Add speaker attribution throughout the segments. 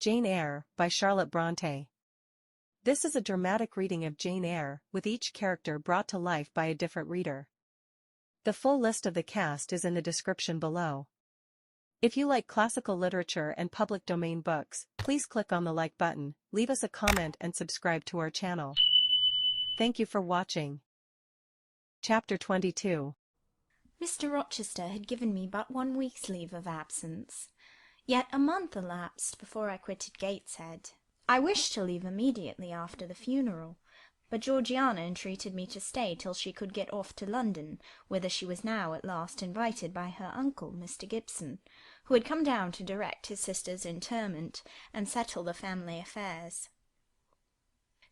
Speaker 1: Jane Eyre by Charlotte Bronte. This is a dramatic reading of Jane Eyre, with each character brought to life by a different reader. The full list of the cast is in the description below. If you like classical literature and public domain books, please click on the like button, leave us a comment and subscribe to our channel. Thank you for watching. Chapter 22.
Speaker 2: Mr. Rochester had given me but 1 week's leave of absence. Yet a month elapsed before I quitted Gateshead. I wished to leave immediately after the funeral, but Georgiana entreated me to stay till she could get off to London, whither she was now at last invited by her uncle, Mr. Gibson, who had come down to direct his sister's interment and settle the family affairs.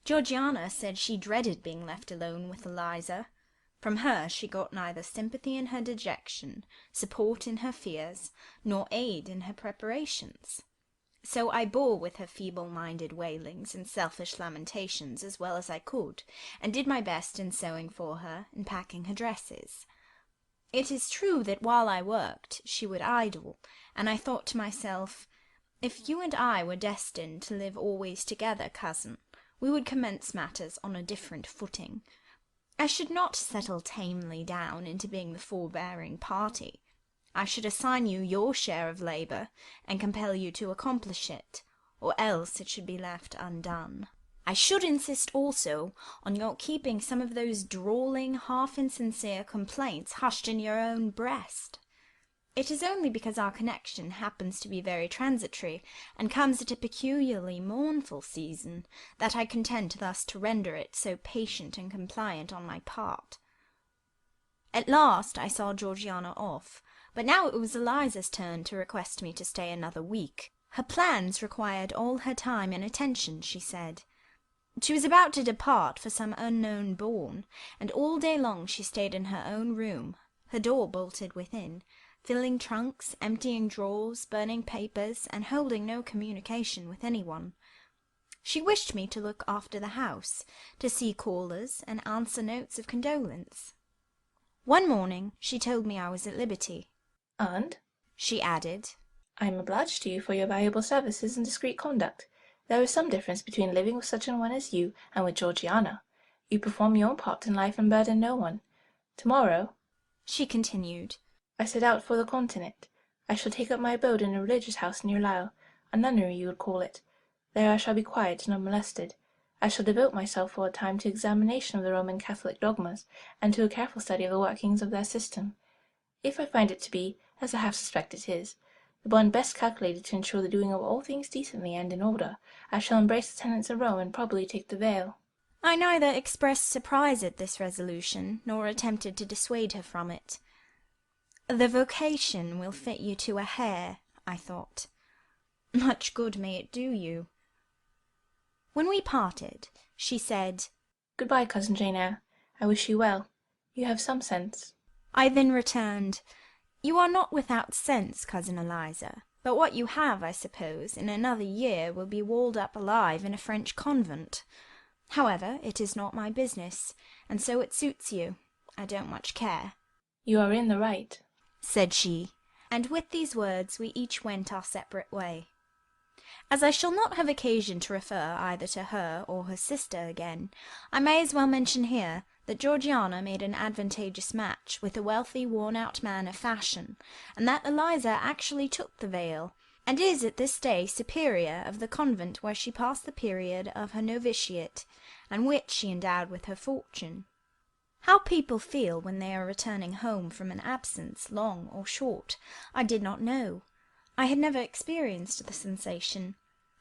Speaker 2: Georgiana said she dreaded being left alone with Eliza. From her she got neither sympathy in her dejection, support in her fears, nor aid in her preparations. So I bore with her feeble-minded wailings and selfish lamentations as well as I could, and did my best in sewing for her and packing her dresses. It is true that while I worked she would idle, and I thought to myself, if you and I were destined to live always together, cousin, we would commence matters on a different footing. I should not settle tamely down into being the forbearing party. I should assign you your share of labour, and compel you to accomplish it, or else it should be left undone. I should insist also on your keeping some of those drawling, half-insincere complaints hushed in your own breast. It is only because our connection happens to be very transitory, and comes at a peculiarly mournful season, that I contend thus to render it so patient and compliant on my part. At last I saw Georgiana off, but now it was Eliza's turn to request me to stay another week. Her plans required all her time and attention, she said. She was about to depart for some unknown bourne, and all day long she stayed in her own room, her door bolted within, filling trunks, emptying drawers, burning papers, and holding no communication with anyone. She wished me to look after the house, to see callers, and answer notes of condolence. One morning she told me I was at liberty.
Speaker 3: "And,"
Speaker 2: she added,
Speaker 3: "I am obliged to you for your valuable services and discreet conduct. There is some difference between living with such an one as you and with Georgiana. You perform your own part in life and burden no one. Tomorrow,"
Speaker 2: she continued,
Speaker 3: "I set out for the Continent. I shall take up my abode in a religious house near Lisle, a nunnery you would call it. There I shall be quiet and unmolested. I shall devote myself for a time to examination of the Roman Catholic dogmas, and to a careful study of the workings of their system. If I find it to be, as I half suspect it is, the one best calculated to ensure the doing of all things decently and in order, I shall embrace the tenets of Rome and probably take the veil."
Speaker 2: I neither expressed surprise at this resolution, nor attempted to dissuade her from it. The vocation will fit you to a hair, I thought. Much good may it do you. When we parted, she said,
Speaker 3: "Good-bye, cousin Jane Eyre. I wish you well. You have some sense."
Speaker 2: I then returned, "You are not without sense, cousin Eliza, but what you have, I suppose, in another year will be walled up alive in a French convent. However, it is not my business, and so it suits you. I don't much care."
Speaker 3: "You are in the right,"
Speaker 2: said she, and with these words we each went our separate way. As I shall not have occasion to refer either to her or her sister again, I may as well mention here that Georgiana made an advantageous match with a wealthy, worn-out man of fashion, and that Eliza actually took the veil, and is at this day superior of the convent where she passed the period of her novitiate, and which she endowed with her fortune. How people feel when they are returning home from an absence, long or short, I did not know. I had never experienced the sensation.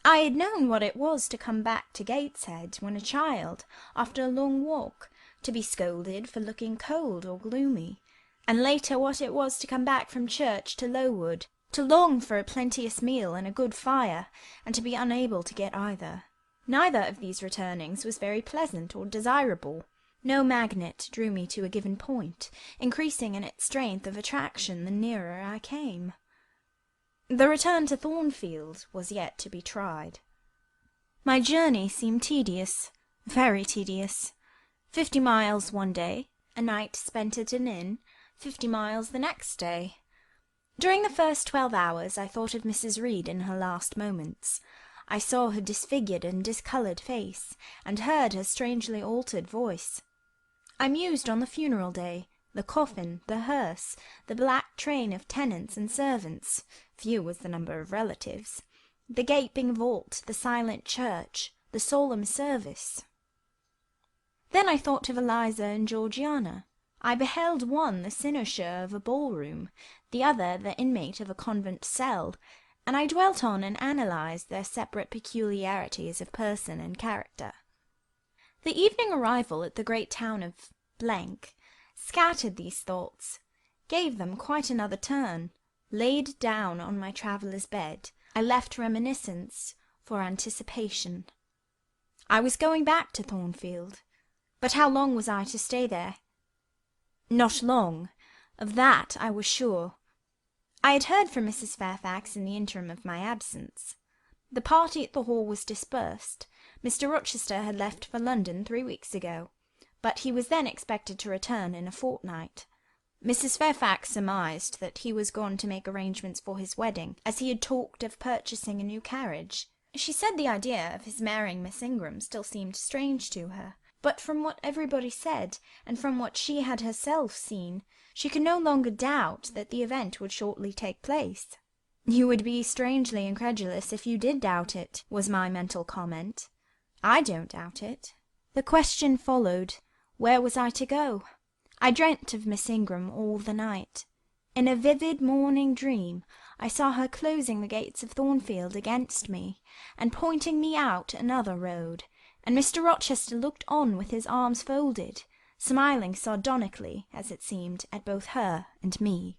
Speaker 2: I had known what it was to come back to Gateshead when a child, after a long walk, to be scolded for looking cold or gloomy, and later what it was to come back from church to Lowood, to long for a plenteous meal and a good fire, and to be unable to get either. Neither of these returnings was very pleasant or desirable. No magnet drew me to a given point, increasing in its strength of attraction the nearer I came. The return to Thornfield was yet to be tried. My journey seemed tedious, very tedious. 50 miles one day, a night spent at an inn, 50 miles the next day. During the first 12 hours I thought of Mrs. Reed in her last moments. I saw her disfigured and discoloured face, and heard her strangely altered voice. I mused on the funeral day, the coffin, the hearse, the black train of tenants and servants, few was the number of relatives, the gaping vault, the silent church, the solemn service. Then I thought of Eliza and Georgiana. I beheld one the cynosure of a ballroom, the other the inmate of a convent cell, and I dwelt on and analysed their separate peculiarities of person and character. The evening arrival at the great town of scattered these thoughts, gave them quite another turn. Laid down on my traveller's bed, I left reminiscence for anticipation. I was going back to Thornfield, but how long was I to stay there? Not long, of that I was sure. I had heard from Mrs. Fairfax in the interim of my absence. The party at the Hall was dispersed. Mr. Rochester had left for London 3 weeks ago, but he was then expected to return in a fortnight. Mrs. Fairfax surmised that he was gone to make arrangements for his wedding, as he had talked of purchasing a new carriage. She said the idea of his marrying Miss Ingram still seemed strange to her, but from what everybody said, and from what she had herself seen, she could no longer doubt that the event would shortly take place. "You would be strangely incredulous if you did doubt it," was my mental comment. "I don't doubt it." The question followed, where was I to go? I dreamt of Miss Ingram all the night. In a vivid morning dream I saw her closing the gates of Thornfield against me, and pointing me out another road, and Mr. Rochester looked on with his arms folded, smiling sardonically, as it seemed, at both her and me.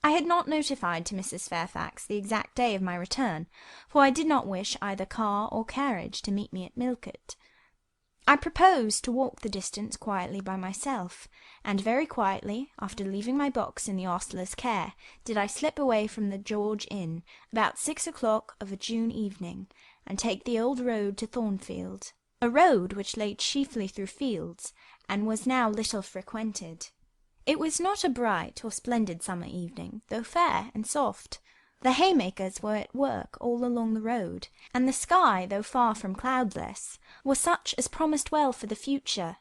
Speaker 2: I had not notified to Mrs. Fairfax the exact day of my return, for I did not wish either car or carriage to meet me at Millcote. I proposed to walk the distance quietly by myself, and very quietly, after leaving my box in the ostler's care, did I slip away from the George Inn about 6 o'clock of a June evening, and take the old road to Thornfield, a road which lay chiefly through fields, and was now little frequented. It was not a bright or splendid summer evening, though fair and soft. The haymakers were at work all along the road, and the sky, though far from cloudless, was such as promised well for the future.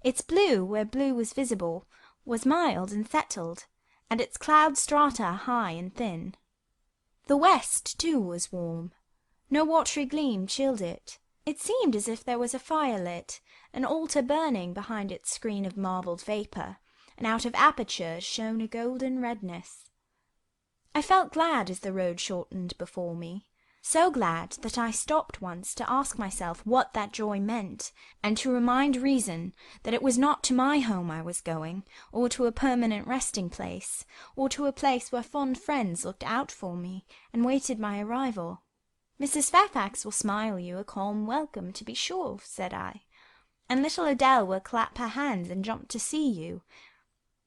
Speaker 2: Its blue, where blue was visible, was mild and settled, and its cloud strata high and thin. The west, too, was warm. No watery gleam chilled it. It seemed as if there was a fire lit, an altar burning behind its screen of marbled vapour, and out of apertures shone a golden redness. I felt glad as the road shortened before me, so glad that I stopped once to ask myself what that joy meant, and to remind reason that it was not to my home I was going, or to a permanent resting place, or to a place where fond friends looked out for me, and waited my arrival. "Mrs. Fairfax will smile you a calm welcome, to be sure," said I, "and little Adele will clap her hands and jump to see you.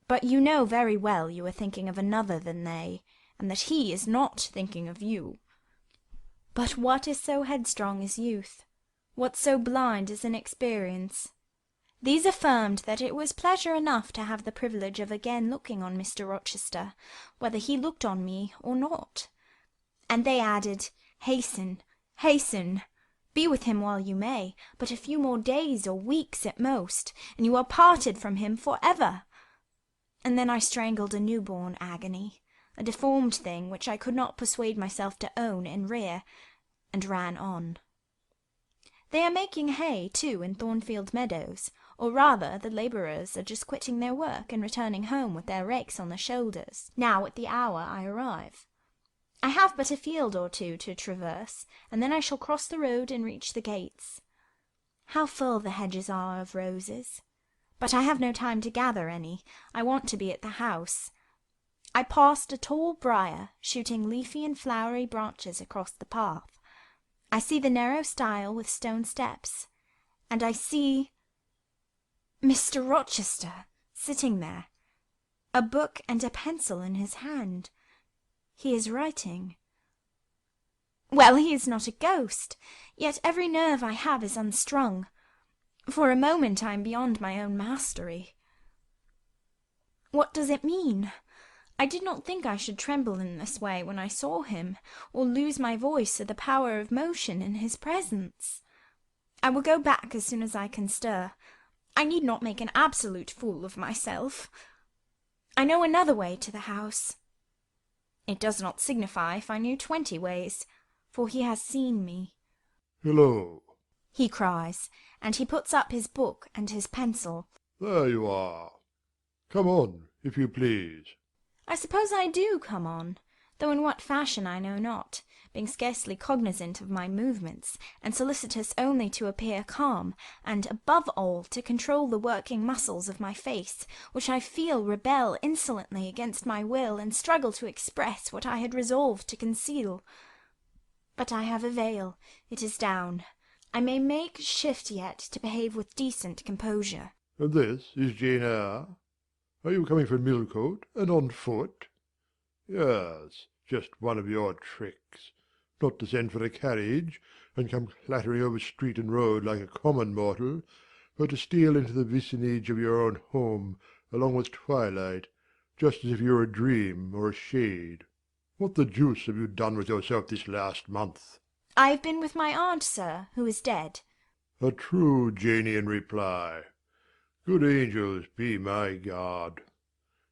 Speaker 2: But you know very well you are thinking of another than they, and that he is not thinking of you." But what is so headstrong as youth? What so blind as inexperience? These affirmed that it was pleasure enough to have the privilege of again looking on Mr. Rochester, whether he looked on me or not. And they added, "Hasten, hasten, be with him while you may, but a few more days or weeks at most, and you are parted from him for ever." And then I strangled a newborn agony, a deformed thing which I could not persuade myself to own and rear, and ran on. They are making hay, too, in Thornfield meadows, or rather the labourers are just quitting their work and returning home with their rakes on their shoulders, now at the hour I arrive. I have but a field or two to traverse, and then I shall cross the road and reach the gates. How full the hedges are of roses! But I have no time to gather any. I want to be at the house. I passed a tall briar, shooting leafy and flowery branches across the path. I see the narrow stile with stone steps, and I see Mr. Rochester sitting there, a book and a pencil in his hand. He is writing. Well, he is not a ghost, yet every nerve I have is unstrung. For a moment I am beyond my own mastery. What does it mean? I did not think I should tremble in this way when I saw him, or lose my voice or the power of motion in his presence. I will go back as soon as I can stir. I need not make an absolute fool of myself. I know another way to the house. It does not signify if I knew 20 ways, for he has seen me.
Speaker 4: "Hello!"
Speaker 2: he cries, and he puts up his book and his pencil.
Speaker 4: "There you are. Come on, if you please."
Speaker 2: I suppose I do come on, though in what fashion I know not, being scarcely cognizant of my movements, and solicitous only to appear calm, and, above all, to control the working muscles of my face, which I feel rebel insolently against my will, and struggle to express what I had resolved to conceal. But I have a veil. It is down. I may make shift yet to behave with decent composure.
Speaker 4: "And this is Jane Eyre? Are you coming from Millcote, and on foot? Yes, just one of your tricks. Not to send for a carriage, and come clattering over street and road like a common mortal, but to steal into the vicinage of your own home, along with twilight, just as if you were a dream or a shade. What the deuce have you done with yourself this last month?"
Speaker 2: I have been with my aunt, sir, who is dead.
Speaker 4: A true Janian reply. Good angels be my guard.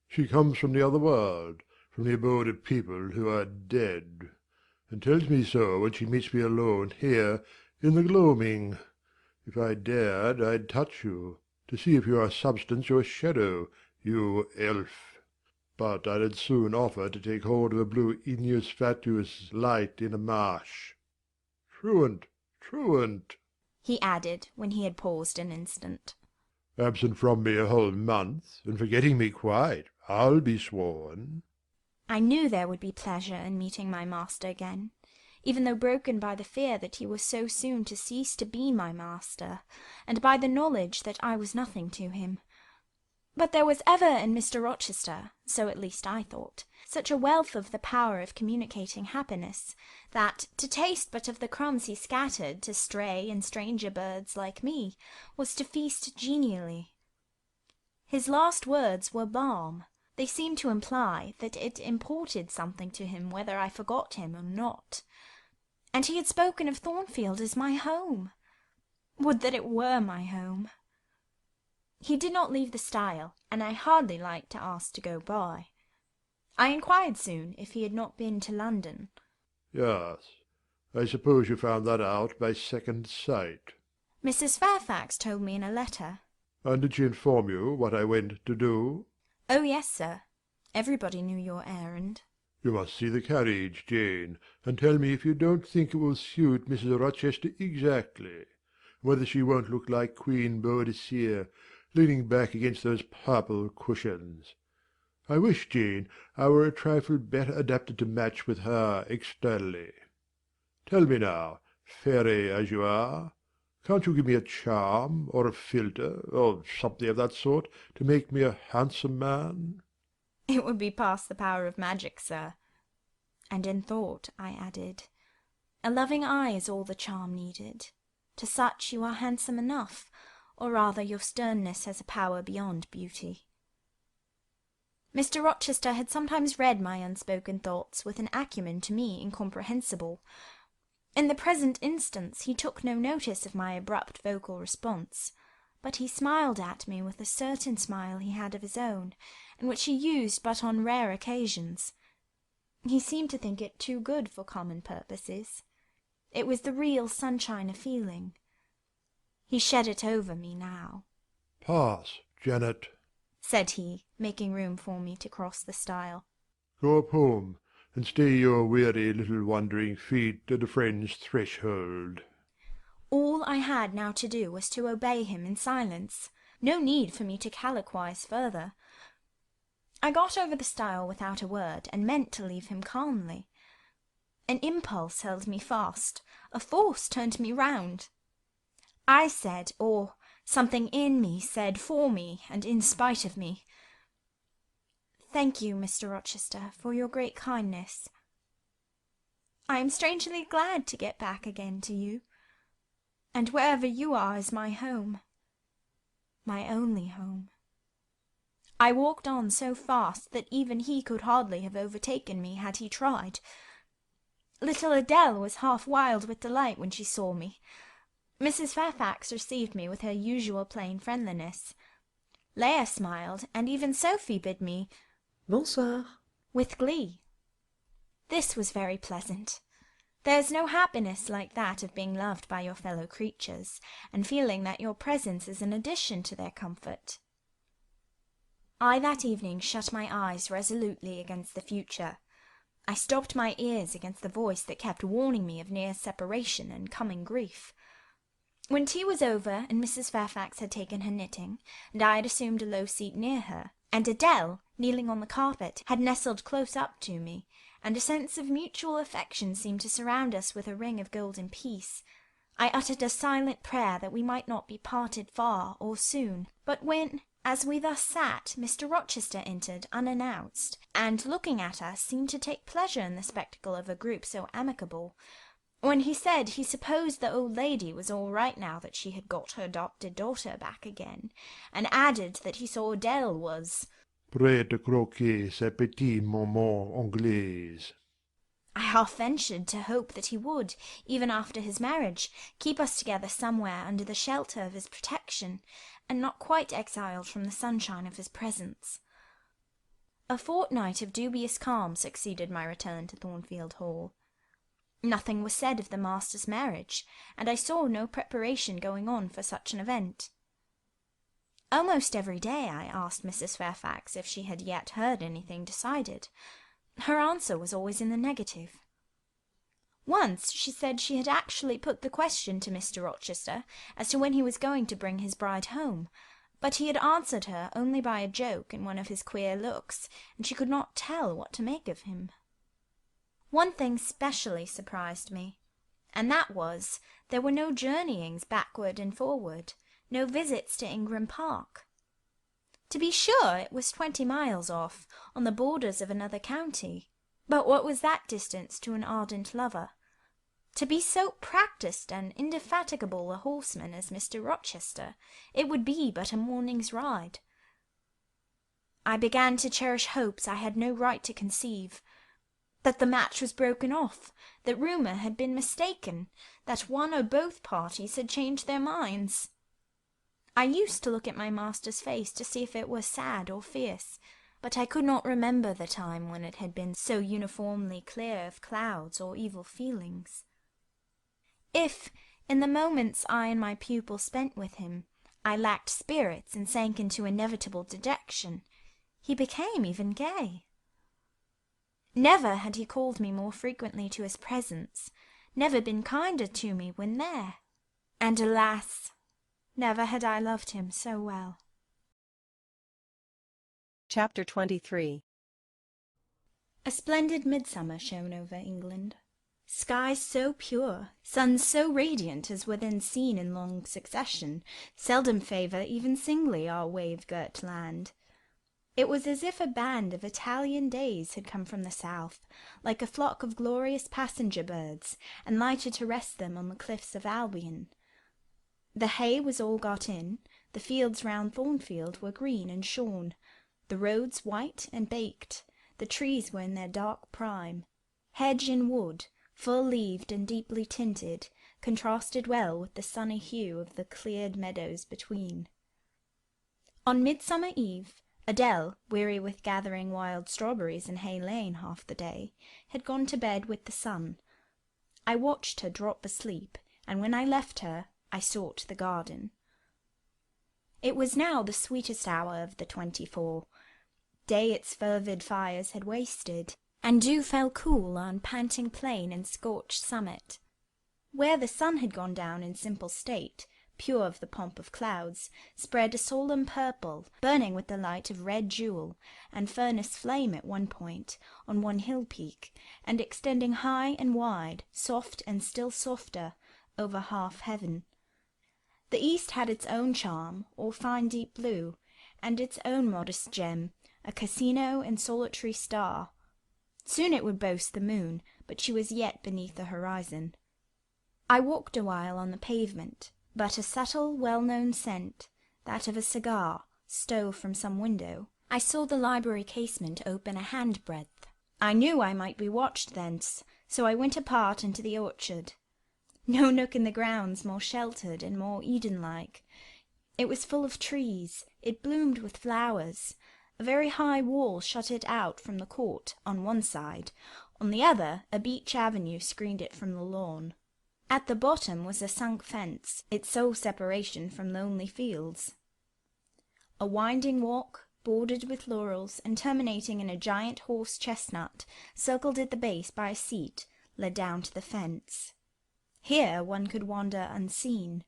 Speaker 4: She comes from the other world, from the abode of people who are dead, and tells me so when she meets me alone here in the gloaming. If I dared, I'd touch you, to see if you are substance or shadow, you elf. But I'd soon offer to take hold of a blue igneous fatuous light in a marsh. Truant, truant,
Speaker 2: he added, when he had paused an instant.
Speaker 4: Absent from me a whole month, and forgetting me quite, I'll be sworn.
Speaker 2: I knew there would be pleasure in meeting my master again, even though broken by the fear that he was so soon to cease to be my master, and by the knowledge that I was nothing to him. But there was ever in Mr. Rochester, so at least I thought, such a wealth of the power of communicating happiness, that, to taste but of the crumbs he scattered to stray and stranger birds like me, was to feast genially. His last words were balm. They seemed to imply that it imported something to him whether I forgot him or not. And he had spoken of Thornfield as my home. Would that it were my home! He did not leave the stile, and I hardly liked to ask to go by. I inquired soon if he had not been to London.
Speaker 4: Yes, I suppose you found that out by second sight.
Speaker 2: Mrs. Fairfax told me in a letter.
Speaker 4: And did she inform you what I went to do?
Speaker 2: Oh, yes, sir. Everybody knew your errand.
Speaker 4: You must see the carriage, Jane, and tell me if you don't think it will suit Mrs. Rochester exactly, whether she won't look like Queen Boadicea, leaning back against those purple cushions. I wish, Jane, I were a trifle better adapted to match with her externally. Tell me now, fairy as you are, can't you give me a charm, or a philtre, or something of that sort, to make me a handsome man?
Speaker 2: It would be past the power of magic, sir. And in thought I added, a loving eye is all the charm needed. To such you are handsome enough, or rather your sternness has a power beyond beauty. Mr. Rochester had sometimes read my unspoken thoughts with an acumen to me incomprehensible. In the present instance he took no notice of my abrupt vocal response, but he smiled at me with a certain smile he had of his own, and which he used but on rare occasions. He seemed to think it too good for common purposes. It was the real sunshine of feeling. He shed it over me now.
Speaker 4: Pass, Janet,
Speaker 2: said he, making room for me to cross the stile.
Speaker 4: Go up home, and stay your weary little wandering feet at a friend's threshold.
Speaker 2: All I had now to do was to obey him in silence. No need for me to colloquize further. I got over the stile without a word, and meant to leave him calmly. An impulse held me fast. A force turned me round. I said, or something in me said for me, and in spite of me, "Thank you, Mr. Rochester, for your great kindness. I am strangely glad to get back again to you, and wherever you are is my home, my only home. I walked on so fast that even he could hardly have overtaken me had he tried. Little Adele was half wild with delight when she saw me. Mrs. Fairfax received me with her usual plain friendliness. Leah smiled, and even Sophie bid me
Speaker 5: Bonsoir.
Speaker 2: with glee. This was very pleasant. There is no happiness like that of being loved by your fellow creatures, and feeling that your presence is an addition to their comfort. I that evening shut my eyes resolutely against the future. I stopped my ears against the voice that kept warning me of near separation and coming grief. When tea was over, and Mrs. Fairfax had taken her knitting, and I had assumed a low seat near her, and Adele, kneeling on the carpet, had nestled close up to me, and a sense of mutual affection seemed to surround us with a ring of golden peace, I uttered a silent prayer that we might not be parted far or soon. But when, as we thus sat, Mr. Rochester entered unannounced, and, looking at us, seemed to take pleasure in the spectacle of a group so amicable, when he said he supposed the old lady was all right now that she had got her adopted daughter back again, and added that he saw Adele was
Speaker 4: prête à croquer sa petite maman anglaise,
Speaker 2: I half ventured to hope that he would, even after his marriage, keep us together somewhere under the shelter of his protection, and not quite exiled from the sunshine of his presence. A fortnight of dubious calm succeeded my return to Thornfield Hall. Nothing was said of the master's marriage, and I saw no preparation going on for such an event. Almost every day I asked Mrs. Fairfax if she had yet heard anything decided. Her answer was always in the negative. Once she said she had actually put the question to Mr. Rochester as to when he was going to bring his bride home, but he had answered her only by a joke and one of his queer looks, and she could not tell what to make of him. One thing specially surprised me, and that was, there were no journeyings backward and forward, no visits to Ingram Park. To be sure, it was 20 miles off, on the borders of another county, but what was that distance to an ardent lover? To be so practised and indefatigable a horseman as Mr. Rochester, it would be but a morning's ride. I began to cherish hopes I had no right to conceive, that the match was broken off, that rumour had been mistaken, that one or both parties had changed their minds. I used to look at my master's face to see if it was sad or fierce, but I could not remember the time when it had been so uniformly clear of clouds or evil feelings. If, in the moments I and my pupil spent with him, I lacked spirits and sank into inevitable dejection, he became even gay. Never had he called me more frequently to his presence, never been kinder to me when there, and alas, never had I loved him so well.
Speaker 1: Chapter 23.
Speaker 2: A splendid midsummer shone over England. Skies so pure, suns so radiant as were then seen in long succession, seldom favour even singly our wave-girt land. It was as if a band of Italian days had come from the south, like a flock of glorious passenger birds, and lighted to rest them on the cliffs of Albion. The hay was all got in, the fields round Thornfield were green and shorn, the roads white and baked, the trees were in their dark prime. Hedge and wood, full-leaved and deeply tinted, contrasted well with the sunny hue of the cleared meadows between. On Midsummer Eve, Adele, weary with gathering wild strawberries in Hay Lane half the day, had gone to bed with the sun. I watched her drop asleep, and when I left her, I sought the garden. It was now the sweetest hour of the 24. Day its fervid fires had wasted, and dew fell cool on panting plain and scorched summit. Where the sun had gone down in simple state, pure of the pomp of clouds, spread a solemn purple, burning with the light of red jewel and furnace flame at one point, on one hill peak, and extending high and wide, soft and still softer, over half heaven. The east had its own charm, all fine deep blue, and its own modest gem, a casino and solitary star. Soon it would boast the moon, but she was yet beneath the horizon. I walked a while on the pavement, but a subtle, well-known scent, that of a cigar, stole from some window. I saw the library casement open a handbreadth. I knew I might be watched thence, so I went apart into the orchard. No nook in the grounds more sheltered and more Eden-like. It was full of trees, it bloomed with flowers. A very high wall shut it out from the court on one side, on the other a beech avenue screened it from the lawn. At the bottom was a sunk fence, its sole separation from lonely fields. A winding walk, bordered with laurels and terminating in a giant horse-chestnut, circled at the base by a seat, led down to the fence. Here one could wander unseen.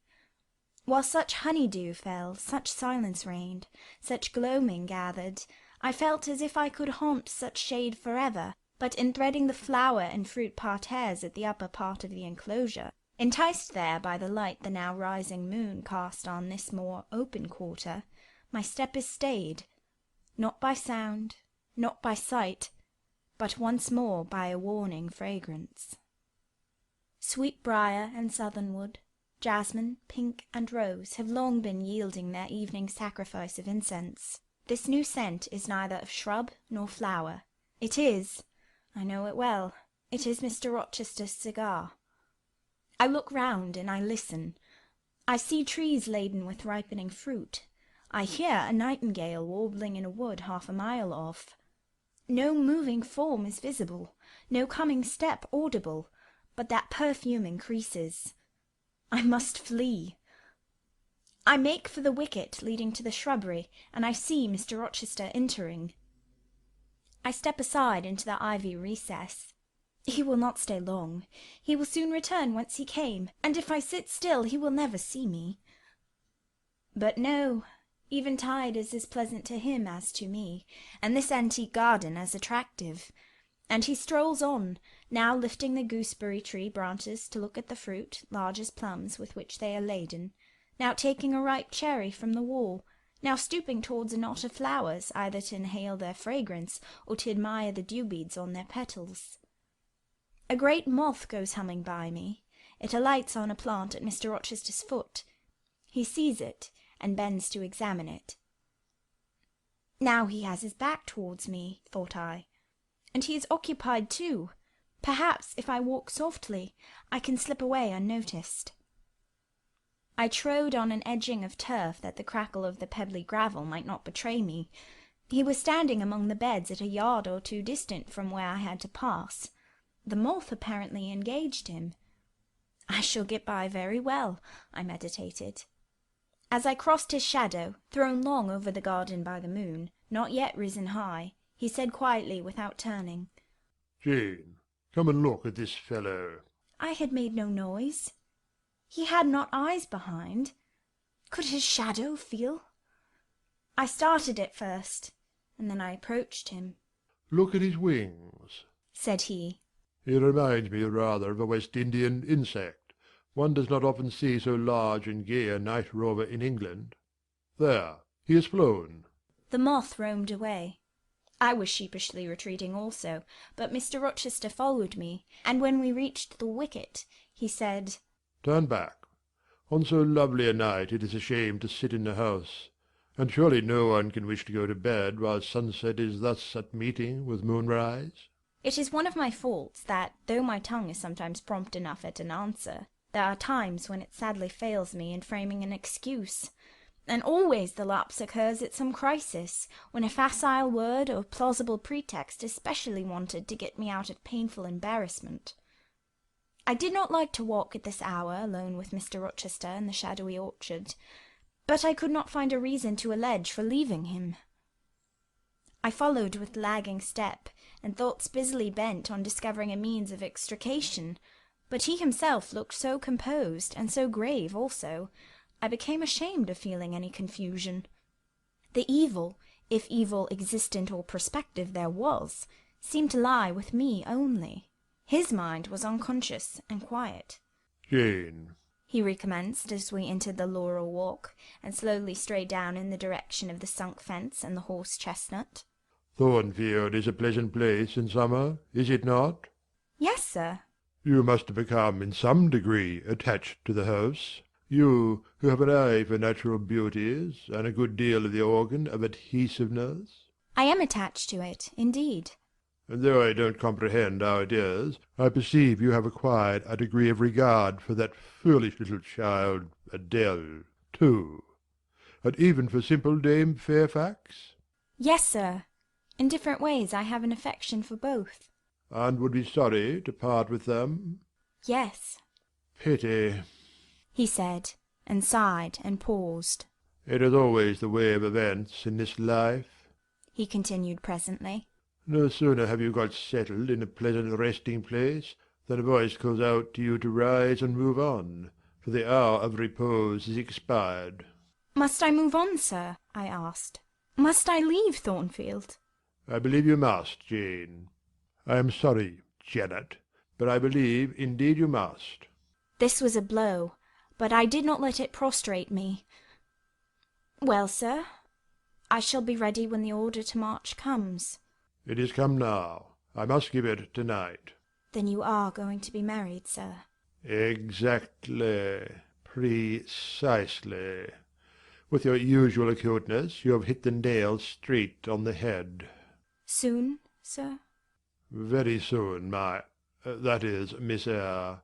Speaker 2: While such honey-dew fell, such silence reigned, such gloaming gathered, I felt as if I could haunt such shade forever, but in threading the flower and fruit parterres at the upper part of the enclosure, enticed there by the light the now rising moon cast on this more open quarter, my step is stayed, not by sound, not by sight, but once more by a warning fragrance. Sweet-briar and southernwood, jasmine, pink, and rose have long been yielding their evening sacrifice of incense. This new scent is neither of shrub nor flower. It is, I know it well, it is Mr. Rochester's cigar. I look round and I listen. I see trees laden with ripening fruit. I hear a nightingale warbling in a wood half a mile off. No moving form is visible, no coming step audible, but that perfume increases. I must flee. I make for the wicket leading to the shrubbery, and I see Mr. Rochester entering. I step aside into the ivy recess. He will not stay long. He will soon return whence he came, and if I sit still he will never see me. But no, eventide is as pleasant to him as to me, and this antique garden as attractive. And he strolls on, now lifting the gooseberry tree branches to look at the fruit, large as plums, with which they are laden, now taking a ripe cherry from the wall, now stooping towards a knot of flowers, either to inhale their fragrance or to admire the dew-beads on their petals. A great moth goes humming by me. It alights on a plant at Mr. Rochester's foot. He sees it, and bends to examine it. Now he has his back towards me, thought I, and he is occupied too. Perhaps, if I walk softly, I can slip away unnoticed. I trode on an edging of turf that the crackle of the pebbly gravel might not betray me. He was standing among the beds at a yard or two distant from where I had to pass. The moth apparently engaged him. I shall get by very well, I meditated. As I crossed his shadow, thrown long over the garden by the moon, not yet risen high, he said quietly without turning,
Speaker 4: "Jane, come and look at this fellow."
Speaker 2: I had made no noise. He had not eyes behind. Could his shadow feel? I started at first, and then I approached him.
Speaker 4: "Look at his wings,"
Speaker 2: said he.
Speaker 4: "He reminds me rather of a West Indian insect. One does not often see so large and gay a night rover in England. There, he has flown."
Speaker 2: The moth roamed away. I was sheepishly retreating also, but Mr. Rochester followed me, and when we reached the wicket, he said,
Speaker 4: "Turn back. On so lovely a night it is a shame to sit in the house, and surely no one can wish to go to bed while sunset is thus at meeting with moonrise."
Speaker 2: It is one of my faults that, though my tongue is sometimes prompt enough at an answer, there are times when it sadly fails me in framing an excuse, and always the lapse occurs at some crisis, when a facile word or plausible pretext is specially wanted to get me out of painful embarrassment. I did not like to walk at this hour alone with Mr. Rochester in the shadowy orchard, but I could not find a reason to allege for leaving him. I followed with lagging step, and thoughts busily bent on discovering a means of extrication, but he himself looked so composed, and so grave also, I became ashamed of feeling any confusion. The evil, if evil existent or prospective there was, seemed to lie with me only. His mind was unconscious and quiet.
Speaker 4: "Jane,"
Speaker 2: he recommenced as we entered the laurel walk, and slowly strayed down in the direction of the sunk fence and the horse-chestnut.
Speaker 4: "Thornfield is a pleasant place in summer, is it not?"
Speaker 2: "Yes, sir."
Speaker 4: "You must have become in some degree attached to the house. You, who have an eye for natural beauties, and a good deal of the organ of adhesiveness."
Speaker 2: I am attached to it, indeed.
Speaker 4: And though I don't comprehend how it is, I perceive you have acquired a degree of regard for that foolish little child, Adele, too. And even for simple Dame Fairfax?
Speaker 2: Yes, sir. In different ways I have an affection for both.
Speaker 4: And would be sorry to part with them?
Speaker 2: Yes,
Speaker 4: Pity.
Speaker 2: he said, and sighed and paused.
Speaker 4: It is always the way of events in this life.
Speaker 2: He continued presently.
Speaker 4: No sooner have you got settled in a pleasant resting place than a voice calls out to you to rise and move on, for the hour of repose is expired.
Speaker 2: Must I move on, sir? I asked. Must I leave Thornfield?
Speaker 4: I believe you must, Jane. I am sorry, Janet, but I believe indeed you must.
Speaker 2: This was a blow, but I did not let it prostrate me. Well, sir, I shall be ready when the order to march comes.
Speaker 4: It is come now. I must give it tonight.
Speaker 2: Then you are going to be married, sir?
Speaker 4: Exactly. Precisely. With your usual acuteness, you have hit the nail straight on the head.
Speaker 2: Soon, sir?
Speaker 4: Very soon, that is, Miss Eyre.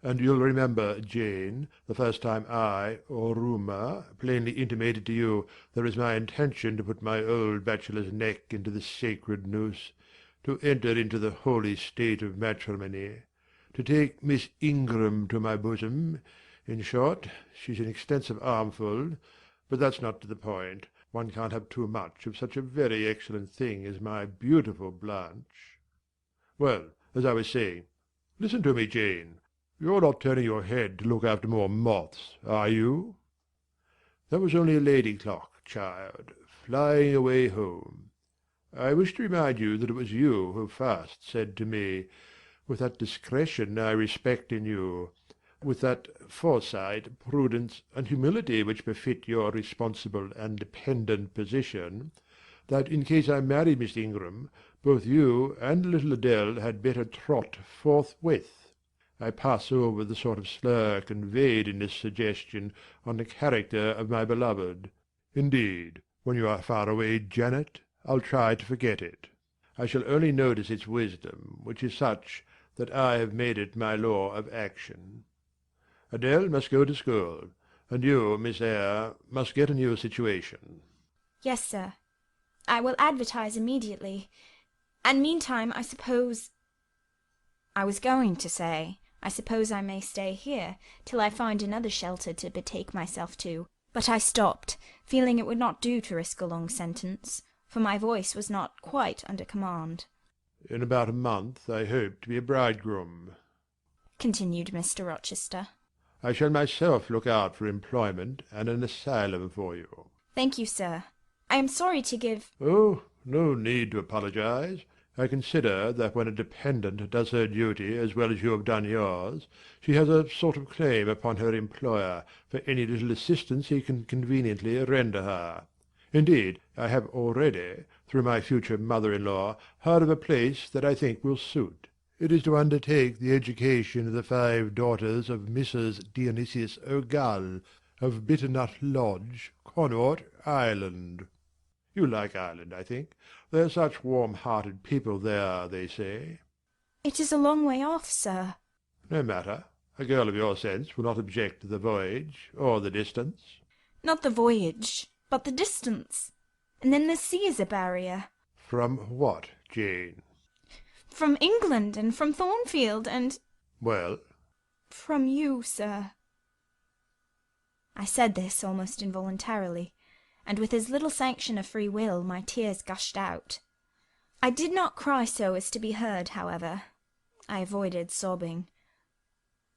Speaker 4: And you'll remember, Jane, the first time I, or rumour, plainly intimated to you that it was my intention to put my old bachelor's neck into the sacred noose, to enter into the holy state of matrimony, to take Miss Ingram to my bosom. In short, she's an extensive armful, but that's not to the point. One can't have too much of such a very excellent thing as my beautiful Blanche. Well, as I was saying, listen to me, Jane. You're not turning your head to look after more moths, are you? That was only a lady clock, child, flying away home. I wish to remind you that it was you who first said to me, with that discretion I respect in you, with that foresight, prudence, and humility which befit your responsible and dependent position, that in case I married Miss Ingram, both you and little Adele had better trot forthwith. I pass over the sort of slur conveyed in this suggestion on the character of my beloved. Indeed, when you are far away, Janet, I'll try to forget it. I shall only notice its wisdom, which is such that I have made it my law of action. Adele must go to school, and you, Miss Eyre, must get a new situation.
Speaker 2: Yes, sir. I will advertise immediately. And meantime, I suppose... I was going to say, I suppose I may stay here, till I find another shelter to betake myself to, but I stopped, feeling it would not do to risk a long sentence, for my voice was not quite under command.
Speaker 4: In about a month I hope to be a bridegroom,
Speaker 2: continued Mr. Rochester.
Speaker 4: I shall myself look out for employment and an asylum for you.
Speaker 2: Thank you, sir. I am sorry to give...
Speaker 4: Oh, no need to apologize. I consider that when a dependent does her duty as well as you have done yours, she has a sort of claim upon her employer for any little assistance he can conveniently render her. Indeed, I have already, through my future mother-in-law, heard of a place that I think will suit. It is to undertake the education of the 5 daughters of Mrs. Dionysius O'Gall, of Bitternut Lodge, Connaught, Ireland. You like Ireland, I think. They are such warm-hearted people there, they say.
Speaker 2: It is a long way off, sir.
Speaker 4: No matter. A girl of your sense will not object to the voyage, or the distance.
Speaker 2: Not the voyage, but the distance. And then the sea is a barrier.
Speaker 4: From what, Jane?
Speaker 2: From England, and from Thornfield, and...
Speaker 4: Well?
Speaker 2: From you, sir. I said this almost involuntarily, and with as little sanction of free will my tears gushed out. I did not cry so as to be heard, however. I avoided sobbing.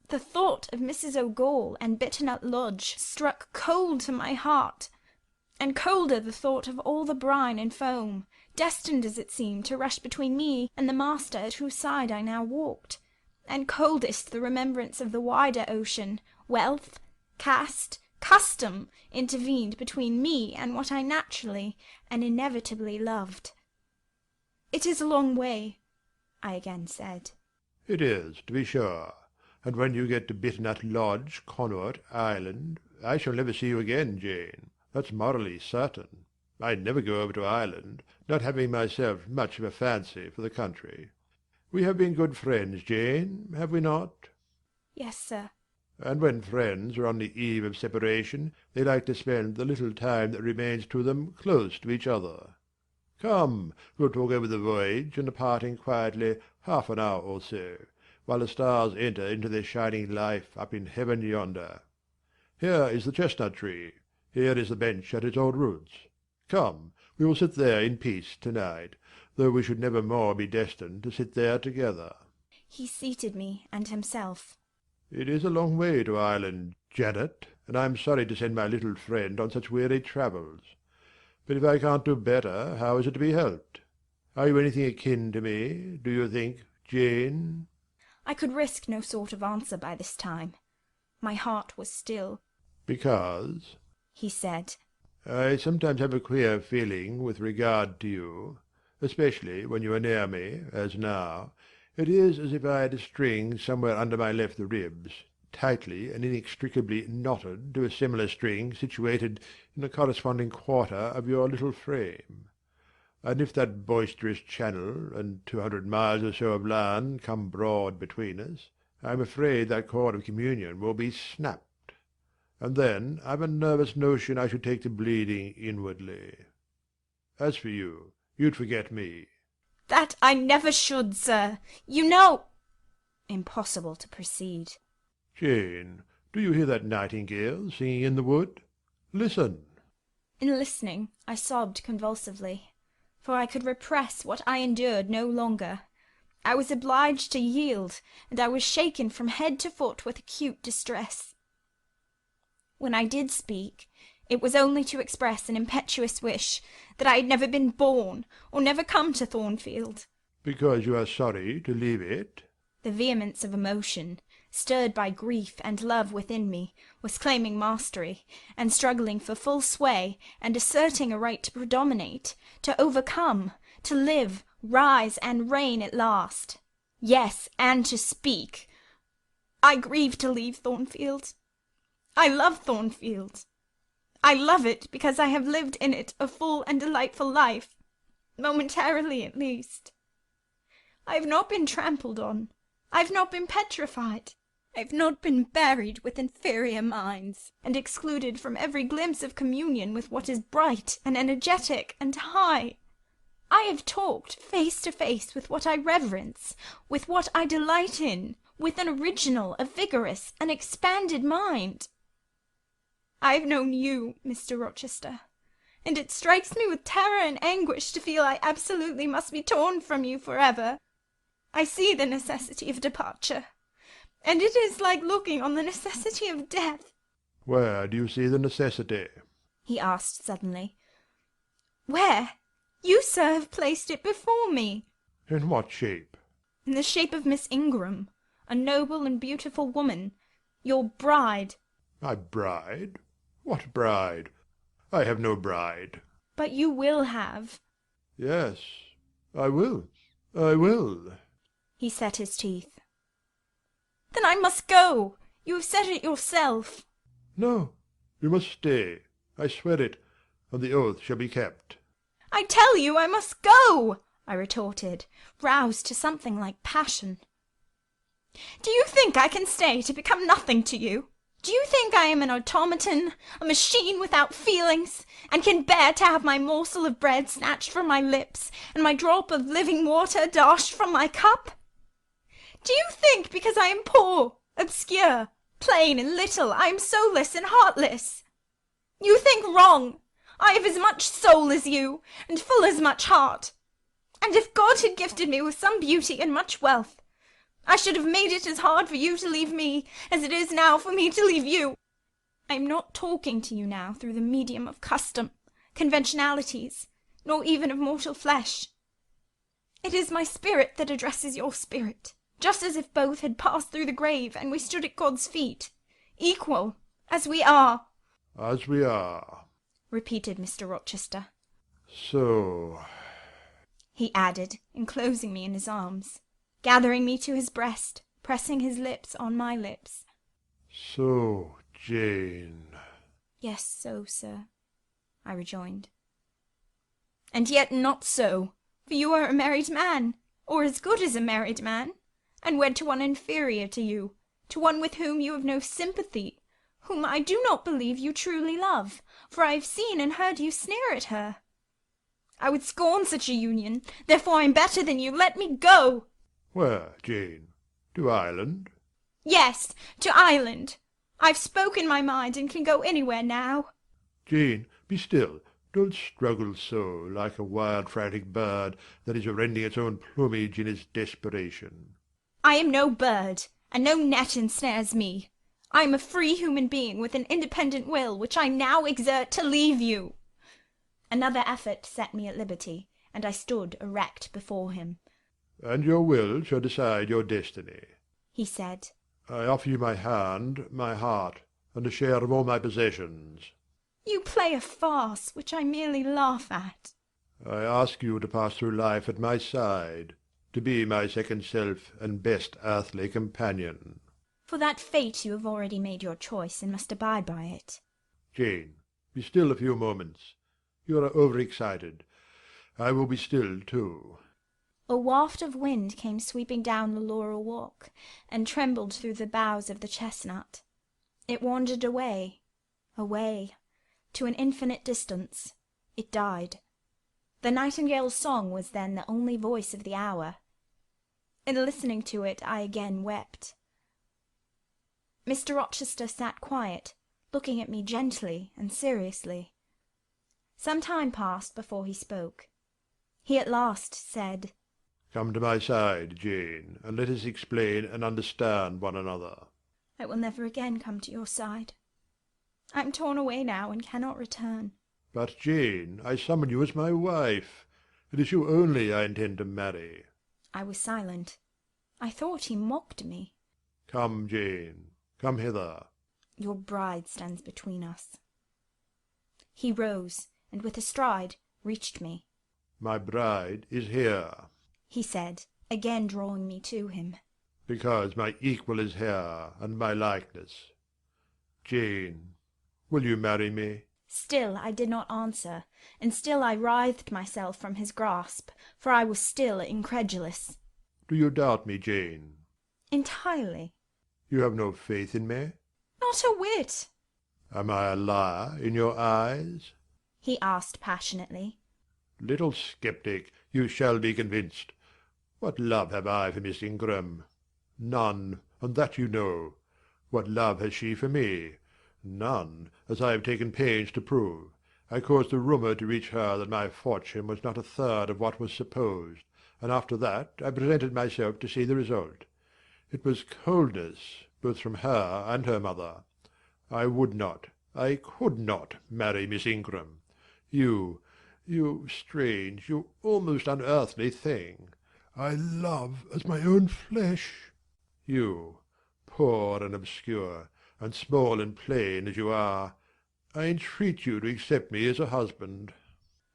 Speaker 2: The thought of Mrs. O'Gall and Bitternut Lodge struck cold to my heart, and colder the thought of all the brine and foam, destined as it seemed to rush between me and the master at whose side I now walked, and coldest the remembrance of the wider ocean, wealth, caste, custom intervened between me and what I naturally and inevitably loved. It is a long way, I again said.
Speaker 4: It is, to be sure. And when you get to Bitternut Lodge, Connaught, Ireland, I shall never see you again, Jane. That's morally certain. I never go over to Ireland, not having myself much of a fancy for the country. We have been good friends, Jane, have we not?
Speaker 2: Yes, sir.
Speaker 4: And when friends are on the eve of separation, they like to spend the little time that remains to them close to each other. Come, we'll talk over the voyage and the parting quietly half an hour or so, while the stars enter into their shining life up in heaven yonder. Here is the chestnut tree. Here is the bench at its old roots. Come, we will sit there in peace to-night, though we should never more be destined to sit there together.
Speaker 2: He seated me and himself.
Speaker 4: It is a long way to Ireland, Janet, and I am sorry to send my little friend on such weary travels. But if I can't do better, how is it to be helped? Are you anything akin to me, do you think, Jane?
Speaker 2: I could risk no sort of answer by this time. My heart was still.
Speaker 4: Because,
Speaker 2: he said,
Speaker 4: I sometimes have a queer feeling with regard to you, especially when you are near me, as now. It is as if I had a string somewhere under my left ribs, tightly and inextricably knotted to a similar string situated in the corresponding quarter of your little frame. And if that boisterous channel and 200 miles or so of land come broad between us, I am afraid that cord of communion will be snapped. And then I've a nervous notion I should take to bleeding inwardly. As for you, you'd forget me.
Speaker 2: That I never should, sir. You know— Impossible to proceed.
Speaker 4: Jane, do you hear that nightingale singing in the wood? Listen.
Speaker 2: In listening, I sobbed convulsively, for I could repress what I endured no longer. I was obliged to yield, and I was shaken from head to foot with acute distress. When I did speak, it was only to express an impetuous wish that I had never been born or never come to Thornfield.
Speaker 4: Because you are sorry to leave it?
Speaker 2: The vehemence of emotion, stirred by grief and love within me, was claiming mastery, and struggling for full sway, and asserting a right to predominate, to overcome, to live, rise, and reign at last. Yes, and to speak. I grieve to leave Thornfield. I love Thornfield. I love it because I have lived in it a full and delightful life, momentarily at least. I have not been trampled on. I have not been petrified. I have not been buried with inferior minds, and excluded from every glimpse of communion with what is bright and energetic and high. I have talked face to face with what I reverence, with what I delight in, with an original, a vigorous, an expanded mind. I have known you, Mr. Rochester, and it strikes me with terror and anguish to feel I absolutely must be torn from you forever. I see the necessity of departure, and it is like looking on the necessity of death.
Speaker 4: Where do you see the necessity?
Speaker 2: He asked suddenly. Where? You, sir, have placed it before me.
Speaker 4: In what shape?
Speaker 2: In the shape of Miss Ingram, a noble and beautiful woman, your bride.
Speaker 4: My bride? What bride? I have no bride.
Speaker 2: But you will have.
Speaker 4: Yes, I will. I will.
Speaker 2: He set his teeth. Then I must go. You have said it yourself.
Speaker 4: No, you must stay. I swear it, and the oath shall be kept.
Speaker 2: I tell you I must go, I retorted, roused to something like passion. Do you think I can stay to become nothing to you? Do you think I am an automaton, a machine without feelings, and can bear to have my morsel of bread snatched from my lips, and my drop of living water dashed from my cup? Do you think because I am poor, obscure, plain, and little, I am soulless and heartless? You think wrong. I have as much soul as you, and full as much heart. And if God had gifted me with some beauty and much wealth, I should have made it as hard for you to leave me as it is now for me to leave you. I am not talking to you now through the medium of custom, conventionalities, nor even of mortal flesh. It is my spirit that addresses your spirit, just as if both had passed through the grave and we stood at God's feet, equal, as we are.
Speaker 4: As we are,
Speaker 2: repeated Mr. Rochester.
Speaker 4: So,
Speaker 2: he added, enclosing me in his arms, gathering me to his breast, pressing his lips on my lips.
Speaker 4: So, Jane.
Speaker 2: Yes, so, sir, I rejoined. And yet not so, for you are a married man, or as good as a married man, and wed to one inferior to you, to one with whom you have no sympathy, whom I do not believe you truly love, for I have seen and heard you sneer at her. I would scorn such a union, therefore I am better than you. Let me go.
Speaker 4: Where, Jane? To Ireland?
Speaker 2: Yes, to Ireland. I've spoken my mind and can go anywhere now.
Speaker 4: Jane, be still. Don't struggle so, like a wild frantic bird that is rending its own plumage in its desperation.
Speaker 2: I am no bird, and no net ensnares me. I am a free human being with an independent will, which I now exert to leave you. Another effort set me at liberty, and I stood erect before him.
Speaker 4: And your will shall decide your destiny,
Speaker 2: he said.
Speaker 4: I offer you my hand, my heart, and a share of all my possessions.
Speaker 2: You play a farce, which I merely laugh at.
Speaker 4: I ask you to pass through life at my side, to be my second self and best earthly companion.
Speaker 2: For that fate you have already made your choice, and must abide by it.
Speaker 4: Jane, be still a few moments. You are overexcited. I will be still too.
Speaker 2: A waft of wind came sweeping down the laurel walk, and trembled through the boughs of the chestnut. It wandered away, away, to an infinite distance. It died. The nightingale's song was then the only voice of the hour. In listening to it, I again wept. Mr. Rochester sat quiet, looking at me gently and seriously. Some time passed before he spoke. He at last said,
Speaker 4: Come to my side, Jane, and let us explain and understand one another.
Speaker 2: I will never again come to your side. I am torn away now and cannot return.
Speaker 4: But, Jane, I summon you as my wife. It is you only I intend to marry.
Speaker 2: I was silent. I thought he mocked me.
Speaker 4: Come, Jane, come hither.
Speaker 2: Your bride stands between us. He rose, and with a stride reached me.
Speaker 4: My bride is here,
Speaker 2: he said, again drawing me to him.
Speaker 4: Because my equal is here, and my likeness. Jane, will you marry me?
Speaker 2: Still I did not answer, and still I writhed myself from his grasp, for I was still incredulous.
Speaker 4: Do you doubt me, Jane?
Speaker 2: Entirely.
Speaker 4: You have no faith in me?
Speaker 2: Not a whit.
Speaker 4: Am I a liar in your eyes?
Speaker 2: he asked passionately.
Speaker 4: Little sceptic, you shall be convinced. What love have I for Miss Ingram? None, and that you know. What love has she for me? None, as I have taken pains to prove. I caused the rumour to reach her that my fortune was not a third of what was supposed, and after that I presented myself to see the result. It was coldness, both from her and her mother. I would not, I could not marry Miss Ingram. You strange, you almost unearthly thing, I love as my own flesh. You, poor and obscure, and small and plain as you are, I entreat you to accept me as a husband.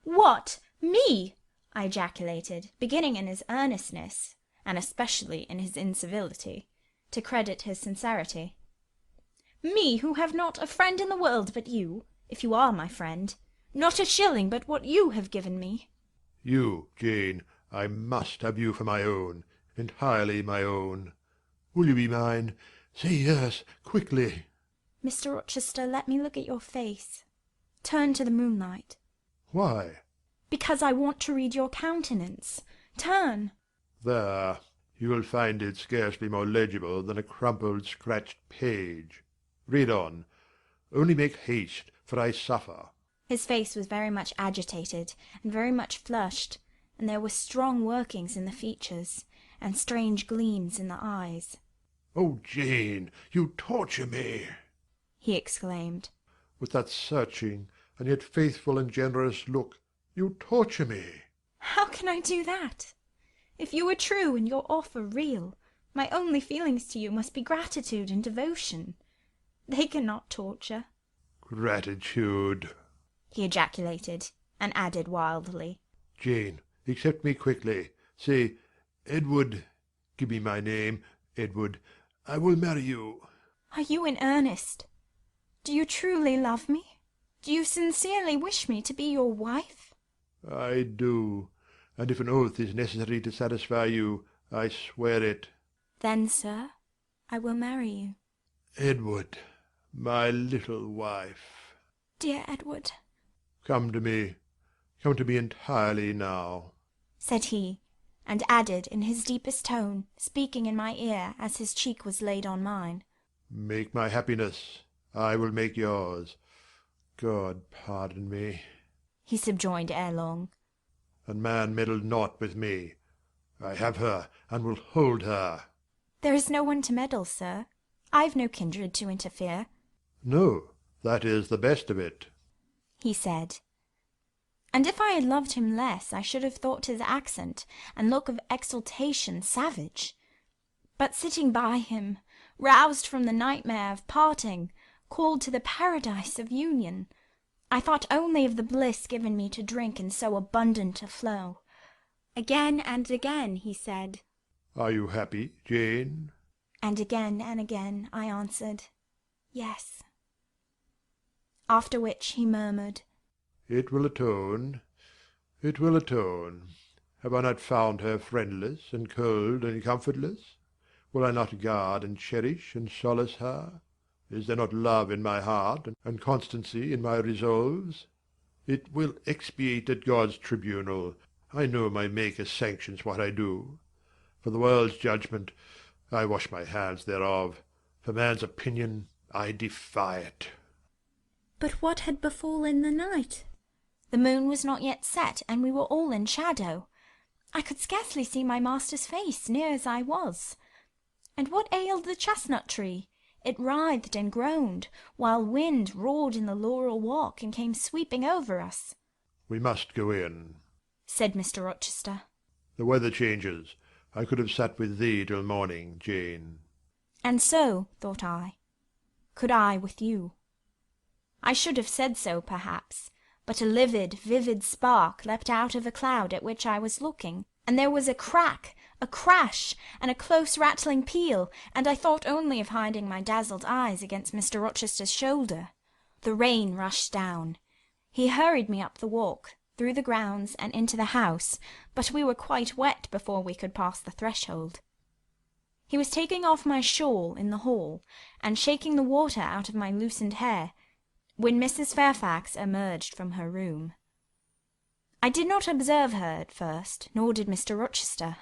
Speaker 2: What? Me? I ejaculated, beginning in his earnestness, and especially in his incivility, to credit his sincerity. Me, who have not a friend in the world but you, if you are my friend, not a shilling but what you have given me.
Speaker 4: You, Jane, I must have you for my own, entirely my own. Will you be mine? Say yes, quickly.
Speaker 2: Mr. Rochester, let me look at your face. Turn to the moonlight.
Speaker 4: Why?
Speaker 2: Because I want to read your countenance. Turn.
Speaker 4: There, you will find it scarcely more legible than a crumpled, scratched page. Read on. Only make haste, for I suffer.
Speaker 2: His face was very much agitated, and very much flushed, and there were strong workings in the features, and strange gleams in the eyes.
Speaker 4: Oh, Jane, you torture me!
Speaker 2: he exclaimed.
Speaker 4: With that searching, and yet faithful and generous look, you torture me.
Speaker 2: How can I do that? If you are true and your offer real, my only feelings to you must be gratitude and devotion. They cannot torture.
Speaker 4: Gratitude,
Speaker 2: he ejaculated, and added wildly,
Speaker 4: Jane, accept me quickly. Say, Edward, give me my name, Edward. I will marry you.
Speaker 2: Are you in earnest? Do you truly love me? Do you sincerely wish me to be your wife?
Speaker 4: I do, and if an oath is necessary to satisfy you, I swear it.
Speaker 2: Then, sir, I will marry you.
Speaker 4: Edward, my little wife.
Speaker 2: Dear Edward,
Speaker 4: Come to me. Come to me entirely now.
Speaker 2: said he, and added in his deepest tone, speaking in my ear as his cheek was laid on mine,
Speaker 4: Make my happiness. I will make yours. God pardon me.
Speaker 2: he subjoined ere long.
Speaker 4: And man meddle not with me. I have her, and will hold her.
Speaker 2: There is no one to meddle, sir. I've no kindred to interfere,
Speaker 4: No, that is the best of it.
Speaker 2: he said. And if I had loved him less, I should have thought his accent and look of exultation savage. But sitting by him, roused from the nightmare of parting, called to the paradise of union, I thought only of the bliss given me to drink in so abundant a flow. Again and again he said,
Speaker 4: Are you happy, Jane?
Speaker 2: and again I answered, yes. After which he murmured,
Speaker 4: It will atone. It will atone. Have I not found her friendless and cold and comfortless? Will I not guard and cherish and solace her? Is there not love in my heart and constancy in my resolves? It will expiate at God's tribunal. I know my Maker sanctions what I do. For the world's judgment, I wash my hands thereof. For man's opinion, I defy it.
Speaker 2: but what had befallen the night? The moon was not yet set, and we were all in shadow. I could scarcely see my master's face, near as I was. And what ailed the chestnut tree? It writhed and groaned, while wind roared in the laurel walk and came sweeping over us.
Speaker 4: We must go in,
Speaker 2: said Mr. Rochester.
Speaker 4: The weather changes. I could have sat with thee till morning, Jane.
Speaker 2: And so, thought I, could I with you. I should have said so, perhaps, but a livid, vivid spark leapt out of a cloud at which I was looking, and there was a crack, a crash, and a close rattling peal, and I thought only of hiding my dazzled eyes against Mr. Rochester's shoulder. The rain rushed down. He hurried me up the walk, through the grounds, and into the house, but we were quite wet before we could pass the threshold. He was taking off my shawl in the hall, and shaking the water out of my loosened hair, when Mrs. Fairfax emerged from her room. I did not observe her at first, nor did Mr. Rochester.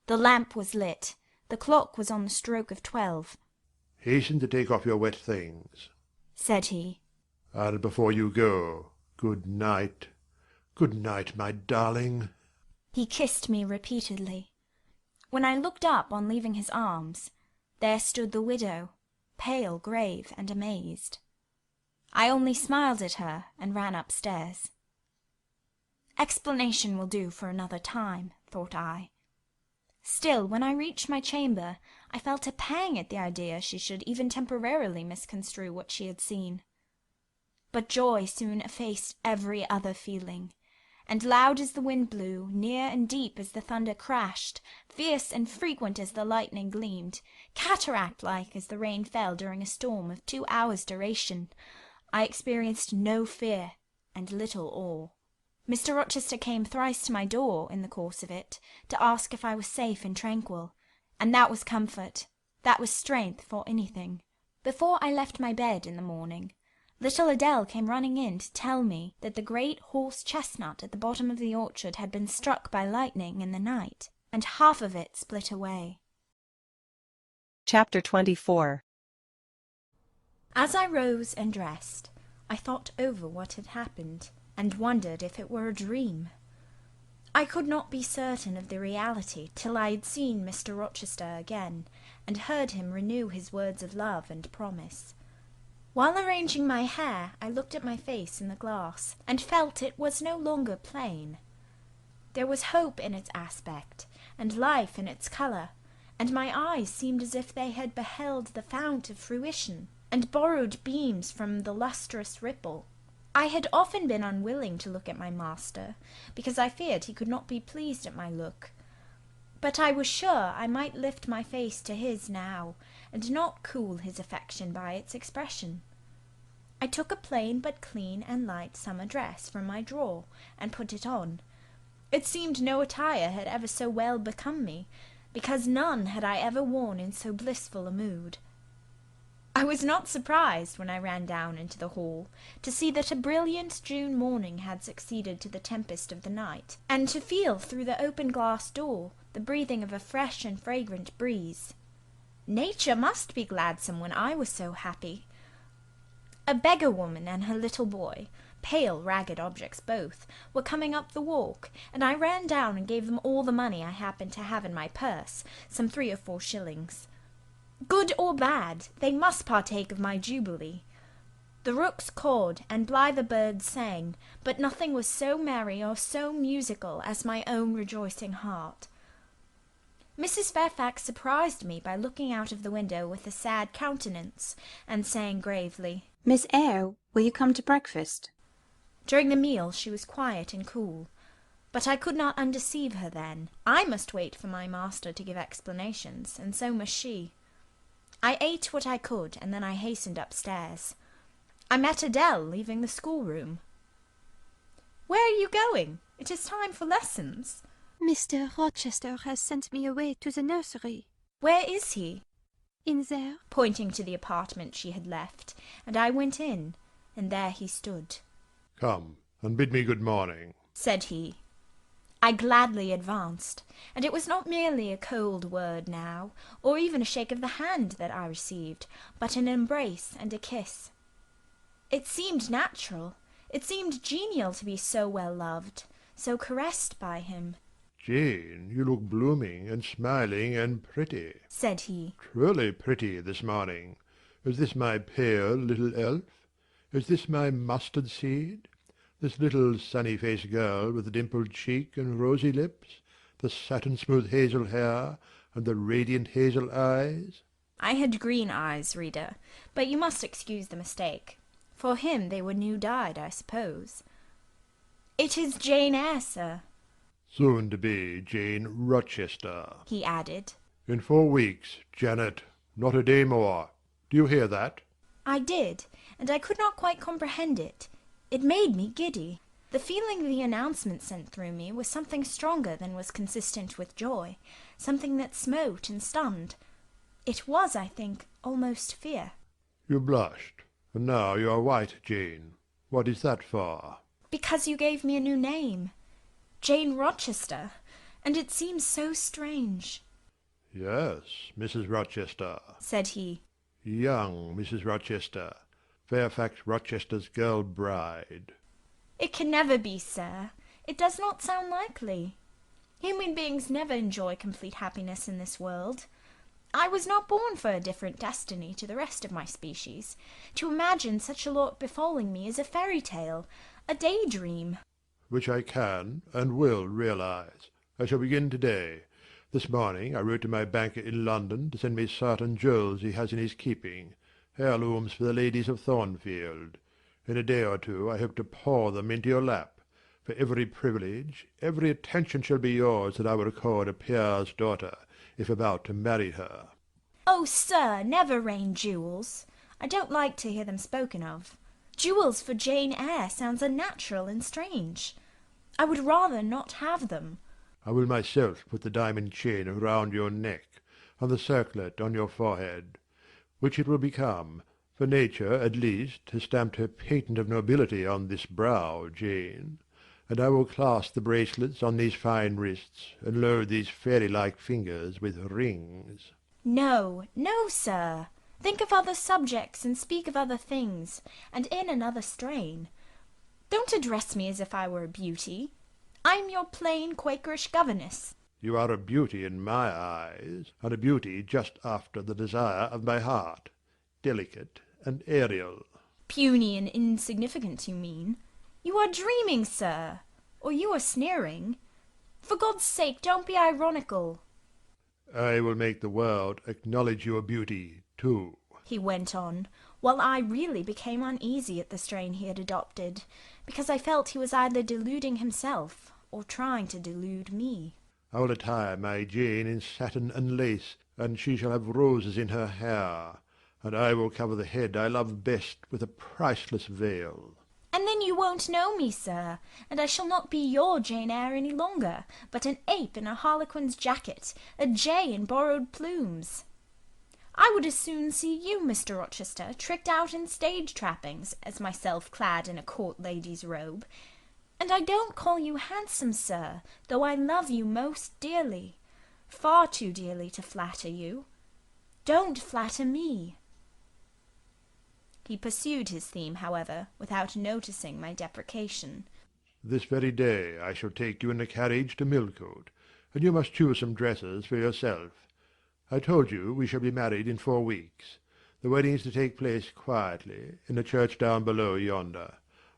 Speaker 2: The lamp was lit. The clock was on the stroke of 12.
Speaker 4: Hasten to take off your wet things,
Speaker 2: said he.
Speaker 4: And before you go, good night. Good night, my darling.
Speaker 2: He kissed me repeatedly. When I looked up on leaving his arms, there stood the widow, pale, grave, and amazed. I only smiled at her and ran upstairs. Explanation will do for another time, thought I. Still, when I reached my chamber, I felt a pang at the idea she should even temporarily misconstrue what she had seen. But joy soon effaced every other feeling, and loud as the wind blew, near and deep as the thunder crashed, fierce and frequent as the lightning gleamed, cataract-like as the rain fell during a storm of 2 hours' duration, I experienced no fear and little awe. Mr. Rochester came thrice to my door in the course of it, to ask if I was safe and tranquil, and that was comfort, that was strength for anything. Before I left my bed in the morning, little Adele came running in to tell me that the great horse-chestnut at the bottom of the orchard had been struck by lightning in the night, and half of it split away.
Speaker 1: Chapter 24.
Speaker 2: As I rose and dressed, I thought over what had happened, and wondered if it were a dream. I could not be certain of the reality till I had seen Mr. Rochester again, and heard him renew his words of love and promise. While arranging my hair, I looked at my face in the glass, and felt it was no longer plain. There was hope in its aspect, and life in its colour, and my eyes seemed as if they had beheld the fount of fruition, and borrowed beams from the lustrous ripple. I had often been unwilling to look at my master, because I feared he could not be pleased at my look. But I was sure I might lift my face to his now, and not cool his affection by its expression. I took a plain but clean and light summer dress from my drawer and put it on. It seemed no attire had ever so well become me, because none had I ever worn in so blissful a mood. I was not surprised, when I ran down into the hall, to see that a brilliant June morning had succeeded to the tempest of the night, and to feel through the open glass door the breathing of a fresh and fragrant breeze. Nature must be gladsome when I was so happy. A beggar woman and her little boy, pale, ragged objects both, were coming up the walk, and I ran down and gave them all the money I happened to have in my purse, some 3 or 4 shillings. Good or bad, they must partake of my jubilee. The rooks cawed and blither birds sang, but nothing was so merry or so musical as my own rejoicing heart. Mrs. Fairfax surprised me by looking out of the window with a sad countenance, and saying gravely,
Speaker 5: "Miss Eyre, will you come to breakfast?"
Speaker 2: During the meal she was quiet and cool, but I could not undeceive her then. I must wait for my master to give explanations, and so must she. I ate what I could, and then I hastened upstairs. I met Adele leaving the schoolroom. "Where are you going? It is time for lessons."
Speaker 6: "Mr. Rochester has sent me away to the nursery."
Speaker 2: "Where is he?"
Speaker 6: "In there."
Speaker 2: Pointing to the apartment she had left, and I went in, and there he stood.
Speaker 4: "Come, and bid me good morning,"
Speaker 2: said he. I gladly advanced, and it was not merely a cold word now, or even a shake of the hand that I received, but an embrace and a kiss. It seemed natural, it seemed genial to be so well loved, so caressed by him.
Speaker 4: "Jane, you look blooming and smiling and pretty,"
Speaker 2: said he.
Speaker 4: "truly pretty this morning. Is this my pale little elf? Is this my mustard seed? This little sunny-faced girl with the dimpled cheek and rosy lips, the satin-smooth hazel hair, and the radiant hazel eyes?"
Speaker 2: I had green eyes, reader, but you must excuse the mistake. For him they were new-dyed, I suppose. "It is Jane Eyre, sir,"
Speaker 4: "Soon to be Jane Rochester,"
Speaker 2: he added.
Speaker 4: "In 4 weeks, Janet, not a day more. Do you hear that?"
Speaker 2: I did, and I could not quite comprehend it. It made me giddy. The feeling the announcement sent through me was something stronger than was consistent with joy, something that smote and stunned. It was, I think, almost fear.
Speaker 4: "You blushed, and now you are white, Jane. What is that for?"
Speaker 2: "Because you gave me a new name, Jane Rochester, and it seems so strange."
Speaker 4: "Yes, Mrs. Rochester,"
Speaker 2: said he.
Speaker 4: "young Mrs. Rochester, Fairfax Rochester's girl bride."
Speaker 2: "It can never be, sir. It does not sound likely. Human beings never enjoy complete happiness in this world. I was not born for a different destiny to the rest of my species. To imagine such a lot befalling me is a fairy tale, a daydream."
Speaker 4: "Which I can and will realize. I shall begin to-day. This morning I wrote to my banker in London to send me certain jewels he has in his keeping, heirlooms for the ladies of Thornfield. In a day or 2 I hope to pour them into your lap. For every privilege, every attention shall be yours that I will accord a peer's daughter, if about to marry her."
Speaker 2: "Oh, sir, never rain jewels. I don't like to hear them spoken of. Jewels for Jane Eyre sounds unnatural and strange. I would rather not have them."
Speaker 4: "I will myself put the diamond chain round your neck, and the circlet on your forehead, which it will become, for nature, at least, has stamped her patent of nobility on this brow, Jane. And I will clasp the bracelets on these fine wrists, and load these fairy-like fingers with rings."
Speaker 2: "No, no, sir. Think of other subjects and speak of other things, and in another strain. Don't address me as if I were a beauty. I am your plain Quakerish governess."
Speaker 4: "You are a beauty in my eyes, and a beauty just after the desire of my heart, delicate and aerial."
Speaker 2: "Puny and insignificant, you mean. You are dreaming, sir, or you are sneering. For God's sake, don't be ironical."
Speaker 4: "I will make the world acknowledge your beauty, too,"
Speaker 2: he went on, while I really became uneasy at the strain he had adopted, because I felt he was either deluding himself or trying to delude me.
Speaker 4: "I will attire my Jane in satin and lace, and she shall have roses in her hair. and I will cover the head I love best with a priceless veil.
Speaker 2: And then you won't know me, sir, and I shall not be your Jane Eyre any longer, but an ape in a harlequin's jacket, a jay in borrowed plumes. I would as soon see you, Mr. Rochester, tricked out in stage trappings, as myself clad in a court lady's robe. And I don't call you handsome, sir, though I love you most dearly, far too dearly to flatter you. Don't flatter me. He pursued his theme, however, without noticing my deprecation.
Speaker 4: This very day I shall take you in a carriage to Millcote, and you must choose some dresses for yourself. I told you we shall be married in 4 weeks. The wedding is to take place quietly, in a church down below yonder,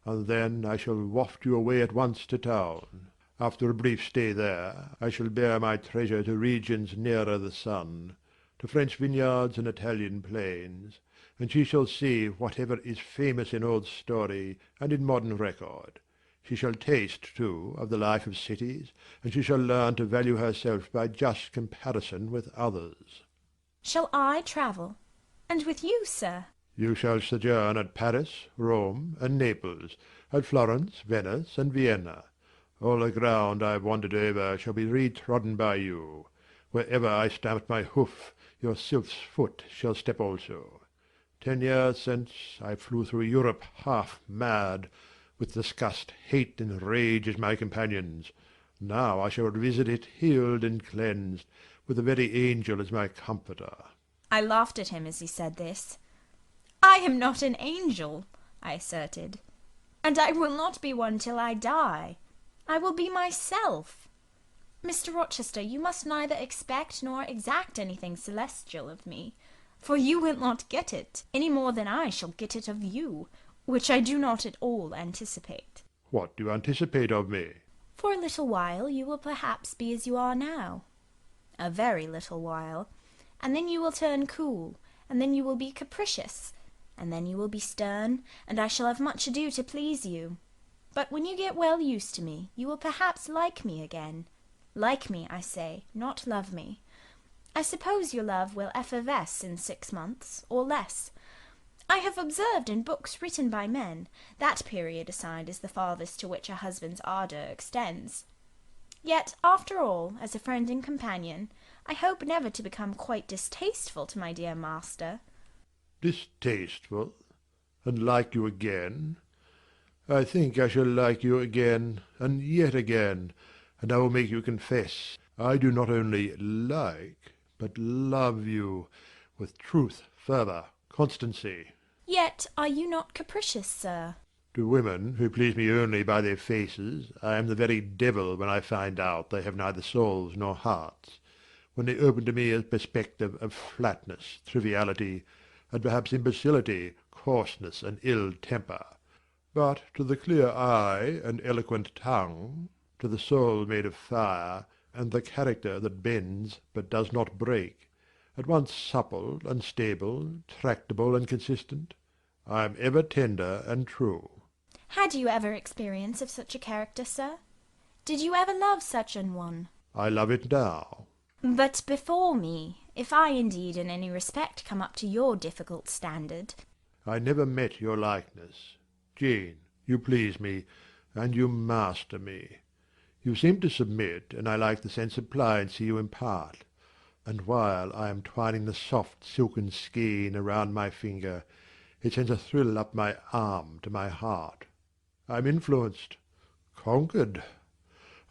Speaker 4: and then I shall waft you away at once to town. After a brief stay there, I shall bear my treasure to regions nearer the sun, to French vineyards and Italian plains, and she shall see whatever is famous in old story and in modern record. She shall taste, too, of the life of cities, and she shall learn to value herself by just comparison with others.
Speaker 2: Shall I travel? And with you, sir?
Speaker 4: You shall sojourn at Paris, Rome, and Naples, at Florence, Venice, and Vienna. All the ground I have wandered over shall be retrodden by you. Wherever I stamped my hoof, your sylph's foot shall step also. 10 years since I flew through Europe half mad, with disgust, hate, and rage as my companions. Now I shall visit it healed and cleansed, with the very angel as my comforter.
Speaker 2: I laughed at him as he said this. I am not an angel, I asserted, and I will not be one till I die. I will be myself. Mr. Rochester, you must neither expect nor exact anything celestial of me, for you will not get it, any more than I shall get it of you, which I do not at all anticipate.
Speaker 4: What do you anticipate of me?
Speaker 2: For a little while you will perhaps be as you are now. A very little while. And then you will turn cool, and then you will be capricious, and then you will be stern, and I shall have much ado to please you. But when you get well used to me, you will perhaps like me again. Like me, I say, not love me. I suppose your love will effervesce in 6 months, or less. I have observed in books written by men, that period assigned as the farthest to which a husband's ardour extends. Yet, after all, as a friend and companion, I hope never to become quite distasteful to my dear master.
Speaker 4: Distasteful? And like you again? I think I shall like you again, and yet again, and I will make you confess I do not only like, but love you, with truth, fervour, constancy.
Speaker 2: Yet are you not capricious, sir?
Speaker 4: To women who please me only by their faces, I am the very devil when I find out they have neither souls nor hearts, when they open to me a perspective of flatness, triviality, and perhaps imbecility, coarseness, and ill temper. But to the clear eye and eloquent tongue, to the soul made of fire, and the character that bends but does not break, at once supple and stable, tractable and consistent, I am ever tender and true.
Speaker 2: Had you ever experience of such a character, sir? Did you ever love such an one?
Speaker 4: I love it now.
Speaker 2: But before me, if I indeed in any respect come up to your difficult standard.
Speaker 4: I never met your likeness. Jane, you please me, and you master me. You seem to submit, and I like the sense of pliancy you impart. And while I am twining the soft silken skein around my finger, it sends a thrill up my arm to my heart. I am influenced, conquered,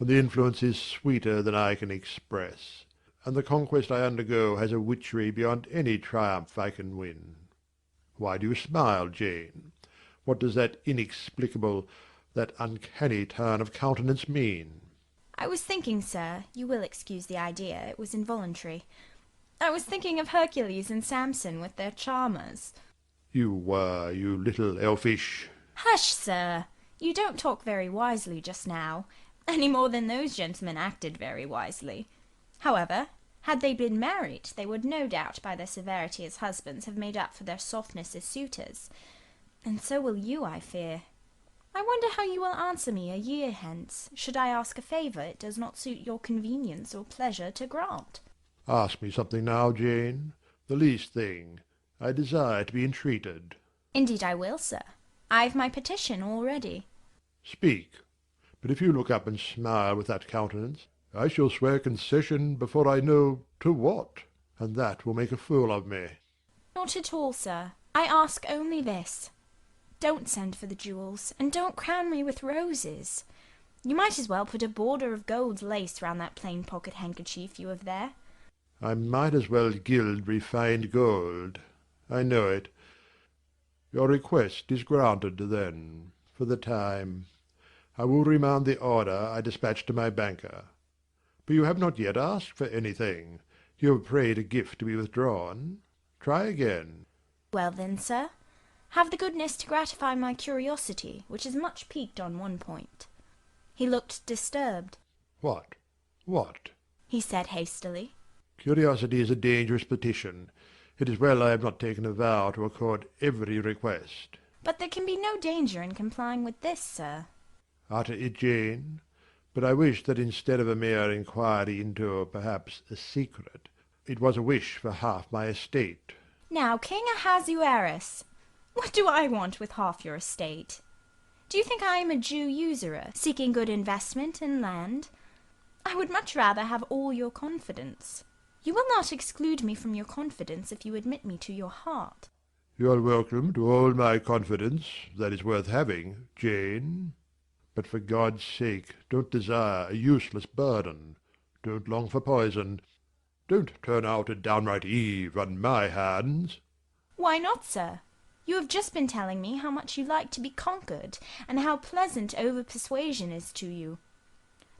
Speaker 4: and the influence is sweeter than I can express, and the conquest I undergo has a witchery beyond any triumph I can win. Why do you smile, Jane? What does that inexplicable, that uncanny turn of countenance mean?
Speaker 2: I was thinking, sir, you will excuse the idea, it was involuntary. I was thinking of Hercules and Samson with their charmers.
Speaker 4: You were, you little elfish.
Speaker 2: Hush, sir! You don't talk very wisely just now, any more than those gentlemen acted very wisely. However, had they been married, they would no doubt by their severity as husbands have made up for their softness as suitors. And so will you, I fear. I wonder how you will answer me a year hence, should I ask a favour it does not suit your convenience or pleasure to grant.
Speaker 4: Ask me something now, Jane, the least thing, I desire to be entreated.
Speaker 2: Indeed I will, sir. I've my petition all ready.
Speaker 4: Speak. But if you look up and smile with that countenance, I shall swear concession before I know to what, and that will make a fool of me.
Speaker 2: Not at all, sir. I ask only this. Don't send for the jewels, and don't crown me with roses. You might as well put a border of gold lace round that plain pocket-handkerchief you have there.
Speaker 4: I might as well gild refined gold. I know it. Your request is granted, then, for the time. I will remand the order I dispatched to my banker. But you have not yet asked for anything. You have prayed a gift to be withdrawn. Try again.
Speaker 2: Well then, sir, have the goodness to gratify my curiosity, which is much piqued on one point. He looked disturbed.
Speaker 4: What? What?
Speaker 2: He said hastily.
Speaker 4: Curiosity is a dangerous petition. It is well I have not taken a vow to accord every request.
Speaker 2: But there can be no danger in complying with this, sir.
Speaker 4: Utter it, Jane. But I wish that instead of a mere inquiry into, perhaps, a secret, it was a wish for half my estate.
Speaker 2: Now, King Ahasuerus, what do I want with half your estate? Do you think I am a Jew usurer, seeking good investment in land? I would much rather have all your confidence. You will not exclude me from your confidence if you admit me to your heart.
Speaker 4: You are welcome to all my confidence that is worth having, Jane. But for God's sake, don't desire a useless burden. Don't long for poison. Don't turn out a downright Eve on my hands.
Speaker 2: Why not, sir? You have just been telling me how much you like to be conquered, and how pleasant over-persuasion is to you.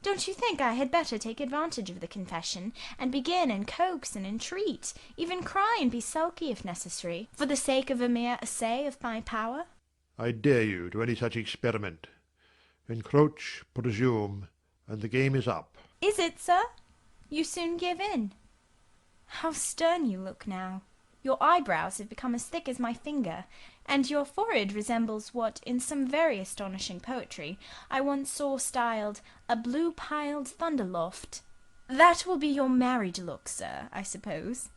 Speaker 2: Don't you think I had better take advantage of the confession, and begin and coax and entreat, even cry and be sulky if necessary, for the sake of a mere essay of my power?
Speaker 4: I dare you to any such experiment. Encroach, presume, and the game is up.
Speaker 2: Is it, sir? You soon give in. How stern you look now. Your eyebrows have become as thick as my finger, and your forehead resembles what, in some very astonishing poetry, I once saw styled a blue-piled thunder-loft. That will be your married look, sir, I suppose.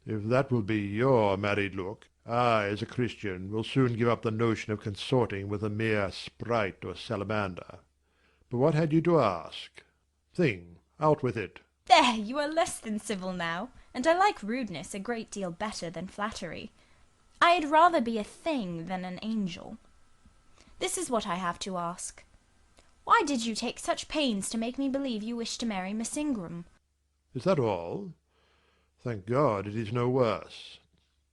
Speaker 4: If that will be your married look, I, as a Christian, will soon give up the notion of consorting with a mere sprite or salamander. But what had you to ask? Thing, out with it.
Speaker 2: There, you are less than civil now, and I like rudeness a great deal better than flattery. I'd rather be a thing than an angel. This is what I have to ask. Why did you take such pains to make me believe you wished to marry Miss Ingram?
Speaker 4: Is that all? Thank God it is no worse.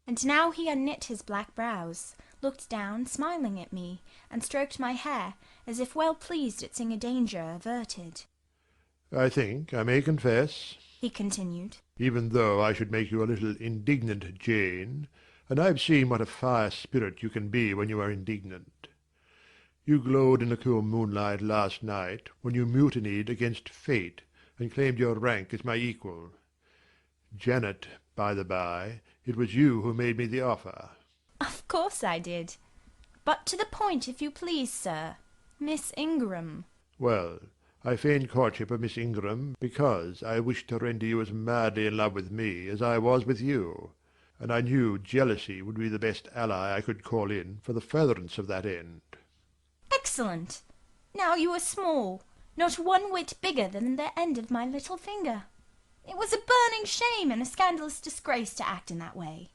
Speaker 2: And now he unknit his black brows, looked down, smiling at me, and stroked my hair, as if well pleased at seeing a danger averted.
Speaker 4: I think I may confess,
Speaker 2: he continued,
Speaker 4: even though I should make you a little indignant, Jane, and I have seen what a fire spirit you can be when you are indignant. You glowed in the cool moonlight last night when you mutinied against fate and claimed your rank as my equal. Janet, by the by, it was you who made me the offer.
Speaker 2: Of course I did. But to the point, if you please, sir. Miss Ingram.
Speaker 4: Well, I feigned courtship of Miss Ingram because I wished to render you as madly in love with me as I was with you, and I knew jealousy would be the best ally I could call in for the furtherance of that end.
Speaker 2: Excellent. Now you are small, not one whit bigger than the end of my little finger. It was a burning shame and a scandalous disgrace to act in that way.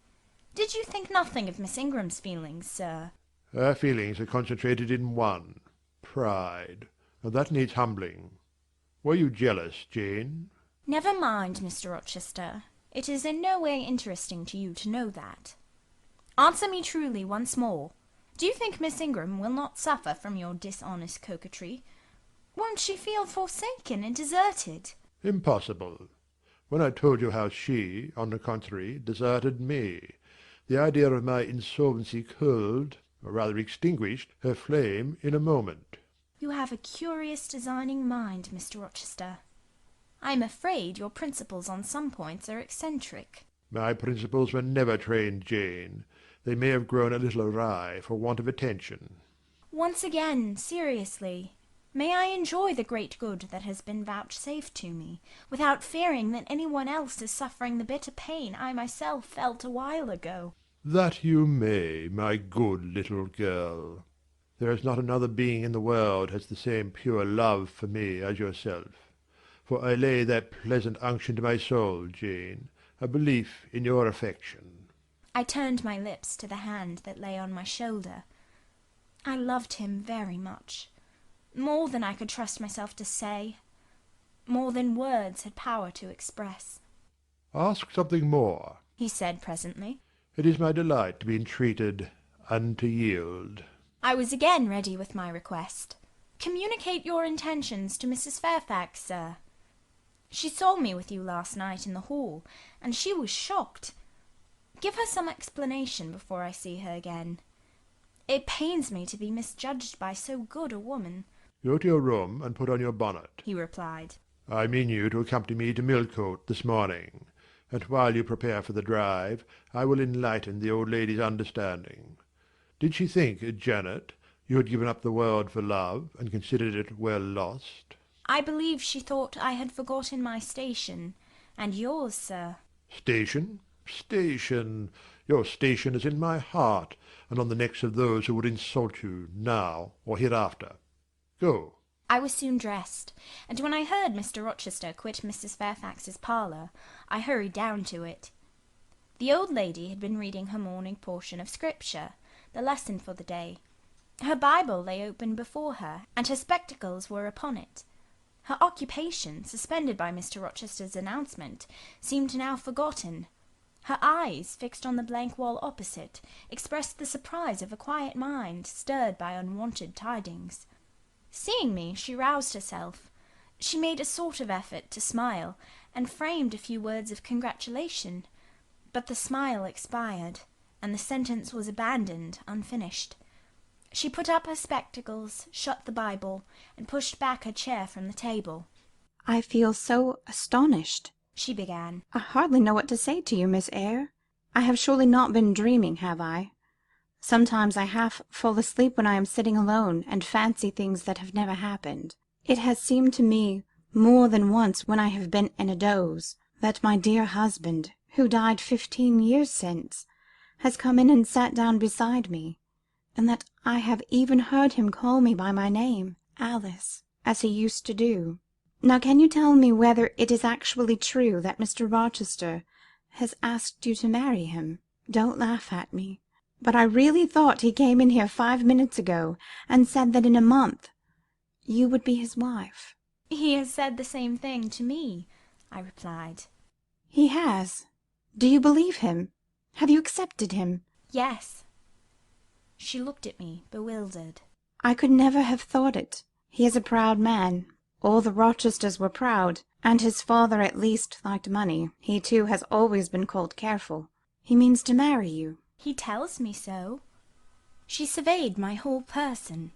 Speaker 2: Did you think nothing of Miss Ingram's feelings, sir?
Speaker 4: Her feelings are concentrated in one, pride, and that needs humbling. Were you jealous, Jane?
Speaker 2: Never mind, Mr. Rochester. It is in no way interesting to you to know that. Answer me truly once more. Do you think Miss Ingram will not suffer from your dishonest coquetry? Won't she feel forsaken and deserted?
Speaker 4: Impossible. When I told you how she, on the contrary, deserted me, the idea of my insolvency cooled, or rather extinguished, her flame in a moment.
Speaker 2: You have a curious designing mind, Mr. Rochester. I am afraid your principles on some points are eccentric.
Speaker 4: My principles were never trained, Jane. They may have grown a little awry for want of attention.
Speaker 2: Once again, seriously, may I enjoy the great good that has been vouchsafed to me, without fearing that anyone else is suffering the bitter pain I myself felt a while ago?
Speaker 4: "That you may, my good little girl. There is not another being in the world has the same pure love for me as yourself. For I lay that pleasant unction to my soul, Jane, a belief in your affection."
Speaker 2: I turned my lips to the hand that lay on my shoulder. I loved him very much, more than I could trust myself to say, more than words had power to express.
Speaker 4: "Ask something more,"
Speaker 2: he said presently.
Speaker 4: "It is my delight to be entreated and to yield."
Speaker 2: I was again ready with my request. "Communicate your intentions to Mrs. Fairfax, sir. She saw me with you last night in the hall, and she was shocked. Give her some explanation before I see her again. It pains me to be misjudged by so good a woman."
Speaker 4: "Go to your room and put on your bonnet,"
Speaker 2: he replied.
Speaker 4: "I mean you to accompany me to Millcote this morning, and while you prepare for the drive I will enlighten the old lady's understanding. Did she think, Janet, you had given up the world for love, and considered it well lost?"
Speaker 2: "I believe she thought I had forgotten my station, and yours, sir."
Speaker 4: "Station? Station! Your station is in my heart, and on the necks of those who would insult you, now or hereafter. Go."
Speaker 2: I was soon dressed, and when I heard Mr. Rochester quit Mrs. Fairfax's parlour, I hurried down to it. The old lady had been reading her morning portion of Scripture, the lesson for the day. Her Bible lay open before her, and her spectacles were upon it. Her occupation, suspended by Mr. Rochester's announcement, seemed now forgotten. Her eyes, fixed on the blank wall opposite, expressed the surprise of a quiet mind stirred by unwonted tidings. Seeing me, she roused herself. She made a sort of effort to smile, and framed a few words of congratulation, but the smile expired, and the sentence was abandoned unfinished. She put up her spectacles, shut the Bible, and pushed back her chair from the table.
Speaker 5: "I feel so astonished,"
Speaker 2: she began.
Speaker 5: "I hardly know what to say to you, Miss Eyre. I have surely not been dreaming, have I? Sometimes I half fall asleep when I am sitting alone, and fancy things that have never happened. It has seemed to me more than once, when I have been in a doze, that my dear husband, who died 15 years since, has come in and sat down beside me, and that I have even heard him call me by my name, Alice, as he used to do. Now can you tell me whether it is actually true that Mr. Rochester has asked you to marry him? Don't laugh at me, but I really thought he came in here 5 minutes ago, and said that in a month you would be his wife."
Speaker 2: "He has said the same thing to me," I replied.
Speaker 5: "He has? Do you believe him? Have you accepted him?"
Speaker 2: "Yes." She looked at me, bewildered.
Speaker 5: "I could never have thought it. He is a proud man. All the Rochesters were proud, and his father at least liked money. He too has always been called careful. He means to marry you."
Speaker 2: "He tells me so." She surveyed my whole person.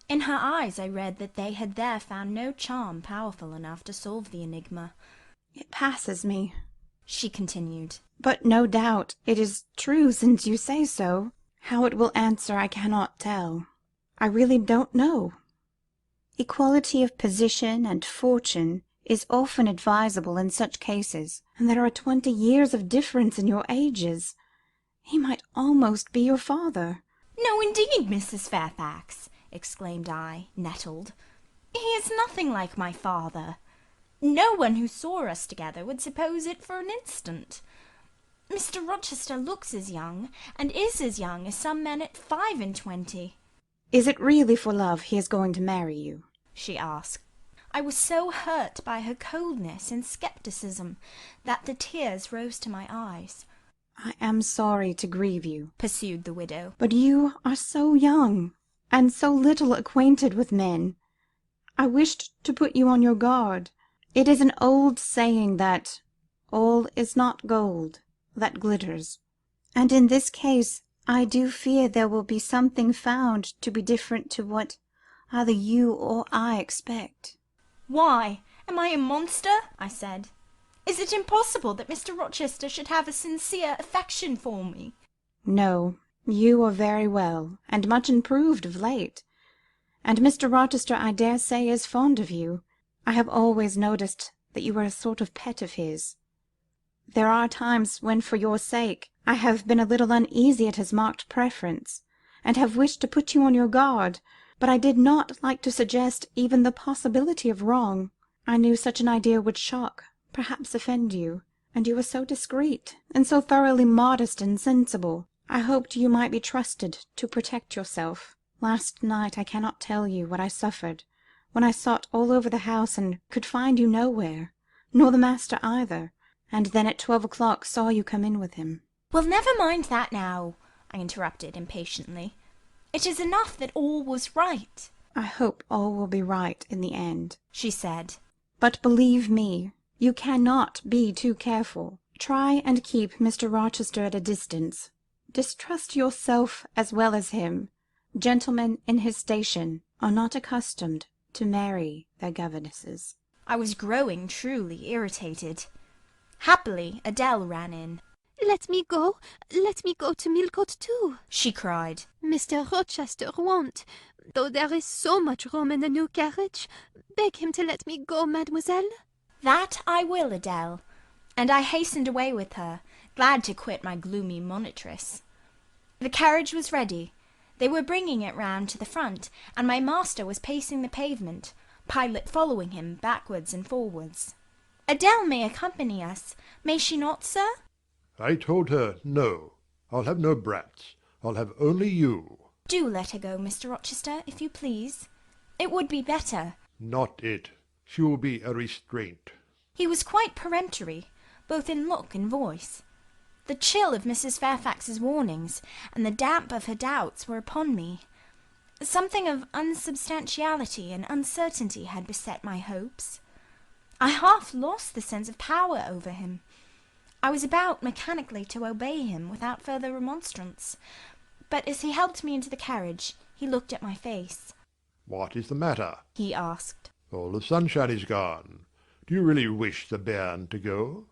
Speaker 2: In her eyes I read that they had there found no charm powerful enough to solve the enigma.
Speaker 5: "It passes me,"
Speaker 2: she continued.
Speaker 5: "but no doubt it is true since you say so. How it will answer I cannot tell. I really don't know. Equality of position and fortune is often advisable in such cases, and there are 20 years of difference in your ages. He might almost be your father."
Speaker 2: "No, indeed, Mrs. Fairfax," exclaimed I, nettled. "He is nothing like my father. No one who saw us together would suppose it for an instant. Mr. Rochester looks as young, and is as young as some men at 25.
Speaker 5: "Is it really for love he is going to marry you?"
Speaker 2: she asked. I was so hurt by her coldness and scepticism that the tears rose to my eyes.
Speaker 5: "I am sorry to grieve you,"
Speaker 2: pursued the widow,
Speaker 5: "but you are so young, and so little acquainted with men. I wished to put you on your guard. It is an old saying that all is not gold that glitters, and in this case I do fear there will be something found to be different to what either you or I expect."
Speaker 2: "Why, am I a monster?" I said. "Is it impossible that Mr. Rochester should have a sincere affection for me?"
Speaker 5: "No, you are very well, and much improved of late, and Mr. Rochester, I dare say, is fond of you. I have always noticed that you were a sort of pet of his." There are times when, for your sake, I have been a little uneasy at his marked preference, and have wished to put you on your guard, but I did not like to suggest even the possibility of wrong. I knew such an idea would shock, perhaps offend you, and you are so discreet, and so thoroughly modest and sensible. I hoped you might be trusted to protect yourself. Last night I cannot tell you what I suffered when I sought all over the house and could find you nowhere, nor the master either, and then at 12 o'clock saw you come in with him."
Speaker 2: "Well, never mind that now," I interrupted impatiently. "It is enough that all was right,"
Speaker 5: "I hope all will be right in the end,"
Speaker 2: she said.
Speaker 5: "but believe me, you cannot be too careful. Try and keep Mr. Rochester at a distance. Distrust yourself as well as him. Gentlemen in his station are not accustomed to marry their governesses."
Speaker 2: I was growing truly irritated. Happily, Adele ran in.
Speaker 6: Let me go to Millcote too,"
Speaker 2: she cried.
Speaker 6: "Mr. Rochester won't, though there is so much room in the new carriage. Beg him to let me go, mademoiselle."
Speaker 2: "That I will, Adele," and I hastened away with her, glad to quit my gloomy monitress. The carriage was ready. They were bringing it round to the front, and my master was pacing the pavement, Pilot following him backwards and forwards. "Adele may accompany us, may she not, sir?"
Speaker 4: I told her, no, I'll have no brats. I'll have only you.
Speaker 2: "Do let her go, Mr. Rochester, if you please. It would be better."
Speaker 4: Not it. She will be a restraint.
Speaker 2: He was quite peremptory, both in look and voice. The chill of Mrs. Fairfax's warnings and the damp of her doubts were upon me. Something of unsubstantiality and uncertainty had beset my hopes. I half lost the sense of power over him. I was about mechanically to obey him without further remonstrance, but as he helped me into the carriage, he looked at my face.
Speaker 4: What is the matter?
Speaker 2: He asked.
Speaker 4: All the sunshine is gone. Do you really wish the bairn to go?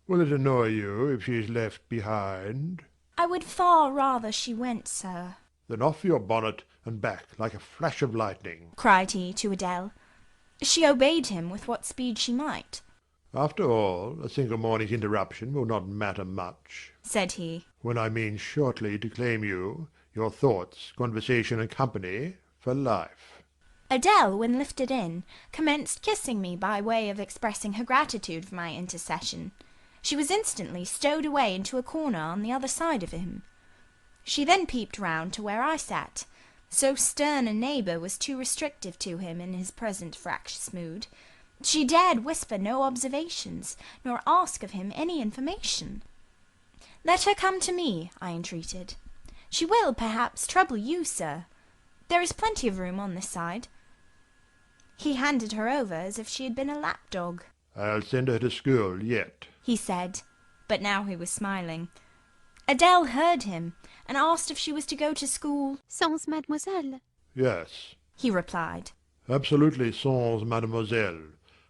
Speaker 4: Will it annoy you if she is left behind?
Speaker 2: "I would far rather she went, sir."
Speaker 4: Then off your bonnet and back like a flash of lightning,
Speaker 2: cried he to Adele. She obeyed him with what speed she might.
Speaker 4: After all, a single morning's interruption will not matter much,
Speaker 2: said he,
Speaker 4: when I mean shortly to claim you, your thoughts, conversation, and company, for life.
Speaker 2: Adele, when lifted in, commenced kissing me by way of expressing her gratitude for my intercession. She was instantly stowed away into a corner on the other side of him. She then peeped round to where I sat. So stern a neighbour was too restrictive to him in his present fractious mood. She dared whisper no observations, nor ask of him any information. "Let her come to me," I entreated. "She will, perhaps, trouble you, sir. There is plenty of room on this side." He handed her over as if she had been a lapdog.
Speaker 4: I'll send her to school yet,
Speaker 2: he said, but now he was smiling. Adele heard him, and asked if she was to go to school.
Speaker 6: "Sans mademoiselle,"
Speaker 4: yes,
Speaker 2: he replied.
Speaker 4: Absolutely sans mademoiselle,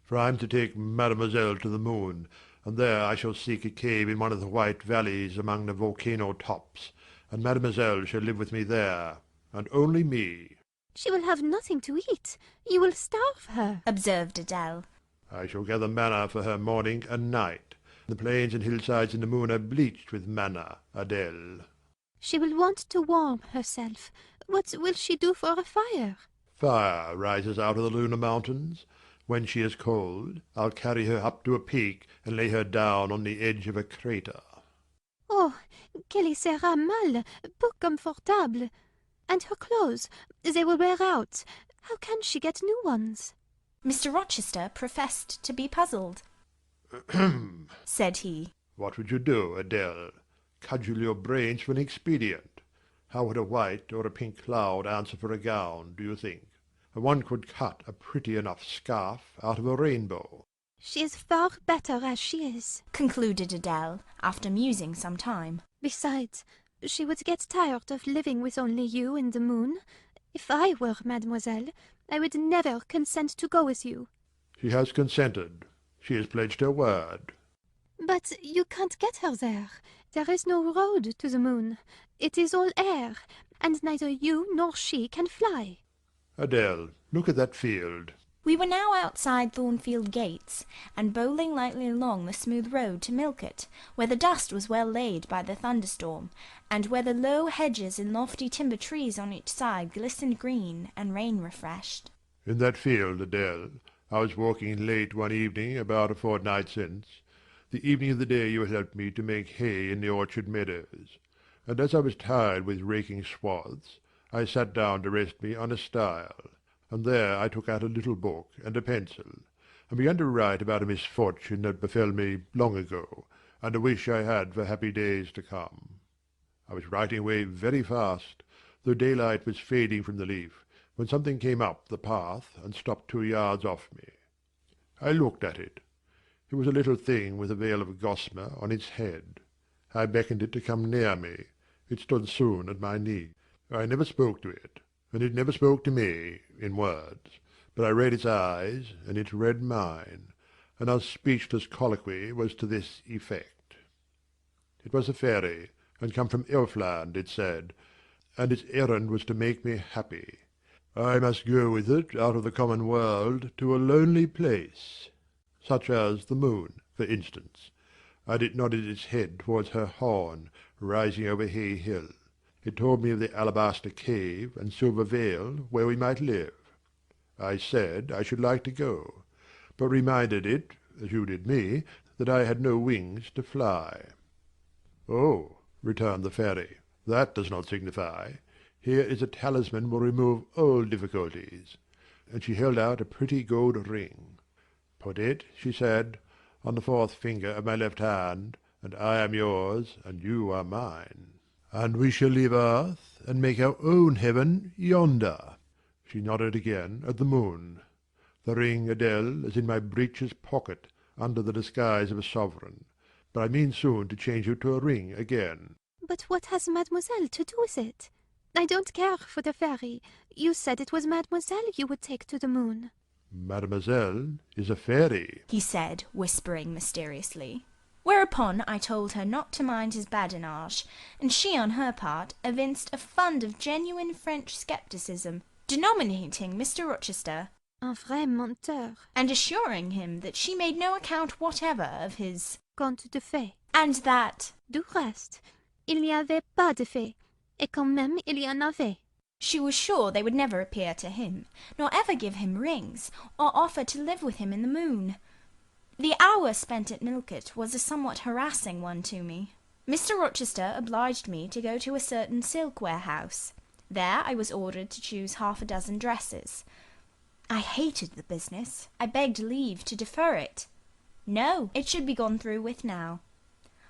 Speaker 4: for I'm to take mademoiselle to the moon, and there I shall seek a cave in one of the white valleys among the volcano tops, and mademoiselle shall live with me there, and only me.
Speaker 6: "She will have nothing to eat. You will starve her,"
Speaker 2: observed Adele.
Speaker 4: I shall gather manna for her morning and night. The plains and hillsides in the moon are bleached with manna, Adele.
Speaker 6: "She will want to warm herself. What will she do for a fire?"
Speaker 4: Fire rises out of the lunar mountains. When she is cold, I'll carry her up to a peak and lay her down on the edge of a crater.
Speaker 6: "Oh, qu'elle y sera mal, peu confortable. And her clothes, they will wear out. How can she get new ones?"
Speaker 2: Mr. Rochester professed to be puzzled.
Speaker 4: Ahem,
Speaker 2: said he.
Speaker 4: What would you do, Adele? Cudgel your brains for an expedient. How would a white or a pink cloud answer for a gown, do you think? One could cut a pretty enough scarf out of a rainbow.
Speaker 6: "She is far better as she is,"
Speaker 2: concluded Adele, after musing some time.
Speaker 6: "Besides, she would get tired of living with only you and the moon. If I were mademoiselle, I would never consent to go with you."
Speaker 4: She has consented. She has pledged her word.
Speaker 6: "But you can't get her there. There is no road to the moon. It is all air, and neither you nor she can fly."
Speaker 4: Adele, look at that field.
Speaker 2: We were now outside Thornfield gates, and bowling lightly along the smooth road to Millcote, where the dust was well laid by the thunderstorm, and where the low hedges and lofty timber trees on each side glistened green and rain-refreshed.
Speaker 4: In that field, Adele, I was walking late one evening about a fortnight since, the evening of the day you had helped me to make hay in the orchard meadows, and as I was tired with raking swaths, I sat down to rest me on a stile, and there I took out a little book and a pencil, and began to write about a misfortune that befell me long ago, and a wish I had for happy days to come. I was writing away very fast, though daylight was fading from the leaf, when something came up the path and stopped 2 yards off me. I looked at it. It was a little thing with a veil of gossamer on its head. I beckoned it to come near me. It stood soon at my knee. I never spoke to it, and it never spoke to me, in words, but I read its eyes, and it read mine, and our speechless colloquy was to this effect. It was a fairy, and come from Elfland, it said, and its errand was to make me happy. I must go with it out of the common world to a lonely place, such as the moon, for instance, and it nodded its head towards her horn, rising over Hay Hill. It told me of the alabaster cave and silver vale where we might live. I said I should like to go, but reminded it, as you did me, that I had no wings to fly. "Oh," returned the fairy, "that does not signify. Here is a talisman will remove all difficulties." And she held out a pretty gold ring. "Put it," she said, "on the 4th finger of my left hand, and I am yours, and you are mine. And we shall leave earth, and make our own heaven yonder." She nodded again at the moon. The ring, Adele, is in my breeches pocket, under the disguise of a sovereign, but I mean soon to change it to a ring again.
Speaker 6: But what has mademoiselle to do with it? I don't care for the fairy. You said it was mademoiselle you would take to the moon.
Speaker 4: "Mademoiselle is a fairy,"
Speaker 2: he said, whispering mysteriously. Whereupon I told her not to mind his badinage, and she on her part evinced a fund of genuine French scepticism, denominating Mr. Rochester
Speaker 6: Un vrai menteur.
Speaker 2: and assuring him that she made no account whatever of his
Speaker 6: Conte de fées.
Speaker 2: and that
Speaker 6: Du reste, il n'y avait pas de fées, et quand même il y en avait.
Speaker 2: she was sure they would never appear to him, nor ever give him rings, or offer to live with him in the moon. The hour spent at Millcote was a somewhat harassing one to me. Mr. Rochester obliged me to go to a certain silk warehouse. There I was ordered to choose 6 dresses. I hated the business. I begged leave to defer it. No, it should be gone through with now.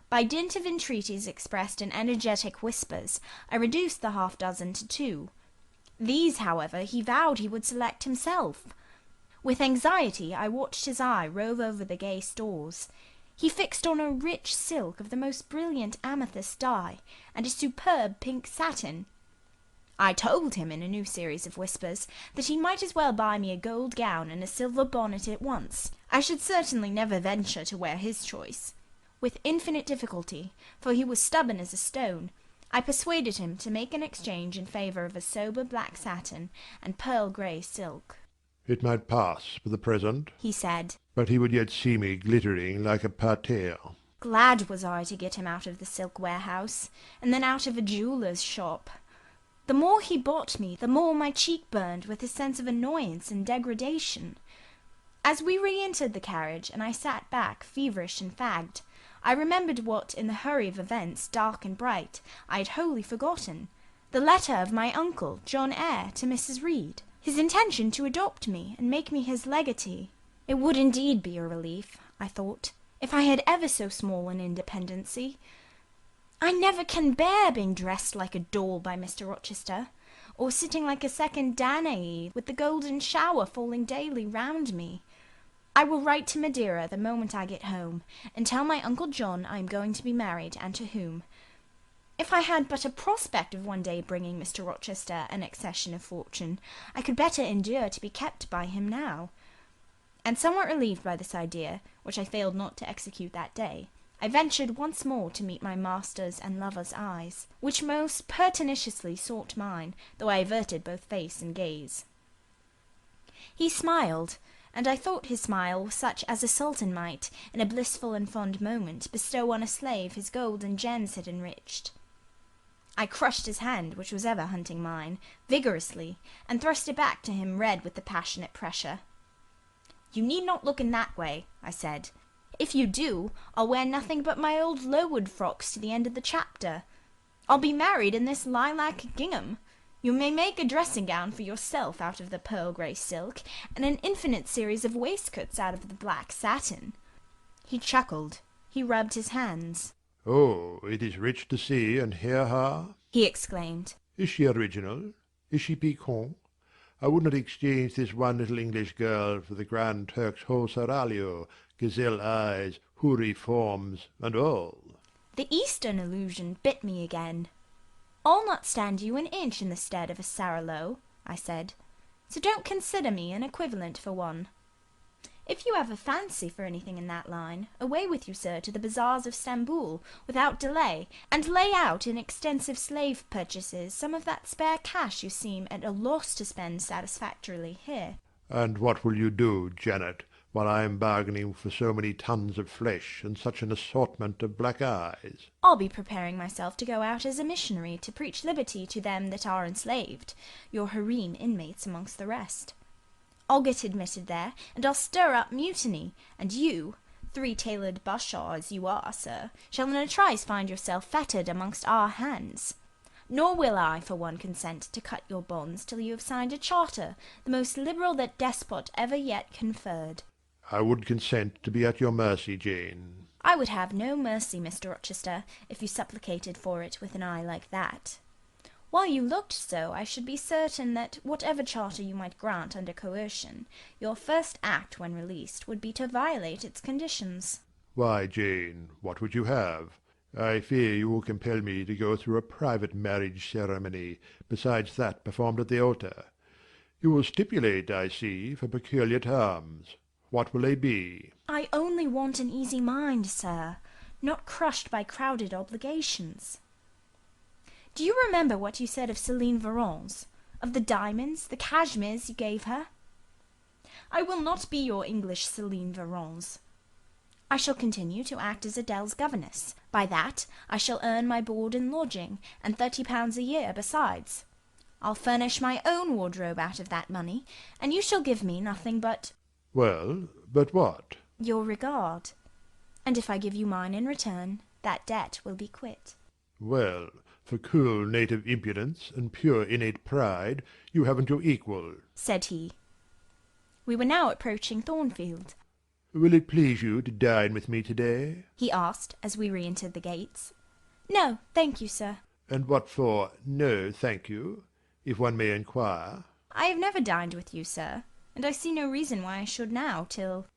Speaker 2: By dint of entreaties expressed in energetic whispers, I reduced the 6 to 2. These, however, he vowed he would select himself. With anxiety I watched his eye rove over the gay stores. He fixed on a rich silk of the most brilliant amethyst dye, and a superb pink satin. I told him in a new series of whispers that he might as well buy me a gold gown and a silver bonnet at once. I should certainly never venture to wear his choice. With infinite difficulty, for he was stubborn as a stone, I persuaded him to make an exchange in favour of a sober black satin and pearl-grey silk.
Speaker 4: "It might pass for the present,"
Speaker 2: he said,
Speaker 4: but he would yet see me glittering like a parterre.
Speaker 2: Glad was I to get him out of the silk warehouse, and then out of a jeweller's shop. The more he bought me, the more my cheek burned with a sense of annoyance and degradation. As we re-entered the carriage, and I sat back, feverish and fagged, I remembered what, in the hurry of events, dark and bright, I had wholly forgotten, the letter of my uncle, John Eyre, to Mrs. Reed. His intention to adopt me and make me his legatee. It would indeed be a relief, I thought, if I had ever so small an independency. I never can bear being dressed like a doll by Mr. Rochester, or sitting like a second Danae with the golden shower falling daily round me. I will write to Madeira the moment I get home, and tell my Uncle John I am going to be married, and to whom. If I had but a prospect of one day bringing Mr. Rochester an accession of fortune, I could better endure to be kept by him now. And somewhat relieved by this idea, which I failed not to execute that day, I ventured once more to meet my master's and lover's eyes, which most pertinaciously sought mine, though I averted both face and gaze. He smiled, and I thought his smile was such as a sultan might, in a blissful and fond moment, bestow on a slave his gold and gems had enriched. I crushed his hand, which was ever hunting mine, vigorously, and thrust it back to him red with the passionate pressure. "You need not look in that way," I said. "If you do, I'll wear nothing but my old Lowood frocks to the end of the chapter. I'll be married in this lilac gingham. You may make a dressing-gown for yourself out of the pearl-grey silk, and an infinite series of waistcoats out of the black satin." He chuckled. He rubbed his hands.
Speaker 4: "Oh, it is rich to see and hear her,"
Speaker 2: he exclaimed.
Speaker 4: "Is she original? Is she piquant? I would not exchange this one little English girl for the Grand Turk's whole seraglio, gazelle eyes, houri forms, and all."
Speaker 2: The Eastern allusion bit me again. "I'll not stand you an inch in the stead of a Saralo," I said, "so don't consider me an equivalent for one. If you have a fancy for anything in that line, away with you, sir, to the bazaars of Stamboul, without delay, and lay out in extensive slave purchases some of that spare cash you seem at a loss to spend satisfactorily here."
Speaker 4: "And what will you do, Janet, while I am bargaining for so many tons of flesh and such an assortment of black eyes?"
Speaker 2: "I'll be preparing myself to go out as a missionary to preach liberty to them that are enslaved, your harem inmates amongst the rest. I'll get admitted there, and I'll stir up mutiny, and you, three-tailored bashaw as you are, sir, shall in a trice find yourself fettered amongst our hands. Nor will I, for one, consent to cut your bonds till you have signed a charter, the most liberal that despot ever yet conferred."
Speaker 4: "I would consent to be at your mercy, Jane."
Speaker 2: "I would have no mercy, Mr. Rochester, if you supplicated for it with an eye like that. While you looked so, I should be certain that whatever charter you might grant under coercion, your first act when released would be to violate its conditions."
Speaker 4: "Why, Jane, what would you have? I fear you will compel me to go through a private marriage ceremony, besides that performed at the altar. You will stipulate, I see, for peculiar terms. What will they be?"
Speaker 2: "I only want an easy mind, sir, not crushed by crowded obligations. Do you remember what you said of Céline Varens, of the diamonds, the cashmeres you gave her? I will not be your English Céline Varens. I shall continue to act as Adèle's governess. By that I shall earn my board and lodging, and £30 a year besides. I'll furnish my own wardrobe out of that money, and you shall give me nothing but—"
Speaker 4: "Well, but what?"
Speaker 2: "Your regard. And if I give you mine in return, that debt will be quit."
Speaker 4: "Well, for cool native impudence and pure innate pride, you haven't your equal,"
Speaker 2: said he. We were now approaching Thornfield.
Speaker 4: "Will it please you to dine with me to-day?"
Speaker 2: he asked as we re-entered the gates. "No, thank you, sir."
Speaker 4: "And what for 'no, thank you,' if one may inquire?"
Speaker 2: "I have never dined with you, sir, and I see no reason why I should now, till—"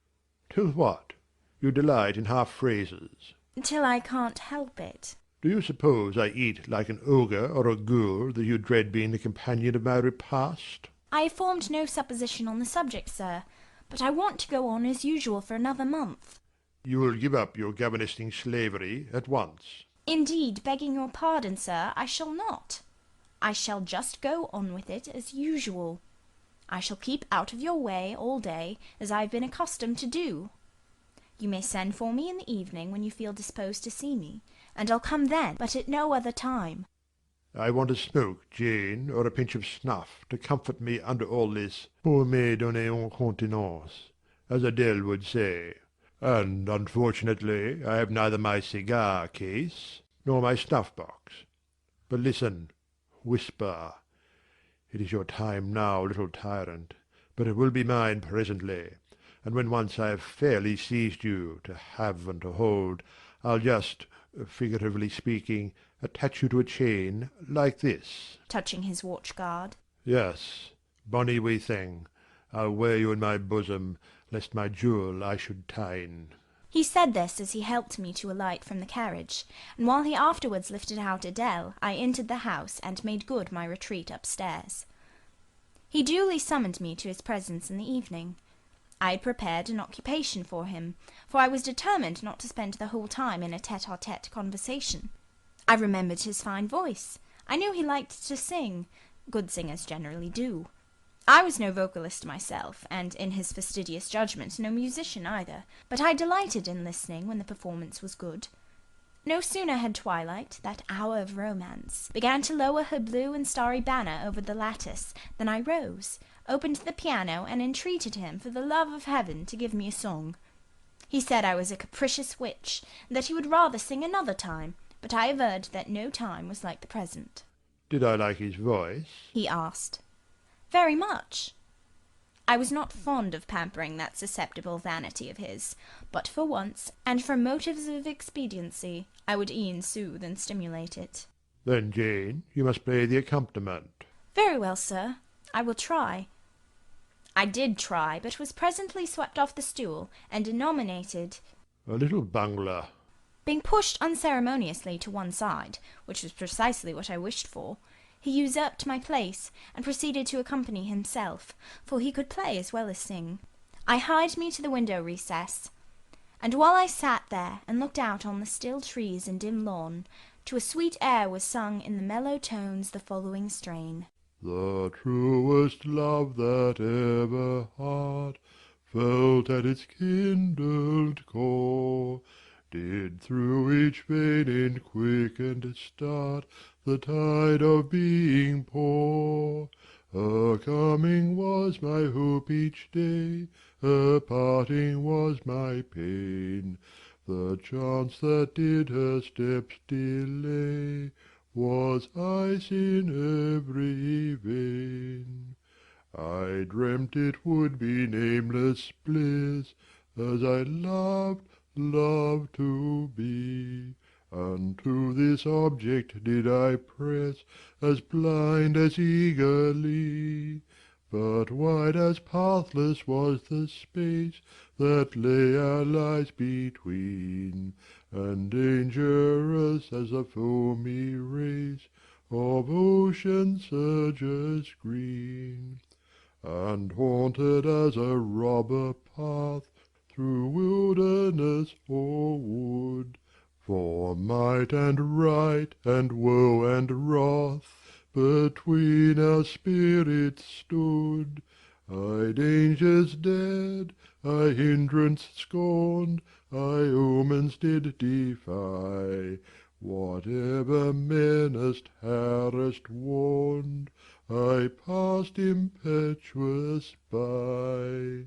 Speaker 4: "Till what? You delight in half-phrases."
Speaker 2: "Till I can't help it."
Speaker 4: "Do you suppose I eat like an ogre or a ghoul that you dread being the companion of my repast?"
Speaker 2: "I have formed no supposition on the subject, sir, but I want to go on as usual for another month."
Speaker 4: "You will give up your governessing slavery at once?"
Speaker 2: "Indeed, begging your pardon, sir, I shall not. I shall just go on with it as usual. I shall keep out of your way all day, as I have been accustomed to do. You may send for me in the evening when you feel disposed to see me, and I'll come then, but at no other time."
Speaker 4: "I want a smoke, Jane, or a pinch of snuff, to comfort me under all this pour me donner une contenance, as Adèle would say. And, unfortunately, I have neither my cigar-case nor my snuff-box. But listen, whisper. It is your time now, little tyrant, but it will be mine presently, and when once I have fairly seized you, to have and to hold, I'll just, figuratively speaking, attach you to a chain like this,"
Speaker 2: touching his watch-guard.
Speaker 4: "Yes, bonny wee thing, I'll wear you in my bosom, lest my jewel I should tine."
Speaker 2: He said this as he helped me to alight from the carriage, and while he afterwards lifted out Adèle, I entered the house and made good my retreat upstairs. He duly summoned me to his presence in the evening. I had prepared an occupation for him, for I was determined not to spend the whole time in a tête-à-tête conversation. I remembered his fine voice. I knew he liked to sing. Good singers generally do. I was no vocalist myself, and in his fastidious judgment no musician either, but I delighted in listening when the performance was good. No sooner had twilight, that hour of romance, began to lower her blue and starry banner over the lattice, than I rose, opened the piano, and entreated him for the love of heaven to give me a song. He said I was a capricious witch, and that he would rather sing another time, but I averred that no time was like the present.
Speaker 4: Did I like his voice?
Speaker 2: He asked. Very much. I was not fond of pampering that susceptible vanity of his, but for once, and from motives of expediency, I would e'en soothe and stimulate it.
Speaker 4: Then, Jane, you must play the accompaniment.
Speaker 2: Very well, sir. I will try. I did try, but was presently swept off the stool, and denominated
Speaker 4: A little bungler.
Speaker 2: being pushed unceremoniously to one side, which was precisely what I wished for. He usurped my place, and proceeded to accompany himself, for he could play as well as sing. I hied me to the window recess, and while I sat there and looked out on the still trees and dim lawn, to a sweet air was sung in the mellow tones the following strain.
Speaker 4: The truest love that ever heart felt at its kindled core did through each vein in quickened start the tide of being pour. Her coming was my hope each day, her parting was my pain. The chance that did her steps delay was ice in every vein. I dreamt it would be nameless bliss, as I loved to be, and to this object did I press, as blind as eagerly. But wide as pathless was the space that lay our lives between, and dangerous as the foamy race of ocean surges green, and haunted as a robber path through wilderness or wood. For might and right and woe and wrath between our spirits stood. I dangers dared, I hindrance scorned, I omens did defy. Whatever menaced, harassed, warned, I passed impetuous by.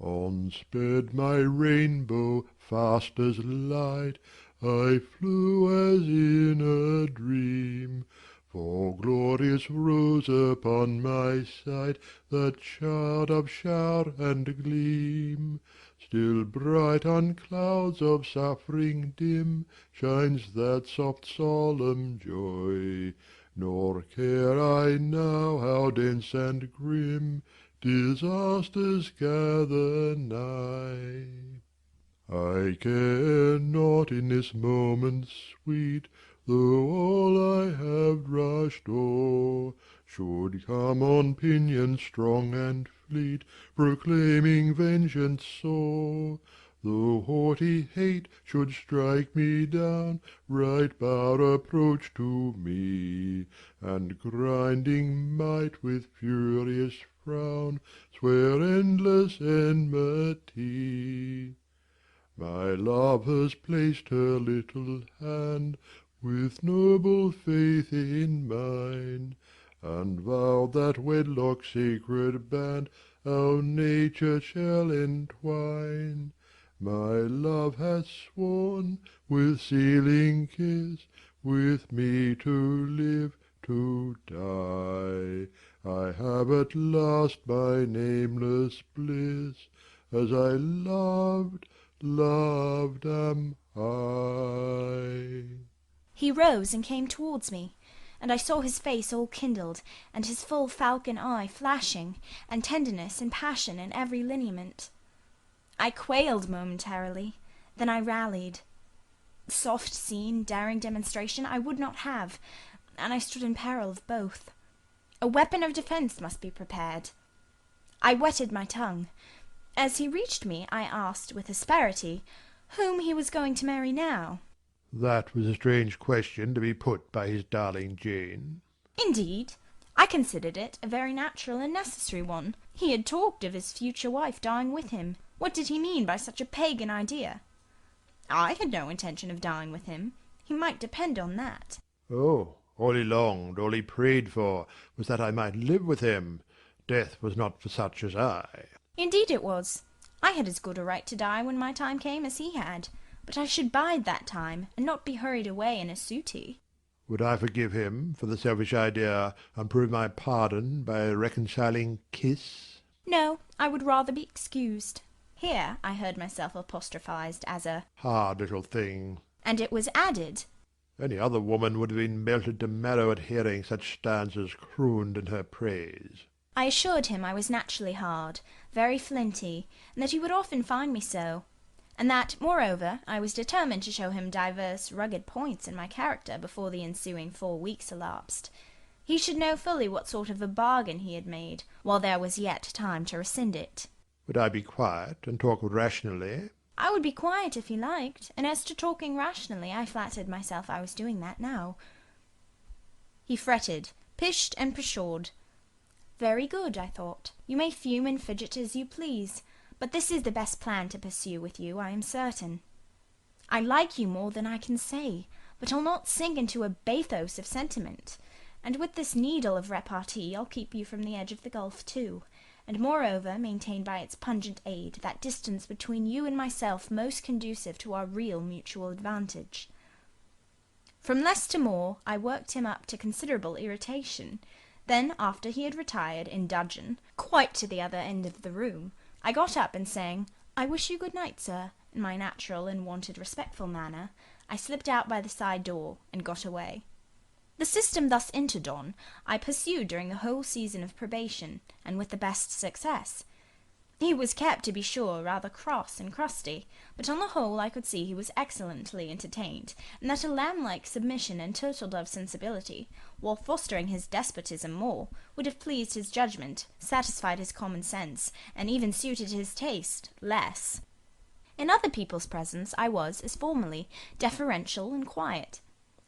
Speaker 4: On sped my rainbow, fast as light, I flew as in a dream, for glorious rose upon my sight that showered of shower and gleam. Still bright on clouds of suffering dim shines that soft solemn joy, nor care I now how dense and grim disasters gather nigh. I care not in this moment sweet, though all I have rushed o'er should come on pinions strong and fleet, proclaiming vengeance sore. Though haughty hate should strike me down, right power approach to me, and grinding might with furious frown swear endless enmity. My love has placed her little hand with noble faith in mine, and vowed that wedlock's sacred band our nature shall entwine. My love hath sworn, with sealing kiss, with me to live, to die. I have at last my nameless bliss, as I loved am I.
Speaker 2: He rose and came towards me, and I saw his face all kindled, and his full falcon eye flashing, and tenderness and passion in every lineament. I quailed momentarily, then I rallied. Soft scene, daring demonstration I would not have, and I stood in peril of both. A weapon of defence must be prepared. I wetted my tongue. As he reached me, I asked with asperity whom he was going to marry now.
Speaker 4: That was a strange question to be put by his darling Jane.
Speaker 2: Indeed, I considered it a very natural and necessary one. He had talked of his future wife dying with him. What did he mean by such a pagan idea? I had no intention of dying with him. He might depend on that.
Speaker 4: Oh, all he longed, all he prayed for, was that I might live with him. Death was not for such as I.
Speaker 2: Indeed it was. I had as good a right to die when my time came as he had, but I should bide that time, and not be hurried away in a suttee.
Speaker 4: Would I forgive him for the selfish idea, and prove my pardon by a reconciling kiss?
Speaker 2: No, I would rather be excused. Here I heard myself apostrophized as a
Speaker 4: hard little thing,
Speaker 2: and it was added,
Speaker 4: any other woman would have been melted to marrow at hearing such stanzas crooned in her praise.
Speaker 2: I assured him I was naturally hard, very flinty, and that he would often find me so, and that, moreover, I was determined to show him divers rugged points in my character before the ensuing 4 weeks elapsed. He should know fully what sort of a bargain he had made, while there was yet time to rescind it.
Speaker 4: Would I be quiet and talk rationally?
Speaker 2: I would be quiet if he liked, and as to talking rationally, I flattered myself I was doing that now. He fretted, pished and pshawed. Very good, I thought. You may fume and fidget as you please, but this is the best plan to pursue with you, I am certain. I like you more than I can say, but I'll not sink into a bathos of sentiment, and with this needle of repartee I'll keep you from the edge of the gulf too, and moreover maintain by its pungent aid that distance between you and myself most conducive to our real mutual advantage. From less to more I worked him up to considerable irritation. Then, after he had retired in dudgeon, quite to the other end of the room, I got up and saying, "I wish you good night, sir," in my natural and wonted respectful manner, I slipped out by the side door and got away. The system thus entered on, I pursued during the whole season of probation, and with the best success. He was kept, to be sure, rather cross and crusty, but on the whole I could see he was excellently entertained, and that a lamb-like submission and turtle-dove sensibility, while fostering his despotism more, would have pleased his judgment, satisfied his common sense, and even suited his taste less. In other people's presence I was, as formerly, deferential and quiet,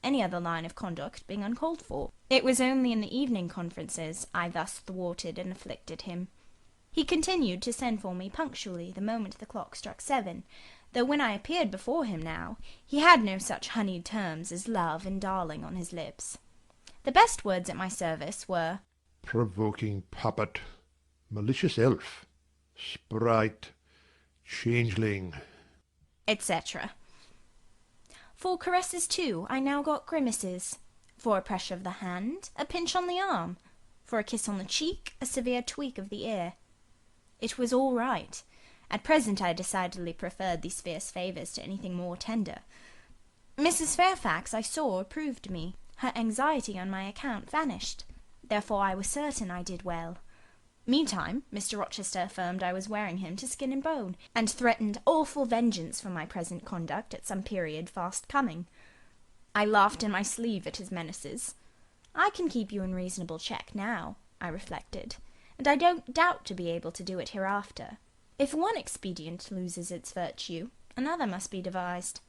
Speaker 2: any other line of conduct being uncalled for. It was only in the evening conferences I thus thwarted and afflicted him. He continued to send for me punctually the moment the clock struck 7, though when I appeared before him now, he had no such honeyed terms as love and darling on his lips. The best words at my service were
Speaker 4: provoking puppet, malicious elf, sprite, changeling,
Speaker 2: etc. For caresses, too, I now got grimaces. For a pressure of the hand, a pinch on the arm. For a kiss on the cheek, a severe tweak of the ear. It was all right. At present I decidedly preferred these fierce favours to anything more tender. Mrs. Fairfax, I saw, approved me. Her anxiety on my account vanished. Therefore I was certain I did well. Meantime, Mr. Rochester affirmed I was wearing him to skin and bone, and threatened awful vengeance for my present conduct at some period fast coming. I laughed in my sleeve at his menaces. I can keep you in reasonable check now, I reflected, and I don't doubt to be able to do it hereafter. If one expedient loses its virtue, another must be devised.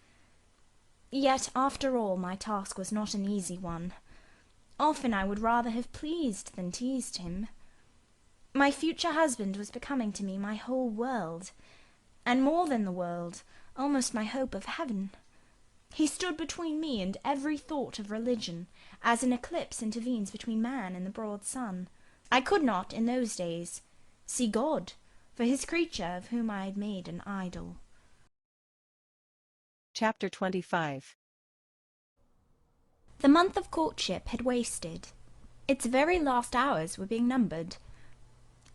Speaker 2: Yet, after all, my task was not an easy one. Often I would rather have pleased than teased him. My future husband was becoming to me my whole world, and more than the world, almost my hope of heaven. He stood between me and every thought of religion, as an eclipse intervenes between man and the broad sun. I could not, in those days, see God for his creature of whom I had made an idol.
Speaker 1: Chapter 25.
Speaker 2: The month of courtship had wasted. Its very last hours were being numbered.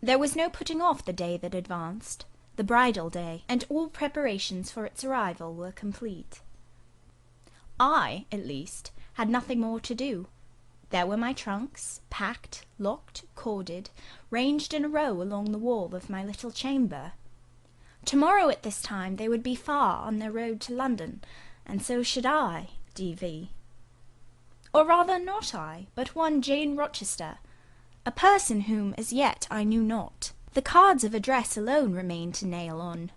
Speaker 2: There was no putting off the day that advanced, the bridal day, and all preparations for its arrival were complete. I, at least, had nothing more to do. There were my trunks, packed, locked, corded, ranged in a row along the wall of my little chamber. Tomorrow at this time they would be far on their road to London, and so should I, D.V. Or rather not I, but one Jane Rochester, a person whom as yet I knew not. The cards of address alone remained to nail on.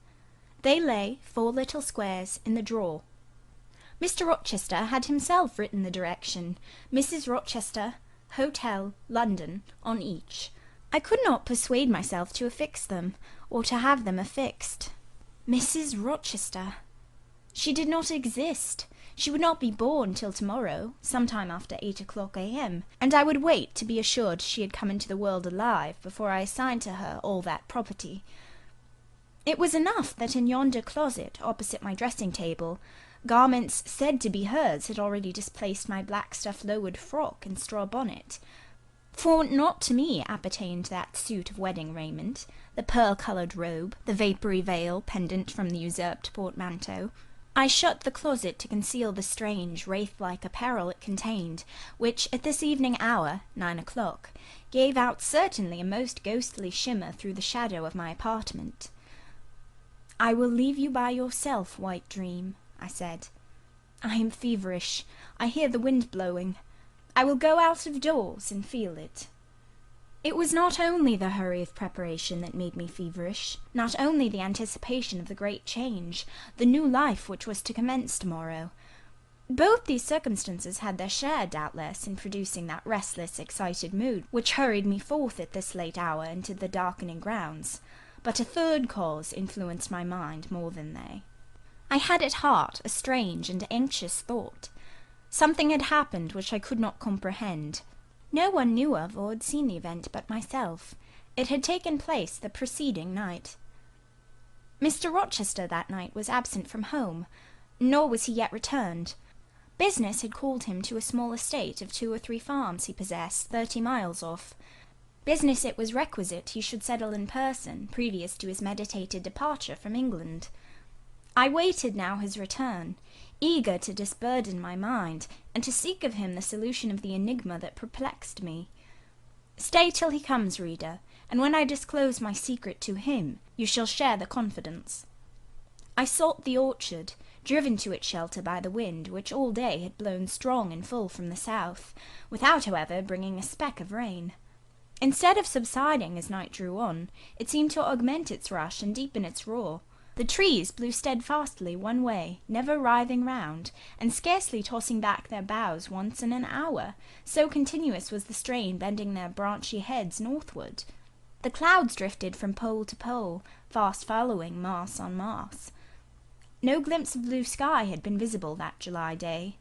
Speaker 2: They lay, 4 little squares, in the drawer. Mr. Rochester had himself written the direction, Mrs. Rochester, Hotel, London, on each. I could not persuade myself to affix them, or to have them affixed. Mrs. Rochester! She did not exist. She would not be born till tomorrow, sometime after 8 a.m., and I would wait to be assured she had come into the world alive before I assigned to her all that property. It was enough that in yonder closet, opposite my dressing-table, garments said to be hers had already displaced my black stuff lowered frock and straw bonnet. For not to me appertained that suit of wedding raiment, the pearl-coloured robe, the vapoury veil pendant from the usurped portmanteau. I shut the closet to conceal the strange, wraith-like apparel it contained, which, at this evening hour, 9 o'clock, gave out certainly a most ghostly shimmer through the shadow of my apartment. "I will leave you by yourself, white dream," I said. "I am feverish. I hear the wind blowing. I will go out of doors and feel it." It was not only the hurry of preparation that made me feverish, not only the anticipation of the great change, the new life which was to commence tomorrow. Both these circumstances had their share, doubtless, in producing that restless, excited mood which hurried me forth at this late hour into the darkening grounds. But a third cause influenced my mind more than they. I had at heart a strange and anxious thought. Something had happened which I could not comprehend. No one knew of or had seen the event but myself. It had taken place the preceding night. Mr. Rochester that night was absent from home, nor was he yet returned. Business had called him to a small estate of 2 or 3 farms he possessed 30 miles off. Business it was requisite he should settle in person, previous to his meditated departure from England. I waited now his return, eager to disburden my mind, and to seek of him the solution of the enigma that perplexed me. Stay till he comes, reader, and when I disclose my secret to him, you shall share the confidence. I sought the orchard, driven to its shelter by the wind, which all day had blown strong and full from the south, without, however, bringing a speck of rain. Instead of subsiding as night drew on, it seemed to augment its rush and deepen its roar. The trees blew steadfastly one way, never writhing round, and scarcely tossing back their boughs once in an hour, so continuous was the strain bending their branchy heads northward. The clouds drifted from pole to pole, fast following mass on mass. No glimpse of blue sky had been visible that July day.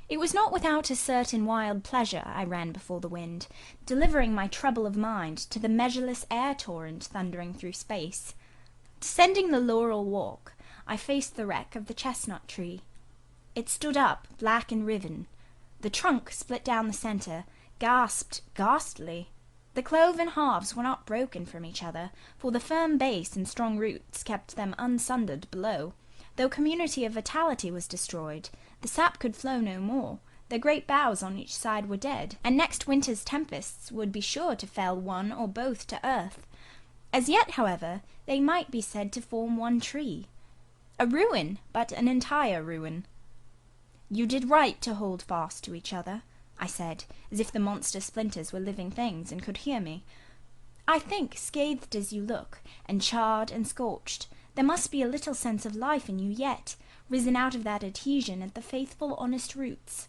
Speaker 2: It was not without a certain wild pleasure I ran before the wind, delivering my trouble of mind to the measureless air-torrent thundering through space. Descending the laurel walk, I faced the wreck of the chestnut tree. It stood up, black and riven. The trunk, split down the centre, gasped ghastly. The cloven halves were not broken from each other, for the firm base and strong roots kept them unsundered below. Though community of vitality was destroyed, the sap could flow no more. The great boughs on each side were dead, and next winter's tempests would be sure to fell one or both to earth. As yet, however, they might be said to form one tree. A ruin, but an entire ruin. "You did right to hold fast to each other," I said, as if the monster splinters were living things and could hear me. "I think, scathed as you look, and charred and scorched, there must be a little sense of life in you yet, risen out of that adhesion at the faithful honest roots.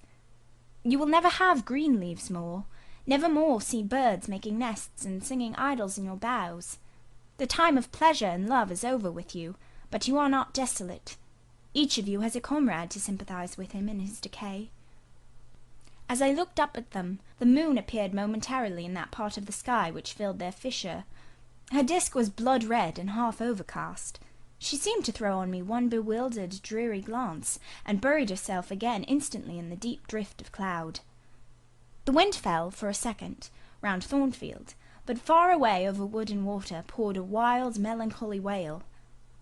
Speaker 2: You will never have green leaves more, never more see birds making nests and singing idyls in your boughs. The time of pleasure and love is over with you, but you are not desolate. Each of you has a comrade to sympathize with him in his decay." As I looked up at them, the moon appeared momentarily in that part of the sky which filled their fissure. Her disk was blood-red and half overcast. She seemed to throw on me one bewildered, dreary glance, and buried herself again instantly in the deep drift of cloud. The wind fell, for a second, round Thornfield, but far away over wood and water poured a wild, melancholy wail.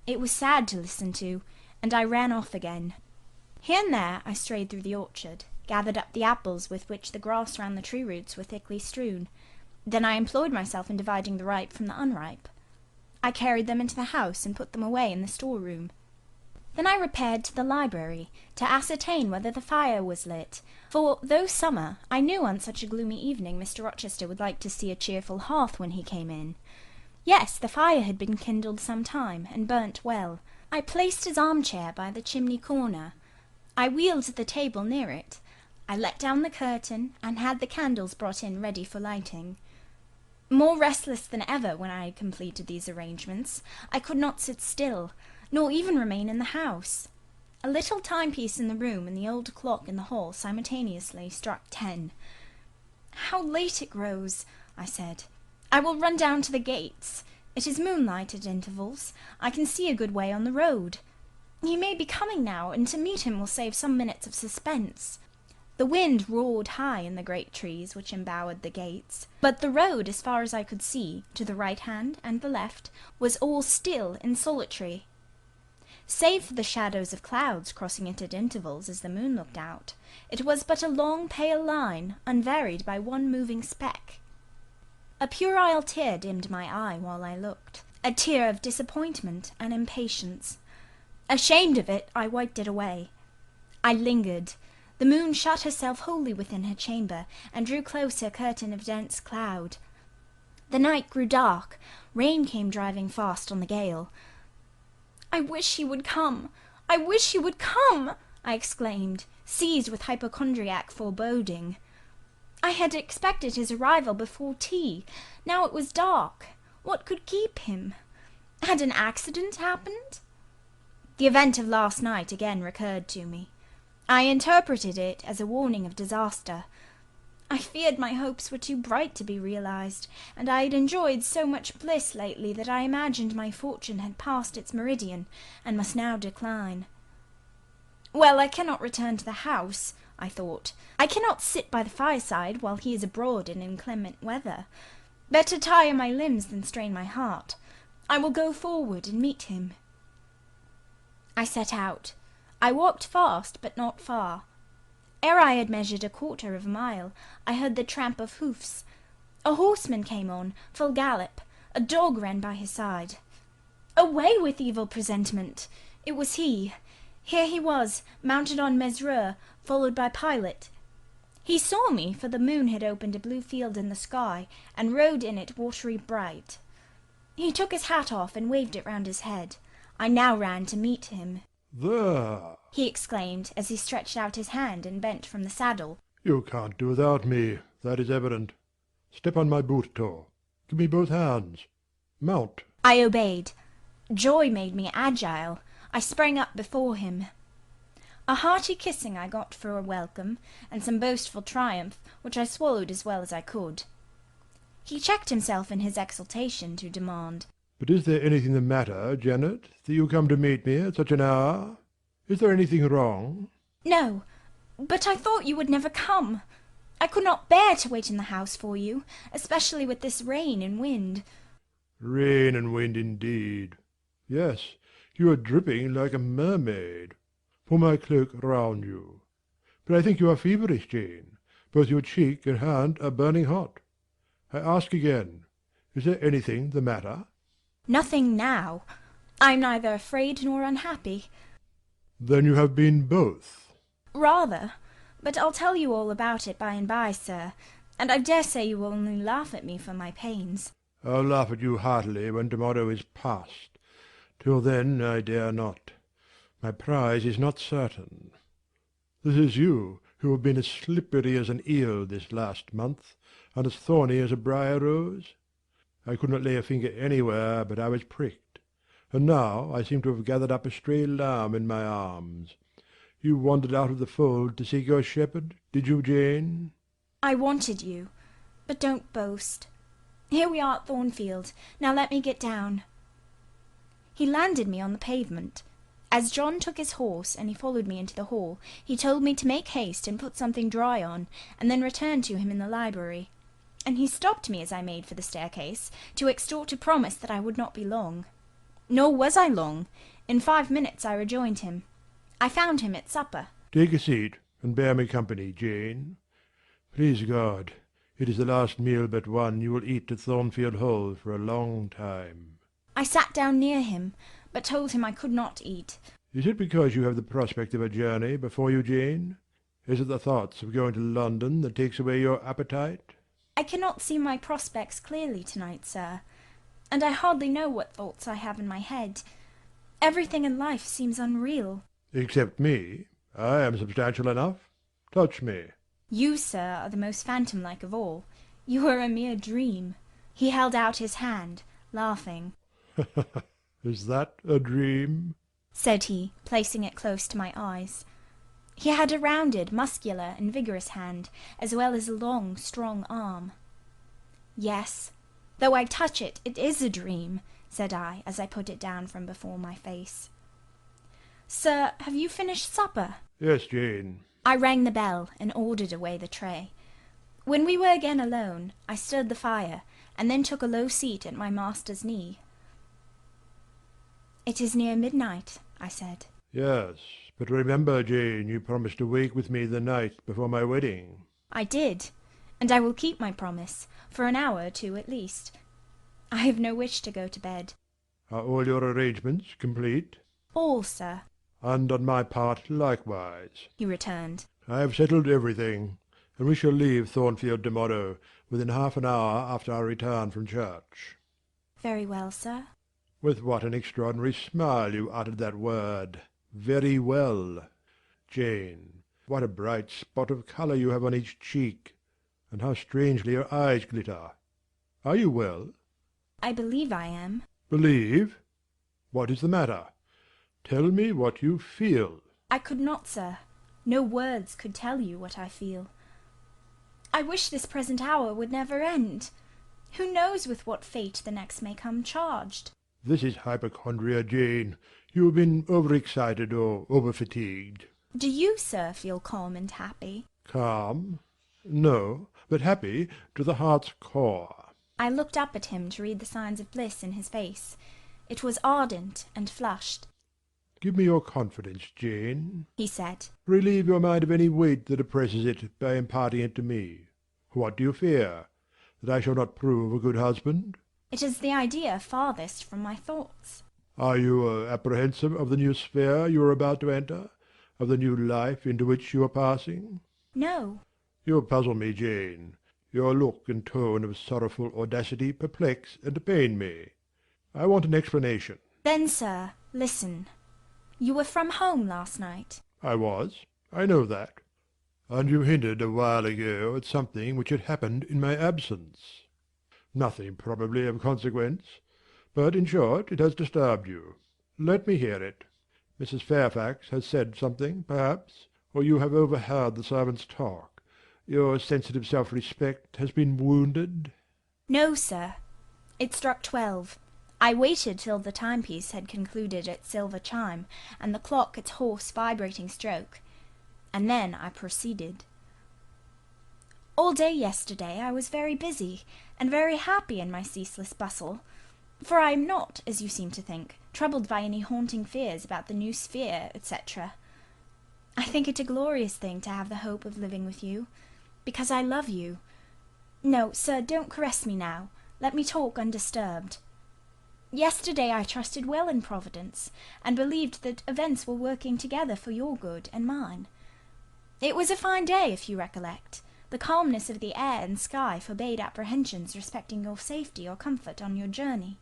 Speaker 2: It was sad to listen to, and I ran off again. Here and there I strayed through the orchard, gathered up the apples with which the grass round the tree roots were thickly strewn. Then I employed myself in dividing the ripe from the unripe. I carried them into the house and put them away in the store-room. Then I repaired to the library, to ascertain whether the fire was lit, for, though summer, I knew on such a gloomy evening Mr. Rochester would like to see a cheerful hearth when he came in. Yes, the fire had been kindled some time, and burnt well. I placed his armchair by the chimney corner. I wheeled the table near it. I let down the curtain and had the candles brought in ready for lighting. More restless than ever when I had completed these arrangements, I could not sit still, nor even remain in the house. A little timepiece in the room and the old clock in the hall simultaneously struck 10. "How late it grows," I said. "I will run down to the gates. It is moonlight at intervals. I can see a good way on the road. He may be coming now, and to meet him will save some minutes of suspense." The wind roared high in the great trees which embowered the gates, but the road, as far as I could see, to the right hand and the left, was all still and solitary. Save for the shadows of clouds crossing it at intervals as the moon looked out, it was but a long pale line, unvaried by one moving speck. A puerile tear dimmed my eye while I looked, a tear of disappointment and impatience. Ashamed of it, I wiped it away. I lingered. The moon shut herself wholly within her chamber, and drew close her curtain of dense cloud. The night grew dark. Rain came driving fast on the gale. "I wish he would come! I wish he would come!" I exclaimed, seized with hypochondriac foreboding. I had expected his arrival before tea. Now it was dark. What could keep him? Had an accident happened? The event of last night again recurred to me. I interpreted it as a warning of disaster. I feared my hopes were too bright to be realized, and I had enjoyed so much bliss lately that I imagined my fortune had passed its meridian and must now decline. "Well, I cannot return to the house," I thought. "I cannot sit by the fireside while he is abroad in inclement weather. Better tire my limbs than strain my heart. I will go forward and meet him." I set out. I walked fast, but not far. Ere I had measured a quarter of a mile, I heard the tramp of hoofs. A horseman came on, full gallop. A dog ran by his side. Away with evil presentiment! It was he. Here he was, mounted on Mesrour, followed by Pilot. He saw me, for the moon had opened a blue field in the sky, and rode in it watery bright. He took his hat off and waved it round his head. I now ran to meet him.
Speaker 4: "There!
Speaker 2: He exclaimed, as he stretched out his hand and bent from the saddle.
Speaker 4: You can't do without me, that is evident. Step on my boot toe. Give me both hands. Mount."
Speaker 2: I obeyed. Joy made me agile. I sprang up before him. A hearty kissing I got for a welcome, and some boastful triumph, which I swallowed as well as I could. He checked himself in his exultation to demand,
Speaker 4: "But is there anything the matter, Janet, that you come to meet me at such an hour? Is there anything wrong?"
Speaker 2: "No, but I thought you would never come. I could not bear to wait in the house for you, especially with this rain and wind."
Speaker 4: Rain and wind indeed. Yes, you are dripping like a mermaid. Pull my cloak round you. But I think you are feverish, Jane. Both your cheek and hand are burning hot. I ask again, is there anything the matter?"
Speaker 2: "Nothing now. I am neither afraid nor unhappy."
Speaker 4: "Then you have been both?"
Speaker 2: "Rather. But I'll tell you all about it by and by, sir, and I dare say you will only laugh at me for my pains."
Speaker 4: "I'll laugh at you heartily when tomorrow is past. Till then I dare not. My prize is not certain. This is you who have been as slippery as an eel this last month, and as thorny as a briar rose? I could not lay a finger anywhere but I was pricked, and now I seem to have gathered up a stray lamb in my arms. You wandered out of the fold to seek your shepherd, did you, Jane?"
Speaker 2: "I wanted you. But don't boast. Here we are at Thornfield. Now let me get down." He landed me on the pavement. As John took his horse and he followed me into the hall, he told me to make haste and put something dry on, and then return to him in the library. And he stopped me as I made for the staircase, to extort a promise that I would not be long. Nor was I long. In 5 minutes I rejoined him. I found him at supper.
Speaker 4: "Take a seat, and bear me company, Jane. Please God, it is the last meal but one you will eat at Thornfield Hall for a long time."
Speaker 2: I sat down near him, but told him I could not eat.
Speaker 4: "Is it because you have the prospect of a journey before you, Jane? Is it the thoughts of going to London that takes away your appetite?"
Speaker 2: "I cannot see my prospects clearly tonight, sir, and I hardly know what thoughts I have in my head. Everything in life seems unreal."
Speaker 4: "Except me. I am substantial enough. Touch me."
Speaker 2: You, sir, are the most phantom-like of all. You are a mere dream. He held out his hand, laughing.
Speaker 4: "Is that a dream?"
Speaker 2: said he, placing it close to my eyes. He had a rounded, muscular, and vigorous hand, as well as a long, strong arm. "Yes, though I touch it, it is a dream," said I, as I put it down from before my face. "Sir, have you finished supper?"
Speaker 4: "Yes, Jane."
Speaker 2: I rang the bell and ordered away the tray. When we were again alone, I stirred the fire, and then took a low seat at my master's knee. "It is near midnight," I said.
Speaker 4: "Yes, but remember, Jane, you promised to wake with me the night before my wedding."
Speaker 2: I did, and I will keep my promise, for an hour or two at least. I have no wish to go to bed.
Speaker 4: "Are all your arrangements complete?"
Speaker 2: "All, sir,"
Speaker 4: "And on my part likewise,"
Speaker 2: he returned.
Speaker 4: "I have settled everything, and we shall leave Thornfield to-morrow, within half an hour after our return from church."
Speaker 2: "Very well, sir."
Speaker 4: With what an extraordinary smile you uttered that word, "very well." Jane, what a bright spot of colour you have on each cheek, and how strangely your eyes glitter. Are you well?"
Speaker 2: "I believe I am."
Speaker 4: "Believe? What is the matter? Tell me what you feel."
Speaker 2: "I could not, sir. No words could tell you what I feel. I wish this present hour would never end. Who knows with what fate the next may come charged?"
Speaker 4: "This is hypochondria, Jane. You have been overexcited or overfatigued."
Speaker 2: "Do you, sir, feel calm and happy?"
Speaker 4: "Calm? No, but happy to the heart's core."
Speaker 2: I looked up at him to read the signs of bliss in his face. It was ardent and flushed.
Speaker 4: "Give me your confidence, Jane,"
Speaker 2: he said.
Speaker 4: "Relieve your mind of any weight that oppresses it by imparting it to me. What do you fear? That I shall not prove a good husband?"
Speaker 2: "It is the idea farthest from my thoughts."
Speaker 4: "Are you apprehensive of the new sphere you are about to enter? Of the new life into which you are passing?"
Speaker 2: "No."
Speaker 4: "You puzzle me, Jane. Your look and tone of sorrowful audacity perplex and pain me. I want an explanation."
Speaker 2: "Then, sir, listen. You were from home last night?"
Speaker 4: "I was. I know that." "And you hinted a while ago at something which had happened in my absence." "Nothing probably of consequence. But in short it has disturbed you. Let me hear it. Mrs. Fairfax has said something, perhaps, or you have overheard the servants' talk. Your sensitive self-respect has been wounded?"
Speaker 2: "No, sir. It struck 12. I waited till the timepiece had concluded its silver chime, and the clock its hoarse vibrating stroke, and then I proceeded. All day yesterday I was very busy, and very happy in my ceaseless bustle, for I am not, as you seem to think, troubled by any haunting fears about the new sphere, etc. I think it a glorious thing to have the hope of living with you, because I love you. No, sir, don't caress me now. Let me talk undisturbed. Yesterday I trusted well in Providence, and believed that events were working together for your good and mine. It was a fine day, if you recollect. The calmness of the air and sky forbade apprehensions respecting your safety or comfort on your journey.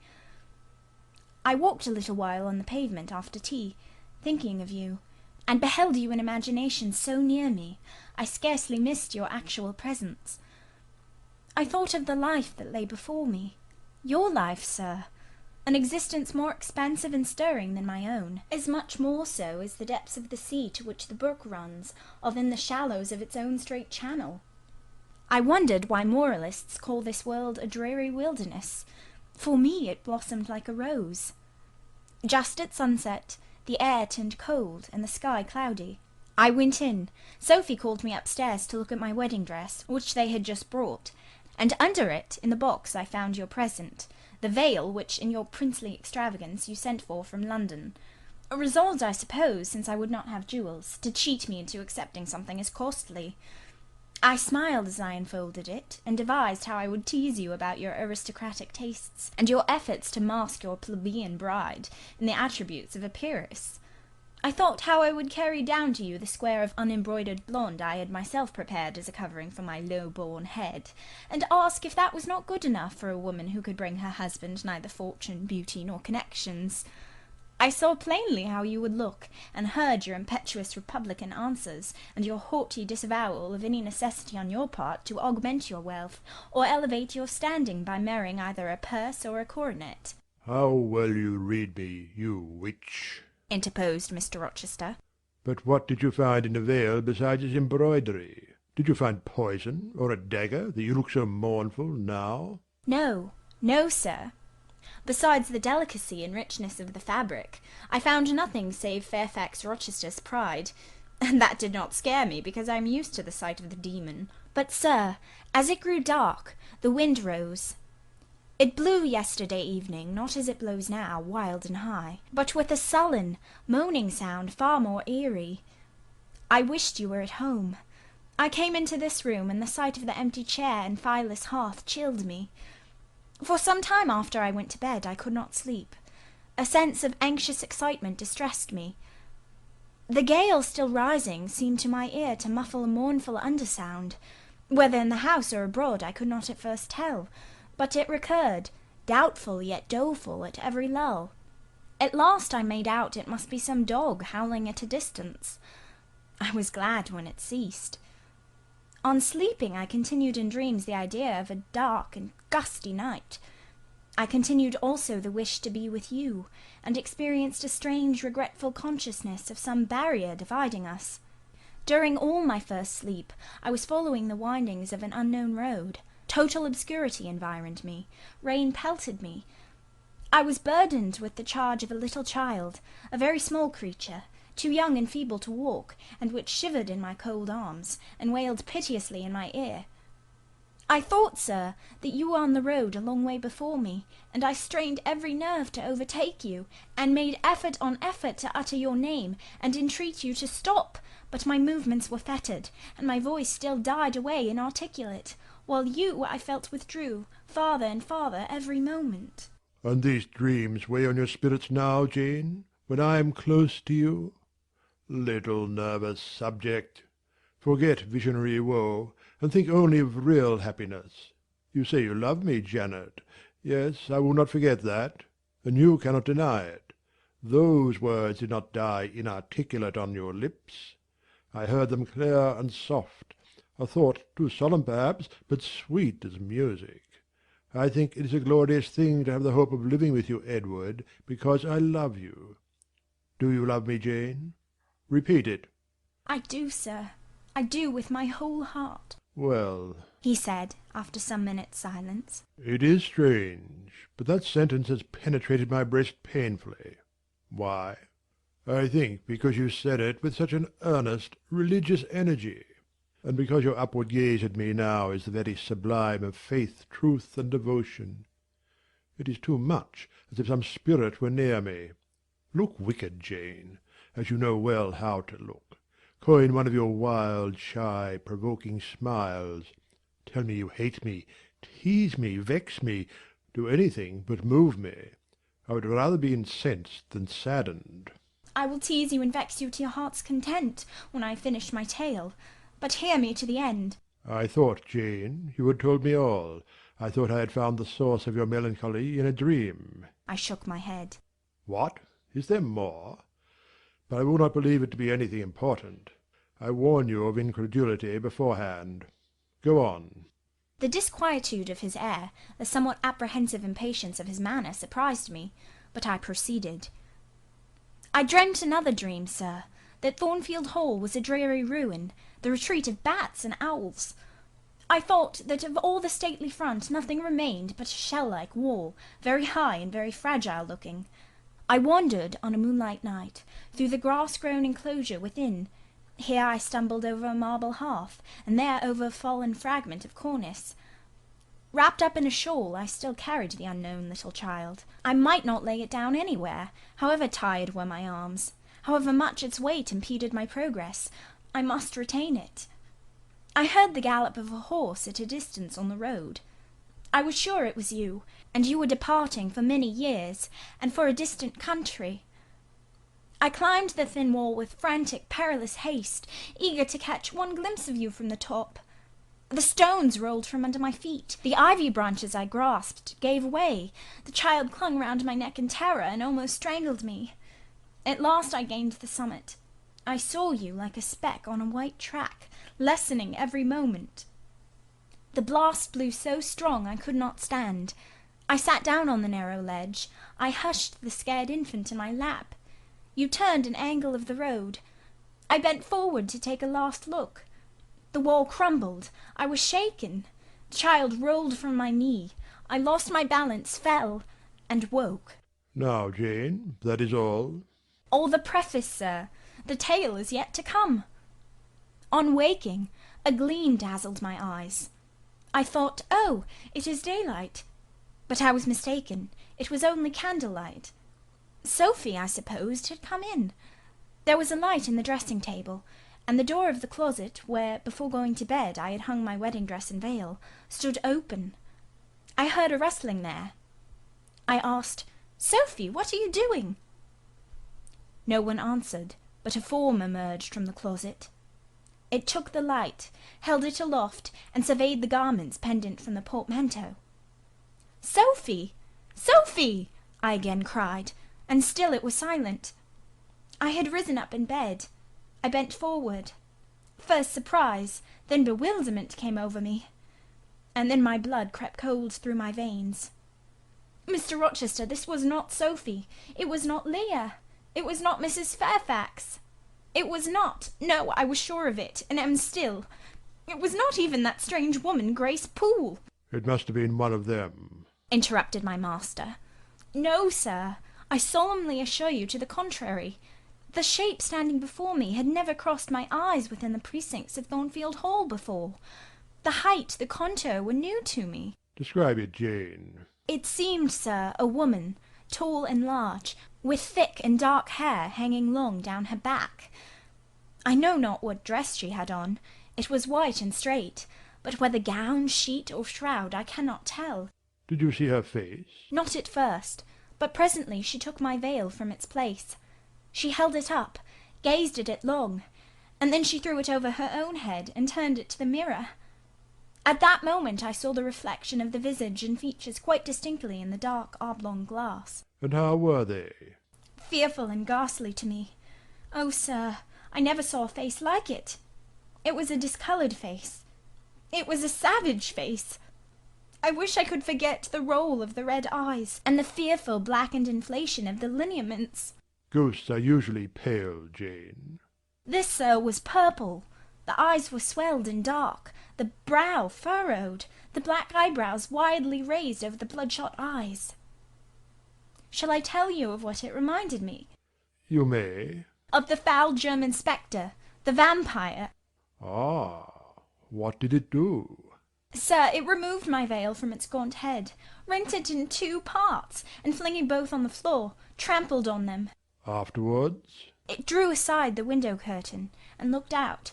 Speaker 2: I walked a little while on the pavement after tea, thinking of you, and beheld you in imagination so near me, I scarcely missed your actual presence. I thought of the life that lay before me. Your life, sir, an existence more expansive and stirring than my own, as much more so as the depths of the sea to which the brook runs are than the shallows of its own straight channel. I wondered why moralists call this world a dreary wilderness. For me it blossomed like a rose. Just at sunset, the air turned cold and the sky cloudy. I went in. Sophie called me upstairs to look at my wedding dress, which they had just brought, and under it, in the box, I found your present, the veil which, in your princely extravagance, you sent for from London. Resolved, I suppose, since I would not have jewels, to cheat me into accepting something as costly. I smiled as I unfolded it, and devised how I would tease you about your aristocratic tastes, and your efforts to mask your plebeian bride in the attributes of a peeress. I thought how I would carry down to you the square of unembroidered blonde I had myself prepared as a covering for my low-born head, and ask if that was not good enough for a woman who could bring her husband neither fortune, beauty, nor connections. I saw plainly how you would look, and heard your impetuous republican answers, and your haughty disavowal of any necessity on your part to augment your wealth, or elevate your standing by marrying either a purse or a coronet.
Speaker 4: How well you read me, you witch!
Speaker 2: Interposed Mr. Rochester.
Speaker 4: But what did you find in the veil besides its embroidery? Did you find poison, or a dagger, that you look so mournful now?
Speaker 2: No, no, sir. Besides the delicacy and richness of the fabric, I found nothing save Fairfax Rochester's pride, and that did not scare me, because I am used to the sight of the demon. But, sir, as it grew dark, the wind rose. It blew yesterday evening, not as it blows now, wild and high, but with a sullen, moaning sound far more eerie. I wished you were at home. I came into this room, and the sight of the empty chair and fireless hearth chilled me. For some time after I went to bed I could not sleep. A sense of anxious excitement distressed me. The gale still rising seemed to my ear to muffle a mournful undersound. Whether in the house or abroad I could not at first tell, but it recurred, doubtful yet doleful, at every lull. At last I made out it must be some dog howling at a distance. I was glad when it ceased. On sleeping I continued in dreams the idea of a dark and gusty night. I continued also the wish to be with you, and experienced a strange regretful consciousness of some barrier dividing us. During all my first sleep I was following the windings of an unknown road. Total obscurity environed me. Rain pelted me. I was burdened with the charge of a little child, a very small creature, too young and feeble to walk, and which shivered in my cold arms, and wailed piteously in my ear. I thought, sir, that you were on the road a long way before me, and I strained every nerve to overtake you, and made effort on effort to utter your name, and entreat you to stop, but my movements were fettered, and my voice still died away inarticulate, while you, I felt, withdrew, farther and farther every moment.
Speaker 4: And these dreams weigh on your spirits now, Jane, when I am close to you? Little nervous subject, forget visionary woe, and think only of real happiness. You say you love me, Janet. Yes, I will not forget that, and you cannot deny it. Those words did not die inarticulate on your lips. I heard them clear and soft, a thought too solemn perhaps, but sweet as music. I think it is a glorious thing to have the hope of living with you, Edward, because I love you. Do you love me, Jane? Repeat it.
Speaker 2: I do, sir. I do, with my whole heart.
Speaker 4: Well,
Speaker 2: he said, after some minutes' silence.
Speaker 4: It is strange, but that sentence has penetrated my breast painfully. Why? I think because you said it with such an earnest, religious energy, and because your upward gaze at me now is the very sublime of faith, truth, and devotion. It is too much, as if some spirit were near me. Look wicked, Jane, as you know well how to look. Coin one of your wild, shy, provoking smiles. Tell me you hate me, tease me, vex me, do anything but move me. I would rather be incensed than saddened.
Speaker 2: I will tease you and vex you to your heart's content when I have finished my tale. But hear me to the end.
Speaker 4: I thought, Jane, you had told me all. I thought I had found the source of your melancholy in a dream.
Speaker 2: I shook my head.
Speaker 4: What? Is there more? But I will not believe it to be anything important. I warn you of incredulity beforehand. Go on.
Speaker 2: The disquietude of his air, the somewhat apprehensive impatience of his manner surprised me, but I proceeded. I dreamt another dream, sir, that Thornfield Hall was a dreary ruin, the retreat of bats and owls. I thought that of all the stately front nothing remained but a shell-like wall, very high and very fragile-looking. I wandered on a moonlight night through the grass-grown enclosure within. Here I stumbled over a marble hearth, and there over a fallen fragment of cornice. Wrapped up in a shawl, I still carried the unknown little child. I might not lay it down anywhere, however tired were my arms, however much its weight impeded my progress. I must retain it. I heard the gallop of a horse at a distance on the road. I was sure it was you, and you were departing for many years, and for a distant country. I climbed the thin wall with frantic, perilous haste, eager to catch one glimpse of you from the top. The stones rolled from under my feet. The ivy branches I grasped gave way. The child clung round my neck in terror and almost strangled me. At last I gained the summit. I saw you like a speck on a white track, lessening every moment. The blast blew so strong I could not stand. I sat down on the narrow ledge. I hushed the scared infant in my lap. You turned an angle of the road. I bent forward to take a last look. The wall crumbled. I was shaken. The child rolled from my knee. I lost my balance, fell, and woke.
Speaker 4: Now, Jane, that is all?
Speaker 2: All the preface, sir. The tale is yet to come. On waking, a gleam dazzled my eyes. I thought, oh, it is daylight. But I was mistaken. It was only candlelight. Sophie, I supposed, had come in. There was a light in the dressing-table, and the door of the closet, where, before going to bed, I had hung my wedding dress and veil, stood open. I heard a rustling there. I asked, Sophie, what are you doing? No one answered, but a form emerged from the closet. It took the light, held it aloft, and surveyed the garments pendant from the portmanteau. Sophie! Sophie! I again cried, and still it was silent. I had risen up in bed. I bent forward. First surprise, then bewilderment came over me, and then my blood crept cold through my veins. Mr. Rochester, this was not Sophie. It was not Leah. It was not Mrs. Fairfax. It was not. No, I was sure of it, and am still. It was not even that strange woman, Grace Poole.
Speaker 4: It must have been one of them,
Speaker 2: interrupted my master. No, sir. I solemnly assure you to the contrary. The shape standing before me had never crossed my eyes within the precincts of Thornfield Hall before. The height, the contour were new to me.
Speaker 4: Describe it, Jane.
Speaker 2: It seemed, sir, a woman, tall and large, with thick and dark hair hanging long down her back. I know not what dress she had on. It was white and straight, but whether gown, sheet, or shroud I cannot tell.
Speaker 4: Did you see her face?
Speaker 2: Not at first, but presently she took my veil from its place. She held it up, gazed at it long, and then she threw it over her own head and turned it to the mirror. At that moment I saw the reflection of the visage and features quite distinctly in the dark oblong glass.
Speaker 4: And how were they?
Speaker 2: Fearful and ghastly to me. Oh, sir, I never saw a face like it. It was a discoloured face. It was a savage face. I wish I could forget the roll of the red eyes and the fearful blackened inflation of the lineaments.
Speaker 4: Ghosts are usually pale, Jane.
Speaker 2: This, sir, was purple. The eyes were swelled and dark, the brow furrowed, the black eyebrows widely raised over the bloodshot eyes. Shall I tell you of what it reminded me?
Speaker 4: You may.
Speaker 2: Of the foul German spectre, the vampire.
Speaker 4: Ah, what did it do?
Speaker 2: Sir, it removed my veil from its gaunt head, rent it in 2 parts, and flinging both on the floor, trampled on them.
Speaker 4: Afterwards?
Speaker 2: It drew aside the window curtain, and looked out.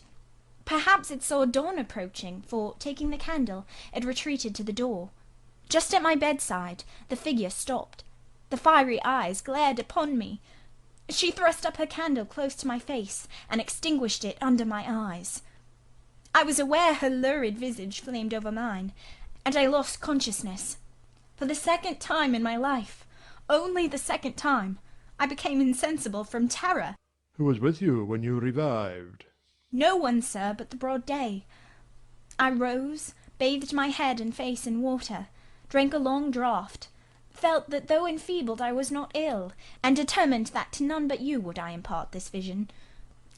Speaker 2: Perhaps it saw dawn approaching, for, taking the candle, it retreated to the door. Just at my bedside, the figure stopped. The fiery eyes glared upon me. She thrust up her candle close to my face, and extinguished it under my eyes. I was aware her lurid visage flamed over mine, and I lost consciousness. For the second time in my life, only the second time, I became insensible from terror.
Speaker 4: Who was with you when you revived?
Speaker 2: No one, sir, but the broad day. I rose, bathed my head and face in water, drank a long draught, felt that though enfeebled I was not ill, and determined that to none but you would I impart this vision.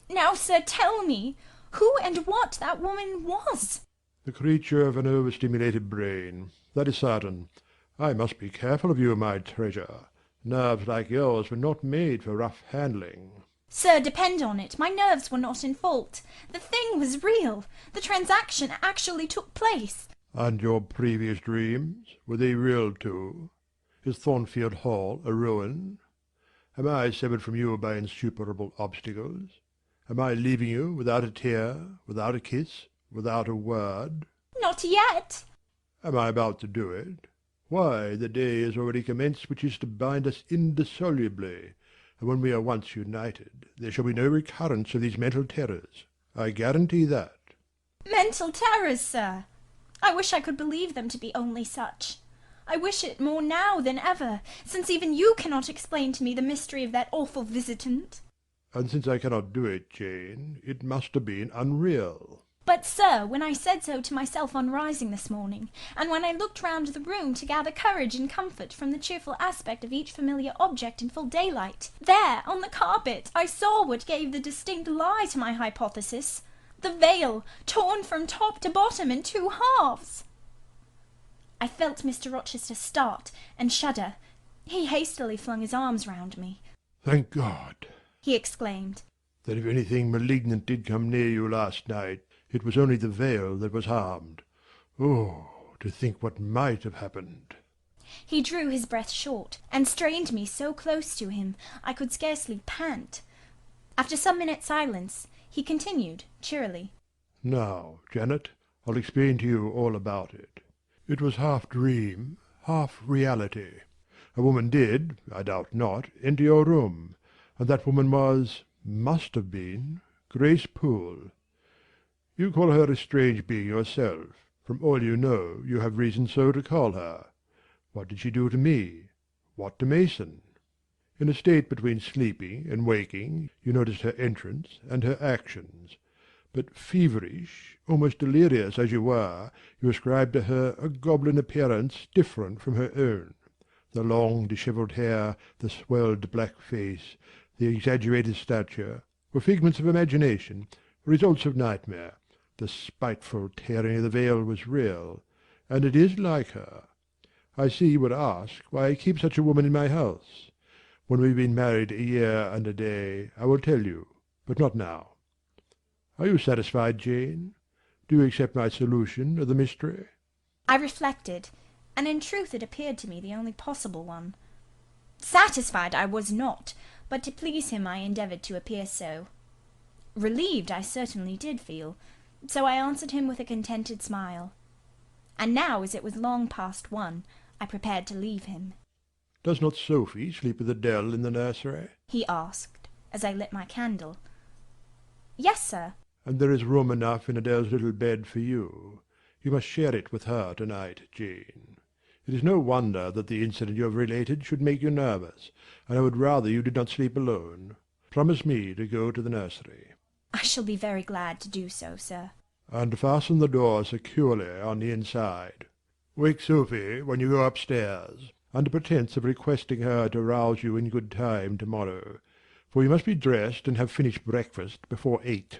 Speaker 2: Now, sir, tell me who and what that woman was.
Speaker 4: The creature of an overstimulated brain. That is certain. I must be careful of you, my treasure. Nerves like yours were not made for rough handling.
Speaker 2: Sir, depend on it, my nerves were not in fault. The thing was real. The transaction actually took place.
Speaker 4: And your previous dreams, were they real too? Is Thornfield Hall a ruin? Am I severed from you by insuperable obstacles? Am I leaving you without a tear, without a kiss, without a word?
Speaker 2: Not yet.
Speaker 4: Am I about to do it? Why, the day is already commenced which is to bind us indissolubly, and when we are once united, there shall be no recurrence of these mental terrors. I guarantee that.
Speaker 2: Mental terrors, sir! I wish I could believe them to be only such. I wish it more now than ever, since even you cannot explain to me the mystery of that awful visitant.
Speaker 4: And since I cannot do it, Jane, it must have been unreal.
Speaker 2: But, sir, when I said so to myself on rising this morning, and when I looked round the room to gather courage and comfort from the cheerful aspect of each familiar object in full daylight, there, on the carpet, I saw what gave the distinct lie to my hypothesis. The veil, torn from top to bottom in 2 halves. I felt Mr. Rochester start and shudder. He hastily flung his arms round me.
Speaker 4: Thank God,
Speaker 2: he exclaimed,
Speaker 4: that if anything malignant did come near you last night, it was only the veil that was harmed. Oh, to think what might have happened.
Speaker 2: He drew his breath short, and strained me so close to him I could scarcely pant. After some minutes' silence, he continued, cheerily,
Speaker 4: Now, Janet, I'll explain to you all about it. It was half dream, half reality. A woman did, I doubt not, enter your room, and that woman must have been, Grace Poole. You call her a strange being yourself. From all you know, you have reason so to call her. What did she do to me? What to Mason? In a state between sleeping and waking, you noticed her entrance and her actions. But feverish, almost delirious as you were, you ascribed to her a goblin appearance different from her own. The long dishevelled hair, the swelled black face, the exaggerated stature, were figments of imagination, results of nightmare. The spiteful tearing of the veil was real, and it is like her. I see you would ask why I keep such a woman in my house. When we have been married a year and a day, I will tell you, but not now. Are you satisfied, Jane? Do you accept my solution of the mystery?
Speaker 2: I reflected, and in truth it appeared to me the only possible one. Satisfied I was not, but to please him I endeavoured to appear so. Relieved I certainly did feel, so I answered him with a contented smile. And now, as it was long past 1, I prepared to leave him.
Speaker 4: Does not Sophie sleep with Adele in the nursery?
Speaker 2: He asked, as I lit my candle. Yes, sir.
Speaker 4: And there is room enough in Adele's little bed for you. You must share it with her to-night, Jane. It is no wonder that the incident you have related should make you nervous, and I would rather you did not sleep alone. Promise me to go to the nursery.
Speaker 2: I shall be very glad to do so, sir.
Speaker 4: And fasten the door securely on the inside. Wake Sophie when you go upstairs, under pretence of requesting her to rouse you in good time to-morrow, for you must be dressed and have finished breakfast before 8.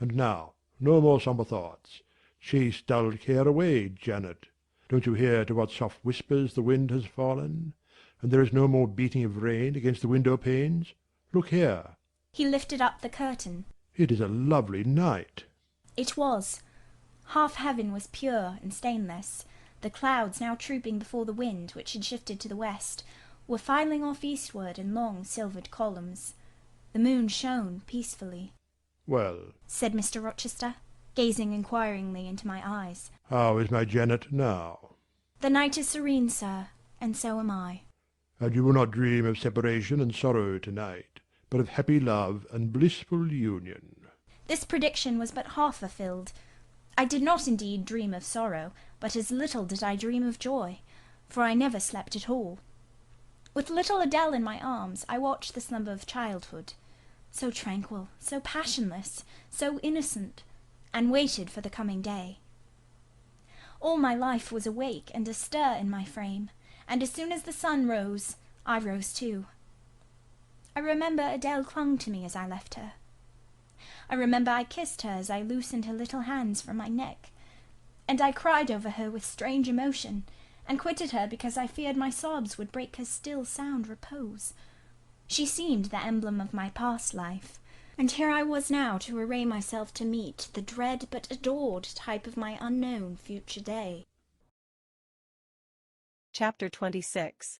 Speaker 4: And now, no more sombre thoughts. Chase dull care away, Janet. Don't you hear to what soft whispers the wind has fallen? And there is no more beating of rain against the window-panes? Look here.
Speaker 2: He lifted up the curtain.
Speaker 4: It is a lovely night.
Speaker 2: It was. Half heaven was pure and stainless. The clouds, now trooping before the wind, which had shifted to the west, were filing off eastward in long silvered columns. The moon shone peacefully.
Speaker 4: Well,
Speaker 2: said Mr. Rochester, gazing inquiringly into my eyes.
Speaker 4: How is my Janet now?
Speaker 2: The night is serene, sir, and so am I.
Speaker 4: And you will not dream of separation and sorrow to-night, but of happy love and blissful union.
Speaker 2: This prediction was but half fulfilled. I did not indeed dream of sorrow, but as little did I dream of joy, for I never slept at all. With little Adele in my arms, I watched the slumber of childhood, so tranquil, so passionless, so innocent, and waited for the coming day. All my life was awake and astir in my frame, and as soon as the sun rose, I rose too. I remember Adele clung to me as I left her. I remember I kissed her as I loosened her little hands from my neck, and I cried over her with strange emotion, and quitted her because I feared my sobs would break her still sound repose. She seemed the emblem of my past life, and here I was now to array myself to meet the dread but adored type of my unknown future day.
Speaker 1: Chapter 26.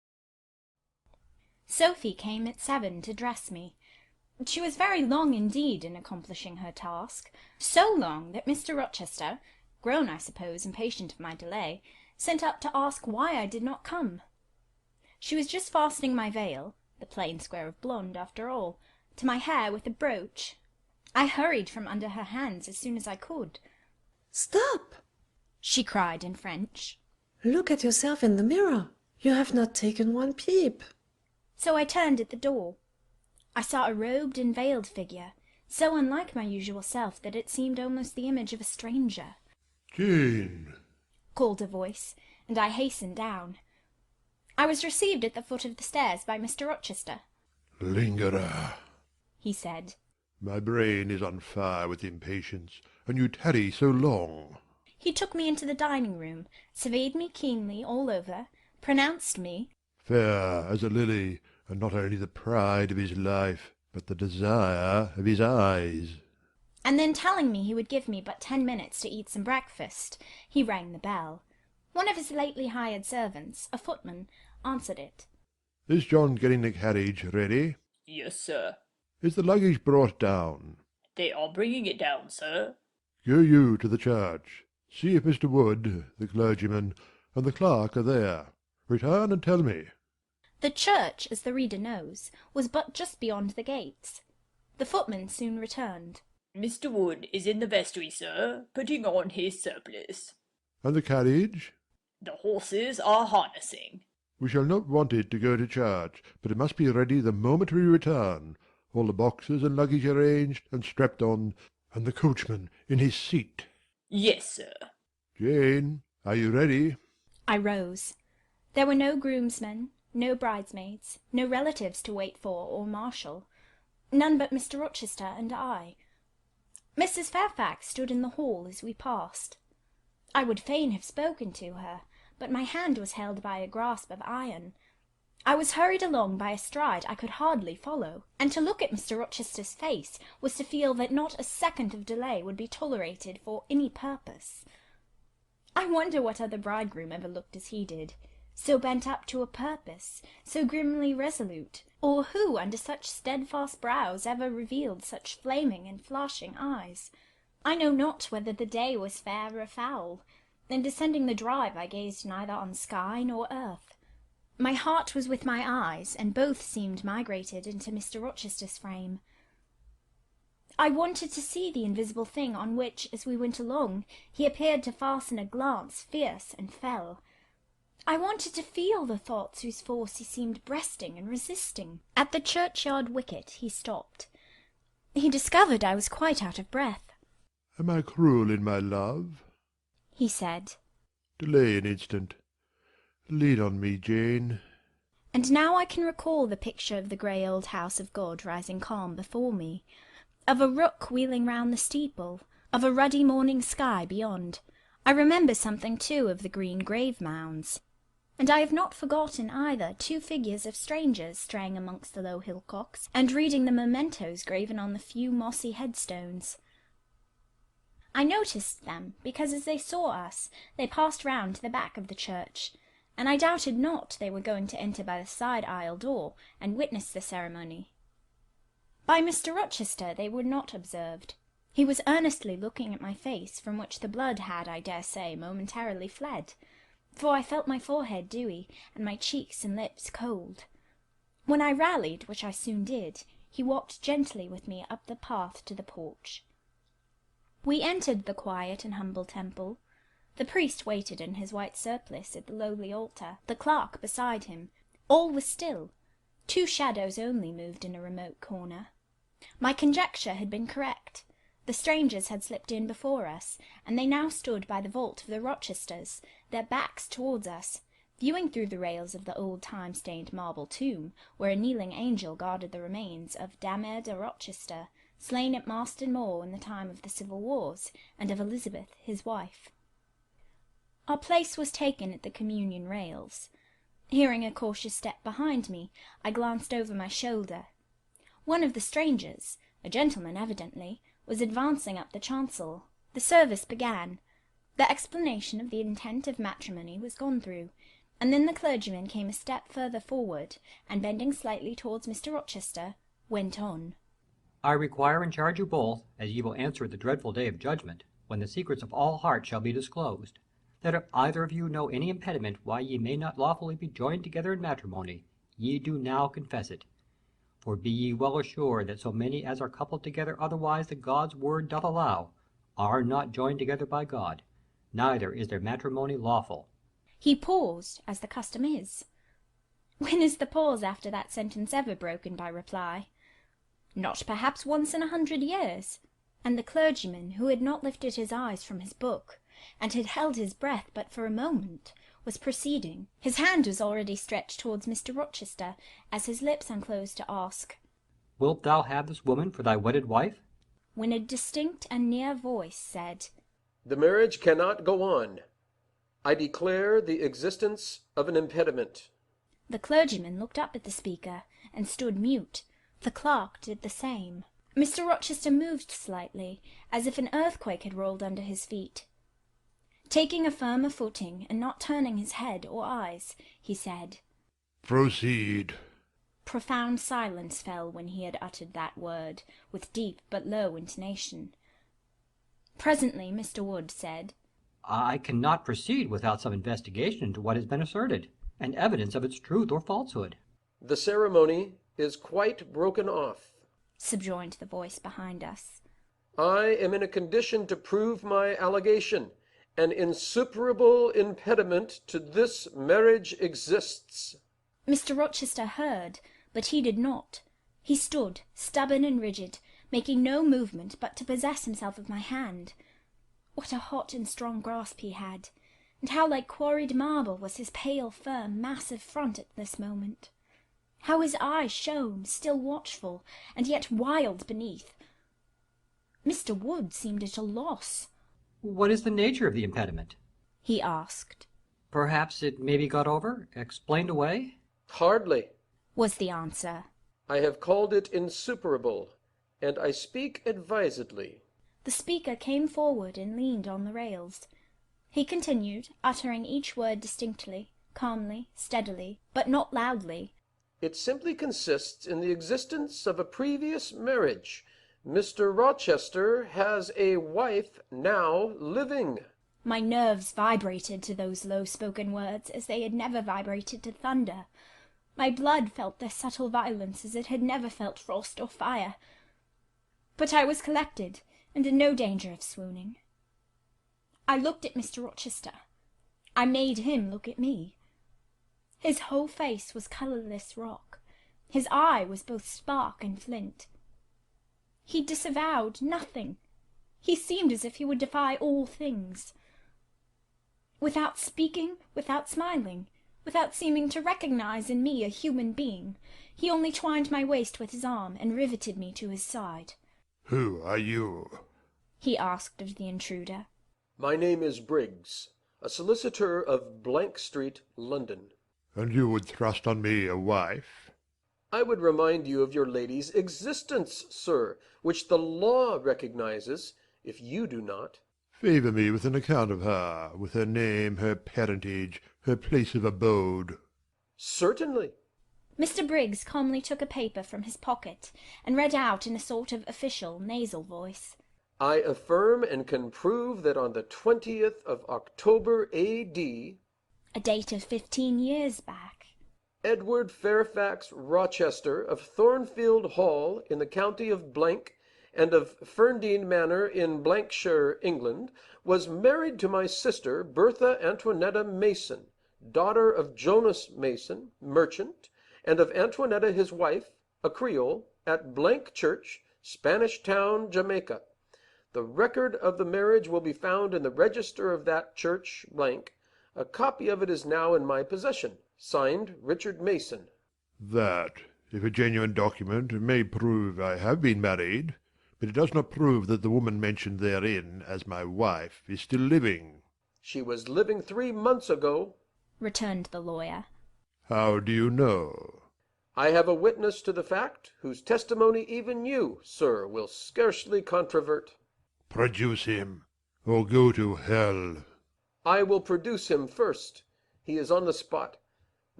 Speaker 2: Sophie came at 7 to dress me. She was very long indeed in accomplishing her task, so long that Mr. Rochester, grown, I suppose, impatient of my delay, sent up to ask why I did not come. She was just fastening my veil, the plain square of blonde after all, to my hair with a brooch. I hurried from under her hands as soon as I could.
Speaker 7: "Stop!"
Speaker 2: she cried in French.
Speaker 7: Look at yourself in the mirror. You have not taken one peep.
Speaker 2: So I turned at the door. I saw a robed and veiled figure, so unlike my usual self that it seemed almost the image of a stranger.
Speaker 4: Jane,
Speaker 2: called a voice, and I hastened down. I was received at the foot of the stairs by Mr. Rochester.
Speaker 4: lingerer,
Speaker 2: he said.
Speaker 4: My brain is on fire with impatience, and you tarry so long.
Speaker 2: He took me into the dining room, surveyed me keenly all over, pronounced me
Speaker 4: fair as a lily, and not only the pride of his life, but the desire of his eyes.
Speaker 2: And then telling me he would give me but 10 minutes to eat some breakfast, he rang the bell. One of his lately hired servants, a footman, answered it.
Speaker 4: Is John getting the carriage ready?
Speaker 8: Yes, sir.
Speaker 4: Is the luggage brought down?
Speaker 8: They are bringing it down, sir.
Speaker 4: Go you to the church. See if Mr. Wood, the clergyman, and the clerk are there. Return and tell me.
Speaker 2: The church, as the reader knows, was but just beyond the gates. The footman soon returned.
Speaker 8: Mr. Wood is in the vestry, sir, putting on his surplice.
Speaker 4: And the carriage?
Speaker 8: The horses are harnessing.
Speaker 4: We shall not want it to go to church, but it must be ready the moment we return. All the boxes and luggage arranged and strapped on, and the coachman in his seat.
Speaker 8: Yes, sir.
Speaker 4: Jane, are you ready?
Speaker 2: I rose. There were no groomsmen, no bridesmaids, no relatives to wait for or marshal. None but Mr. Rochester and I. Mrs. Fairfax stood in the hall as we passed. I would fain have spoken to her, but my hand was held by a grasp of iron. I was hurried along by a stride I could hardly follow, and to look at Mr. Rochester's face was to feel that not a second of delay would be tolerated for any purpose. I wonder what other bridegroom ever looked as he did, so bent up to a purpose, so grimly resolute, or who under such steadfast brows ever revealed such flaming and flashing eyes. I know not whether the day was fair or foul. In descending the drive I gazed neither on sky nor earth. My heart was with my eyes, and both seemed migrated into Mr. Rochester's frame. I wanted to see the invisible thing on which, as we went along, he appeared to fasten a glance fierce and fell. I wanted to feel the thoughts whose force he seemed breasting and resisting. At the churchyard wicket he stopped. He discovered I was quite out of breath.
Speaker 4: Am I cruel in my love?
Speaker 2: he said.
Speaker 4: Delay an instant. Lean on me, Jane.
Speaker 2: And now I can recall the picture of the grey old house of God rising calm before me, of a rook wheeling round the steeple, of a ruddy morning sky beyond. I remember something, too, of the green grave mounds. And I have not forgotten either 2 figures of strangers straying amongst the low hillocks, and reading the mementos graven on the few mossy headstones. I noticed them, because as they saw us, they passed round to the back of the church, and I doubted not they were going to enter by the side aisle door, and witness the ceremony. By Mr. Rochester they were not observed. He was earnestly looking at my face, from which the blood had, I dare say, momentarily fled, for I felt my forehead dewy, and my cheeks and lips cold. When I rallied, which I soon did, he walked gently with me up the path to the porch. We entered the quiet and humble temple. The priest waited in his white surplice at the lowly altar, the clerk beside him. All was still. 2 shadows only moved in a remote corner. My conjecture had been correct. The strangers had slipped in before us, and they now stood by the vault of the Rochesters, their backs towards us, viewing through the rails of the old time-stained marble tomb, where a kneeling angel guarded the remains of Damer de Rochester, slain at Marston Moor in the time of the Civil Wars, and of Elizabeth, his wife. Our place was taken at the communion rails. Hearing a cautious step behind me, I glanced over my shoulder. One of the strangers, a gentleman evidently, was advancing up the chancel. The service began. The explanation of the intent of matrimony was gone through, and then the clergyman came a step further forward, and bending slightly towards Mr. Rochester, went on.
Speaker 9: I require and charge you both, as ye will answer at the dreadful day of judgment, when the secrets of all hearts shall be disclosed, that if either of you know any impediment why ye may not lawfully be joined together in matrimony, ye do now confess it. For be ye well assured that so many as are coupled together otherwise than God's word doth allow, are not joined together by God, neither is their matrimony lawful.
Speaker 2: He paused, as the custom is. When is the pause after that sentence ever broken by reply? Not perhaps once in 100 years, and the clergyman, who had not lifted his eyes from his book, and had held his breath but for a moment, was proceeding. His hand was already stretched towards Mr. Rochester, as his lips unclosed to ask,
Speaker 9: Wilt thou have this woman for thy wedded wife?
Speaker 2: When a distinct and near voice said,
Speaker 10: The marriage cannot go on. I declare the existence of an impediment.
Speaker 2: The clergyman looked up at the speaker, and stood mute. The clerk did the same. Mr. Rochester moved slightly, as if an earthquake had rolled under his feet. Taking a firmer footing, and not turning his head or eyes, he said,
Speaker 4: Proceed.
Speaker 2: Profound silence fell when he had uttered that word, with deep but low intonation. Presently Mr. Wood said,
Speaker 9: I cannot proceed without some investigation into what has been asserted, and evidence of its truth or falsehood.
Speaker 10: The ceremony is quite broken off,
Speaker 2: subjoined the voice behind us.
Speaker 10: I am in a condition to prove my allegation. An insuperable impediment to this marriage exists.
Speaker 2: Mr. Rochester heard, but he did not. He stood, stubborn and rigid, making no movement but to possess himself of my hand. What a hot and strong grasp he had, and how like quarried marble was his pale, firm, massive front at this moment. How his eyes shone, still watchful, and yet wild beneath. Mr. Wood seemed at a loss.
Speaker 9: What is the nature of the impediment?
Speaker 2: He asked.
Speaker 9: Perhaps it may be got over, explained away?
Speaker 10: Hardly,
Speaker 2: was the answer.
Speaker 10: I have called it insuperable, and I speak advisedly.
Speaker 2: The speaker came forward and leaned on the rails. He continued, uttering each word distinctly, calmly, steadily, but not loudly.
Speaker 10: It simply consists in the existence of a previous marriage. Mr. Rochester has a wife now living.
Speaker 2: My nerves vibrated to those low-spoken words as they had never vibrated to thunder. My blood felt their subtle violence as it had never felt frost or fire. But I was collected, and in no danger of swooning. I looked at Mr. Rochester. I made him look at me. His whole face was colourless rock. His eye was both spark and flint. He disavowed nothing. He seemed as if he would defy all things. Without speaking, without smiling, without seeming to recognize in me a human being, he only twined my waist with his arm and riveted me to his side.
Speaker 4: Who are you?
Speaker 2: He asked of the intruder.
Speaker 10: My name is Briggs, a solicitor of Blank Street, London.
Speaker 4: And you would thrust on me a wife?
Speaker 10: I would remind you of your lady's existence, sir, which the law recognizes, if you do not.
Speaker 4: Favour me with an account of her, with her name, her parentage, her place of abode.
Speaker 10: Certainly.
Speaker 2: Mr. Briggs calmly took a paper from his pocket, and read out in a sort of official, nasal voice.
Speaker 10: I affirm and can prove that on the 20th of October, A.D.,
Speaker 2: a date of 15 years back,
Speaker 10: Edward Fairfax Rochester of Thornfield Hall in the county of Blank and of Ferndean Manor in Blankshire, England, was married to my sister Bertha Antoinetta Mason, daughter of Jonas Mason, merchant, and of Antoinetta his wife, a Creole, at Blank Church, Spanish Town, Jamaica. The record of the marriage will be found in the register of that church, Blank. A copy of it is now in my possession. Signed, Richard Mason.
Speaker 4: That, if a genuine document, may prove I have been married, but it does not prove that the woman mentioned therein as my wife is still living.
Speaker 10: She was living 3 months ago,
Speaker 2: returned the lawyer.
Speaker 4: How do you know?
Speaker 10: I have a witness to the fact, whose testimony even you, sir, will scarcely controvert.
Speaker 4: Produce him, or go to hell.
Speaker 10: I will produce him first. He is on the spot.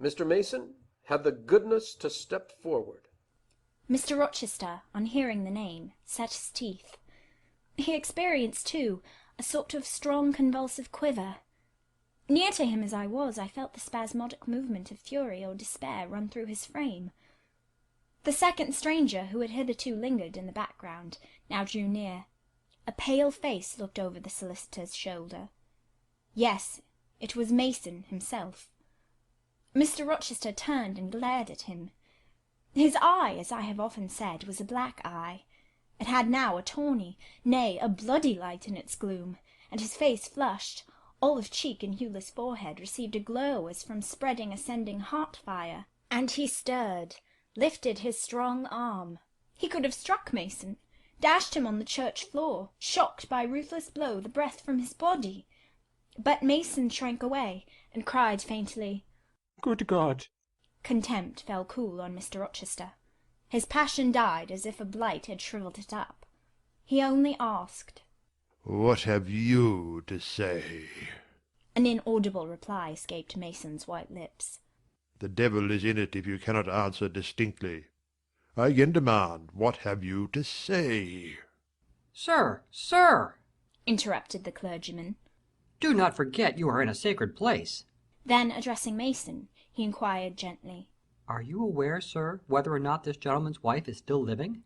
Speaker 10: Mr. Mason, have the goodness to step forward.
Speaker 2: Mr. Rochester, on hearing the name, set his teeth. He experienced, too, a sort of strong convulsive quiver. Near to him as I was, I felt the spasmodic movement of fury or despair run through his frame. The second stranger, who had hitherto lingered in the background, now drew near. A pale face looked over the solicitor's shoulder. Yes, It was Mason himself. Mr. Rochester turned and glared at him. His eye, as I have often said, was a black eye. It had now a tawny, nay, a bloody light in its gloom, and his face flushed, olive cheek and hueless forehead received a glow as from spreading ascending heart-fire, and he stirred, lifted his strong arm. He could have struck Mason, dashed him on the church floor, shocked by ruthless blow the breath from his body. But Mason shrank away, and cried faintly,
Speaker 11: "Good God!"
Speaker 2: Contempt fell cool on Mr. Rochester. His passion died as if a blight had shrivelled it up. He only asked,
Speaker 4: "What have you to say?"
Speaker 2: An inaudible reply escaped Mason's white lips.
Speaker 4: The devil is in it if you cannot answer distinctly. I again demand, what have you to say?
Speaker 9: Sir, sir!
Speaker 2: Interrupted the clergyman.
Speaker 9: Do not forget you are in a sacred place.
Speaker 2: Then, addressing Mason, he inquired gently,
Speaker 9: Are you aware, sir, whether or not this gentleman's wife is still living?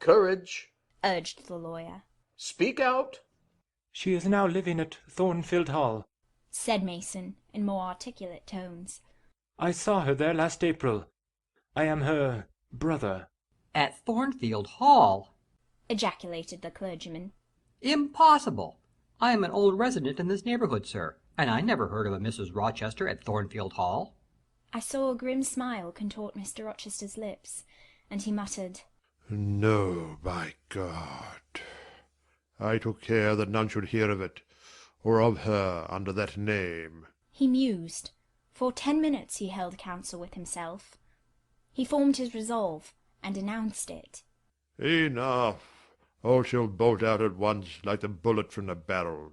Speaker 10: Courage!
Speaker 2: Urged the lawyer.
Speaker 10: Speak out!
Speaker 11: She is now living at Thornfield Hall,
Speaker 2: said Mason, in more articulate tones.
Speaker 11: I saw her there last April. I am her brother.
Speaker 9: At Thornfield Hall?
Speaker 2: Ejaculated the clergyman.
Speaker 9: Impossible! I am an old resident in this neighborhood, sir, and I never heard of a Mrs. Rochester at Thornfield Hall.
Speaker 2: I saw a grim smile contort Mr. Rochester's lips, and he muttered,
Speaker 4: No, by God. I took care that none should hear of it, or of her under that name.
Speaker 2: He mused. For 10 minutes he held counsel with himself. He formed his resolve, and announced it.
Speaker 4: Enough! All shall bolt out at once like the bullet from the barrel.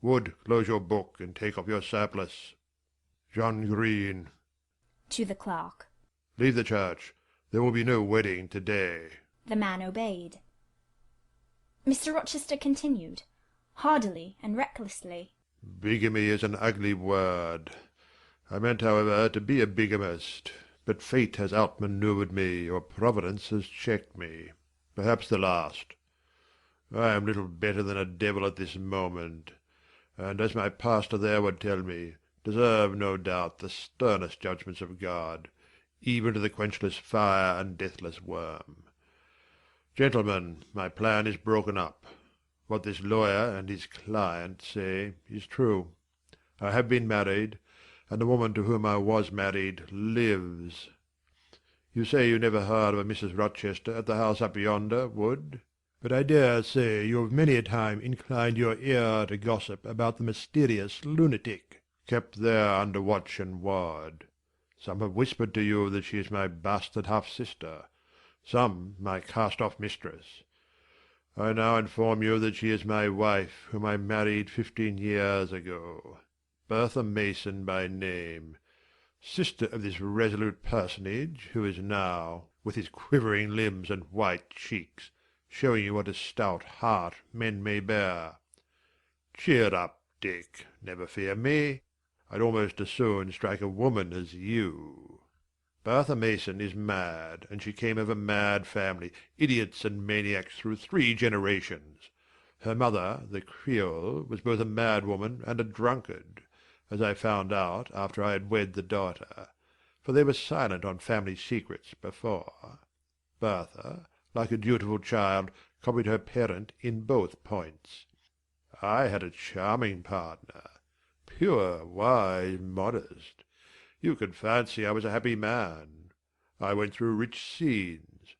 Speaker 4: Wood, close your book, and take off your surplice. John Green.
Speaker 2: To the clerk.
Speaker 4: Leave the church. There will be no wedding to-day.
Speaker 2: The man obeyed. Mr. Rochester continued, hardily and recklessly.
Speaker 4: Bigamy is an ugly word. I meant, however, to be a bigamist, but fate has outmanoeuvred me, or Providence has checked me. Perhaps the last. I am little better than a devil at this moment, and, as my pastor there would tell me, deserve, no doubt, the sternest judgments of God, even to the quenchless fire and deathless worm. Gentlemen, my plan is broken up. What this lawyer and his client say is true. I have been married, and the woman to whom I was married lives. You say you never heard of a Mrs. Rochester at the house up yonder, Wood? But I dare say you have many a time inclined your ear to gossip about the mysterious lunatic kept there under watch and ward. Some have whispered to you that she is my bastard half-sister, some my cast-off mistress. I now inform you that she is my wife, whom I married 15 years ago, Bertha Mason by name, sister of this resolute personage, who is now, with his quivering limbs and white cheeks, showing you what a stout heart men may bear. Cheer up, Dick, never fear me. I'd almost as soon strike a woman as you. Bertha Mason is mad, and she came of a mad family, idiots and maniacs through 3 generations. Her mother, the Creole, was both a mad woman and a drunkard, as I found out after I had wed the daughter, for they were silent on family secrets before. Bertha, like a dutiful child, copied her parent in both points. I had a charming partner, pure, wise, modest. You could fancy I was a happy man. I went through rich scenes.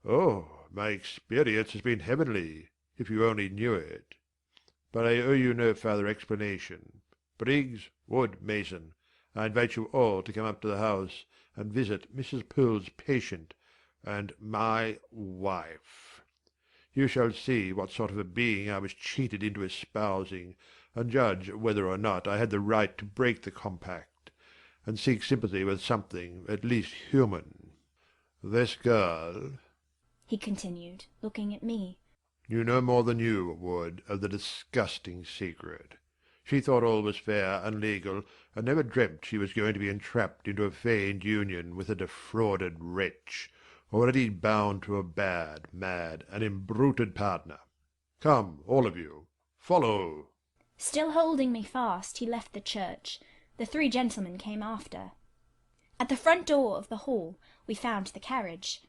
Speaker 4: Oh, my experience has been heavenly, if you only knew it. But I owe you no further explanation. Briggs, Wood, Mason, I invite you all to come up to the house and visit Mrs. Poole's patient and my wife. You shall see what sort of a being I was cheated into espousing, and judge whether or not I had the right to break the compact, and seek sympathy with something at least human. This girl,
Speaker 2: he continued, looking at me,
Speaker 4: knew no more than you would of the disgusting secret. She thought all was fair and legal, and never dreamt she was going to be entrapped into a feigned union with a defrauded wretch, already bound to a bad, mad, and imbruted partner. Come, all of you, follow.
Speaker 2: Still holding me fast, he left the church. The three gentlemen came after. At the front door of the hall we found the carriage.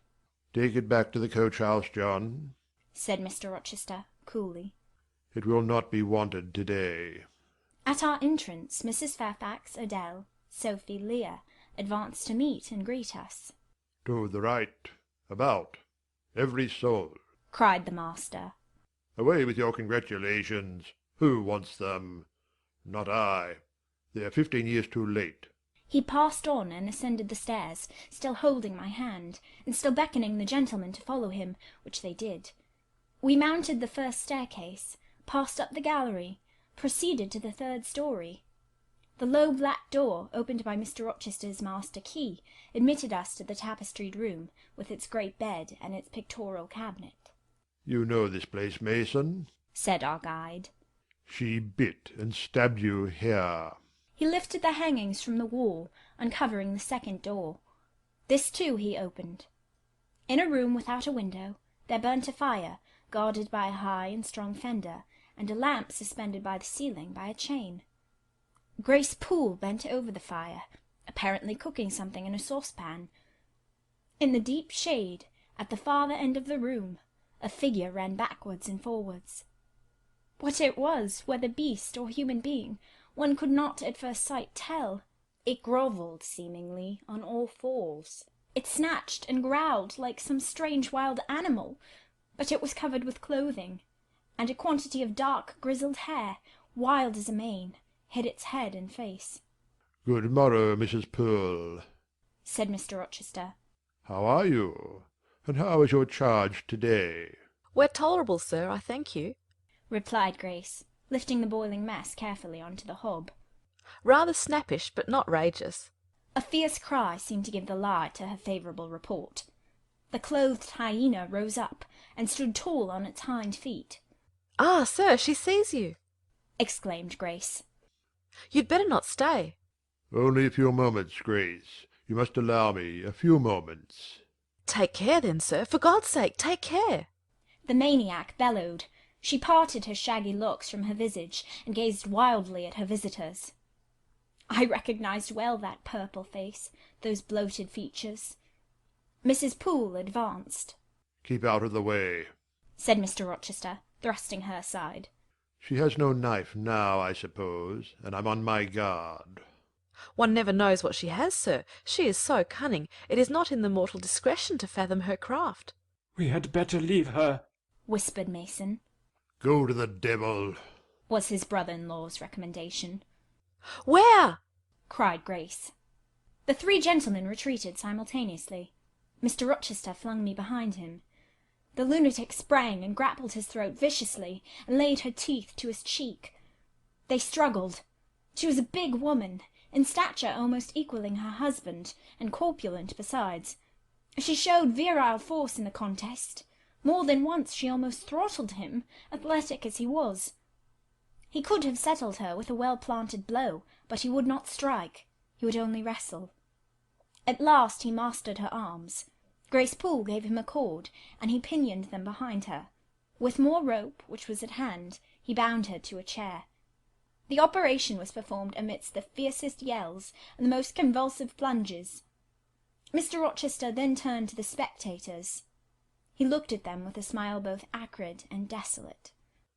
Speaker 4: Take it back to the coach-house, John,
Speaker 2: said Mr. Rochester, coolly.
Speaker 4: It will not be wanted to-day.
Speaker 2: At our entrance, Mrs. Fairfax, Adele, Sophie, Leah, advanced to meet and greet us.
Speaker 4: To the right, about, every soul,
Speaker 2: cried the master.
Speaker 4: Away with your congratulations. Who wants them? Not I. They are 15 years too late.
Speaker 2: He passed on and ascended the stairs, still holding my hand, and still beckoning the gentlemen to follow him, which they did. We mounted the first staircase, passed up the gallery, proceeded to the third story. The low black door, opened by Mr. Rochester's master key, admitted us to the tapestried room, with its great bed and its pictorial cabinet.
Speaker 4: You know this place, Mason,
Speaker 2: said our guide.
Speaker 4: She bit and stabbed you here.
Speaker 2: He lifted the hangings from the wall, uncovering the second door. This too he opened. In a room without a window there burnt a fire, guarded by a high and strong fender, and a lamp suspended by the ceiling by a chain. Grace Poole bent over the fire, apparently cooking something in a saucepan. In the deep shade, at the farther end of the room, a figure ran backwards and forwards. What it was, whether beast or human being, one could not at first sight tell. It grovelled, seemingly, on all fours. It snatched and growled like some strange wild animal, but it was covered with clothing, and a quantity of dark grizzled hair, wild as a mane, hid its head and face.
Speaker 4: Good morrow, Mrs. Poole,
Speaker 2: said Mr. Rochester.
Speaker 4: How are you? And how is your charge to-day?
Speaker 12: We're tolerable, sir, I thank you,
Speaker 2: replied Grace, lifting the boiling mess carefully onto the hob.
Speaker 12: Rather snappish, but not rageous.
Speaker 2: A fierce cry seemed to give the lie to her favourable report. The clothed hyena rose up, and stood tall on its hind feet.
Speaker 12: Ah, sir, she sees you,
Speaker 2: exclaimed Grace.
Speaker 12: You'd better not stay.
Speaker 4: Only a few moments, Grace. You must allow me a few moments.
Speaker 12: Take care, then, sir. For God's sake, take care.
Speaker 2: The maniac bellowed. She parted her shaggy locks from her visage, and gazed wildly at her visitors. I recognized well that purple face, those bloated features. Mrs. Poole advanced.
Speaker 4: Keep out of the way,
Speaker 2: said Mr. Rochester, thrusting her aside.
Speaker 4: She has no knife now, I suppose, and I'm on my guard.
Speaker 12: One never knows what she has, sir. She is so cunning, it is not in the mortal discretion to fathom her craft.
Speaker 11: We had better leave her,
Speaker 2: whispered Mason.
Speaker 4: Go to the devil,
Speaker 2: was his brother-in-law's recommendation.
Speaker 12: Where?
Speaker 2: cried Grace. The three gentlemen retreated simultaneously. Mr. Rochester flung me behind him. The lunatic sprang and grappled his throat viciously, and laid her teeth to his cheek. They struggled. She was a big woman, in stature almost equalling her husband, and corpulent besides. She showed virile force in the contest. More than once she almost throttled him, athletic as he was. He could have settled her with a well-planted blow, but he would not strike. He would only wrestle. At last he mastered her arms. Grace Poole gave him a cord, and he pinioned them behind her. With more rope, which was at hand, he bound her to a chair. The operation was performed amidst the fiercest yells and the most convulsive plunges. Mr. Rochester then turned to the spectators. He looked at them with a smile both acrid and desolate.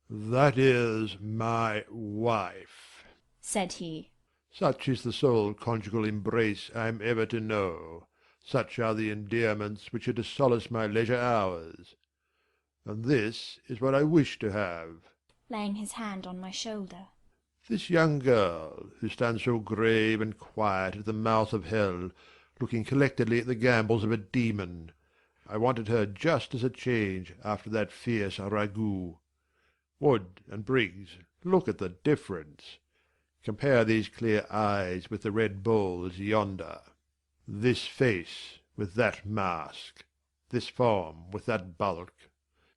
Speaker 4: That is my wife,
Speaker 2: said he.
Speaker 4: Such is the sole conjugal embrace I am ever to know. Such are the endearments which are to solace my leisure hours. And this is what I wish to have,
Speaker 2: laying his hand on my shoulder.
Speaker 4: This young girl, who stands so grave and quiet at the mouth of hell, looking collectedly at the gambols of a demon. I wanted her just as a change after that fierce ragout. Wood and Briggs, look at the difference. Compare these clear eyes with the red bowls yonder. This face with that mask. This form with that bulk.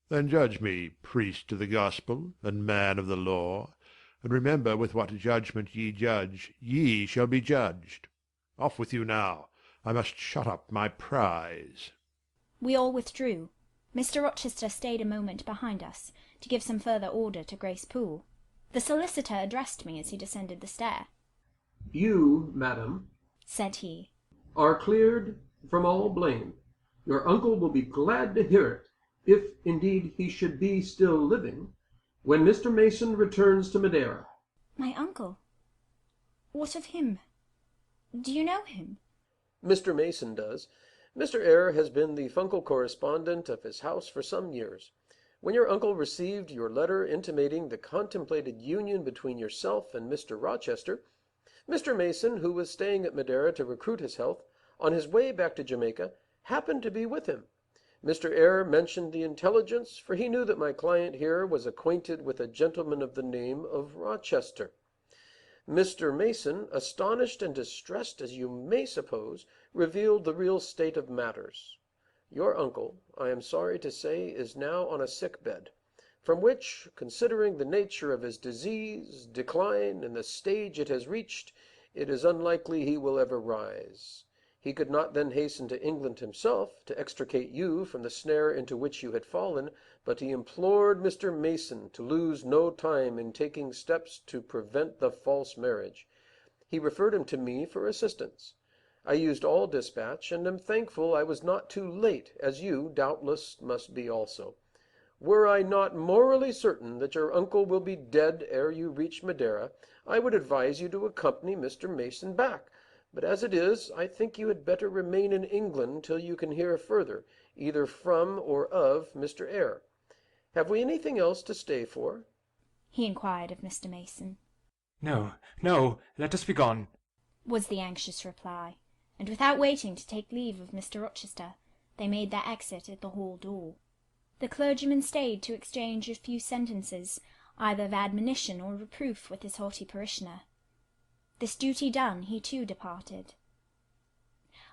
Speaker 4: Then judge me, priest of the gospel, and man of the law, and remember with what judgment ye judge, ye shall be judged. Off with you now. I must shut up my prize.
Speaker 2: We all withdrew. Mr. Rochester stayed a moment behind us, to give some further order to Grace Poole. The solicitor addressed me as he descended the stair.
Speaker 10: "You, madam,"
Speaker 2: said he,
Speaker 10: "are cleared from all blame. Your uncle will be glad to hear it, if indeed he should be still living, when Mr. Mason returns to Madeira."
Speaker 2: My uncle? What of him? Do you know him?
Speaker 10: Mr. Mason does. Mr. Eyre has been the Funkel correspondent of his house for some years. When your uncle received your letter intimating the contemplated union between yourself and Mr. Rochester, Mr. Mason, who was staying at Madeira to recruit his health, on his way back to Jamaica, happened to be with him. Mr. Eyre mentioned the intelligence, for he knew that my client here was acquainted with a gentleman of the name of Rochester. Mr. Mason, astonished and distressed as you may suppose, revealed the real state of matters. Your uncle, I am sorry to say, is now on a sick bed, from which, considering the nature of his disease, decline, and the stage it has reached, it is unlikely he will ever rise. He could not then hasten to England himself, to extricate you from the snare into which you had fallen, but he implored Mr. Mason to lose no time in taking steps to prevent the false marriage. He referred him to me for assistance. I used all dispatch, and am thankful I was not too late, as you, doubtless, must be also. Were I not morally certain that your uncle will be dead ere you reach Madeira, I would advise you to accompany Mr. Mason back. But as it is, I think you had better remain in England till you can hear further, either from or of Mr. Eyre. Have we anything else to stay for?"
Speaker 2: he inquired of Mr. Mason.
Speaker 11: "No, no, let us be gone,"
Speaker 2: was the anxious reply, and without waiting to take leave of Mr. Rochester, they made their exit at the hall door. The clergyman stayed to exchange a few sentences, either of admonition or reproof, with his haughty parishioner. This duty done, he too departed.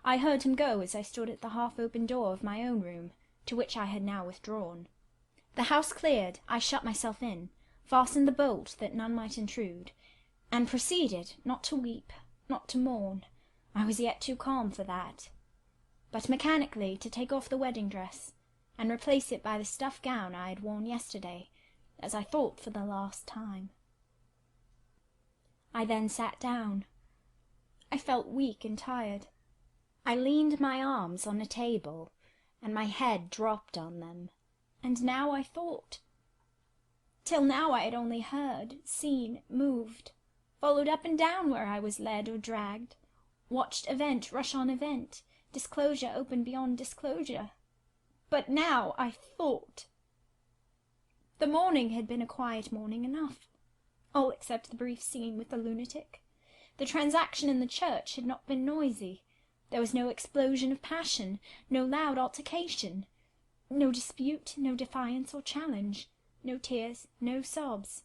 Speaker 2: I heard him go as I stood at the half-open door of my own room, to which I had now withdrawn. The house cleared, I shut myself in, fastened the bolt that none might intrude, and proceeded, not to weep, not to mourn, I was yet too calm for that, but mechanically to take off the wedding dress, and replace it by the stuff gown I had worn yesterday, as I thought for the last time. I then sat down. I felt weak and tired. I leaned my arms on a table, and my head dropped on them, and now I thought. Till now I had only heard, seen, moved, followed up and down where I was led or dragged, watched event rush on event, disclosure open beyond disclosure. But now I thought. The morning had been a quiet morning enough, all except the brief scene with the lunatic. The transaction in the church had not been noisy. There was no explosion of passion, no loud altercation, no dispute, no defiance or challenge, no tears, no sobs.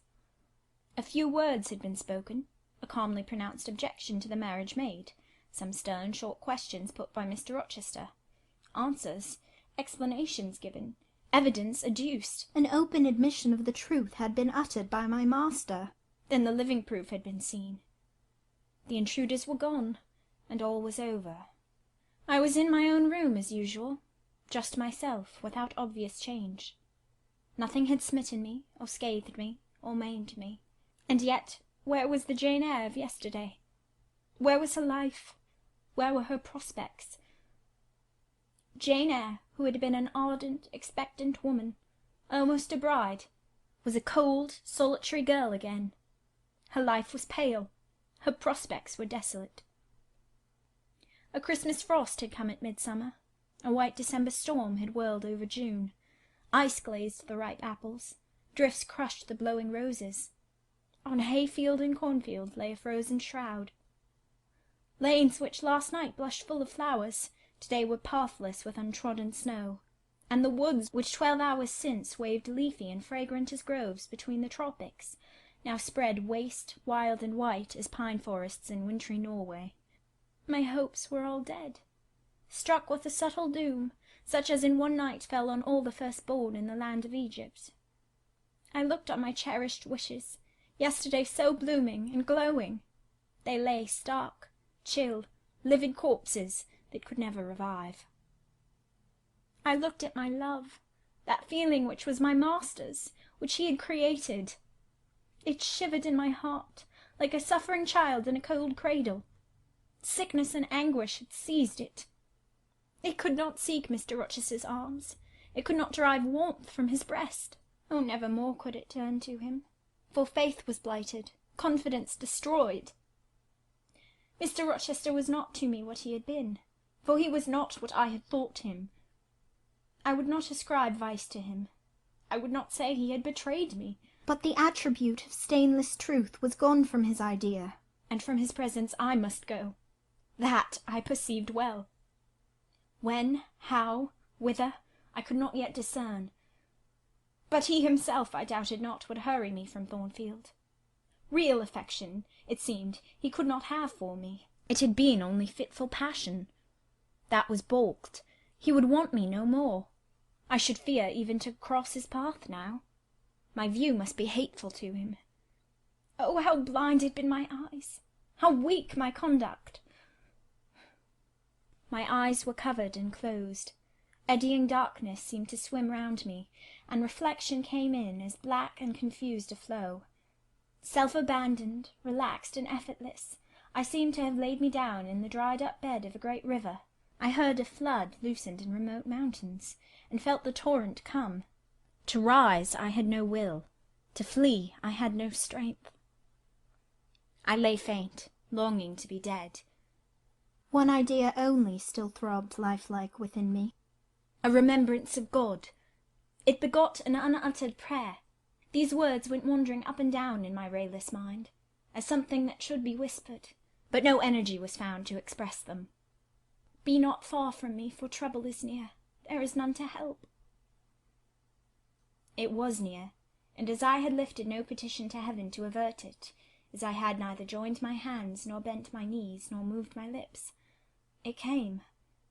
Speaker 2: A few words had been spoken, a calmly pronounced objection to the marriage made, some stern short questions put by Mr. Rochester, answers, explanations given, evidence adduced, an open admission of the truth had been uttered by my master. Then the living proof had been seen. The intruders were gone, and all was over. I was in my own room as usual, just myself, without obvious change. Nothing had smitten me, or scathed me, or maimed me. And yet, where was the Jane Eyre of yesterday? Where was her life? Where were her prospects? Jane Eyre, who had been an ardent, expectant woman, almost a bride, was a cold, solitary girl again. Her life was pale, her prospects were desolate. A Christmas frost had come at midsummer, a white December storm had whirled over June, ice glazed the ripe apples, drifts crushed the blowing roses. On hayfield and cornfield lay a frozen shroud. Lanes which last night blushed full of flowers, today were pathless with untrodden snow, and the woods which 12 hours since waved leafy and fragrant as groves between the tropics, now spread waste, wild and white as pine forests in wintry Norway. My hopes were all dead, struck with a subtle doom, such as in one night fell on all the firstborn in the land of Egypt. I looked on my cherished wishes, yesterday so blooming and glowing. They lay stark, chill, livid corpses that could never revive. I looked at my love, that feeling which was my master's, which he had created. It shivered in my heart, like a suffering child in a cold cradle. Sickness and anguish had seized it. It could not seek Mr. Rochester's arms. It could not derive warmth from his breast. Oh, never more could it turn to him, for faith was blighted, confidence destroyed. Mr. Rochester was not to me what he had been, for he was not what I had thought him. I would not ascribe vice to him. I would not say he had betrayed me, but the attribute of stainless truth was gone from his idea, and from his presence I must go. That I perceived well. When, how, whither, I could not yet discern. But he himself, I doubted not, would hurry me from Thornfield. Real affection, it seemed, he could not have for me. It had been only fitful passion. That was balked. He would want me no more. I should fear even to cross his path now. My view must be hateful to him. Oh, how blind had been my eyes! How weak my conduct! My eyes were covered and closed. Eddying darkness seemed to swim round me, and reflection came in as black and confused a flow. Self-abandoned, relaxed and effortless, I seemed to have laid me down in the dried-up bed of a great river. I heard a flood loosened in remote mountains, and felt the torrent come. To rise I had no will, to flee I had no strength. I lay faint, longing to be dead. One idea only still throbbed lifelike within me, a remembrance of God. It begot an unuttered prayer. These words went wandering up and down in my rayless mind, as something that should be whispered, but no energy was found to express them. Be not far from me, for trouble is near. There is none to help. It was near, and as I had lifted no petition to heaven to avert it, as I had neither joined my hands, nor bent my knees, nor moved my lips, it came.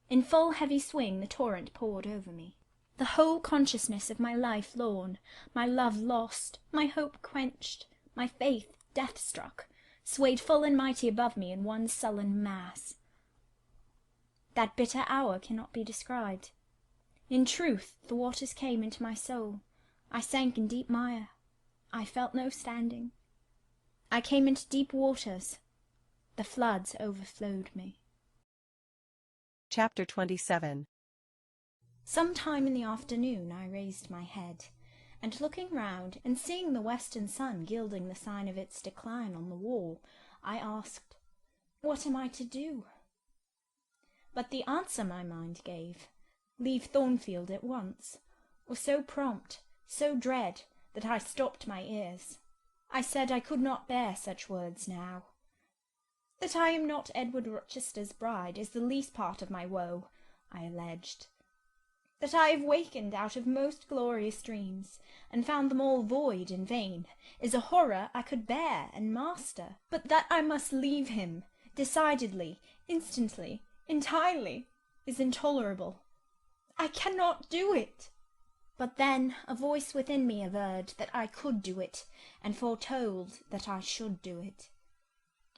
Speaker 2: In full heavy swing the torrent poured over me. The whole consciousness of my life lorn, my love lost, my hope quenched, my faith death-struck, swayed full and mighty above me in one sullen mass. That bitter hour cannot be described. In truth, the waters came into my soul. I sank in deep mire. I felt no standing. I came into deep waters. The floods overflowed me.
Speaker 1: Chapter 27.
Speaker 2: Some time in the afternoon I raised my head, and looking round, and seeing the western sun gilding the sign of its decline on the wall, I asked, "What am I to do?" But the answer my mind gave, "Leave Thornfield at once," was so prompt, so dread, that I stopped my ears. I said I could not bear such words now. That I am not Edward Rochester's bride is the least part of my woe, I alleged. That I have wakened out of most glorious dreams, and found them all void and vain, is a horror I could bear and master. But that I must leave him, decidedly, instantly, entirely, is intolerable. I cannot do it. But then a voice within me averred that I could do it, and foretold that I should do it.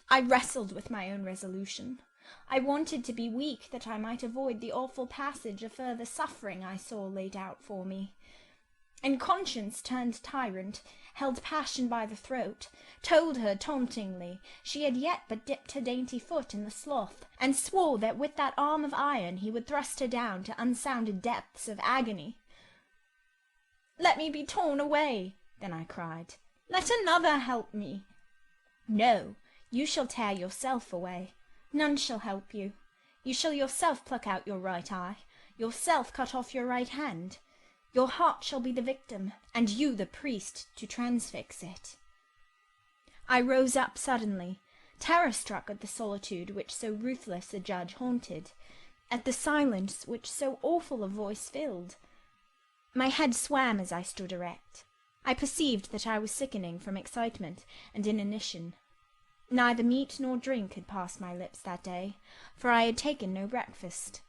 Speaker 2: I wrestled with my own resolution. I wanted to be weak that I might avoid the awful passage of further suffering I saw laid out for me. And conscience turned tyrant, held passion by the throat, told her tauntingly she had yet but dipped her dainty foot in the slough, and swore that with that arm of iron he would thrust her down to unsounded depths of agony. "Let me be torn away," then I cried. "Let another help me." "No, you shall tear yourself away. None shall help you. You shall yourself pluck out your right eye, yourself cut off your right hand. Your heart shall be the victim, and you the priest to transfix it." I rose up suddenly, terror-struck at the solitude which so ruthless a judge haunted, at the silence which so awful a voice filled. My head swam as I stood erect. I perceived that I was sickening from excitement and inanition. Neither meat nor drink had passed my lips that day, for I had taken no breakfast.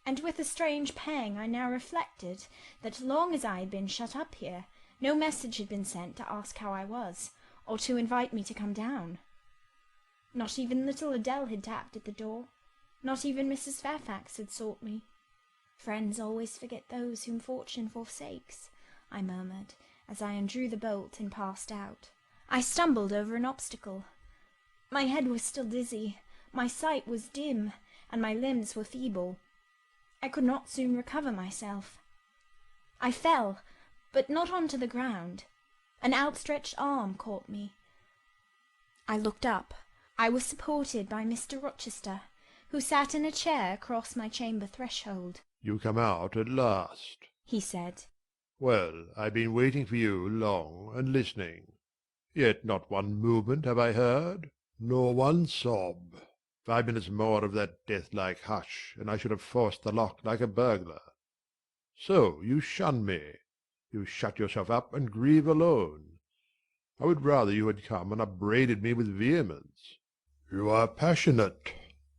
Speaker 2: And with a strange pang I now reflected that long as I had been shut up here, no message had been sent to ask how I was, or to invite me to come down. Not even little Adele had tapped at the door. Not even Mrs. Fairfax had sought me. "Friends always forget those whom fortune forsakes," I murmured, as I undrew the bolt and passed out. I stumbled over an obstacle. My head was still dizzy, my sight was dim, and my limbs were feeble. I could not soon recover myself. I fell, but not onto the ground. An outstretched arm caught me. I looked up. I was supported by Mr. Rochester, who sat in a chair across my chamber threshold.
Speaker 4: "You come out at last,"
Speaker 2: he said.
Speaker 4: "Well, I've been waiting for you long, and listening. Yet not one movement have I heard, nor one sob. 5 minutes more of that death-like hush, and I should have forced the lock like a burglar. So you shun me. You shut yourself up and grieve alone. I would rather you had come and upbraided me with vehemence. You are passionate.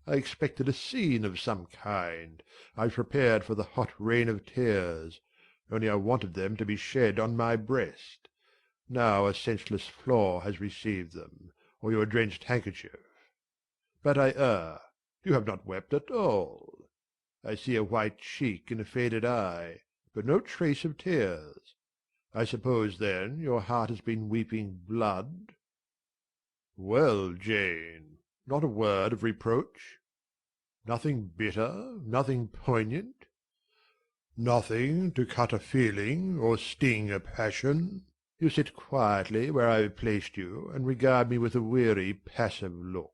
Speaker 4: I expected a scene of some kind. I was prepared for the hot rain of tears, only I wanted them to be shed on my breast. Now a senseless flaw has received them, or your drenched handkerchief. But I err. You have not wept at all. I see a white cheek and a faded eye, but no trace of tears. I suppose, then, your heart has been weeping blood? Well, Jane, not a word of reproach? Nothing bitter, nothing poignant? Nothing to cut a feeling or sting a passion? You sit quietly where I have placed you, and regard me with a weary, passive look.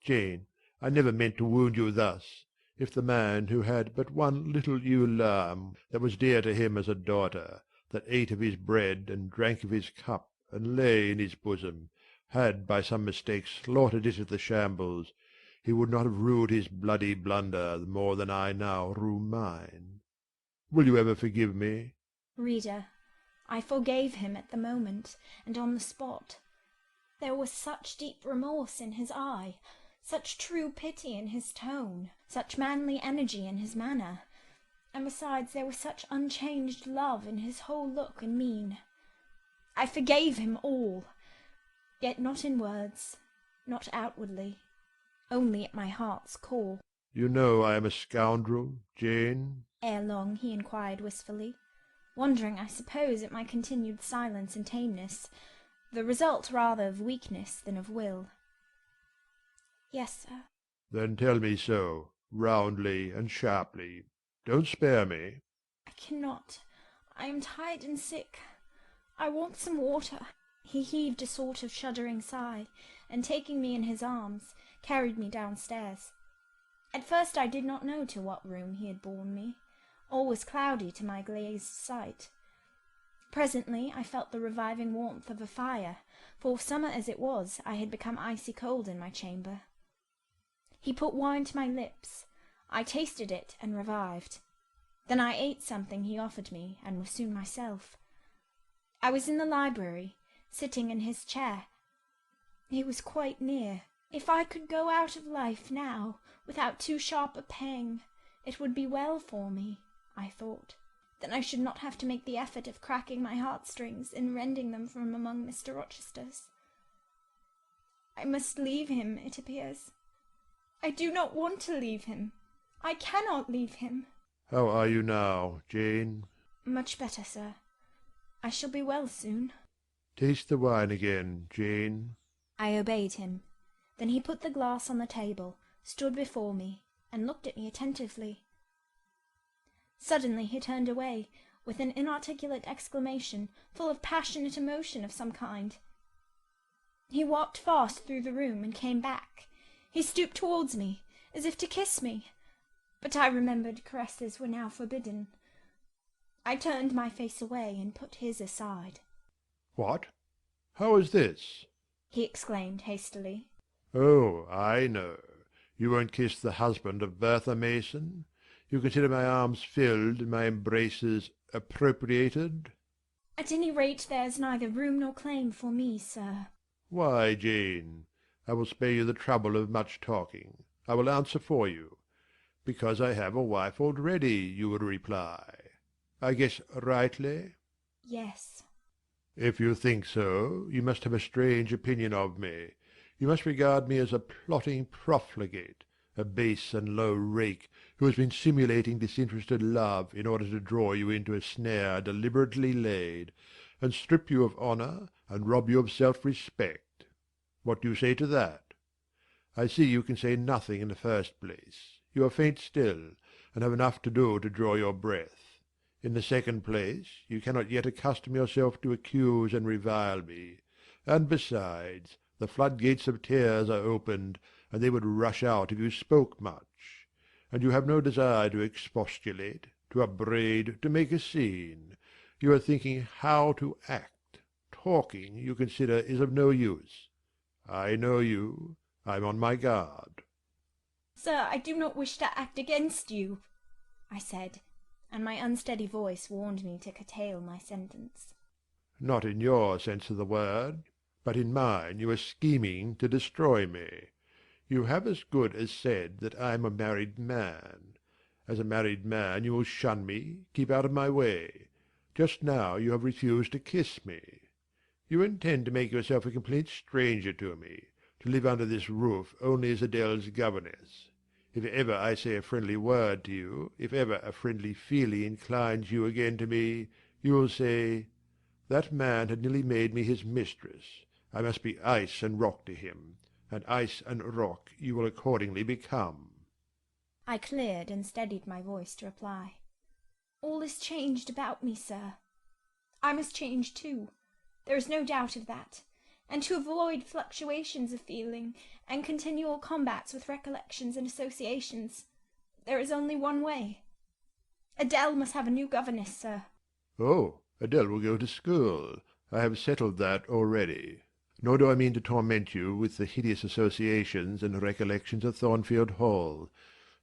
Speaker 4: Jane, I never meant to wound you thus. If the man who had but one little ewe lamb that was dear to him as a daughter, that ate of his bread and drank of his cup and lay in his bosom, had by some mistake slaughtered it at the shambles, he would not have rued his bloody blunder more than I now rue mine. Will you ever forgive me?
Speaker 2: Reader, I forgave him at the moment, and on the spot. There was such deep remorse in his eye, such true pity in his tone, such manly energy in his manner, and besides there was such unchanged love in his whole look and mien. I forgave him all, yet not in words, not outwardly, only at my heart's core.
Speaker 4: You know I am a scoundrel, Jane?
Speaker 2: Ere long he inquired wistfully, wondering, I suppose, at my continued silence and tameness, the result rather of weakness than of will. Yes, sir.
Speaker 4: Then tell me so, roundly and sharply. Don't spare me.
Speaker 2: I cannot. I am tired and sick. I want some water. He heaved a sort of shuddering sigh, and taking me in his arms, carried me downstairs. At first I did not know to what room he had borne me. All was cloudy to my glazed sight. Presently I felt the reviving warmth of a fire, for summer as it was, I had become icy cold in my chamber. He put wine to my lips. I tasted it and revived. Then I ate something he offered me, and was soon myself. I was in the library, sitting in his chair. He was quite near. If I could go out of life now, without too sharp a pang, it would be well for me, I thought. Then I should not have to make the effort of cracking my heartstrings and rending them from among Mr. Rochester's. I must leave him, it appears. I do not want to leave him. I cannot leave him.
Speaker 4: How are you now, Jane?
Speaker 2: Much better, sir. I shall be well soon.
Speaker 4: Taste the wine again, Jane.
Speaker 2: I obeyed him. Then he put the glass on the table, stood before me, and looked at me attentively. Suddenly he turned away, with an inarticulate exclamation, full of passionate emotion of some kind. He walked fast through the room, and came back. He stooped towards me, as if to kiss me, but I remembered caresses were now forbidden. I turned my face away, and put his aside.
Speaker 4: What? How is this?
Speaker 2: He exclaimed hastily.
Speaker 4: Oh, I know. You won't kiss the husband of Bertha Mason? You consider my arms filled and my embraces appropriated?
Speaker 2: At any rate there is neither room nor claim for me, sir.
Speaker 4: Why, Jane, I will spare you the trouble of much talking. I will answer for you. Because I have a wife already, you will reply. I guess rightly?
Speaker 2: Yes.
Speaker 4: If you think so, you must have a strange opinion of me. You must regard me as a plotting profligate, a base and low rake, who has been simulating disinterested love in order to draw you into a snare deliberately laid, and strip you of honour and rob you of self-respect. What do you say to that? I see you can say nothing in the first place. You are faint still, and have enough to do to draw your breath. In the second place, you cannot yet accustom yourself to accuse and revile me, and besides, the floodgates of tears are opened, and they would rush out if you spoke much. And you have no desire to expostulate, to upbraid, to make a scene. You are thinking how to act. Talking, you consider, is of no use. I know you. I am on my guard.
Speaker 2: Sir, I do not wish to act against you, I said, and my unsteady voice warned me to curtail my sentence.
Speaker 4: Not in your sense of the word, but in mine you are scheming to destroy me. You have as good as said that I am a married man. As a married man you will shun me, keep out of my way. Just now you have refused to kiss me. You intend to make yourself a complete stranger to me, to live under this roof only as Adele's governess. If ever I say a friendly word to you, if ever a friendly feeling inclines you again to me, you will say, "That man had nearly made me his mistress. I must be ice and rock to him, and ice and rock you will accordingly become."
Speaker 2: I cleared and steadied my voice to reply. All is changed about me, sir. I must change too. There is no doubt of that. And to avoid fluctuations of feeling and continual combats with recollections and associations, there is only one way. Adele must have a new governess, sir.
Speaker 4: Oh, Adele will go to school. I have settled that already. Nor do I mean to torment you with the hideous associations and recollections of Thornfield Hall.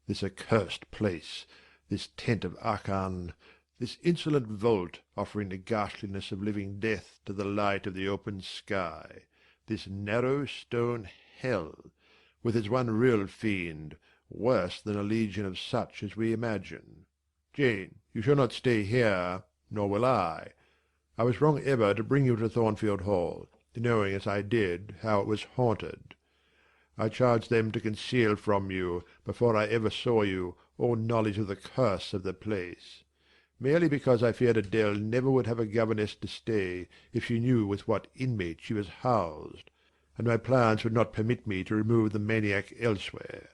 Speaker 4: This accursed place, this tent of Achan, this insolent vault offering the ghastliness of living death to the light of the open sky, this narrow stone hell, with its one real fiend, worse than a legion of such as we imagine. Jane, you shall not stay here, nor will I. I was wrong ever to bring you to Thornfield Hall, knowing as I did how it was haunted. I charged them to conceal from you, before I ever saw you, all knowledge of the curse of the place, merely because I feared Adele never would have a governess to stay if she knew with what inmate she was housed, and my plans would not permit me to remove the maniac elsewhere,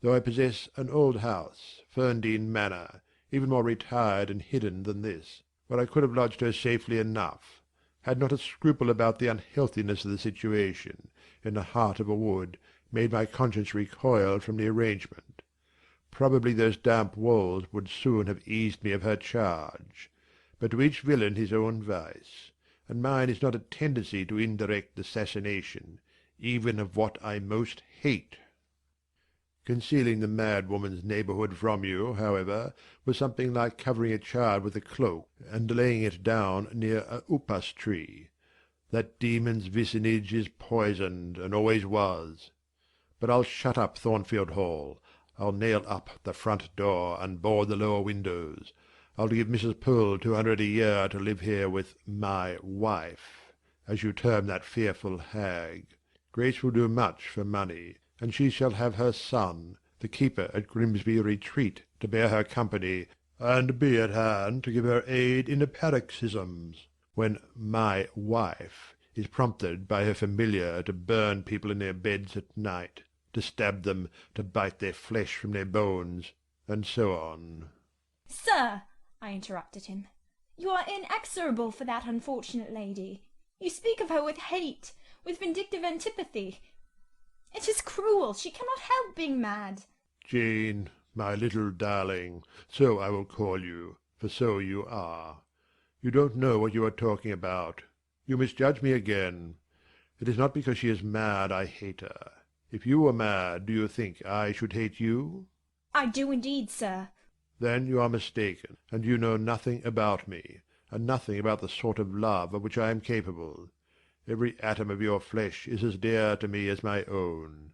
Speaker 4: though I possess an old house, Ferndean Manor, even more retired and hidden than this, where I could have lodged her safely enough, had not a scruple about the unhealthiness of the situation, in the heart of a wood, made my conscience recoil from the arrangement. Probably those damp walls would soon have eased me of her charge. But to each villain his own vice, and mine is not a tendency to indirect assassination, even of what I most hate. Concealing the mad woman's neighbourhood from you, however, was something like covering a child with a cloak and laying it down near a upas tree. That demon's vicinage is poisoned, and always was. But I'll shut up Thornfield Hall. I'll nail up the front door and board the lower windows. I'll give Mrs. Poole 200 a year to live here with my wife, as you term that fearful hag. Grace will do much for money, and she shall have her son, the keeper at Grimsby Retreat, to bear her company, and be at hand to give her aid in the paroxysms, when my wife is prompted by her familiar to burn people in their beds at night, to stab them, to bite their flesh from their bones, and so on.
Speaker 2: Sir, I interrupted him, you are inexorable for that unfortunate lady. You speak of her with hate, with vindictive antipathy. It is cruel. She cannot help being mad.
Speaker 4: Jane, my little darling, so I will call you, for so you are. You don't know what you are talking about. You misjudge me again. It is not because she is mad I hate her. If you were mad, do you think I should hate you?
Speaker 2: I do indeed, sir.
Speaker 4: Then you are mistaken, and you know nothing about me, and nothing about the sort of love of which I am capable. Every atom of your flesh is as dear to me as my own.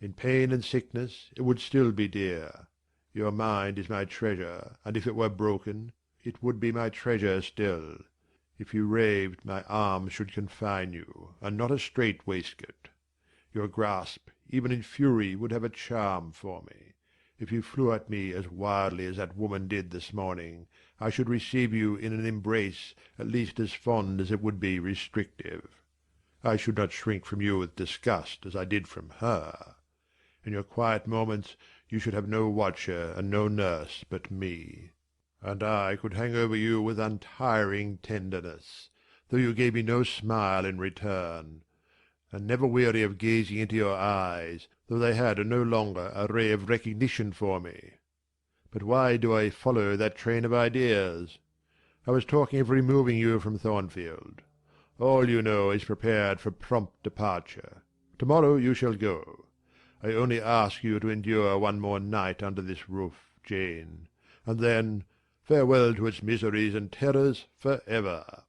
Speaker 4: In pain and sickness it would still be dear. Your mind is my treasure, and if it were broken, it would be my treasure still. If you raved, my arms should confine you, and not a strait waistcoat. Your grasp, even in fury, would have a charm for me. If you flew at me as wildly as that woman did this morning, I should receive you in an embrace at least as fond as it would be restrictive. I should not shrink from you with disgust as I did from her. In your quiet moments you should have no watcher and no nurse but me. And I could hang over you with untiring tenderness, though you gave me no smile in return, and never weary of gazing into your eyes, though they had no longer a ray of recognition for me. But why do I follow that train of ideas? I was talking of removing you from Thornfield. All, you know, is prepared for prompt departure. Tomorrow you shall go. I only ask you to endure one more night under this roof, Jane, and then farewell to its miseries and terrors for ever.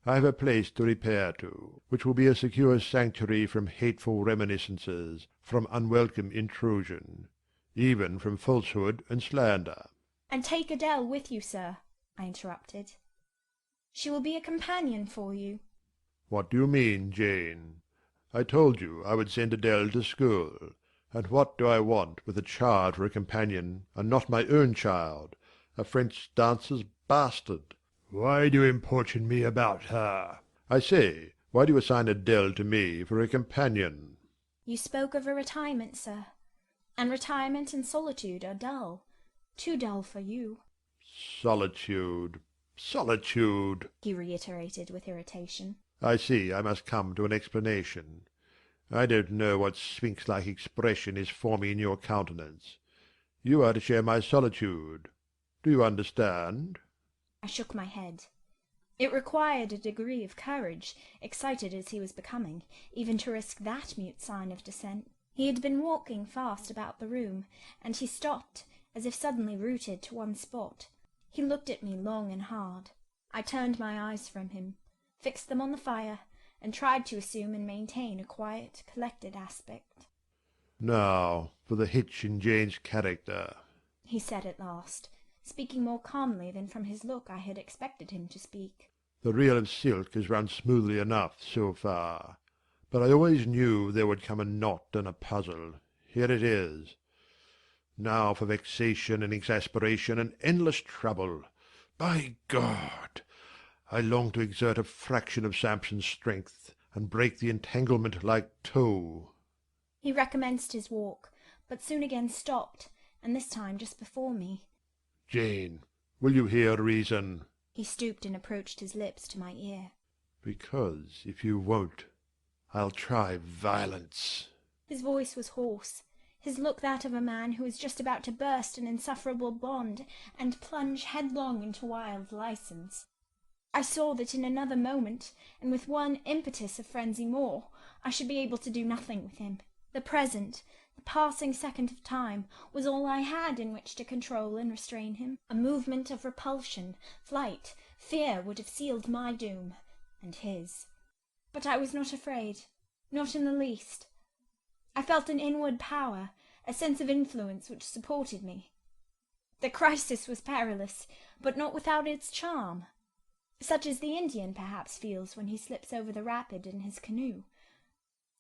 Speaker 4: I have a place to repair to, which will be a secure sanctuary from hateful reminiscences, from unwelcome intrusion, even from falsehood and slander.
Speaker 2: And take Adele with you, sir, I interrupted. She will be a companion for you.
Speaker 4: What do you mean, Jane? I told you I would send Adele to school. And what do I want with a child for a companion, and not my own child, a French dancer's bastard? Why do you importune me about her? I say, why do you assign Adele to me for a companion?
Speaker 2: You spoke of a retirement, sir, and retirement and solitude are dull. Too dull for you.
Speaker 4: Solitude, solitude,
Speaker 2: he reiterated with irritation.
Speaker 4: I see I must come to an explanation. I don't know what sphinx-like expression is forming in your countenance. You are to share my solitude. Do you understand?
Speaker 2: I shook my head. It required a degree of courage, excited as he was becoming, even to risk that mute sign of dissent. He had been walking fast about the room, and he stopped, as if suddenly rooted to one spot. He looked at me long and hard. I turned my eyes from him, fixed them on the fire, and tried to assume and maintain a quiet, collected aspect.
Speaker 4: Now, for the hitch in Jane's character,
Speaker 2: he said at last, speaking more calmly than from his look I had expected him to speak.
Speaker 4: The reel of silk has run smoothly enough so far, but I always knew there would come a knot and a puzzle. Here it is. Now for vexation and exasperation and endless trouble. By God! I long to exert a fraction of Samson's strength, and break the entanglement like tow.
Speaker 2: He recommenced his walk, but soon again stopped, and this time just before me.
Speaker 4: Jane, will you hear reason?
Speaker 2: He stooped and approached his lips to my ear.
Speaker 4: Because if you won't, I'll try violence.
Speaker 2: His voice was hoarse, his look that of a man who is just about to burst an insufferable bond and plunge headlong into wild license. I saw that in another moment, and with one impetus of frenzy more, I should be able to do nothing with him. The present, the passing second of time, was all I had in which to control and restrain him. A movement of repulsion, flight, fear would have sealed my doom, and his. But I was not afraid, not in the least. I felt an inward power, a sense of influence which supported me. The crisis was perilous, but not without its charm, such as the Indian perhaps feels when he slips over the rapid in his canoe.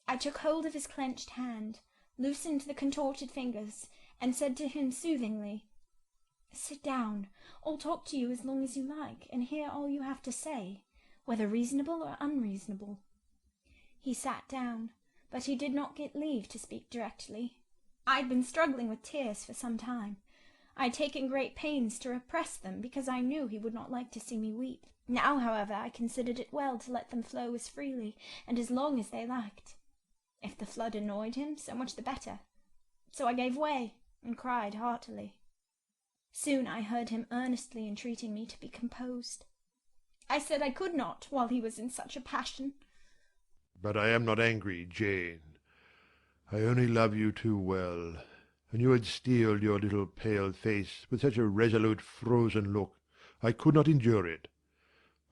Speaker 2: I took hold of his clenched hand, loosened the contorted fingers, and said to him soothingly, "Sit down. I'll talk to you as long as you like, and hear all you have to say, whether reasonable or unreasonable." He sat down, but he did not get leave to speak directly. I had been struggling with tears for some time. I had taken great pains to repress them, because I knew he would not like to see me weep. Now, however, I considered it well to let them flow as freely and as long as they liked. If the flood annoyed him, so much the better. So I gave way, and cried heartily. Soon I heard him earnestly entreating me to be composed. I said I could not, while he was in such a passion.
Speaker 4: But I am not angry, Jane. I only love you too well, and you had steeled your little pale face with such a resolute frozen look, I could not endure it.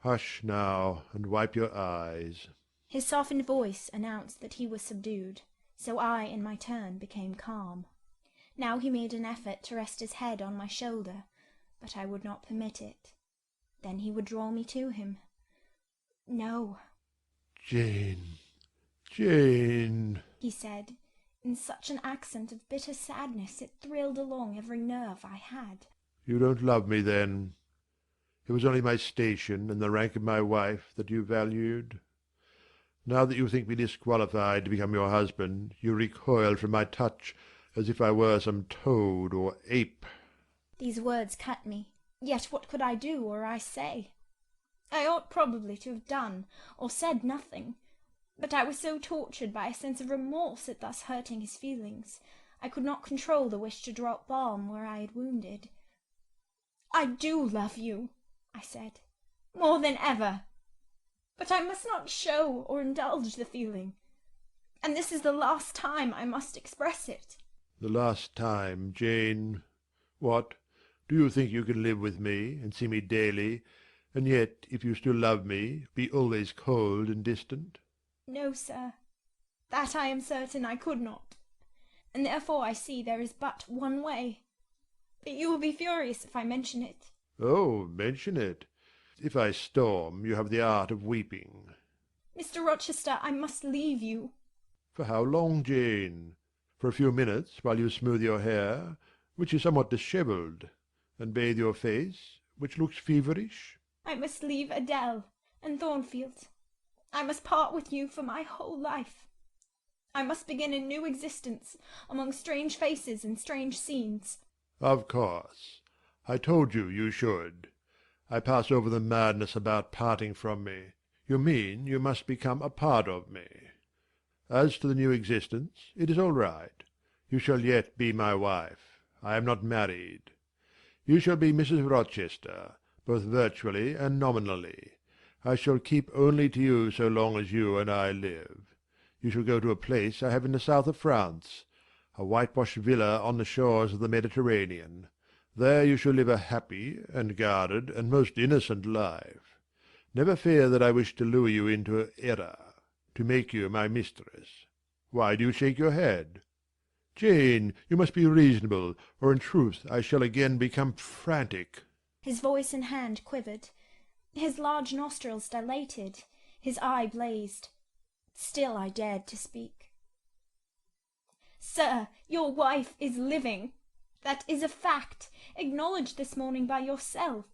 Speaker 4: Hush now, and wipe your eyes.
Speaker 2: His softened voice announced that he was subdued, so I, in my turn, became calm. Now he made an effort to rest his head on my shoulder, but I would not permit it. Then he would draw me to him. "No."
Speaker 4: Jane, Jane,
Speaker 2: he said, in such an accent of bitter sadness it thrilled along every nerve I had.
Speaker 4: You don't love me, then? It was only my station and the rank of my wife that you valued. Now that you think me disqualified to become your husband, you recoil from my touch as if I were some toad or ape.
Speaker 2: These words cut me. Yet what could I do or I say? I ought probably to have done or said nothing, but I was so tortured by a sense of remorse at thus hurting his feelings, I could not control the wish to drop balm where I had wounded. "I do love you," I said, "more than ever. But I must not show or indulge the feeling, and this is the last time I must express it."
Speaker 4: The last time, Jane? What? Do you think you can live with me, and see me daily, and yet, if you still love me, be always cold and distant?
Speaker 2: No, sir, that I am certain I could not, and therefore I see there is but one way. But you will be furious if I mention it.
Speaker 4: Oh, mention it. If I storm, you have the art of weeping.
Speaker 2: Mr. Rochester, I must leave you.
Speaker 4: For how long, Jane? For a few minutes, while you smooth your hair, which is somewhat dishevelled, and bathe your face, which looks feverish?
Speaker 2: I must leave Adele and Thornfield. I must part with you for my whole life. I must begin a new existence among strange faces and strange scenes.
Speaker 4: Of course. I told you you should. I pass over the madness about parting from me. You mean you must become a part of me. As to the new existence, it is all right. You shall yet be my wife. I am not married. You shall be Mrs. Rochester, both virtually and nominally. I shall keep only to you so long as you and I live. You shall go to a place I have in the south of France, a whitewashed villa on the shores of the Mediterranean. There you shall live a happy and guarded and most innocent life. Never fear that I wish to lure you into error, to make you my mistress. Why do you shake your head? Jane, you must be reasonable, or in truth I shall again become frantic.
Speaker 2: His voice and hand quivered. His large nostrils dilated. His eye blazed. Still I dared to speak. "Sir, your wife is living. That is a fact, acknowledged this morning by yourself.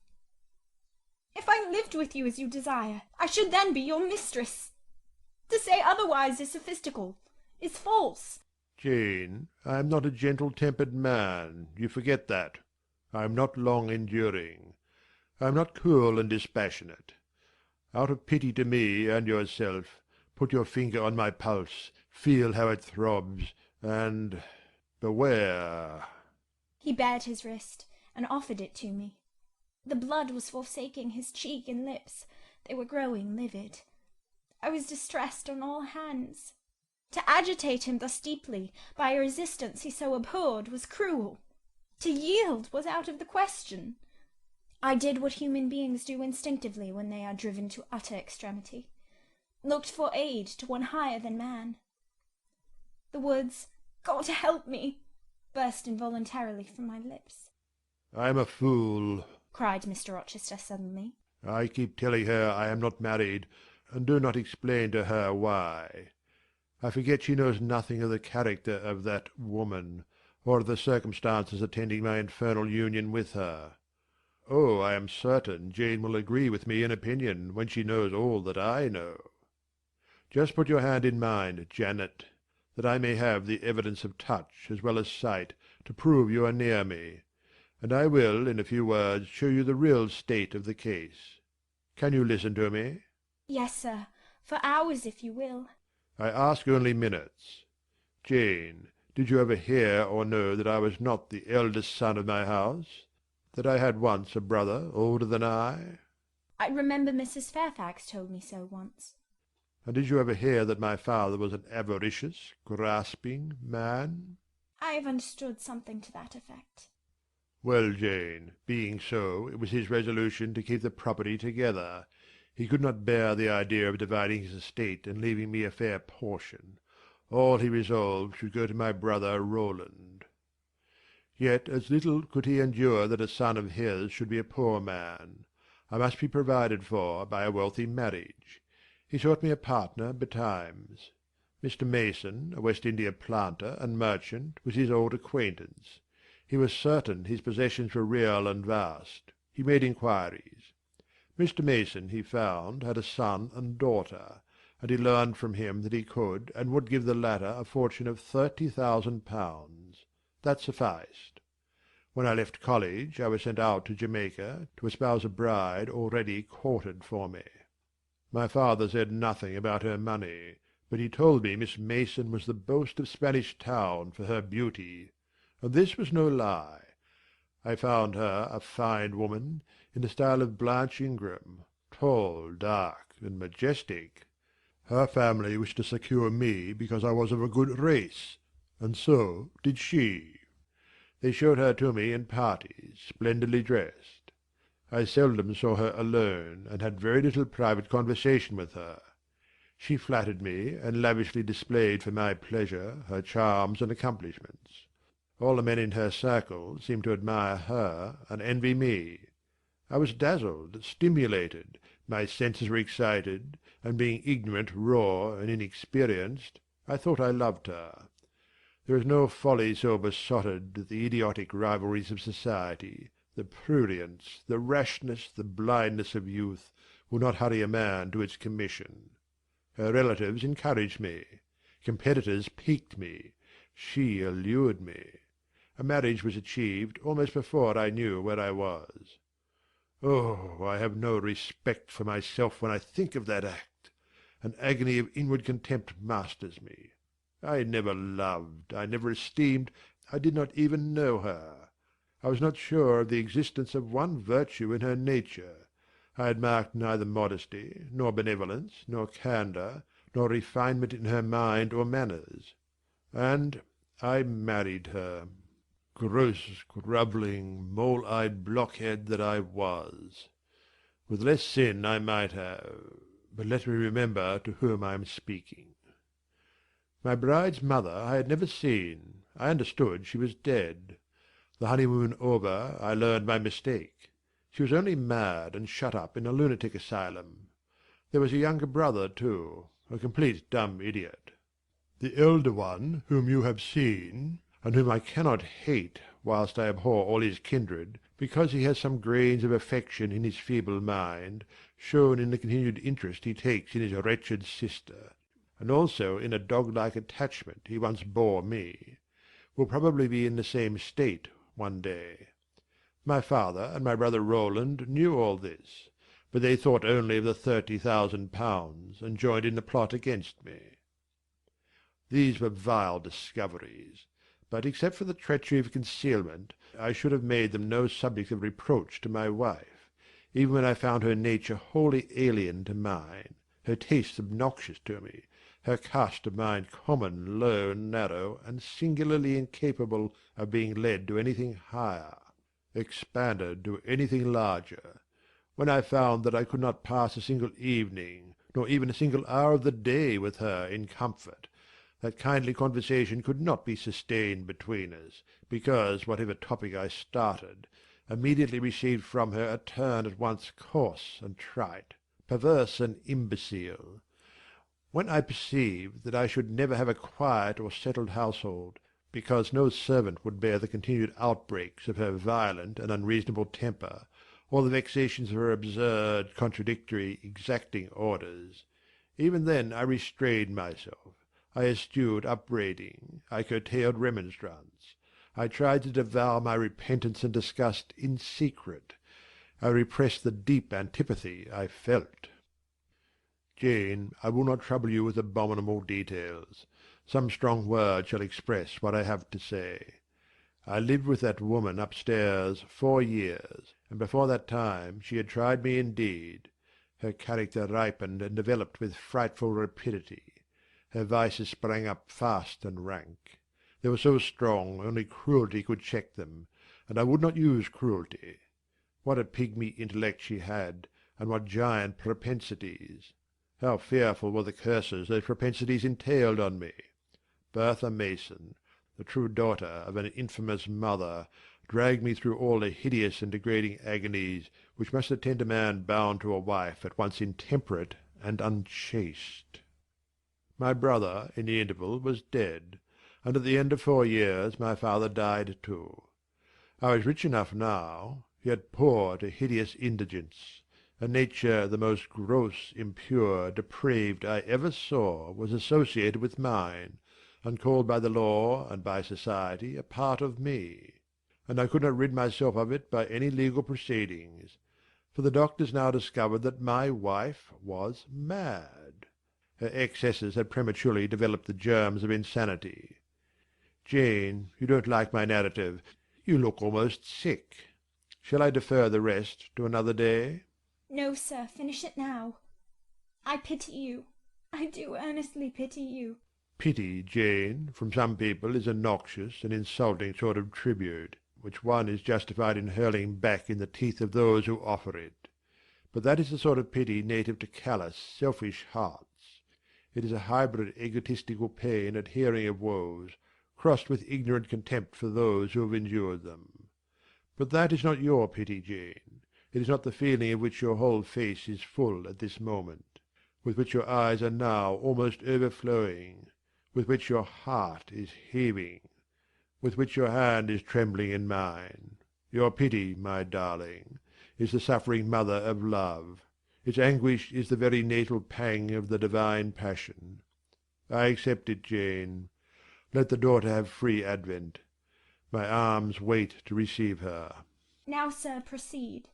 Speaker 2: If I lived with you as you desire, I should then be your mistress. To say otherwise is sophistical, is false."
Speaker 4: Jane, I am not a gentle-tempered man. You forget that. I am not long-enduring. I am not cool and dispassionate. Out of pity to me and yourself, put your finger on my pulse, feel how it throbs, and beware.
Speaker 2: He bared his wrist and offered it to me. The blood was forsaking his cheek and lips. They were growing livid. I was distressed on all hands. To agitate him thus deeply by a resistance he so abhorred was cruel. To yield was out of the question. I did what human beings do instinctively when they are driven to utter extremity, looked for aid to one higher than man. The words, "God help me," burst involuntarily from my lips.
Speaker 4: I am a fool,
Speaker 2: cried Mr. Rochester suddenly.
Speaker 4: I keep telling her I am not married, and do not explain to her why. I forget she knows nothing of the character of that woman, or of the circumstances attending my infernal union with her. Oh, I am certain Jane will agree with me in opinion when she knows all that I know. Just put your hand in mine, Janet, that I may have the evidence of touch as well as sight to prove you are near me, and I will in a few words show you the real state of the case. Can you listen to me?
Speaker 2: Yes, sir, for hours if you will.
Speaker 4: I ask only minutes. Jane, did you ever hear or know that I was not the eldest son of my house? That I had once a brother older than I?
Speaker 2: I remember Mrs. Fairfax told me so once.
Speaker 4: And did you ever hear that my father was an avaricious, grasping man?
Speaker 2: I have understood something to that effect.
Speaker 4: Well, Jane, being so, it was his resolution to keep the property together. He could not bear the idea of dividing his estate and leaving me a fair portion. All he resolved should go to my brother Roland. Yet as little could he endure that a son of his should be a poor man. I must be provided for by a wealthy marriage. He sought me a partner betimes. Mr. Mason, a West India planter and merchant, was his old acquaintance. He was certain his possessions were real and vast. He made inquiries. Mr. Mason, he found, had a son and daughter, and he learned from him that he could and would give the latter a fortune of £30,000. That sufficed. When I left college I was sent out to Jamaica to espouse a bride already courted for me. My father said nothing about her money, but he told me Miss Mason was the boast of Spanish Town for her beauty, and this was no lie. I found her a fine woman, in the style of Blanche Ingram, tall, dark, and majestic. Her family wished to secure me because I was of a good race, and so did she. They showed her to me in parties, splendidly dressed. I seldom saw her alone, and had very little private conversation with her. She flattered me, and lavishly displayed for my pleasure her charms and accomplishments. All the men in her circle seemed to admire her and envy me. I was dazzled, stimulated, my senses were excited, and being ignorant, raw, and inexperienced, I thought I loved her. There is no folly so besotted that the idiotic rivalries of society, the prurience, the rashness, the blindness of youth, will not hurry a man to its commission. Her relatives encouraged me. Competitors piqued me. She allured me. A marriage was achieved almost before I knew where I was. Oh, I have no respect for myself when I think of that act. An agony of inward contempt masters me. I never loved, I never esteemed, I did not even know her. I was not sure of the existence of one virtue in her nature. I had marked neither modesty, nor benevolence, nor candour, nor refinement in her mind or manners. And I married her. Gross, grovelling, mole-eyed blockhead that I was! With less sin I might have—but let me remember to whom I am speaking. My bride's mother I had never seen. I understood she was dead. The honeymoon over, I learned my mistake. She was only mad and shut up in a lunatic asylum. There was a younger brother too, a complete dumb idiot. The elder one, whom you have seen, and whom I cannot hate, whilst I abhor all his kindred, because he has some grains of affection in his feeble mind, shown in the continued interest he takes in his wretched sister, and also in a dog-like attachment he once bore me, will probably be in the same state one day. My father and my brother Roland knew all this, but they thought only of the £30,000, and joined in the plot against me. These were vile discoveries, but except for the treachery of concealment, I should have made them no subject of reproach to my wife, even when I found her nature wholly alien to mine, her tastes obnoxious to me, her cast of mind common, low, narrow, and singularly incapable of being led to anything higher, expanded to anything larger, when I found that I could not pass a single evening, nor even a single hour of the day with her in comfort, that kindly conversation could not be sustained between us, because whatever topic I started, immediately received from her a turn at once coarse and trite, perverse and imbecile. When I perceived that I should never have a quiet or settled household, because no servant would bear the continued outbreaks of her violent and unreasonable temper, or the vexations of her absurd, contradictory, exacting orders, even then I restrained myself. I eschewed upbraiding, I curtailed remonstrance. I tried to devour my repentance and disgust in secret. I repressed the deep antipathy I felt. Jane, I will not trouble you with abominable details. Some strong word shall express what I have to say. I lived with that woman upstairs 4 years, and before that time she had tried me indeed. Her character ripened and developed with frightful rapidity. Her vices sprang up fast and rank. They were so strong only cruelty could check them, and I would not use cruelty. What a pigmy intellect she had, and what giant propensities! How fearful were the curses those propensities entailed on me! Bertha Mason, the true daughter of an infamous mother, dragged me through all the hideous and degrading agonies which must attend a man bound to a wife at once intemperate and unchaste. My brother, in the interval, was dead, and at the end of 4 years my father died too. I was rich enough now, yet poor to hideous indigence. A nature the most gross, impure, depraved I ever saw was associated with mine, and called by the law and by society a part of me. And I could not rid myself of it by any legal proceedings, for the doctors now discovered that my wife was mad. Her excesses had prematurely developed the germs of insanity. Jane, you don't like my narrative. You look almost sick. Shall I defer the rest to another day?
Speaker 2: No, sir, finish it now. I pity you. I do earnestly pity you.
Speaker 4: Pity, Jane, from some people is a noxious and insulting sort of tribute, which one is justified in hurling back in the teeth of those who offer it. But that is the sort of pity native to callous, selfish hearts. It is a hybrid egotistical pain at hearing of woes, crossed with ignorant contempt for those who have endured them. But that is not your pity, Jane. It is not the feeling of which your whole face is full at this moment, with which your eyes are now almost overflowing, with which your heart is heaving, with which your hand is trembling in mine. Your pity, my darling, is the suffering mother of love. Its anguish is the very natal pang of the divine passion. I accept it, Jane. Let the daughter have free advent. My arms wait to receive her.
Speaker 2: Now, sir, proceed.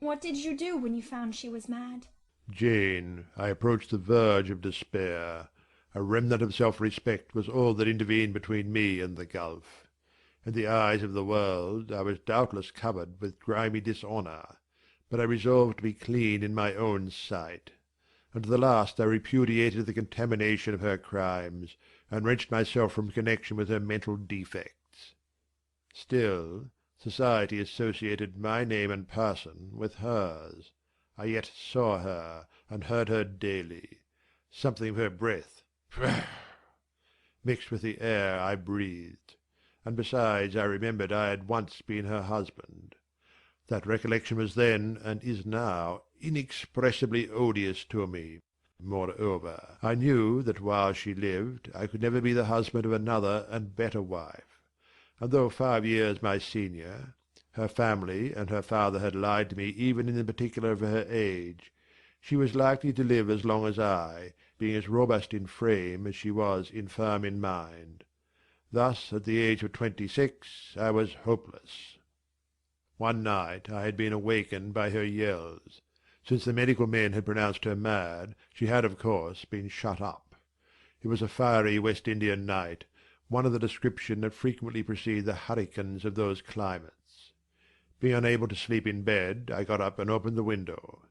Speaker 2: What did you do when you found she was mad?
Speaker 4: Jane, I approached the verge of despair. A remnant of self-respect was all that intervened between me and the gulf. In the eyes of the world I was doubtless covered with grimy dishonour, but I resolved to be clean in my own sight. And to the last I repudiated the contamination of her crimes, and wrenched myself from connection with her mental defects. Still, society associated my name and person with hers. I yet saw her, and heard her daily. Something of her breath mixed with the air I breathed, and besides I remembered I had once been her husband. That recollection was then, and is now, inexpressibly odious to me. Moreover, I knew that while she lived I could never be the husband of another and better wife. And though 5 years my senior, her family and her father had lied to me even in the particular of her age, she was likely to live as long as I, being as robust in frame as she was infirm in mind. Thus, at the age of 26, I was hopeless. One night I had been awakened by her yells. Since the medical men had pronounced her mad, she had, of course, been shut up. It was a fiery West Indian night, one of the description that frequently precede the hurricanes of those climates. Being unable to sleep in bed, I got up and opened the window.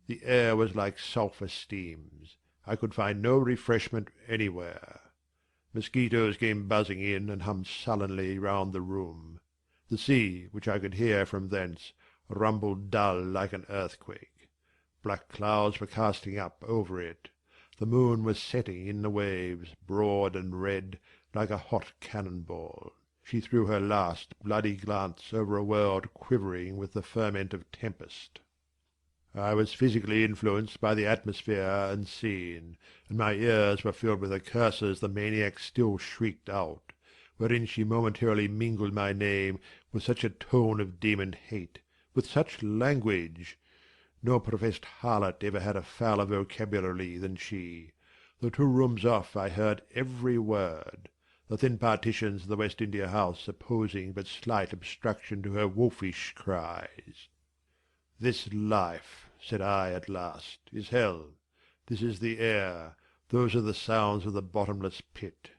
Speaker 4: The air was like sulphur steams. I could find no refreshment anywhere. Mosquitoes came buzzing in and hummed sullenly round the room. The sea, which I could hear from thence, rumbled dull like an earthquake. Black clouds were casting up over it. The moon was setting in the waves, broad and red, like a hot cannon-ball. She threw her last bloody glance over a world quivering with the ferment of tempest. I was physically influenced by the atmosphere and scene, and my ears were filled with the curses the maniac still shrieked out, wherein she momentarily mingled my name with such a tone of demon hate, with such language. No professed harlot ever had a fouler vocabulary than she. Though 2 rooms off I heard every word, the thin partitions of the West India house opposing but slight obstruction to her wolfish cries. "This life," said I at last, "is hell. This is the air. Those are the sounds of the bottomless pit.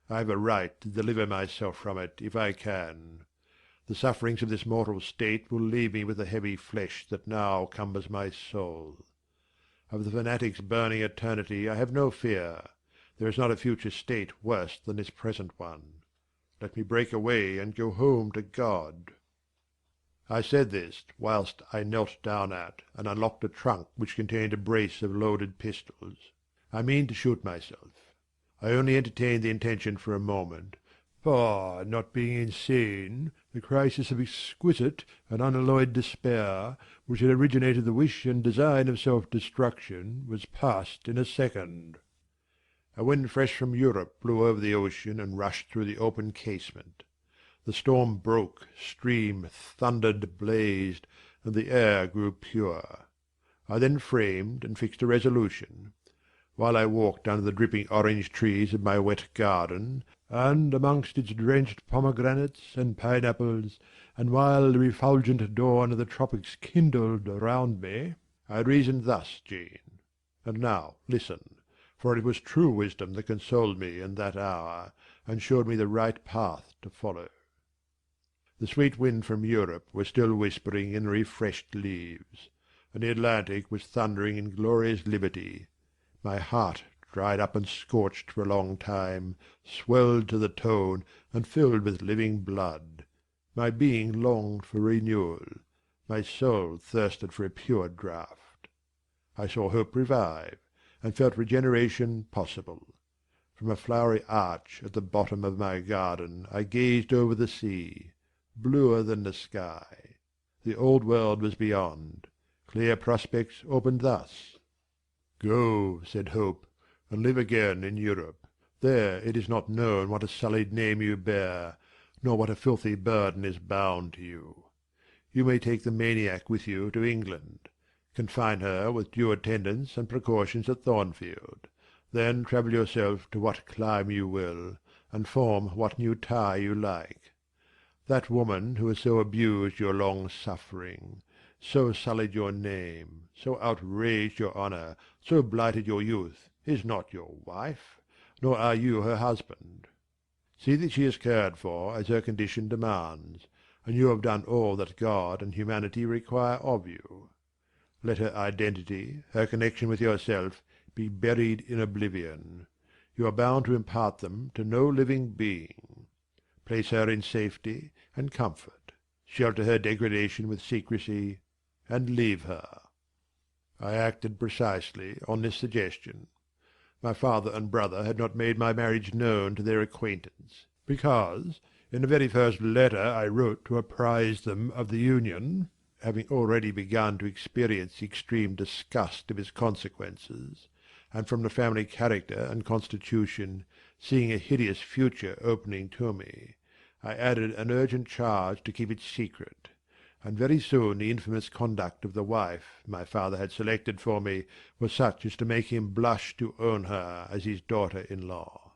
Speaker 4: I have a right to deliver myself from it, if I can. The sufferings of this mortal state will leave me with the heavy flesh that now cumbers my soul. Of the fanatic's burning eternity I have no fear. There is not a future state worse than this present one. Let me break away and go home to God." I said this whilst I knelt down at and unlocked a trunk which contained a brace of loaded pistols. I mean to shoot myself. I only entertained the intention for a moment, for, not being insane, the crisis of exquisite and unalloyed despair, which had originated the wish and design of self-destruction, was past in a second. A wind fresh from Europe blew over the ocean and rushed through the open casement. The storm broke, streamed, thundered, blazed, and the air grew pure. I then framed and fixed a resolution. While I walked under the dripping orange trees of my wet garden, and amongst its drenched pomegranates and pineapples, and while the refulgent dawn of the tropics kindled around me, I reasoned thus, Jane. And now listen, for it was true wisdom that consoled me in that hour, and showed me the right path to follow. The sweet wind from Europe was still whispering in the refreshed leaves, and the Atlantic was thundering in glorious liberty. My heart, dried up and scorched for a long time, swelled to the tone and filled with living blood. My being longed for renewal. My soul thirsted for a pure draught. I saw hope revive, and felt regeneration possible. From a flowery arch at the bottom of my garden I gazed over the sea, bluer than the sky. The old world was beyond. Clear prospects opened thus. "Go," said Hope, "and live again in Europe. There it is not known what a sullied name you bear, nor what a filthy burden is bound to you. You may take the maniac with you to England. Confine her with due attendance and precautions at Thornfield. Then travel yourself to what clime you will, and form what new tie you like. That woman who has so abused your long suffering, so sullied your name, so outraged your honour, so blighted your youth, is not your wife, nor are you her husband. See that she is cared for as her condition demands, and you have done all that God and humanity require of you. Let her identity, her connection with yourself, be buried in oblivion. You are bound to impart them to no living being. Place her in safety and comfort, shelter her degradation with secrecy, and leave her." I acted precisely on this suggestion. My father and brother had not made my marriage known to their acquaintance, because, in the very first letter I wrote to apprise them of the union, having already begun to experience the extreme disgust of its consequences, and from the family character and constitution seeing a hideous future opening to me, I added an urgent charge to keep it secret, and very soon the infamous conduct of the wife my father had selected for me was such as to make him blush to own her as his daughter-in-law.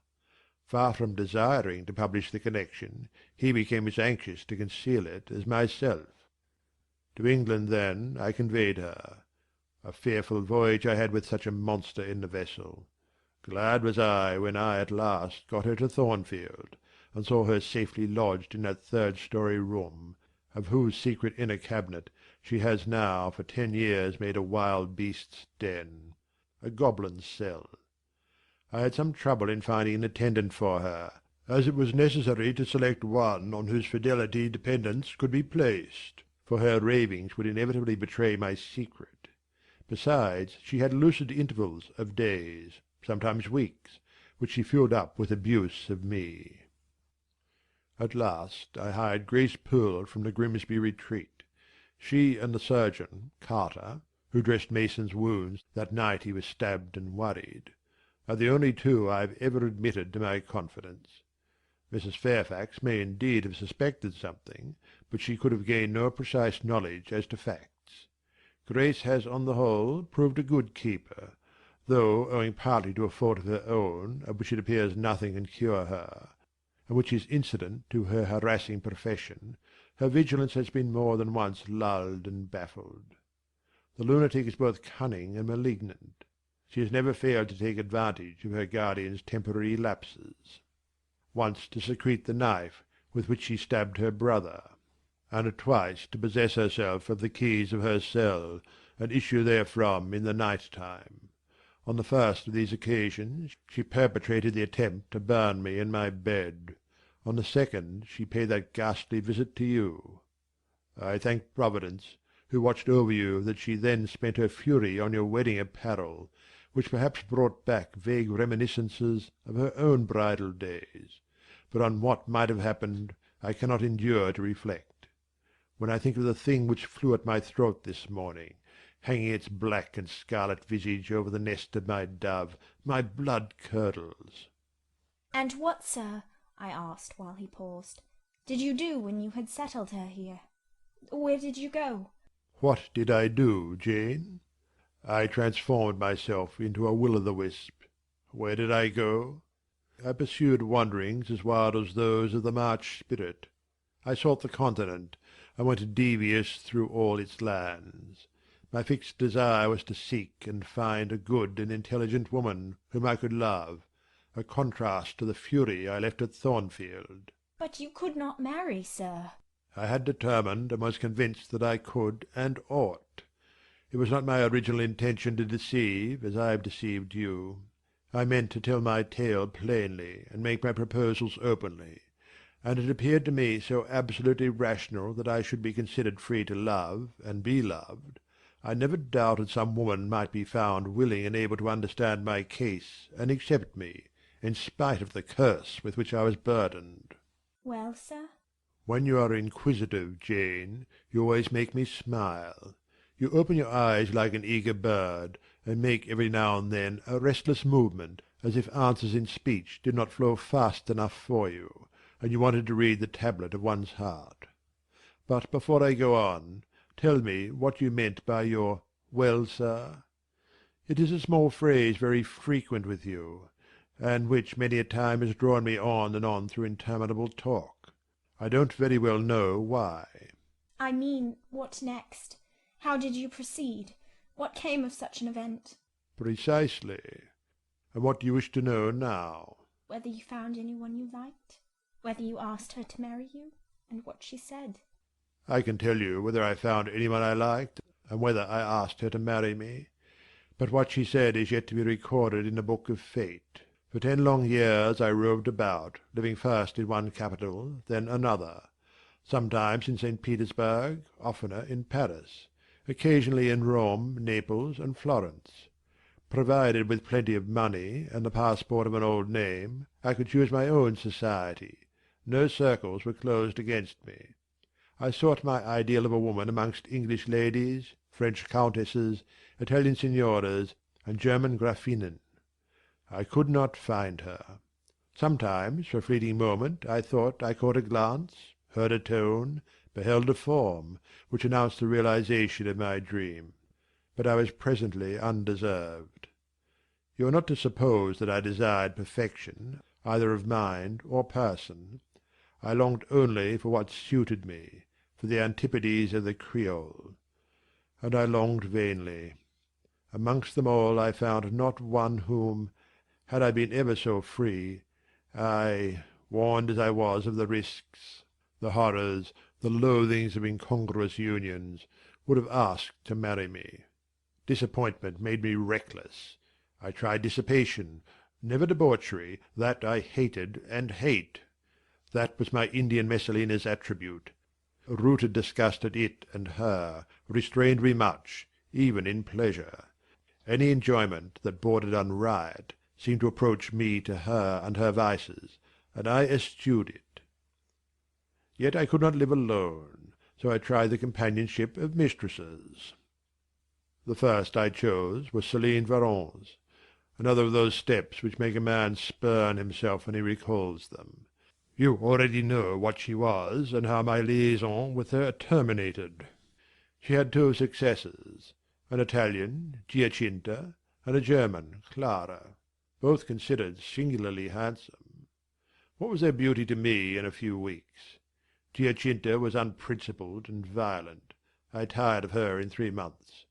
Speaker 4: Far from desiring to publish the connection, he became as anxious to conceal it as myself. To England, then, I conveyed her. A fearful voyage I had with such a monster in the vessel. Glad was I when I at last got her to Thornfield, and saw her safely lodged in that third-story room, of whose secret inner cabinet she has now for 10 years made a wild beast's den, a goblin's cell. I had some trouble in finding an attendant for her, as it was necessary to select one on whose fidelity dependence could be placed, for her ravings would inevitably betray my secret. Besides, she had lucid intervals of days, sometimes weeks, which she filled up with abuse of me. At last I hired Grace Poole from the Grimsby retreat. She and the surgeon, Carter, who dressed Mason's wounds that night he was stabbed and worried, are the only two I have ever admitted to my confidence. Mrs. Fairfax may indeed have suspected something, but she could have gained no precise knowledge as to facts. Grace has on the whole proved a good keeper, though, owing partly to a fault of her own, of which it appears nothing can cure her, and which is incident to her harassing profession, her vigilance has been more than once lulled and baffled. The lunatic is both cunning and malignant. She has never failed to take advantage of her guardian's temporary lapses. Once to secrete the knife with which she stabbed her brother, and twice to possess herself of the keys of her cell, and issue therefrom in the night-time. On the first of these occasions she perpetrated the attempt to burn me in my bed. On the second she paid that ghastly visit to you. I thank Providence, who watched over you, that she then spent her fury on your wedding apparel, which perhaps brought back vague reminiscences of her own bridal days. But on what might have happened I cannot endure to reflect. When I think of the thing which flew at my throat this morning, hanging its black and scarlet visage over the nest of my dove, my blood curdles.
Speaker 2: "And what, sir," I asked while he paused, "did you do when you had settled her here? Where did you go?"
Speaker 4: What did I do, Jane? I transformed myself into a will-o'-the-wisp. Where did I go? I pursued wanderings as wild as those of the March spirit. I sought the continent, and went devious through all its lands. My fixed desire was to seek and find a good and intelligent woman whom I could love, a contrast to the fury I left at Thornfield.
Speaker 2: "But you could not marry, sir."
Speaker 4: I had determined and was convinced that I could and ought. It was not my original intention to deceive, as I have deceived you. I meant to tell my tale plainly, and make my proposals openly, and it appeared to me so absolutely rational that I should be considered free to love and be loved. I never doubted some woman might be found willing and able to understand my case and accept me, in spite of the curse with which I was burdened.
Speaker 2: "Well, sir?"
Speaker 4: When you are inquisitive, Jane, you always make me smile. You open your eyes like an eager bird, and make every now and then a restless movement, as if answers in speech did not flow fast enough for you, and you wanted to read the tablet of one's heart. But before I go on, tell me what you meant by your "well, sir." It is a small phrase very frequent with you, and which many a time has drawn me on and on through interminable talk. I don't very well know why.
Speaker 2: "I mean, what next? How did you proceed? What came of such an event?"
Speaker 4: Precisely. And what do you wish to know now?
Speaker 2: "Whether you found anyone you liked? Whether you asked her to marry you? And what she said?"
Speaker 4: I can tell you whether I found anyone I liked, and whether I asked her to marry me. But what she said is yet to be recorded in a book of fate. For 10 long years I roved about, living first in one capital, then another, sometimes in St. Petersburg, oftener in Paris, occasionally in Rome, Naples, and Florence. Provided with plenty of money and the passport of an old name, I could choose my own society. No circles were closed against me. I sought my ideal of a woman amongst English ladies, French countesses, Italian signoras, and German Grafinnen. I could not find her. Sometimes, for a fleeting moment, I thought I caught a glance, heard a tone, beheld a form, which announced the realization of my dream. But I was presently undeserved. You are not to suppose that I desired perfection, either of mind or person. I longed only for what suited me, for the antipodes of the Creole. And I longed vainly. Amongst them all I found not one whom, had I been ever so free, I, warned as I was of the risks, the horrors, the loathings of incongruous unions, would have asked to marry me. Disappointment made me reckless. I tried dissipation, never debauchery, that I hated and hate. That was my Indian Messalina's attribute. Rooted disgust at it and her restrained me much, even in pleasure. Any enjoyment that bordered on riot seemed to approach me to her and her vices, and I eschewed it. Yet I could not live alone, so I tried the companionship of mistresses. The first I chose was Céline Varens, another of those steps which make a man spurn himself when he recalls them. You already know what she was, and how my liaison with her terminated. She had 2 successors, an Italian, Giacinta, and a German, Clara, both considered singularly handsome. What was their beauty to me in a few weeks? Giacinta was unprincipled and violent. I tired of her in 3 months.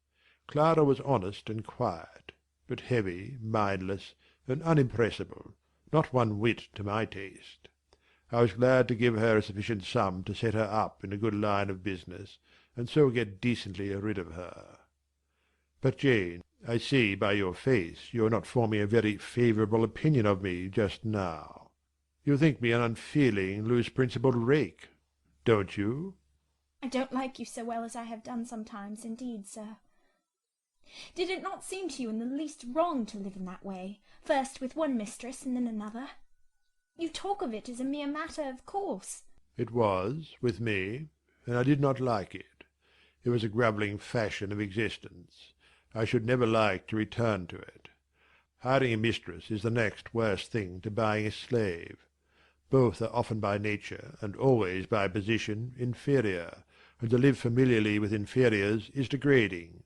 Speaker 4: Clara was honest and quiet, but heavy, mindless, and unimpressible, not one whit to my taste. I was glad to give her a sufficient sum to set her up in a good line of business, and so get decently rid of her. But, Jane, I see by your face you are not forming a very favourable opinion of me just now. You think me an unfeeling, loose-principled rake, don't you?
Speaker 2: "I don't like you so well as I have done sometimes, indeed, sir. Did it not seem to you in the least wrong to live in that way, first with one mistress and then another? You talk of it as a mere matter of course."
Speaker 4: It was, with me, and I did not like it. It was a grovelling fashion of existence. I should never like to return to it. Hiring a mistress is the next worst thing to buying a slave. Both are often by nature, and always by position, inferior, and to live familiarly with inferiors is degrading.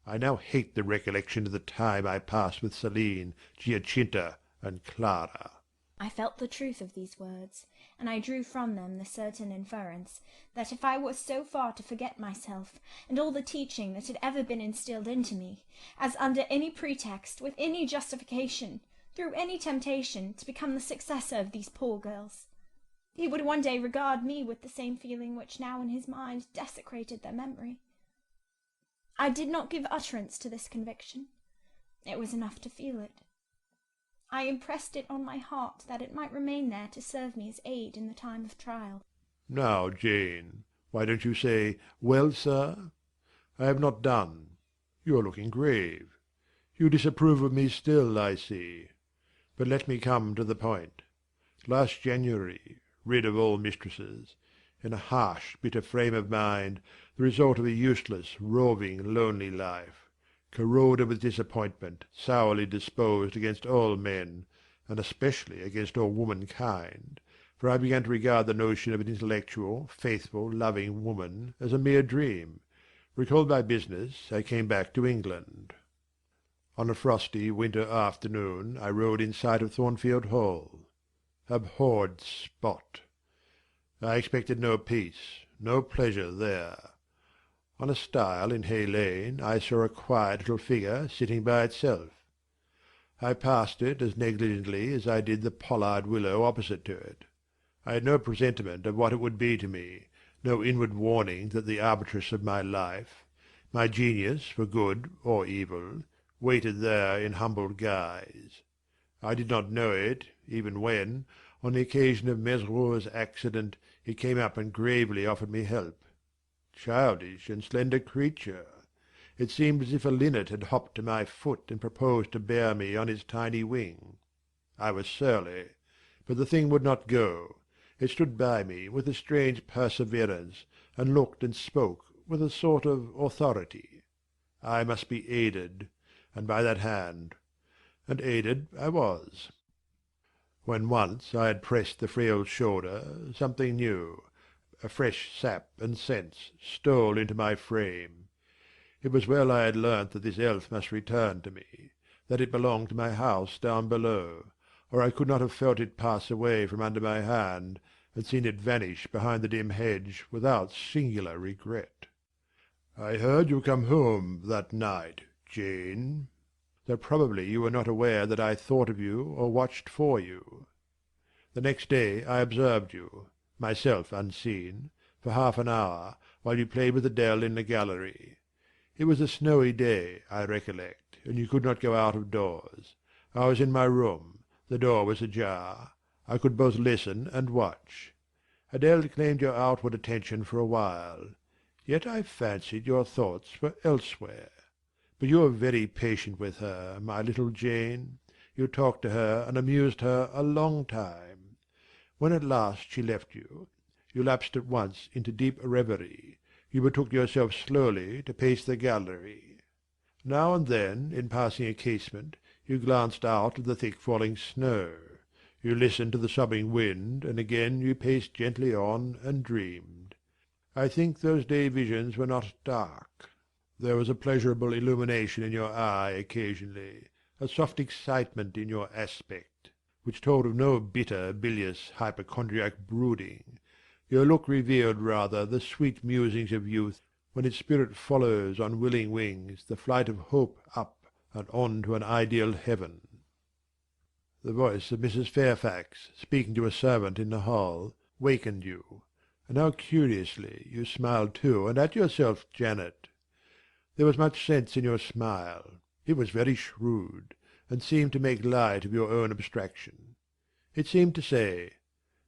Speaker 4: I now hate the recollection of the time I passed with Celine, Giacinta, and Clara.
Speaker 2: I felt the truth of these words, and I drew from them the certain inference that if I was so far to forget myself and all the teaching that had ever been instilled into me, as under any pretext, with any justification, through any temptation, to become the successor of these poor girls, he would one day regard me with the same feeling which now in his mind desecrated their memory. I did not give utterance to this conviction. It was enough to feel it. I impressed it on my heart that it might remain there to serve me as aid in the time of trial.
Speaker 4: Now, Jane, why don't you say, "Well, sir"? I have not done. You are looking grave. You disapprove of me still, I see. But let me come to the point. Last January, rid of all mistresses, in a harsh, bitter frame of mind, the result of a useless, roving, lonely life, corroded with disappointment, sourly disposed against all men, and especially against all womankind, for I began to regard the notion of an intellectual, faithful, loving woman as a mere dream. Recalled by business, I came back to England. On a frosty winter afternoon I rode in sight of Thornfield Hall. Abhorred spot! I expected no peace, no pleasure there. On a stile in Hay Lane I saw a quiet little figure sitting by itself. I passed it as negligently as I did the pollard willow opposite to it. I had no presentiment of what it would be to me, no inward warning that the arbitress of my life, my genius for good or evil, waited there in humble guise. I did not know it, even when, on the occasion of Mesrour's accident, it came up and gravely offered me help. Childish and slender creature! It seemed as if a linnet had hopped to my foot and proposed to bear me on its tiny wing. I was surly, but the thing would not go. It stood by me with a strange perseverance, and looked and spoke with a sort of authority. I must be aided, and by that hand. And aided I was. When once I had pressed the frail shoulder, something new, a fresh sap and sense, stole into my frame. It was well I had learnt that this elf must return to me, that it belonged to my house down below, or I could not have felt it pass away from under my hand, and seen it vanish behind the dim hedge without singular regret. I heard you come home that night, Jane, though probably you were not aware that I thought of you or watched for you. The next day I observed you, myself unseen, for half an hour, while you played with Adele in the gallery. It was a snowy day, I recollect, and you could not go out of doors. I was in my room. The door was ajar. I could both listen and watch. Adele claimed your outward attention for a while. Yet I fancied your thoughts were elsewhere. But you were very patient with her, my little Jane. You talked to her and amused her a long time. When at last she left you, you lapsed at once into deep reverie. You betook yourself slowly to pace the gallery. Now and then, in passing a casement, you glanced out at the thick falling snow. You listened to the sobbing wind, and again you paced gently on and dreamed. I think those day visions were not dark. There was a pleasurable illumination in your eye occasionally, a soft excitement in your aspect, which told of no bitter, bilious, hypochondriac brooding. Your look revealed rather the sweet musings of youth, when its spirit follows on willing wings the flight of hope up and on to an ideal heaven. The voice of Mrs. Fairfax, speaking to a servant in the hall, wakened you, and how curiously you smiled too, and at yourself, Janet. There was much sense in your smile. It was very shrewd, and seemed to make light of your own abstraction. It seemed to say,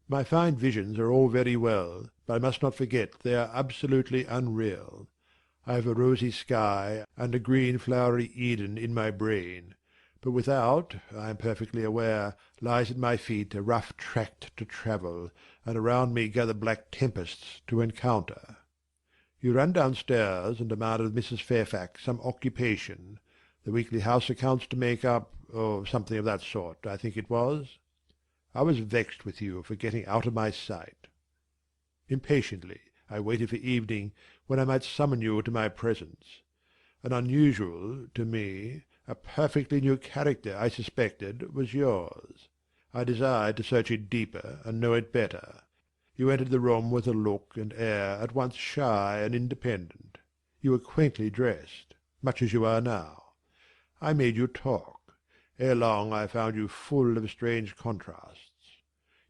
Speaker 4: "My fine visions are all very well, but I must not forget they are absolutely unreal. I have a rosy sky and a green flowery Eden in my brain, but without, I am perfectly aware, lies at my feet a rough tract to travel, and around me gather black tempests to encounter." You ran downstairs and demanded of Mrs. Fairfax some occupation, the weekly house accounts to make up, or something of that sort, I think it was. I was vexed with you for getting out of my sight. Impatiently I waited for evening, when I might summon you to my presence. An unusual, to me, a perfectly new character, I suspected, was yours. I desired to search it deeper and know it better. You entered the room with a look and air at once shy and independent. You were quaintly dressed, much as you are now. I made you talk. Ere long I found you full of strange contrasts.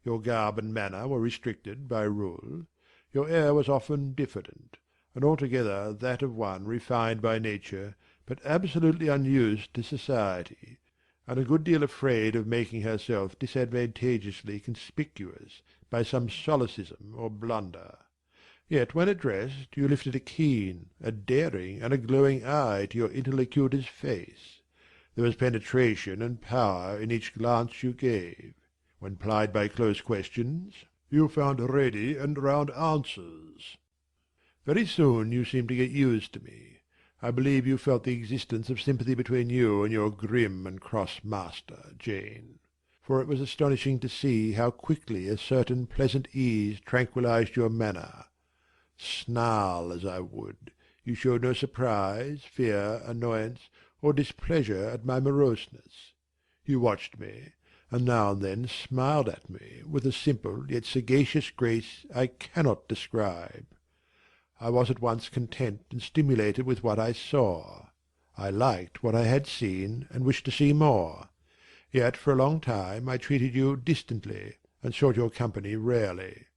Speaker 4: Your garb and manner were restricted by rule. Your air was often diffident, and altogether that of one refined by nature, but absolutely unused to society, and a good deal afraid of making herself disadvantageously conspicuous by some solecism or blunder. Yet when addressed you lifted a keen, a daring, and a glowing eye to your interlocutor's face. There was penetration and power in each glance you gave. When plied by close questions, you found ready and round answers. Very soon you seemed to get used to me. I believe you felt the existence of sympathy between you and your grim and cross master, Jane. For it was astonishing to see how quickly a certain pleasant ease tranquillized your manner. Snarl as I would, you showed no surprise, fear, annoyance, or displeasure at my moroseness. You watched me, and now and then smiled at me with a simple yet sagacious grace I cannot describe. I was at once content and stimulated with what I saw. I liked what I had seen, and wished to see more. Yet for a long time I treated you distantly, and sought your company rarely.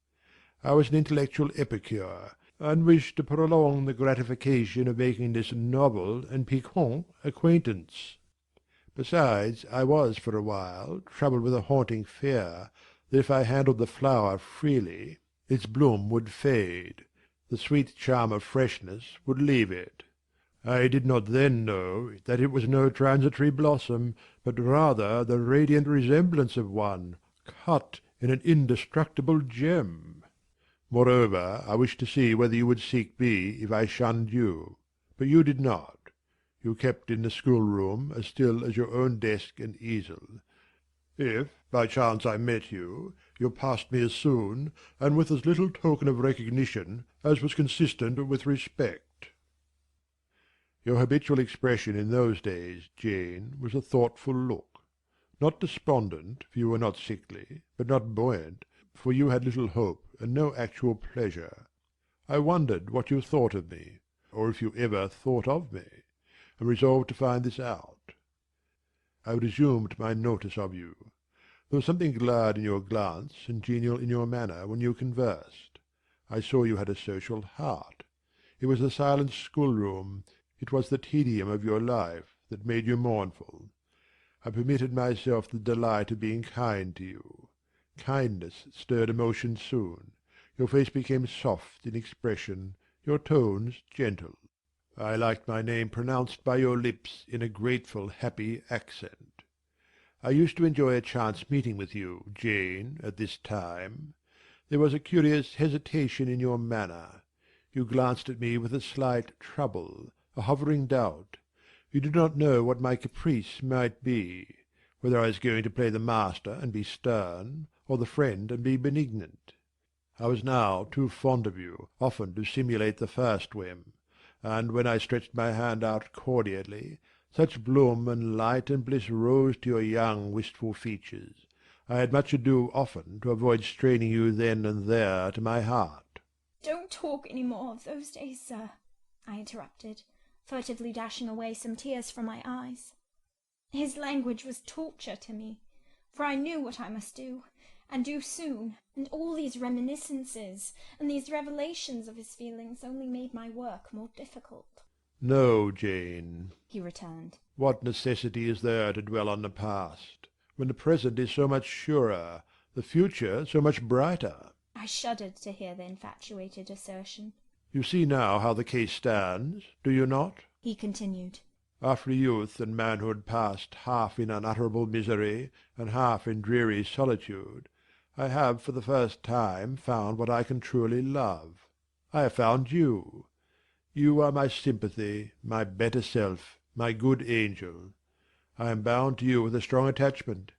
Speaker 4: I was an intellectual epicure, and wished to prolong the gratification of making this novel and piquant acquaintance. Besides, I was for a while troubled with a haunting fear that if I handled the flower freely, its bloom would fade, the sweet charm of freshness would leave it. I did not then know that it was no transitory blossom, but rather the radiant resemblance of one, cut in an indestructible gem. Moreover, I wished to see whether you would seek me if I shunned you. But you did not. You kept in the schoolroom as still as your own desk and easel. If by chance I met you, you passed me as soon, and with as little token of recognition as was consistent with respect. Your habitual expression in those days, Jane, was a thoughtful look. Not despondent, for you were not sickly, but not buoyant, for you had little hope and no actual pleasure. I wondered what you thought of me, or if you ever thought of me, and resolved to find this out. I resumed my notice of you. There was something glad in your glance and genial in your manner when you conversed. I saw you had a social heart. It was the silent schoolroom, it was the tedium of your life, that made you mournful. I permitted myself the delight of being kind to you. Kindness stirred emotion soon. Your face became soft in expression, your tones gentle. I liked my name pronounced by your lips in a grateful, happy accent. I used to enjoy a chance meeting with you, Jane, at this time. There was a curious hesitation in your manner. You glanced at me with a slight trouble, a hovering doubt. You did not know what my caprice might be, whether I was going to play the master and be stern, or the friend and be benignant. I was now too fond of you often to simulate the first whim, and when I stretched my hand out cordially, such bloom and light and bliss rose to your young wistful features. I had much ado often to avoid straining you then and there to my heart.
Speaker 2: "Don't talk any more of those days, sir," I interrupted, furtively dashing away some tears from my eyes. "His language was torture to me, for I knew what I must do, and do soon, and all these reminiscences and these revelations of his feelings only made my work more difficult."
Speaker 4: "No, Jane,"
Speaker 2: he returned.
Speaker 4: "What necessity is there to dwell on the past, when the present is so much surer, the future so much brighter?"
Speaker 2: I shuddered to hear the infatuated assertion.
Speaker 4: "You see now how the case stands, do you not?"
Speaker 2: he continued.
Speaker 4: "After youth and manhood passed half in unutterable misery and half in dreary solitude, I have for the first time found what I can truly love. I have found you. You are my sympathy, my better self, my good angel. I am bound to you with a strong attachment.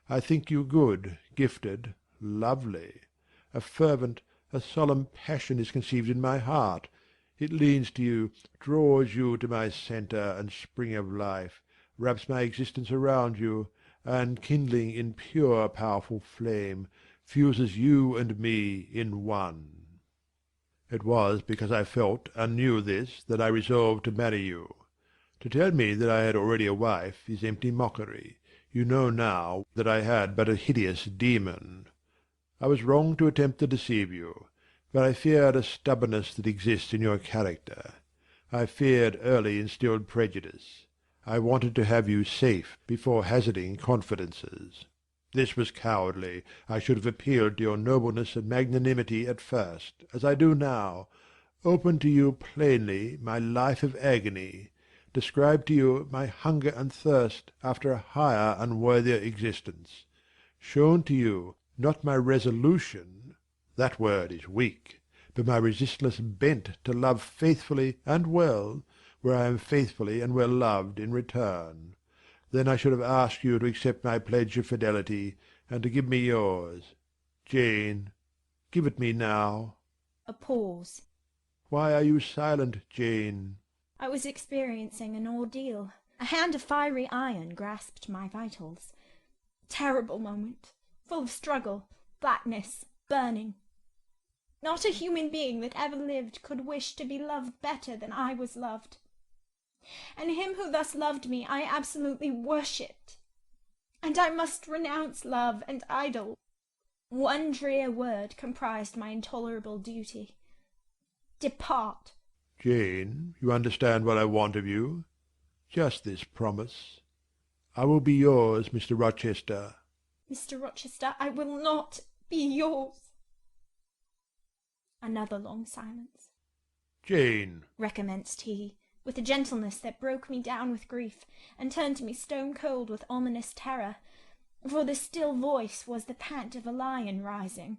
Speaker 4: I think you good, gifted, lovely. A fervent, a solemn passion is conceived in my heart. It leans to you, draws you to my centre and spring of life, wraps my existence around you, and, kindling in pure powerful flame, fuses you and me in one. It was because I felt and knew this that I resolved to marry you. To tell me that I had already a wife is empty mockery. You know now that I had but a hideous demon. I was wrong to attempt to deceive you, but I feared a stubbornness that exists in your character. I feared early instilled prejudice. I wanted to have you safe before hazarding confidences. This was cowardly. I should have appealed to your nobleness and magnanimity at first, as I do now, opened to you plainly my life of agony, described to you my hunger and thirst after a higher and worthier existence, shown to you, not my resolution, that word is weak, but my resistless bent to love faithfully and well, where I am faithfully and well loved in return. Then I should have asked you to accept my pledge of fidelity, and to give me yours. Jane, give it me now.
Speaker 2: A pause.
Speaker 4: Why are you silent, Jane?
Speaker 2: I was experiencing an ordeal. A hand of fiery iron grasped my vitals. Terrible moment, full of struggle, blackness, burning. Not a human being that ever lived could wish to be loved better than I was loved. And him who thus loved me I absolutely worshipped. And I must renounce love and idol. One drear word comprised my intolerable duty. Depart.
Speaker 4: Jane, you understand what I want of you? Just this promise. I will be yours, Mr. Rochester.
Speaker 2: Mr. Rochester, I will not be yours. Another long silence.
Speaker 4: Jane,
Speaker 2: recommenced he, with a gentleness that broke me down with grief, and turned me stone cold with ominous terror, for the still voice was the pant of a lion rising.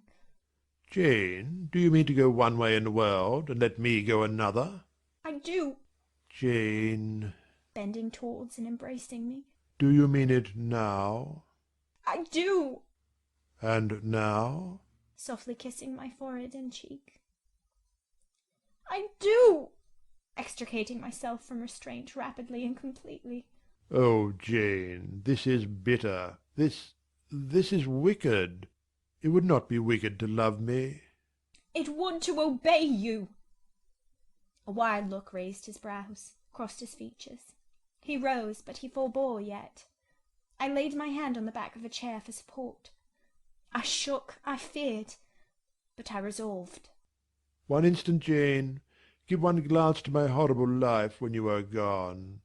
Speaker 4: Jane, do you mean to go one way in the world, and let me go another?
Speaker 2: I do.
Speaker 4: Jane,
Speaker 2: bending towards and embracing me.
Speaker 4: Do you mean it now?
Speaker 2: I do.
Speaker 4: And now?
Speaker 2: Softly kissing my forehead and cheek. I do. Extricating myself from restraint rapidly and completely.
Speaker 4: Oh, Jane, this is bitter. This is wicked. It would not be wicked to love me.
Speaker 2: It would to obey you. A wild look raised his brows, crossed his features. He rose, but he forbore yet. I laid my hand on the back of a chair for support. I shook, I feared, but I resolved.
Speaker 4: One instant, Jane. Give one glance to my horrible life when you are gone.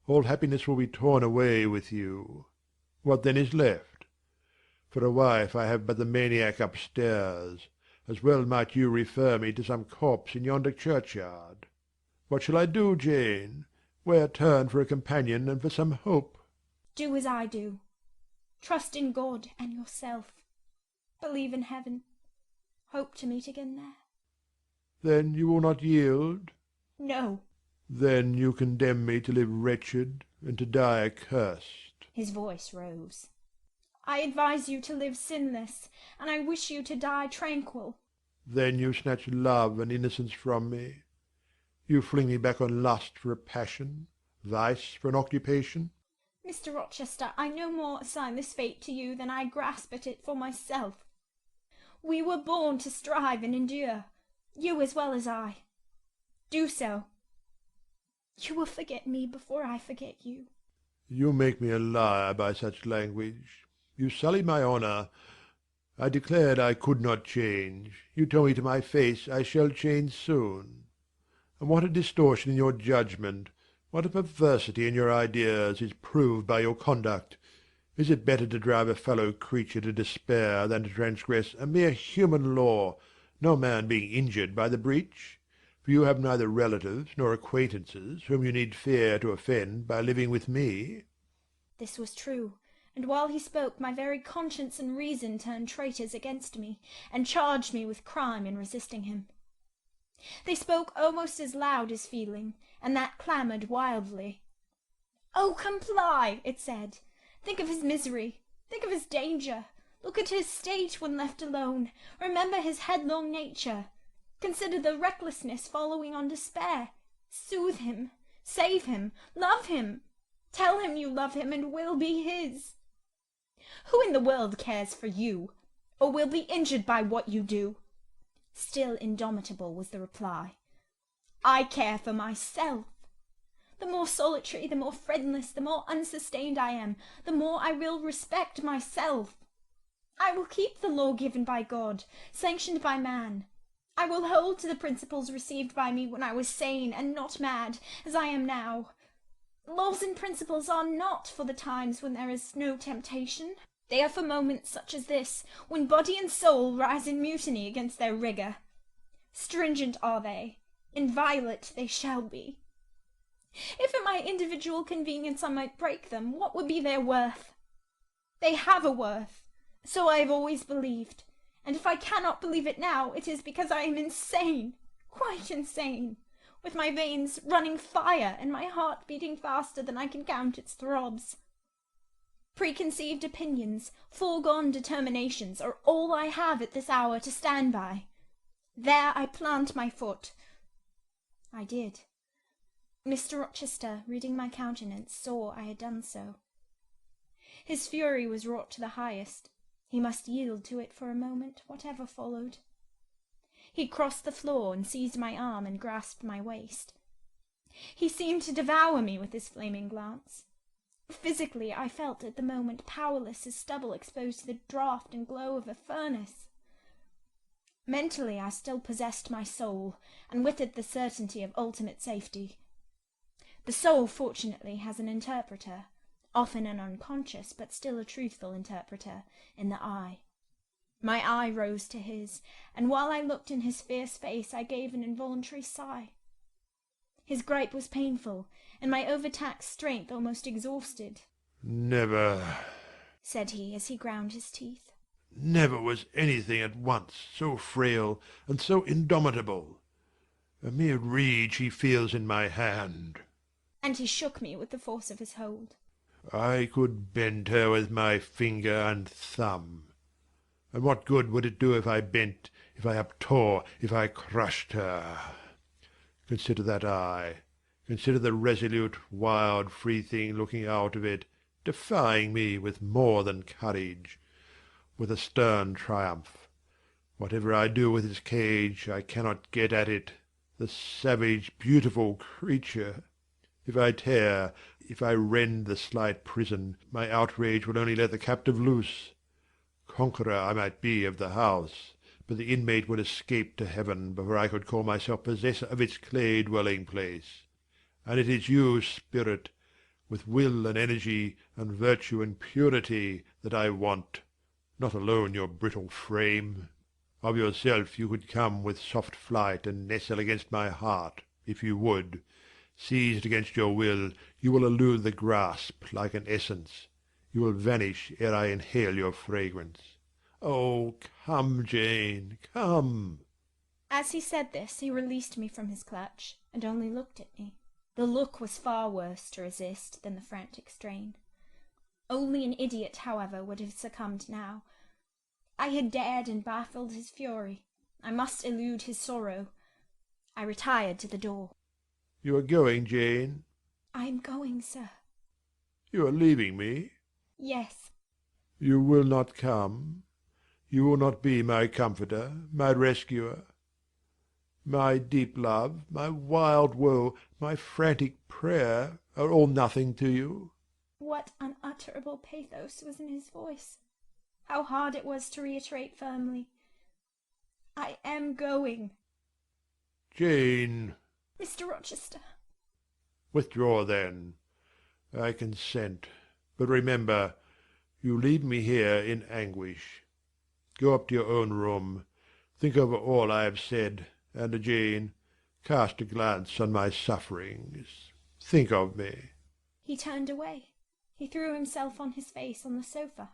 Speaker 4: All happiness will be torn away with you. What then is left? For a wife I have but the maniac upstairs. As well might you refer me to some corpse in yonder churchyard. What shall I do, Jane? Where turn for a companion and for some hope?
Speaker 2: Do as I do. Trust in God and yourself. Believe in heaven. Hope to meet again there.
Speaker 4: Then you will not yield?
Speaker 2: No.
Speaker 4: Then you condemn me to live wretched and to die accursed.
Speaker 2: His voice rose. I advise you to live sinless, and I wish you to die tranquil.
Speaker 4: Then you snatch love and innocence from me. You fling me back on lust for a passion, vice for an occupation.
Speaker 2: Mr. Rochester, I no more assign this fate to you than I grasp at it for myself. We were born to strive and endure, you as well as I. Do so. You will forget me before I forget you.
Speaker 4: You make me a liar by such language. You sully my honour. I declared I could not change. You tell me to my face I shall change soon. And what a distortion in your judgment, what a perversity in your ideas, is proved by your conduct! Is it better to drive a fellow creature to despair than to transgress a mere human law, no man being injured by the breach? For you have neither relatives nor acquaintances whom you need fear to offend by living with me.
Speaker 2: This was true, and while he spoke my very conscience and reason turned traitors against me, and charged me with crime in resisting him. They spoke almost as loud as feeling, and that clamoured wildly. "Oh, comply," it said. "Think of his misery. Think of his danger. Look at his state when left alone. Remember his headlong nature. Consider the recklessness following on despair. Soothe him. Save him. Love him. Tell him you love him and will be his. Who in the world cares for you, or will be injured by what you do?" Still indomitable was the reply. "I care for myself. The more solitary, the more friendless, the more unsustained I am, the more I will respect myself. I will keep the law given by God, sanctioned by man. I will hold to the principles received by me when I was sane and not mad, as I am now. Laws and principles are not for the times when there is no temptation. They are for moments such as this, when body and soul rise in mutiny against their rigour. Stringent are they, inviolate they shall be. If at my individual convenience I might break them, what would be their worth? They have a worth, so I have always believed, and if I cannot believe it now, it is because I am insane, quite insane, with my veins running fire and my heart beating faster than I can count its throbs. Preconceived opinions, foregone determinations, are all I have at this hour to stand by. There I plant my foot. I did. Mr. Rochester, reading my countenance, saw I had done so. His fury was wrought to the highest. He must yield to it for a moment, whatever followed. He crossed the floor and seized my arm and grasped my waist. He seemed to devour me with his flaming glance. Physically, I felt at the moment powerless as stubble exposed to the draught and glow of a furnace. Mentally, I still possessed my soul, and with it the certainty of ultimate safety. The soul, fortunately, has an interpreter, often an unconscious, but still a truthful interpreter, in the eye. My eye rose to his, and while I looked in his fierce face, I gave an involuntary sigh. His gripe was painful, and my overtaxed strength almost exhausted.
Speaker 4: "Never,"
Speaker 2: said he, as he ground his teeth.
Speaker 4: "Never was anything at once so frail and so indomitable. A mere reed she feels in my hand."
Speaker 2: And he shook me with the force of his hold.
Speaker 4: "I could bend her with my finger and thumb. And what good would it do if I bent, if I uptore, if I crushed her? Consider that eye. Consider the resolute, wild, free thing looking out of it, defying me with more than courage, with a stern triumph. Whatever I do with its cage, I cannot get at it. The savage, beautiful creature! If I tear, if I rend the slight prison, my outrage will only let the captive loose. Conqueror I might be of the house, but the inmate would escape to heaven before I could call myself possessor of its clay dwelling place. And it is you, spirit, with will and energy and virtue and purity, that I want, not alone your brittle frame. Of yourself you could come with soft flight and nestle against my heart, if you would. Seized against your will, you will elude the grasp like an essence. You will vanish ere I inhale your fragrance. Oh, come, Jane, come!"
Speaker 2: As he said this, he released me from his clutch, and only looked at me. The look was far worse to resist than the frantic strain. Only an idiot, however, would have succumbed now. I had dared and baffled his fury. I must elude his sorrow. I retired to the door.
Speaker 4: "You are going, Jane?"
Speaker 2: "I am going, sir."
Speaker 4: "You are leaving me?"
Speaker 2: "Yes."
Speaker 4: "You will not come? You will not be my comforter, my rescuer? My deep love, my wild woe, my frantic prayer, are all nothing to you?"
Speaker 2: What unutterable pathos was in his voice! How hard it was to reiterate firmly, "I am going."
Speaker 4: "Jane!"
Speaker 2: "Mr. Rochester."
Speaker 4: "Withdraw, then. I consent. But remember, you leave me here in anguish. Go up to your own room. Think over all I have said, and, Jane, cast a glance on my sufferings. Think of me."
Speaker 2: He turned away. He threw himself on his face on the sofa.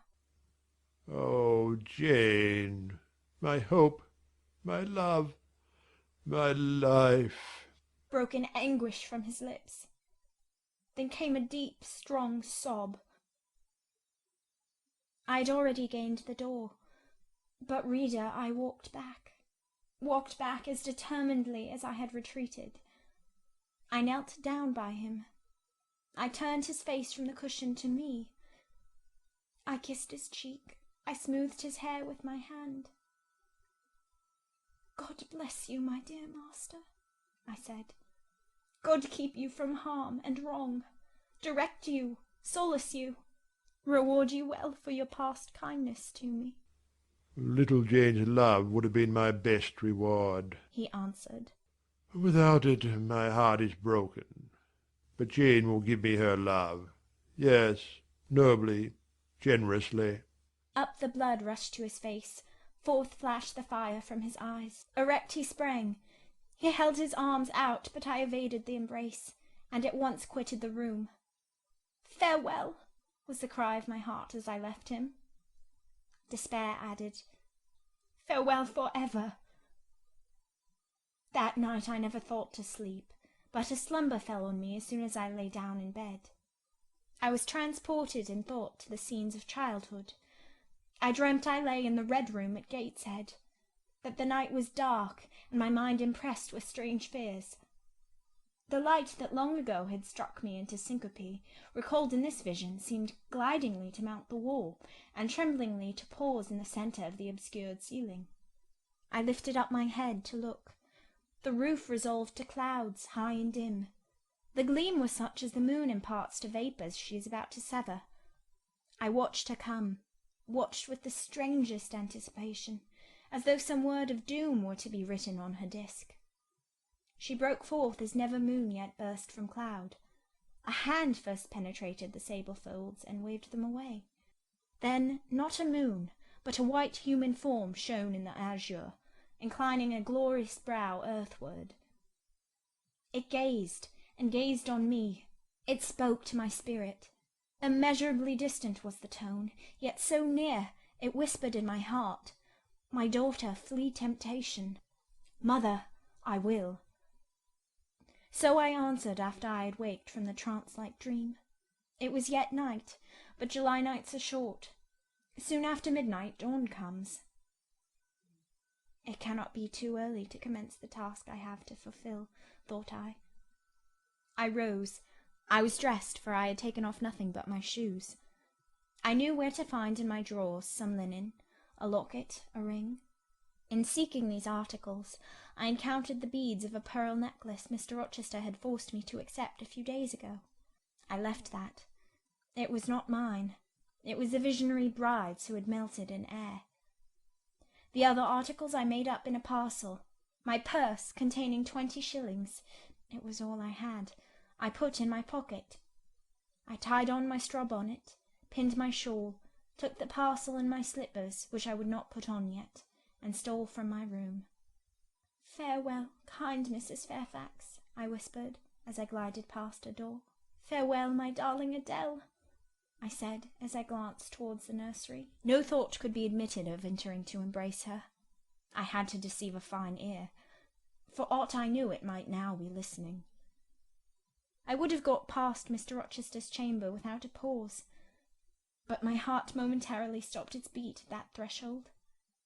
Speaker 4: "Oh, Jane, my hope, my love, My life!
Speaker 2: broke in anguish from his lips. Then came a deep, strong sob. I had already gained the door, but, reader, I walked back as determinedly as I had retreated. I knelt down by him. I turned his face from the cushion to me. I kissed his cheek. I smoothed his hair with my hand. "God bless you, my dear master," I said. "God keep you from harm and wrong, direct you, solace you, reward you well for your past kindness to me."
Speaker 4: Little Jane's love would have been my best reward,
Speaker 2: he answered.
Speaker 4: Without it, my heart is broken. But Jane will give me her love. Yes, nobly, generously.
Speaker 2: Up the blood rushed to his face. Forth flashed the fire from his eyes. Erect he sprang. He held his arms out, but I evaded the embrace, and at once quitted the room. "Farewell," was the cry of my heart as I left him. Despair added, "Farewell for ever." That night I never thought to sleep, but a slumber fell on me as soon as I lay down in bed. I was transported in thought to the scenes of childhood. I dreamt I lay in the Red Room at Gateshead, that the night was dark, and my mind impressed with strange fears. The light that long ago had struck me into syncope, recalled in this vision, seemed glidingly to mount the wall, and tremblingly to pause in the centre of the obscured ceiling. I lifted up my head to look. The roof resolved to clouds, high and dim. The gleam was such as the moon imparts to vapours she is about to sever. I watched her come, watched with the strangest anticipation, as though some word of doom were to be written on her disk. She broke forth as never moon yet burst from cloud. A hand first penetrated the sable folds and waved them away. Then not a moon, but a white human form shone in the azure, inclining a glorious brow earthward. It gazed, and gazed on me. It spoke to my spirit. Immeasurably distant was the tone, yet so near, it whispered in my heart, "My daughter, flee temptation. Mother, I will." So I answered after I had waked from the trance-like dream. It was yet night, but July nights are short. Soon after midnight dawn comes. It cannot be too early to commence the task I have to fulfill, thought I. I rose. I was dressed, for I had taken off nothing but my shoes. I knew where to find in my drawers some linen, a locket, a ring. In seeking these articles, I encountered the beads of a pearl necklace Mr. Rochester had forced me to accept a few days ago. I left that. It was not mine. It was the visionary bride's who had melted in air. The other articles I made up in a parcel. My purse, containing 20 shillings, it was all I had, I put in my pocket. I tied on my straw bonnet, pinned my shawl, took the parcel and my slippers, which I would not put on yet, and stole from my room. "Farewell, kind Mrs. Fairfax," I whispered, as I glided past her door. "Farewell, my darling Adele," I said, as I glanced towards the nursery. No thought could be admitted of entering to embrace her. I had to deceive a fine ear. For aught I knew, it might now be listening. I would have got past Mr. Rochester's chamber without a pause, but my heart momentarily stopped its beat at that threshold.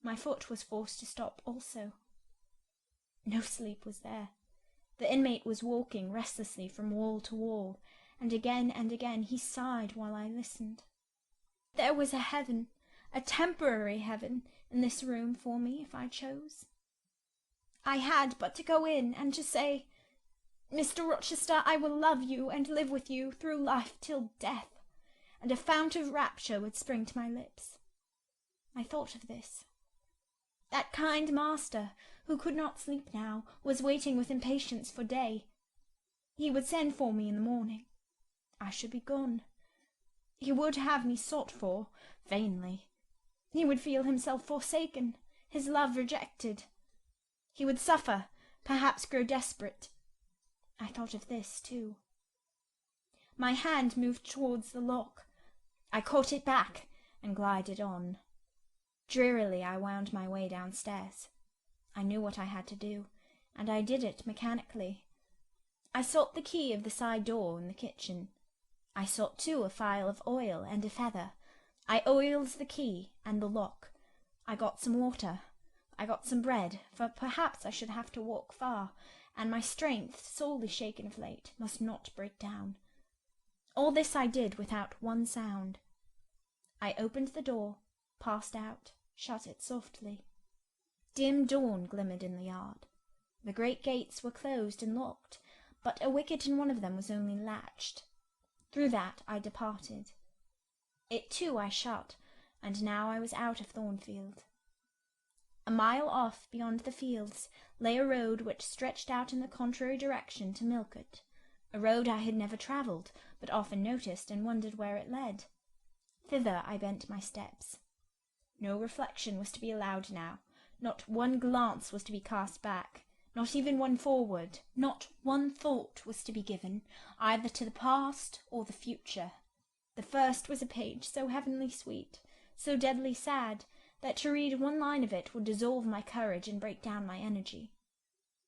Speaker 2: My foot was forced to stop also. No sleep was there. The inmate was walking restlessly from wall to wall, and again he sighed while I listened. There was a heaven, a temporary heaven, in this room for me if I chose. I had but to go in and to say, "Mr. Rochester, I will love you and live with you through life till death," and a fount of rapture would spring to my lips. I thought of this. That kind master, who could not sleep now, was waiting with impatience for day. He would send for me in the morning. I should be gone. He would have me sought for, vainly. He would feel himself forsaken, his love rejected. He would suffer, perhaps grow desperate. I thought of this, too. My hand moved towards the lock. I caught it back and glided on. Drearily I wound my way downstairs. I knew what I had to do, and I did it mechanically. I sought the key of the side door in the kitchen. I sought too a phial of oil and a feather. I oiled the key and the lock. I got some water. I got some bread, for perhaps I should have to walk far, and my strength, sorely shaken of late, must not break down. All this I did without one sound. I opened the door, passed out, shut it softly. Dim dawn glimmered in the yard. The great gates were closed and locked, but a wicket in one of them was only latched. Through that I departed. It too I shut, and now I was out of Thornfield. A mile off, beyond the fields, lay a road which stretched out in the contrary direction to Millcote, a road I had never travelled, but often noticed and wondered where it led. Thither I bent my steps. No reflection was to be allowed now, not one glance was to be cast back, not even one forward, not one thought was to be given, either to the past or the future. The first was a page so heavenly sweet, so deadly sad, that to read one line of it would dissolve my courage and break down my energy.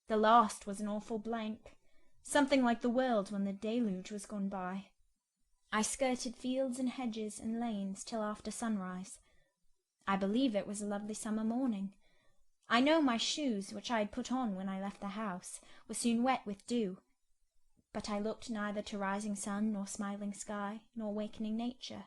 Speaker 2: The last was an awful blank, something like the world when the deluge was gone by. I skirted fields and hedges and lanes till after sunrise. I believe it was a lovely summer morning. I know my shoes, which I had put on when I left the house, were soon wet with dew, but I looked neither to rising sun, nor smiling sky, nor wakening nature.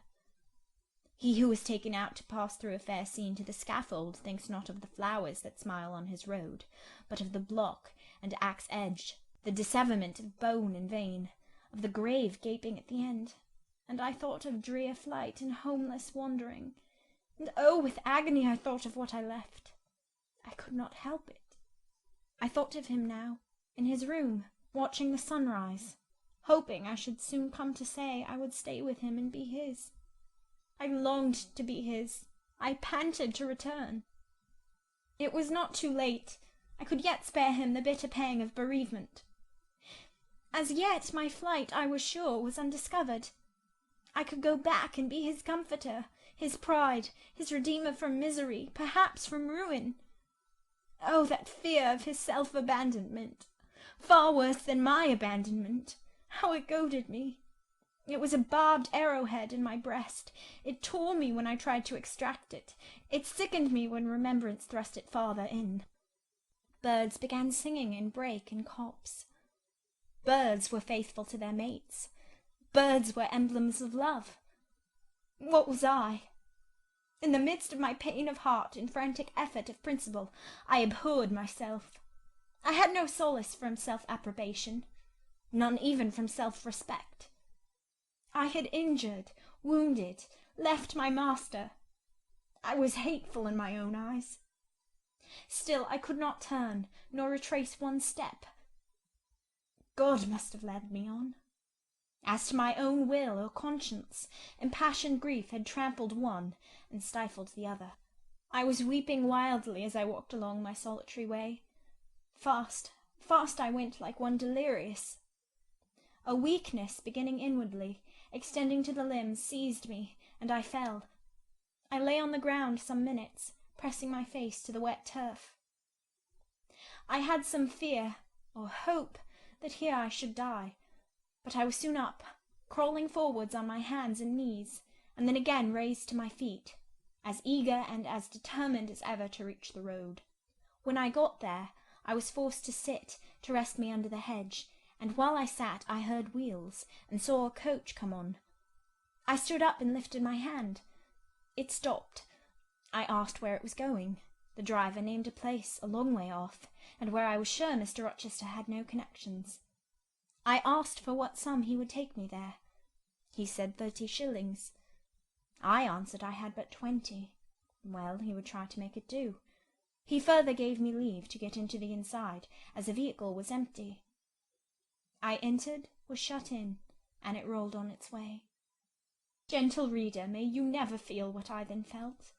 Speaker 2: He who is taken out to pass through a fair scene to the scaffold thinks not of the flowers that smile on his road, but of the block and axe edge, the disseverment of bone and vein, of the grave gaping at the end. And I thought of drear flight and homeless wandering, and oh, with agony I thought of what I left. I could not help it. I thought of him now, in his room, watching the sunrise, hoping I should soon come to say I would stay with him and be his. I longed to be his. I panted to return. It was not too late. I could yet spare him the bitter pang of bereavement. As yet my flight, I was sure, was undiscovered. I could go back and be his comforter, his pride, his redeemer from misery, perhaps from ruin. Oh, that fear of his self-abandonment! Far worse than my abandonment! How it goaded me! It was a barbed arrowhead in my breast. It tore me when I tried to extract it. It sickened me when remembrance thrust it farther in. Birds began singing in brake and copse. Birds were faithful to their mates. Birds were emblems of love. What was I? In the midst of my pain of heart and frantic effort of principle, I abhorred myself. I had no solace from self-approbation, none even from self-respect. I had injured, wounded, left my master. I was hateful in my own eyes. Still I could not turn, nor retrace one step. God must have led me on. As to my own will or conscience, impassioned grief had trampled one and stifled the other. I was weeping wildly as I walked along my solitary way. Fast, fast I went like one delirious. A weakness, beginning inwardly, extending to the limbs, seized me, and I fell. I lay on the ground some minutes, pressing my face to the wet turf. I had some fear, or hope, that here I should die, but I was soon up, crawling forwards on my hands and knees, and then again raised to my feet, as eager and as determined as ever to reach the road. When I got there, I was forced to sit, to rest me under the hedge, and while I sat I heard wheels, and saw a coach come on. I stood up and lifted my hand. It stopped. I asked where it was going. The driver named a place a long way off, and where I was sure Mr. Rochester had no connections. I asked for what sum he would take me there. He said 30 shillings. I answered I had but 20. Well, he would try to make it do. He further gave me leave to get into the inside, as the vehicle was empty. I entered, was shut in, and it rolled on its way. Gentle reader, may you never feel what I then felt.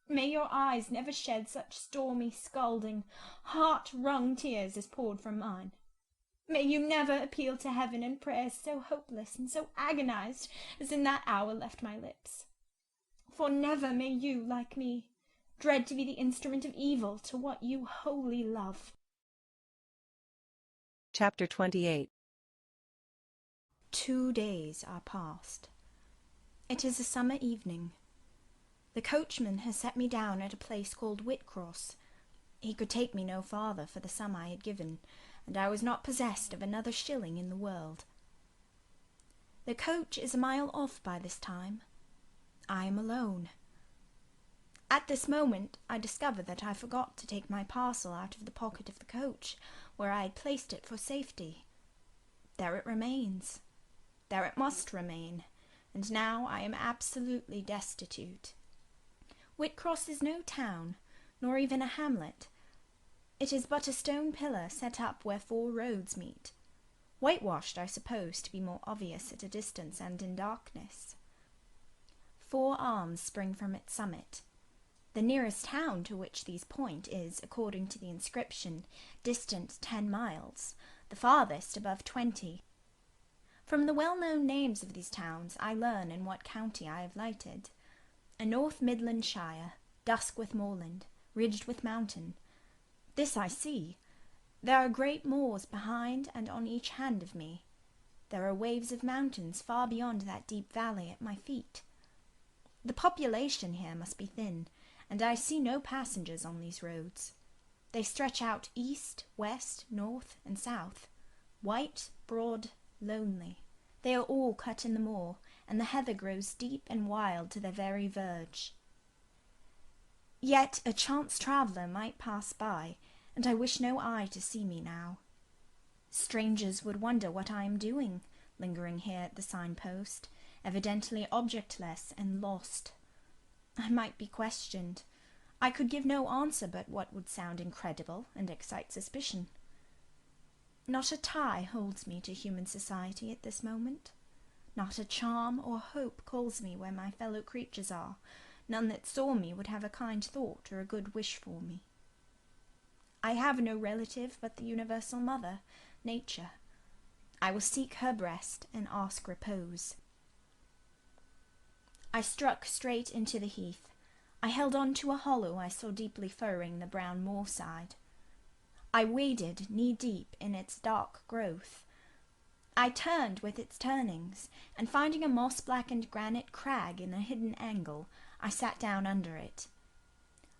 Speaker 2: May your eyes never shed such stormy, scalding, heart-wrung tears as poured from mine. May you never appeal to heaven in prayers so hopeless and so agonized as in that hour left my lips. For never may you, like me, dread to be the instrument of evil to what you wholly love.
Speaker 1: Chapter 28.
Speaker 2: 2 days are past. It is a summer evening. The coachman has set me down at a place called Whitcross. He could take me no farther for the sum I had given, and I was not possessed of another shilling in the world. The coach is a mile off by this time. I am alone. At this moment I discover that I forgot to take my parcel out of the pocket of the coach, where I had placed it for safety. There it remains. There it must remain, and now I am absolutely destitute. Whitcross is no town, nor even a hamlet. It is but a stone pillar set up where 4 roads meet, whitewashed, I suppose, to be more obvious at a distance and in darkness. 4 arms spring from its summit. The nearest town to which these point is, according to the inscription, distant 10 miles, the farthest above 20. From the well-known names of these towns I learn in what county I have lighted. A North Midland shire, dusk with moorland, ridged with mountain. This I see. There are great moors behind and on each hand of me. There are waves of mountains far beyond that deep valley at my feet. The population here must be thin, and I see no passengers on these roads. They stretch out east, west, north, and south, white, broad, lonely. They are all cut in the moor, and the heather grows deep and wild to their very verge. Yet a chance traveller might pass by, and I wish no eye to see me now. Strangers would wonder what I am doing, lingering here at the signpost, evidently objectless and lost. I might be questioned. I could give no answer but what would sound incredible and excite suspicion. Not a tie holds me to human society at this moment. Not a charm or hope calls me where my fellow creatures are. None that saw me would have a kind thought or a good wish for me. I have no relative but the universal mother, Nature. I will seek her breast and ask repose. I struck straight into the heath. I held on to a hollow I saw deeply furrowing the brown moorside. I waded knee-deep in its dark growth. I turned with its turnings, and finding a moss-blackened granite crag in a hidden angle, I sat down under it.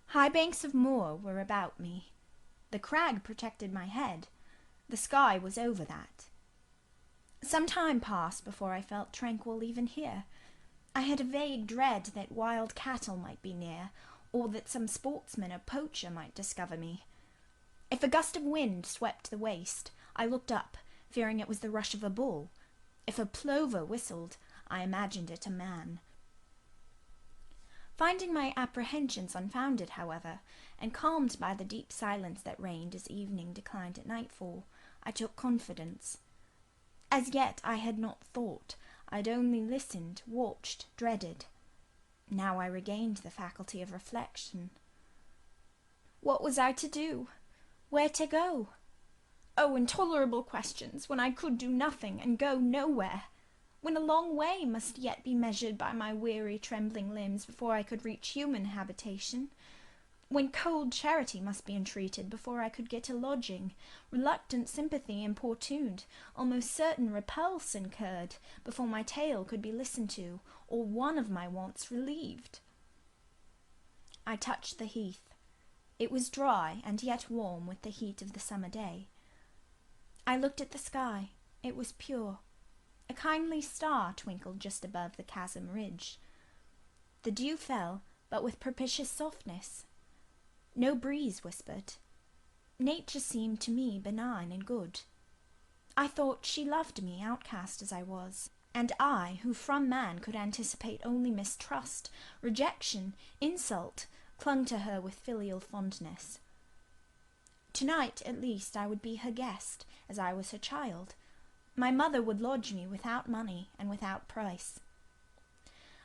Speaker 2: High banks of moor were about me. The crag protected my head. The sky was over that. Some time passed before I felt tranquil even here. I had a vague dread that wild cattle might be near, or that some sportsman or poacher might discover me. If a gust of wind swept the waste, I looked up, fearing it was the rush of a bull. If a plover whistled, I imagined it a man. Finding my apprehensions unfounded, however, and calmed by the deep silence that reigned as evening declined at nightfall, I took confidence. As yet I had not thought. I'd only listened, watched, dreaded. Now I regained the faculty of reflection. What was I to do? Where to go? Oh, intolerable questions, when I could do nothing and go nowhere, when a long way must yet be measured by my weary, trembling limbs before I could reach human habitation, when cold charity must be entreated before I could get a lodging, reluctant sympathy importuned, almost certain repulse incurred before my tale could be listened to, or one of my wants relieved. I touched the heath. It was dry and yet warm with the heat of the summer day. I looked at the sky. It was pure. A kindly star twinkled just above the chasm ridge. The dew fell, but with propitious softness. No breeze whispered. Nature seemed to me benign and good. I thought she loved me, outcast as I was, and I, who from man could anticipate only mistrust, rejection, insult, clung to her with filial fondness. Tonight, at least, I would be her guest, as I was her child. My mother would lodge me without money and without price.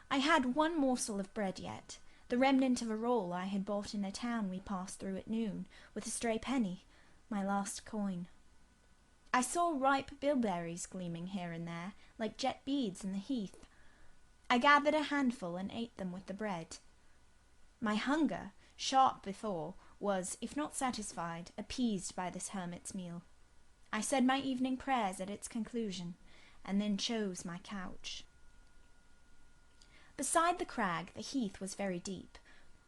Speaker 2: I had one morsel of bread yet, the remnant of a roll I had bought in a town we passed through at noon, with a stray penny, my last coin. I saw ripe bilberries gleaming here and there, like jet beads in the heath. I gathered a handful and ate them with the bread. My hunger, sharp before, was, if not satisfied, appeased by this hermit's meal. I said my evening prayers at its conclusion, and then chose my couch. Beside the crag the heath was very deep.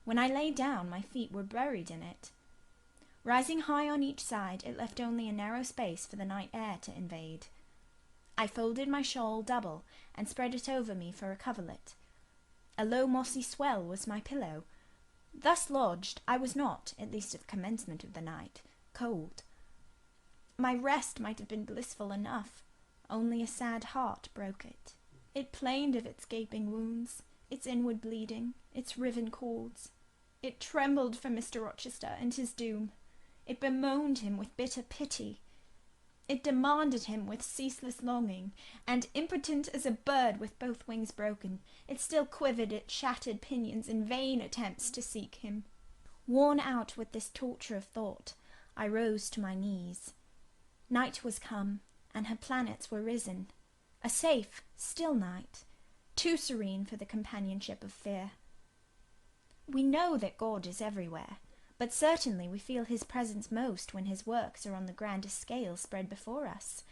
Speaker 2: When I lay down, my feet were buried in it. Rising high on each side, it left only a narrow space for the night air to invade. I folded my shawl double and spread it over me for a coverlet. A low mossy swell was my pillow. Thus lodged, I was not, at least at the commencement of the night, cold. My rest might have been blissful enough, only a sad heart broke it. It plained of its gaping wounds, its inward bleeding, its riven cords. It trembled for Mr. Rochester and his doom. It bemoaned him with bitter pity. It demanded him with ceaseless longing, and impotent as a bird with both wings broken, it still quivered its shattered pinions in vain attempts to seek him. Worn out with this torture of thought, I rose to my knees. Night was come, and her planets were risen. A safe, still night, too serene for the companionship of fear. We know that God is everywhere, but certainly we feel his presence most when his works are on the grandest scale spread before us.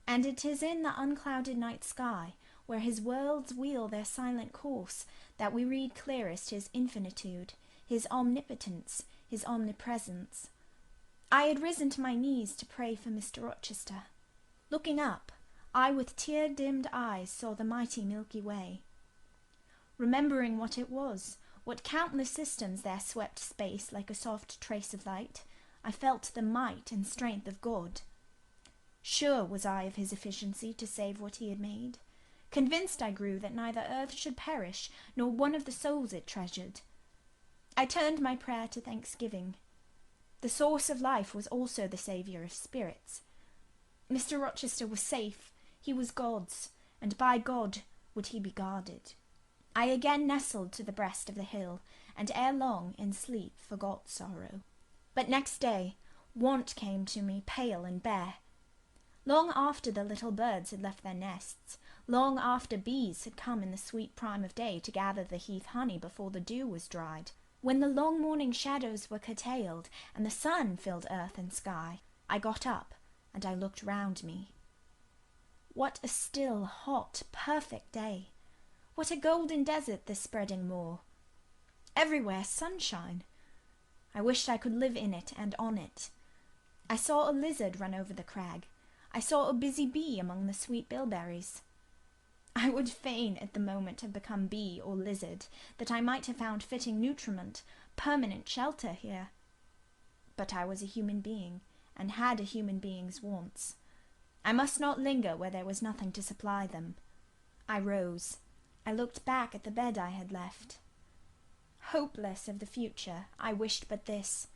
Speaker 2: And it is in the unclouded night sky, where his worlds wheel their silent course, that we read clearest his infinitude, his omnipotence, his omnipresence. I had risen to my knees to pray for Mr. Rochester. Looking up, I with tear-dimmed eyes saw the mighty Milky Way. Remembering what it was, what countless systems there swept space like a soft trace of light, I felt the might and strength of God. Sure was I of his efficiency to save what he had made. Convinced I grew that neither earth should perish, nor one of the souls it treasured. I turned my prayer to thanksgiving. The source of life was also the saviour of spirits. Mr. Rochester was safe, he was God's, and by God would he be guarded. I again nestled to the breast of the hill, and ere long in sleep forgot sorrow. But next day want came to me pale and bare. Long after the little birds had left their nests, long after bees had come in the sweet prime of day to gather the heath honey before the dew was dried, when the long morning shadows were curtailed and the sun filled earth and sky, I got up and I looked round me. What a still, hot, perfect day! What a golden desert this spreading moor! Everywhere sunshine! I wished I could live in it and on it. I saw a lizard run over the crag. I saw a busy bee among the sweet bilberries. I would fain at the moment have become bee or lizard, that I might have found fitting nutriment, permanent shelter here. But I was a human being, and had a human being's wants. I must not linger where there was nothing to supply them. I rose. I looked back at the bed I had left. Hopeless of the future, I wished but this,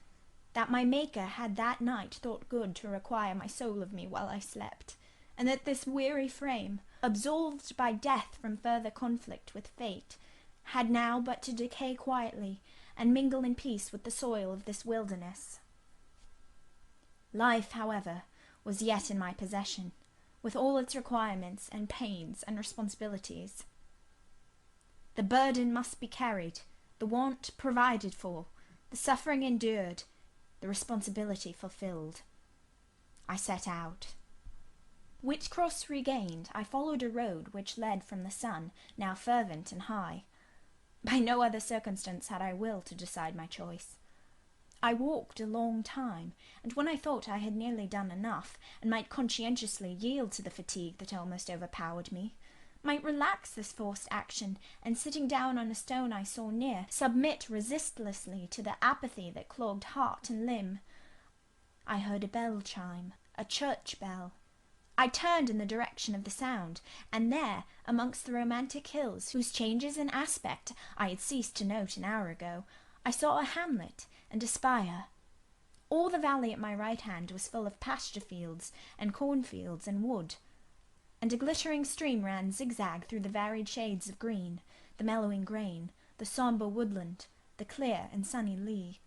Speaker 2: that my Maker had that night thought good to require my soul of me while I slept, and that this weary frame, absolved by death from further conflict with fate, had now but to decay quietly and mingle in peace with the soil of this wilderness. Life, however, was yet in my possession, with all its requirements and pains and responsibilities. The burden must be carried, the want provided for, the suffering endured, the responsibility fulfilled. I set out. Whitcross regained, I followed a road which led from the sun, now fervent and high. By no other circumstance had I will to decide my choice. I walked a long time, and when I thought I had nearly done enough, and might conscientiously yield to the fatigue that almost overpowered me, might relax this forced action, and sitting down on a stone I saw near, submit resistlessly to the apathy that clogged heart and limb, I heard a bell chime, a church bell. I turned in the direction of the sound, and there, amongst the romantic hills, whose changes in aspect I had ceased to note an hour ago, I saw a hamlet and a spire. All the valley at my right hand was full of pasture fields and cornfields and wood, and a glittering stream ran zigzag through the varied shades of green, the mellowing grain, the sombre woodland, the clear and sunny lea.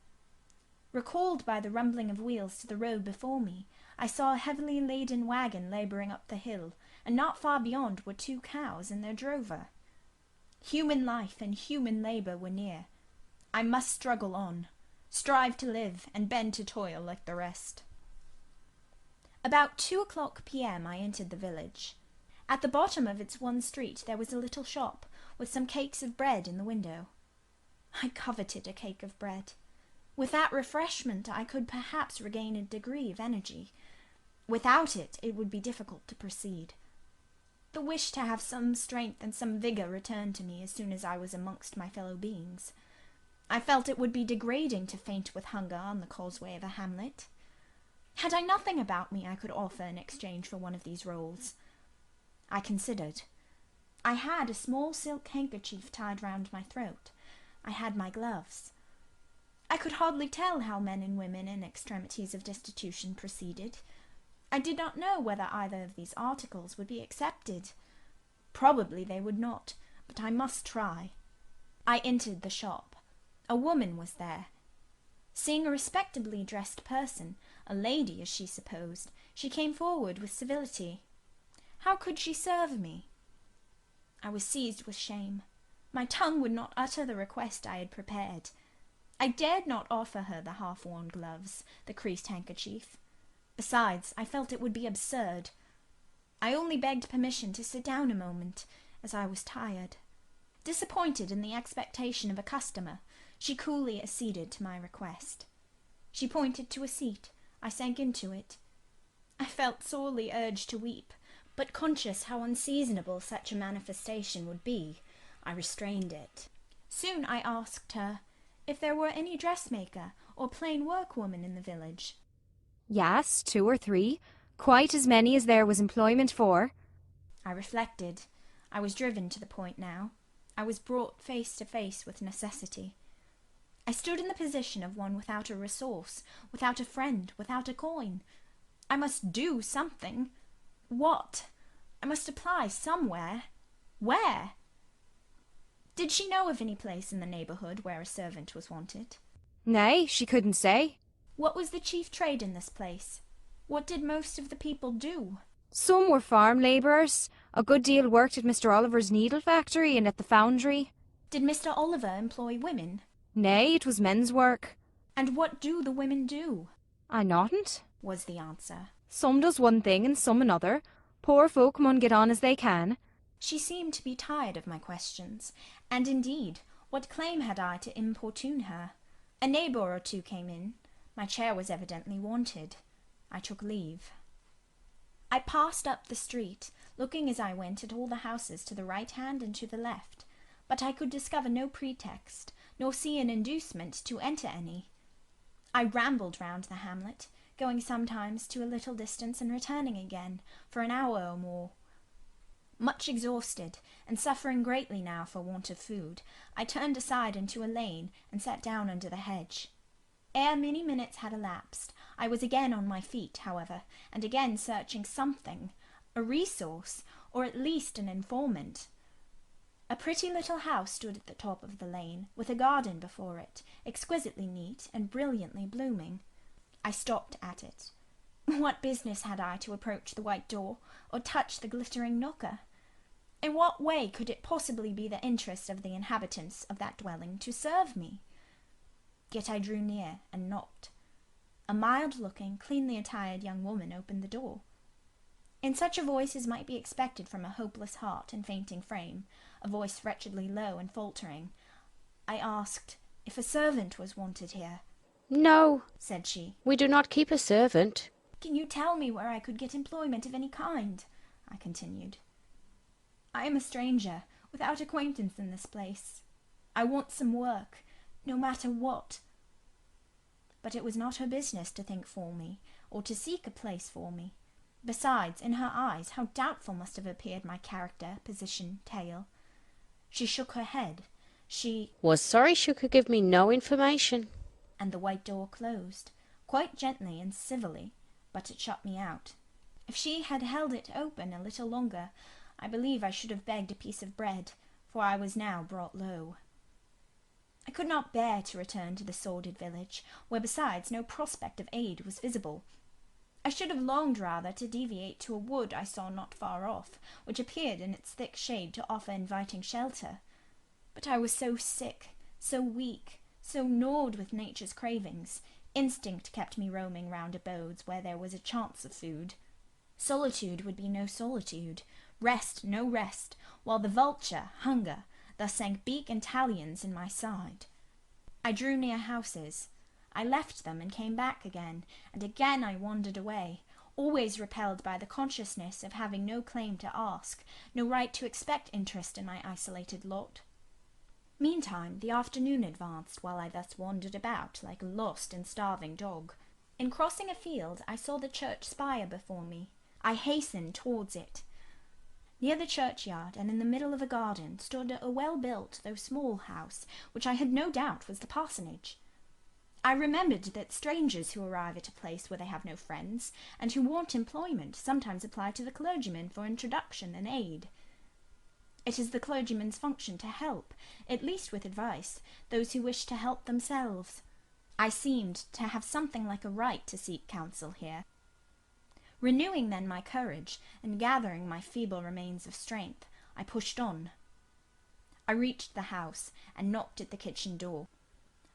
Speaker 2: Recalled by the rumbling of wheels to the road before me, I saw a heavily laden wagon labouring up the hill, and not far beyond were 2 cows and their drover. Human life and human labour were near. I must struggle on, strive to live, and bend to toil like the rest. About 2 p.m. I entered the village. At the bottom of its one street there was a little shop, with some cakes of bread in the window. I coveted a cake of bread. With that refreshment I could perhaps regain a degree of energy. Without it, it would be difficult to proceed. The wish to have some strength and some vigour returned to me as soon as I was amongst my fellow beings. I felt it would be degrading to faint with hunger on the causeway of a hamlet. Had I nothing about me I could offer in exchange for one of these rolls? I considered. I had a small silk handkerchief tied round my throat. I had my gloves. I could hardly tell how men and women in extremities of destitution proceeded. I did not know whether either of these articles would be accepted. Probably they would not, but I must try. I entered the shop. A woman was there. Seeing a respectably dressed person, a lady as she supposed, she came forward with civility. How could she serve me? I was seized with shame. My tongue would not utter the request I had prepared. I dared not offer her the half-worn gloves, the creased handkerchief. Besides, I felt it would be absurd. I only begged permission to sit down a moment, as I was tired. Disappointed in the expectation of a customer, she coolly acceded to my request. She pointed to a seat. I sank into it. I felt sorely urged to weep, but conscious how unseasonable such a manifestation would be, I restrained it. Soon I asked her if there were any dressmaker or plain workwoman in the village.
Speaker 13: Yes, 2 or 3, quite as many as there was employment for.
Speaker 2: I reflected. I was driven to the point now. I was brought face to face with necessity. I stood in the position of one without a resource, without a friend, without a coin. I must do something. What? I must apply somewhere. Where? Did she know of any place in the neighbourhood where a servant was wanted?
Speaker 13: Nay, she couldn't say.
Speaker 2: What was the chief trade in this place? What did most of the people do?
Speaker 13: Some were farm labourers. A good deal worked at Mr. Oliver's needle factory and at the foundry.
Speaker 2: Did Mr. Oliver employ women?
Speaker 13: Nay, it was men's work.
Speaker 2: And what do the women do?
Speaker 13: I noddn't,
Speaker 2: was the answer.
Speaker 13: Some does one thing and some another. Poor folk mun get on as they can.
Speaker 2: She seemed to be tired of my questions, and indeed, what claim had I to importune her? A neighbour or two came in. My chair was evidently wanted. I took leave. I passed up the street, looking as I went at all the houses to the right hand and to the left, but I could discover no pretext, nor see an inducement to enter any. I rambled round the hamlet, going sometimes to a little distance and returning again, for an hour or more. Much exhausted, and suffering greatly now for want of food, I turned aside into a lane and sat down under the hedge. Ere many minutes had elapsed, I was again on my feet, however, and again searching something, a resource, or at least an informant. A pretty little house stood at the top of the lane, with a garden before it, exquisitely neat and brilliantly blooming. I stopped at it. What business had I to approach the white door, or touch the glittering knocker? In what way could it possibly be the interest of the inhabitants of that dwelling to serve me? Yet I drew near and knocked. A mild-looking, cleanly attired young woman opened the door. In such a voice as might be expected from a hopeless heart and fainting frame, a voice wretchedly low and faltering, I asked if a servant was wanted here.
Speaker 14: No,
Speaker 2: said she.
Speaker 14: We do not keep a servant.
Speaker 2: Can you tell me where I could get employment of any kind? I continued. I am a stranger, without acquaintance in this place. I want some work, no matter what. But it was not her business to think for me, or to seek a place for me. Besides, in her eyes, how doubtful must have appeared my character, position, tale. She shook her head. She
Speaker 14: was sorry she could give me no information.
Speaker 2: And the white door closed, quite gently and civilly, but it shut me out. If she had held it open a little longer, I believe I should have begged a piece of bread, for I was now brought low. I could not bear to return to the sordid village, where besides no prospect of aid was visible. I should have longed rather to deviate to a wood I saw not far off, which appeared in its thick shade to offer inviting shelter. But I was so sick, so weak, so gnawed with nature's cravings, Instinct kept me roaming round abodes where there was a chance of food. Solitude would be no solitude, rest no rest, while the vulture, hunger, thus sank beak and talons in my side. I drew near houses. I left them and came back again, and again I wandered away, always repelled by the consciousness of having no claim to ask, no right to expect interest in my isolated lot. Meantime, the afternoon advanced while I thus wandered about like a lost and starving dog. In crossing a field, I saw the church spire before me. I hastened towards it. Near the churchyard, and in the middle of a garden, stood a well-built, though small house, which I had no doubt was the parsonage. I remembered that strangers who arrive at a place where they have no friends, and who want employment, sometimes apply to the clergyman for introduction and aid. It is the clergyman's function to help, at least with advice, those who wish to help themselves. I seemed to have something like a right to seek counsel here. Renewing then my courage, and gathering my feeble remains of strength, I pushed on. I reached the house, and knocked at the kitchen door.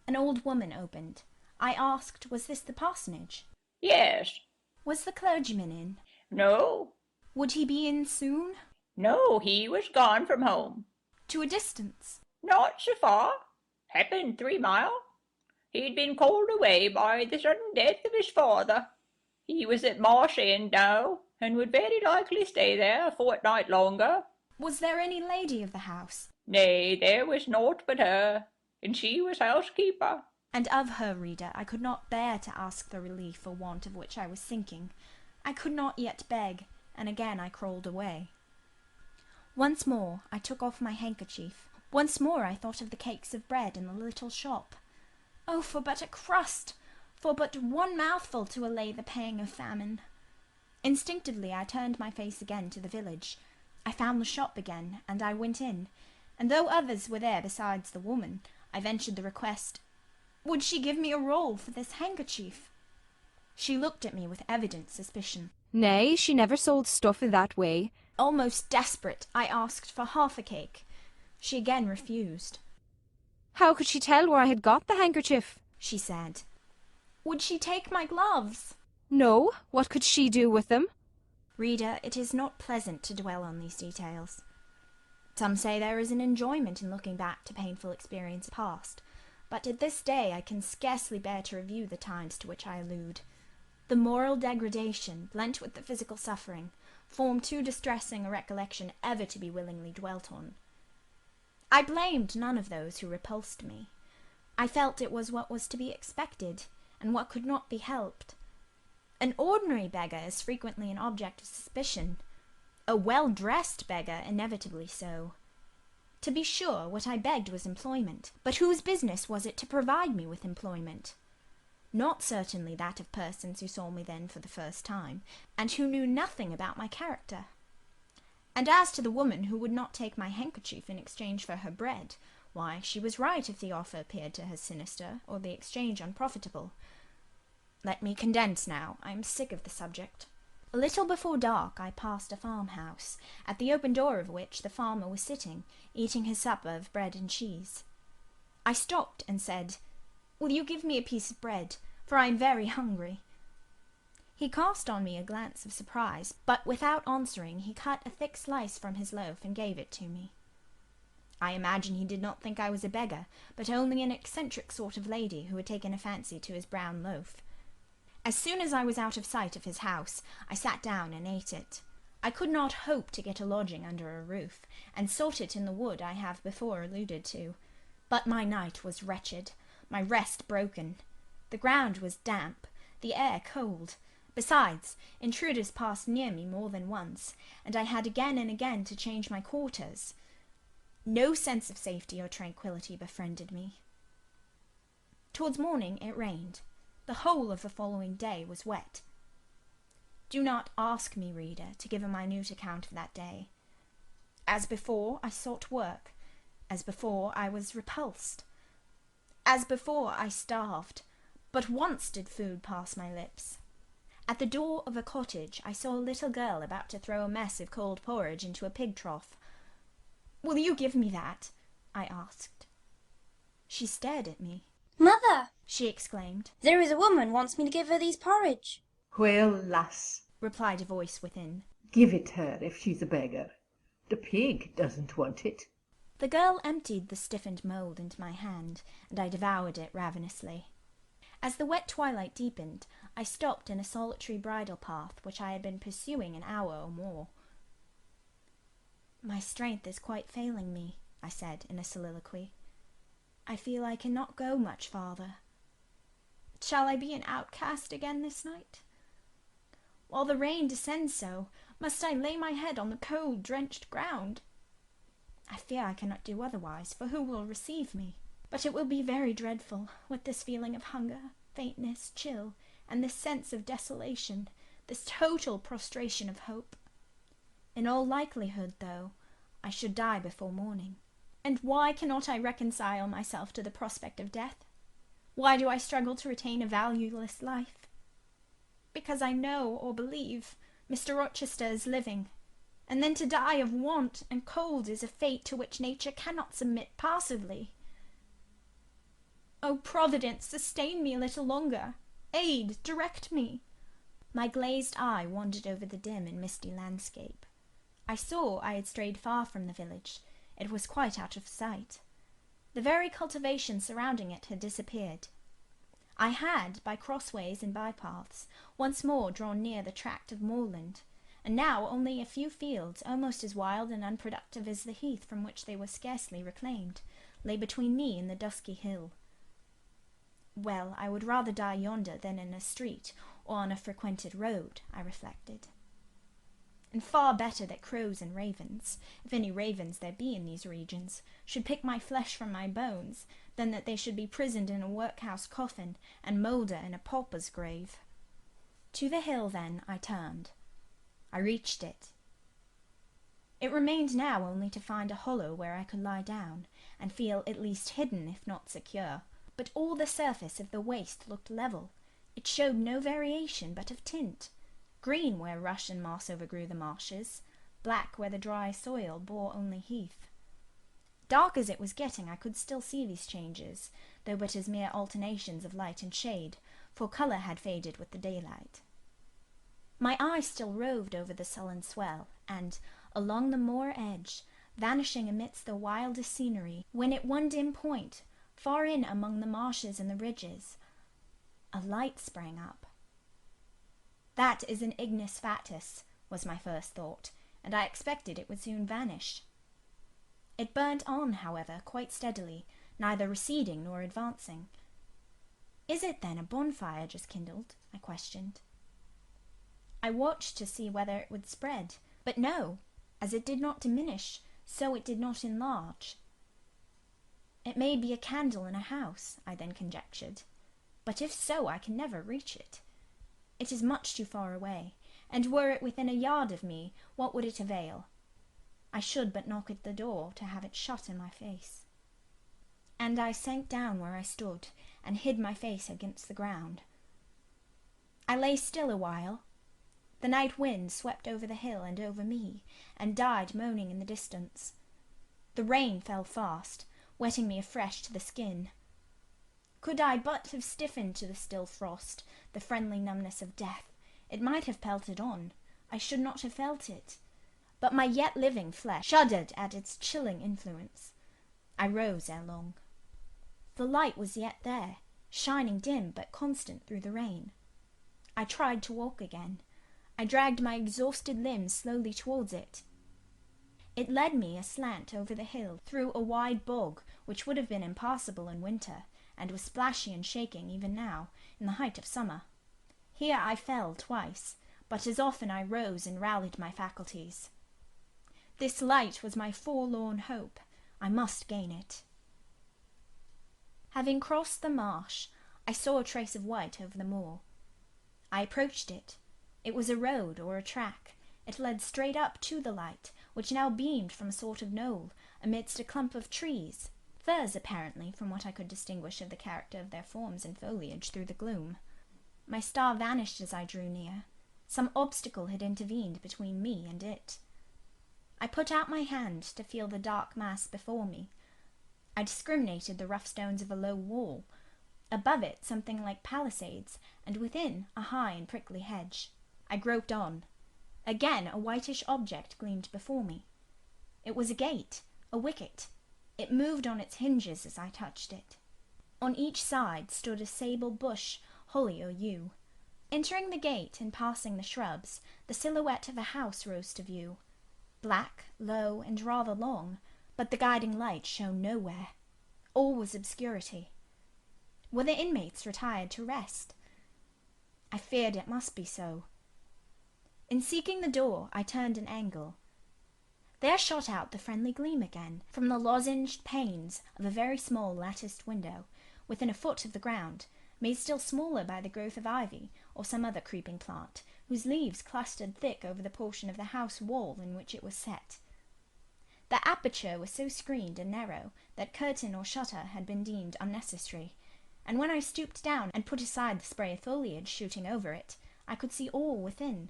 Speaker 2: An old woman opened. I asked, was this the parsonage?
Speaker 8: Yes.
Speaker 2: Was the clergyman in?
Speaker 8: No.
Speaker 2: Would he be in soon?
Speaker 8: No, he was gone from home.
Speaker 2: To a distance?
Speaker 8: Not so far. Happened 3 mile. He'd been called away by the sudden death of his father. He was at Marsh End now, and would very likely stay there a fortnight longer.
Speaker 2: Was there any lady of the house?
Speaker 8: Nay, there was naught but her, and she was housekeeper.
Speaker 2: And of her, reader, I could not bear to ask the relief for want of which I was sinking. I could not yet beg, and again I crawled away. Once more I took off my handkerchief. Once more I thought of the cakes of bread in the little shop. Oh, for but a crust! For but one mouthful to allay the pang of famine. Instinctively I turned my face again to the village. I found the shop again, and I went in, and though others were there besides the woman, I ventured the request, would she give me a roll for this handkerchief? She looked at me with evident suspicion.
Speaker 13: Nay, she never sold stuff in that way.
Speaker 2: Almost desperate, I asked for half a cake. She again refused.
Speaker 13: How could she tell where I had got the handkerchief?
Speaker 2: She said. Would she take my gloves?
Speaker 13: No, what could she do with them?
Speaker 2: Reader, it is not pleasant to dwell on these details. Some say there is an enjoyment in looking back to painful experience past, but at this day I can scarcely bear to review the times to which I allude. The moral degradation, blent with the physical suffering, form too distressing a recollection ever to be willingly dwelt on. I blamed none of those who repulsed me. I felt it was what was to be expected, and what could not be helped. An ordinary beggar is frequently an object of suspicion, a well-dressed beggar inevitably so. To be sure, what I begged was employment, but whose business was it to provide me with employment? Not certainly that of persons who saw me then for the first time, and who knew nothing about my character. And as to the woman who would not take my handkerchief in exchange for her bread, why, she was right if the offer appeared to her sinister, or the exchange unprofitable. Let me condense now. I am sick of the subject. A little before dark I passed a farmhouse, at the open door of which the farmer was sitting, eating his supper of bread and cheese. I stopped and said, "Will you give me a piece of bread, for I am very hungry?" He cast on me a glance of surprise, but without answering he cut a thick slice from his loaf and gave it to me. I imagine he did not think I was a beggar, but only an eccentric sort of lady who had taken a fancy to his brown loaf. As soon as I was out of sight of his house, I sat down and ate it. I could not hope to get a lodging under a roof, and sought it in the wood I have before alluded to. But my night was wretched, my rest broken. The ground was damp, the air cold. Besides, intruders passed near me more than once, and I had again and again to change my quarters. No sense of safety or tranquillity befriended me. Towards morning it rained. The whole of the following day was wet. Do not ask me, reader, to give a minute account of that day. As before, I sought work. As before, I was repulsed. As before, I starved. But once did food pass my lips. At the door of a cottage, I saw a little girl about to throw a mess of cold porridge into a pig trough. "Will you give me that?" I asked. She stared at me.
Speaker 15: "Mother,"
Speaker 2: she exclaimed.
Speaker 15: "There is a woman wants me to give her these porridge."
Speaker 16: "Well, lass,"
Speaker 2: replied a voice within,
Speaker 16: "give it her if she's a beggar. The pig doesn't want it."
Speaker 2: The girl emptied the stiffened mould into my hand, and I devoured it ravenously. As the wet twilight deepened, I stopped in a solitary bridle path which I had been pursuing an hour or more. "My strength is quite failing me," I said in a soliloquy. "I feel I cannot go much farther. Shall I be an outcast again this night? While the rain descends so, must I lay my head on the cold, drenched ground? I fear I cannot do otherwise, for who will receive me? But it will be very dreadful, with this feeling of hunger, faintness, chill, and this sense of desolation, this total prostration of hope. In all likelihood, though, I should die before morning. And why cannot I reconcile myself to the prospect of death? Why do I struggle to retain a valueless life? Because I know or believe Mr. Rochester is living, and then to die of want and cold is a fate to which nature cannot submit passively. O Providence, sustain me a little longer. Aid, direct me." My glazed eye wandered over the dim and misty landscape. I saw I had strayed far from the village. It was quite out of sight. The very cultivation surrounding it had disappeared. I had, by crossways and bypaths, once more drawn near the tract of moorland, and now only a few fields, almost as wild and unproductive as the heath from which they were scarcely reclaimed, lay between me and the dusky hill. Well, I would rather die yonder than in a street or on a frequented road, I reflected. And far better that crows and ravens, if any ravens there be in these regions, should pick my flesh from my bones, than that they should be prisoned in a workhouse coffin and moulder in a pauper's grave. To the hill, then, I turned. I reached it. It remained now only to find a hollow where I could lie down, and feel at least hidden, if not secure. But all the surface of the waste looked level. It showed no variation but of tint. Green where rush and moss overgrew the marshes, black where the dry soil bore only heath. Dark as it was getting, I could still see these changes, though but as mere alternations of light and shade, for colour had faded with the daylight. My eye still roved over the sullen swell, and, along the moor edge, vanishing amidst the wildest scenery, when at one dim point, far in among the marshes and the ridges, a light sprang up. That is an ignis fatuus, was my first thought, and I expected it would soon vanish. It burnt on, however, quite steadily, neither receding nor advancing. "Is it, then, a bonfire just kindled?" I questioned. I watched to see whether it would spread, but no, as it did not diminish, so it did not enlarge. It may be a candle in a house, I then conjectured, but if so, I can never reach it. It is much too far away, and were it within a yard of me, what would it avail? I should but knock at the door to have it shut in my face. And I sank down where I stood, and hid my face against the ground. I lay still a while. The night wind swept over the hill and over me, and died moaning in the distance. The rain fell fast, wetting me afresh to the skin. Could I but have stiffened to the still frost, the friendly numbness of death, it might have pelted on. I should not have felt it. But my yet living flesh shuddered at its chilling influence. I rose ere long. The light was yet there, shining dim but constant through the rain. I tried to walk again. I dragged my exhausted limbs slowly towards it. It led me aslant over the hill, through a wide bog, which would have been impassable in winter, and was splashy and shaking even now, in the height of summer. Here I fell twice, but as often I rose and rallied my faculties. This light was my forlorn hope. I must gain it. Having crossed the marsh, I saw a trace of white over the moor. I approached it. It was a road or a track. It led straight up to the light, which now beamed from a sort of knoll, amidst a clump of trees, firs apparently, from what I could distinguish of the character of their forms and foliage through the gloom. My star vanished as I drew near. Some obstacle had intervened between me and it. I put out my hand to feel the dark mass before me. I discriminated the rough stones of a low wall. Above it something like palisades, and within a high and prickly hedge. I groped on. Again a whitish object gleamed before me. It was a gate, a wicket. It moved on its hinges as I touched it. On each side stood a sable bush, holly or yew. Entering the gate and passing the shrubs, the silhouette of a house rose to view. Black, low, and rather long, but the guiding light shone nowhere. All was obscurity. Were the inmates retired to rest? I feared it must be so. In seeking the door, I turned an angle. There shot out the friendly gleam again, from the lozenged panes of a very small latticed window, within a foot of the ground, made still smaller by the growth of ivy or some other creeping plant, whose leaves clustered thick over the portion of the house wall in which it was set. The aperture was so screened and narrow that curtain or shutter had been deemed unnecessary, and when I stooped down and put aside the spray of foliage shooting over it, I could see all within.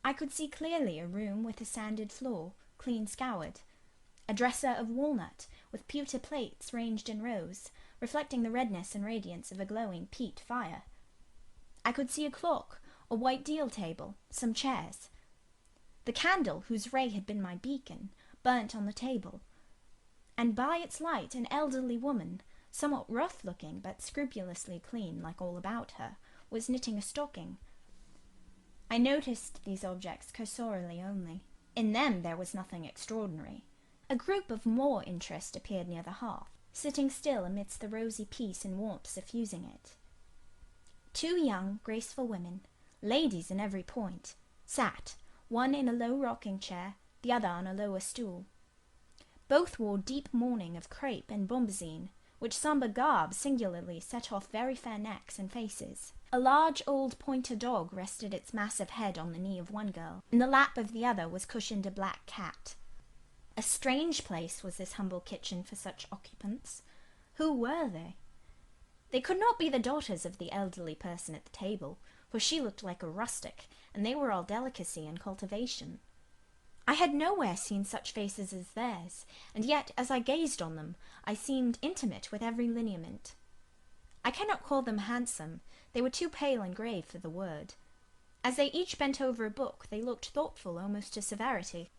Speaker 2: I could see clearly a room with a sanded floor, clean scoured, a dresser of walnut, with pewter plates ranged in rows, reflecting the redness and radiance of a glowing peat fire. I could see a clock, a white deal table, some chairs. The candle, whose ray had been my beacon, burnt on the table, and by its light an elderly woman, somewhat rough-looking but scrupulously clean like all about her, was knitting a stocking. I noticed these objects cursorily only. In them there was nothing extraordinary. A group of more interest appeared near the hearth, sitting still amidst the rosy peace and warmth suffusing it. 2 young, graceful women, ladies in every point, sat, one in a low rocking chair, the other on a lower stool. Both wore deep mourning of crepe and bombazine, which sombre garb singularly set off very fair necks and faces. A large old pointer dog rested its massive head on the knee of one girl. In the lap of the other was cushioned a black cat. A strange place was this humble kitchen for such occupants. Who were they? They could not be the daughters of the elderly person at the table, for she looked like a rustic, and they were all delicacy and cultivation. I had nowhere seen such faces as theirs, and yet, as I gazed on them, I seemed intimate with every lineament. I cannot call them handsome, they were too pale and grave for the word. As they each bent over a book, they looked thoughtful almost to severity.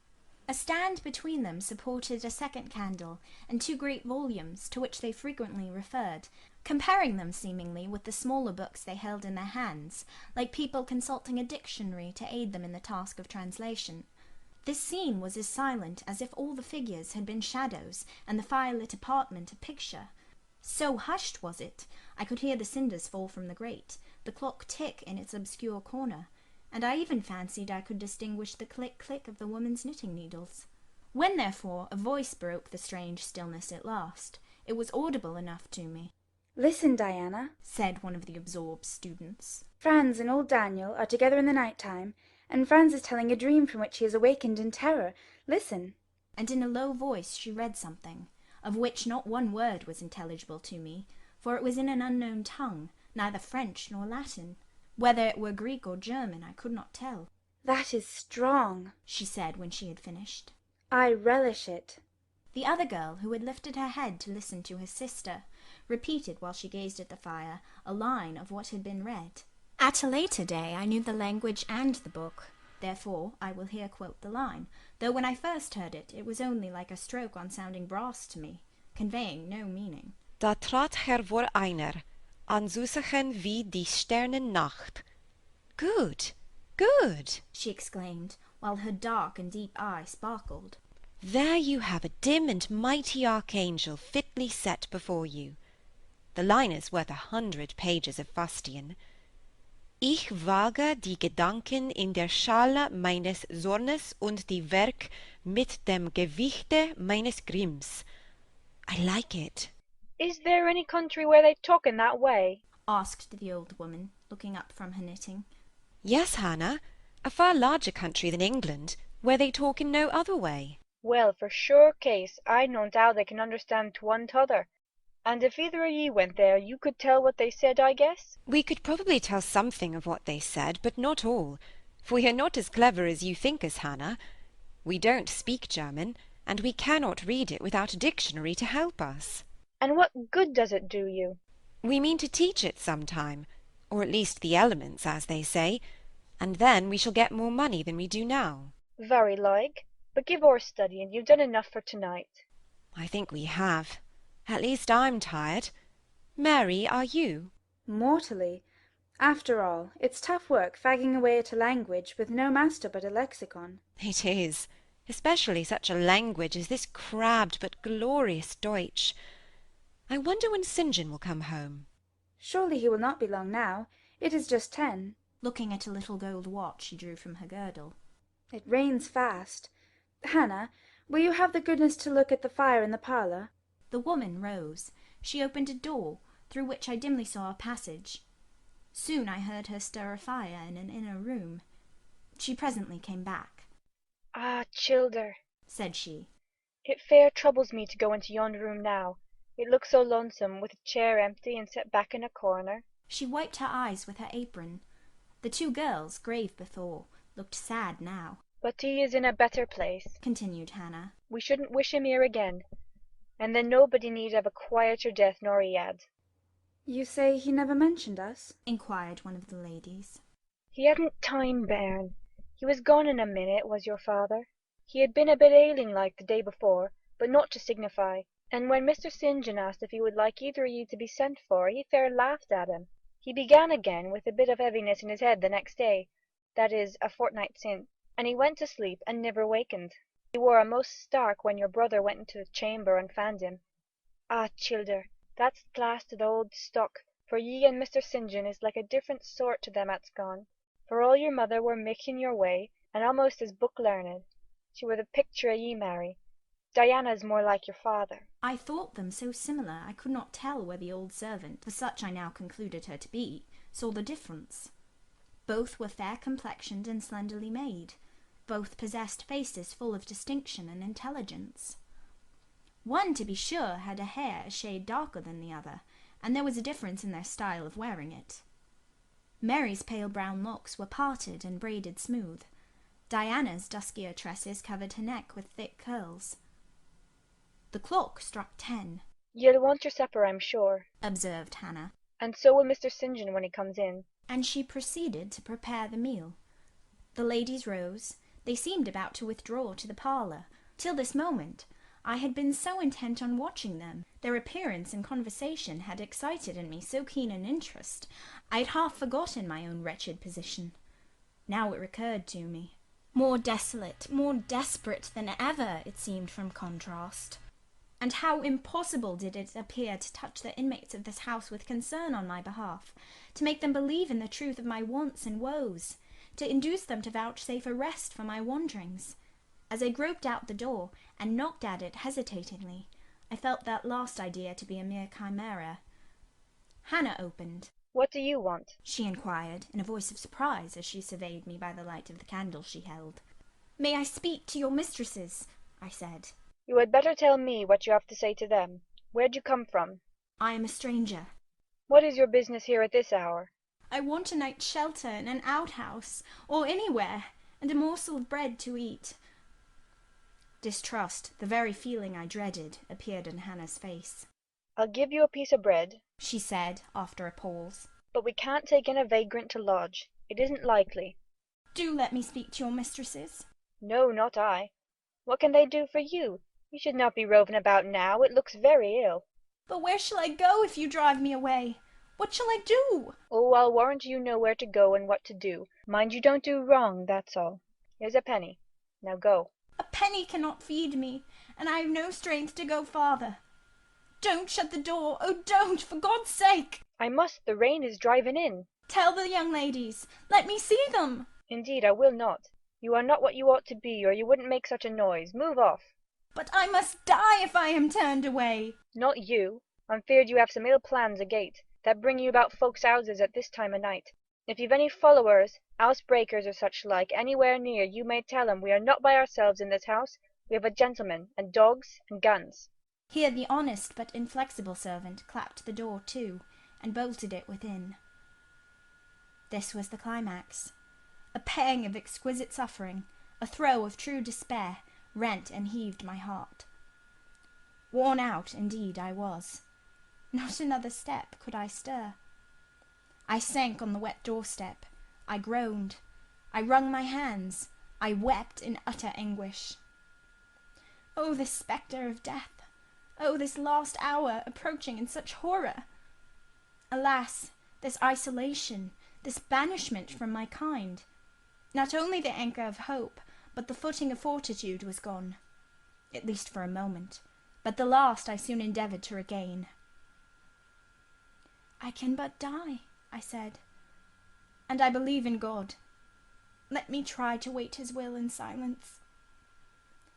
Speaker 2: A stand between them supported a second candle, and 2 great volumes, to which they frequently referred, comparing them seemingly with the smaller books they held in their hands, like people consulting a dictionary to aid them in the task of translation. This scene was as silent as if all the figures had been shadows, and the fire-lit apartment a picture. So hushed was it, I could hear the cinders fall from the grate, the clock tick in its obscure corner, and I even fancied I could distinguish the click-click of the woman's knitting needles. When, therefore, a voice broke the strange stillness at last, it was audible enough to me.
Speaker 17: "Listen, Diana," said one of the absorbed students. "Franz and old Daniel are together in the night-time, and Franz is telling a dream from which he is awakened in terror. Listen."
Speaker 2: And in a low voice she read something, of which not one word was intelligible to me, for it was in an unknown tongue, neither French nor Latin. Whether it were Greek or German I could not tell.
Speaker 17: "That is strong,"
Speaker 2: she said when she had finished.
Speaker 17: "I relish it."
Speaker 2: The other girl, who had lifted her head to listen to her sister, repeated while she gazed at the fire a line of what had been read. At a later day I knew the language and the book, therefore I will here quote the line, though when I first heard it, it was only like a stroke on sounding brass to me, conveying no meaning.
Speaker 18: Da trat hervor einer, anzusachen wie die Sternennacht. Good, good,
Speaker 2: she exclaimed, while her dark and deep eye sparkled.
Speaker 18: There you have a dim and mighty archangel fitly set before you. The line is worth 100 pages of fustian. Ich wage die Gedanken in der Schale meines Zornes und die Werk mit dem Gewichte meines Grimms. I like it.
Speaker 17: "Is there any country where they talk in that way?"
Speaker 2: asked the old woman, looking up from her knitting.
Speaker 18: Yes, Hannah, a far larger country than England, where they talk in no other way.
Speaker 17: "Well, for sure case, I no doubt they can understand one t'other. And if either o' ye went there, you could tell what they said, I guess?"
Speaker 18: We could probably tell something of what they said, but not all, for we are not as clever as you think us, Hannah. We don't speak German, and we cannot read it without a dictionary to help us.
Speaker 17: "And what good does it do you?"
Speaker 18: We mean to teach it some time, or at least the elements, as they say, and then we shall get more money than we do now.
Speaker 19: Very like, but give o'er study, and you've done enough for to-night.
Speaker 18: I think we have. At least I'm tired. Mary, are you?
Speaker 17: Mortally. After all, it's tough work fagging away at a language with no master but a lexicon.
Speaker 18: It is, especially such a language as this crabbed but glorious Deutsch. I wonder when St. John will come home.
Speaker 17: Surely he will not be long now. It is just 10.
Speaker 2: Looking at a little gold watch she drew from her girdle.
Speaker 17: It rains fast. Hannah, will you have the goodness to look at the fire in the parlour?
Speaker 2: The woman rose. She opened a door, through which I dimly saw a passage. Soon I heard her stir a fire in an inner room. She presently came back.
Speaker 19: Ah, childer,
Speaker 2: said she,
Speaker 19: it fair troubles me to go into yonder room now. It looks so lonesome, with a chair empty and set back in a corner.
Speaker 2: She wiped her eyes with her apron. The two girls, grave before, looked sad now.
Speaker 19: But he is in a better place,
Speaker 2: continued Hannah.
Speaker 19: We shouldn't wish him here again, and then nobody need have a quieter death nor he had.
Speaker 17: You say he never mentioned us?
Speaker 2: Inquired one of the ladies.
Speaker 19: He hadn't time, bairn. He was gone in a minute, was your father. He had been a bit ailing like the day before, but not to signify, and when Mr. St. John asked if he would like either of you to be sent for, he fair laughed at him. He began again with a bit of heaviness in his head the next day, that is, a fortnight since, and he went to sleep and never wakened. He wore a most stark when your brother went into the chamber and found him. Ah, childer, that's the last of the old stock, for ye and Mr. St. John is like a different sort to them at's gone. For all your mother were mick in your way, and almost as book-learned. She were the picture of ye, Mary. Diana's more like your father.
Speaker 2: I thought them so similar I could not tell where the old servant, for such I now concluded her to be, saw the difference. Both were fair-complexioned and slenderly made. Both possessed faces full of distinction and intelligence. One, to be sure, had a hair a shade darker than the other, and there was a difference in their style of wearing it. Mary's pale brown locks were parted and braided smooth. Diana's duskier tresses covered her neck with thick curls. The clock struck 10.
Speaker 19: You'll want your supper, I'm sure,
Speaker 2: observed Hannah.
Speaker 19: And so will Mr. St. John when he comes in.
Speaker 2: And she proceeded to prepare the meal. The ladies rose. They seemed about to withdraw to the parlour. Till this moment I had been so intent on watching them, their appearance and conversation had excited in me so keen an interest, I had half forgotten my own wretched position. Now it recurred to me. More desolate, more desperate than ever, it seemed from contrast. And how impossible did it appear to touch the inmates of this house with concern on my behalf, to make them believe in the truth of my wants and woes, to induce them to vouchsafe a rest for my wanderings. As I groped out the door, and knocked at it hesitatingly, I felt that last idea to be a mere chimera. Hannah opened.
Speaker 19: What do you want?
Speaker 2: She inquired, in a voice of surprise, as she surveyed me by the light of the candle she held. May I speak to your mistresses? I said.
Speaker 19: You had better tell me what you have to say to them. Where'd you come from?
Speaker 2: I am a stranger.
Speaker 19: What is your business here at this hour?
Speaker 2: I want a night's shelter in an outhouse, or anywhere, and a morsel of bread to eat. Distrust, the very feeling I dreaded, appeared in Hannah's face.
Speaker 19: I'll give you a piece of bread,
Speaker 2: she said, after a pause.
Speaker 19: But we can't take in a vagrant to lodge. It isn't likely.
Speaker 2: Do let me speak to your mistresses.
Speaker 19: No, not I. What can they do for you? You should not be roving about now. It looks very ill.
Speaker 2: But where shall I go if you drive me away? What shall I do?
Speaker 19: Oh, I'll warrant you know where to go and what to do. Mind you don't do wrong, that's all. Here's a penny. Now go.
Speaker 2: A penny cannot feed me, and I have no strength to go farther. Don't shut the door. Oh, don't, for God's sake.
Speaker 19: I must. The rain is driving in.
Speaker 2: Tell the young ladies. Let me see them.
Speaker 19: Indeed, I will not. You are not what you ought to be, or you wouldn't make such a noise. Move off.
Speaker 2: But I must die if I am turned away.
Speaker 19: Not you. I'm feared you have some ill plans agate, that bring you about folks' houses at this time o' night. If you've any followers, housebreakers or such like, anywhere near, you may tell 'em we are not by ourselves in this house. We have a gentleman, and dogs, and guns.
Speaker 2: Here the honest but inflexible servant clapped the door to, and bolted it within. This was the climax. A pang of exquisite suffering, a throe of true despair, rent and heaved my heart. Worn out, indeed, I was. Not another step could I stir. I sank on the wet doorstep. I groaned. I wrung my hands. I wept in utter anguish. Oh, this spectre of death! Oh, this last hour approaching in such horror! Alas, this isolation, this banishment from my kind! Not only the anchor of hope, but the footing of fortitude was gone, at least for a moment, but the last I soon endeavoured to regain. I can but die, I said, and I believe in God. Let me try to wait his will in silence.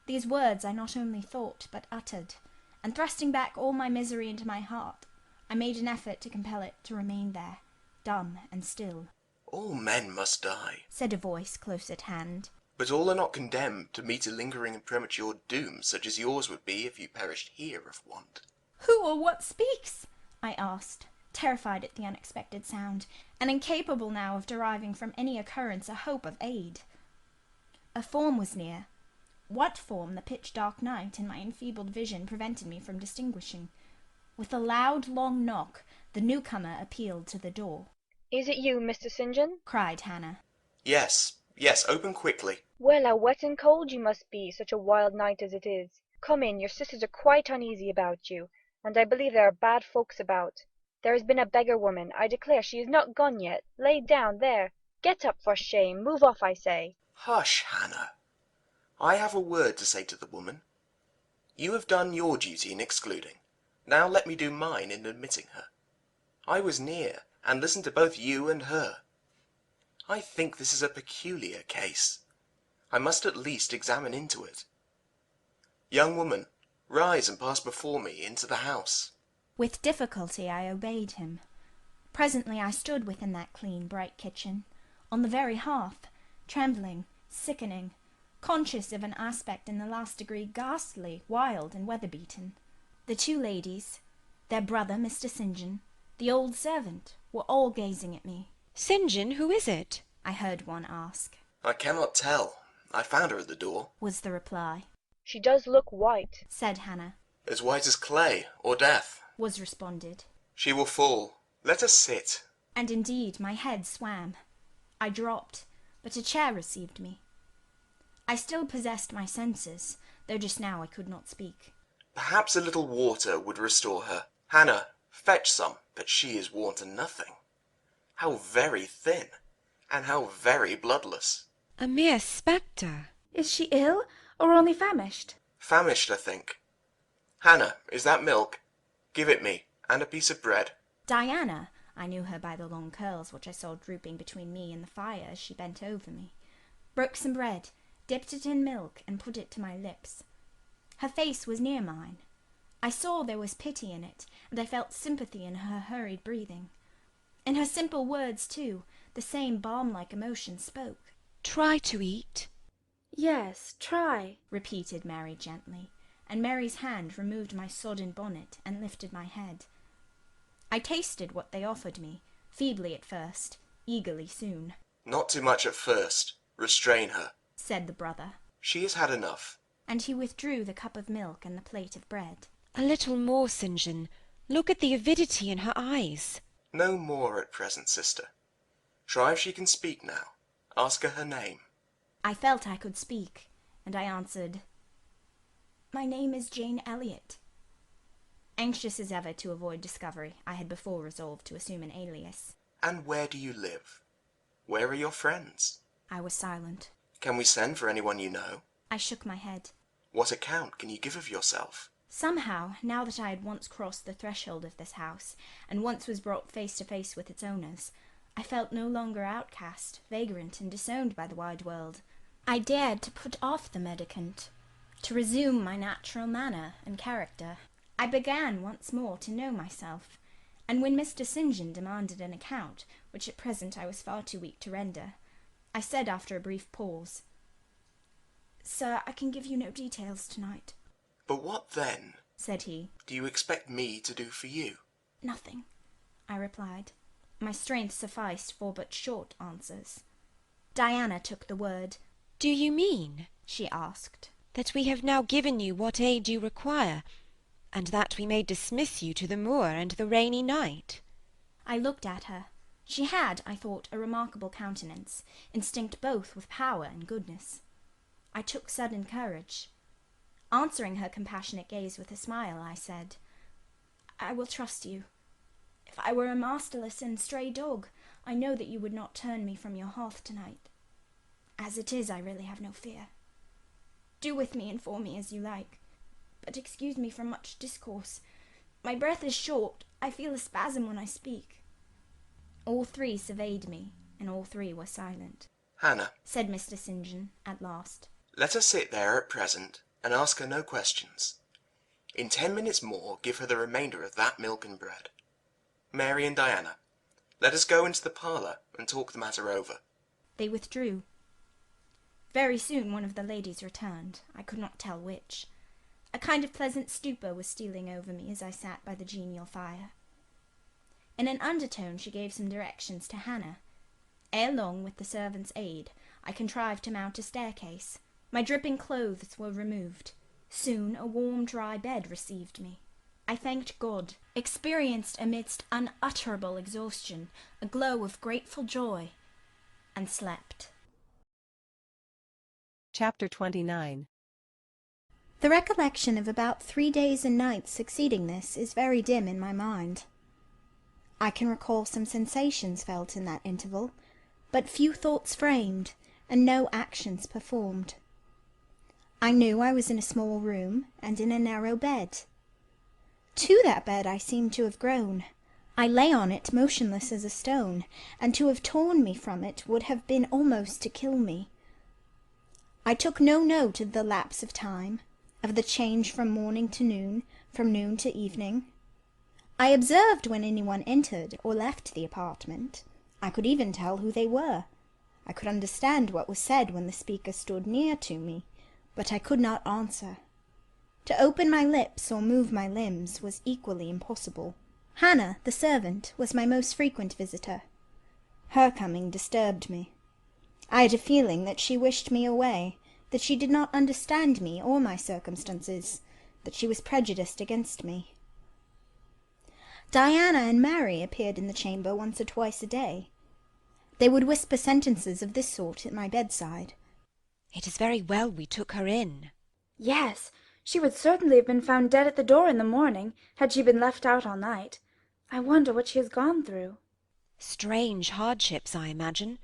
Speaker 2: These words I not only thought, but uttered, and thrusting back all my misery into my heart, I made an effort to compel it to remain there, dumb and still.
Speaker 20: All men must die,
Speaker 2: said a voice close at hand.
Speaker 20: but all are not condemned to meet a lingering and premature doom, such as yours would be if you perished here of want.
Speaker 2: Who or what speaks? I asked, terrified at the unexpected sound, and incapable now of deriving from any occurrence a hope of aid. A form was near. What form the pitch-dark night and my enfeebled vision prevented me from distinguishing. With a loud, long knock, the newcomer appealed to the door.
Speaker 19: "Is it you, Mr. St. John?"
Speaker 2: cried Hannah.
Speaker 20: Yes, yes, open quickly.
Speaker 19: "Well, how wet and cold you must be, such a wild night as it is. Come in, your sisters are quite uneasy about you, and I believe there are bad folks about. There has been a beggar woman, I declare she is not gone yet, laid down there. Get up, for shame, move off, I say."
Speaker 20: Hush, Hannah. I have a word to say to the woman. You have done your duty in excluding. Now let me do mine in admitting her. I was near, and listened to both you and her. I think this is a peculiar case. I must at least examine into it. Young woman, rise and pass before me into the house.
Speaker 2: With difficulty I obeyed him. Presently I stood within that clean, bright kitchen, on the very hearth, trembling, sickening, conscious of an aspect in the last degree ghastly, wild, and weather-beaten. The two ladies, their brother, Mr. St. John, the old servant, were all gazing at me.
Speaker 18: St. John, who is it?
Speaker 2: I heard one ask.
Speaker 20: I cannot tell. I found her at the door.
Speaker 2: Was the reply.
Speaker 19: "She does look white,"
Speaker 2: said Hannah.
Speaker 20: As white as clay or death.
Speaker 2: Was responded.
Speaker 20: She will fall. Let her sit.
Speaker 2: And indeed my head swam. I dropped, but a chair received me. I still possessed my senses, though just now I could not speak.
Speaker 20: Perhaps a little water would restore her. Hannah, fetch some, but she is worn to nothing. How very thin, and how very bloodless.
Speaker 18: A mere spectre.
Speaker 17: Is she ill, or only famished?
Speaker 20: Famished, I think. Hannah, is that milk? Give it me, and a piece of bread.
Speaker 2: Diana, I knew her by the long curls which I saw drooping between me and the fire as she bent over me, broke some bread, dipped it in milk, and put it to my lips. Her face was near mine. I saw there was pity in it, and I felt sympathy in her hurried breathing. In her simple words, too, the same balm-like emotion spoke.
Speaker 18: Try to eat.
Speaker 17: Yes, try,
Speaker 2: repeated Mary gently, and Mary's hand removed my sodden bonnet and lifted my head. I tasted what they offered me, feebly at first, eagerly soon.
Speaker 20: Not too much at first. Restrain her,
Speaker 2: said the brother.
Speaker 20: She has had enough.
Speaker 2: And he withdrew the cup of milk and the plate of bread.
Speaker 18: A little more, St. John. Look at the avidity in her eyes.
Speaker 20: No more at present, sister. Try if she can speak now. Ask her name.
Speaker 2: I felt I could speak, and I answered, "My name is Jane Elliot." Anxious as ever to avoid discovery, I had before resolved to assume an alias.
Speaker 20: And where do you live? Where are your friends?
Speaker 2: I was silent.
Speaker 20: Can we send for anyone you know?
Speaker 2: I shook my head.
Speaker 20: What account can you give of yourself?
Speaker 2: Somehow, now that I had once crossed the threshold of this house, and once was brought face to face with its owners, I felt no longer outcast, vagrant, and disowned by the wide world. I dared to put off the mendicant, to resume my natural manner and character. I began once more to know myself, and when Mr. St. John demanded an account, which at present I was far too weak to render, I said after a brief pause, "Sir, I can give you no details tonight."
Speaker 20: But what then,
Speaker 2: said he,
Speaker 20: do you expect me to do for you?
Speaker 2: "Nothing," I replied. My strength sufficed for but short answers. Diana took the word.
Speaker 18: Do you mean,
Speaker 2: she asked,
Speaker 18: that we have now given you what aid you require, and that we may dismiss you to the moor and the rainy night.
Speaker 2: I looked at her. She had, I thought, a remarkable countenance, instinct both with power and goodness. I took sudden courage. Answering her compassionate gaze with a smile, I said, "I will trust you. If I were a masterless and stray dog, I know that you would not turn me from your hearth tonight. As it is, I really have no fear. Do with me and for me as you like, but excuse me from much discourse. My breath is short. I feel a spasm when I speak." All three surveyed me, and all three were silent.
Speaker 20: "Hannah,"
Speaker 2: said Mr. St. John at last,
Speaker 20: "let her sit there at present, and ask her no questions. In 10 minutes more give her the remainder of that milk and bread. Mary and Diana, let us go into the parlour and talk the matter over."
Speaker 2: They withdrew. Very soon one of the ladies returned, I could not tell which. A kind of pleasant stupor was stealing over me as I sat by the genial fire. In an undertone she gave some directions to Hannah. Ere long, with the servant's aid, I contrived to mount a staircase. My dripping clothes were removed. Soon a warm, dry bed received me. I thanked God, experienced amidst unutterable exhaustion a glow of grateful joy, and slept.
Speaker 1: Chapter 29.
Speaker 2: The recollection of about 3 days and nights succeeding this is very dim in my mind. I can recall some sensations felt in that interval, but few thoughts framed, and no actions performed. I knew I was in a small room, and in a narrow bed. To that bed I seemed to have grown. I lay on it motionless as a stone, and to have torn me from it would have been almost to kill me. I took no note of the lapse of time, of the change from morning to noon, from noon to evening. I observed when anyone entered or left the apartment. I could even tell who they were. I could understand what was said when the speaker stood near to me, but I could not answer. To open my lips or move my limbs was equally impossible. Hannah, the servant, was my most frequent visitor. Her coming disturbed me. I had a feeling that she wished me away, that she did not understand me or my circumstances, that she was prejudiced against me. Diana and Mary appeared in the chamber once or twice a day. They would whisper sentences of this sort at my bedside.
Speaker 18: "It is very well we took her in."
Speaker 17: "Yes, she would certainly have been found dead at the door in the morning, had she been left out all night. I wonder what she has gone through."
Speaker 18: "Strange hardships, I imagine.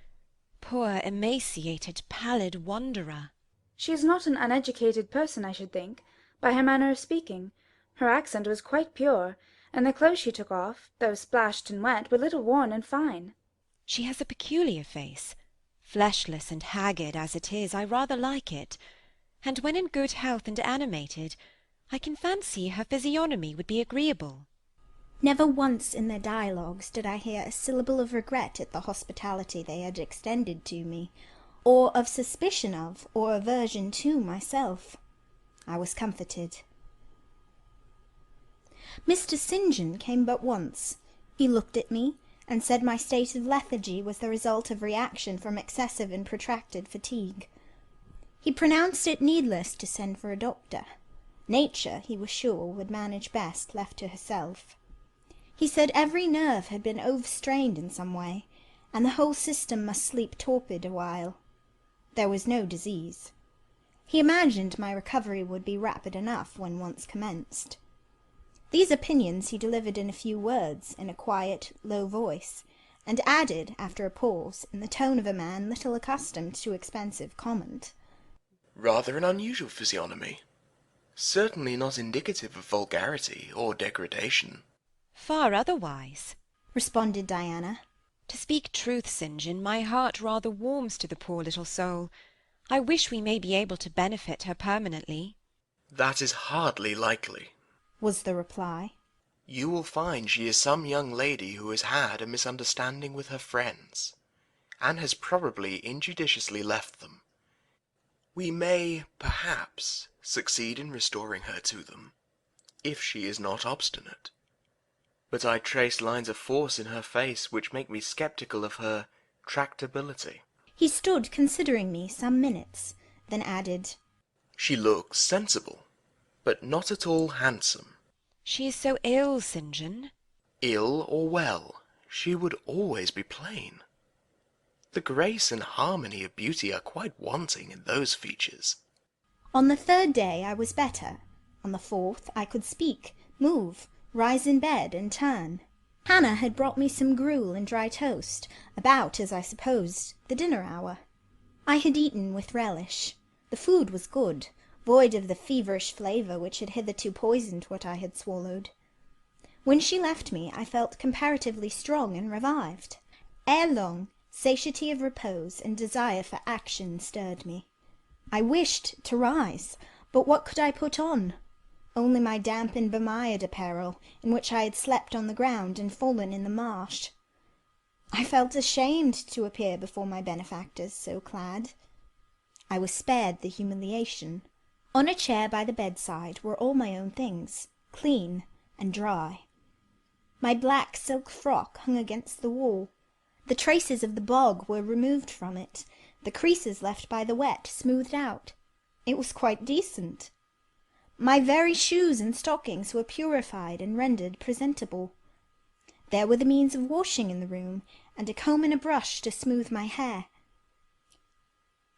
Speaker 18: Poor, emaciated, pallid wanderer."
Speaker 17: "She is not an uneducated person, I should think, by her manner of speaking. Her accent was quite pure, and the clothes she took off, though splashed and wet, were little worn and fine."
Speaker 18: "She has a peculiar face. Fleshless and haggard as it is, I rather like it. And when in good health and animated, I can fancy her physiognomy would be agreeable."
Speaker 2: Never once in their dialogues did I hear a syllable of regret at the hospitality they had extended to me, or of suspicion of, or aversion to myself. I was comforted. Mr. St. John came but once. He looked at me, and said my state of lethargy was the result of reaction from excessive and protracted fatigue. He pronounced it needless to send for a doctor. Nature, he was sure, would manage best left to herself. He said every nerve had been overstrained in some way, and the whole system must sleep torpid awhile. There was no disease. He imagined my recovery would be rapid enough when once commenced. These opinions he delivered in a few words, in a quiet, low voice, and added, after a pause, in the tone of a man little accustomed to expensive comment,
Speaker 20: "Rather an unusual physiognomy. Certainly not indicative of vulgarity or degradation."
Speaker 18: "Far otherwise,"
Speaker 2: responded Diana.
Speaker 18: "To speak truth, St. John, my heart rather warms to the poor little soul. I wish we may be able to benefit her permanently."
Speaker 20: "That is hardly likely,"
Speaker 2: was the reply.
Speaker 20: "You will find she is some young lady who has had a misunderstanding with her friends, and has probably injudiciously left them. We may, perhaps, succeed in restoring her to them, if she is not obstinate. But I trace lines of force in her face which make me sceptical of her tractability."
Speaker 2: He stood considering me some minutes, then added,
Speaker 20: "She looks sensible, but not at all handsome."
Speaker 18: She is so ill, St. John.
Speaker 20: Ill or well, she would always be plain. The grace and harmony of beauty are quite wanting in those features.
Speaker 2: On the third day I was better. On the fourth I could speak, move, rise in bed, and turn. Hannah had brought me some gruel and dry toast, about, as I supposed, the dinner hour. I had eaten with relish. The food was good, void of the feverish flavour which had hitherto poisoned what I had swallowed. When she left me, I felt comparatively strong and revived. Ere long, satiety of repose and desire for action stirred me. I wished to rise, but what could I put on? Only my damp and bemired apparel, in which I had slept on the ground and fallen in the marsh. I felt ashamed to appear before my benefactors so clad. I was spared the humiliation. On a chair by the bedside were all my own things, clean and dry. My black silk frock hung against the wall. The traces of the bog were removed from it, the creases left by the wet smoothed out. It was quite decent. My very shoes and stockings were purified and rendered presentable. There were the means of washing in the room, and a comb and a brush to smooth my hair.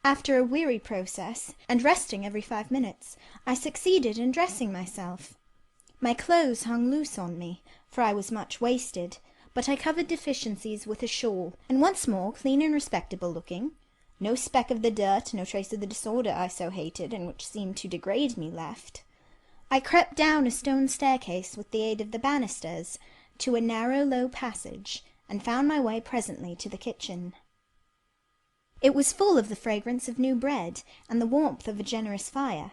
Speaker 2: After a weary process, and resting every 5 minutes, I succeeded in dressing myself. My clothes hung loose on me, for I was much wasted, but I covered deficiencies with a shawl, and once more clean and respectable looking. No speck of the dirt, no trace of the disorder I so hated, and which seemed to degrade me, left. I crept down a stone staircase with the aid of the banisters, to a narrow low passage, and found my way presently to the kitchen. It was full of the fragrance of new bread, and the warmth of a generous fire.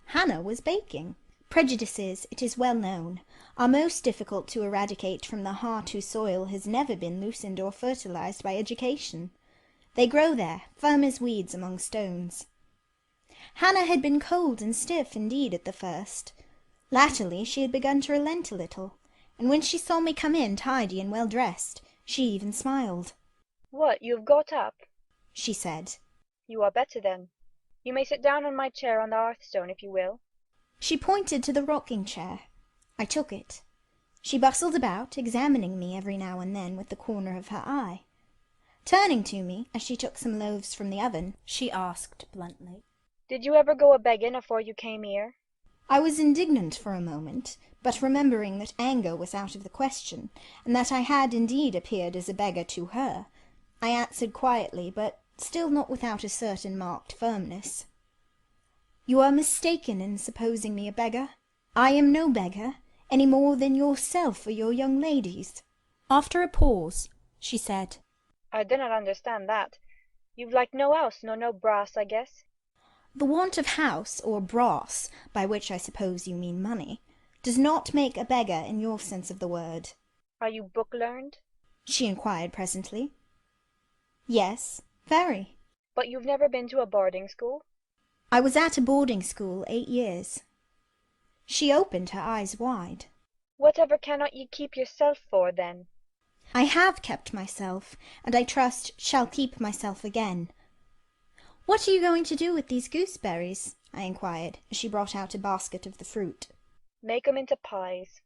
Speaker 2: Hannah was baking. Prejudices, it is well known, are most difficult to eradicate from the heart whose soil has never been loosened or fertilized by education. They grow there, firm as weeds among stones. Hannah had been cold and stiff indeed at the first. Latterly she had begun to relent a little, and when she saw me come in tidy and well dressed, she even smiled.
Speaker 19: "What, you have got up?"
Speaker 2: she said.
Speaker 19: "You are better then. You may sit down on my chair on the hearthstone if you will."
Speaker 2: She pointed to the rocking chair. I took it. She bustled about, examining me every now and then with the corner of her eye. Turning to me, as she took some loaves from the oven, she asked bluntly,
Speaker 19: "Did you ever go a-begging afore you came here?"
Speaker 2: I was indignant for a moment, but remembering that anger was out of the question, and that I had indeed appeared as a beggar to her, I answered quietly, but still not without a certain marked firmness. "You are mistaken in supposing me a beggar. I am no beggar, any more than yourself or your young ladies." After a pause, she said,
Speaker 19: "I do not understand that. You've like no house nor no brass, I guess."
Speaker 2: "The want of house or brass, by which I suppose you mean money, does not make a beggar in your sense of the word."
Speaker 19: "Are you book-learned?"
Speaker 2: she inquired presently. "Yes, very."
Speaker 19: "But you've never been to a boarding school?"
Speaker 2: "I was at a boarding school 8 years." She opened her eyes wide.
Speaker 19: "Whatever cannot ye keep yourself for, then?"
Speaker 2: "I have kept myself, and I trust shall keep myself again." "What are you going to do with these gooseberries?" I inquired, as she brought out a basket of the fruit.
Speaker 19: "Make 'em into pies."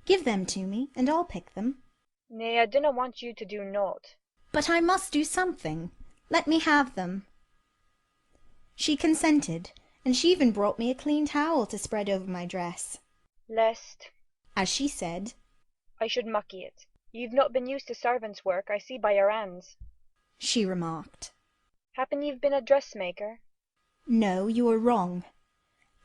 Speaker 2: "Give them to me, and I'll pick them."
Speaker 19: "Nay, I dinna want you to do nought."
Speaker 2: "But I must do something. Let me have them." She consented, and she even brought me a clean towel to spread over my dress.
Speaker 19: "Lest,"
Speaker 2: as she said,
Speaker 19: "I should mucky it. Ye've not been used to servants' work, I see by your hands,"
Speaker 2: she remarked.
Speaker 19: "Happen ye've been a dressmaker?"
Speaker 2: "No, you are wrong.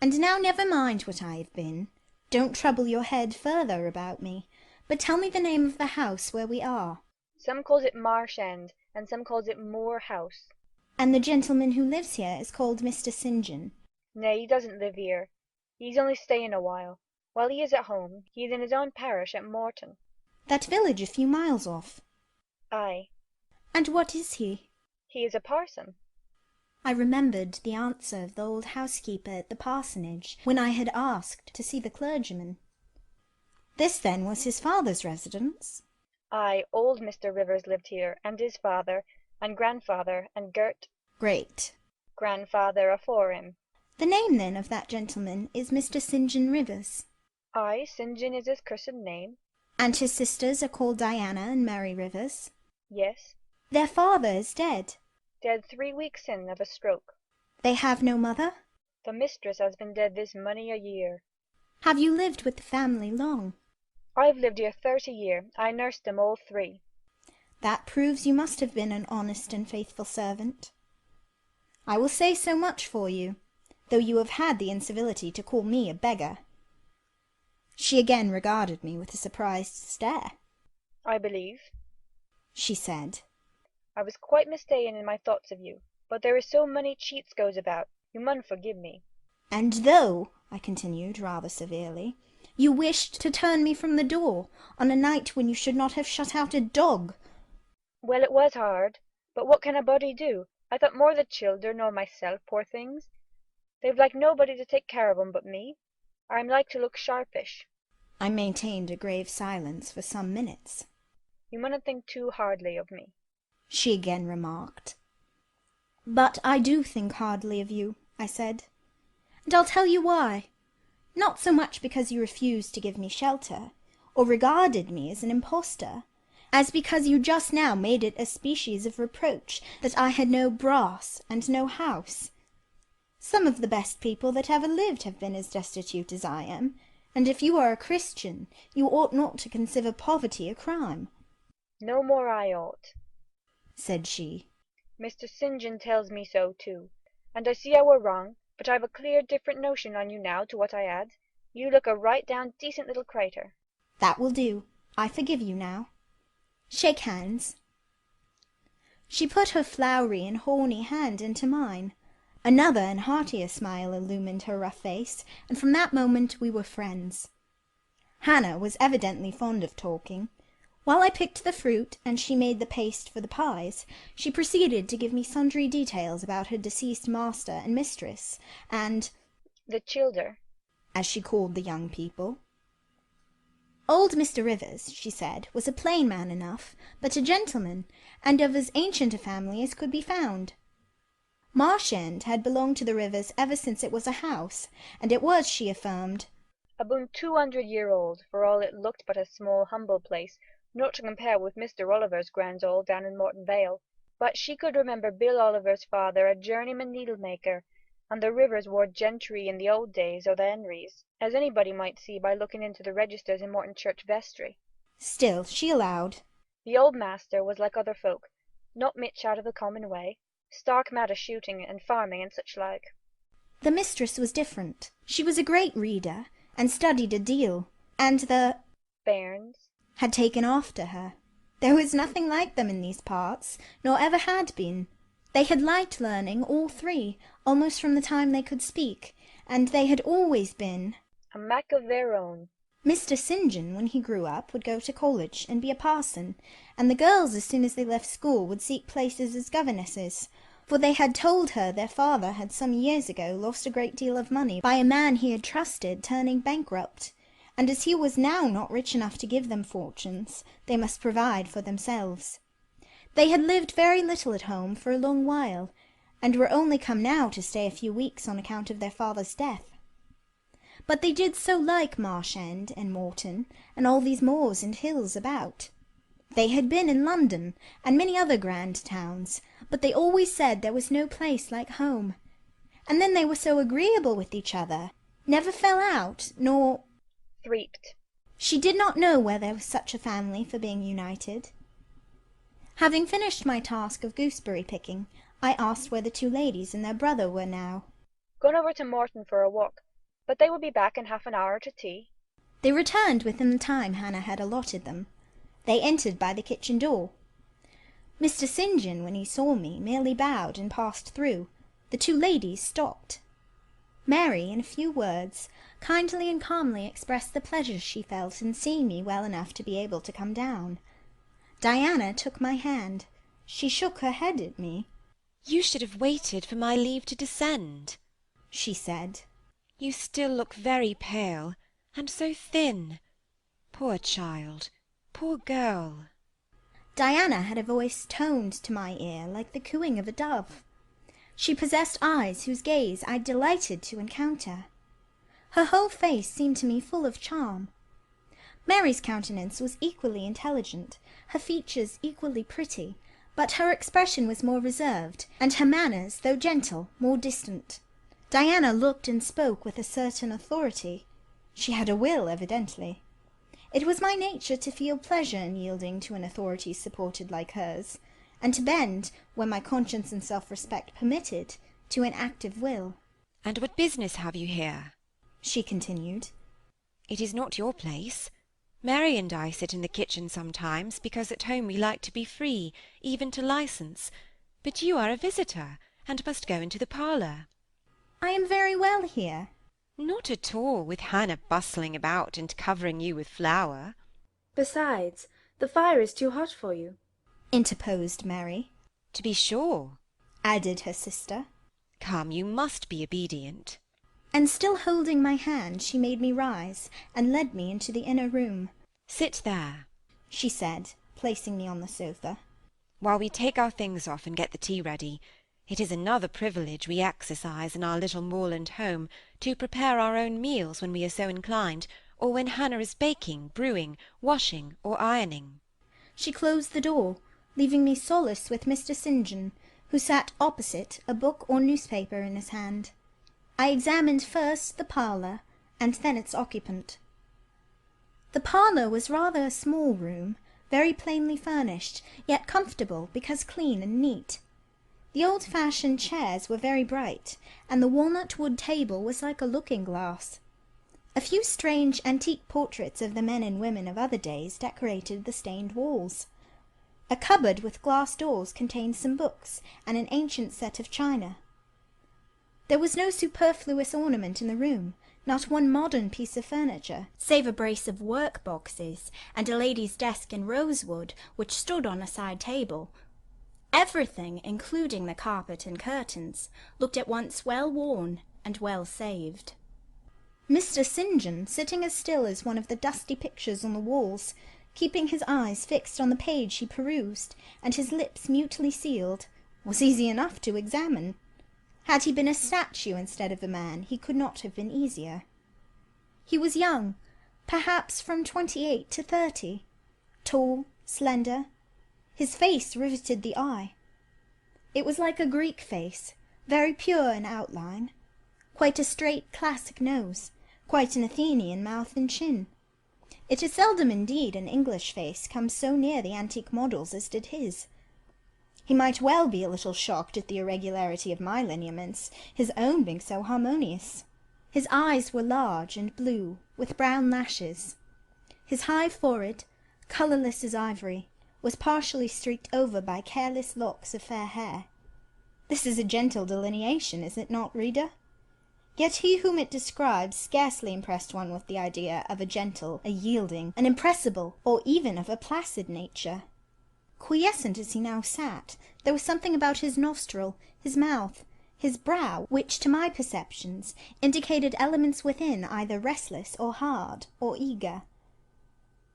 Speaker 2: And now never mind what I have been. Don't trouble your head further about me, but tell me the name of the house where we are."
Speaker 19: "Some calls it Marsh End, and some calls it Moor House."
Speaker 2: "And the gentleman who lives here is called Mr. St. John?"
Speaker 19: "Nay, he doesn't live here. He's only staying a while. While he is at home, he is in his own parish at Morton."
Speaker 2: "That village a few miles off?"
Speaker 19: "Aye."
Speaker 2: "And what is he?"
Speaker 19: "He is a parson."
Speaker 2: I remembered the answer of the old housekeeper at the parsonage, when I had asked to see the clergyman. This, then, was his father's residence?
Speaker 19: "Aye, old Mr. Rivers lived here, and his father, and grandfather, and
Speaker 2: Great.
Speaker 19: grandfather afore him."
Speaker 2: The name, then, of that gentleman is Mr. St. John Rivers?
Speaker 19: Aye, St. John is his cursed name.
Speaker 2: And his sisters are called Diana and Mary Rivers?
Speaker 19: Yes.
Speaker 2: Their father is dead?
Speaker 19: Dead 3 weeks sin of a stroke.
Speaker 2: They have no mother?
Speaker 19: The mistress has been dead this many a year.
Speaker 2: Have you lived with the family long?
Speaker 19: I've lived here 30 year. I nursed them all 3.
Speaker 2: That proves you must have been an honest and faithful servant. I will say so much for you, though you have had the incivility to call me a beggar. She again regarded me with a surprised stare.
Speaker 19: I believe,
Speaker 2: she said,
Speaker 19: I was quite mistaken in my thoughts of you, but there is so many cheats goes about, you mun forgive me.
Speaker 2: And though, I continued rather severely, you wished to turn me from the door on a night when you should not have shut out a dog.
Speaker 19: Well, it was hard, but what can a body do? I thought more of the children nor myself, poor things. They've like nobody to take care of 'em but me. I'm like to look sharpish.
Speaker 2: I maintained a grave silence for some minutes.
Speaker 19: You munna think too hardly of me,
Speaker 2: she again remarked. But I do think hardly of you, I said, and I'll tell you why. Not so much because you refused to give me shelter, or regarded me as an impostor, as because you just now made it a species of reproach that I had no brass and no house. Some of the best people that ever lived have been as destitute as I am, and if you are a Christian, you ought not to consider poverty a crime.
Speaker 19: No more I ought,
Speaker 2: said she.
Speaker 19: Mr. St. John tells me so too, and I see I were wrong, but I've a clear different notion on you now to what I had. You look a right down decent little crater.
Speaker 2: That will do. I forgive you now. Shake hands. She put her flowery and horny hand into mine. Another and heartier smile illumined her rough face, and from that moment we were friends. Hannah was evidently fond of talking. While I picked the fruit and she made the paste for the pies, she proceeded to give me sundry details about her deceased master and mistress, and
Speaker 19: the childer,
Speaker 2: as she called the young people. Old Mr. Rivers, she said, was a plain man enough, but a gentleman, and of as ancient a family as could be found. Marsh End had belonged to the Rivers ever since it was a house, and it was, she affirmed,
Speaker 19: aboon 200 year old, for all it looked but a small humble place, not to compare with Mr. Oliver's grand old down in Morton Vale. But she could remember Bill Oliver's father a journeyman needle-maker, and the Rivers were gentry in the old days o' the Henrys, as anybody might see by looking into the registers in Morton Church vestry.
Speaker 2: Still, she allowed,
Speaker 19: the old master was like other folk, not much out of the common way, stark mad o' shooting and farming and such like.
Speaker 2: The mistress was different. She was a great reader, and studied a deal, and the
Speaker 19: bairns
Speaker 2: had taken after her. There was nothing like them in these parts, nor ever had been. They had liked learning, all 3, almost from the time they could speak, and they had always been
Speaker 19: a mak of their own.
Speaker 2: Mr. St. John, when he grew up, would go to college and be a parson, and the girls, as soon as they left school, would seek places as governesses, for they had told her their father had some years ago lost a great deal of money by a man he had trusted turning bankrupt, and as he was now not rich enough to give them fortunes, they must provide for themselves. They had lived very little at home for a long while, and were only come now to stay a few weeks on account of their father's death. But they did so like Marsh End and Morton, and all these moors and hills about. They had been in London, and many other grand towns, but they always said there was no place like home. And then they were so agreeable with each other, never fell out, nor
Speaker 19: threeped.
Speaker 2: She did not know where there was such a family for being united. Having finished my task of gooseberry picking, I asked where the 2 ladies and their brother were now.
Speaker 19: Gone over to Morton for a walk, but they will be back in half an hour to tea.
Speaker 2: They returned within the time Hannah had allotted them. They entered by the kitchen door. Mr. St. John, when he saw me, merely bowed and passed through. The 2 ladies stopped. Mary, in a few words, kindly and calmly expressed the pleasure she felt in seeing me well enough to be able to come down. Diana took my hand. She shook her head at me.
Speaker 18: "You should have waited for my leave to descend,"
Speaker 2: she said.
Speaker 18: "You still look very pale, and so thin. Poor child, poor girl."
Speaker 2: Diana had a voice toned to my ear like the cooing of a dove. She possessed eyes whose gaze I delighted to encounter. Her whole face seemed to me full of charm. Mary's countenance was equally intelligent, her features equally pretty, but her expression was more reserved, and her manners, though gentle, more distant. Diana looked and spoke with a certain authority. She had a will, evidently. It was my nature to feel pleasure in yielding to an authority supported like hers, and to bend, when my conscience and self-respect permitted, to an active will.
Speaker 18: "And what business have you here?"
Speaker 2: she continued.
Speaker 18: "It is not your place. Mary and I sit in the kitchen sometimes, because at home we like to be free, even to licence. But you are a visitor, and must go into the parlour."
Speaker 2: "I am very well here."
Speaker 18: "Not at all, with Hannah bustling about and covering you with flour."
Speaker 17: "Besides, the fire is too hot for you,"
Speaker 2: interposed Mary.
Speaker 18: "To be sure,"
Speaker 2: added her sister.
Speaker 18: "Come, you must be obedient."
Speaker 2: And still holding my hand, she made me rise, and led me into the inner room.
Speaker 18: "Sit there,"
Speaker 2: she said, placing me on the sofa,
Speaker 18: "while we take our things off and get the tea ready. It is another privilege we exercise in our little moorland home, to prepare our own meals when we are so inclined, or when Hannah is baking, brewing, washing, or ironing."
Speaker 2: She closed the door, leaving me solace with Mr. St. John, who sat opposite, a book or newspaper in his hand. I examined first the parlour, and then its occupant. The parlour was rather a small room, very plainly furnished, yet comfortable because clean and neat. The old-fashioned chairs were very bright, and the walnut-wood table was like a looking-glass. A few strange antique portraits of the men and women of other days decorated the stained walls. A cupboard with glass doors contained some books and an ancient set of china. There was no superfluous ornament in the room, not one modern piece of furniture, save a brace of work-boxes and a lady's desk in rosewood, which stood on a side table. Everything, including the carpet and curtains, looked at once well worn and well saved. Mr. St. John, sitting as still as one of the dusty pictures on the walls, keeping his eyes fixed on the page he perused, and his lips mutely sealed, was easy enough to examine. Had he been a statue instead of a man, he could not have been easier. He was young, perhaps from 28 to 30, tall, slender. His face riveted the eye. It was like a Greek face, very pure in outline, quite a straight classic nose, quite an Athenian mouth and chin. It is seldom indeed an English face comes so near the antique models as did his. He might well be a little shocked at the irregularity of my lineaments, his own being so harmonious. His eyes were large and blue, with brown lashes. His high forehead, colourless as ivory, was partially streaked over by careless locks of fair hair. This is a gentle delineation, is it not, reader? Yet he whom it describes scarcely impressed one with the idea of a gentle, a yielding, an impressible, or even of a placid nature. Quiescent as he now sat, there was something about his nostril, his mouth, his brow, which to my perceptions indicated elements within either restless or hard or eager.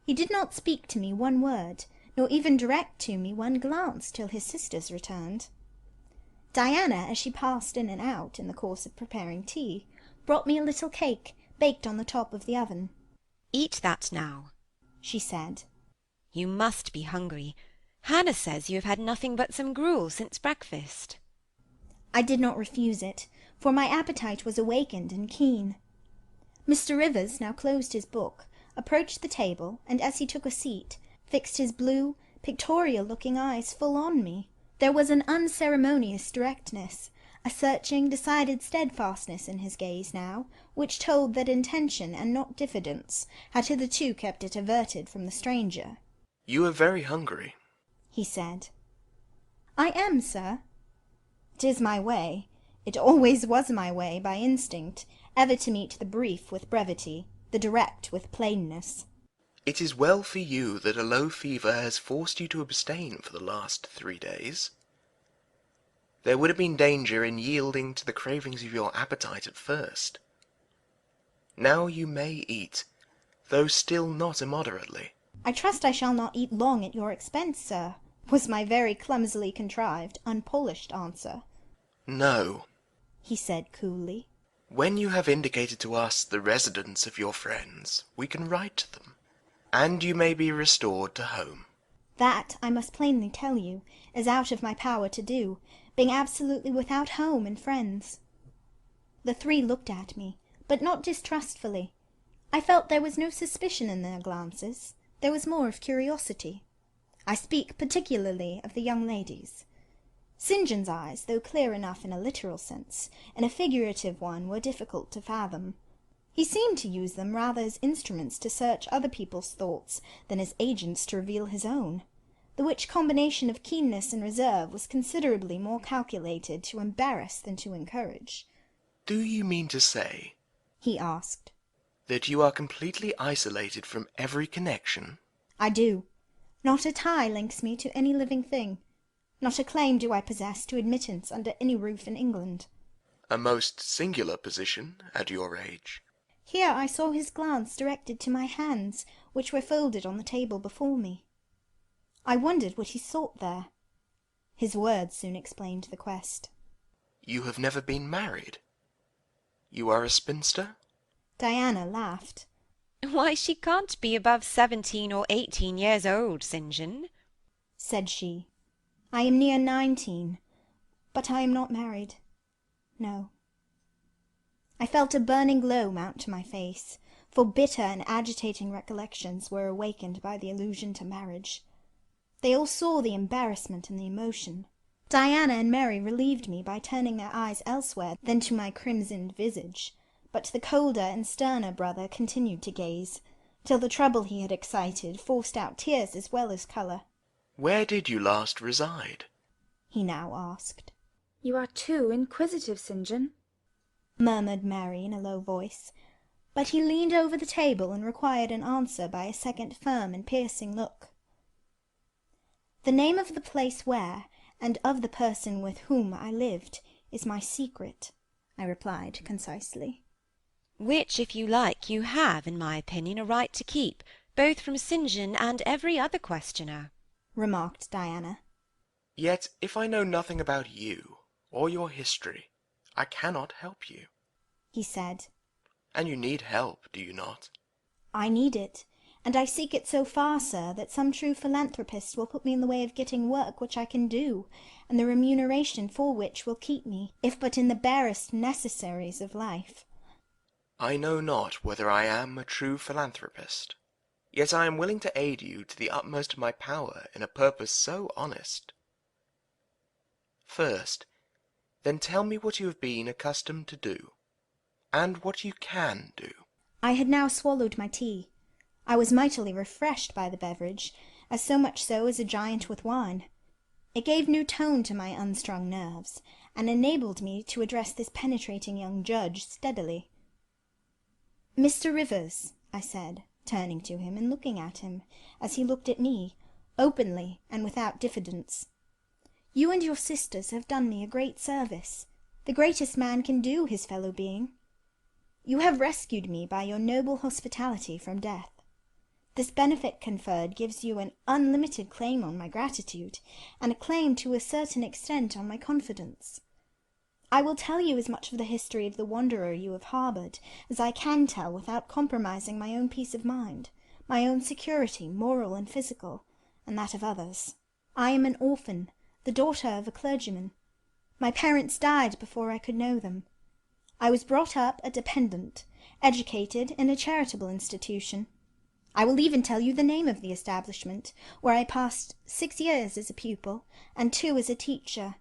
Speaker 2: He did not speak to me one word, nor even direct to me one glance till his sisters returned. Diana, as she passed in and out in the course of preparing tea, brought me a little cake baked on the top of the oven.
Speaker 18: "Eat that now," she said. "You must be hungry. Hannah says you have had nothing but some gruel since breakfast."
Speaker 2: I did not refuse it, for my appetite was awakened and keen. Mr. Rivers now closed his book, approached the table, and as he took a seat, fixed his blue, pictorial-looking eyes full on me. There was an unceremonious directness, a searching, decided steadfastness in his gaze now, which told that intention and not diffidence had hitherto kept it averted from the stranger.
Speaker 20: "You are very hungry,"
Speaker 2: he said. "I am, sir. It is my way, it always was my way, by instinct, ever to meet the brief with brevity, the direct with plainness."
Speaker 20: "It is well for you that a low fever has forced you to abstain for the last 3 days. There would have been danger in yielding to the cravings of your appetite at first. Now you may eat, though still not immoderately."
Speaker 2: "I trust I shall not eat long at your expense, sir," was my very clumsily contrived, unpolished answer.
Speaker 20: "No,"
Speaker 2: he said coolly.
Speaker 20: When you have indicated to us the residence of your friends, we can write to them, and you may be restored to home.
Speaker 2: That, I must plainly tell you, is out of my power to do, being absolutely without home and friends. The three looked at me, but not distrustfully. I felt there was no suspicion in their glances. There was more of curiosity. I speak particularly of the young ladies. St. John's eyes, though clear enough in a literal sense, in a figurative one were difficult to fathom. He seemed to use them rather as instruments to search other people's thoughts than as agents to reveal his own, the which combination of keenness and reserve was considerably more calculated to embarrass than to encourage.
Speaker 20: Do you mean to say,
Speaker 2: he asked,
Speaker 20: that you are completely isolated from every connection?
Speaker 2: I do. Not a tie links me to any living thing. Not a claim do I possess to admittance under any roof in England.
Speaker 20: A most singular position at your age.
Speaker 2: Here I saw his glance directed to my hands, which were folded on the table before me. I wondered what he sought there. His words soon explained the quest.
Speaker 20: You have never been married? You are a spinster?
Speaker 2: Diana laughed.
Speaker 18: Why, she can't be above 17 or 18 years old, St. John,
Speaker 2: said she. I am near 19, but I am not married. No. I felt a burning glow mount to my face, for bitter and agitating recollections were awakened by the allusion to marriage. They all saw the embarrassment and the emotion. Diana and Mary relieved me by turning their eyes elsewhere than to my crimsoned visage, but the colder and sterner brother continued to gaze, till the trouble he had excited forced out tears as well as colour.
Speaker 20: Where did you last reside?
Speaker 2: He now asked.
Speaker 17: You are too inquisitive, St. John,
Speaker 2: murmured Mary in a low voice, but he leaned over the table and required an answer by a second firm and piercing look. The name of the place where, and of the person with whom I lived, is my secret, I replied concisely.
Speaker 18: which, if you like, you have, in my opinion, a right to keep, both from St. John and every other questioner,
Speaker 2: remarked Diana.
Speaker 20: Yet, if I know nothing about you, or your history, I cannot help you,
Speaker 2: he said.
Speaker 20: And you need help, do you not?
Speaker 2: I need it, and I seek it so far, sir, that some true philanthropist will put me in the way of getting work which I can do, and the remuneration for which will keep me, if but in the barest necessaries of life.
Speaker 20: I know not whether I am a true philanthropist, yet I am willing to aid you to the utmost of my power in a purpose so honest. First, then tell me what you have been accustomed to do, and what you can do.
Speaker 2: I had now swallowed my tea. I was mightily refreshed by the beverage, as so much so as a giant with wine. It gave new tone to my unstrung nerves, and enabled me to address this penetrating young judge steadily. Mr. Rivers, I said, turning to him and looking at him, as he looked at me, openly and without diffidence, you and your sisters have done me a great service, the greatest man can do his fellow being. You have rescued me by your noble hospitality from death. This benefit conferred gives you an unlimited claim on my gratitude, and a claim to a certain extent on my confidence. I will tell you as much of the history of the wanderer you have harboured as I can tell without compromising my own peace of mind, my own security, moral and physical, and that of others. I am an orphan, the daughter of a clergyman. My parents died before I could know them. I was brought up a dependent, educated in a charitable institution. I will even tell you the name of the establishment, where I passed 6 years as a pupil, and 2 as a teacher.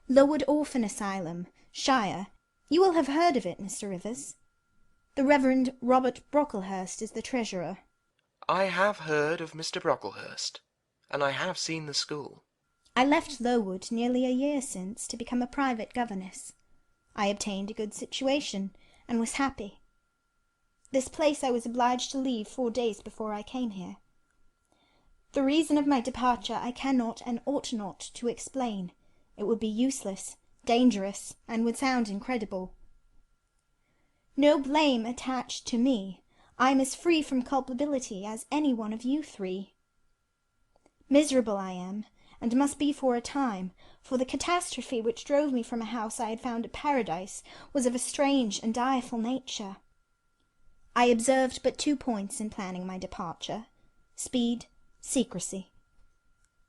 Speaker 2: Lowood Orphan Asylum, Shire. You will have heard of it, Mr. Rivers. The Reverend Robert Brocklehurst is the treasurer.
Speaker 20: I have heard of Mr. Brocklehurst, and I have seen the school.
Speaker 2: I left Lowood nearly a year since to become a private governess. I obtained a good situation, and was happy. This place I was obliged to leave 4 days before I came here. The reason of my departure I cannot and ought not to explain. It would be useless, dangerous, and would sound incredible. No blame attached to me. I am as free from culpability as any one of you 3. Miserable I am, and must be for a time, for the catastrophe which drove me from a house I had found a paradise was of a strange and direful nature. I observed but 2 points in planning my departure: speed, secrecy.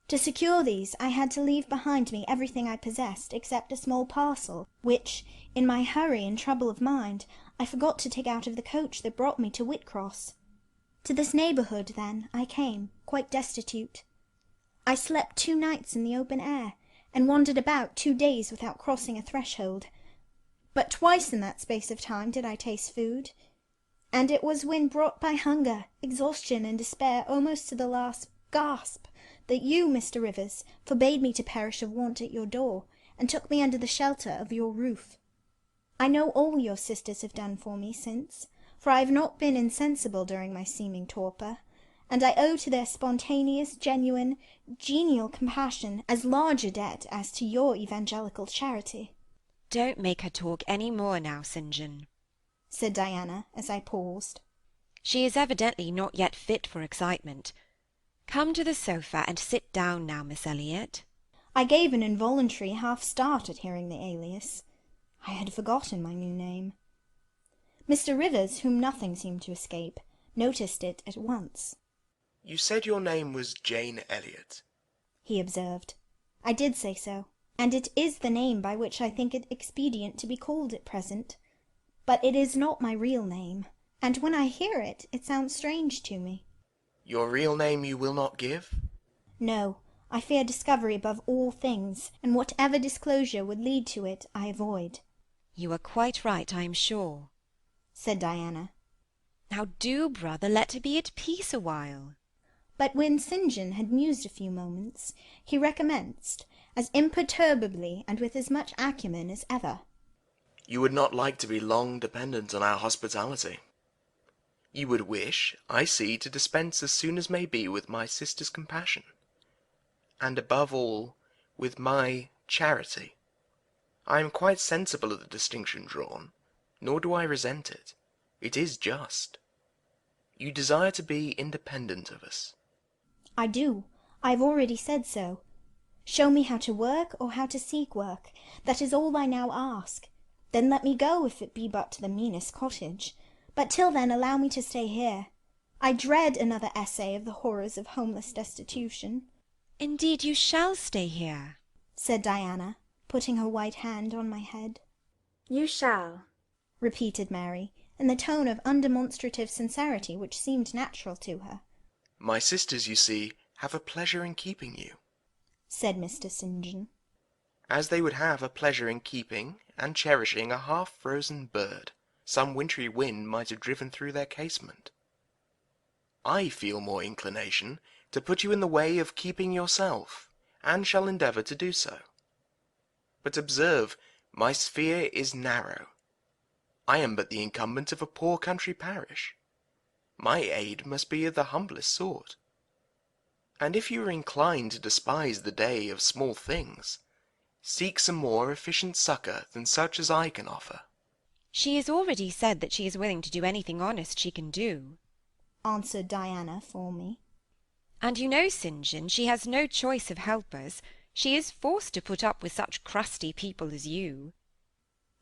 Speaker 2: To secure these, I had to leave behind me everything I possessed except a small parcel, which, in my hurry and trouble of mind, I forgot to take out of the coach that brought me to Whitcross. To this neighbourhood, then, I came, quite destitute. I slept 2 nights in the open air, and wandered about 2 days without crossing a threshold. But twice in that space of time did I taste food, and it was when brought by hunger, exhaustion, and despair almost to the last gasp, that you, Mr. Rivers, forbade me to perish of want at your door, and took me under the shelter of your roof. I know all your sisters have done for me since, for I have not been insensible during my seeming torpor, and I owe to their spontaneous, genuine, genial compassion as large a debt as to your evangelical charity.
Speaker 18: Don't make her talk any more now, St. John,
Speaker 2: said Diana, as I paused.
Speaker 18: She is evidently not yet fit for excitement. Come to the sofa and sit down now, Miss Elliot.
Speaker 2: I gave an involuntary half-start at hearing the alias. I had forgotten my new name. Mr. Rivers, whom nothing seemed to escape, noticed it at once.
Speaker 20: You said your name was Jane Elliot,
Speaker 2: he observed. I did say so, and it is the name by which I think it expedient to be called at present. But it is not my real name, and when I hear it, it sounds strange to me.
Speaker 20: Your real name you will not give?
Speaker 2: No, I fear discovery above all things, and whatever disclosure would lead to it, I avoid.
Speaker 18: You are quite right, I am sure,
Speaker 2: said Diana.
Speaker 18: Now do, brother, let her be at peace a while.
Speaker 2: But when St. John had mused a few moments, he recommenced, as imperturbably and with as much acumen as ever.
Speaker 20: You would not like to be long dependent on our hospitality. You would wish, I see, to dispense as soon as may be with my sister's compassion, and above all, with my charity. I am quite sensible of the distinction drawn, nor do I resent it. It is just. You desire to be independent of us.
Speaker 2: I do. I have already said so. Show me how to work or how to seek work. That is all I now ask. Then let me go, if it be but to the meanest cottage. But till then allow me to stay here. I dread another essay of the horrors of homeless destitution.
Speaker 18: Indeed you shall stay here,
Speaker 2: said Diana, putting her white hand on my head.
Speaker 17: You shall,
Speaker 2: repeated Mary, in the tone of undemonstrative sincerity which seemed natural to her.
Speaker 20: My sisters, you see, have a pleasure in keeping you,
Speaker 2: said Mr. St. John.
Speaker 20: As they would have a pleasure in keeping and cherishing a half-frozen bird some wintry wind might have driven through their casement. I feel more inclination to put you in the way of keeping yourself, and shall endeavour to do so. But observe, my sphere is narrow. I am but the incumbent of a poor country parish. My aid must be of the humblest sort. And if you are inclined to despise the day of small things, seek some more efficient succour than such as I can offer.
Speaker 18: She has already said that she is willing to do anything honest she can do,
Speaker 2: answered Diana for me.
Speaker 18: And you know, St. John, she has no choice of helpers. She is forced to put up with such crusty people as you.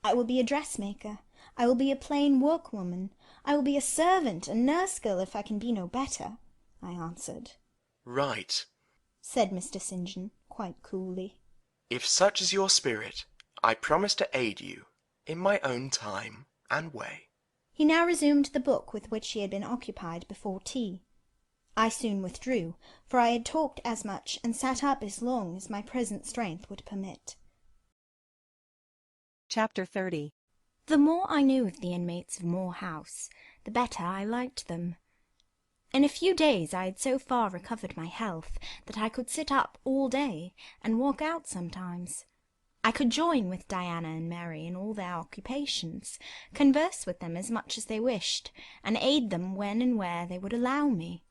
Speaker 2: I will be a dressmaker. I will be a plain workwoman. I will be a servant, a nurse-girl, if I can be no better, I answered.
Speaker 20: Right,
Speaker 2: said Mr. St. John, quite coolly.
Speaker 20: If such is your spirit, I promise to aid you in my own time and way.
Speaker 2: He now resumed the book with which he had been occupied before tea. I soon withdrew, for I had talked as much and sat up as long as my present strength would permit.
Speaker 1: Chapter 30.
Speaker 2: The more I knew of the inmates of Moor House, the better I liked them. In a few days I had so far recovered my health that I could sit up all day and walk out sometimes. I could join with Diana and Mary in all their occupations, converse with them as much as they wished, and aid them when and where they would allow me.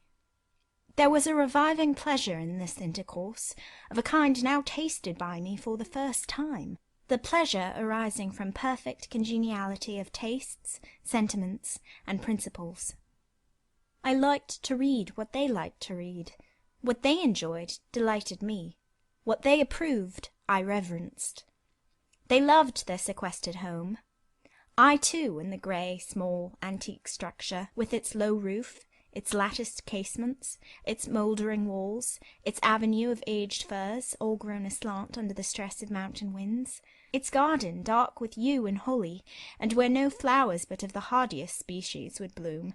Speaker 2: There was a reviving pleasure in this intercourse, of a kind now tasted by me for the first time, the pleasure arising from perfect congeniality of tastes, sentiments, and principles. I liked to read what they liked to read. What they enjoyed delighted me. What they approved, I reverenced. They loved their sequestered home. I too, in the grey, small, antique structure, with its low roof, its latticed casements, its mouldering walls, its avenue of aged firs, all grown aslant under the stress of mountain winds, its garden dark with yew and holly, and where no flowers but of the hardiest species would bloom,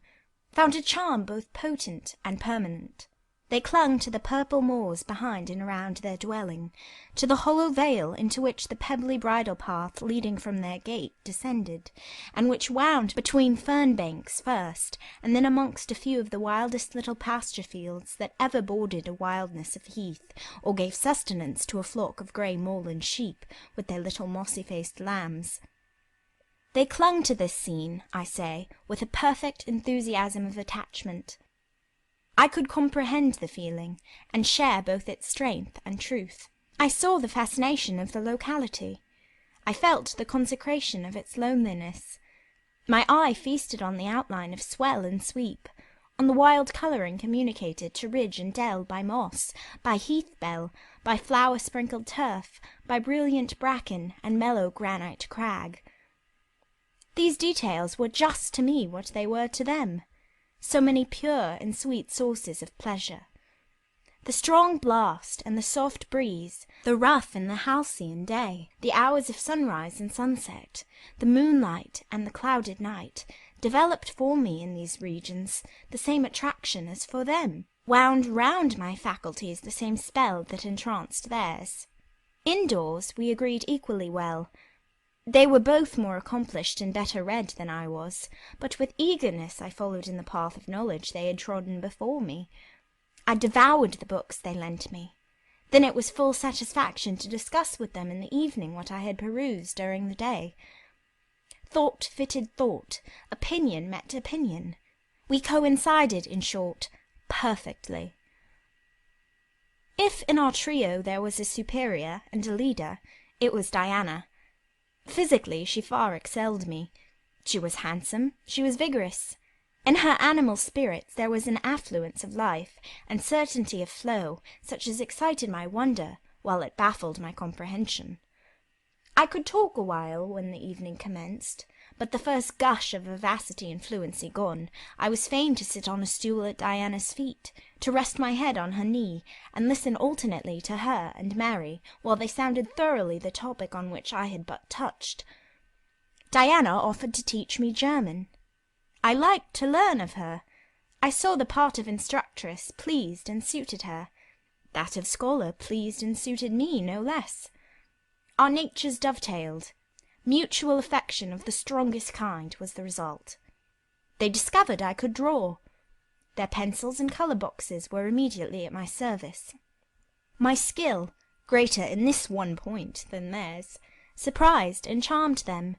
Speaker 2: found a charm both potent and permanent. They clung to the purple moors behind and around their dwelling, to the hollow vale into which the pebbly bridle path leading from their gate descended, and which wound between fern banks first, and then amongst a few of the wildest little pasture fields that ever bordered a wilderness of heath, or gave sustenance to a flock of grey moorland sheep, with their little mossy-faced lambs. They clung to this scene, I say, with a perfect enthusiasm of attachment. I could comprehend the feeling, and share both its strength and truth. I saw the fascination of the locality. I felt the consecration of its loneliness. My eye feasted on the outline of swell and sweep, on the wild colouring communicated to ridge and dell by moss, by heath-bell, by flower-sprinkled turf, by brilliant bracken and mellow granite crag. These details were just to me what they were to them, so many pure and sweet sources of pleasure. The strong blast and the soft breeze, the rough and the halcyon day, the hours of sunrise and sunset, the moonlight and the clouded night, developed for me in these regions the same attraction as for them, wound round my faculties the same spell that entranced theirs. Indoors we agreed equally well. They were both more accomplished and better read than I was, but with eagerness I followed in the path of knowledge they had trodden before me. I devoured the books they lent me. Then it was full satisfaction to discuss with them in the evening what I had perused during the day. Thought fitted thought, opinion met opinion. We coincided, in short, perfectly. If in our trio there was a superior and a leader, it was Diana. Physically she far excelled me. She was handsome, she was vigorous. In her animal spirits there was an affluence of life and certainty of flow such as excited my wonder, while it baffled my comprehension. I could talk a while when the evening commenced, but the first gush of vivacity and fluency gone, I was fain to sit on a stool at Diana's feet, to rest my head on her knee, and listen alternately to her and Mary, while they sounded thoroughly the topic on which I had but touched. Diana offered to teach me German. I liked to learn of her. I saw the part of instructress pleased and suited her. That of scholar pleased and suited me no less. Our natures dovetailed. Mutual affection of the strongest kind was the result. They discovered I could draw. Their pencils and colour boxes were immediately at my service. My skill, greater in this one point than theirs, surprised and charmed them.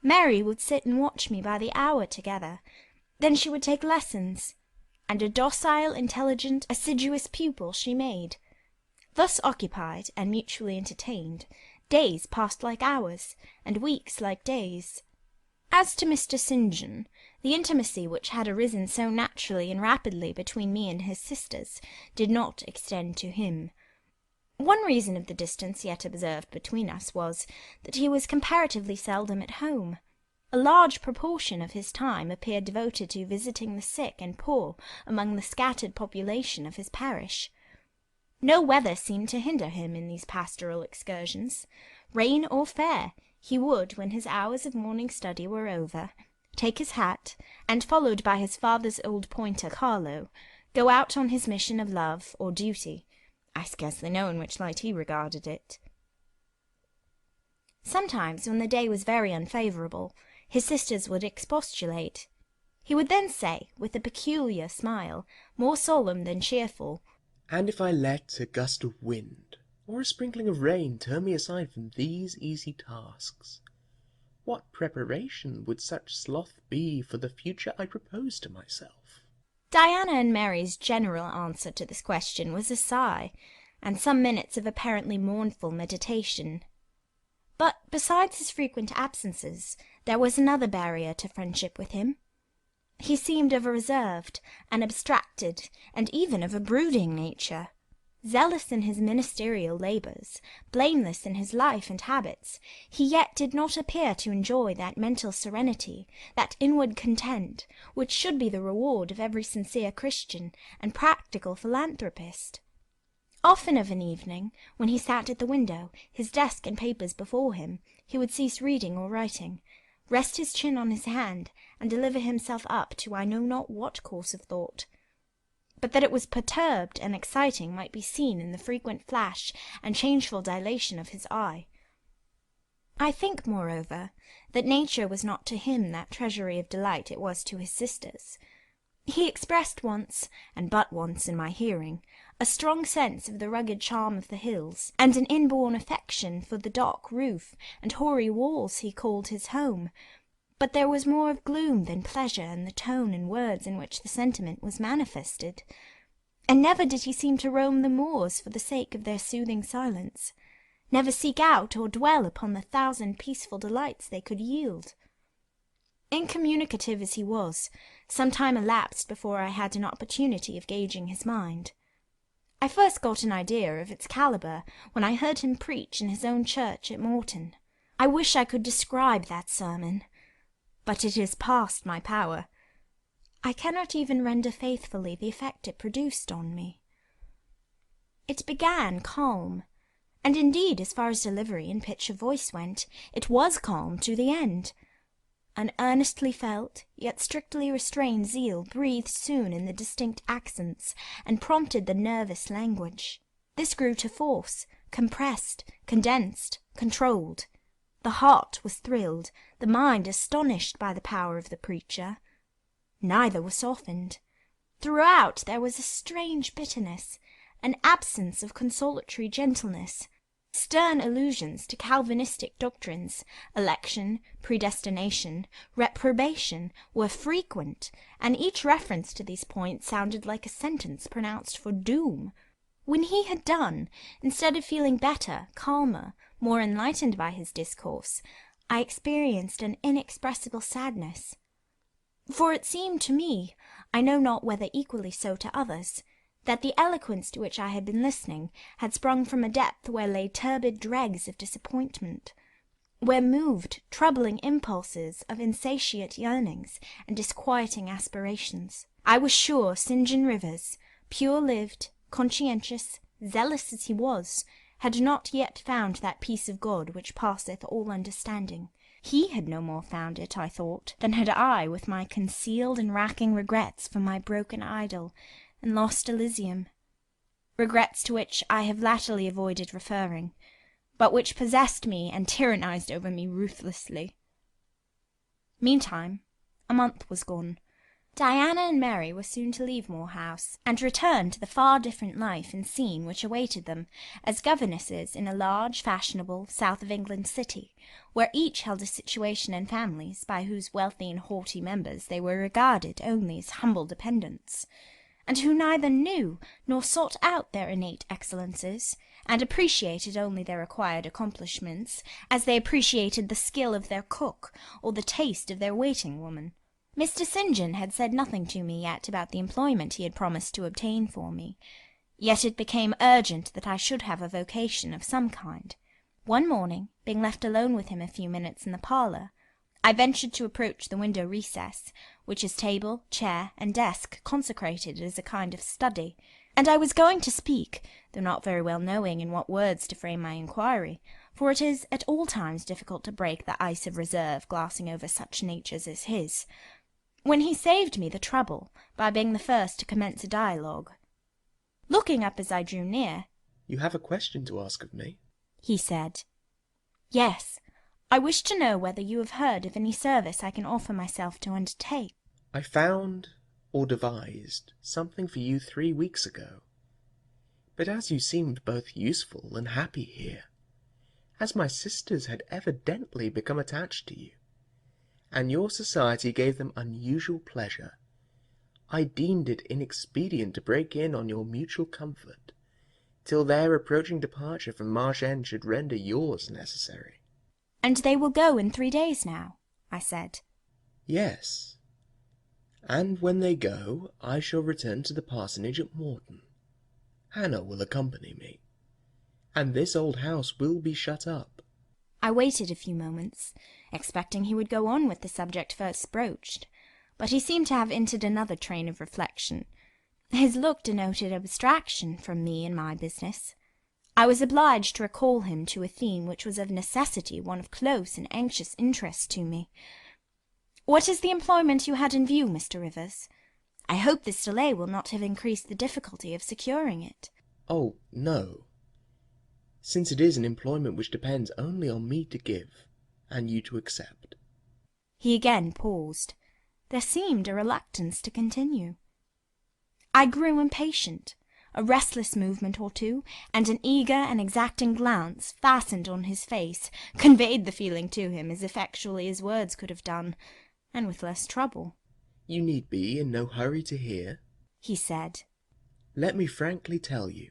Speaker 2: Mary would sit and watch me by the hour together. Then she would take lessons, and a docile, intelligent, assiduous pupil she made. Thus occupied and mutually entertained, days passed like hours, and weeks like days. As to Mr. St. John, the intimacy which had arisen so naturally and rapidly between me and his sisters did not extend to him. One reason of the distance yet observed between us was, that he was comparatively seldom at home. A large proportion of his time appeared devoted to visiting the sick and poor among the scattered population of his parish. No weather seemed to hinder him in these pastoral excursions. Rain or fair, he would, when his hours of morning study were over, take his hat, and, followed by his father's old pointer Carlo, go out on his mission of love or duty. I scarcely know in which light he regarded it. Sometimes, when the day was very unfavourable, his sisters would expostulate. He would then say, with a peculiar smile, more solemn than cheerful,
Speaker 21: "And if I let a gust of wind or a sprinkling of rain turn me aside from these easy tasks, what preparation would such sloth be for the future I propose to myself?"
Speaker 2: Diana and Mary's general answer to this question was a sigh, and some minutes of apparently mournful meditation. But besides his frequent absences, there was another barrier to friendship with him. He seemed of a reserved, an abstracted, and even of a brooding nature. Zealous in his ministerial labours, blameless in his life and habits, he yet did not appear to enjoy that mental serenity, that inward content, which should be the reward of every sincere Christian and practical philanthropist. Often of an evening, when he sat at the window, his desk and papers before him, he would cease reading or writing, rest his chin on his hand, and deliver himself up to I know not what course of thought. But that it was perturbed and exciting might be seen in the frequent flash and changeful dilation of his eye. I think, moreover, that nature was not to him that treasury of delight it was to his sisters. He expressed once, and but once in my hearing, a strong sense of the rugged charm of the hills, and an inborn affection for the dock roof and hoary walls he called his home, but there was more of gloom than pleasure in the tone and words in which the sentiment was manifested, and never did he seem to roam the moors for the sake of their soothing silence, never seek out or dwell upon the thousand peaceful delights they could yield. Incommunicative as he was, some time elapsed before I had an opportunity of gauging his mind. I first got an idea of its calibre when I heard him preach in his own church at Morton. I wish I could describe that sermon, but it is past my power. I cannot even render faithfully the effect it produced on me. It began calm, and indeed, as far as delivery and pitch of voice went, it was calm to the end. An earnestly felt, yet strictly restrained zeal breathed soon in the distinct accents, and prompted the nervous language. This grew to force, compressed, condensed, controlled. The heart was thrilled, the mind astonished by the power of the preacher. Neither was softened. Throughout there was a strange bitterness, an absence of consolatory gentleness. Stern allusions to Calvinistic doctrines, election, predestination, reprobation, were frequent, and each reference to these points sounded like a sentence pronounced for doom. When he had done, instead of feeling better, calmer, more enlightened by his discourse, I experienced an inexpressible sadness. For it seemed to me, I know not whether equally so to others, that the eloquence to which I had been listening had sprung from a depth where lay turbid dregs of disappointment, where moved troubling impulses of insatiate yearnings and disquieting aspirations. I was sure St. John Rivers, pure-lived, conscientious, zealous as he was, had not yet found that peace of God which passeth all understanding. He had no more found it, I thought, than had I with my concealed and racking regrets for my broken idol and lost Elysium, regrets to which I have latterly avoided referring, but which possessed me and tyrannized over me ruthlessly. Meantime, a month was gone. Diana and Mary were soon to leave Moor House, and return to the far different life and scene which awaited them as governesses in a large, fashionable, south of England city, where each held a situation in families by whose wealthy and haughty members they were regarded only as humble dependents, and who neither knew nor sought out their innate excellences, and appreciated only their acquired accomplishments, as they appreciated the skill of their cook or the taste of their waiting-woman. Mr. St. John had said nothing to me yet about the employment he had promised to obtain for me, yet it became urgent that I should have a vocation of some kind. One morning, being left alone with him a few minutes in the parlour, I ventured to approach the window recess, which his table, chair, and desk consecrated as a kind of study, and I was going to speak, though not very well knowing in what words to frame my inquiry, for it is at all times difficult to break the ice of reserve glassing over such natures as his, when he saved me the trouble by being the first to commence a dialogue. Looking up as I drew near,
Speaker 21: "You have a question to ask of me?"
Speaker 2: he said. "Yes. I wish to know whether you have heard of any service I can offer myself to undertake."
Speaker 21: "I found, or devised, something for you 3 weeks ago. But as you seemed both useful and happy here, as my sisters had evidently become attached to you, and your society gave them unusual pleasure, I deemed it inexpedient to break in on your mutual comfort, till their approaching departure from Marsh End should render yours necessary."
Speaker 2: "And they will go in 3 days now?" I said.
Speaker 21: "Yes. And when they go, I shall return to the parsonage at Morton. Hannah will accompany me, and this old house will be shut up.
Speaker 2: I waited a few moments, expecting he would go on with the subject first broached, but he seemed to have entered another train of reflection. His look denoted abstraction from me and my business. I was obliged to recall him to a theme which was of necessity one of close and anxious interest to me. "What is the employment you had in view, Mr. Rivers? I hope this delay will not have increased the difficulty of securing it."
Speaker 21: Oh, no, since it is an employment which depends only on me to give, and you to accept.
Speaker 2: He again paused. There seemed a reluctance to continue. I grew impatient. A restless movement or two, and an eager and exacting glance fastened on his face, conveyed the feeling to him as effectually as words could have done, and with less trouble.
Speaker 21: You need be in no hurry to hear,
Speaker 2: he said.
Speaker 21: Let me frankly tell you,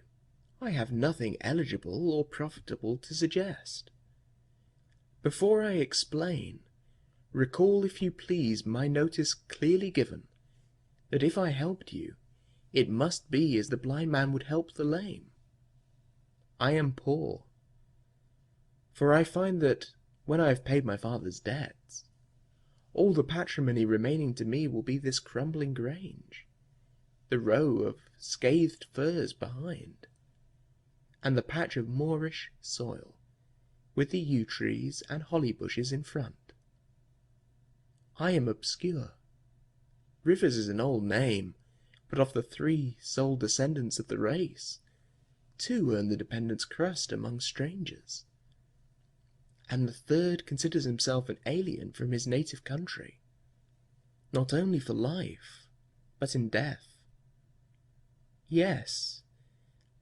Speaker 21: I have nothing eligible or profitable to suggest. Before I explain, recall, if you please, my notice clearly given, that if I helped you, it must be as the blind man would help the lame. I am poor, for I find that when I have paid my father's debts, all the patrimony remaining to me will be this crumbling grange, the row of scathed firs behind, and the patch of moorish soil, with the yew trees and holly bushes in front. I am obscure. Rivers is an old name, but of the 3 sole descendants of the race, 2 earn the dependent's crust among strangers, and the 3rd considers himself an alien from his native country, not only for life, but in death. Yes,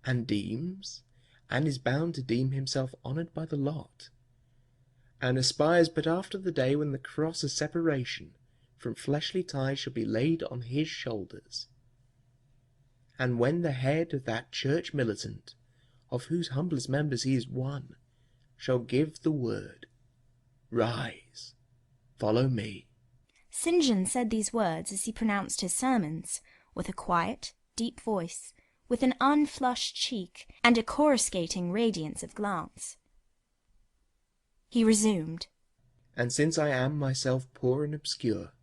Speaker 21: and deems, and is bound to deem himself honoured by the lot, and aspires but after the day when the cross of separation from fleshly ties shall be laid on his shoulders, and when the head of that church militant, of whose humblest members he is one, shall give the word, Rise, follow me.
Speaker 2: St. John said these words as he pronounced his sermons, with a quiet, deep voice, with an unflushed cheek, and a coruscating radiance of glance. He resumed,
Speaker 21: And since I am myself poor and obscure,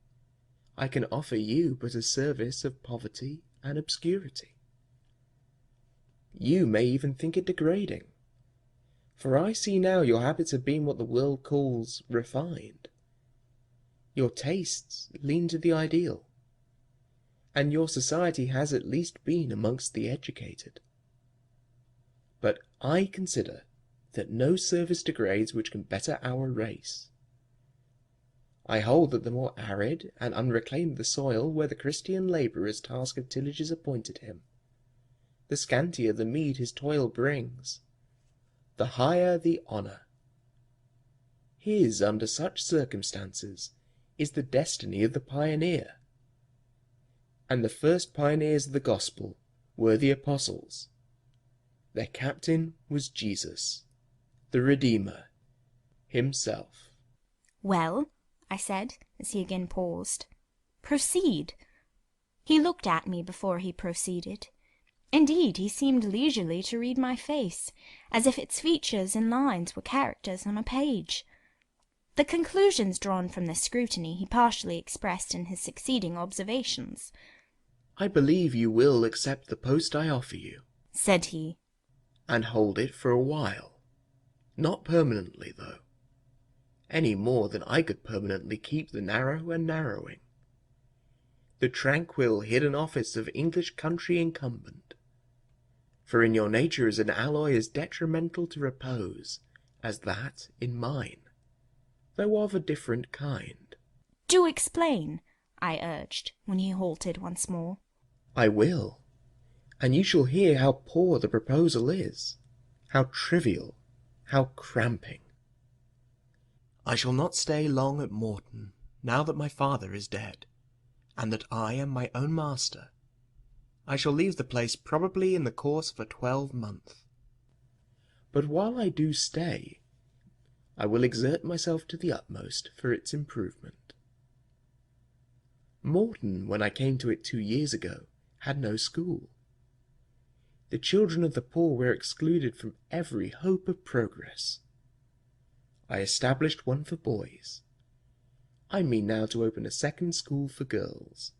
Speaker 21: I can offer you but a service of poverty and obscurity. You may even think it degrading, for I see now your habits have been what the world calls refined. Your tastes lean to the ideal, and your society has at least been amongst the educated. But I consider that no service degrades which can better our race. I hold that the more arid and unreclaimed the soil where the Christian labourer's task of tillage is appointed him, the scantier the meed his toil brings, the higher the honour. His, under such circumstances, is the destiny of the pioneer. And the first pioneers of the gospel were the apostles. Their captain was Jesus, the Redeemer, himself.
Speaker 2: "Well," I said, as he again paused, "proceed." He looked at me before he proceeded. Indeed, he seemed leisurely to read my face, as if its features and lines were characters on a page. The conclusions drawn from this scrutiny he partially expressed in his succeeding observations.
Speaker 21: I believe you will accept the post I offer you,
Speaker 2: said he,
Speaker 21: and hold it for a while. Not permanently, though, any more than I could permanently keep the narrow and narrowing, the tranquil hidden office of English country incumbent. For in your nature is an alloy as detrimental to repose as that in mine, though of a different kind.
Speaker 2: "Do explain," I urged, when he halted once more.
Speaker 21: I will, and you shall hear how poor the proposal is, how trivial, how cramping. I shall not stay long at Morton, now that my father is dead, and that I am my own master. I shall leave the place probably in the course of a 12-month. But while I do stay, I will exert myself to the utmost for its improvement. Morton, when I came to it 2 years ago, had no school. The children of the poor were excluded from every hope of progress. I established one for boys. I mean now to open a second school for girls.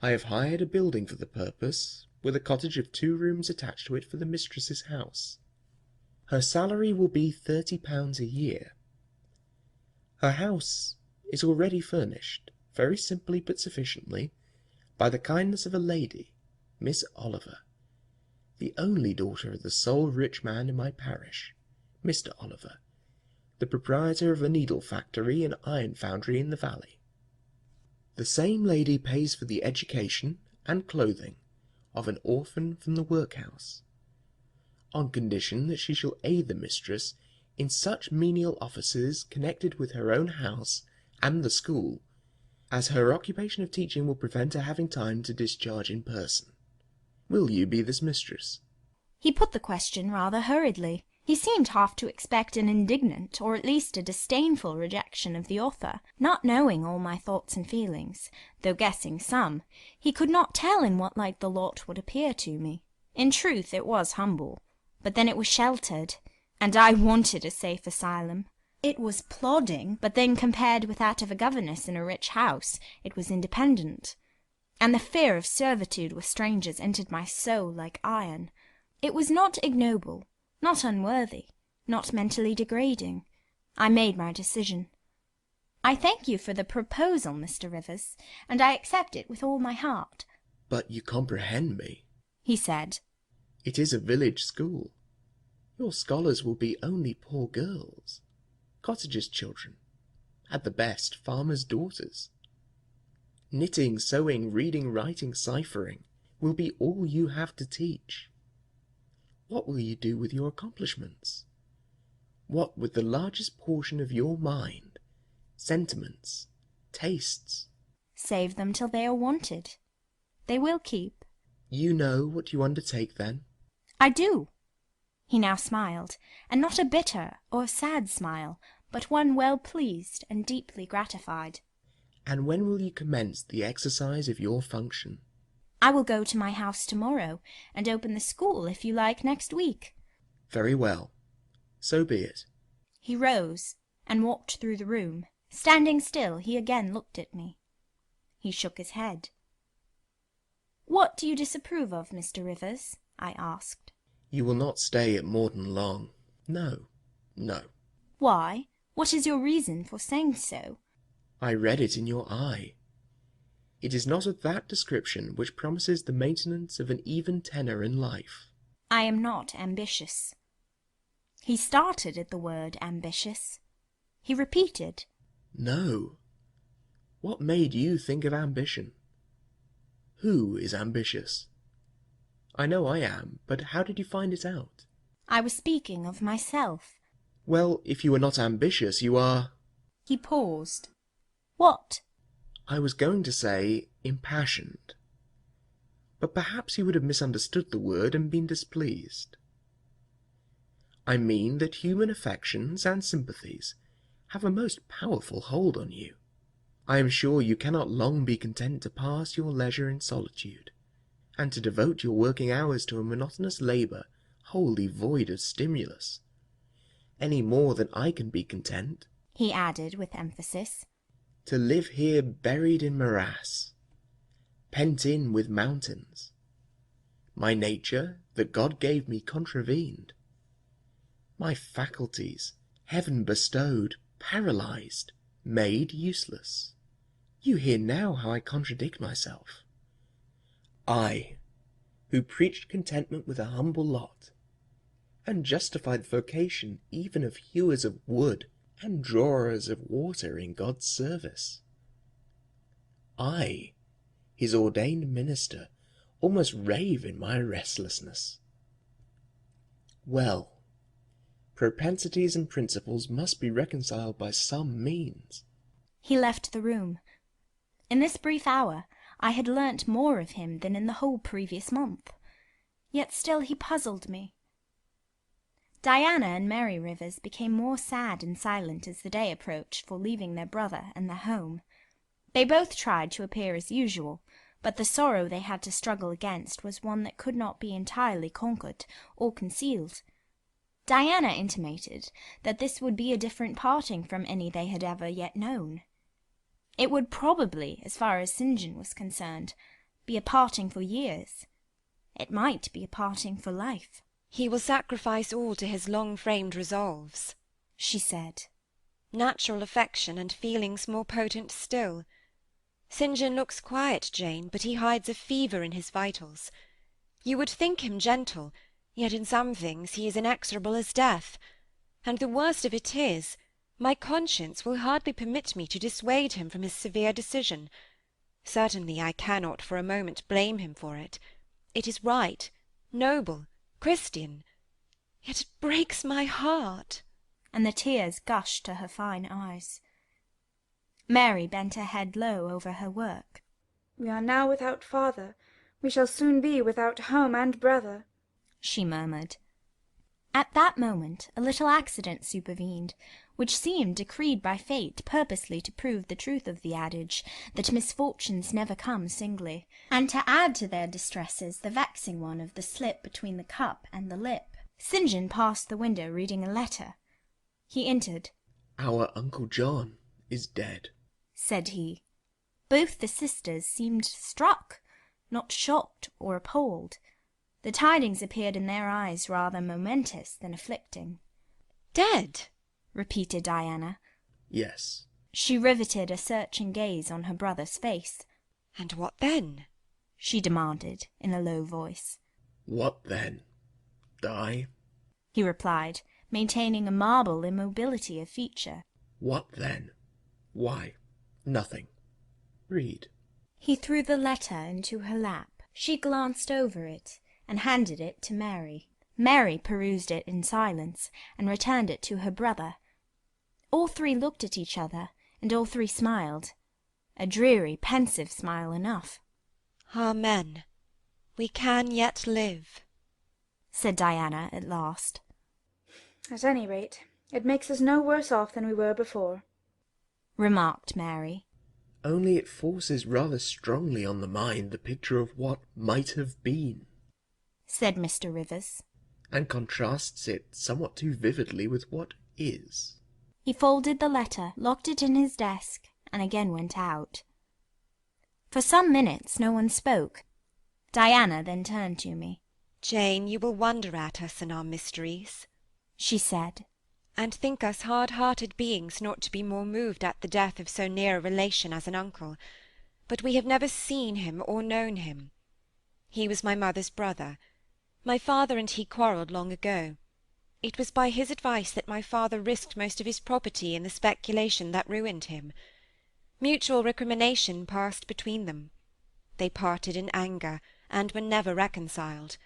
Speaker 21: I have hired a building for the purpose, with a cottage of 2 rooms attached to it for the mistress's house. Her salary will be £30 a year. Her house is already furnished, very simply but sufficiently, by the kindness of a lady, Miss Oliver, the only daughter of the sole rich man in my parish, Mr. Oliver, the proprietor of a needle factory and iron foundry in the valley. The same lady pays for the education and clothing of an orphan from the workhouse, on condition that she shall aid the mistress in such menial offices connected with her own house and the school, as her occupation of teaching will prevent her having time to discharge in person. Will you be this mistress?
Speaker 2: He put the question rather hurriedly. He seemed half to expect an indignant, or at least a disdainful rejection of the offer. Not knowing all my thoughts and feelings, though guessing some, he could not tell in what light the lot would appear to me. In truth, it was humble, but then it was sheltered, and I wanted a safe asylum. It was plodding, but then compared with that of a governess in a rich house, it was independent. And the fear of servitude with strangers entered my soul like iron. It was not ignoble, not unworthy, not mentally degrading. I made my decision. I thank you for the proposal, Mr. Rivers, and I accept it with all my heart.
Speaker 21: But you comprehend me,
Speaker 2: he said.
Speaker 21: It is a village school. Your scholars will be only poor girls, cottagers' children, at the best farmers' daughters. Knitting, sewing, reading, writing, ciphering will be all you have to teach. What will you do with your accomplishments? What with the largest portion of your mind, sentiments, tastes?
Speaker 2: Save them till they are wanted. They will keep.
Speaker 21: You know what you undertake, then?
Speaker 2: I do. He now smiled, and not a bitter or sad smile, but one well pleased and deeply gratified.
Speaker 21: And when will you commence the exercise of your function?
Speaker 2: I will go to my house tomorrow, and open the school, if you like, next week.
Speaker 21: Very well. So be it.
Speaker 2: He rose, and walked through the room. Standing still, he again looked at me. He shook his head. "What do you disapprove of, Mr. Rivers?" I asked.
Speaker 21: You will not stay at Morden long. No, no.
Speaker 2: Why? What is your reason for saying so?
Speaker 21: I read it in your eye. It is not of that description which promises the maintenance of an even tenor in life.
Speaker 2: I am not ambitious. He started at the word ambitious. He repeated,
Speaker 21: No. What made you think of ambition? Who is ambitious? I know I am, but how did you find it out?
Speaker 2: I was speaking of myself.
Speaker 21: Well, if you are not ambitious, you are...
Speaker 2: He paused. What?
Speaker 21: I was going to say impassioned. But perhaps you would have misunderstood the word and been displeased. I mean that human affections and sympathies have a most powerful hold on you. I am sure you cannot long be content to pass your leisure in solitude, and to devote your working hours to a monotonous labour wholly void of stimulus, any more than I can be content,
Speaker 2: he added with emphasis,
Speaker 21: to live here buried in morass, pent in with mountains, my nature that God gave me contravened, my faculties, heaven bestowed, paralysed, made useless. You hear now how I contradict myself. I, who preached contentment with a humble lot, and justified the vocation even of hewers of wood and drawers of water in God's service. I, his ordained minister, almost rave in my restlessness. Well, propensities and principles must be reconciled by some means.
Speaker 2: He left the room. In this brief hour I had learnt more of him than in the whole previous month. Yet still he puzzled me. Diana and Mary Rivers became more sad and silent as the day approached for leaving their brother and their home. They both tried to appear as usual, but the sorrow they had to struggle against was one that could not be entirely conquered or concealed. Diana intimated that this would be a different parting from any they had ever yet known. It would probably, as far as St. John was concerned, be a parting for years. It might be a parting for life.
Speaker 18: "He will sacrifice all to his long-framed resolves,"
Speaker 2: she said.
Speaker 18: "Natural affection and feelings more potent still. St. John looks quiet, Jane, but he hides a fever in his vitals. You would think him gentle, yet in some things he is inexorable as death. And the worst of it is, my conscience will hardly permit me to dissuade him from his severe decision. Certainly I cannot for a moment blame him for it. It is right, noble, Christian. Yet it breaks my heart."
Speaker 2: And the tears gushed to her fine eyes. Mary bent her head low over her work.
Speaker 17: "We are now without father. We shall soon be without home and brother,"
Speaker 2: she murmured. At that moment a little accident supervened, which seemed decreed by fate purposely to prove the truth of the adage that misfortunes never come singly, and to add to their distresses the vexing one of the slip between the cup and the lip. St. John passed the window reading a letter. He entered.
Speaker 21: "Our Uncle John is dead,"
Speaker 2: said he. Both the sisters seemed struck, not shocked or appalled. The tidings appeared in their eyes rather momentous than afflicting.
Speaker 18: "Dead?"
Speaker 2: repeated Diana.
Speaker 21: "Yes."
Speaker 2: She riveted a searching gaze on her brother's face.
Speaker 18: "And what then?"
Speaker 2: she demanded in a low voice.
Speaker 21: "What then? Die?"
Speaker 2: he replied, maintaining a marble immobility of feature.
Speaker 21: "What then? Why, nothing. Read."
Speaker 2: He threw the letter into her lap. She glanced over it and handed it to Mary. Mary perused it in silence and returned it to her brother. All three looked at each other, and all three smiled. A dreary, pensive smile enough.
Speaker 18: "Amen. We can yet live,"
Speaker 2: said Diana at last.
Speaker 17: "At any rate, it makes us no worse off than we were before,"
Speaker 2: remarked Mary.
Speaker 21: "Only it forces rather strongly on the mind the picture of what might have been,"
Speaker 2: said Mr. Rivers,
Speaker 21: "and contrasts it somewhat too vividly with what is."
Speaker 2: He folded the letter, locked it in his desk, and again went out. For some minutes no one spoke. Diana then turned to me.
Speaker 18: "Jane, you will wonder at us and our mysteries,"
Speaker 2: she said,
Speaker 18: "and think us hard-hearted beings not to be more moved at the death of so near a relation as an uncle. But we have never seen him or known him. He was my mother's brother. My father and he quarrelled long ago. It was by his advice that my father risked most of his property in the speculation that ruined him. Mutual recrimination passed between them. They parted in anger, and were never reconciled.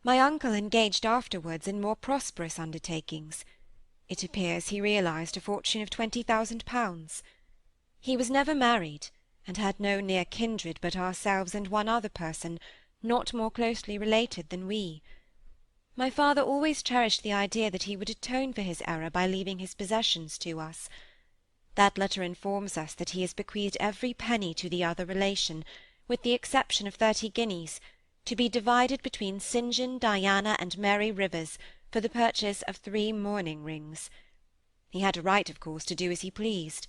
Speaker 18: My uncle engaged afterwards in more prosperous undertakings. It appears he realized a fortune of £20,000. He was never married, and had no near kindred but ourselves and one other person, not more closely related than we. My father always cherished the idea that he would atone for his error by leaving his possessions to us. That letter informs us that he has bequeathed every penny to the other relation, with the exception of 30 guineas, to be divided between St. John, Diana, and Mary Rivers, for the purchase of 3 mourning rings. He had a right, of course, to do as he pleased,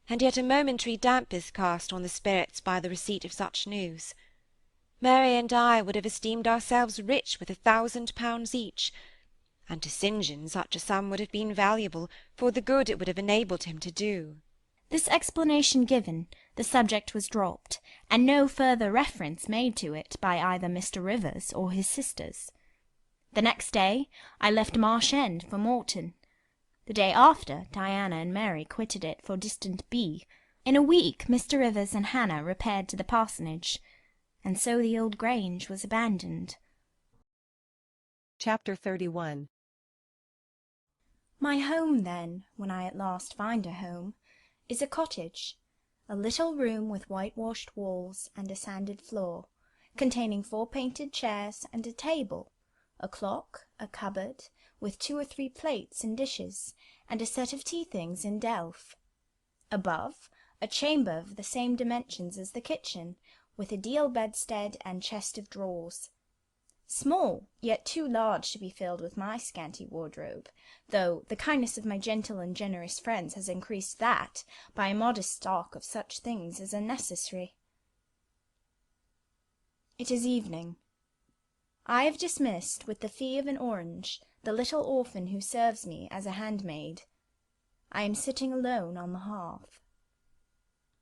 Speaker 18: and yet a momentary damp is cast on the spirits by the receipt of such news. Mary and I would have esteemed ourselves rich with £1,000 each, and to St. John such a sum would have been valuable for the good it would have enabled him to do."
Speaker 2: This explanation given, the subject was dropped, and no further reference made to it by either Mr. Rivers or his sisters. The next day I left Marsh End for Morton. The day after, Diana and Mary quitted it for distant B. In a week Mr. Rivers and Hannah repaired to the parsonage, and so the old Grange was abandoned.
Speaker 1: Chapter 31.
Speaker 2: My home, then, when I at last find a home, is a cottage, a little room with whitewashed walls and a sanded floor, containing 4 painted chairs and a table, a clock, a cupboard, with 2 or 3 plates and dishes, and a set of tea-things in delf. Above, a chamber of the same dimensions as the kitchen, with a deal bedstead and chest of drawers. Small, yet too large to be filled with my scanty wardrobe, though the kindness of my gentle and generous friends has increased that by a modest stock of such things as are necessary. It is evening. I have dismissed, with the fee of an orange, the little orphan who serves me as a handmaid. I am sitting alone on the hearth.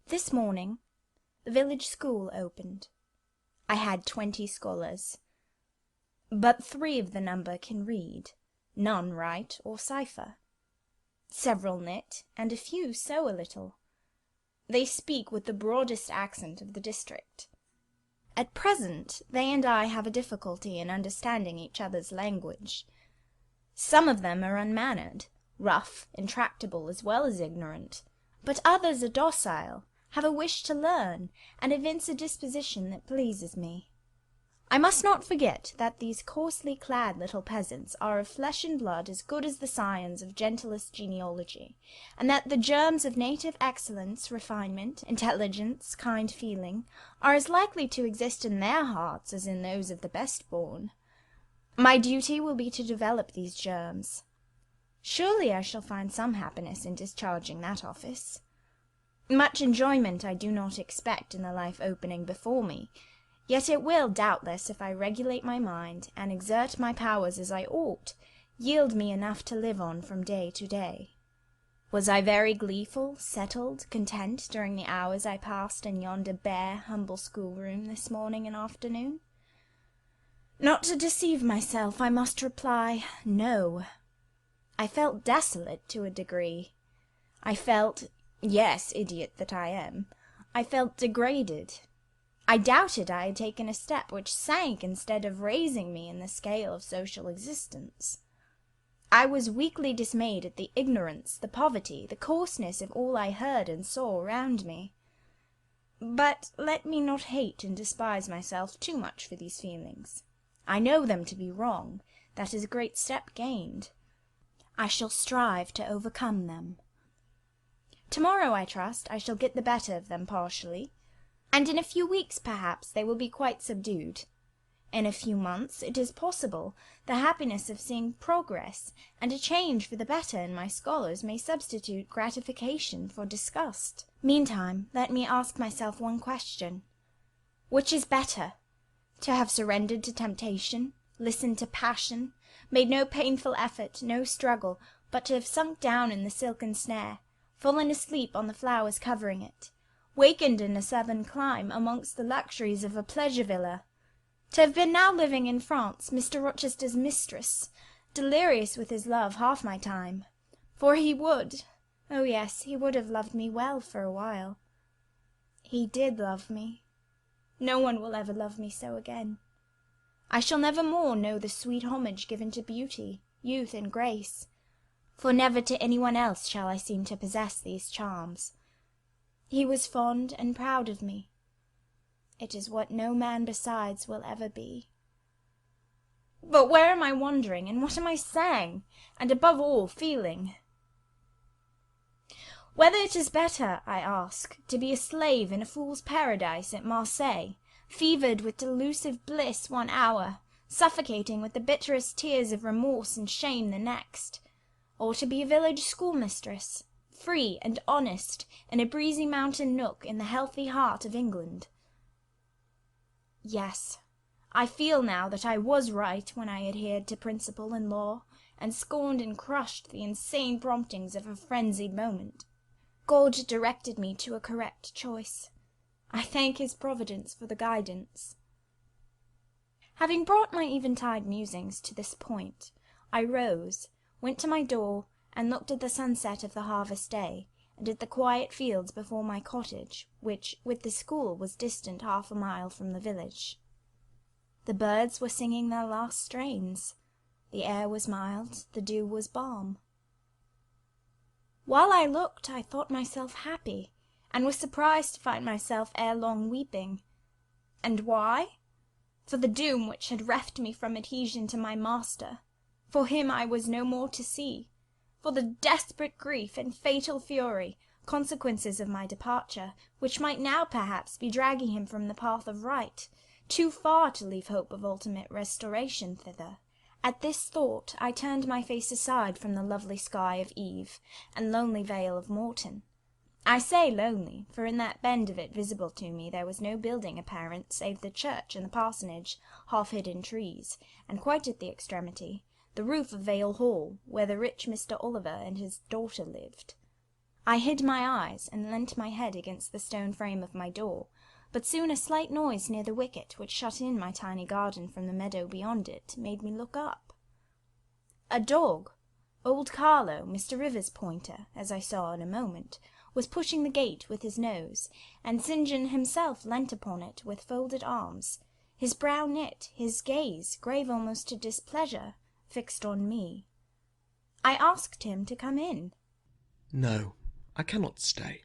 Speaker 2: This morning the village school opened. I had 20 scholars. But 3 of the number can read, none write or cipher. Several knit, and a few sew a little. They speak with the broadest accent of the district. At present they and I have a difficulty in understanding each other's language. Some of them are unmannered, rough, intractable, as well as ignorant, but others are docile, have a wish to learn, and evince a disposition that pleases me. I must not forget that these coarsely clad little peasants are of flesh and blood as good as the scions of gentlest genealogy, and that the germs of native excellence, refinement, intelligence, kind feeling, are as likely to exist in their hearts as in those of the best born. My duty will be to develop these germs. Surely I shall find some happiness in discharging that office. Much enjoyment I do not expect in the life opening before me, yet it will, doubtless, if I regulate my mind, and exert my powers as I ought, yield me enough to live on from day to day. Was I very gleeful, settled, content, during the hours I passed in yonder bare, humble schoolroom this morning and afternoon? Not to deceive myself, I must reply, no. I felt desolate to a degree. I felt, yes, idiot that I am, I felt degraded. I doubted I had taken a step which sank instead of raising me in the scale of social existence. I was weakly dismayed at the ignorance, the poverty, the coarseness of all I heard and saw around me. But let me not hate and despise myself too much for these feelings. I know them to be wrong. That is a great step gained. I shall strive to overcome them. Tomorrow, I trust, I shall get the better of them partially, and in a few weeks, perhaps, they will be quite subdued. In a few months, it is possible, the happiness of seeing progress and a change for the better in my scholars may substitute gratification for disgust. Meantime, let me ask myself one question. Which is better? To have surrendered to temptation, listened to passion, made no painful effort, no struggle, but to have sunk down in the silken snare, fallen asleep on the flowers covering it, wakened in a southern clime amongst the luxuries of a pleasure villa, to have been now living in France, Mr. Rochester's mistress, delirious with his love half my time, for he would, oh yes, he would have loved me well for a while. He did love me. No one will ever love me so again. I shall never more know the sweet homage given to beauty, youth, and grace, for never to anyone else shall I seem to possess these charms. He was fond and proud of me. It is what no man besides will ever be. But where am I wandering, and what am I saying, and above all feeling? Whether it is better, I ask, to be a slave in a fool's paradise at Marseilles, fevered with delusive bliss one hour, suffocating with the bitterest tears of remorse and shame the next, or to be a village schoolmistress, free and honest, in a breezy mountain nook in the healthy heart of England. Yes, I feel now that I was right when I adhered to principle and law, and scorned and crushed the insane promptings of a frenzied moment. God directed me to a correct choice. I thank his providence for the guidance. Having brought my eventide musings to this point, I rose, went to my door, and looked at the sunset of the harvest day, and at the quiet fields before my cottage, which, with the school, was distant 1/2 a mile from the village. The birds were singing their last strains. The air was mild, the dew was balm. While I looked, I thought myself happy, and was surprised to find myself ere long weeping. And why? For the doom which had reft me from adhesion to my master. For him I was no more to see. For the desperate grief and fatal fury consequences of my departure, which might now perhaps be dragging him from the path of right, too far to leave hope of ultimate restoration thither. At this thought I turned my face aside from the lovely sky of Eve and lonely vale of Morton. I say lonely, for in that bend of it visible to me there was no building apparent save the church and the parsonage, half hid in trees, and quite at the extremity, the roof of Vale Hall, where the rich Mr. Oliver and his daughter lived. I hid my eyes, and leant my head against the stone frame of my door, but soon a slight noise near the wicket, which shut in my tiny garden from the meadow beyond it, made me look up. A dog, old Carlo, Mr. Rivers' pointer, as I saw in a moment, was pushing the gate with his nose, and St. John himself leant upon it with folded arms, his brow knit, his gaze, grave almost to displeasure, fixed on me. I asked him to come in.
Speaker 21: No, I cannot stay.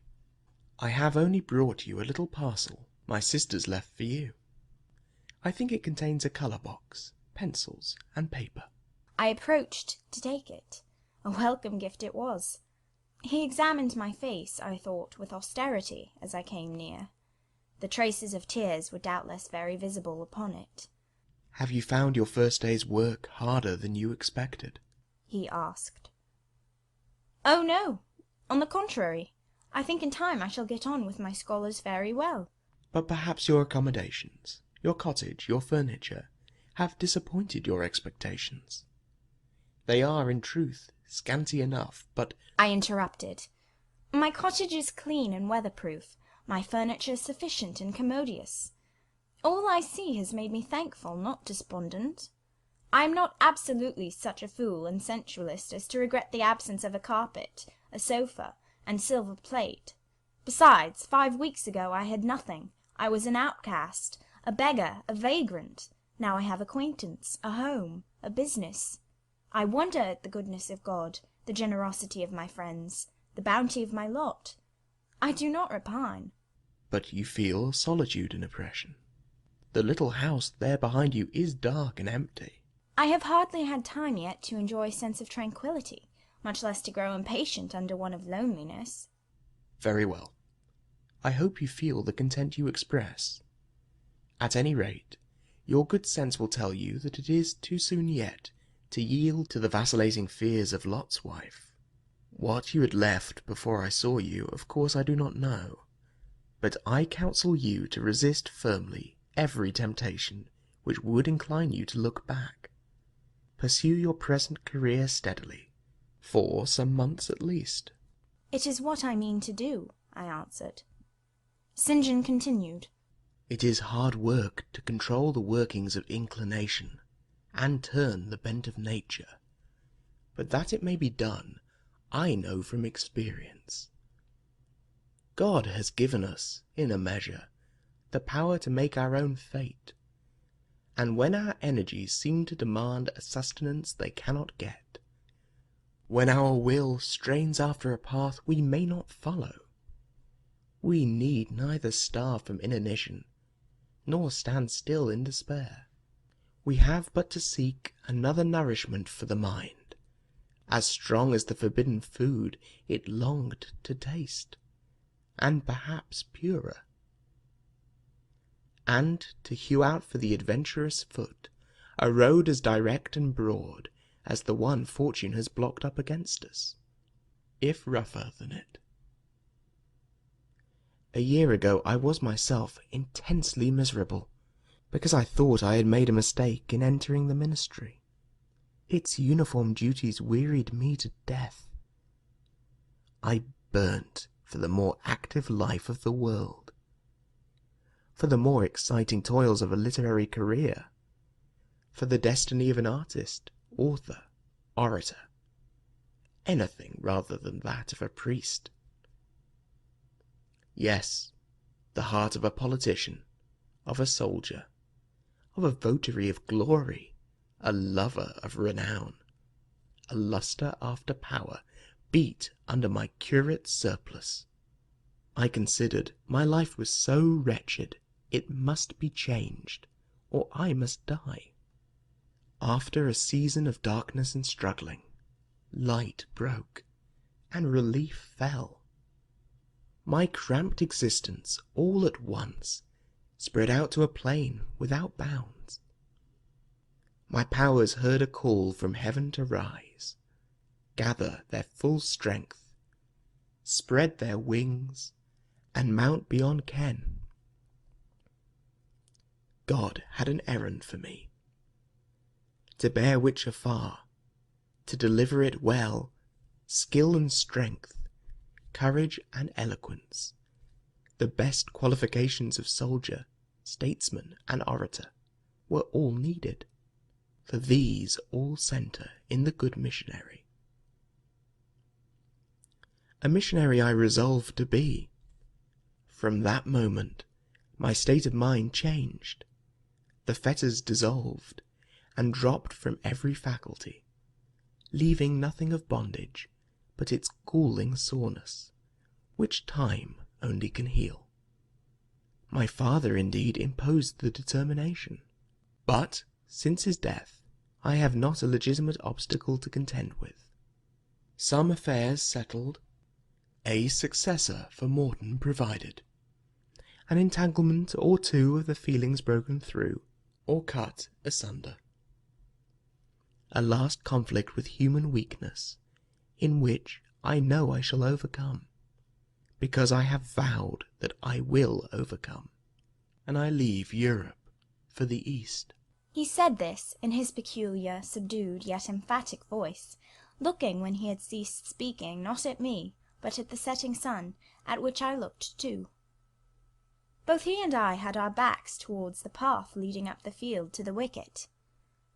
Speaker 21: I have only brought you a little parcel my sisters left for you. I think it contains a colour box, pencils, and paper.
Speaker 2: I approached to take it. A welcome gift it was. He examined my face, I thought, with austerity, as I came near. The traces of tears were doubtless very visible upon it.
Speaker 21: Have you found your first day's work harder than you expected?
Speaker 2: He asked. Oh, no. On the contrary, I think in time I shall get on with my scholars very well.
Speaker 21: But perhaps your accommodations, your cottage, your furniture, have disappointed your expectations. They are, in truth, scanty enough, but—
Speaker 2: I interrupted. My cottage is clean and weatherproof, my furniture sufficient and commodious. All I see has made me thankful, not despondent. I am not absolutely such a fool and sensualist as to regret the absence of a carpet, a sofa, and silver plate. Besides, 5 weeks ago I had nothing. I was an outcast, a beggar, a vagrant. Now I have acquaintance, a home, a business. I wonder at the goodness of God, the generosity of my friends, the bounty of my lot. I do not repine.
Speaker 21: But you feel solitude and oppression. The little house there behind you is dark and empty.
Speaker 2: I have hardly had time yet to enjoy a sense of tranquillity, much less to grow impatient under one of loneliness.
Speaker 21: Very well. I hope you feel the content you express. At any rate, your good sense will tell you that it is too soon yet to yield to the vacillating fears of Lot's wife. What you had left before I saw you, of course I do not know, but I counsel you to resist firmly every temptation which would incline you to look back. Pursue your present career steadily, for some months at least.
Speaker 2: It is what I mean to do, I answered. St. John continued.
Speaker 21: It is hard work to control the workings of inclination, and turn the bent of nature, but that it may be done, I know from experience. God has given us, in a measure, the power to make our own fate, and when our energies seem to demand a sustenance they cannot get, when our will strains after a path we may not follow, we need neither starve from inanition, nor stand still in despair. We have but to seek another nourishment for the mind, as strong as the forbidden food it longed to taste, and perhaps purer, and to hew out for the adventurous foot a road as direct and broad as the one fortune has blocked up against us, if rougher than it. A year ago I was myself intensely miserable, because I thought I had made a mistake in entering the ministry. Its uniform duties wearied me to death. I burnt for the more active life of the world, for the more exciting toils of a literary career, for the destiny of an artist, author, orator, anything rather than that of a priest. Yes, the heart of a politician, of a soldier, of a votary of glory, a lover of renown, a luster after power, beat under my curate's surplice. I considered my life was so wretched it must be changed, or I must die. After a season of darkness and struggling, light broke, and relief fell. My cramped existence all at once spread out to a plain without bounds. My powers heard a call from heaven to rise, gather their full strength, spread their wings, and mount beyond ken. God had an errand for me, to bear which afar, to deliver it well, skill and strength, courage and eloquence, the best qualifications of soldier, statesman, and orator, were all needed. For these all centre in the good missionary. A missionary I resolved to be. From that moment my state of mind changed, the fetters dissolved, and dropped from every faculty, leaving nothing of bondage but its galling soreness, which time only can heal. My father indeed imposed the determination, but since his death I have not a legitimate obstacle to contend with. Some affairs settled, a successor for Morton provided, an entanglement or two of the feelings broken through, or cut asunder. A last conflict with human weakness, in which I know I shall overcome, because I have vowed that I will overcome, and I leave Europe for the East.
Speaker 2: He said this in his peculiar, subdued, yet emphatic voice, looking, when he had ceased speaking, not at me, but at the setting sun, at which I looked too. Both he and I had our backs towards the path leading up the field to the wicket.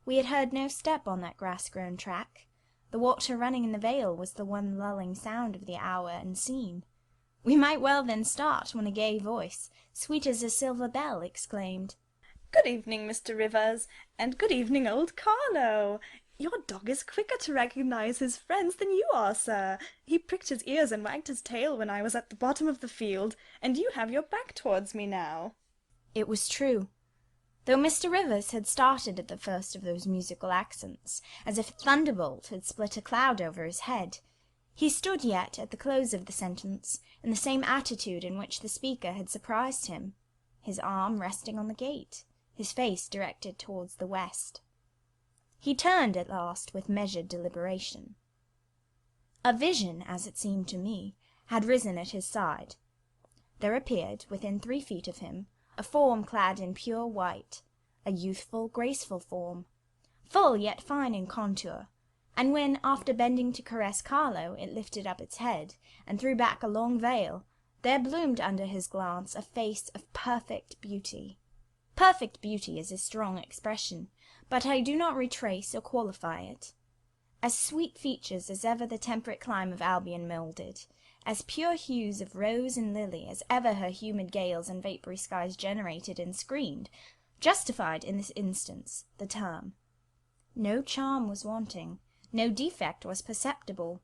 Speaker 2: We had heard no step on that grass-grown track. The water running in the vale was the one lulling sound of the hour and scene. We might well then start, when a gay voice, sweet as a silver bell, exclaimed,
Speaker 3: "Good evening, Mr. Rivers, and good evening, old Carlo. Your dog is quicker to recognize his friends than you are, sir. He pricked his ears and wagged his tail when I was at the bottom of the field, and you have your back towards me now."
Speaker 2: It was true. Though Mr. Rivers had started at the first of those musical accents, as if a thunderbolt had split a cloud over his head, he stood yet at the close of the sentence in the same attitude in which the speaker had surprised him, his arm resting on the gate, his face directed towards the west. He turned at last with measured deliberation. A vision, as it seemed to me, had risen at his side. There appeared, within 3 feet of him, a form clad in pure white, a youthful, graceful form, full yet fine in contour, and when, after bending to caress Carlo, it lifted up its head, and threw back a long veil, there bloomed under his glance a face of perfect beauty. Perfect beauty is a strong expression, but I do not retrace or qualify it. As sweet features as ever the temperate clime of Albion moulded, as pure hues of rose and lily as ever her humid gales and vapory skies generated and screened, justified in this instance the term. No charm was wanting, no defect was perceptible.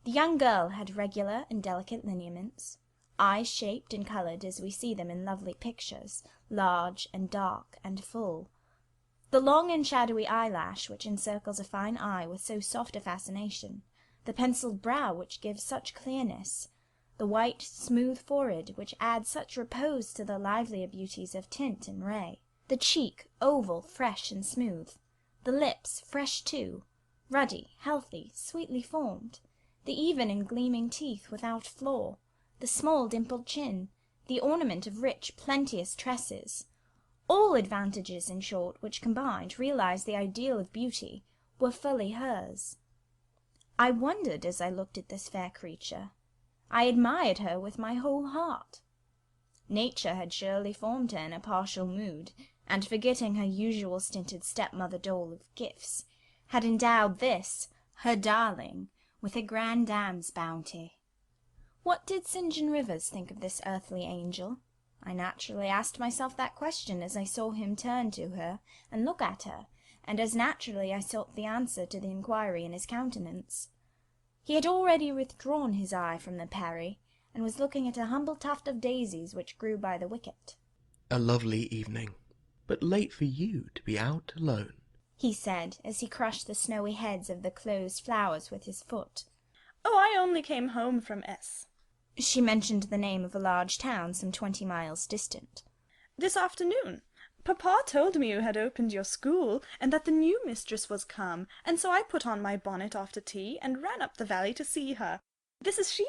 Speaker 2: The young girl had regular and delicate lineaments, eyes shaped and coloured as we see them in lovely pictures, large and dark and full. The long and shadowy eyelash which encircles a fine eye with so soft a fascination, the pencilled brow which gives such clearness, the white, smooth forehead which adds such repose to the livelier beauties of tint and ray, the cheek, oval, fresh and smooth, the lips, fresh too, ruddy, healthy, sweetly formed, the even and gleaming teeth without flaw, the small dimpled chin, the ornament of rich, plenteous tresses, all advantages, in short, which combined realized the ideal of beauty, were fully hers. I wondered as I looked at this fair creature. I admired her with my whole heart. Nature had surely formed her in a partial mood, and forgetting her usual stinted stepmother dole of gifts, had endowed this, her darling, with a grandame's bounty. What did St. John Rivers think of this earthly angel? I naturally asked myself that question as I saw him turn to her and look at her, and as naturally I sought the answer to the inquiry in his countenance. He had already withdrawn his eye from the Peri, and was looking at a humble tuft of daisies which grew by the wicket.
Speaker 21: "A lovely evening, but late for you to be out alone,"
Speaker 2: he said, as he crushed the snowy heads of the closed flowers with his foot.
Speaker 3: "Oh, I only came home from S."
Speaker 2: She mentioned the name of a large town some 20 miles distant.
Speaker 3: This afternoon. Papa told me you had opened your school, and that the new mistress was come, and so I put on my bonnet after tea, and ran up the valley to see her. This is she?"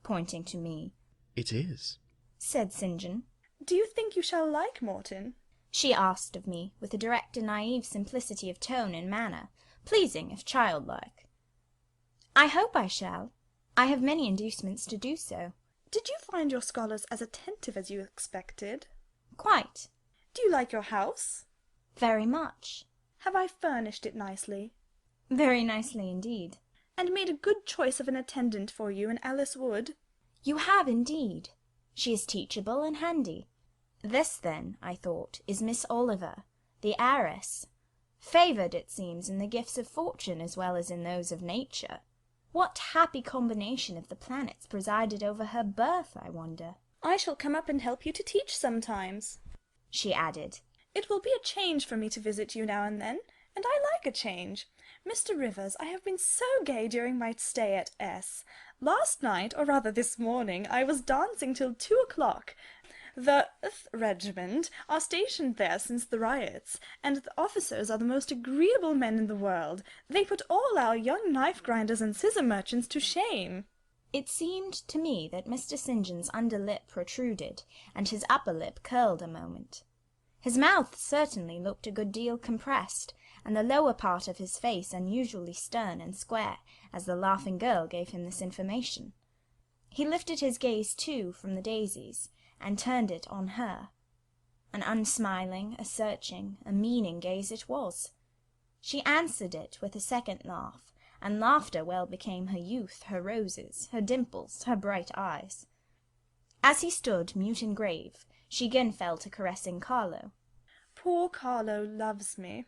Speaker 2: Pointing to me.
Speaker 21: "It is,"
Speaker 2: said St. John.
Speaker 3: "Do you think you shall like Morton?"
Speaker 2: she asked of me, with a direct and naive simplicity of tone and manner, pleasing if childlike. "I hope I shall. I have many inducements to do so."
Speaker 3: "Did you find your scholars as attentive as you expected?"
Speaker 2: "Quite."
Speaker 3: "Do you like your house?"
Speaker 2: "Very much."
Speaker 3: "Have I furnished it nicely?"
Speaker 2: "Very nicely indeed."
Speaker 3: "And made a good choice of an attendant for you in Alice Wood?"
Speaker 2: "You have indeed. She is teachable and handy. This, then, I thought, is Miss Oliver, the heiress, favoured, it seems, in the gifts of fortune as well as in those of nature. What happy combination of the planets presided over her birth, I wonder?"
Speaker 3: "I shall come up and help you to teach sometimes,"
Speaker 2: she added.
Speaker 3: "It will be a change for me to visit you now and then, and I like a change. Mr. Rivers, I have been so gay during my stay at S. Last night, or rather this morning, I was dancing till 2 o'clock. The regiment are stationed there since the riots, and the officers are the most agreeable men in the world. They put all our young knife-grinders and scissor merchants to shame."
Speaker 2: It seemed to me that Mr. St. John's under lip protruded, and his upper lip curled a moment. His mouth certainly looked a good deal compressed, and the lower part of his face unusually stern and square, as the laughing girl gave him this information. He lifted his gaze, too, from the daisies, and turned it on her. An unsmiling, a searching, a meaning gaze it was. She answered it with a second laugh, and laughter well became her youth, her roses, her dimples, her bright eyes. As he stood, mute and grave, she again fell to caressing Carlo.
Speaker 3: "Poor Carlo loves me,"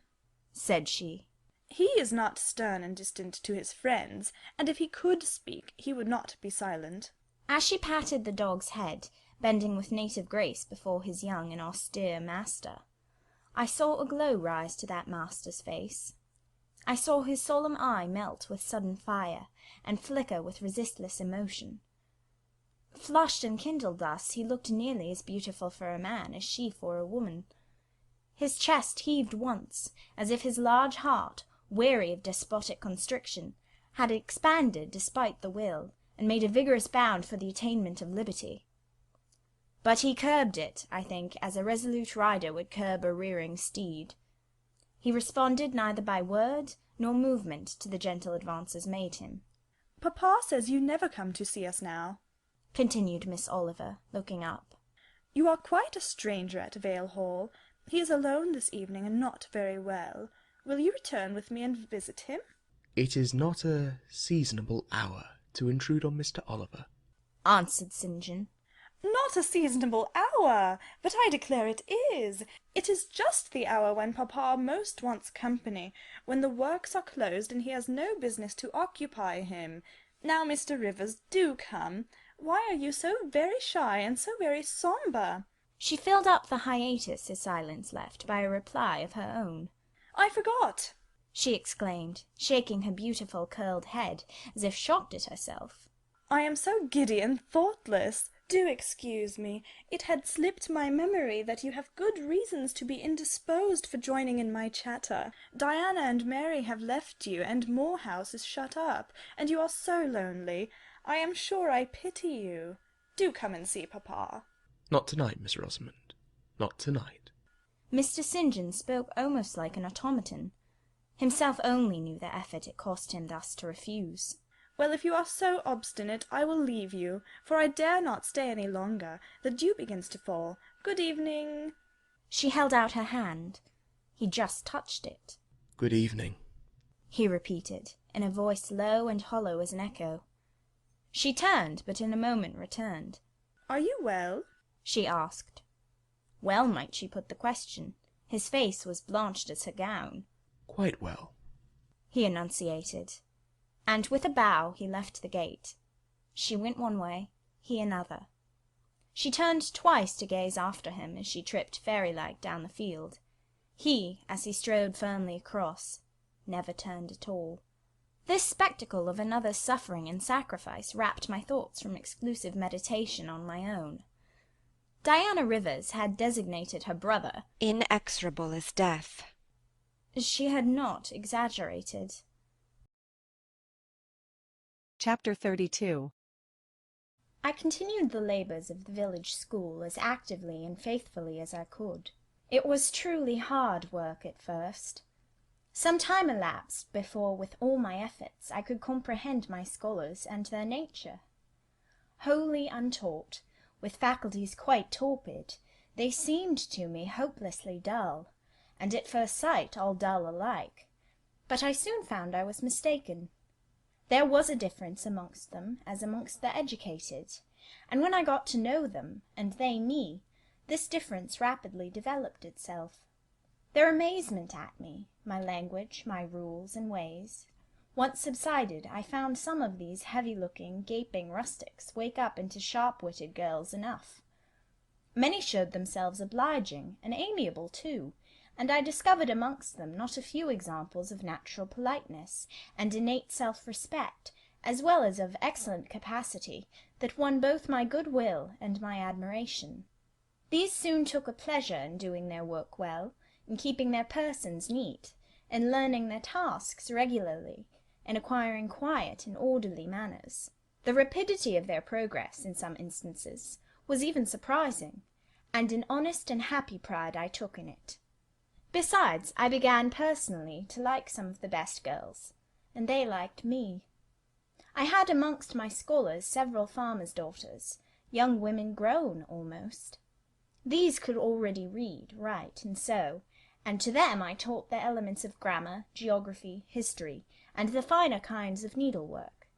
Speaker 2: said she.
Speaker 3: "He is not stern and distant to his friends, and if he could speak, he would not be silent."
Speaker 2: As she patted the dog's head, bending with native grace before his young and austere master, I saw a glow rise to that master's face. I saw his solemn eye melt with sudden fire, and flicker with resistless emotion. Flushed and kindled thus, he looked nearly as beautiful for a man as she for a woman. His chest heaved once, as if his large heart, weary of despotic constriction, had expanded despite the will, and made a vigorous bound for the attainment of liberty. But he curbed it, I think, as a resolute rider would curb a rearing steed. He responded neither by word nor movement to the gentle advances made him.
Speaker 3: "Papa says you never come to see us now,"
Speaker 2: continued Miss Oliver, looking up.
Speaker 3: "You are quite a stranger at Vale Hall. He is alone this evening and not very well. Will you return with me and visit him?"
Speaker 21: "It is not a seasonable hour to intrude on Mr. Oliver,"
Speaker 2: answered St. John.
Speaker 3: "Not a seasonable hour, but I declare it is. It is just the hour when papa most wants company, when the works are closed and he has no business to occupy him. Now, Mr. Rivers, do come. Why are you so very shy and so very sombre?"
Speaker 2: She filled up the hiatus his silence left by a reply of her own.
Speaker 3: "I forgot!"
Speaker 2: she exclaimed, shaking her beautiful curled head, as if shocked at herself.
Speaker 3: "I am so giddy and thoughtless. Do excuse me. It had slipped my memory that you have good reasons to be indisposed for joining in my chatter. Diana and Mary have left you, and Moor House is shut up, and you are so lonely. I am sure I pity you. Do come and see papa."
Speaker 21: "Not tonight, Miss Rosamond. Not tonight."
Speaker 2: Mr. St. John spoke almost like an automaton. Himself only knew the effort it cost him thus to refuse.
Speaker 3: "Well, if you are so obstinate, I will leave you, for I dare not stay any longer. The dew begins to fall. Good evening."
Speaker 2: She held out her hand. He just touched it.
Speaker 21: "Good evening,"
Speaker 2: he repeated, in a voice low and hollow as an echo. She turned, but in a moment returned.
Speaker 3: "Are you well?"
Speaker 2: she asked. Well might she put the question. His face was blanched as her gown.
Speaker 21: "Quite well,"
Speaker 2: he enunciated, and with a bow he left the gate. She went one way, he another. She turned twice to gaze after him as she tripped fairy-like down the field. He, as he strode firmly across, never turned at all. This spectacle of another's suffering and sacrifice rapt my thoughts from exclusive meditation on my own. Diana Rivers had designated her brother
Speaker 18: inexorable as death.
Speaker 2: She had not exaggerated.
Speaker 1: Chapter 32.
Speaker 2: I continued the labours of the village school as actively and faithfully as I could. It was truly hard work at first. Some time elapsed before, with all my efforts, I could comprehend my scholars and their nature. Wholly untaught, with faculties quite torpid, they seemed to me hopelessly dull, and at first sight all dull alike. But I soon found I was mistaken. There was a difference amongst them as amongst the educated, and when I got to know them, and they me, this difference rapidly developed itself. Their amazement at me, my language, my rules and ways, once subsided, I found some of these heavy-looking, gaping rustics wake up into sharp-witted girls enough. Many showed themselves obliging, and amiable too, and I discovered amongst them not a few examples of natural politeness, and innate self-respect, as well as of excellent capacity, that won both my good-will and my admiration. These soon took a pleasure in doing their work well, in keeping their persons neat, in learning their tasks regularly, in acquiring quiet and orderly manners. The rapidity of their progress, in some instances, was even surprising, and an honest and happy pride I took in it. Besides, I began personally to like some of the best girls, and they liked me. I had amongst my scholars several farmers' daughters, young women grown almost. These could already read, write, and sew, and to them I taught the elements of grammar, geography, history, and the finer kinds of needlework.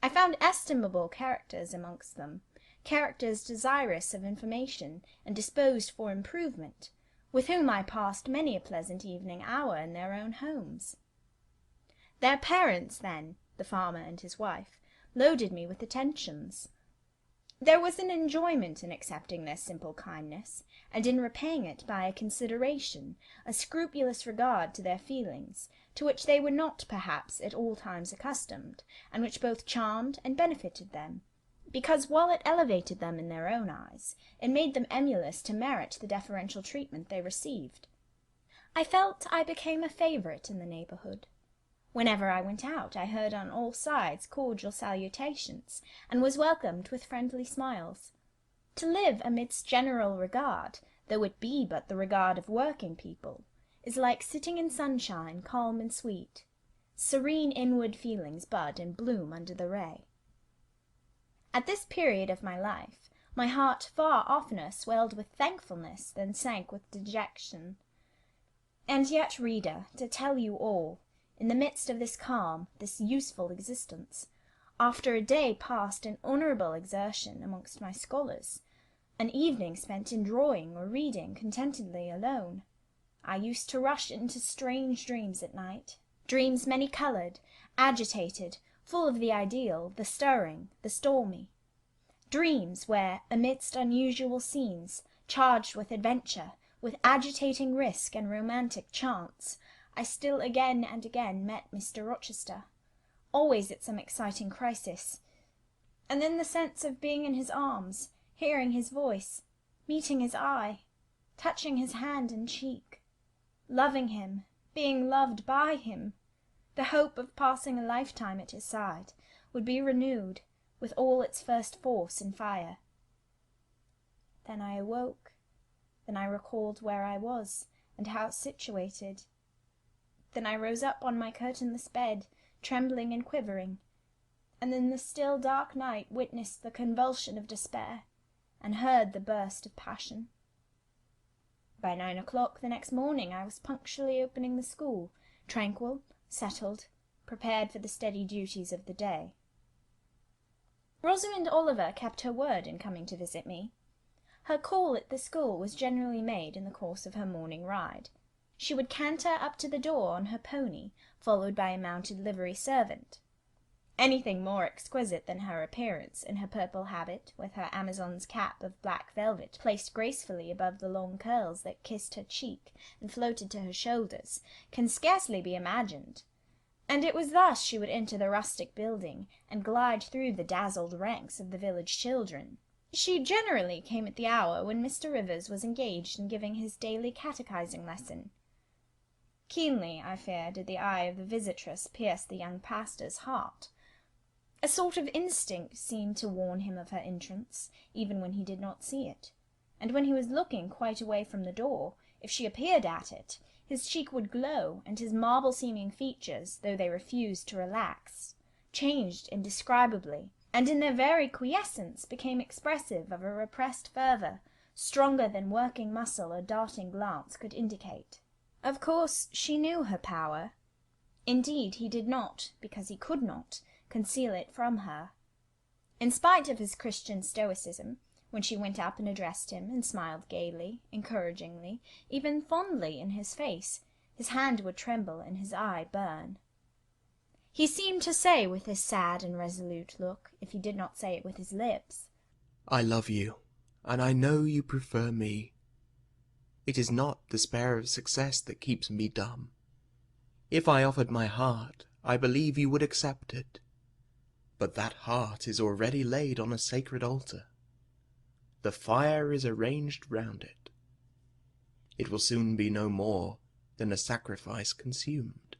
Speaker 2: I found estimable characters amongst them, characters desirous of information and disposed for improvement, with whom I passed many a pleasant evening hour in their own homes. Their parents, then, the farmer and his wife, loaded me with attentions. There was an enjoyment in accepting their simple kindness, and in repaying it by a consideration, a scrupulous regard to their feelings, to which they were not, perhaps, at all times accustomed, and which both charmed and benefited them, because, while it elevated them in their own eyes, it made them emulous to merit the deferential treatment they received. I felt I became a favourite in the neighbourhood. Whenever I went out, I heard on all sides cordial salutations, and was welcomed with friendly smiles. To live amidst general regard, though it be but the regard of working people, is like sitting in sunshine, calm and sweet. Serene inward feelings bud and bloom under the ray. At this period of my life, my heart far oftener swelled with thankfulness than sank with dejection. And yet, reader, to tell you all, in the midst of this calm, this useful existence, after a day passed in honourable exertion amongst my scholars, an evening spent in drawing or reading contentedly alone, I used to rush into strange dreams at night, dreams many-coloured, agitated, full of the ideal, the stirring, the stormy. Dreams where, amidst unusual scenes, charged with adventure, with agitating risk and romantic chance, I still again and again met Mr. Rochester, always at some exciting crisis, and then the sense of being in his arms, hearing his voice, meeting his eye, touching his hand and cheek, loving him, being loved by him, the hope of passing a lifetime at his side, would be renewed with all its first force and fire. Then I awoke, then I recalled where I was, and how situated. Then I rose up on my curtainless bed, trembling and quivering, and in the still dark night witnessed the convulsion of despair, and heard the burst of passion. By 9 o'clock the next morning I was punctually opening the school, tranquil, settled, prepared for the steady duties of the day. Rosamond Oliver kept her word in coming to visit me. Her call at the school was generally made in the course of her morning ride. She would canter up to the door on her pony, followed by a mounted livery servant. Anything more exquisite than her appearance, in her purple habit, with her Amazon's cap of black velvet placed gracefully above the long curls that kissed her cheek and floated to her shoulders, can scarcely be imagined, And it was thus she would enter the rustic building, and glide through the dazzled ranks of the village children. She generally came at the hour when Mr. Rivers was engaged in giving his daily catechizing lesson. Keenly, I fear, did the eye of the visitress pierce the young pastor's heart. A sort of instinct seemed to warn him of her entrance, even when he did not see it, and when he was looking quite away from the door, if she appeared at it, his cheek would glow, and his marble-seeming features, though they refused to relax, changed indescribably, and in their very quiescence became expressive of a repressed fervour, stronger than working muscle or darting glance could indicate. Of course she knew her power. Indeed, he did not, because he could not, conceal it from her. In spite of his Christian stoicism, when she went up and addressed him, and smiled gaily, encouragingly, even fondly in his face, his hand would tremble and his eye burn. He seemed to say with his sad and resolute look, if he did not say it with his lips,
Speaker 21: I love you, and I know you prefer me. It is not despair of success that keeps me dumb. If I offered my heart, I believe you would accept it. But that heart is already laid on a sacred altar. The fire is arranged round it. It will soon be no more than a sacrifice consumed.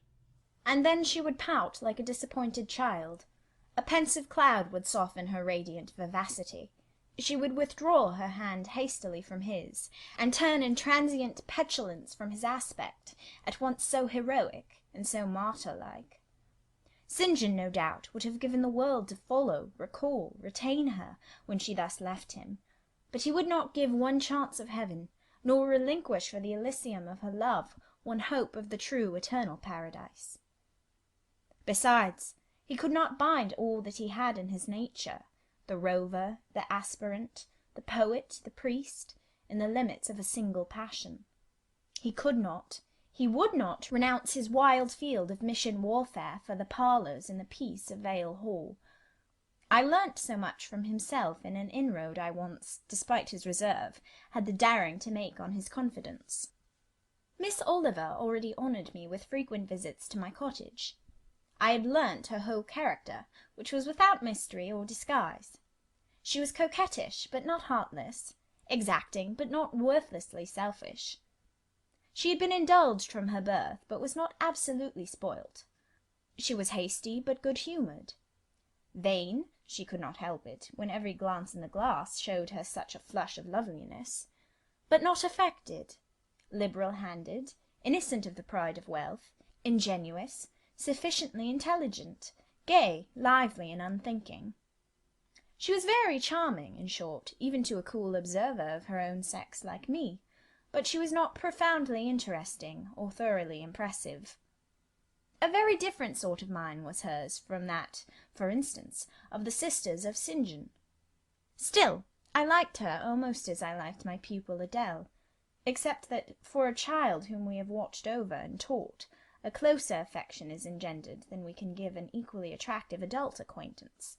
Speaker 2: And then she would pout like a disappointed child. A pensive cloud would soften her radiant vivacity. She would withdraw her hand hastily from his, and turn in transient petulance from his aspect, at once so heroic and so martyr-like. St. John, no doubt, would have given the world to follow, recall, retain her, when she thus left him, but he would not give one chance of heaven, nor relinquish for the Elysium of her love one hope of the true eternal paradise. Besides, he could not bind all that he had in his nature, the rover, the aspirant, the poet, the priest, in the limits of a single passion. He could not, he would not renounce his wild field of mission warfare for the parlours and the peace of Vale Hall. I learnt so much from himself in an inroad I once, despite his reserve, had the daring to make on his confidence. Miss Oliver already honoured me with frequent visits to my cottage. I had learnt her whole character, which was without mystery or disguise. She was coquettish, but not heartless, exacting, but not worthlessly selfish. She had been indulged from her birth, but was not absolutely spoilt. She was hasty, but good-humoured. Vain, she could not help it, when every glance in the glass showed her such a flush of loveliness, but not affected, liberal-handed, innocent of the pride of wealth, ingenuous, sufficiently intelligent, gay, lively, and unthinking. She was very charming, in short, even to a cool observer of her own sex like me, but she was not profoundly interesting or thoroughly impressive. A very different sort of mind was hers from that, for instance, of the sisters of St. John. Still, I liked her almost as I liked my pupil Adele, except that for a child whom we have watched over and taught, a closer affection is engendered than we can give an equally attractive adult acquaintance.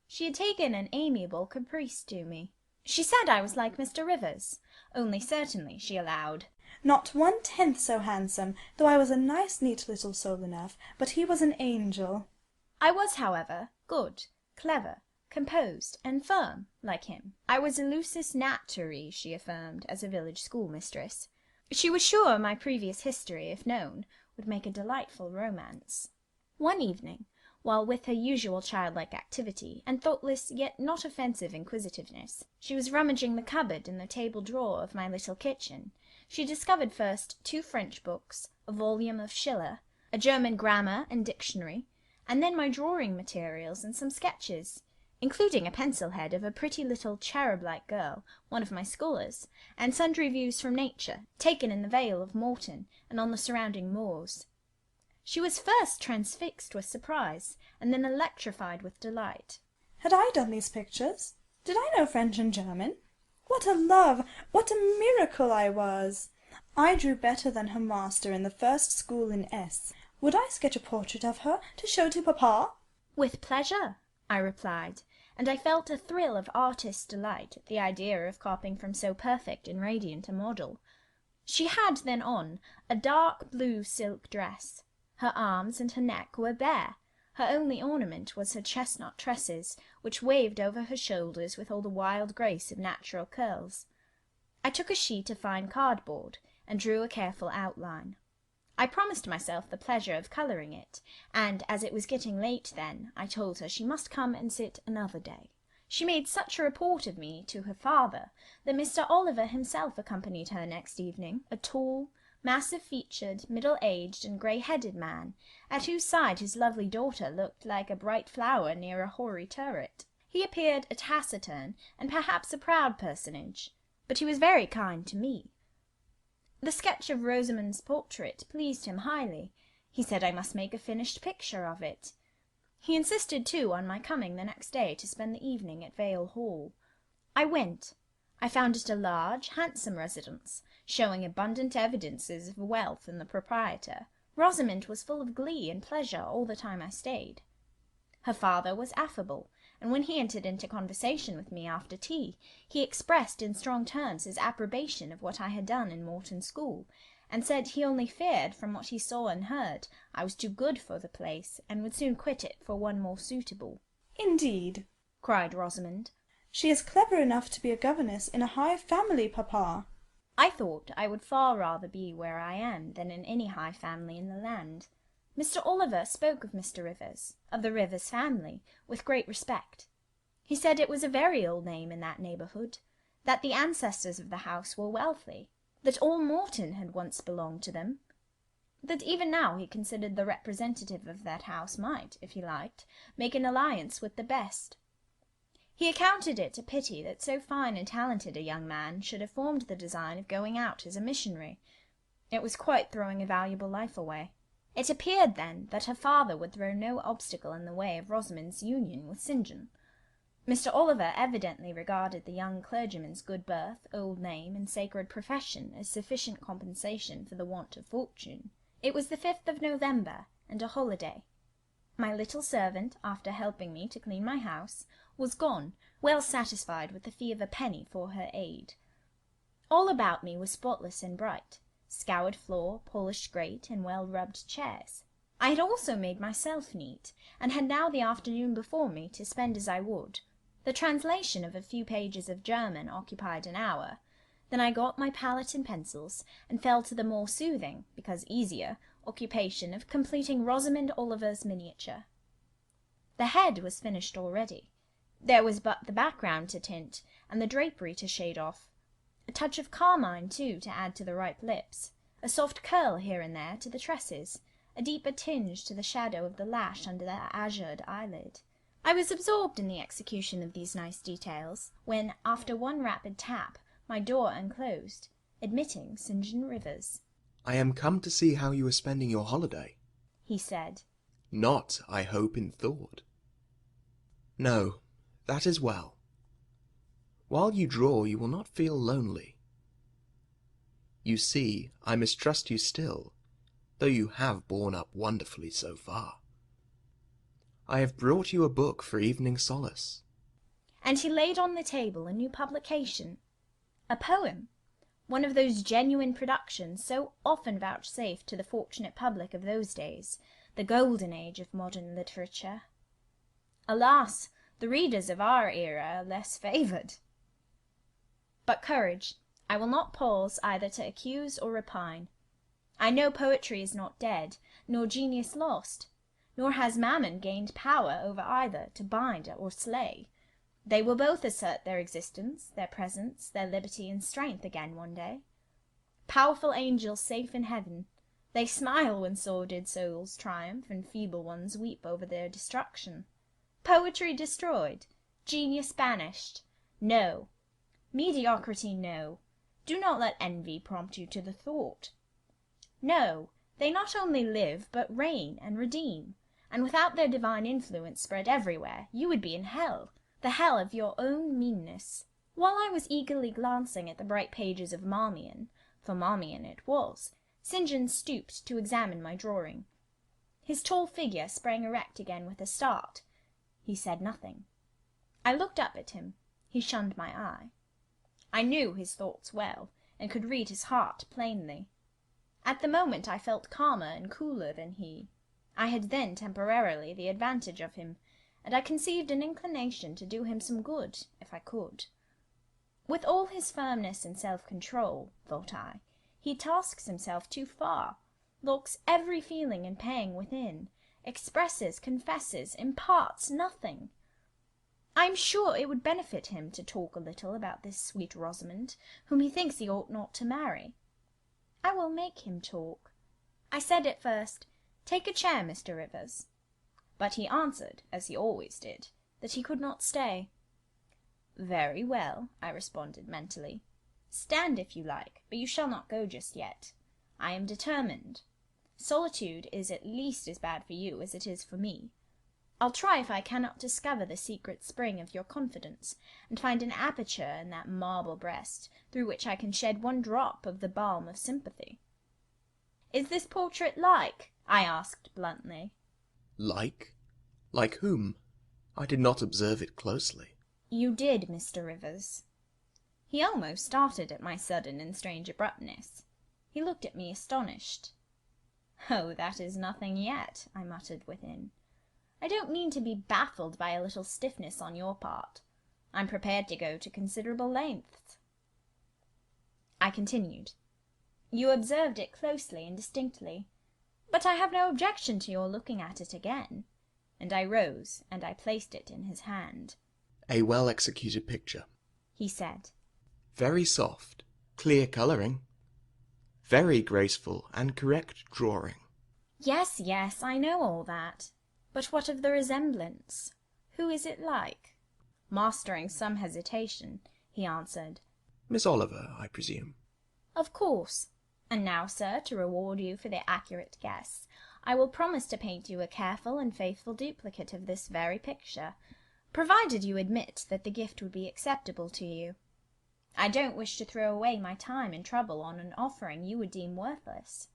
Speaker 2: She had taken an amiable caprice to me. She said I was like Mr. Rivers, only certainly, she allowed,
Speaker 3: not 1/10 so handsome, though I was a nice neat little soul enough, but he was an angel.
Speaker 2: I was, however, good, clever, composed, and firm, like him. I was a lusus naturae, she affirmed, as a village schoolmistress. She was sure my previous history, if known, would make a delightful romance. One evening, while with her usual childlike activity, and thoughtless yet not offensive inquisitiveness, she was rummaging the cupboard in the table drawer of my little kitchen, she discovered first 2 French books, a volume of Schiller, a German grammar and dictionary, and then my drawing materials and some sketches, including a pencil-head of a pretty little cherub-like girl, one of my scholars, and sundry views from nature, taken in the Vale of Morton and on the surrounding moors. She was first transfixed with surprise, and then electrified with delight.
Speaker 3: Had I done these pictures? Did I know French and German? What a love! What a miracle I was! I drew better than her master in the first school in S. Would I sketch a portrait of her to show to papa?
Speaker 2: With pleasure, I replied, and I felt a thrill of artist's delight at the idea of copying from so perfect and radiant a model. She had then on a dark blue silk dress. Her arms and her neck were bare. Her only ornament was her chestnut tresses, which waved over her shoulders with all the wild grace of natural curls. I took a sheet of fine cardboard, and drew a careful outline. I promised myself the pleasure of colouring it, and as it was getting late then, I told her she must come and sit another day. She made such a report of me to her father that Mr. Oliver himself accompanied her next evening, a tall, massive-featured, middle-aged, and grey-headed man, at whose side his lovely daughter looked like a bright flower near a hoary turret. He appeared a taciturn and perhaps a proud personage, but he was very kind to me. The sketch of Rosamond's portrait pleased him highly. He said I must make a finished picture of it. He insisted, too, on my coming the next day to spend the evening at Vale Hall. I went. I found it a large, handsome residence, showing abundant evidences of wealth in the proprietor. Rosamond was full of glee and pleasure all the time I stayed. Her father was affable, and when he entered into conversation with me after tea, he expressed in strong terms his approbation of what I had done in Morton School, and said he only feared, from what he saw and heard, I was too good for the place, and would soon quit it for one more suitable.
Speaker 3: "Indeed," cried Rosamond, "she is clever enough to be a governess in a high family, papa."
Speaker 2: I thought I would far rather be where I am than in any high family in the land. Mr. Oliver spoke of Mr. Rivers, of the Rivers family, with great respect. He said it was a very old name in that neighbourhood, that the ancestors of the house were wealthy, that all Morton had once belonged to them, that even now he considered the representative of that house might, if he liked, make an alliance with the best. He accounted it a pity that so fine and talented a young man should have formed the design of going out as a missionary. It was quite throwing a valuable life away. It appeared, then, that her father would throw no obstacle in the way of Rosamond's union with St. John. Mr. Oliver evidently regarded the young clergyman's good birth, old name, and sacred profession as sufficient compensation for the want of fortune. It was the 5th of November, and a holiday. My little servant, after helping me to clean my house, was gone, well satisfied with the fee of a penny for her aid. All about me was spotless and bright, scoured floor, polished grate, and well-rubbed chairs. I had also made myself neat, and had now the afternoon before me to spend as I would. The translation of a few pages of German occupied an hour. Then I got my palette and pencils, and fell to the more soothing, because easier, occupation of completing Rosamond Oliver's miniature. The head was finished already. There was but the background to tint, and the drapery to shade off. A touch of carmine, too, to add to the ripe lips, a soft curl here and there to the tresses, a deeper tinge to the shadow of the lash under the azured eyelid. I was absorbed in the execution of these nice details, when, after one rapid tap, my door unclosed, admitting St. John Rivers.
Speaker 21: "I am come to see how you are spending your holiday,"
Speaker 2: he said.
Speaker 21: "Not, I hope, in thought." "No, that is well. While you draw, you will not feel lonely. You see, I mistrust you still, though you have borne up wonderfully so far. I have brought you a book for evening solace."
Speaker 2: And he laid on the table a new publication, a poem, one of those genuine productions so often vouchsafed to the fortunate public of those days, the golden age of modern literature. Alas, the readers of our era are less favoured. But courage, I will not pause either to accuse or repine. I know poetry is not dead, nor genius lost, nor has Mammon gained power over either to bind or slay. They will both assert their existence, their presence, their liberty and strength again one day. Powerful angels safe in heaven, they smile when sordid souls triumph and feeble ones weep over their destruction. Poetry destroyed, genius banished. No. Mediocrity, no. Do not let envy prompt you to the thought. No, they not only live, but reign and redeem, and without their divine influence spread everywhere, you would be in hell, the hell of your own meanness. While I was eagerly glancing at the bright pages of Marmion, for Marmion it was, St. John stooped to examine my drawing. His tall figure sprang erect again with a start. He said nothing. I looked up at him. He shunned my eye. I knew his thoughts well, and could read his heart plainly. At the moment I felt calmer and cooler than he. I had then temporarily the advantage of him, and I conceived an inclination to do him some good, if I could. With all his firmness and self-control, thought I, he tasks himself too far, looks every feeling and pang within, expresses, confesses, imparts nothing. I am sure it would benefit him to talk a little about this sweet Rosamond, whom he thinks he ought not to marry. I will make him talk. I said at first, "Take a chair, Mr. Rivers." But he answered, as he always did, that he could not stay. "Very well," I responded mentally. "Stand if you like, but you shall not go just yet. I am determined. Solitude is at least as bad for you as it is for me. I'll try if I cannot discover the secret spring of your confidence, and find an aperture in that marble breast, through which I can shed one drop of the balm of sympathy." "Is this portrait like?" I asked bluntly.
Speaker 21: Like? Like whom? I did not observe it closely.
Speaker 2: "You did, Mr. Rivers." He almost started at my sudden and strange abruptness. He looked at me astonished. "Oh, that is nothing yet," I muttered within. "I don't mean to be baffled by a little stiffness on your part. I'm prepared to go to considerable lengths." I continued. "You observed it closely and distinctly, but I have no objection to your looking at it again." And I rose, and I placed it in his hand.
Speaker 21: A well-executed picture,
Speaker 2: he said.
Speaker 21: Very soft, clear colouring. Very graceful and correct drawing.
Speaker 2: "Yes, yes, I know all that. But what of the resemblance? Who is it like?" Mastering some hesitation, he answered,
Speaker 21: Miss Oliver, I presume.
Speaker 2: "Of course. And now, sir, to reward you for the accurate guess, I will promise to paint you a careful and faithful duplicate of this very picture, provided you admit that the gift would be acceptable to you. I don't wish to throw away my time and trouble on an offering you would deem worthless."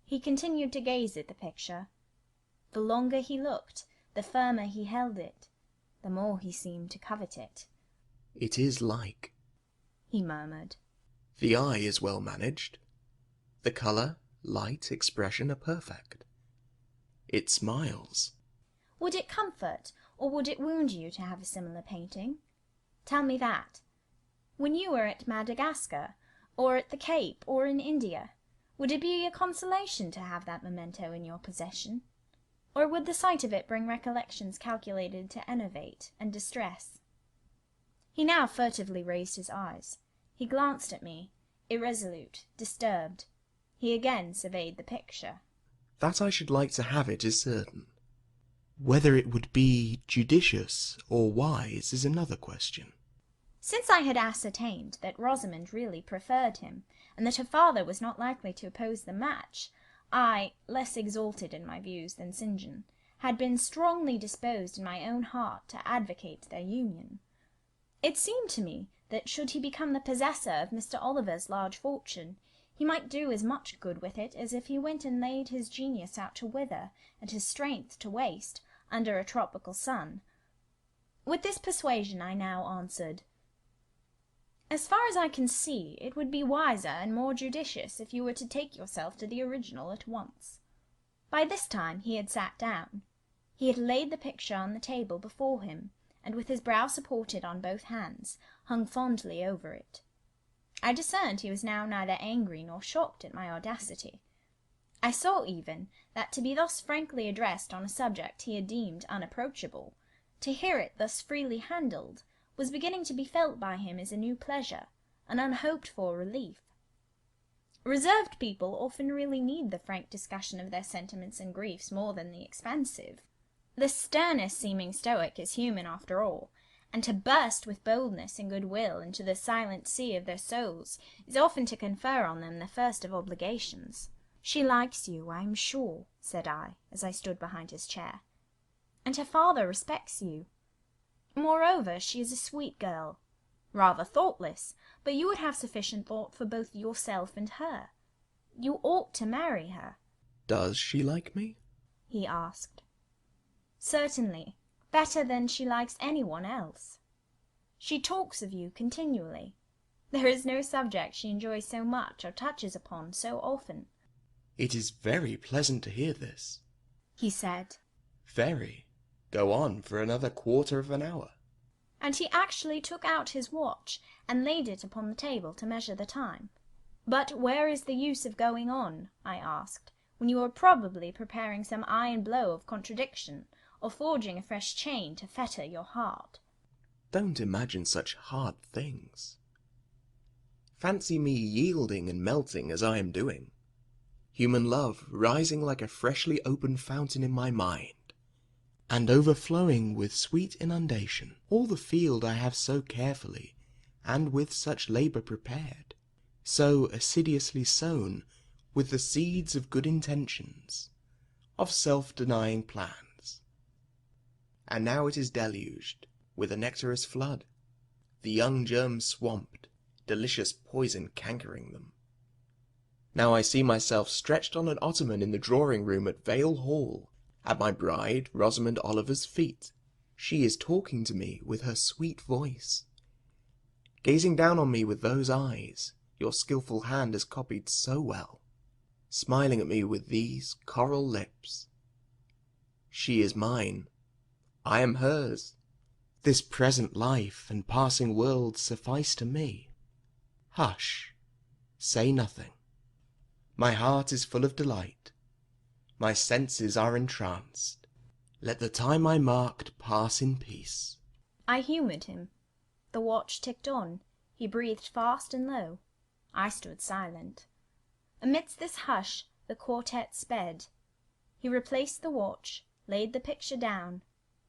Speaker 2: He continued to gaze at the picture. The longer he looked, the firmer he held it, the more he seemed to covet it.
Speaker 21: It is like,
Speaker 2: he murmured.
Speaker 21: The eye is well managed. The colour, light, expression are perfect. It smiles.
Speaker 2: Would it comfort, or would it wound you to have a similar painting? Tell me that. When you were at Madagascar, or at the Cape, or in India, would it be a consolation to have that memento in your possession? Or would the sight of it bring recollections calculated to enervate and distress? He now furtively raised his eyes. He glanced at me, irresolute, disturbed. He again surveyed the picture.
Speaker 21: That I should like to have it is certain. Whether it would be judicious or wise is another question.
Speaker 2: Since I had ascertained that Rosamond really preferred him, and that her father was not likely to oppose the match, I, less exalted in my views than St. John, had been strongly disposed in my own heart to advocate their union. It seemed to me that should he become the possessor of Mr. Oliver's large fortune, he might do as much good with it as if he went and laid his genius out to wither, and his strength to waste, under a tropical sun. With this persuasion I now answered, "As far as I can see, it would be wiser and more judicious if you were to take yourself to the original at once." By this time he had sat down. He had laid the picture on the table before him, and with his brow supported on both hands, hung fondly over it. I discerned he was now neither angry nor shocked at my audacity. I saw even that to be thus frankly addressed on a subject he had deemed unapproachable, to hear it thus freely handled, was beginning to be felt by him as a new pleasure, an unhoped-for relief. Reserved people often really need the frank discussion of their sentiments and griefs more than the expansive. The sternest seeming stoic is human after all, and to burst with boldness and goodwill into the silent sea of their souls is often to confer on them the first of obligations. "She likes you, I am sure," said I, as I stood behind his chair, "and her father respects you. Moreover, she is a sweet girl, rather thoughtless, but you would have sufficient thought for both yourself and her. You ought to marry her."
Speaker 21: Does she like me?
Speaker 2: he asked. "Certainly, better than she likes anyone else. She talks of you continually. There is no subject she enjoys so much or touches upon so often.
Speaker 21: It is very pleasant to hear this,
Speaker 2: he said.
Speaker 21: Very. Go on for another quarter of an hour.
Speaker 2: And he actually took out his watch and laid it upon the table to measure the time. But where is the use of going on, I asked, when you are probably preparing some iron blow of contradiction, or forging a fresh chain to fetter your heart?
Speaker 21: Don't imagine such hard things. Fancy me yielding and melting as I am doing. Human love rising like a freshly opened fountain in my mind, and overflowing with sweet inundation all the field I have so carefully and with such labour prepared, so assiduously sown with the seeds of good intentions, of self-denying plans. And now it is deluged with a nectarous flood, the young germs swamped, delicious poison cankering them. Now I see myself stretched on an ottoman in the drawing-room at Vale Hall, at my bride Rosamond Oliver's feet. She is talking to me with her sweet voice, gazing down on me with those eyes your skilful hand has copied so well, smiling at me with these coral lips. She is mine, I am hers. This present life and passing world suffice to me. Hush, say nothing. My heart is full of delight. My senses are entranced. Let the time I marked pass in peace.
Speaker 2: I humoured him. The watch ticked on. He breathed fast and low. I stood silent. Amidst this hush the quartet sped. He replaced the watch, laid the picture down,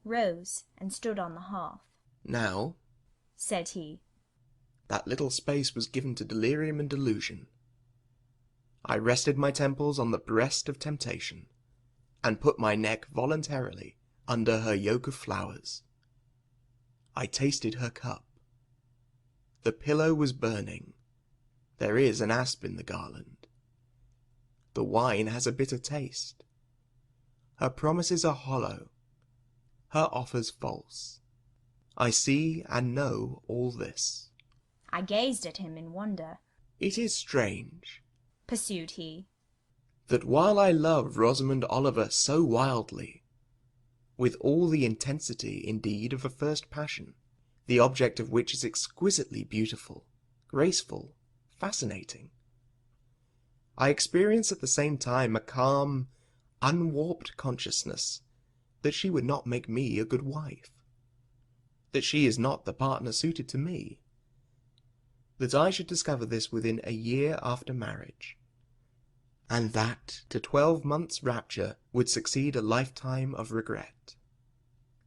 Speaker 2: rose and stood on the hearth.
Speaker 21: Now,
Speaker 2: said he,
Speaker 21: that little space was given to delirium and delusion. I rested my temples on the breast of temptation, and put my neck voluntarily under her yoke of flowers. I tasted her cup. The pillow was burning. There is an asp in the garland. The wine has a bitter taste. Her promises are hollow, her offers false. I see and know all this.
Speaker 2: I gazed at him in wonder.
Speaker 21: It is strange,
Speaker 2: pursued he,
Speaker 21: that while I love Rosamond Oliver so wildly, with all the intensity indeed of a first passion, the object of which is exquisitely beautiful, graceful, fascinating, I experience at the same time a calm, unwarped consciousness that she would not make me a good wife, that she is not the partner suited to me, that I should discover this within a year after marriage, and that to 12 months' rapture would succeed a lifetime of regret.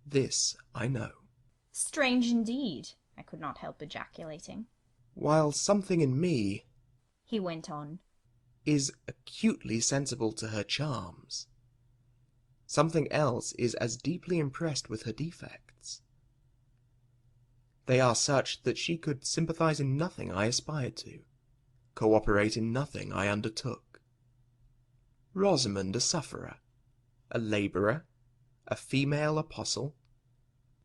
Speaker 21: This I know.
Speaker 2: Strange indeed, I could not help ejaculating.
Speaker 21: While something in me,
Speaker 2: he went on,
Speaker 21: is acutely sensible to her charms, something else is as deeply impressed with her defects. They are such that she could sympathize in nothing I aspired to, cooperate in nothing I undertook. Rosamond a sufferer, a labourer, a female apostle,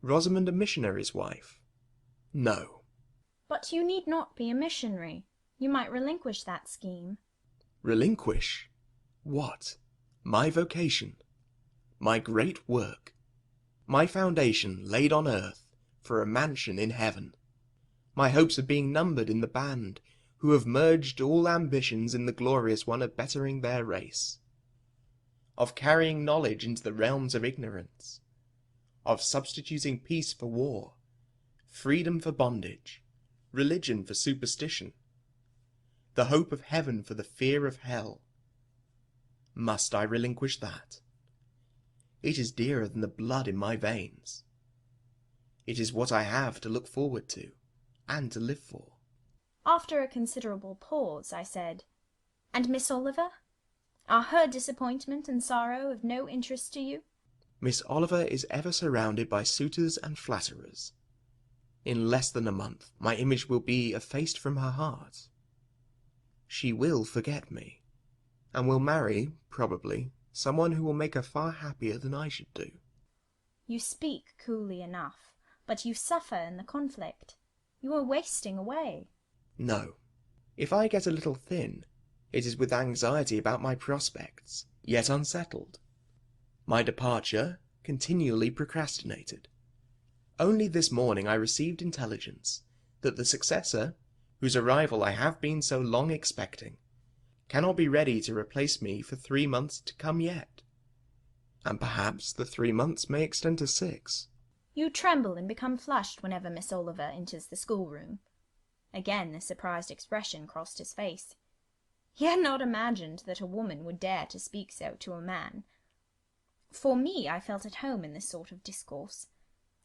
Speaker 21: Rosamond a missionary's wife? No.
Speaker 2: But you need not be a missionary. You might relinquish that scheme.
Speaker 21: Relinquish? What? My vocation? My great work? My foundation laid on earth for a mansion in heaven? My hopes of being numbered in the band who have merged all ambitions in the glorious one of bettering their race, of carrying knowledge into the realms of ignorance, of substituting peace for war, freedom for bondage, religion for superstition, the hope of heaven for the fear of hell. Must I relinquish that? It is dearer than the blood in my veins. It is what I have to look forward to, and to live for.
Speaker 2: After a considerable pause, I said, And Miss Oliver? Are her disappointment and sorrow of no interest to you?
Speaker 21: Miss Oliver is ever surrounded by suitors and flatterers. In less than a month, my image will be effaced from her heart. She will forget me, and will marry, probably, someone who will make her far happier than I should do.
Speaker 2: You speak coolly enough, but you suffer in the conflict. You are wasting away.
Speaker 21: No. If I get a little thin, it is with anxiety about my prospects, yet unsettled. My departure continually procrastinated. Only this morning I received intelligence that the successor, whose arrival I have been so long expecting, cannot be ready to replace me for 3 months to come yet. And perhaps the 3 months may extend to 6.
Speaker 2: You tremble and become flushed whenever Miss Oliver enters the schoolroom. Again the surprised expression crossed his face. He had not imagined that a woman would dare to speak so to a man. For me, I felt at home in this sort of discourse.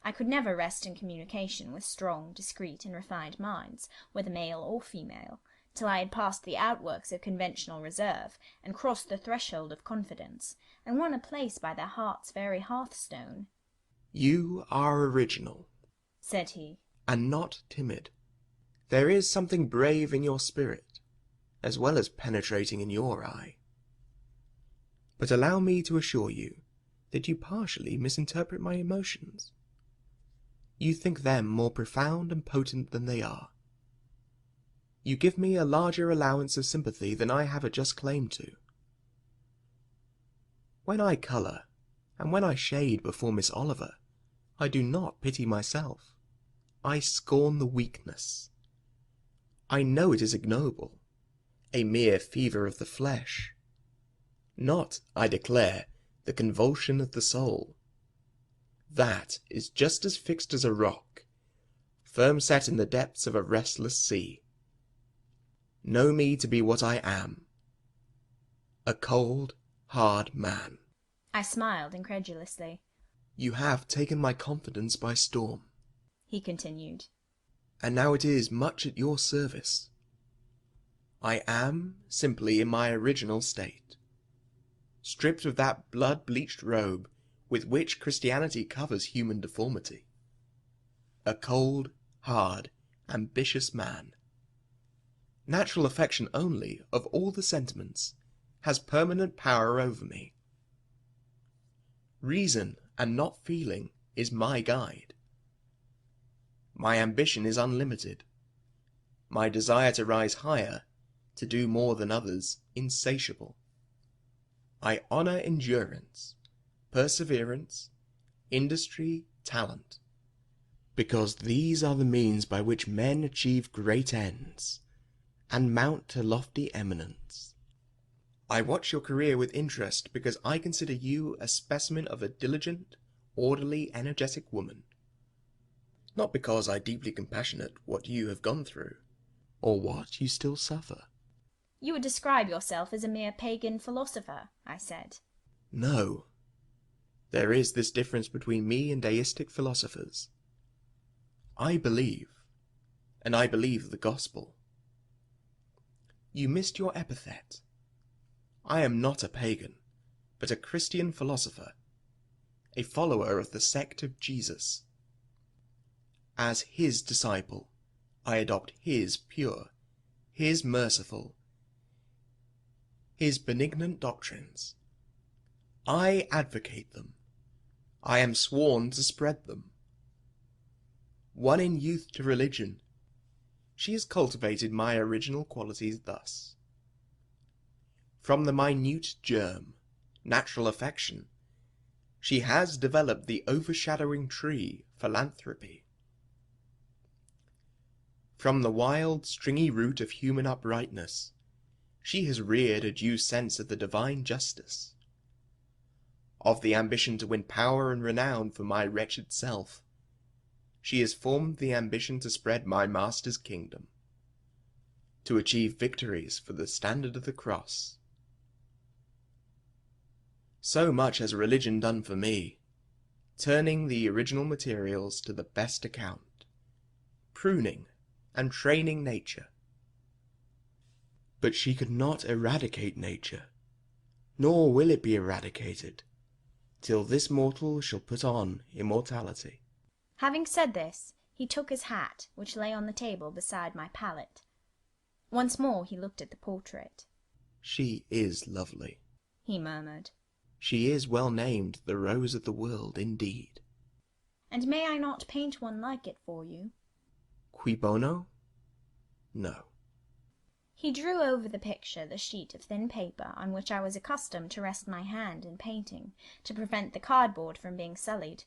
Speaker 2: I could never rest in communication with strong, discreet, and refined minds, whether male or female, till I had passed the outworks of conventional reserve, and crossed the threshold of confidence, and won a place by their heart's very hearthstone.
Speaker 21: You are original,
Speaker 2: said he,
Speaker 21: and not timid. There is something brave in your spirit, as well as penetrating in your eye. But allow me to assure you that you partially misinterpret my emotions. You think them more profound and potent than they are. You give me a larger allowance of sympathy than I have a just claim to. When I colour, and when I shade before Miss Oliver, I do not pity myself. I scorn the weakness. I know it is ignoble, a mere fever of the flesh. Not, I declare, the convulsion of the soul. That is just as fixed as a rock, firm set in the depths of a restless sea. Know me to be what I am, a cold, hard man.
Speaker 2: I smiled incredulously.
Speaker 21: You have taken my confidence by storm,
Speaker 2: he continued,
Speaker 21: and now it is much at your service. I am simply in my original state, stripped of that blood-bleached robe with which Christianity covers human deformity. A cold, hard, ambitious man. Natural affection only, of all the sentiments, has permanent power over me. Reason, and not feeling, is my guide. My ambition is unlimited. My desire to rise higher, to do more than others, insatiable. I honour endurance, perseverance, industry, talent, because these are the means by which men achieve great ends, and mount to lofty eminence. I watch your career with interest because I consider you a specimen of a diligent, orderly, energetic woman. Not because I deeply compassionate what you have gone through, or what you still suffer.
Speaker 2: You would describe yourself as a mere pagan philosopher, I said.
Speaker 21: No. There is this difference between me and deistic philosophers. I believe, and I believe the gospel. You missed your epithet. I am not a pagan, but a Christian philosopher, a follower of the sect of Jesus. As his disciple, I adopt his pure, his merciful, his benignant doctrines. I advocate them. I am sworn to spread them. Won in youth to religion, she has cultivated my original qualities thus. From the minute germ, natural affection, she has developed the overshadowing tree, philanthropy. From the wild, stringy root of human uprightness, she has reared a due sense of the divine justice. Of the ambition to win power and renown for my wretched self, she has formed the ambition to spread my Master's kingdom, to achieve victories for the standard of the cross. So much has religion done for me, turning the original materials to the best account, pruning and training nature. But she could not eradicate nature, nor will it be eradicated, till this mortal shall put on immortality.
Speaker 2: Having said this, he took his hat, which lay on the table beside my pallet. Once more he looked at the portrait.
Speaker 21: She is lovely,
Speaker 2: he murmured.
Speaker 21: She is well named the Rose of the World, indeed.
Speaker 2: And may I not paint one like it for you?
Speaker 21: Cui bono?
Speaker 20: No.
Speaker 2: He drew over the picture the sheet of thin paper on which I was accustomed to rest my hand in painting, to prevent the cardboard from being sullied.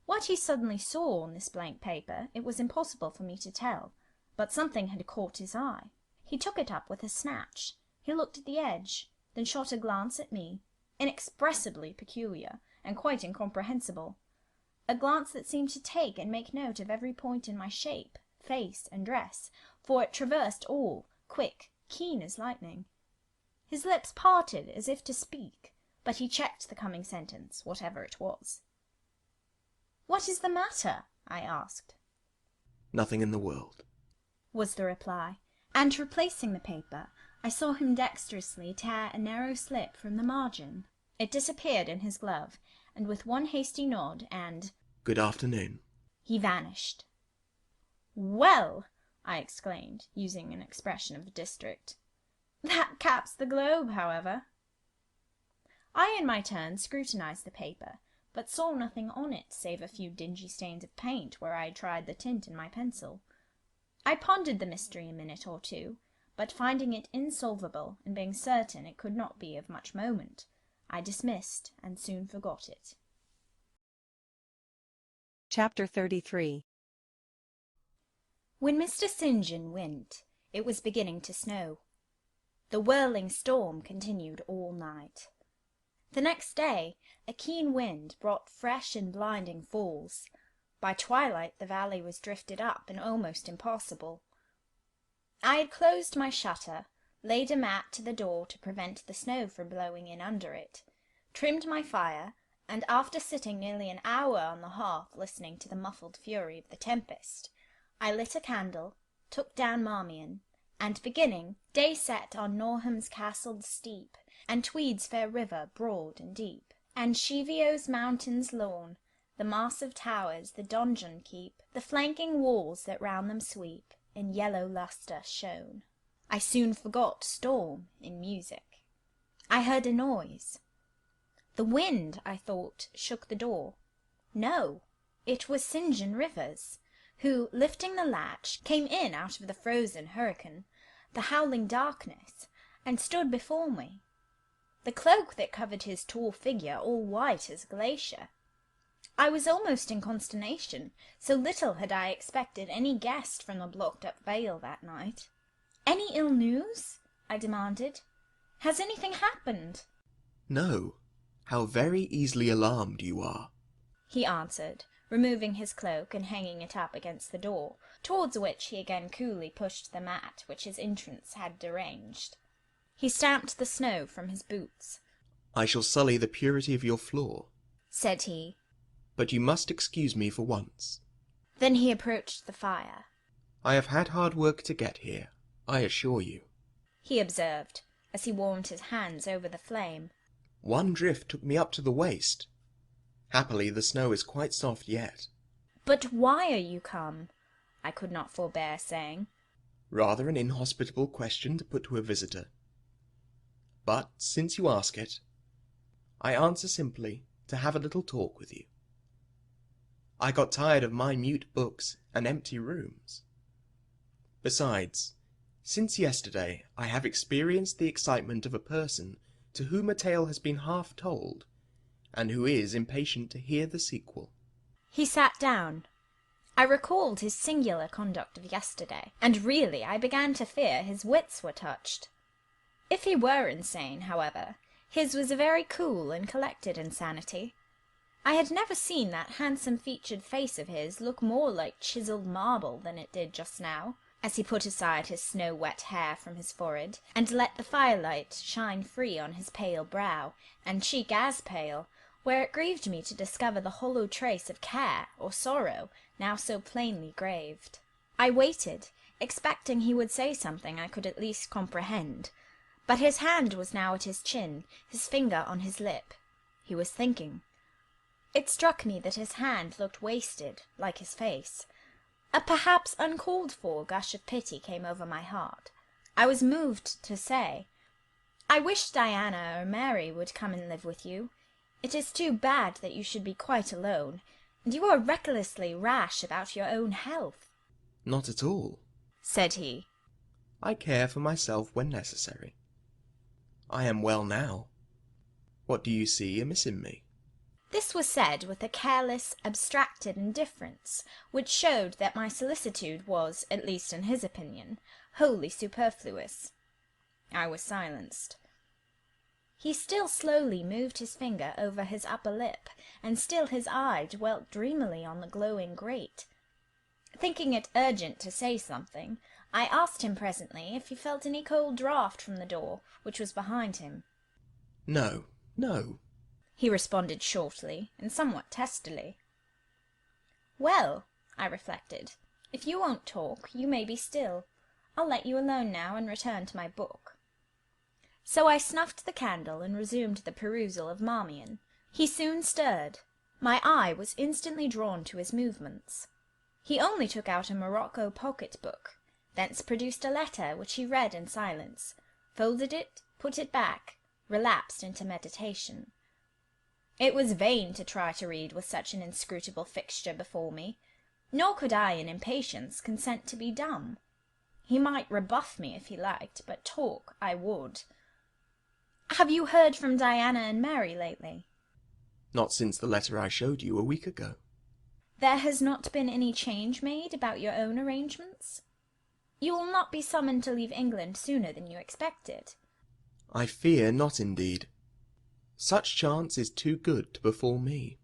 Speaker 2: What he suddenly saw on this blank paper it was impossible for me to tell, but something had caught his eye. He took it up with a snatch. He looked at the edge, then shot a glance at me, inexpressibly peculiar and quite incomprehensible, a glance that seemed to take and make note of every point in my shape, face, and dress, for it traversed all, quick, keen as lightning. His lips parted as if to speak, but he checked the coming sentence, whatever it was. "What is the matter?" I asked.
Speaker 20: Nothing in the world,
Speaker 2: was the reply, and replacing the paper, I saw him dexterously tear a narrow slip from the margin. It disappeared in his glove, and with one hasty nod and
Speaker 20: "Good afternoon,"
Speaker 2: he vanished. "Well," I exclaimed, using an expression of the district, "that caps the globe, however." I in my turn scrutinized the paper, but saw nothing on it save a few dingy stains of paint where I had tried the tint in my pencil. I pondered the mystery a minute or two, but finding it insolvable, and being certain it could not be of much moment, I dismissed and soon forgot it.
Speaker 1: Chapter 33.
Speaker 2: When Mr. St. John went, it was beginning to snow. The whirling storm continued all night. The next day, a keen wind brought fresh and blinding falls. By twilight the valley was drifted up and almost impassable. I had closed my shutter, laid a mat to the door to prevent the snow from blowing in under it, trimmed my fire, and after sitting nearly an hour on the hearth listening to the muffled fury of the tempest, I lit a candle, took down Marmion, and beginning, day set on Norham's castled steep, and Tweed's fair river broad and deep, and Cheviot's mountains lorn, the massive towers the donjon keep, the flanking walls that round them sweep, in yellow lustre shone. I soon forgot storm in music. I heard a noise. The wind, I thought, shook the door. No, it was St. John Rivers, who, lifting the latch, came in out of the frozen hurricane, the howling darkness, and stood before me, the cloak that covered his tall figure all white as glacier. I was almost in consternation, so little had I expected any guest from the blocked-up vale that night. "Any ill news?" I demanded. "Has anything happened?"
Speaker 20: "No. How very easily alarmed you are,"
Speaker 2: he answered, removing his cloak and hanging it up against the door, towards which he again coolly pushed the mat which his entrance had deranged. He stamped the snow from his boots.
Speaker 20: "I shall sully the purity of your floor,"
Speaker 2: said he.
Speaker 20: "But you must excuse me for once."
Speaker 2: Then he approached the fire.
Speaker 20: "I have had hard work to get here, I assure you,"
Speaker 2: he observed, as he warmed his hands over the flame.
Speaker 20: "One drift took me up to the waist. Happily the snow is quite soft yet."
Speaker 2: "But why are you come?" I could not forbear saying.
Speaker 20: Rather an inhospitable question to put to a visitor. But, since you ask it, I answer simply to have a little talk with you. I got tired of minute books and empty rooms. Besides, since yesterday I have experienced the excitement of a person to whom a tale has been half told, and who is impatient to hear the sequel.
Speaker 2: He sat down. I recalled his singular conduct of yesterday, and really I began to fear his wits were touched. If he were insane, however, his was a very cool and collected insanity. I had never seen that handsome-featured face of his look more like chiselled marble than it did just now, as he put aside his snow-wet hair from his forehead, and let the firelight shine free on his pale brow, and cheek as pale, where it grieved me to discover the hollow trace of care or sorrow now so plainly graved. I waited, expecting he would say something I could at least comprehend, but his hand was now at his chin, his finger on his lip. He was thinking. It struck me that his hand looked wasted, like his face. A perhaps uncalled-for gush of pity came over my heart. I was moved to say, "I wish Diana or Mary would come and live with you. It is too bad that you should be quite alone, and you are recklessly rash about your own health."
Speaker 20: "Not at all,"
Speaker 2: said he.
Speaker 21: I care for myself when necessary. I am well now. What do you see amiss in me?
Speaker 2: This was said with a careless, abstracted indifference, which showed that my solicitude was, at least in his opinion, wholly superfluous. I was silenced. He still slowly moved his finger over his upper lip, and still his eye dwelt dreamily on the glowing grate. Thinking it urgent to say something, I asked him presently if he felt any cold draught from the door, which was behind him.
Speaker 21: No, no,
Speaker 2: he responded shortly and somewhat testily. Well, I reflected, if you won't talk, you may be still. I'll let you alone now and return to my book. So I snuffed the candle and resumed the perusal of Marmion. He soon stirred. My eye was instantly drawn to his movements. He only took out a morocco pocket-book, thence produced a letter, which he read in silence, folded it, put it back, relapsed into meditation. It was vain to try to read with such an inscrutable fixture before me, nor could I, in impatience, consent to be dumb. He might rebuff me if he liked, but talk I would. Have you heard from Diana and Mary lately?
Speaker 21: Not since the letter I showed you a week ago.
Speaker 2: There has not been any change made about your own arrangements? You will not be summoned to leave England sooner than you expected.
Speaker 21: I fear not indeed. Such chance is too good to befall me.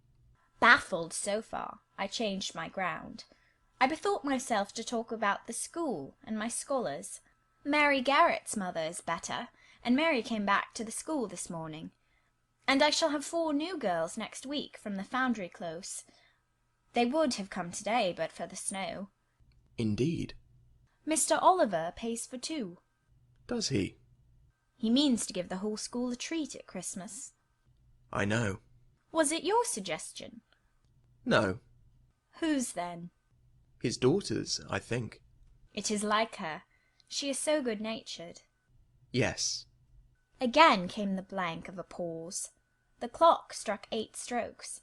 Speaker 2: Baffled so far, I changed my ground. I bethought myself to talk about the school and my scholars. Mary Garrett's mother is better, and Mary came back to the school this morning. And I shall have 4 new girls next week from the Foundry Close. They would have come today but for the snow.
Speaker 21: Indeed.
Speaker 2: Mr. Oliver pays for 2.
Speaker 21: Does he?
Speaker 2: He means to give the whole school a treat at Christmas.
Speaker 21: I know.
Speaker 2: Was it your suggestion?
Speaker 21: No.
Speaker 2: Whose, then?
Speaker 21: His daughter's, I think.
Speaker 2: It is like her. She is so good-natured.
Speaker 21: Yes.
Speaker 2: Again came the blank of a pause. The clock struck 8 strokes.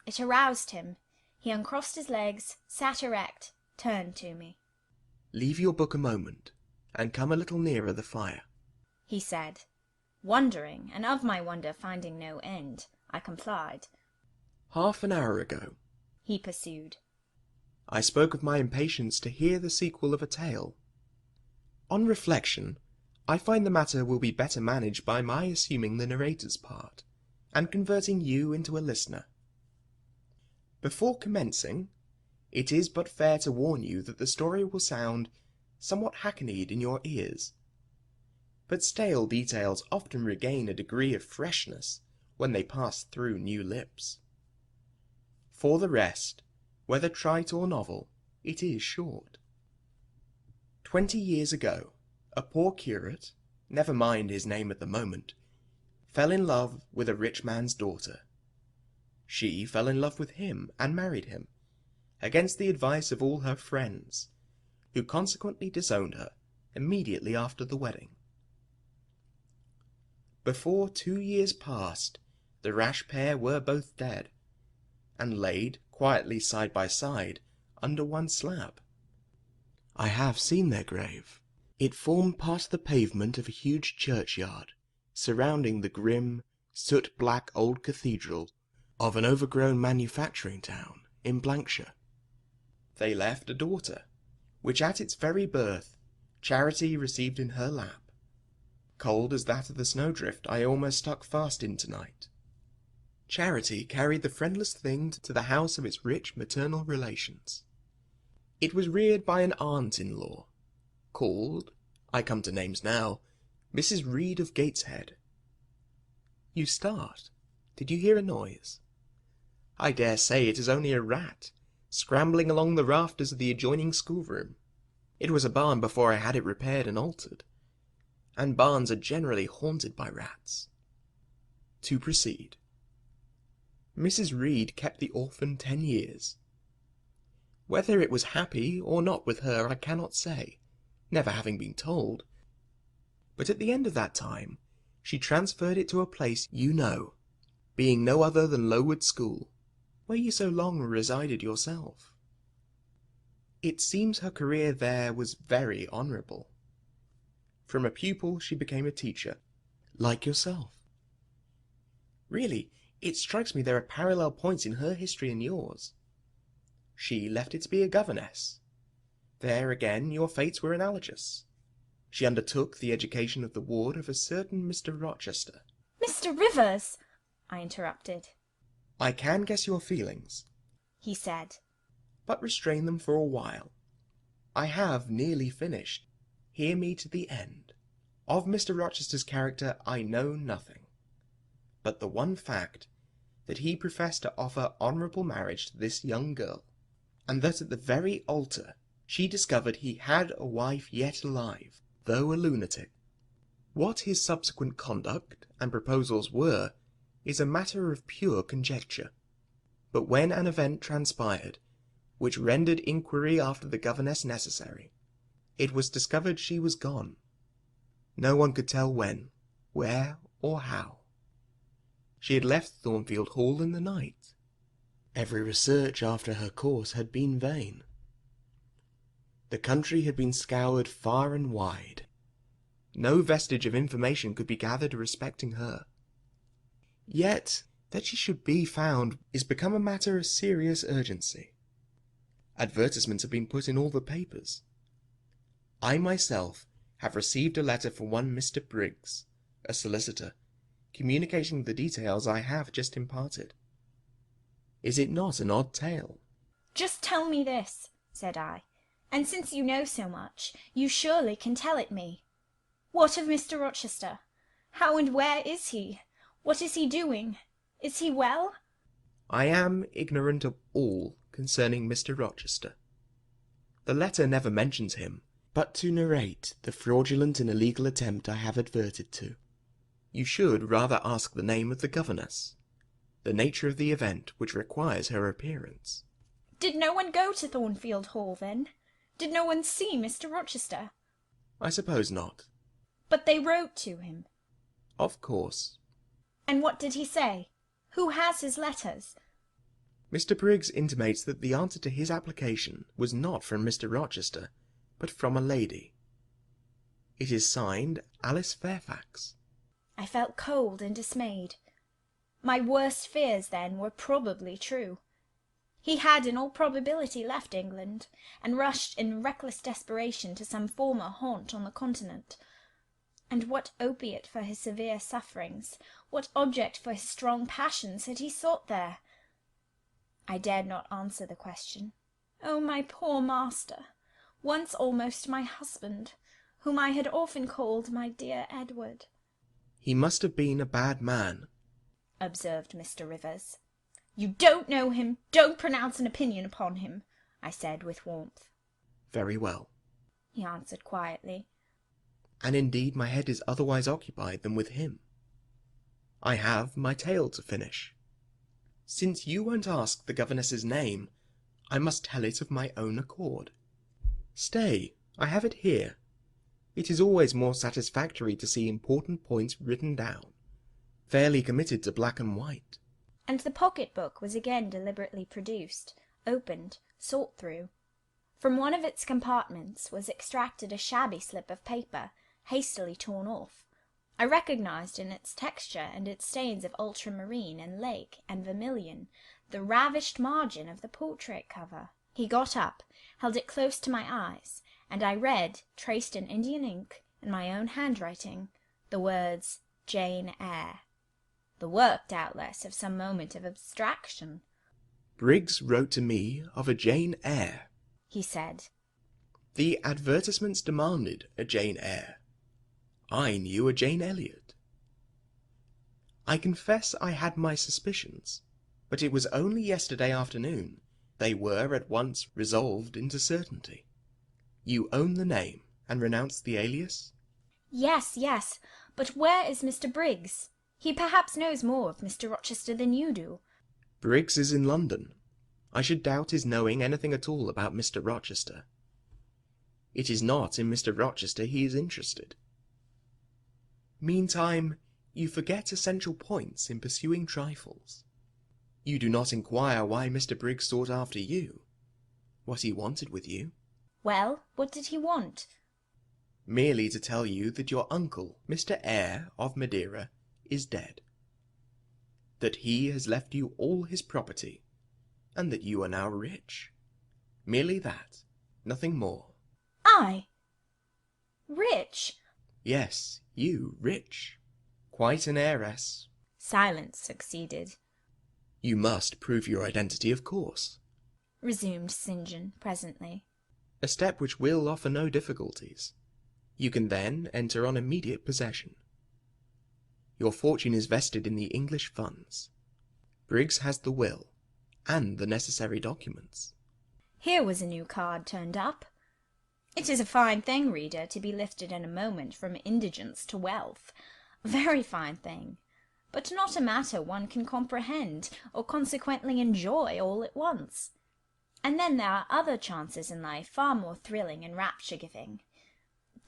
Speaker 2: It aroused him. He uncrossed his legs, sat erect, turned to me.
Speaker 21: Leave your book a moment, and come a little nearer the fire,
Speaker 2: he said. Wondering, and of my wonder finding no end, I complied.
Speaker 21: Half an hour ago,
Speaker 2: he pursued,
Speaker 21: I spoke of my impatience to hear the sequel of a tale. On reflection, I find the matter will be better managed by my assuming the narrator's part, and converting you into a listener. Before commencing, it is but fair to warn you that the story will sound somewhat hackneyed in your ears. But stale details often regain a degree of freshness when they pass through new lips. For the rest, whether trite or novel, it is short. 20 years ago, a poor curate, never mind his name at the moment, fell in love with a rich man's daughter. She fell in love with him and married him, against the advice of all her friends, who consequently disowned her immediately after the wedding. Before 2 years passed, the rash pair were both dead, and laid quietly side by side under one slab. I have seen their grave. It formed part of the pavement of a huge churchyard, surrounding the grim, soot-black old cathedral of an overgrown manufacturing town in Blankshire. They left a daughter, which at its very birth Charity received in her lap. Cold as that of the snowdrift I almost stuck fast in tonight. Charity carried the friendless thing to the house of its rich maternal relations. It was reared by an aunt-in-law, called, I come to names now, Mrs. Reed of Gateshead. You start. Did you hear a noise? I dare say it is only a rat, scrambling along the rafters of the adjoining schoolroom. It was a barn before I had it repaired and altered, and barns are generally haunted by rats. To proceed. Mrs. Reed kept the orphan 10 years. Whether it was happy or not with her I cannot say, never having been told, but at the end of that time she transferred it to a place you know, being no other than Lowood School, where you so long resided yourself. It seems her career there was very honourable. From a pupil she became a teacher, like yourself. Really, it strikes me there are parallel points in her history and yours. She left it to be a governess. There again your fates were analogous. She undertook the education of the ward of a certain Mr. Rochester.
Speaker 2: Mr. Rivers! I interrupted.
Speaker 21: I can guess your feelings,
Speaker 2: he said,
Speaker 21: but restrain them for a while. I have nearly finished. Hear me to the end. Of Mr. Rochester's character I know nothing, but the one fact that he professed to offer honourable marriage to this young girl, and that at the very altar she discovered he had a wife yet alive, though a lunatic. What his subsequent conduct and proposals were is a matter of pure conjecture. But when an event transpired which rendered inquiry after the governess necessary, it was discovered she was gone. No one could tell when, where, or how. She had left Thornfield Hall in the night. Every research after her course had been vain. The country had been scoured far and wide. No vestige of information could be gathered respecting her. Yet, that she should be found is become a matter of serious urgency. Advertisements have been put in all the papers. I myself have received a letter from one Mr. Briggs, a solicitor, communicating the details I have just imparted. Is it not an odd tale?
Speaker 2: Just tell me this, said I, and since you know so much, you surely can tell it me. What of Mr. Rochester? How and where is he? What is he doing? Is he well?
Speaker 21: I am ignorant of all concerning Mr. Rochester. The letter never mentions him, but to narrate the fraudulent and illegal attempt I have adverted to. You should rather ask the name of the governess, the nature of the event which requires her appearance.
Speaker 2: Did no one go to Thornfield Hall, then? Did no one see Mr. Rochester?
Speaker 21: I suppose not.
Speaker 2: But they wrote to him?
Speaker 21: Of course.
Speaker 2: And what did he say? Who has his letters?
Speaker 21: Mr. Briggs intimates that the answer to his application was not from Mr. Rochester, but from a lady. It is signed Alice Fairfax.
Speaker 2: I felt cold and dismayed. My worst fears, then, were probably true. He had in all probability left England, and rushed in reckless desperation to some former haunt on the continent. And what opiate for his severe sufferings, what object for his strong passions had he sought there? I dared not answer the question. Oh, my poor master! Once almost my husband, whom I had often called my dear Edward.
Speaker 21: He must have been a bad man,
Speaker 2: observed Mr. Rivers. You don't know him, don't pronounce an opinion upon him, I said with warmth.
Speaker 21: Very well,
Speaker 2: he answered quietly.
Speaker 21: And indeed my head is otherwise occupied than with him. I have my tale to finish. Since you won't ask the governess's name, I must tell it of my own accord. Stay, I have it here. It is always more satisfactory to see important points written down, fairly committed to black and white.
Speaker 2: And the pocket-book was again deliberately produced, opened, sought through. From one of its compartments was extracted a shabby slip of paper, hastily torn off. I recognized in its texture and its stains of ultramarine and lake and vermilion the ravished margin of the portrait cover. He got up, held it close to my eyes, and I read, traced in Indian ink, in my own handwriting, the words Jane Eyre. The work, doubtless, of some moment of abstraction.
Speaker 21: Briggs wrote to me of a Jane Eyre,
Speaker 2: he said.
Speaker 21: The advertisements demanded a Jane Eyre. I knew a Jane Elliot. I confess I had my suspicions, but it was only yesterday afternoon they were at once resolved into certainty. You own the name, and renounce the alias?
Speaker 2: Yes, yes, but where is Mr. Briggs? He perhaps knows more of Mr. Rochester than you do.
Speaker 21: Briggs is in London. I should doubt his knowing anything at all about Mr. Rochester. It is not in Mr. Rochester he is interested. Meantime, you forget essential points in pursuing trifles. You do not inquire why Mr. Briggs sought after you. what he wanted with you.
Speaker 2: Well, what did he want?
Speaker 21: Merely to tell you that your uncle, Mr. Eyre of Madeira, is dead. That he has left you all his property, and that you are now rich. Merely that, nothing more.
Speaker 2: I? Rich?
Speaker 21: Yes, you rich. Quite an heiress.
Speaker 2: Silence succeeded.
Speaker 21: You must prove your identity, of course.
Speaker 2: Resumed St. John presently.
Speaker 21: A step which will offer no difficulties. You can then enter on immediate possession. Your fortune is vested in the English funds. Briggs has the will, and the necessary documents.
Speaker 2: Here was a new card turned up. It is a fine thing, reader, to be lifted in a moment from indigence to wealth. A very fine thing, but not a matter one can comprehend, or consequently enjoy all at once. And then there are other chances in life far more thrilling and rapture-giving.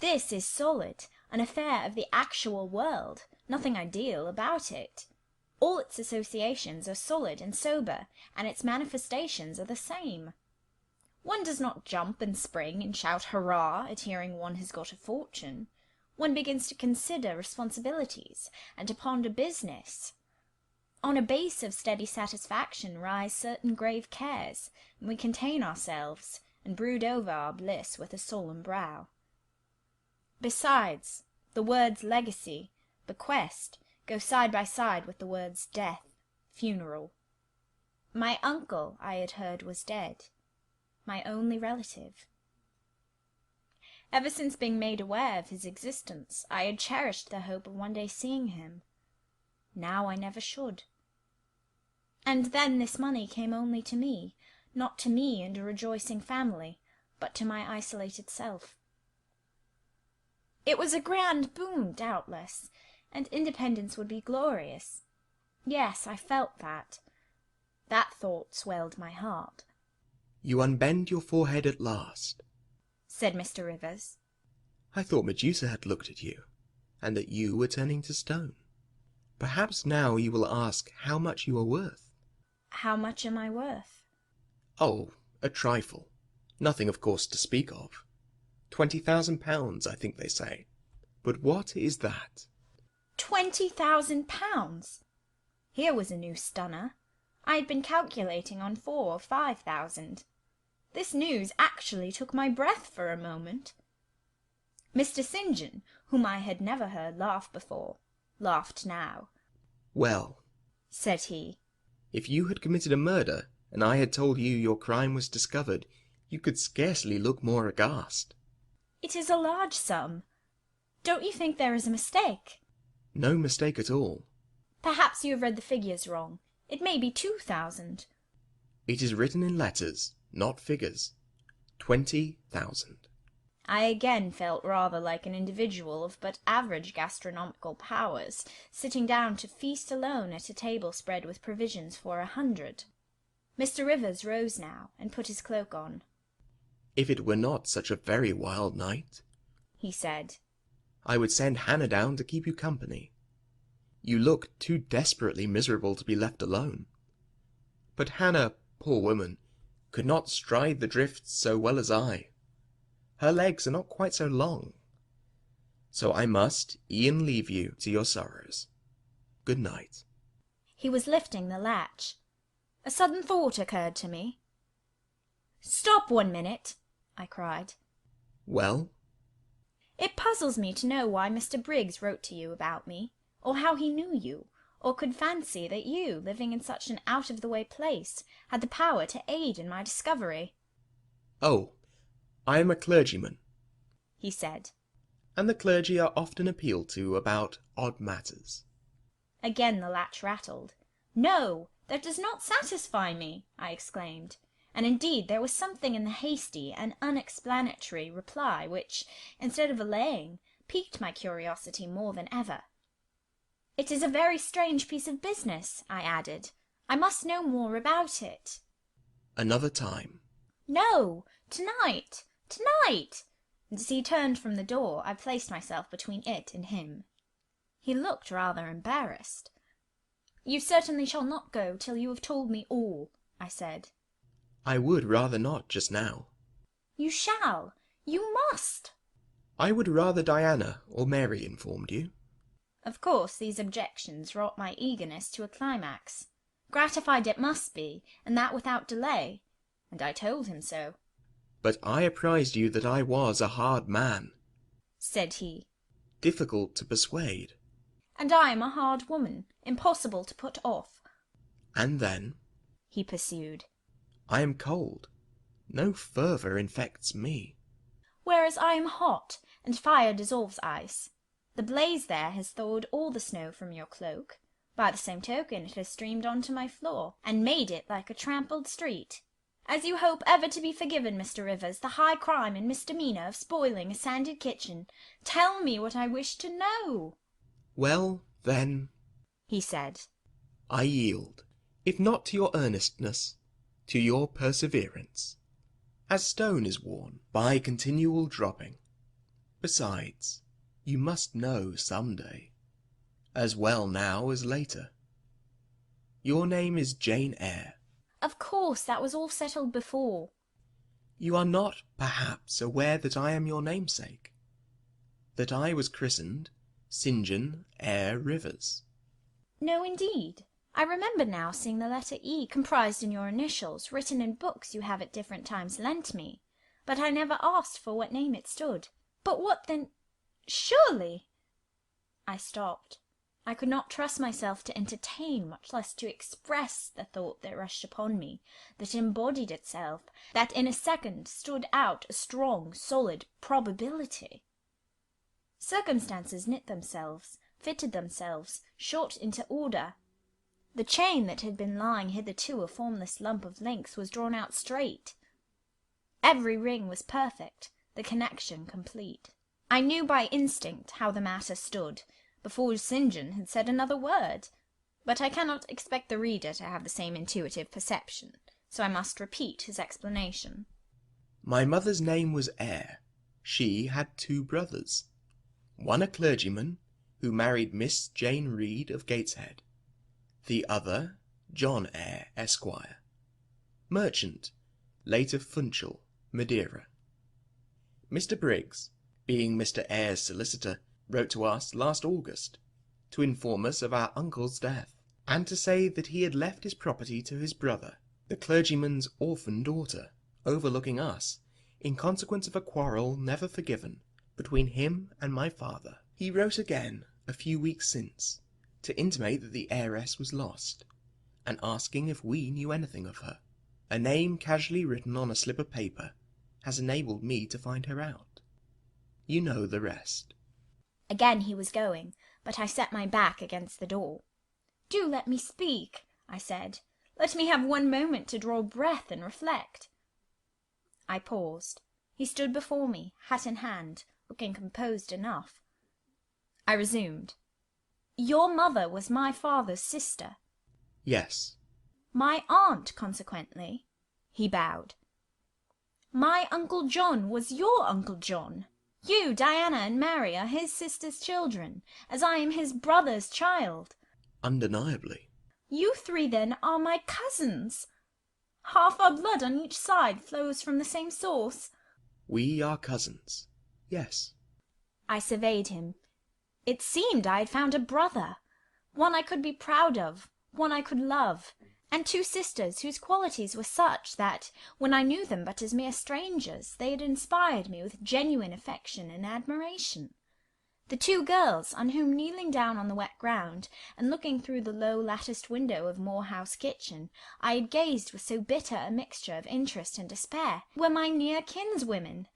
Speaker 2: This is solid, an affair of the actual world, nothing ideal about it. All its associations are solid and sober, and its manifestations are the same. One does not jump and spring and shout hurrah at hearing one has got a fortune. One begins to consider responsibilities, and to ponder business. On a base of steady satisfaction rise certain grave cares, and we contain ourselves, and brood over our bliss with a solemn brow. Besides, the words legacy, bequest, go side by side with the words death, funeral. My uncle, I had heard, was dead. My only relative. Ever since being made aware of his existence, I had cherished the hope of one day seeing him. Now I never should. And then this money came only to me, not to me and a rejoicing family, but to my isolated self. It was a grand boon, doubtless, and independence would be glorious. Yes, I felt that. That thought swelled my heart.
Speaker 21: You unbend your forehead at last,
Speaker 2: said Mr. Rivers.
Speaker 21: I thought Medusa had looked at you, and that you were turning to stone. Perhaps now you will ask how much you are worth.
Speaker 2: How much am I worth?
Speaker 21: Oh, a trifle. Nothing, of course, to speak of. £20,000, I think they say. But what is that?
Speaker 2: £20,000! Here was a new stunner. I had been calculating on 4,000 or 5,000. This news actually took my breath for a moment. Mr. St. John, whom I had never heard laugh before, laughed now.
Speaker 21: Well,
Speaker 2: said he,
Speaker 21: if you had committed a murder, and I had told you your crime was discovered, you could scarcely look more aghast.
Speaker 2: It is a large sum. Don't you think there is a mistake?
Speaker 21: No mistake at all.
Speaker 2: Perhaps you have read the figures wrong. It may be 2,000.
Speaker 21: It is written in letters, not figures. 20,000.
Speaker 2: I again felt rather like an individual of but average gastronomical powers, sitting down to feast alone at a table spread with provisions for 100. Mr. Rivers rose now, and put his cloak on.
Speaker 21: If it were not such a very wild night,
Speaker 2: he said,
Speaker 21: I would send Hannah down to keep you company. You look too desperately miserable to be left alone. But Hannah, poor woman, could not stride the drifts so well as I. Her legs are not quite so long. So I must e'en leave you to your sorrows. Good night.
Speaker 2: He was lifting the latch. A sudden thought occurred to me. Stop 1 minute, I cried.
Speaker 21: Well?
Speaker 2: It puzzles me to know why Mr. Briggs wrote to you about me, or how he knew you, or could fancy that you, living in such an out-of-the-way place, had the power to aid in my discovery.
Speaker 21: Oh, I am a clergyman,
Speaker 2: he said,
Speaker 21: and the clergy are often appealed to about odd matters.
Speaker 2: Again the latch rattled. No, that does not satisfy me, I exclaimed, and indeed there was something in the hasty and unexplanatory reply which, instead of allaying, piqued my curiosity more than ever. It is a very strange piece of business, I added. I must know more about it.
Speaker 21: Another time.
Speaker 2: No, tonight, tonight! And as he turned from the door, I placed myself between it and him. He looked rather embarrassed. You certainly shall not go till you have told me all, I said.
Speaker 21: I would rather not just now.
Speaker 2: You shall. You must.
Speaker 21: I would rather Diana or Mary informed you.
Speaker 2: Of course, these objections wrought my eagerness to a climax. Gratified it must be, and that without delay, and I told him so.
Speaker 21: But I apprised you that I was a hard man,
Speaker 2: said he.
Speaker 21: Difficult to persuade.
Speaker 2: And I am a hard woman, impossible to put off.
Speaker 21: And then,
Speaker 2: he pursued,
Speaker 21: I am cold. No fervour infects me.
Speaker 2: Whereas I am hot, and fire dissolves ice. The blaze there has thawed all the snow from your cloak. By the same token it has streamed on to my floor, and made it like a trampled street. As you hope ever to be forgiven, Mr. Rivers, the high crime and misdemeanour of spoiling a sanded kitchen, tell me what I wish to know.
Speaker 21: Well, then,
Speaker 2: he said,
Speaker 21: I yield, if not to your earnestness, to your perseverance, as stone is worn by continual dropping. Besides, you must know some day, as well now as later. Your name is Jane Eyre.
Speaker 2: Of course, that was all settled before.
Speaker 21: You are not, perhaps, aware that I am your namesake, that I was christened St. John Eyre Rivers.
Speaker 2: No, indeed. I remember now seeing the letter E comprised in your initials, written in books you have at different times lent me, but I never asked for what name it stood. But what then? Surely— I stopped. I could not trust myself to entertain, much less to express, the thought that rushed upon me, that embodied itself, that in a second stood out a strong, solid probability. Circumstances knit themselves, fitted themselves, shot into order. The chain that had been lying hitherto a formless lump of links was drawn out straight. Every ring was perfect, the connection complete. I knew by instinct how the matter stood, before St. John had said another word, but I cannot expect the reader to have the same intuitive perception, so I must repeat his explanation.
Speaker 21: My mother's name was Eyre. She had 2 brothers, one a clergyman, who married Miss Jane Reed of Gateshead, the other John Eyre, Esquire, merchant, late of Funchal, Madeira. Mr. Briggs, being Mr. Eyre's solicitor, wrote to us last August, to inform us of our uncle's death, and to say that he had left his property to his brother, the clergyman's orphan daughter, overlooking us, in consequence of a quarrel never forgiven between him and my father. He wrote again, a few weeks since, to intimate that the heiress was lost, and asking if we knew anything of her. A name casually written on a slip of paper has enabled me to find her out. You know the rest.
Speaker 2: Again he was going, but I set my back against the door. "Do let me speak," I said. "Let me have one moment to draw breath and reflect." I paused. He stood before me, hat in hand, looking composed enough. I resumed. "Your mother was my father's sister."
Speaker 21: Yes.
Speaker 2: "My aunt, consequently." He bowed. "My Uncle John was your Uncle John. You, Diana, and Mary are his sister's children, as I am his brother's child."
Speaker 21: Undeniably.
Speaker 2: "You 3 then are my cousins. Half our blood on each side flows from the same source."
Speaker 21: We are cousins. Yes.
Speaker 2: I surveyed him. It seemed I had found a brother, one I could be proud of, one I could love, and 2 sisters whose qualities were such that, when I knew them but as mere strangers, they had inspired me with genuine affection and admiration. The 2 girls, on whom, kneeling down on the wet ground, and looking through the low latticed window of Moor House kitchen, I had gazed with so bitter a mixture of interest and despair, were my near kinswomen,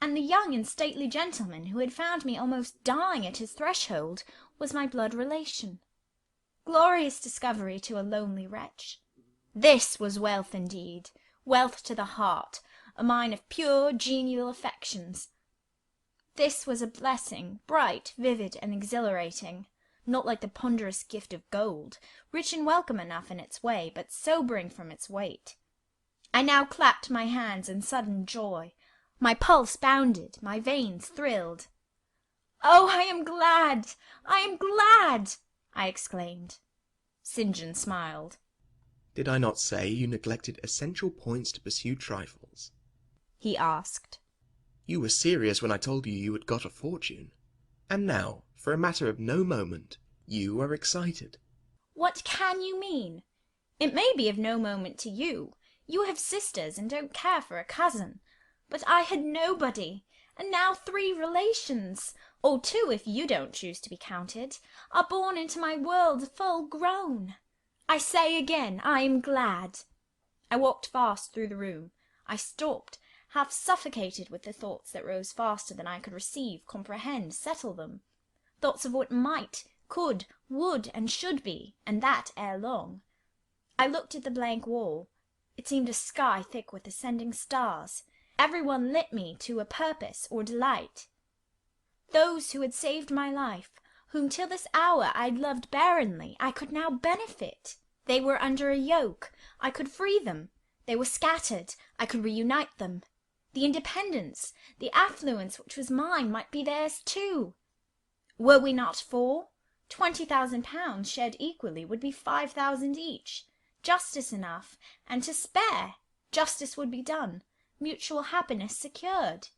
Speaker 2: and the young and stately gentleman who had found me almost dying at his threshold was my blood relation. Glorious discovery to a lonely wretch. This was wealth indeed, wealth to the heart, a mine of pure, genial affections. This was a blessing, bright, vivid, and exhilarating, not like the ponderous gift of gold, rich and welcome enough in its way, but sobering from its weight. I now clapped my hands in sudden joy. My pulse bounded, my veins thrilled. "Oh, I am glad! I am glad!" I exclaimed. St. John smiled.
Speaker 21: Did I not say you neglected essential points to pursue trifles?
Speaker 2: He asked.
Speaker 21: You were serious when I told you you had got a fortune. And now, for a matter of no moment, you are excited.
Speaker 2: What can you mean? It may be of no moment to you. You have sisters and don't care for a cousin. But I had nobody, and now 3 relations, or 2 if you don't choose to be counted, are born into my world full grown. I say again, I am glad. I walked fast through the room. I stopped, half suffocated with the thoughts that rose faster than I could receive, comprehend, settle them. Thoughts of what might, could, would, and should be, and that ere long. I looked at the blank wall. It seemed a sky thick with ascending stars. Every one lit me to a purpose or delight. Those who had saved my life, whom till this hour I'd loved barrenly, I could now benefit. They were under a yoke, I could free them. They were scattered, I could reunite them. The independence, the affluence which was mine might be theirs too. Were we not 4? £20,000 shared equally would be 5,000 each. Justice enough, and to spare. Justice would be done, mutual happiness secured.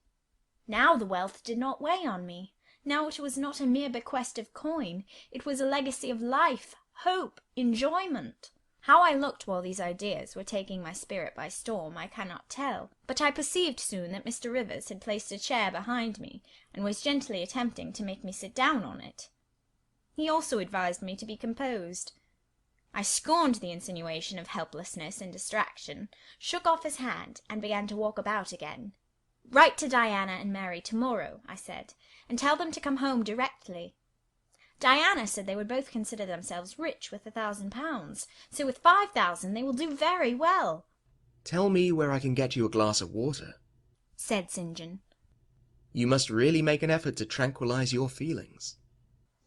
Speaker 2: Now the wealth did not weigh on me. Now it was not a mere bequest of coin. It was a legacy of life, hope, enjoyment. How I looked while these ideas were taking my spirit by storm, I cannot tell, but I perceived soon that Mr. Rivers had placed a chair behind me, and was gently attempting to make me sit down on it. He also advised me to be composed. I scorned the insinuation of helplessness and distraction, shook off his hand, and began to walk about again. "Write to Diana and Mary tomorrow," I said, "and tell them to come home directly." Diana said they would both consider themselves rich with £1,000, so with 5,000 they will do very well.
Speaker 21: Tell me where I can get you a glass of water,
Speaker 2: said St. John.
Speaker 21: You must really make an effort to tranquilize your feelings.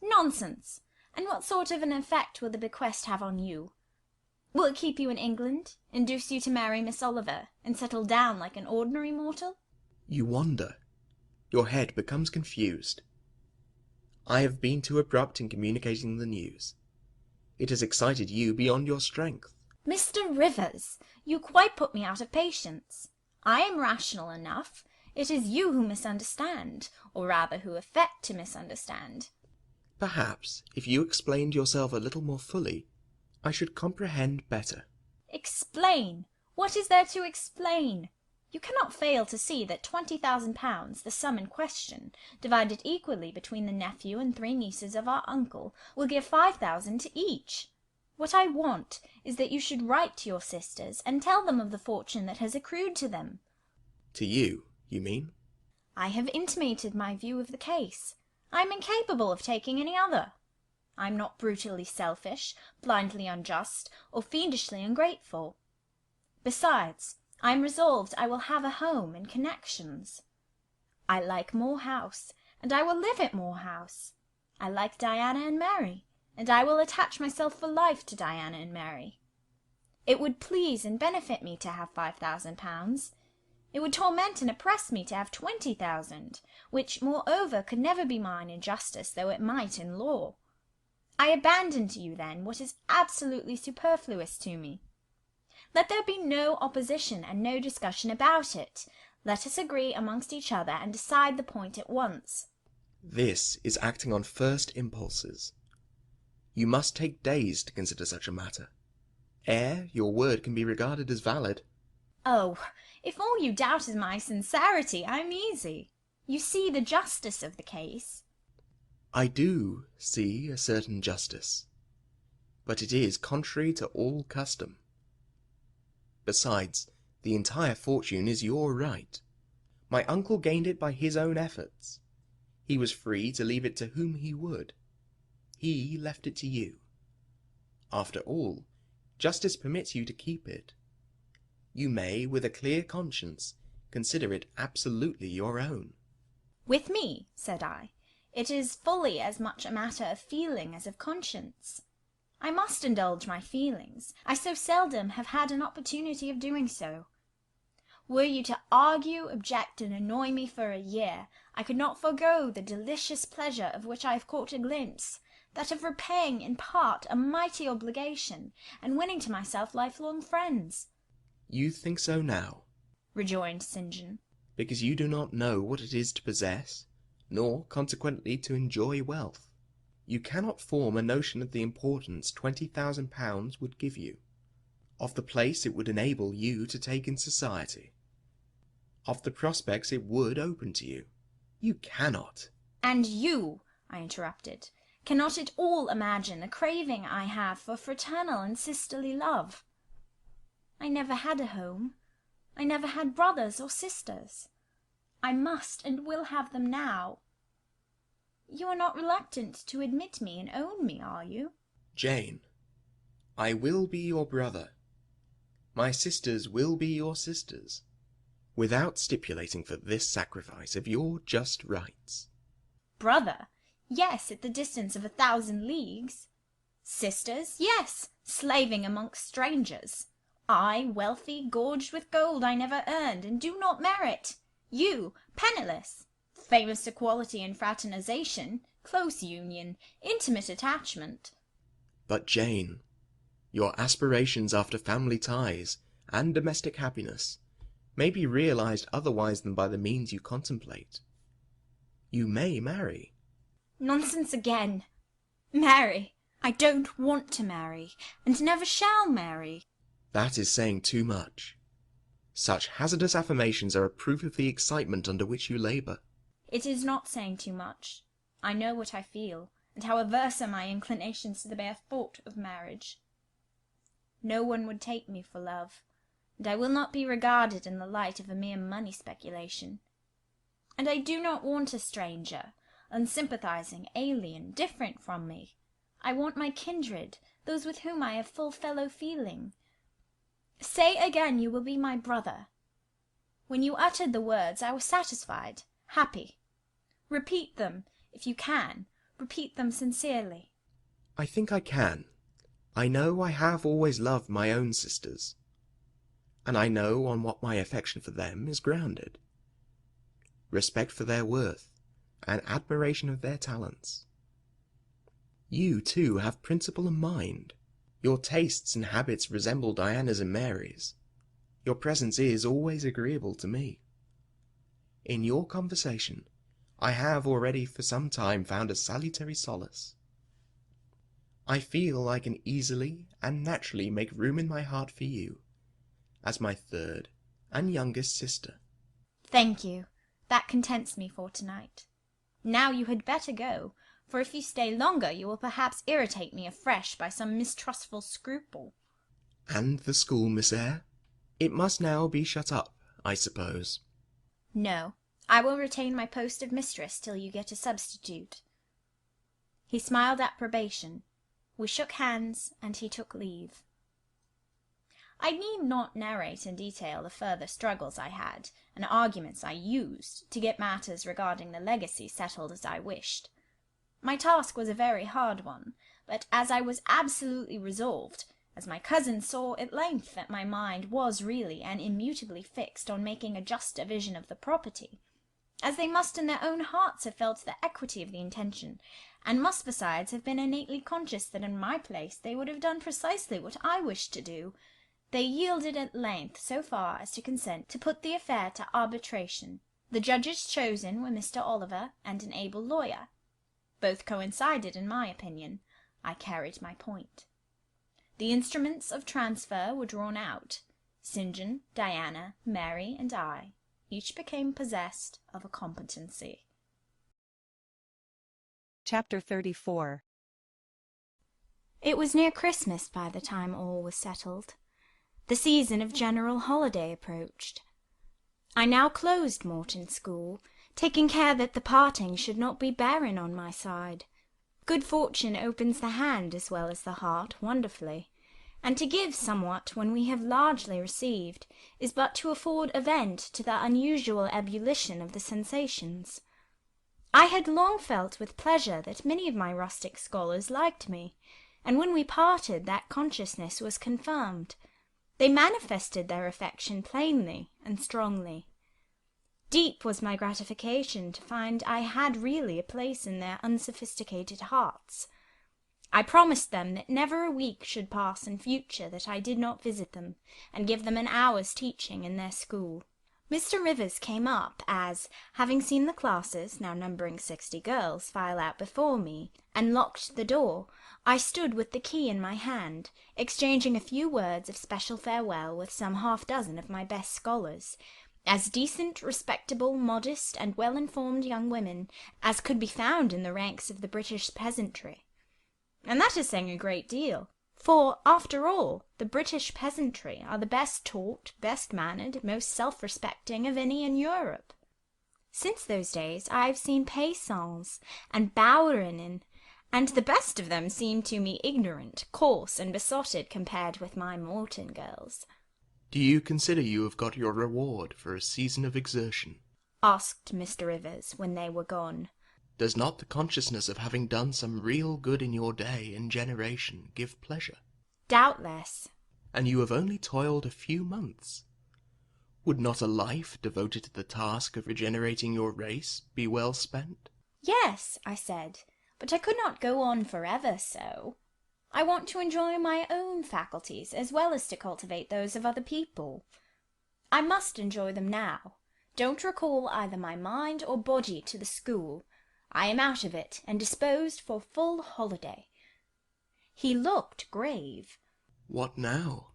Speaker 2: Nonsense! And what sort of an effect will the bequest have on you? Will it keep you in England, induce you to marry Miss Oliver, and settle down like an ordinary mortal?
Speaker 21: You wonder. Your head becomes confused. I have been too abrupt in communicating the news. It has excited you beyond your strength.
Speaker 2: Mr. Rivers, you quite put me out of patience. I am rational enough. It is you who misunderstand, or rather who affect to misunderstand.
Speaker 21: Perhaps, if you explained yourself a little more fully, I should comprehend better.
Speaker 2: Explain? What is there to explain? You cannot fail to see that £20,000, the sum in question, divided equally between the nephew and 3 nieces of our uncle, will give 5,000 to each. What I want is that you should write to your sisters and tell them of the fortune that has accrued to them.
Speaker 21: To you, you mean?
Speaker 2: I have intimated my view of the case. I am incapable of taking any other. I am not brutally selfish, blindly unjust, or fiendishly ungrateful. Besides, I am resolved I will have a home and connections. I like Moor House, and I will live at Moor House. I like Diana and Mary, and I will attach myself for life to Diana and Mary. It would please and benefit me to have £5,000. It would torment and oppress me to have 20,000, which, moreover, could never be mine in justice, though it might in law. I abandon to you, then, what is absolutely superfluous to me. Let there be no opposition and no discussion about it. Let us agree amongst each other and decide the point at once.
Speaker 21: This is acting on first impulses. You must take days to consider such a matter. Ere your word can be regarded as valid.
Speaker 2: Oh, if all you doubt is my sincerity, I'm easy. You see the justice of the case.
Speaker 21: I do see a certain justice, but it is contrary to all custom. Besides, the entire fortune is your right. My uncle gained it by his own efforts. He was free to leave it to whom he would. He left it to you. After all, justice permits you to keep it. You may, with a clear conscience, consider it absolutely your own.
Speaker 2: With me, said I, it is fully as much a matter of feeling as of conscience. I must indulge my feelings. I so seldom have had an opportunity of doing so. Were you to argue, object, and annoy me for a year, I could not forego the delicious pleasure of which I have caught a glimpse, that of repaying in part a mighty obligation, and winning to myself lifelong friends.
Speaker 21: You think so now,
Speaker 2: rejoined St. John,
Speaker 21: because you do not know what it is to possess, nor consequently to enjoy wealth. You cannot form a notion of the importance £20,000 would give you, of the place it would enable you to take in society, of the prospects it would open to you. You cannot.
Speaker 2: And you, I interrupted, cannot at all imagine the craving I have for fraternal and sisterly love. I never had a home. I never had brothers or sisters. I must and will have them now. You are not reluctant to admit me and own me, are you?
Speaker 21: Jane, I will be your brother. My sisters will be your sisters, without stipulating for this sacrifice of your just rights.
Speaker 2: Brother? Yes, at the distance of 1,000 leagues. Sisters? Yes, slaving amongst strangers. I, wealthy, gorged with gold I never earned, and do not merit. You, penniless. Famous equality and fraternization, close union, intimate attachment.
Speaker 21: But Jane, your aspirations after family ties and domestic happiness may be realized otherwise than by the means you contemplate. You may marry.
Speaker 2: Nonsense again. Marry? I don't want to marry, and never shall marry.
Speaker 21: That is saying too much. Such hazardous affirmations are a proof of the excitement under which you labour.
Speaker 2: It is not saying too much. I know what I feel, and how averse are my inclinations to the bare thought of marriage. No one would take me for love, and I will not be regarded in the light of a mere money speculation. And I do not want a stranger, unsympathizing, alien, different from me. I want my kindred, those with whom I have full fellow-feeling. Say again you will be my brother. When you uttered the words, I was satisfied, happy. Repeat them, if you can. Repeat them sincerely.
Speaker 21: I think I can. I know I have always loved my own sisters, and I know on what my affection for them is grounded. Respect for their worth, and admiration of their talents. You, too, have principle and mind. Your tastes and habits resemble Diana's and Mary's. Your presence is always agreeable to me. In your conversation, I have already for some time found a salutary solace. I feel I can easily and naturally make room in my heart for you, as my third and youngest sister.
Speaker 2: Thank you. That contents me for tonight. Now you had better go, for if you stay longer you will perhaps irritate me afresh by some mistrustful scruple.
Speaker 21: And the school, Miss Eyre? It must now be shut up, I suppose.
Speaker 2: No, I will retain my post of mistress till you get a substitute. He smiled approbation. We shook hands, and he took leave. I need not narrate in detail the further struggles I had, and arguments I used, to get matters regarding the legacy settled as I wished. My task was a very hard one, but as I was absolutely resolved, as my cousin saw at length that my mind was really and immutably fixed on making a just division of the property, as they must in their own hearts have felt the equity of the intention, and must besides have been innately conscious that in my place they would have done precisely what I wished to do, they yielded at length so far as to consent to put the affair to arbitration. The judges chosen were Mr. Oliver and an able lawyer. Both coincided in my opinion. I carried my point. The instruments of transfer were drawn out. St. John, Diana, Mary, and I each became possessed of a competency.
Speaker 1: Chapter 34.
Speaker 2: It was near Christmas by the time all was settled. The season of general holiday approached. I now closed Morton School, taking care that the parting should not be barren on my side. Good fortune opens the hand as well as the heart wonderfully, and to give somewhat when we have largely received is but to afford a vent to the unusual ebullition of the sensations. I had long felt with pleasure that many of my rustic scholars liked me, and when we parted that consciousness was confirmed. They manifested their affection plainly and strongly. Deep was my gratification to find I had really a place in their unsophisticated hearts. I promised them that never a week should pass in future that I did not visit them, and give them an hour's teaching in their school. Mr. Rivers came up as, having seen the classes, now numbering 60 girls, file out before me, and locked the door, I stood with the key in my hand, exchanging a few words of special farewell with some half-dozen of my best scholars, as decent, respectable, modest, and well-informed young women as could be found in the ranks of the British peasantry. And that is saying a great deal, for, after all, the British peasantry are the best taught, best mannered, most self-respecting of any in Europe. Since those days I have seen paysans and bäuerinnen, and the best of them seemed to me ignorant, coarse, and besotted compared with my Morton girls.
Speaker 21: Do you consider you have got your reward for a season of exertion?
Speaker 2: Asked Mr. Rivers, when they were gone.
Speaker 21: Does not the consciousness of having done some real good in your day and generation give pleasure?
Speaker 2: Doubtless.
Speaker 21: And you have only toiled a few months. Would not a life devoted to the task of regenerating your race be well spent?
Speaker 2: Yes, I said, but I could not go on forever so. I want to enjoy my own faculties as well as to cultivate those of other people. I must enjoy them now. Don't recall either my mind or body to the school. I am out of it, and disposed for full holiday. He looked grave.
Speaker 21: What now?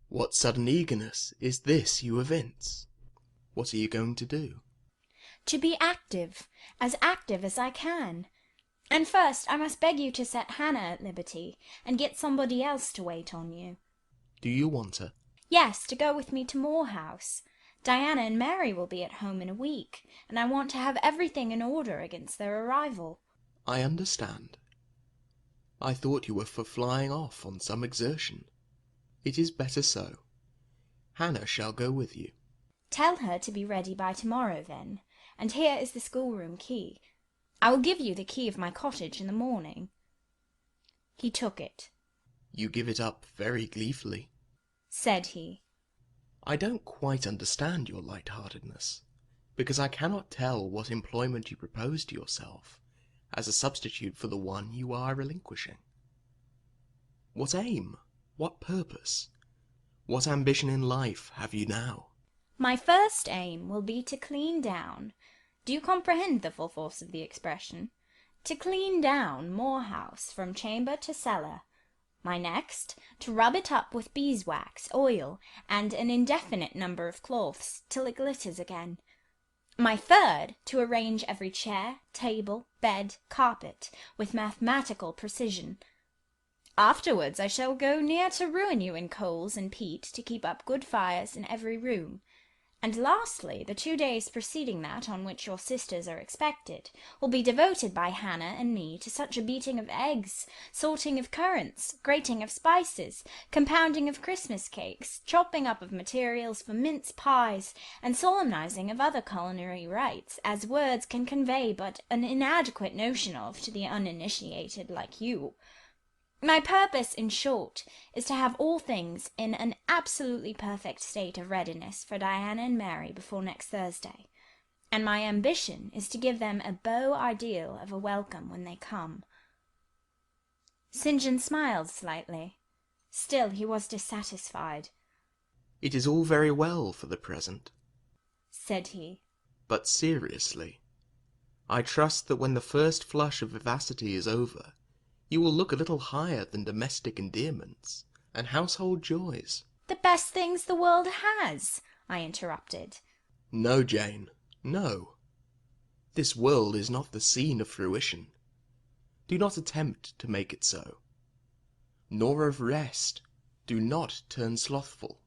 Speaker 21: What sudden eagerness is this you evince? What are you going to do?
Speaker 2: To be active as I can. And first I must beg you to set Hannah at liberty, and get somebody else to wait on you.
Speaker 21: Do you want her?
Speaker 2: Yes, to go with me to Moor House. Diana and Mary will be at home in a week, and I want to have everything in order against their arrival.
Speaker 21: I understand. I thought you were for flying off on some exertion. It is better so. Hannah shall go with you.
Speaker 2: Tell her to be ready by tomorrow, then, and here is the schoolroom key. I will give you the key of my cottage in the morning. He took it.
Speaker 21: You give it up very gleefully,
Speaker 2: said he.
Speaker 21: I don't quite understand your light-heartedness, because I cannot tell what employment you propose to yourself as a substitute for the one you are relinquishing. What aim, what purpose, what ambition in life have you now?
Speaker 2: My first aim will be to clean down. Do you comprehend the full force of the expression? To clean down Moor House from chamber to cellar. My next, to rub it up with beeswax, oil, and an indefinite number of cloths, till it glitters again. My third, to arrange every chair, table, bed, carpet, with mathematical precision. Afterwards I shall go near to ruin you in coals and peat to keep up good fires in every room. And lastly, the 2 days preceding that on which your sisters are expected will be devoted by Hannah and me to such a beating of eggs, sorting of currants, grating of spices, compounding of Christmas cakes, chopping up of materials for mince pies, and solemnizing of other culinary rites, as words can convey but an inadequate notion of to the uninitiated like you. My purpose, in short, is to have all things in an absolutely perfect state of readiness for Diana and Mary before next Thursday, and my ambition is to give them a beau ideal of a welcome when they come. St. John smiled slightly. Still he was dissatisfied.
Speaker 21: It is all very well for the present,
Speaker 2: said he.
Speaker 21: But seriously, I trust that when the first flush of vivacity is over, you will look a little higher than domestic endearments and household joys.
Speaker 2: The best things the world has, I interrupted.
Speaker 21: No, Jane, no. This world is not the scene of fruition. Do not attempt to make it so. Nor of rest. Do not turn slothful.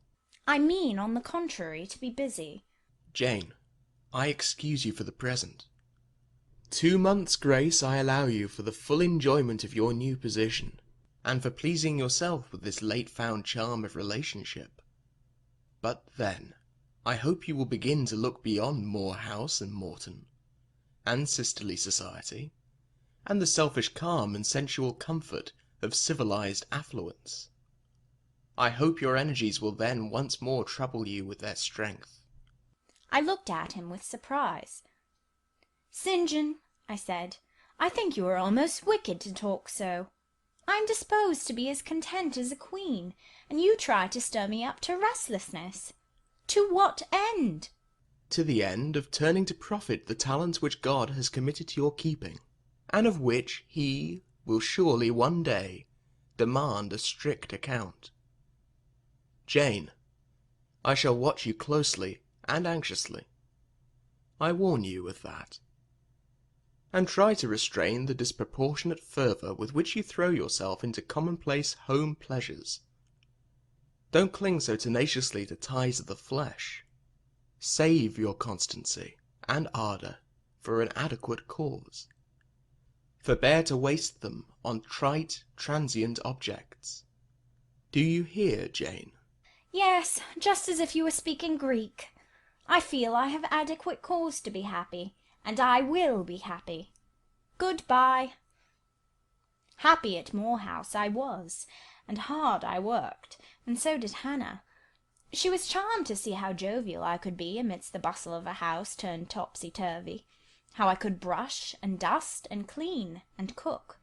Speaker 2: I mean, on the contrary, to be busy.
Speaker 21: Jane, I excuse you for the present. 2 months' grace I allow you for the full enjoyment of your new position, and for pleasing yourself with this late-found charm of relationship. But then, I hope you will begin to look beyond Moor House and Morton, and sisterly society, and the selfish calm and sensual comfort of civilized affluence. I hope your energies will then once more trouble you with their strength.
Speaker 2: I looked at him with surprise. St. John, I said, I think you are almost wicked to talk so. I'm disposed to be as content as a queen, and you try to stir me up to restlessness. To what end?
Speaker 21: To the end of turning to profit the talents which God has committed to your keeping, and of which he will surely one day demand a strict account. Jane, I shall watch you closely and anxiously. I warn you of that. And try to restrain the disproportionate fervour with which you throw yourself into commonplace home pleasures. Don't cling so tenaciously to ties of the flesh. Save your constancy and ardour for an adequate cause. Forbear to waste them on trite, transient objects. Do you hear, Jane?
Speaker 2: Yes, just as if you were speaking Greek. I feel I have adequate cause to be happy, and I will be happy. Good-bye. Happy at Moor House I was, and hard I worked, and so did Hannah. She was charmed to see how jovial I could be amidst the bustle of a house turned topsy-turvy, how I could brush and dust and clean and cook.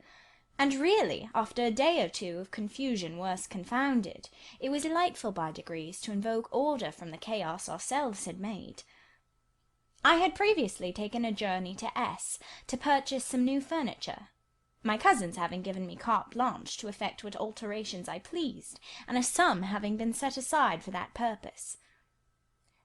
Speaker 2: And really, after a day or two of confusion worse confounded, it was delightful by degrees to invoke order from the chaos ourselves had made. I had previously taken a journey to S to purchase some new furniture, my cousins having given me carte blanche to effect what alterations I pleased, and a sum having been set aside for that purpose.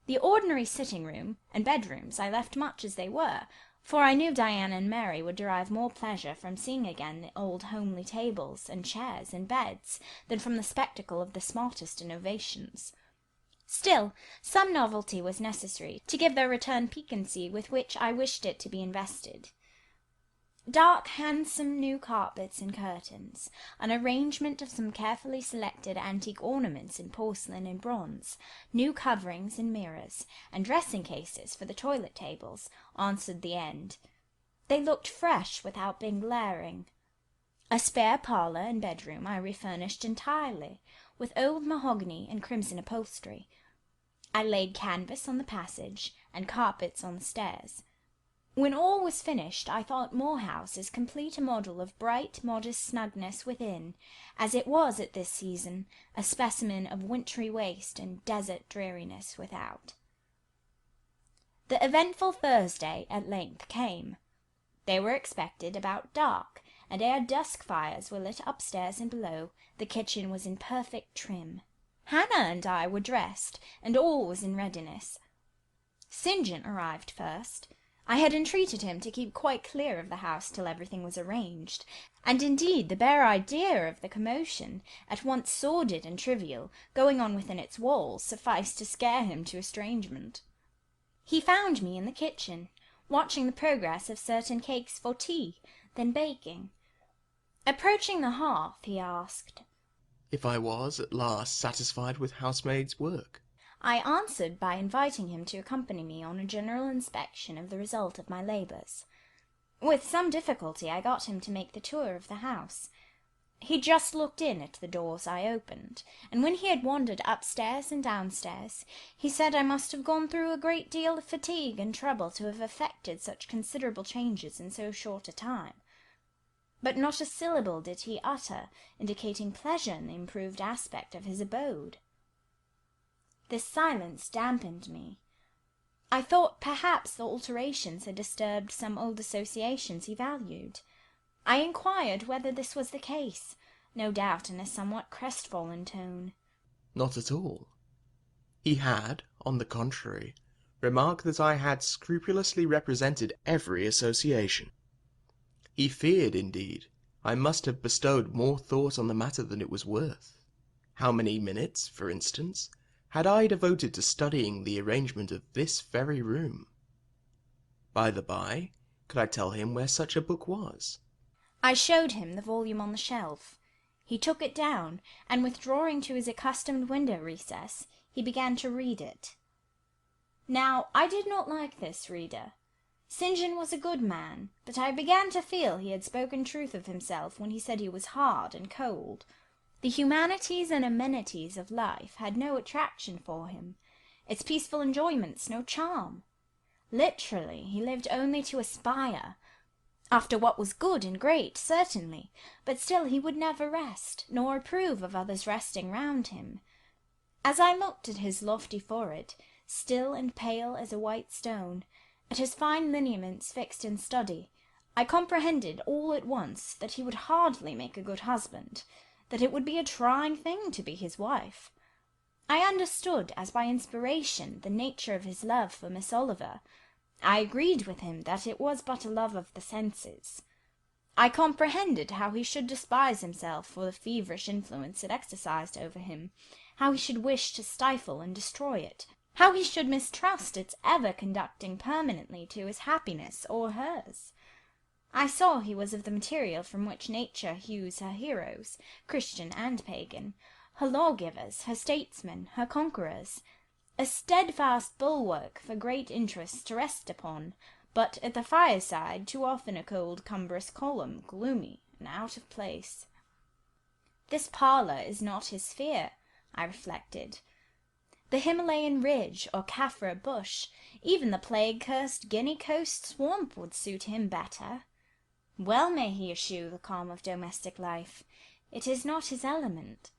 Speaker 2: The ordinary sitting-room and bedrooms I left much as they were, for I knew Diana and Mary would derive more pleasure from seeing again the old homely tables and chairs and beds than from the spectacle of the smartest innovations. Still, some novelty was necessary to give their return piquancy with which I wished it to be invested. Dark, handsome new carpets and curtains, an arrangement of some carefully selected antique ornaments in porcelain and bronze, new coverings and mirrors, and dressing-cases for the toilet tables, answered the end. They looked fresh without being glaring. A spare parlour and bedroom I refurnished entirely, with old mahogany and crimson upholstery. I laid canvas on the passage, and carpets on the stairs. When all was finished, I thought Moor House as complete a model of bright, modest snugness within, as it was at this season a specimen of wintry waste and desert dreariness without. The eventful Thursday at length came. They were expected about dark, and ere dusk fires were lit upstairs and below, the kitchen was in perfect trim. Hannah and I were dressed, and all was in readiness. St. John arrived first. I had entreated him to keep quite clear of the house till everything was arranged, and indeed the bare idea of the commotion, at once sordid and trivial, going on within its walls, sufficed to scare him to estrangement. He found me in the kitchen, watching the progress of certain cakes for tea, then baking. Approaching the hearth, he asked,
Speaker 21: If I was at last satisfied with housemaid's work.
Speaker 2: I answered by inviting him to accompany me on a general inspection of the result of my labours. With some difficulty I got him to make the tour of the house. He just looked in at the doors I opened, and when he had wandered upstairs and downstairs, he said I must have gone through a great deal of fatigue and trouble to have effected such considerable changes in so short a time. But not a syllable did he utter, indicating pleasure in the improved aspect of his abode. This silence dampened me. I thought perhaps the alterations had disturbed some old associations he valued. I inquired whether this was the case, no doubt in a somewhat crestfallen tone.
Speaker 21: Not at all. He had, on the contrary, remarked that I had scrupulously represented every association. He feared, indeed, I must have bestowed more thought on the matter than it was worth. How many minutes, for instance, had I devoted to studying the arrangement of this very room? By the by, could I tell him where such a book was?
Speaker 2: I showed him the volume on the shelf. He took it down, and withdrawing to his accustomed window recess, he began to read it. Now, I did not like this reader. St. John was a good man, but I began to feel he had spoken truth of himself when he said he was hard and cold. The humanities and amenities of life had no attraction for him, its peaceful enjoyments no charm. Literally, he lived only to aspire. After what was good and great, certainly, but still he would never rest, nor approve of others resting round him. As I looked at his lofty forehead, still and pale as a white stone, at his fine lineaments fixed in study, I comprehended all at once that he would hardly make a good husband, that it would be a trying thing to be his wife. I understood, as by inspiration, the nature of his love for Miss Oliver. I agreed with him that it was but a love of the senses. I comprehended how he should despise himself for the feverish influence it exercised over him, how he should wish to stifle and destroy it, how he should mistrust its ever conducting permanently to his happiness or hers. I saw he was of the material from which nature hews her heroes, Christian and pagan, her lawgivers, her statesmen, her conquerors, a steadfast bulwark for great interests to rest upon, but at the fireside too often a cold cumbrous column, gloomy and out of place. This parlour is not his sphere, I reflected. The Himalayan ridge or Kaffir bush, even the plague-cursed Guinea coast swamp would suit him better. Well may he eschew the calm of domestic life. It is not his element.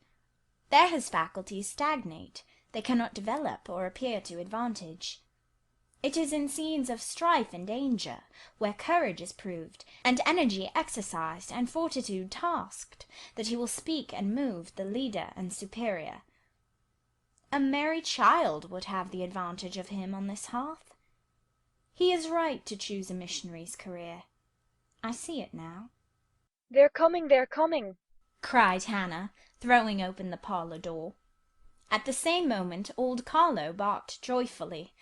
Speaker 2: There his faculties stagnate, they cannot develop or appear to advantage. It is in scenes of strife and danger, where courage is proved, and energy exercised, and fortitude tasked, that he will speak and move the leader and superior. A merry child would have the advantage of him on this hearth. He is right to choose a missionary's career. I see it now.
Speaker 19: "They're coming, they're coming!"
Speaker 2: cried Hannah, throwing open the parlour door. At the same moment old Carlo barked joyfully.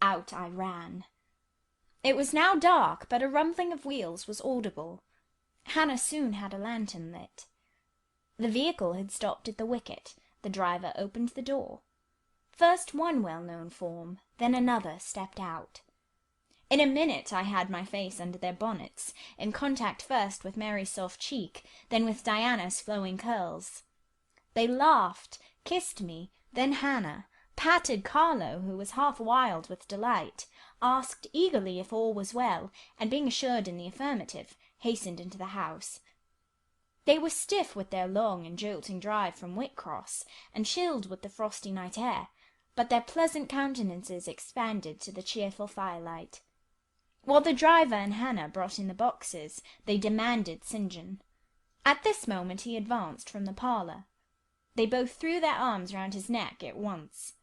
Speaker 2: Out I ran. It was now dark, but a rumbling of wheels was audible. Hannah soon had a lantern lit. The vehicle had stopped at the wicket. The driver opened the door. First one well-known form, then another stepped out. In a minute I had my face under their bonnets, in contact first with Mary's soft cheek, then with Diana's flowing curls. They laughed, kissed me, then Hannah, patted Carlo, who was half wild with delight, asked eagerly if all was well, and being assured in the affirmative, hastened into the house. They were stiff with their long and jolting drive from Whitcross, and chilled with the frosty night air, but their pleasant countenances expanded to the cheerful firelight. While the driver and Hannah brought in the boxes, they demanded St. John. At this moment he advanced from the parlour. They both threw their arms round his neck at once.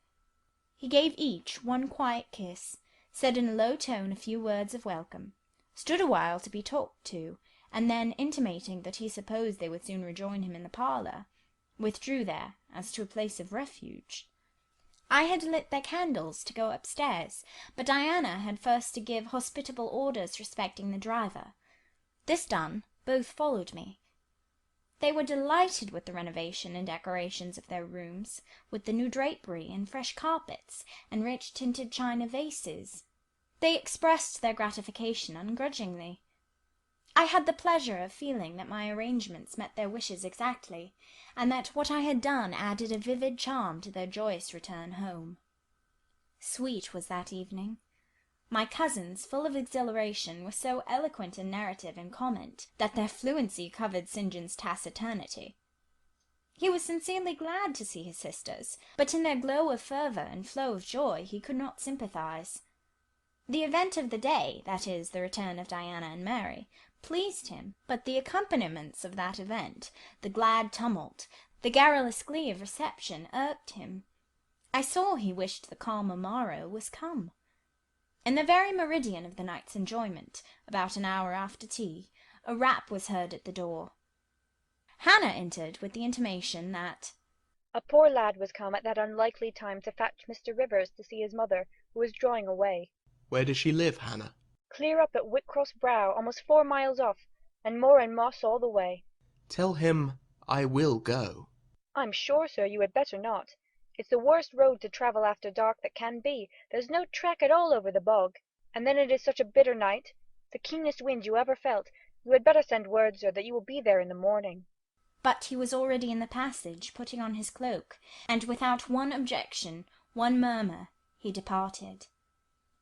Speaker 2: He gave each one quiet kiss, said in a low tone a few words of welcome, stood a while to be talked to, and then, intimating that he supposed they would soon rejoin him in the parlour, withdrew there as to a place of refuge. I had lit their candles to go upstairs, but Diana had first to give hospitable orders respecting the driver. This done, both followed me. They were delighted with the renovation and decorations of their rooms, with the new drapery and fresh carpets and rich tinted china vases. They expressed their gratification ungrudgingly. I had the pleasure of feeling that my arrangements met their wishes exactly, and that what I had done added a vivid charm to their joyous return home. Sweet was that evening. My cousins, full of exhilaration, were so eloquent in narrative and comment that their fluency covered St. John's taciturnity. He was sincerely glad to see his sisters, but in their glow of fervour and flow of joy he could not sympathise. The event of the day, that is, the return of Diana and Mary, pleased him, but the accompaniments of that event, the glad tumult, the garrulous glee of reception, irked him. I saw he wished the calmer morrow was come. In the very meridian of the night's enjoyment, about an hour after tea, a rap was heard at the door. Hannah entered with the intimation that
Speaker 19: "A poor lad was come at that unlikely time to fetch Mr. Rivers to see his mother, who was drawing away."
Speaker 21: Where does she live, Hannah?
Speaker 19: "Clear up at Whitcross Brow, almost 4 miles off, and moor and moss all the way."
Speaker 21: Tell him I will go.
Speaker 19: "I'm sure, sir, you had better not. It's the worst road to travel after dark that can be. There's no track at all over the bog, and then it is such a bitter night, the keenest wind you ever felt. You had better send word, sir, that you will be there in the morning."
Speaker 2: But he was already in the passage, putting on his cloak, and without one objection, one murmur, he departed.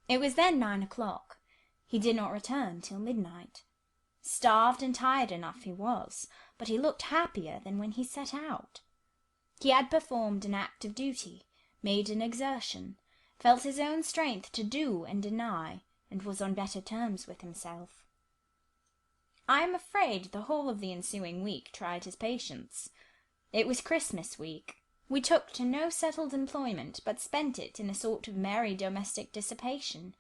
Speaker 2: It was then 9 o'clock. He did not return till midnight. Starved and tired enough he was, but he looked happier than when he set out. He had performed an act of duty, made an exertion, felt his own strength to do and deny, and was on better terms with himself. I am afraid the whole of the ensuing week tried his patience. It was Christmas week. We took to no settled employment, but spent it in a sort of merry domestic dissipation.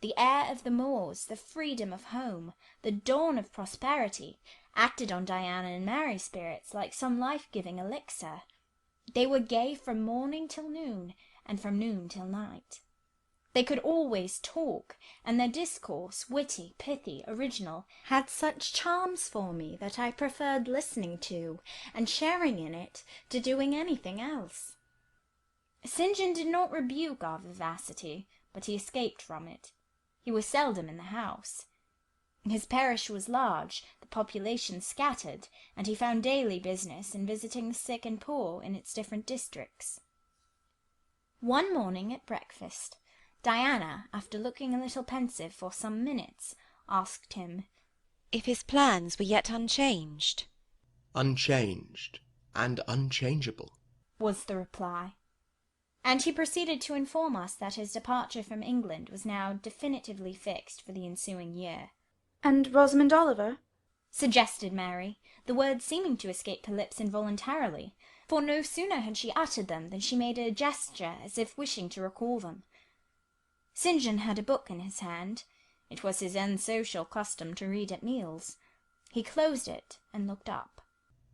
Speaker 2: The air of the moors, the freedom of home, the dawn of prosperity, acted on Diana and Mary's spirits like some life-giving elixir. They were gay from morning till noon, and from noon till night. They could always talk, and their discourse, witty, pithy, original, had such charms for me that I preferred listening to, and sharing in it, to doing anything else. St. John did not rebuke our vivacity, but he escaped from it. He was seldom in the house. His parish was large, the population scattered, and he found daily business in visiting the sick and poor in its different districts. One morning at breakfast, Diana, after looking a little pensive for some minutes, asked him,
Speaker 18: if his plans were yet unchanged.
Speaker 21: Unchanged and unchangeable,
Speaker 2: was the reply. And he proceeded to inform us that his departure from England was now definitively fixed for the ensuing year.
Speaker 17: And Rosamond Oliver?
Speaker 2: Suggested Mary, the words seeming to escape her lips involuntarily, for no sooner had she uttered them than she made a gesture as if wishing to recall them. St. John had a book in his hand. It was his unsocial custom to read at meals. He closed it and looked up.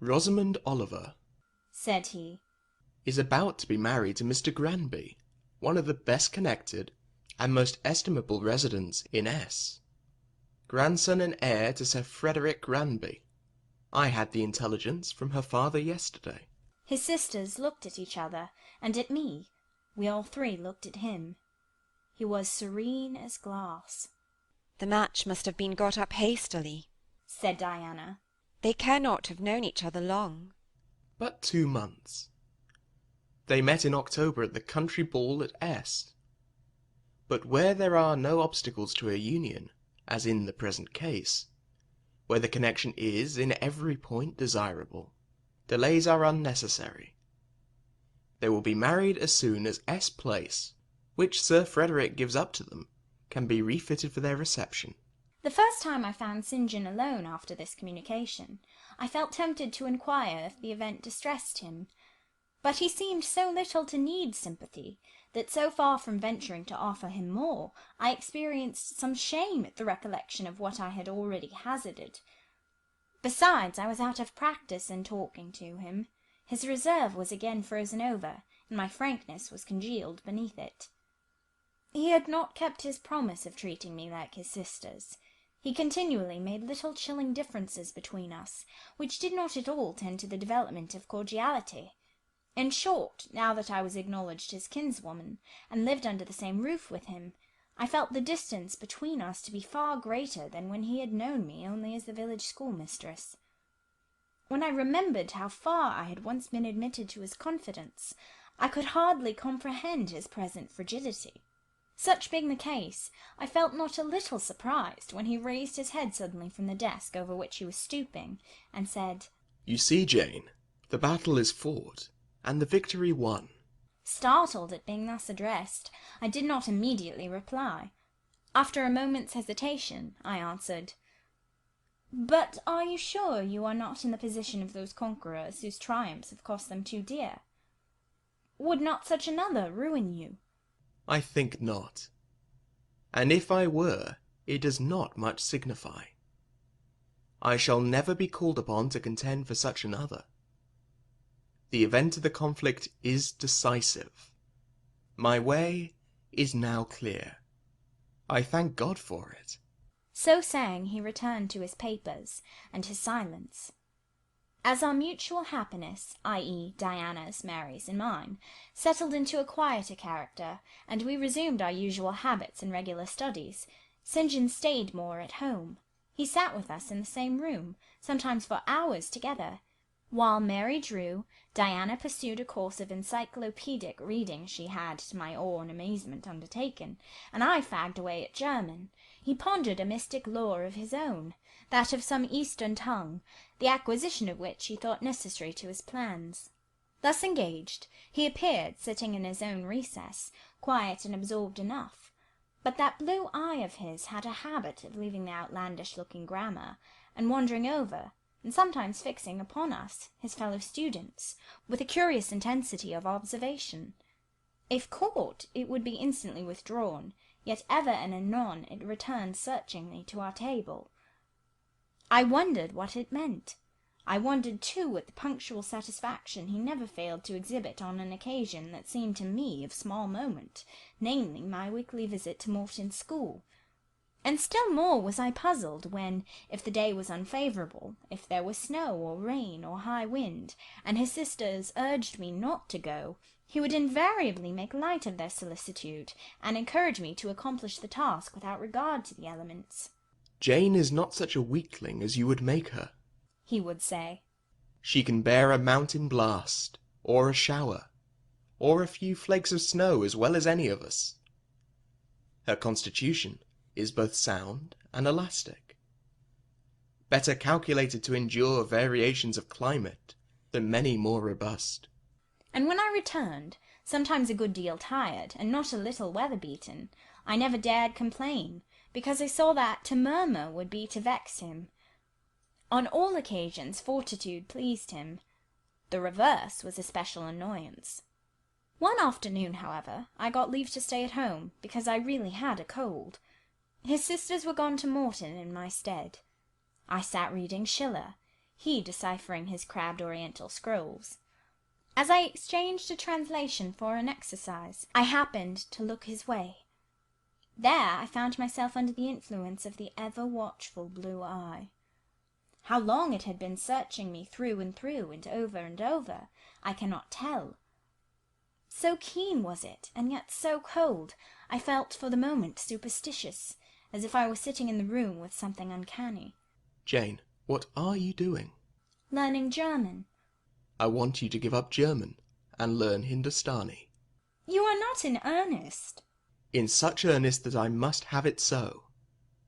Speaker 21: Rosamond Oliver,
Speaker 2: said he,
Speaker 21: is about to be married to Mr. Granby, one of the best connected and most estimable residents in S. Grandson and heir to Sir Frederick Granby. I had the intelligence from her father yesterday.
Speaker 2: His sisters looked at each other, and at me. We all three looked at him. He was serene as glass.
Speaker 18: The match must have been got up hastily,
Speaker 2: said Diana.
Speaker 18: They cannot have known each other long.
Speaker 21: But 2 months. They met in October at the country ball at S. But where there are no obstacles to a union, as in the present case, where the connection is in every point desirable, delays are unnecessary. They will be married as soon as S Place, which Sir Frederick gives up to them, can be refitted for their reception.
Speaker 2: The first time I found St. John alone after this communication, I felt tempted to inquire if the event distressed him. But he seemed so little to need sympathy, that so far from venturing to offer him more, I experienced some shame at the recollection of what I had already hazarded. Besides, I was out of practice in talking to him. His reserve was again frozen over, and my frankness was congealed beneath it. He had not kept his promise of treating me like his sisters. He continually made little chilling differences between us, which did not at all tend to the development of cordiality. In short, now that I was acknowledged his kinswoman, and lived under the same roof with him, I felt the distance between us to be far greater than when he had known me only as the village schoolmistress. When I remembered how far I had once been admitted to his confidence, I could hardly comprehend his present frigidity. Such being the case, I felt not a little surprised when he raised his head suddenly from the desk over which he was stooping, and said,
Speaker 21: You see, Jane, the battle is fought, and the victory won.
Speaker 2: Startled at being thus addressed, I did not immediately reply. After a moment's hesitation, I answered, But are you sure you are not in the position of those conquerors whose triumphs have cost them too dear? Would not such another ruin you?
Speaker 21: I think not. And if I were, it does not much signify. I shall never be called upon to contend for such another. The event of the conflict is decisive. My way is now clear. I thank God for it.
Speaker 2: So saying, he returned to his papers, and his silence. As our mutual happiness, i.e. Diana's, Mary's, and mine, settled into a quieter character, and we resumed our usual habits and regular studies, St. John stayed more at home. He sat with us in the same room, sometimes for hours together. While Mary drew, Diana pursued a course of encyclopedic reading she had, to my awe and amazement, undertaken, and I fagged away at German. He pondered a mystic lore of his own, that of some Eastern tongue, the acquisition of which he thought necessary to his plans. Thus engaged, he appeared, sitting in his own recess, quiet and absorbed enough. But that blue eye of his had a habit of leaving the outlandish-looking grammar, and wandering over, and sometimes fixing upon us, his fellow students, with a curious intensity of observation. If caught, it would be instantly withdrawn, yet ever and anon it returned searchingly to our table. I wondered what it meant. I wondered, too, at the punctual satisfaction he never failed to exhibit on an occasion that seemed to me of small moment, namely my weekly visit to Morton School. And still more was I puzzled when, if the day was unfavourable, if there was snow or rain or high wind, and his sisters urged me not to go, he would invariably make light of their solicitude, and encourage me to accomplish the task without regard to the elements.
Speaker 21: "Jane is not such a weakling as you would make her,"
Speaker 2: he would say.
Speaker 21: "She can bear a mountain blast, or a shower, or a few flakes of snow as well as any of us. Her constitution is both sound and elastic, better calculated to endure variations of climate than many more robust."
Speaker 2: And when I returned, sometimes a good deal tired, and not a little weather-beaten, I never dared complain, because I saw that to murmur would be to vex him. On all occasions fortitude pleased him. The reverse was a special annoyance. One afternoon, however, I got leave to stay at home, because I really had a cold. His sisters were gone to Morton in my stead. I sat reading Schiller, he deciphering his crabbed oriental scrolls. As I exchanged a translation for an exercise, I happened to look his way. There I found myself under the influence of the ever-watchful blue eye. How long it had been searching me through and over, I cannot tell. So keen was it, and yet so cold, I felt for the moment superstitious, as if I were sitting in the room with something uncanny.
Speaker 21: "Jane, what are you doing?"
Speaker 2: Learning German.
Speaker 21: "I want you to give up German and learn Hindustani."
Speaker 2: You are not in earnest.
Speaker 21: "In such earnest that I must have it so,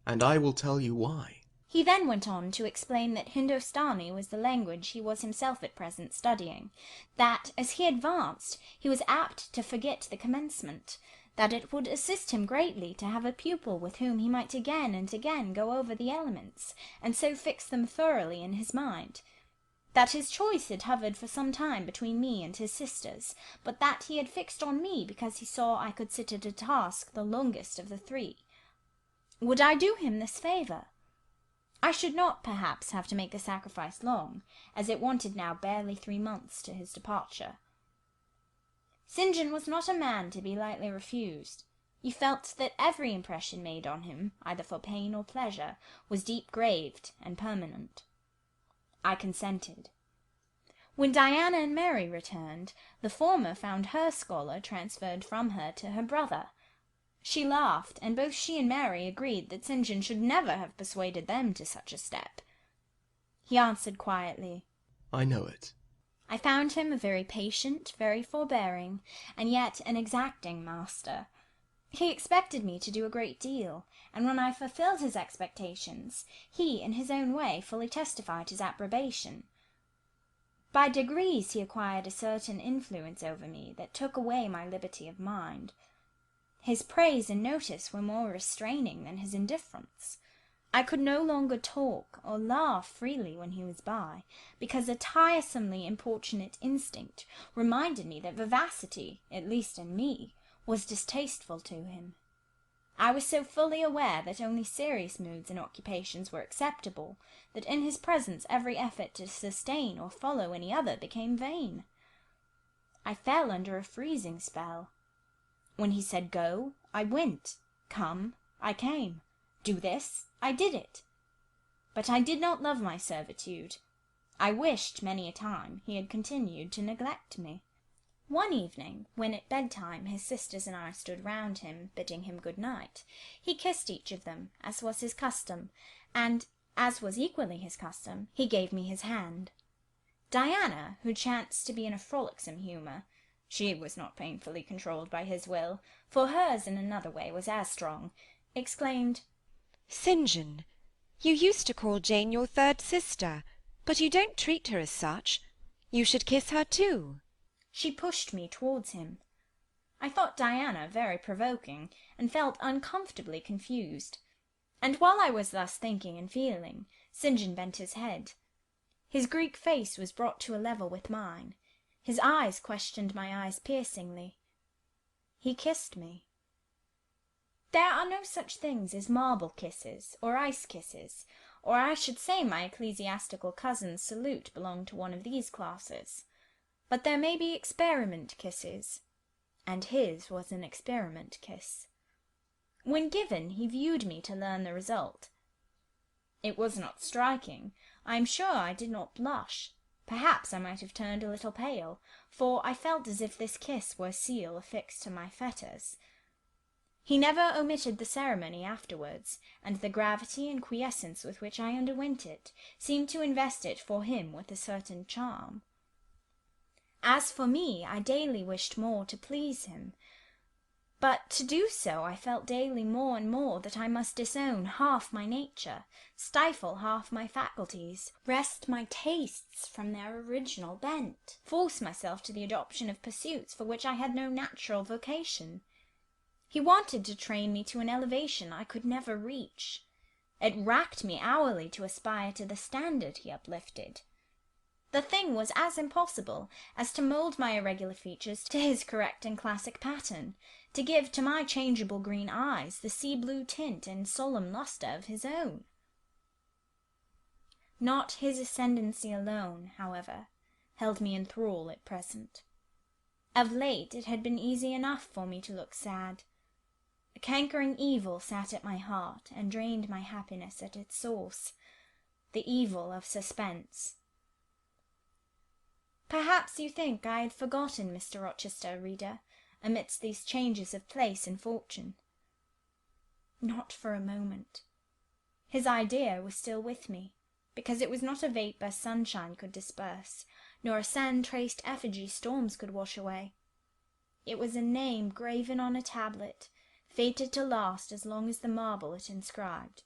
Speaker 21: and I will tell you why."
Speaker 2: He then went on to explain that Hindustani was the language he was himself at present studying, that, as he advanced, he was apt to forget the commencement, that it would assist him greatly to have a pupil with whom he might again and again go over the elements, and so fix them thoroughly in his mind, that his choice had hovered for some time between me and his sisters, but that he had fixed on me because he saw I could sit at a task the longest of the three. Would I do him this favour? I should not, perhaps, have to make the sacrifice long, as it wanted now barely 3 months to his departure. St. John was not a man to be lightly refused. You felt that every impression made on him, either for pain or pleasure, was deep-graved and permanent. I consented. When Diana and Mary returned, the former found her scholar transferred from her to her brother. She laughed, and both she and Mary agreed that St. John should never have persuaded them to such a step. He answered quietly,
Speaker 21: "I know it."
Speaker 2: I found him a very patient, very forbearing, and yet an exacting master. He expected me to do a great deal, and when I fulfilled his expectations, he, in his own way, fully testified his approbation. By degrees he acquired a certain influence over me that took away my liberty of mind. His praise and notice were more restraining than his indifference. I could no longer talk or laugh freely when he was by, because a tiresomely importunate instinct reminded me that vivacity, at least in me, was distasteful to him. I was so fully aware that only serious moods and occupations were acceptable, that in his presence every effort to sustain or follow any other became vain. I fell under a freezing spell. When he said go, I went. Come, I came. Do this, I did it. But I did not love my servitude. I wished many a time he had continued to neglect me. One evening, when at bedtime his sisters and I stood round him, bidding him good night, he kissed each of them, as was his custom, and, as was equally his custom, he gave me his hand. Diana, who chanced to be in a frolicsome humour, she was not painfully controlled by his will, for hers in another way was as strong, exclaimed,
Speaker 18: "St. John, you used to call Jane your third sister, but you don't treat her as such. You should kiss her too."
Speaker 2: She pushed me towards him. I thought Diana very provoking, and felt uncomfortably confused. And while I was thus thinking and feeling, St. John bent his head. His Greek face was brought to a level with mine. His eyes questioned my eyes piercingly. He kissed me. There are no such things as marble kisses, or ice kisses, or I should say my ecclesiastical cousin's salute belonged to one of these classes. But there may be experiment kisses, and his was an experiment kiss. When given, he viewed me to learn the result. It was not striking. I am sure I did not blush. Perhaps I might have turned a little pale, for I felt as if this kiss were a seal affixed to my fetters. He never omitted the ceremony afterwards, and the gravity and quiescence with which I underwent it seemed to invest it for him with a certain charm. As for me, I daily wished more to please him, but to do so I felt daily more and more that I must disown half my nature, stifle half my faculties, wrest my tastes from their original bent, force myself to the adoption of pursuits for which I had no natural vocation. He wanted to train me to an elevation I could never reach. It racked me hourly to aspire to the standard he uplifted. The thing was as impossible as to mould my irregular features to his correct and classic pattern, to give to my changeable green eyes the sea-blue tint and solemn lustre of his own. Not his ascendancy alone, however, held me in thrall at present. Of late it had been easy enough for me to look sad. A cankering evil sat at my heart and drained my happiness at its source, the evil of suspense. Perhaps you think I had forgotten Mr. Rochester, reader, amidst these changes of place and fortune. Not for a moment. His idea was still with me, because it was not a vapour sunshine could disperse, nor a sand-traced effigy storms could wash away. It was a name graven on a tablet, fated to last as long as the marble it inscribed.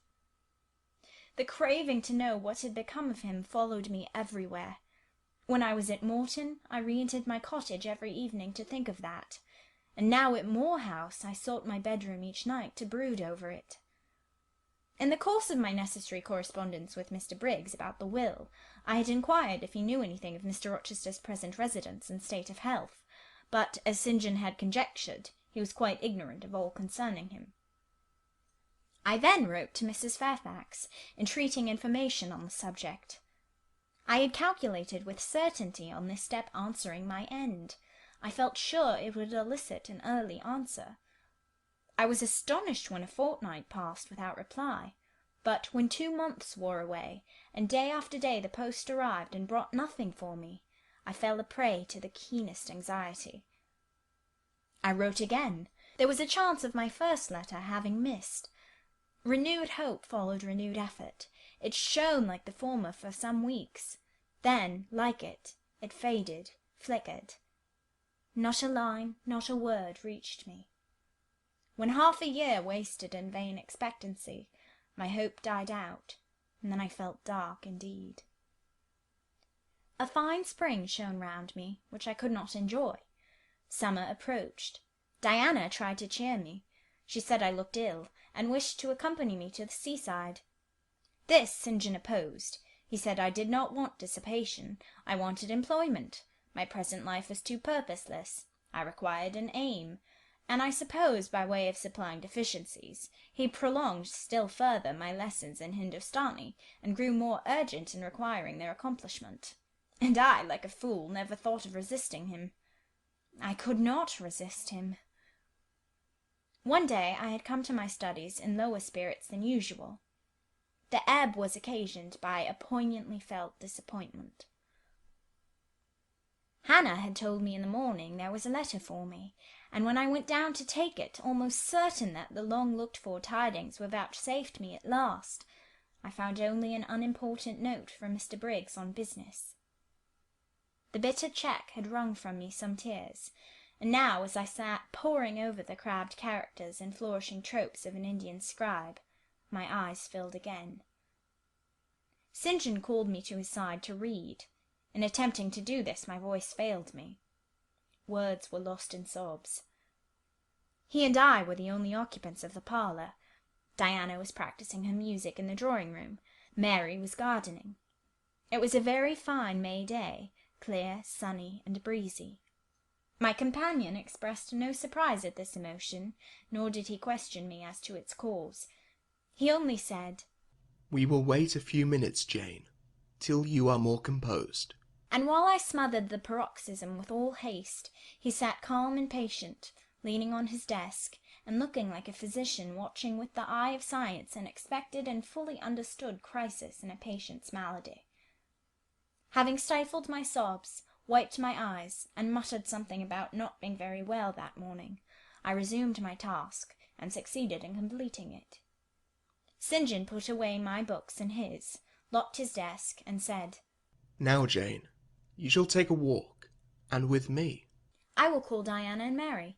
Speaker 2: The craving to know what had become of him followed me everywhere. When I was at Morton, I re-entered my cottage every evening to think of that, and now at Moor House I sought my bedroom each night to brood over it. In the course of my necessary correspondence with Mr. Briggs about the will, I had inquired if he knew anything of Mr. Rochester's present residence and state of health, but, as St. John had conjectured, he was quite ignorant of all concerning him. I then wrote to Mrs. Fairfax, entreating information on the subject. I had calculated with certainty on this step answering my end. I felt sure it would elicit an early answer. I was astonished when a fortnight passed without reply, but when 2 months wore away, and day after day the post arrived and brought nothing for me, I fell a prey to the keenest anxiety. I wrote again. There was a chance of my first letter having missed. Renewed hope followed renewed effort. It shone like the former for some weeks. Then, like it faded, flickered. Not a line, not a word reached me. When half a year wasted in vain expectancy, my hope died out, and then I felt dark indeed. A fine spring shone round me, which I could not enjoy. Summer approached. Diana tried to cheer me. She said I looked ill, and wished to accompany me to the seaside. This St. John opposed. He said I did not want dissipation. I wanted employment. My present life was too purposeless. I required an aim. And I suppose, by way of supplying deficiencies, he prolonged still further my lessons in Hindostani, and grew more urgent in requiring their accomplishment. And I, like a fool, never thought of resisting him. I could not resist him. One day I had come to my studies in lower spirits than usual. The ebb was occasioned by a poignantly felt disappointment. Hannah had told me in the morning there was a letter for me, and when I went down to take it, almost certain that the long-looked-for tidings were vouchsafed me at last, I found only an unimportant note from Mr. Briggs on business. The bitter check had wrung from me some tears, and now, as I sat poring over the crabbed characters and flourishing tropes of an Indian scribe, my eyes filled again. St. John called me to his side to read. In attempting to do this, my voice failed me. Words were lost in sobs. He and I were the only occupants of the parlour. Diana was practising her music in the drawing-room. Mary was gardening. It was a very fine May day, clear, sunny, and breezy. My companion expressed no surprise at this emotion, nor did he question me as to its cause. He only said,
Speaker 21: "We will wait a few minutes, Jane, till you are more composed."
Speaker 2: And while I smothered the paroxysm with all haste, he sat calm and patient, leaning on his desk, and looking like a physician watching with the eye of science an expected and fully understood crisis in a patient's malady. Having stifled my sobs, wiped my eyes, and muttered something about not being very well that morning, I resumed my task, and succeeded in completing it. St. John put away my books and his, locked his desk, and said,
Speaker 21: "Now, Jane, you shall take a walk, and with me."
Speaker 2: "I will call Diana and Mary."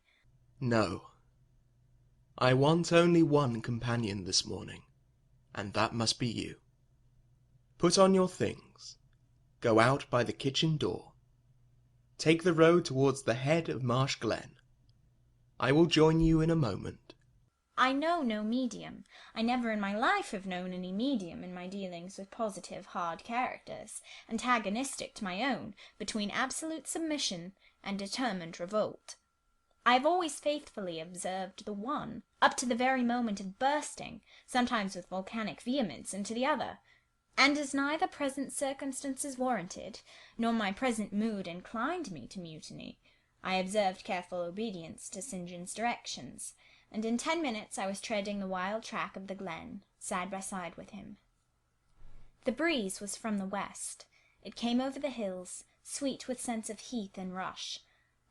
Speaker 21: "No. I want only one companion this morning, and that must be you. Put on your things. Go out by the kitchen door. Take the road towards the head of Marsh Glen. I will join you in a moment."
Speaker 2: I know no medium. I never in my life have known any medium in my dealings with positive, hard characters, antagonistic to my own, between absolute submission and determined revolt. I have always faithfully observed the one, up to the very moment of bursting, sometimes with volcanic vehemence, into the other. And as neither present circumstances warranted, nor my present mood inclined me to mutiny, I observed careful obedience to St. John's directions, and in 10 minutes I was treading the wild track of the glen, side by side with him. The breeze was from the west. It came over the hills, sweet with scents of heath and rush.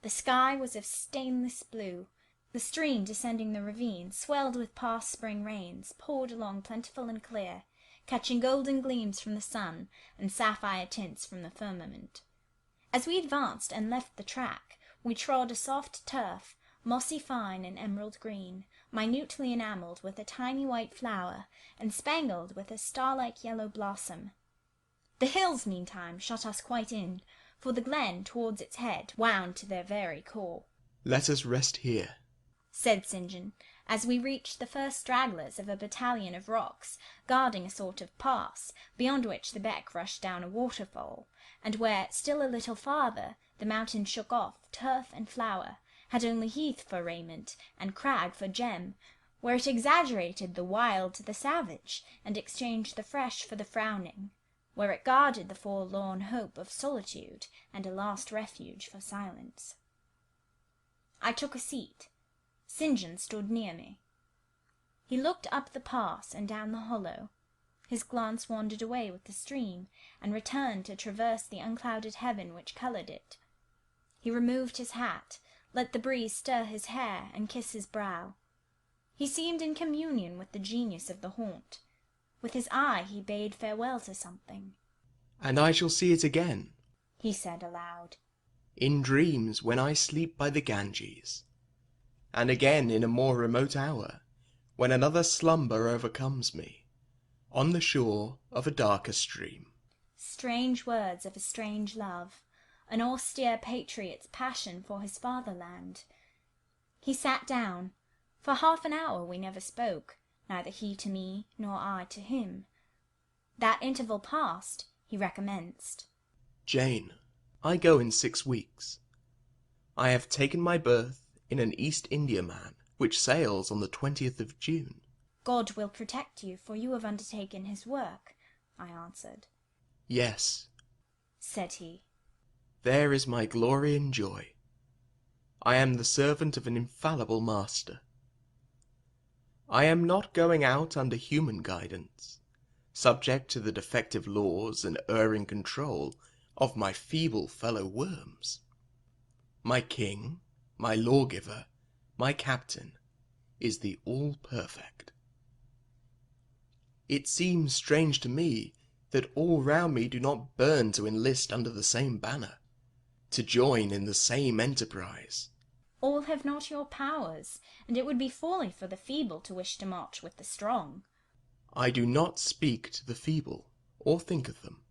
Speaker 2: The sky was of stainless blue. The stream descending the ravine, swelled with past spring rains, poured along plentiful and clear, catching golden gleams from the sun and sapphire tints from the firmament. As we advanced and left the track, we trod a soft turf, mossy fine and emerald green, minutely enamelled with a tiny white flower, and spangled with a star-like yellow blossom. The hills, meantime, shut us quite in, for the glen, towards its head, wound to their very core.
Speaker 21: "Let us rest here,"
Speaker 2: said St. John, as we reached the first stragglers of a battalion of rocks, guarding a sort of pass, beyond which the beck rushed down a waterfall, and where, still a little farther, the mountain shook off, turf and flower, had only heath for raiment, and crag for gem, where it exaggerated the wild to the savage, and exchanged the fresh for the frowning, where it guarded the forlorn hope of solitude, and a last refuge for silence. I took a seat. St. John stood near me. He looked up the pass and down the hollow. His glance wandered away with the stream, and returned to traverse the unclouded heaven which coloured it. He removed his hat, let the breeze stir his hair and kiss his brow. He seemed in communion with the genius of the haunt. With his eye he bade farewell to something.
Speaker 21: "And I shall see it again,"
Speaker 2: he said aloud,
Speaker 21: "in dreams when I sleep by the Ganges, and again in a more remote hour, when another slumber overcomes me, on the shore of a darker stream."
Speaker 2: Strange words of a strange love, an austere patriot's passion for his fatherland. He sat down. For half an hour we never spoke, neither he to me, nor I to him. That interval past, he recommenced.
Speaker 21: "Jane, I go in 6 weeks. I have taken my berth in an East Indiaman, which sails on the 20th of June.
Speaker 2: God will protect you, for you have undertaken his work, I answered.
Speaker 21: Yes,
Speaker 2: said he.
Speaker 21: There is my glory and joy. I am the servant of an infallible master. I am not going out under human guidance, subject to the defective laws and erring control of my feeble fellow worms. My king, my lawgiver, my captain, is the all-perfect. It seems strange to me that all round me do not burn to enlist under the same banner. to join in the same enterprise.
Speaker 2: All have not your powers, and it would be folly for the feeble to wish to march with the strong.
Speaker 21: I do not speak to the feeble, or think of them.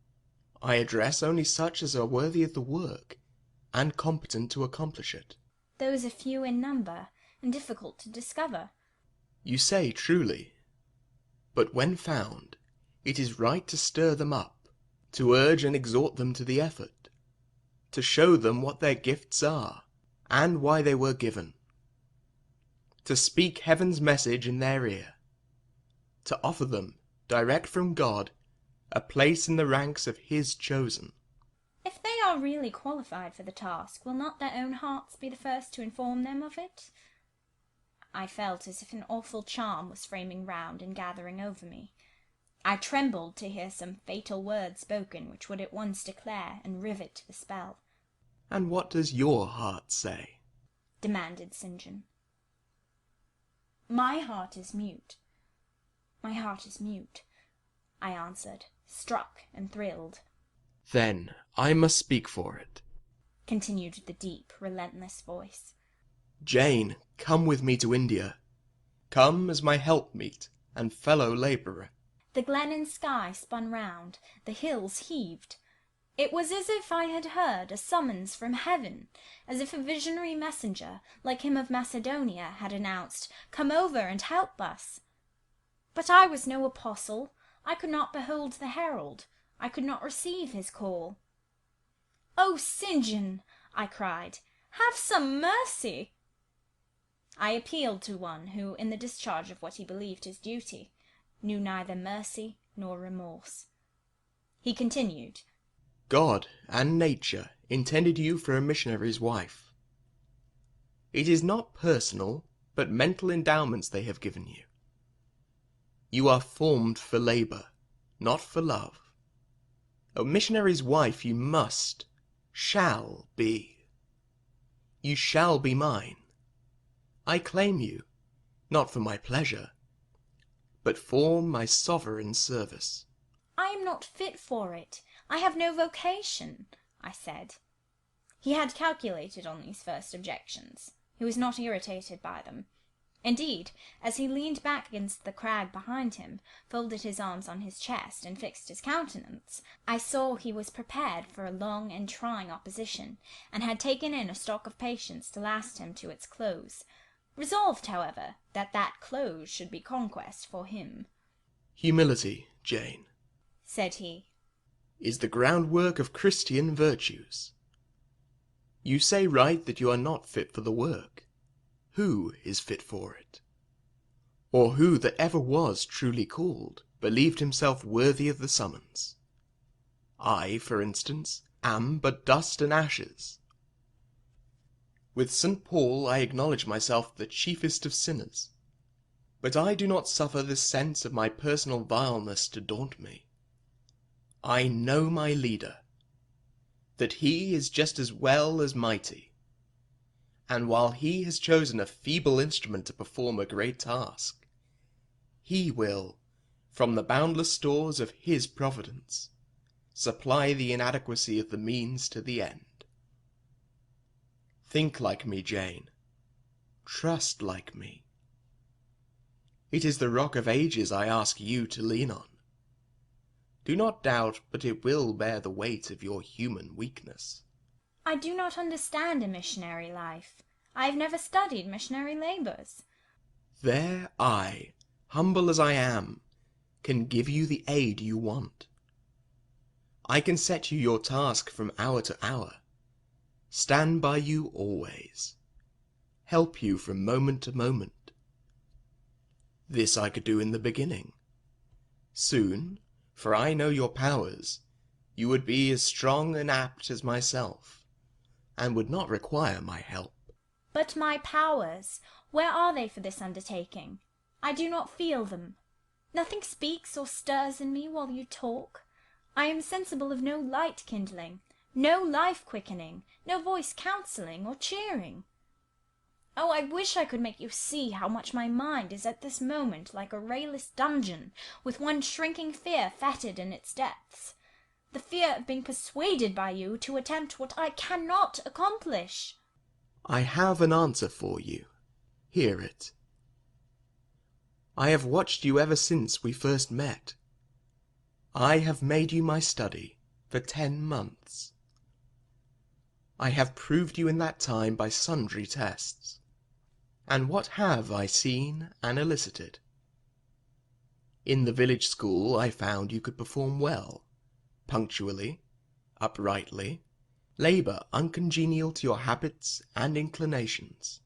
Speaker 21: I address only such as are worthy of the work, and competent to accomplish it.
Speaker 2: Those are few in number, and difficult to discover.
Speaker 21: You say truly. But when found, it is right to stir them up, to urge and exhort them to the effort, to show them what their gifts are, and why they were given, to speak heaven's message in their ear, to offer them, direct from God, a place in the ranks of his chosen.
Speaker 2: If they are really qualified for the task, will not their own hearts be the first to inform them of it? I felt as if an awful charm was framing round and gathering over me. I trembled to hear some fatal word spoken which would at once declare and rivet the spell.
Speaker 21: And what does your heart say?
Speaker 2: Demanded St. John. My heart is mute. My heart is mute, I answered, struck and thrilled.
Speaker 21: Then I must speak for it,
Speaker 2: continued the deep, relentless voice.
Speaker 21: Jane, come with me to India. Come as my helpmeet and fellow labourer.
Speaker 2: The glen and sky spun round, the hills heaved. It was as if I had heard a summons from heaven, as if a visionary messenger, like him of Macedonia, had announced, "Come over and help us." But I was no apostle. I could not behold the herald. I could not receive his call. "Oh, St. John," I cried, "have some mercy!" I appealed to one who, in the discharge of what he believed his duty, knew neither mercy nor remorse. He continued,
Speaker 21: God and nature intended you for a missionary's wife. It is not personal, but mental endowments they have given you. You are formed for labour, not for love. A missionary's wife you shall be. You shall be mine. I claim you, not for my pleasure, but for my sovereign service.
Speaker 2: "I am not fit for it. I have no vocation," I said. He had calculated on these first objections. He was not irritated by them. Indeed, as he leaned back against the crag behind him, folded his arms on his chest, and fixed his countenance, I saw he was prepared for a long and trying opposition, and had taken in a stock of patience to last him to its close, resolved, however, that close should be conquest for him.
Speaker 21: Humility, Jane,
Speaker 2: said he,
Speaker 21: is the groundwork of Christian virtues. You say right that you are not fit for the work. Who is fit for it? Or who that ever was truly called, believed himself worthy of the summons? I, for instance, am but dust and ashes. With St. Paul I acknowledge myself the chiefest of sinners, but I do not suffer the sense of my personal vileness to daunt me. I know my leader, that he is just as well as mighty, and while he has chosen a feeble instrument to perform a great task, he will, from the boundless stores of his providence, supply the inadequacy of the means to the end. Think like me, Jane. Trust like me. It is the rock of ages I ask you to lean on. Do not doubt but it will bear the weight of your human weakness.
Speaker 2: "I do not understand a missionary life. I have never studied missionary labours."
Speaker 21: There I, humble as I am, can give you the aid you want. I can set you your task from hour to hour, stand by you always, help you from moment to moment. This I could do in the beginning. Soon, for I know your powers, you would be as strong and apt as myself, and would not require my help.
Speaker 2: "But my powers, where are they for this undertaking? I do not feel them. Nothing speaks or stirs in me while you talk. I am sensible of no light kindling, no life quickening, no voice counselling or cheering. Oh, I wish I could make you see how much my mind is at this moment like a rayless dungeon, with one shrinking fear fettered in its depths. the fear of being persuaded by you to attempt what I cannot accomplish.
Speaker 21: I have an answer for you. Hear it. I have watched you ever since we first met. I have made you my study for 10 months. I have proved you in that time by sundry tests. And what have I seen and elicited? In the village school I found you could perform well, punctually, uprightly, labour uncongenial to your habits and inclinations.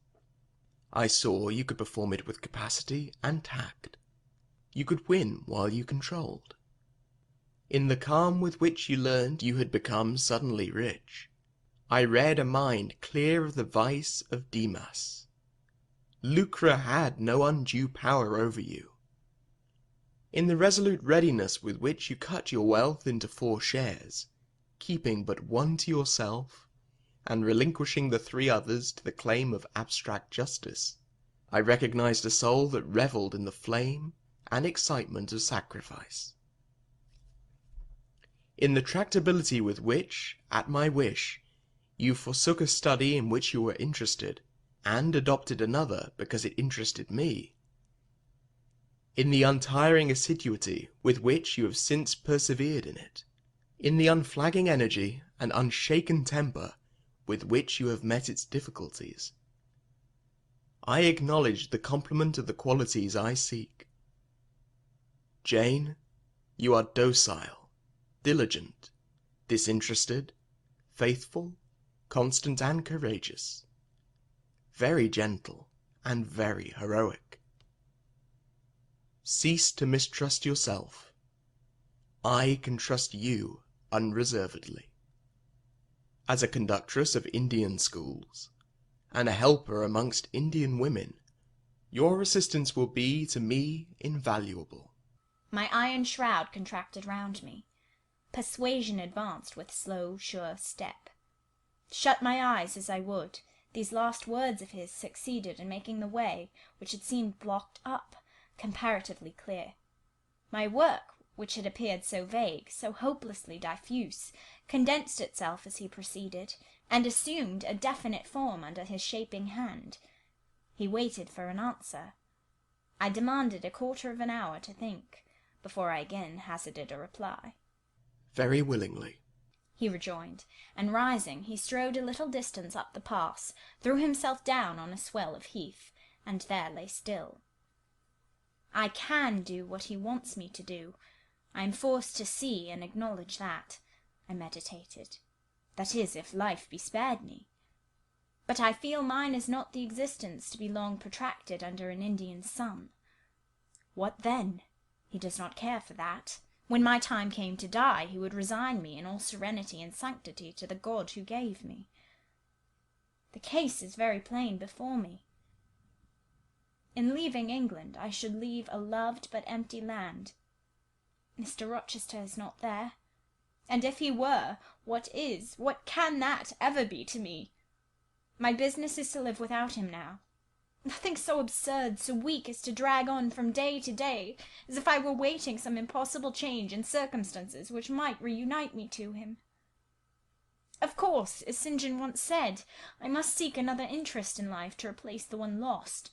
Speaker 21: I saw you could perform it with capacity and tact. You could win while you controlled. In the calm with which you learned you had become suddenly rich, I read a mind clear of the vice of Demas. Lucre had no undue power over you. In the resolute readiness with which you cut your wealth into 4 shares, keeping but 1 to yourself, and relinquishing the 3 others to the claim of abstract justice, I recognized a soul that revelled in the flame and excitement of sacrifice. In the tractability with which, at my wish, you forsook a study in which you were interested, and adopted another because it interested me. In the untiring assiduity with which you have since persevered in it. In the unflagging energy and unshaken temper with which you have met its difficulties. I acknowledge the complement of the qualities I seek. Jane, you are docile, diligent, disinterested, faithful, constant and courageous, very gentle and very heroic. Cease to mistrust yourself. I can trust you unreservedly. As a conductress of Indian schools, and a helper amongst Indian women, your assistance will be to me invaluable.
Speaker 2: My iron shroud contracted round me. Persuasion advanced with slow, sure step. Shut my eyes as I would, these last words of his succeeded in making the way, which had seemed blocked up, comparatively clear. My work, which had appeared so vague, so hopelessly diffuse, condensed itself as he proceeded, and assumed a definite form under his shaping hand. He waited for an answer. I demanded a quarter of an hour to think, before I again hazarded a reply.
Speaker 21: Very willingly,
Speaker 2: he rejoined, and rising, he strode a little distance up the pass, threw himself down on a swell of heath, and there lay still. I can do what he wants me to do. I am forced to see and acknowledge that, I meditated. That is, if life be spared me. But I feel mine is not the existence to be long protracted under an Indian sun. What then? He does not care for that. When my time came to die, he would resign me in all serenity and sanctity to the God who gave me. The case is very plain before me. In leaving England, I should leave a loved but empty land. Mr. Rochester is not there. And if he were, what can that ever be to me? My business is to live without him now. Nothing so absurd, so weak, as to drag on from day to day, as if I were waiting some impossible change in circumstances which might reunite me to him. Of course, as St. John once said, I must seek another interest in life to replace the one lost.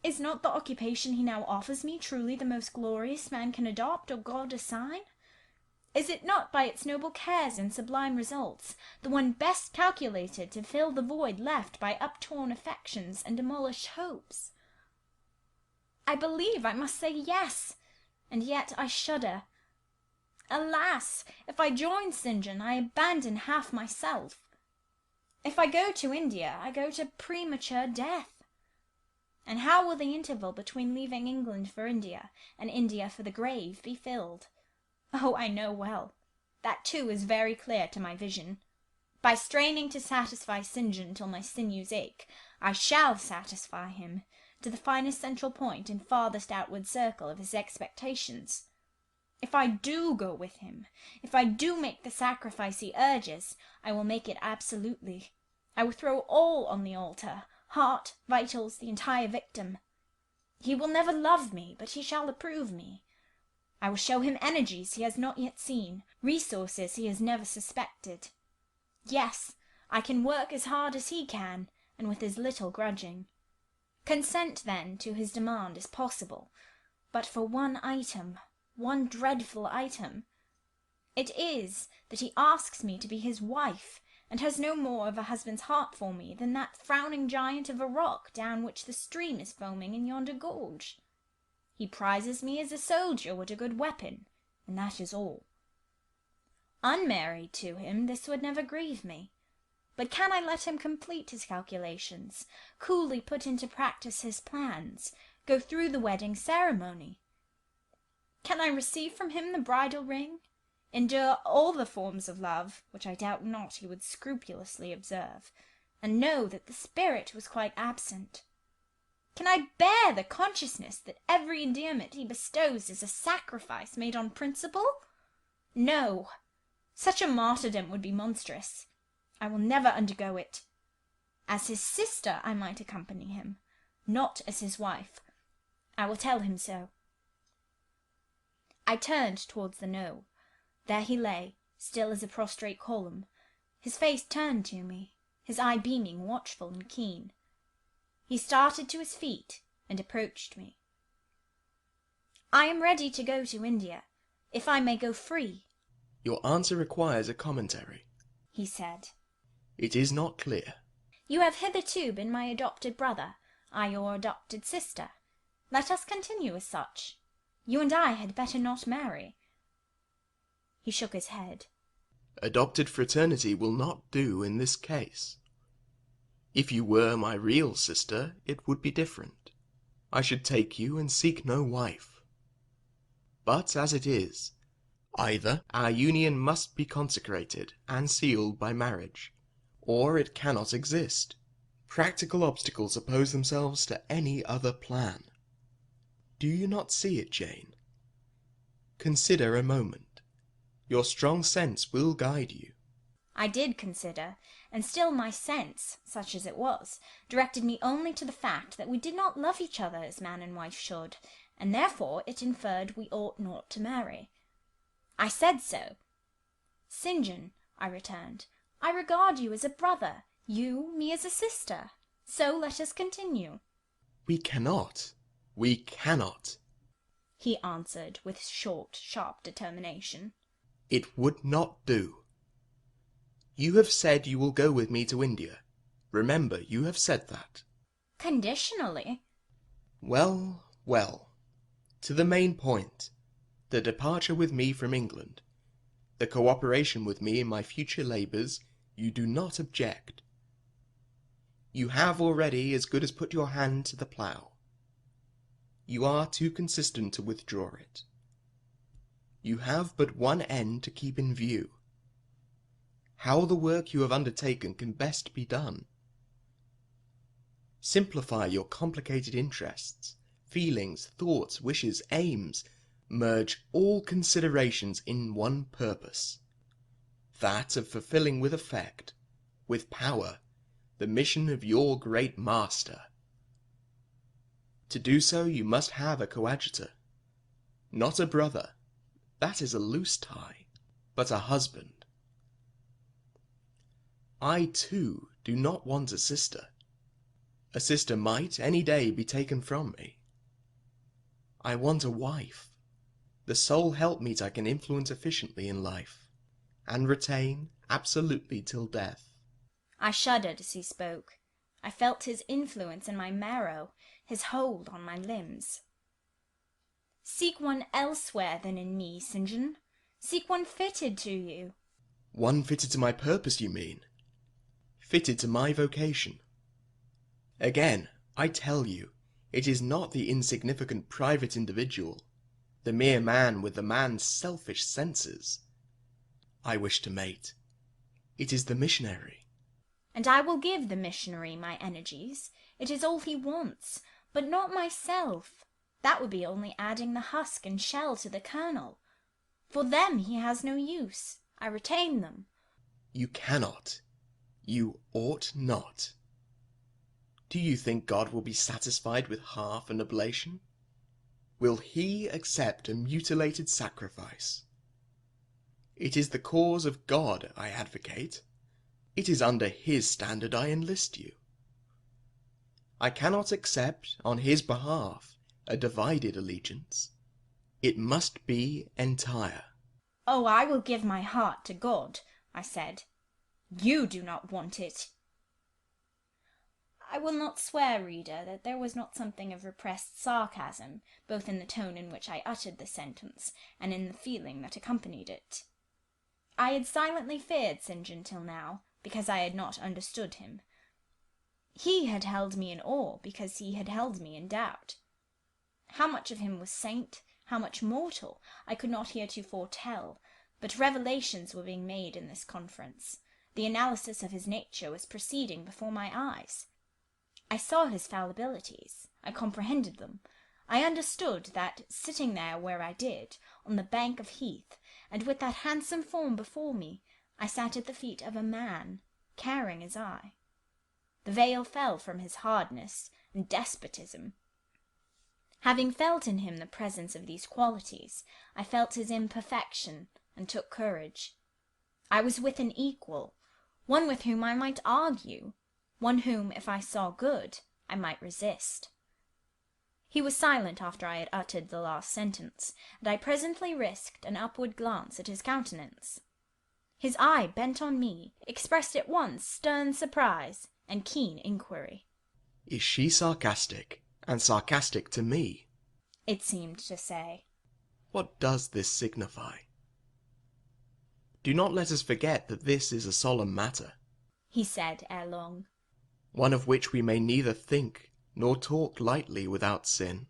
Speaker 2: Is not the occupation he now offers me truly the most glorious man can adopt or God assign? Is it not, by its noble cares and sublime results, the one best calculated to fill the void left by uptorn affections and demolished hopes? I believe I must say yes, and yet I shudder. Alas! If I join St. John, I abandon half myself. If I go to India, I go to premature death. And how will the interval between leaving England for India and India for the grave be filled? Oh, I know well. That too is very clear to my vision. By straining to satisfy St. John till my sinews ache, I shall satisfy him, to the finest central point and farthest outward circle of his expectations. If I do go with him, if I do make the sacrifice he urges, I will make it absolutely. I will throw all on the altar, heart, vitals, the entire victim. He will never love me, but he shall approve me. I will show him energies he has not yet seen, resources he has never suspected. Yes, I can work as hard as he can, and with as little grudging. Consent, then, to his demand is possible, but for one item, one dreadful item. It is that he asks me to be his wife, and has no more of a husband's heart for me than that frowning giant of a rock down which the stream is foaming in yonder gorge. He prizes me as a soldier would a good weapon, and that is all. Unmarried to him, this would never grieve me. But can I let him complete his calculations, coolly put into practice his plans, go through the wedding ceremony? Can I receive from him the bridal ring, endure all the forms of love, which I doubt not he would scrupulously observe, and know that the spirit was quite absent? Can I bear the consciousness that every endearment he bestows is a sacrifice made on principle? No, such a martyrdom would be monstrous. I will never undergo it. As his sister I might accompany him, not as his wife. I will tell him so. I turned towards the knoll. There he lay, still as a prostrate column, his face turned to me, his eye beaming, watchful and keen. He started to his feet and approached me. I am ready to go to India, if I may go free.
Speaker 21: Your answer requires a commentary,
Speaker 2: he said.
Speaker 21: It is not clear.
Speaker 2: You have hitherto been my adopted brother, I your adopted sister. Let us continue as such. You and I had better not marry. He shook his head.
Speaker 21: Adopted fraternity will not do in this case. If you were my real sister, it would be different. I should take you and seek no wife. But as it is, either our union must be consecrated and sealed by marriage, or it cannot exist. Practical obstacles oppose themselves to any other plan. Do you not see it, Jane? Consider a moment. Your strong sense will guide you.
Speaker 2: I did consider, and still my sense, such as it was, directed me only to the fact that we did not love each other as man and wife should, and therefore it inferred we ought not to marry. I said so. St. John, I returned, I regard you as a brother, you me as a sister. So let us continue.
Speaker 21: We cannot. We cannot.
Speaker 2: He answered with short, sharp determination.
Speaker 21: It would not do. You have said you will go with me to India. Remember, you have said that.
Speaker 2: Conditionally.
Speaker 21: Well, well. To the main point. The departure with me from England. The cooperation with me in my future labours, you do not object. You have already as good as put your hand to the plough. You are too consistent to withdraw it. You have but one end to keep in view. How the work you have undertaken can best be done. Simplify your complicated interests, feelings, thoughts, wishes, aims. Merge all considerations in one purpose, that of fulfilling with effect, with power, the mission of your great master. To do so you must have a coadjutor, not a brother, that is a loose tie, but a husband. I, too, do not want a sister. A sister might any day be taken from me. I want a wife. The sole helpmeet I can influence efficiently in life, and retain absolutely till death.
Speaker 2: I shuddered as he spoke. I felt his influence in my marrow, his hold on my limbs. Seek one elsewhere than in me, St. John. Seek one fitted to you.
Speaker 21: One fitted to my purpose, you mean? Fitted to my vocation. Again, I tell you, it is not the insignificant private individual, the mere man with the man's selfish senses, I wish to mate. It is the missionary.
Speaker 2: And I will give the missionary my energies. It is all he wants, but not myself. That would be only adding the husk and shell to the kernel. For them he has no use. I retain them.
Speaker 21: You cannot. You ought not. Do you think God will be satisfied with half an oblation? will he accept a mutilated sacrifice? It is the cause of God I advocate. It is under his standard I enlist you. I cannot accept on his behalf a divided allegiance. It must be entire.
Speaker 2: "Oh, I will give my heart to God," I said. "You do not want it." I will not swear, reader, that there was not something of repressed sarcasm, both in the tone in which I uttered the sentence, and in the feeling that accompanied it. I had silently feared St. John till now, because I had not understood him. He had held me in awe, because he had held me in doubt. How much of him was saint, how much mortal, I could not heretofore tell, but revelations were being made in this conference. The analysis of his nature was proceeding before my eyes. I saw his fallibilities. I comprehended them. I understood that, sitting there where I did, on the bank of heath, and with that handsome form before me, I sat at the feet of a man, carrying his eye. The veil fell from his hardness and despotism. Having felt in him the presence of these qualities, I felt his imperfection, and took courage. I was with an equal, one with whom I might argue, one whom, if I saw good, I might resist. He was silent after I had uttered the last sentence, and I presently risked an upward glance at his countenance. His eye, bent on me, expressed at once stern surprise and keen inquiry.
Speaker 21: Is she sarcastic, and sarcastic to me?
Speaker 2: It seemed to say.
Speaker 21: What does this signify? Do not let us forget that this is a solemn matter,
Speaker 2: he said ere long,
Speaker 21: one of which we may neither think nor talk lightly without sin.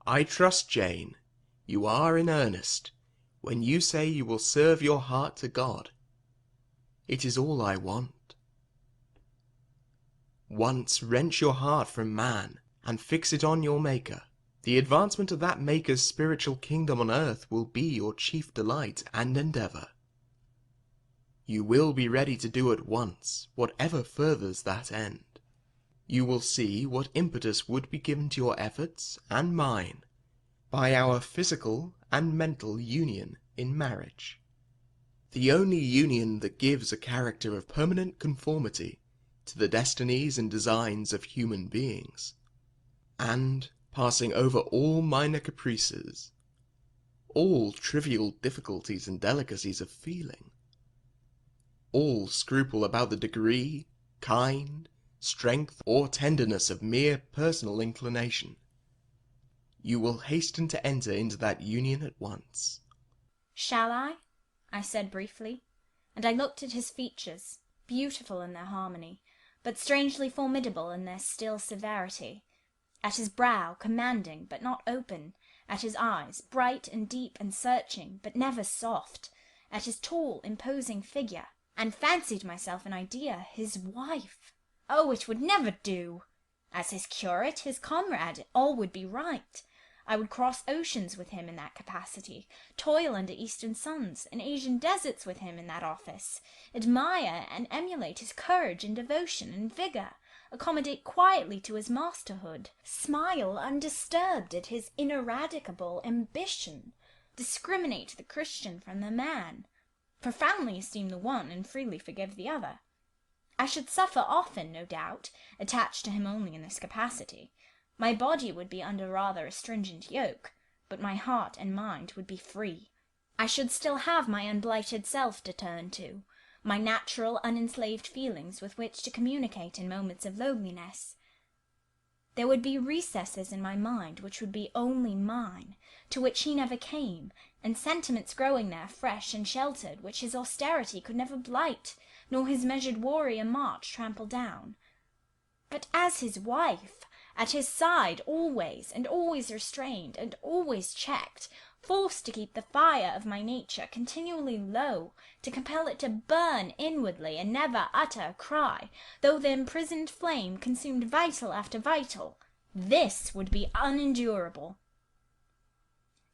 Speaker 21: I trust, Jane, you are in earnest when you say you will serve your heart to God. It is all I want. Once wrench your heart from man and fix it on your Maker. The advancement of that Maker's spiritual kingdom on earth will be your chief delight and endeavour. You will be ready to do at once whatever furthers that end. You will see what impetus would be given to your efforts and mine by our physical and mental union in marriage, the only union that gives a character of permanent conformity to the destinies and designs of human beings, and, passing over all minor caprices, all trivial difficulties and delicacies of feeling, all scruple about the degree, kind, strength, or tenderness of mere personal inclination, you will hasten to enter into that union at once.
Speaker 2: "Shall I said briefly, and I looked at his features, beautiful in their harmony, but strangely formidable in their still severity, at his brow, commanding but not open, at his eyes, bright and deep and searching, but never soft, at his tall, imposing figure, and fancied myself an idea, his wife. Oh, it would never do! As his curate, his comrade, all would be right. I would cross oceans with him in that capacity, toil under eastern suns, in Asian deserts with him in that office, admire and emulate his courage and devotion and vigour, accommodate quietly to his masterhood, smile undisturbed at his ineradicable ambition, discriminate the Christian from the man, profoundly esteem the one and freely forgive the other. I should suffer often, no doubt, attached to him only in this capacity. My body would be under rather a stringent yoke, but my heart and mind would be free. I should still have my unblighted self to turn to, my natural unenslaved feelings with which to communicate in moments of loneliness. There would be recesses in my mind which would be only mine, to which he never came, and sentiments growing there fresh and sheltered, which his austerity could never blight, nor his measured warrior march trample down. But as his wife, at his side always, and always restrained, and always checked, forced to keep the fire of my nature continually low, to compel it to burn inwardly and never utter a cry, though the imprisoned flame consumed vital after vital, this would be unendurable.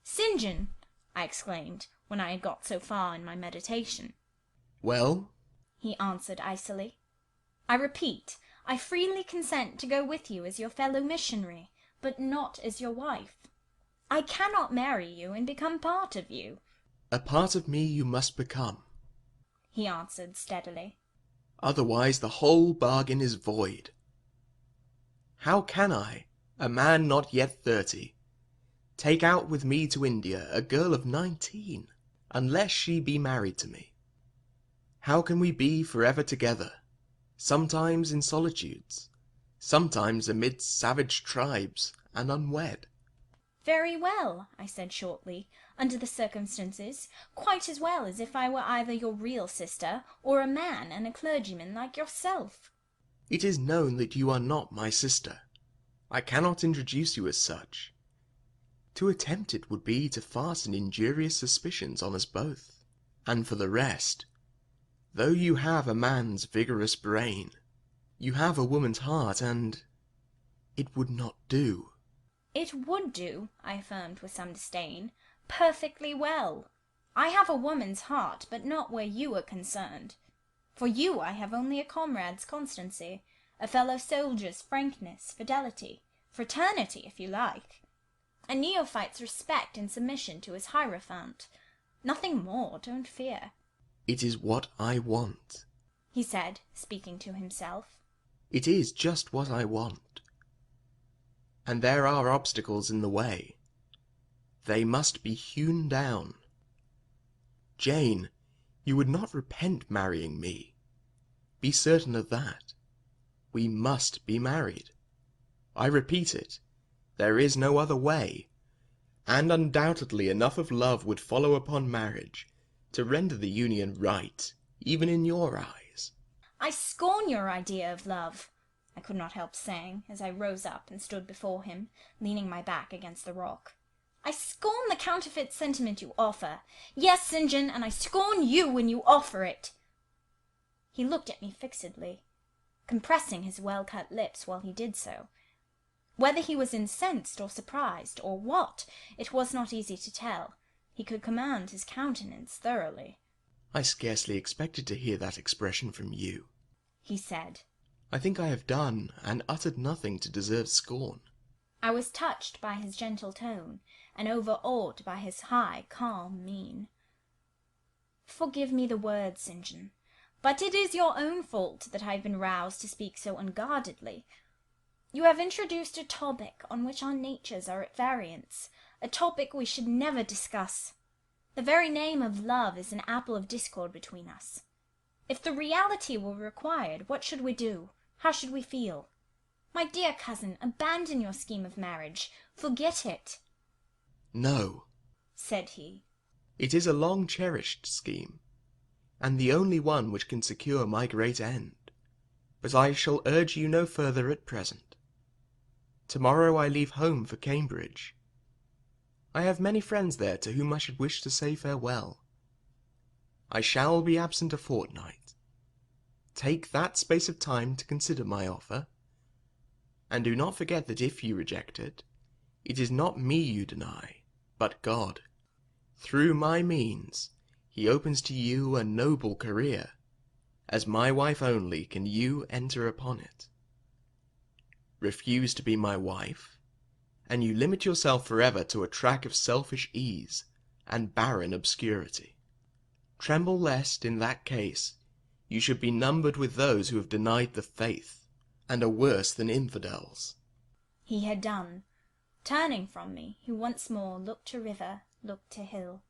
Speaker 2: "St. John," I exclaimed, when I had got so far in my meditation.
Speaker 21: Well?
Speaker 2: He answered icily. "I repeat, I freely consent to go with you as your fellow missionary, but not as your wife." I cannot marry you and become part of you.
Speaker 21: A part of me you must become.
Speaker 2: He answered steadily.
Speaker 21: Otherwise the whole bargain is void. How can I, a man not yet 30, take out with me to India a girl of 19, unless she be married to me? How can we be forever together, sometimes in solitudes, sometimes amidst savage tribes, and unwed?
Speaker 2: Very well, I said shortly, under the circumstances, quite as well as if I were either your real sister or a man and a clergyman like yourself.
Speaker 21: It is known that you are not my sister. I cannot introduce you as such. To attempt it would be to fasten injurious suspicions on us both. And for the rest, though you have a man's vigorous brain, you have a woman's heart, and it would not do.
Speaker 2: It would do, I affirmed with some disdain, perfectly well. I have a woman's heart, but not where you are concerned. For you I have only a comrade's constancy, a fellow soldier's frankness, fidelity, fraternity, if you like, a neophyte's respect and submission to his hierophant. Nothing more, don't fear.
Speaker 21: It is what I want,
Speaker 2: he said, speaking to himself.
Speaker 21: It is just what I want. And there are obstacles in the way. They must be hewn down. Jane, you would not repent marrying me. Be certain of that. We must be married. I repeat it, there is no other way, and undoubtedly enough of love would follow upon marriage to render the union right, even in your eyes.
Speaker 2: I scorn your idea of love, I could not help saying, as I rose up and stood before him, leaning my back against the rock. I scorn the counterfeit sentiment you offer. Yes, St. John, and I scorn you when you offer it. He looked at me fixedly, compressing his well-cut lips while he did so. Whether he was incensed or surprised, or what, it was not easy to tell. He could command his countenance thoroughly.
Speaker 21: I scarcely expected to hear that expression from you,
Speaker 2: he said.
Speaker 21: I think I have done and uttered nothing to deserve scorn.
Speaker 2: I was touched by his gentle tone, and overawed by his high, calm mien. Forgive me the words, St. John, but it is your own fault that I have been roused to speak so unguardedly. You have introduced a topic on which our natures are at variance, a topic we should never discuss. The very name of love is an apple of discord between us. If the reality were required, what should we do? How should we feel? My dear cousin, abandon your scheme of marriage. Forget it.
Speaker 21: No,
Speaker 2: said he.
Speaker 21: It is a long-cherished scheme, and the only one which can secure my great end. But I shall urge you no further at present. Tomorrow I leave home for Cambridge. I have many friends there to whom I should wish to say farewell. I shall be absent a fortnight. Take that space of time to consider my offer, and do not forget that if you reject it, it is not me you deny, but God. Through my means, he opens to you a noble career. As my wife only can you enter upon it. Refuse to be my wife, and you limit yourself forever to a track of selfish ease and barren obscurity. Tremble lest, in that case, you should be numbered with those who have denied the faith, and are worse than infidels.
Speaker 2: He had done. Turning from me, he once more looked to river, looked to hill.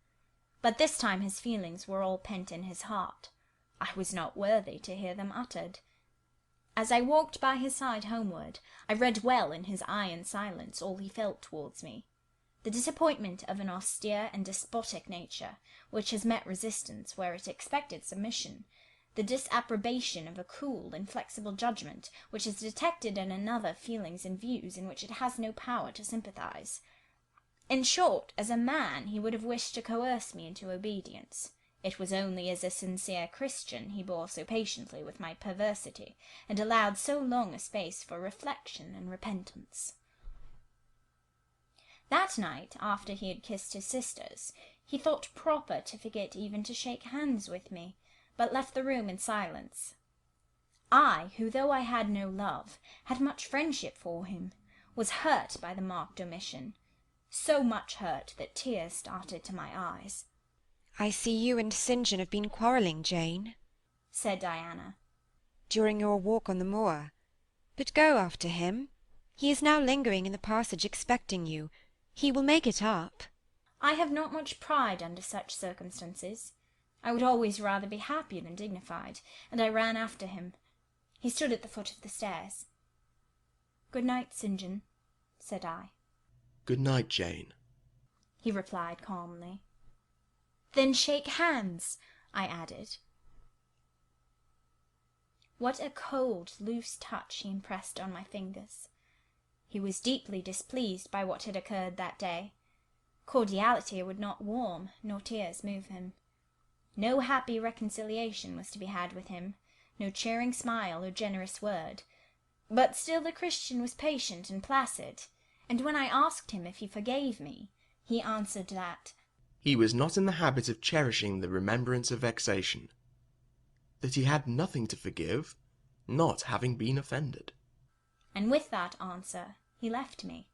Speaker 2: But this time his feelings were all pent in his heart. I was not worthy to hear them uttered. As I walked by his side homeward, I read well in his eye and silence all he felt towards me. The disappointment of an austere and despotic nature, which has met resistance where it expected submission, the disapprobation of a cool, inflexible judgment, which has detected in another feelings and views in which it has no power to sympathize. In short, as a man he would have wished to coerce me into obedience. It was only as a sincere Christian he bore so patiently with my perversity, and allowed so long a space for reflection and repentance. That night, after he had kissed his sisters, he thought proper to forget even to shake hands with me, but left the room in silence. I, who, though I had no love, had much friendship for him, was hurt by the marked omission. so much hurt that tears started to my eyes.
Speaker 18: "I see you and St. John have been quarrelling, Jane,"
Speaker 2: said Diana,
Speaker 18: "during your walk on the moor. But go after him. He is now lingering in the passage expecting you. He will make it up."
Speaker 2: I have not much pride under such circumstances. I would always rather be happy than dignified, and I ran after him. He stood at the foot of the stairs. "Good night, St. John," said I.
Speaker 21: Good night, Jane,
Speaker 2: he replied calmly. "Then shake hands," I added. What a cold, loose touch he impressed on my fingers. He was deeply displeased by what had occurred that day. Cordiality would not warm, nor tears move him. No happy reconciliation was to be had with him, no cheering smile or generous word. But still the Christian was patient and placid, and when I asked him if he forgave me, he answered that
Speaker 21: he was not in the habit of cherishing the remembrance of vexation, that he had nothing to forgive, not having been offended.
Speaker 2: And with that answer he left me.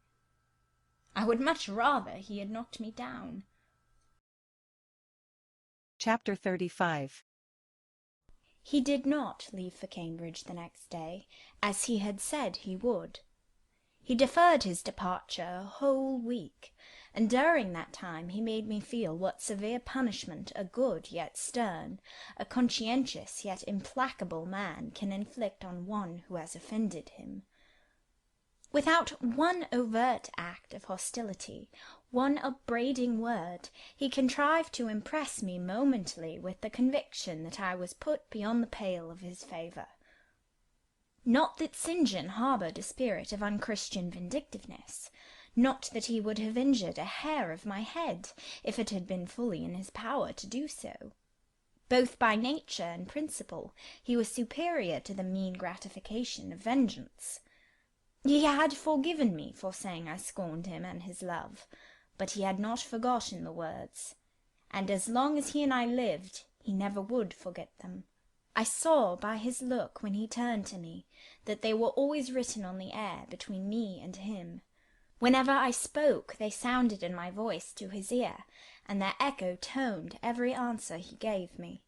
Speaker 2: I would much rather he had knocked me down.
Speaker 1: Chapter 35.
Speaker 2: He did not leave for Cambridge the next day, as he had said he would. He deferred his departure a whole week, and during that time he made me feel what severe punishment a good yet stern, a conscientious yet implacable man can inflict on one who has offended him. Without one overt act of hostility, one upbraiding word, he contrived to impress me momently with the conviction that I was put beyond the pale of his favour. Not that St. John harboured a spirit of unchristian vindictiveness, not that he would have injured a hair of my head, if it had been fully in his power to do so. Both by nature and principle he was superior to the mean gratification of vengeance. He had forgiven me for saying I scorned him and his love, but he had not forgotten the words, and as long as he and I lived, he never would forget them. I saw by his look when he turned to me that they were always written on the air between me and him. Whenever I spoke, they sounded in my voice to his ear, and their echo toned every answer he gave me.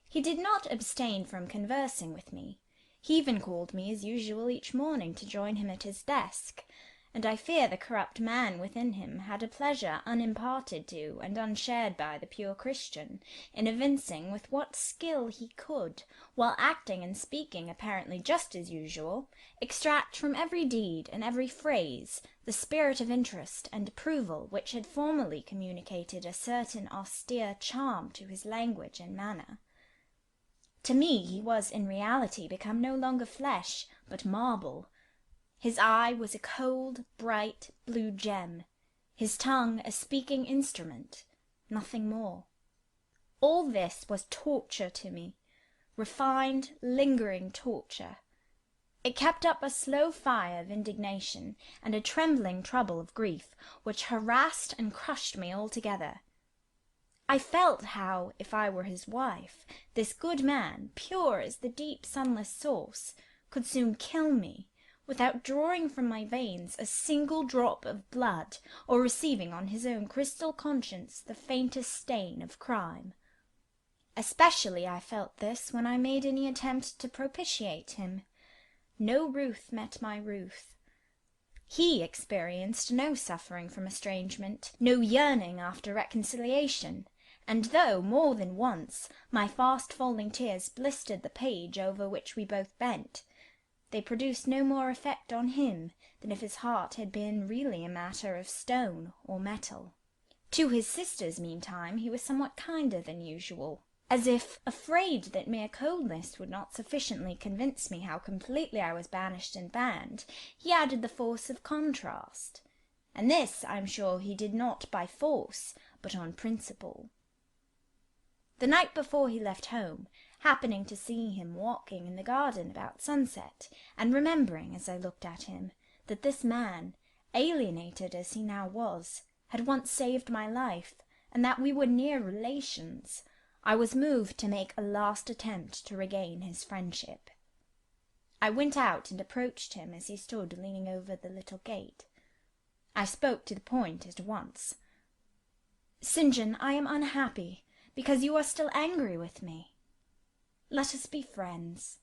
Speaker 2: He did not abstain from conversing with me. He even called me as usual each morning to join him at his desk, and I fear the corrupt man within him had a pleasure unimparted to and unshared by the pure Christian, in evincing with what skill he could, while acting and speaking apparently just as usual, extract from every deed and every phrase the spirit of interest and approval which had formerly communicated a certain austere charm to his language and manner. To me he was in reality become no longer flesh, but marble. His eye was a cold, bright, blue gem, his tongue a speaking instrument, nothing more. All this was torture to me, refined, lingering torture. It kept up a slow fire of indignation and a trembling trouble of grief, which harassed and crushed me altogether. I felt how, if I were his wife, this good man, pure as the deep sunless source, could soon kill me, without drawing from my veins a single drop of blood, or receiving on his own crystal conscience the faintest stain of crime. Especially I felt this when I made any attempt to propitiate him. No ruth met my ruth. He experienced no suffering from estrangement, no yearning after reconciliation, and though, more than once, my fast-falling tears blistered the page over which we both bent, they produced no more effect on him than if his heart had been really a matter of stone or metal. To his sisters, meantime, he was somewhat kinder than usual, as if, afraid that mere coldness would not sufficiently convince me how completely I was banished and banned, he added the force of contrast, and this, I am sure, he did not by force, but on principle. The night before he left home, happening to see him walking in the garden about sunset, and remembering, as I looked at him, that this man, alienated as he now was, had once saved my life, and that we were near relations, I was moved to make a last attempt to regain his friendship. I went out and approached him as he stood leaning over the little gate. I spoke to the point at once. St. John, I am unhappy because you are still angry with me. Let us be friends.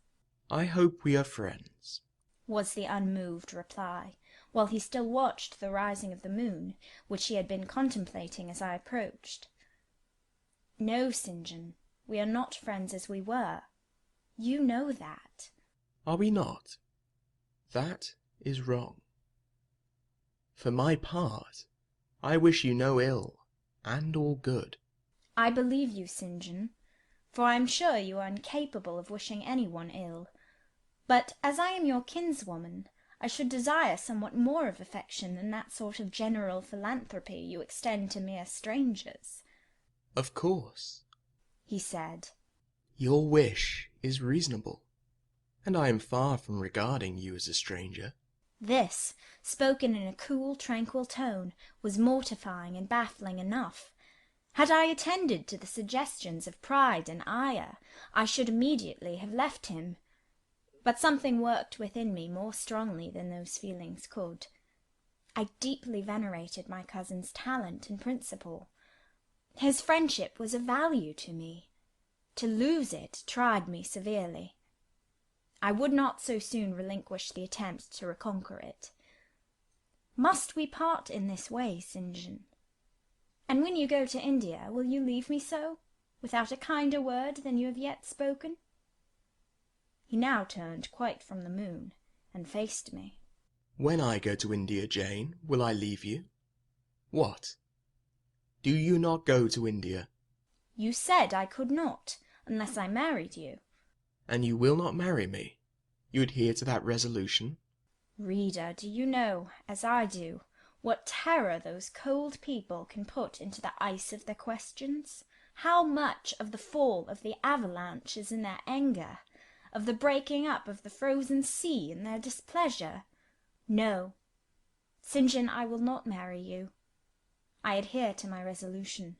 Speaker 21: I hope we are friends,
Speaker 2: was the unmoved reply, while he still watched the rising of the moon, which he had been contemplating as I approached. No, St. John, we are not friends as we were. You know that.
Speaker 21: Are we not? That is wrong. For my part, I wish you no ill, and all good.
Speaker 2: I believe you, St. John, for I am sure you are incapable of wishing any one ill. But as I am your kinswoman, I should desire somewhat more of affection than that sort of general philanthropy you extend to mere strangers.
Speaker 21: Of course,
Speaker 2: he said.
Speaker 21: Your wish is reasonable, and I am far from regarding you as a stranger.
Speaker 2: This, spoken in a cool, tranquil tone, was mortifying and baffling enough. Had I attended to the suggestions of pride and ire, I should immediately have left him. But something worked within me more strongly than those feelings could. I deeply venerated my cousin's talent and principle. His friendship was of value to me. To lose it tried me severely. I would not so soon relinquish the attempt to reconquer it. Must we part in this way, St. John? And when you go to India, will you leave me so, without a kinder word than you have yet spoken? He now turned quite from the moon, and faced me.
Speaker 21: When I go to India, Jane, will I leave you? What? Do you not go to India?
Speaker 2: You said I could not, unless I married you.
Speaker 21: And you will not marry me? You adhere to that resolution?
Speaker 2: Reader, do you know, as I do, what terror those cold people can put into the ice of their questions? How much of the fall of the avalanche is in their anger, of the breaking up of the frozen sea in their displeasure? No, St. John, I will not marry you. I adhere to my resolution.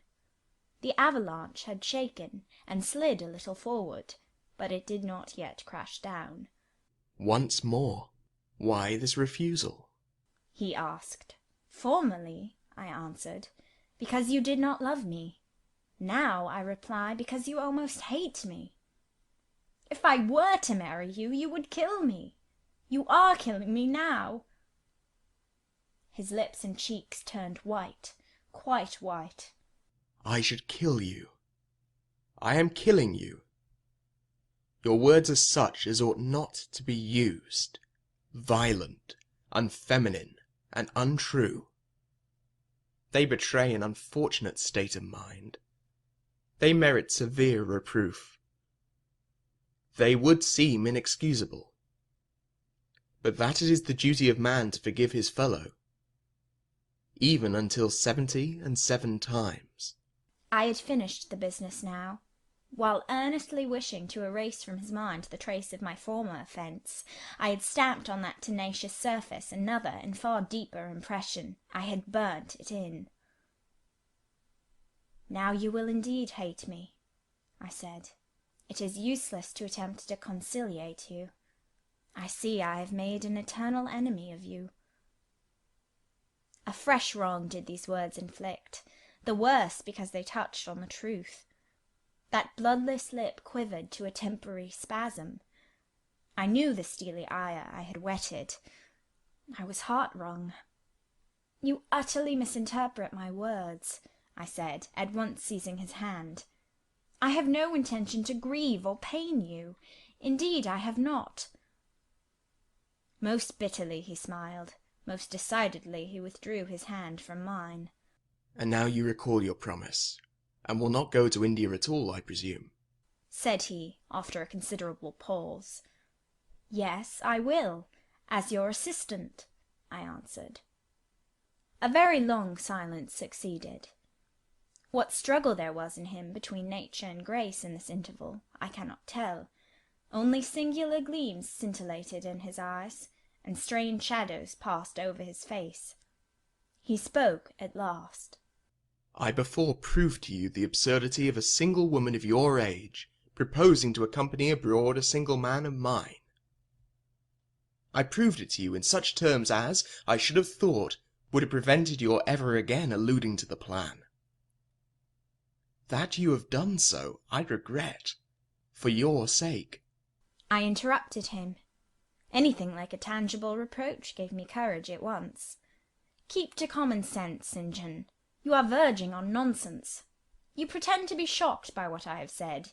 Speaker 2: The avalanche had shaken and slid a little forward, but it did not yet crash down.
Speaker 21: Once more, why this refusal?
Speaker 2: He asked. Formerly, I answered, because you did not love me. Now, I reply, because you almost hate me. If I were to marry you, you would kill me. You are killing me now. His lips and cheeks turned white, quite white.
Speaker 21: I should kill you. I am killing you. Your words are such as ought not to be used. Violent, unfeminine, and untrue. They betray an unfortunate state of mind. They merit severe reproof. They would seem inexcusable. But that it is the duty of man to forgive his fellow, even until 77 times.
Speaker 2: I had finished the business now. While earnestly wishing to erase from his mind the trace of my former offence, I had stamped on that tenacious surface another and far deeper impression. I had burnt it in. Now you will indeed hate me, I said. It is useless to attempt to conciliate you. I see I have made an eternal enemy of you. A fresh wrong did these words inflict, the worse because they touched on the truth. That bloodless lip quivered to a temporary spasm. I knew the steely ire I had whetted. I was heart-wrung. You utterly misinterpret my words, I said, at once seizing his hand. I have no intention to grieve or pain you. Indeed, I have not. Most bitterly he smiled. Most decidedly he withdrew his hand from mine.
Speaker 21: And now you recall your promise, and will not go to India at all, I presume?
Speaker 2: Said he, after a considerable pause. Yes, I will, as your assistant, I answered. A very long silence succeeded. What struggle there was in him between nature and grace in this interval, I cannot tell. Only singular gleams scintillated in his eyes, and strange shadows passed over his face. He spoke at last.
Speaker 21: I before proved to you the absurdity of a single woman of your age proposing to accompany abroad a single man of mine. I proved it to you in such terms as, I should have thought, would have prevented your ever again alluding to the plan. That you have done so, I regret, for your sake.
Speaker 2: I interrupted him. Anything like a tangible reproach gave me courage at once. Keep to common sense, St. John. You are verging on nonsense. You pretend to be shocked by what I have said.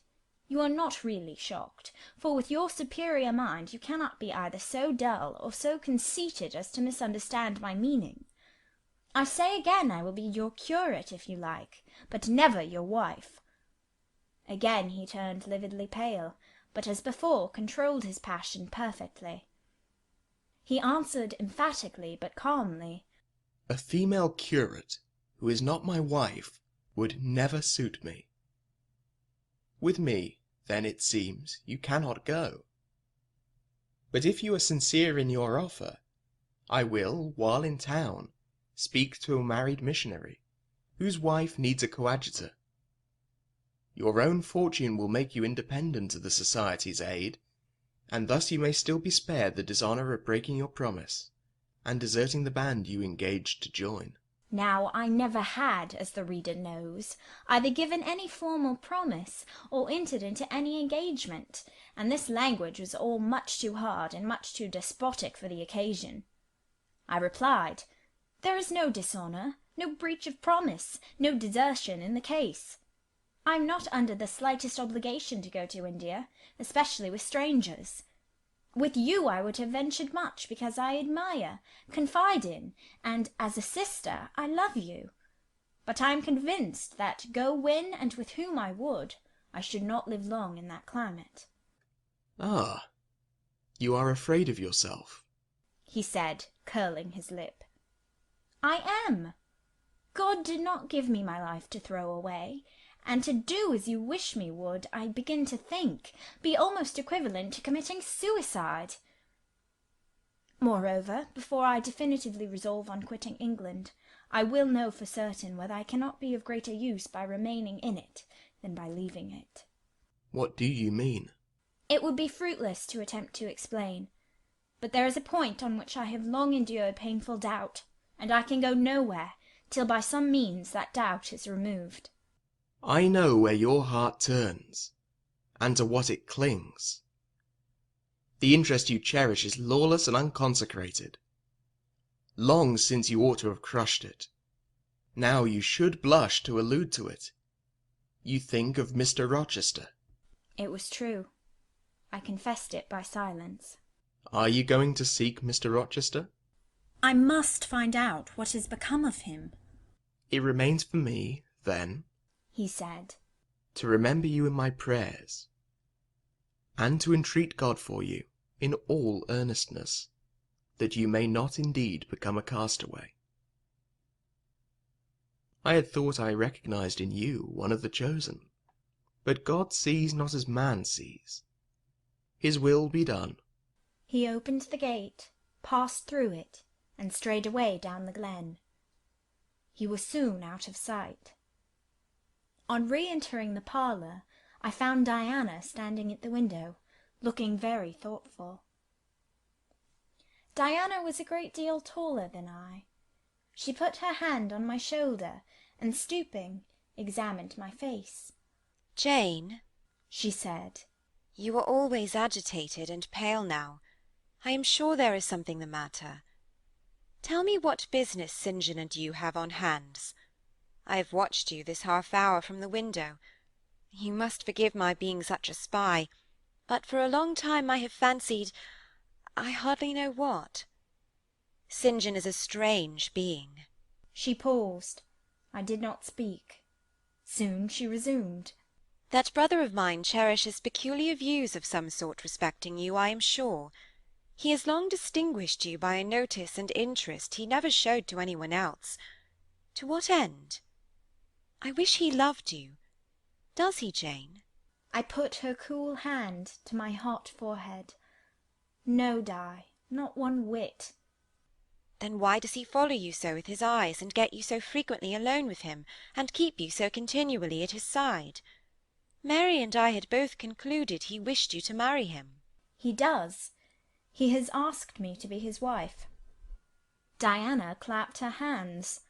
Speaker 2: You are not really shocked, for with your superior mind you cannot be either so dull or so conceited as to misunderstand my meaning. I say again, I will be your curate if you like, but never your wife. Again he turned lividly pale, but as before controlled his passion perfectly. He answered emphatically but calmly,
Speaker 21: A female curate, who is not my wife, would never suit me. With me, then, it seems, you cannot go. But if you are sincere in your offer, I will, while in town, speak to a married missionary, whose wife needs a coadjutor. Your own fortune will make you independent of the Society's aid, and thus you may still be spared the dishonour of breaking your promise, and deserting the band you engaged to join.
Speaker 2: Now I never had, as the reader knows, either given any formal promise, or entered into any engagement, and this language was all much too hard and much too despotic for the occasion. I replied, There is no dishonour, no breach of promise, no desertion in the case. I am not under the slightest obligation to go to India, especially with strangers. With you I would have ventured much, because I admire, confide in, and, as a sister, I love you. But I am convinced that, go when and with whom I would, I should not live long in that climate.
Speaker 21: Ah, you are afraid of yourself,
Speaker 2: he said, curling his lip. I am. God did not give me my life to throw away, and to do as you wish me would, I begin to think, be almost equivalent to committing suicide. Moreover, before I definitively resolve on quitting England, I will know for certain whether I cannot be of greater use by remaining in it than by leaving it.
Speaker 21: What do you mean?
Speaker 2: It would be fruitless to attempt to explain, but there is a point on which I have long endured painful doubt, and I can go nowhere till by some means that doubt is removed.
Speaker 21: I know where your heart turns, and to what it clings. The interest you cherish is lawless and unconsecrated. Long since you ought to have crushed it. Now you should blush to allude to it. You think of Mr. Rochester.
Speaker 2: It was true. I confessed it by silence.
Speaker 21: Are you going to seek Mr. Rochester?
Speaker 2: I must find out what has become of him.
Speaker 21: It remains for me, then,
Speaker 2: he said,
Speaker 21: to remember you in my prayers, and to entreat God for you, in all earnestness, that you may not indeed become a castaway. I had thought I recognized in you one of the chosen, but God sees not as man sees. His will be done.
Speaker 2: He opened the gate, passed through it, and strayed away down the glen. He was soon out of sight. On re-entering the parlour, I found Diana standing at the window, looking very thoughtful. Diana was a great deal taller than I. She put her hand on my shoulder, and stooping, examined my face.
Speaker 18: Jane,
Speaker 2: she said,
Speaker 18: you are always agitated and pale now. I am sure there is something the matter. Tell me what business St. John and you have on hands. I have watched you this half-hour from the window. You must forgive my being such a spy, but for a long time I have fancied, I hardly know what. St. John is a strange being.
Speaker 2: She paused. I did not speak. Soon she resumed.
Speaker 18: That brother of mine cherishes peculiar views of some sort respecting you, I am sure. He has long distinguished you by a notice and interest he never showed to any one else. To what end? I wish he loved you. Does he, Jane?
Speaker 2: I put her cool hand to my hot forehead. No, Di, not one whit.
Speaker 18: Then why does he follow you so with his eyes, and get you so frequently alone with him, and keep you so continually at his side? Mary and I had both concluded he wished you to marry him.
Speaker 2: He does. He has asked me to be his wife. Diana clapped her hands.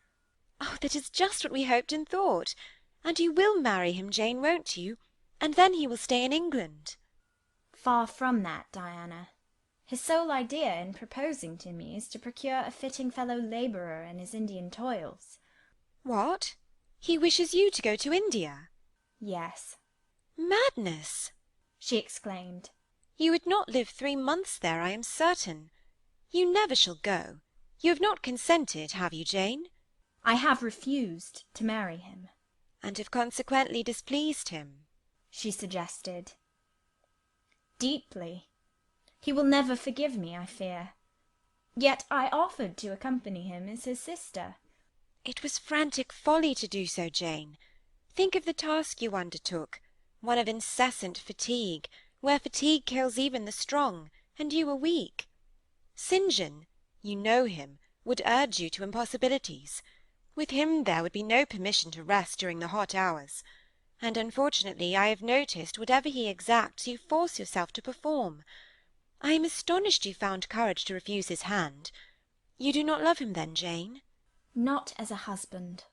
Speaker 18: Oh, that is just what we hoped and thought. And you will marry him, Jane, won't you? And then he will stay in England.
Speaker 2: Far from that, Diana. His sole idea in proposing to me is to procure a fitting fellow labourer in his Indian toils.
Speaker 18: What? He wishes you to go to India?
Speaker 2: Yes.
Speaker 18: Madness!
Speaker 2: She exclaimed.
Speaker 18: You would not live 3 months there, I am certain. You never shall go. You have not consented, have you, Jane?
Speaker 2: I have refused to marry him.
Speaker 18: And have consequently displeased him?
Speaker 2: She suggested. Deeply. He will never forgive me, I fear. Yet I offered to accompany him as his sister.
Speaker 18: It was frantic folly to do so, Jane. Think of the task you undertook, one of incessant fatigue, where fatigue kills even the strong, and you were weak. St. John, you know him, would urge you to impossibilities. With him there would be no permission to rest during the hot hours, and unfortunately I have noticed whatever he exacts you force yourself to perform. I am astonished you found courage to refuse his hand. You do not love him then, Jane?
Speaker 2: Not as a husband.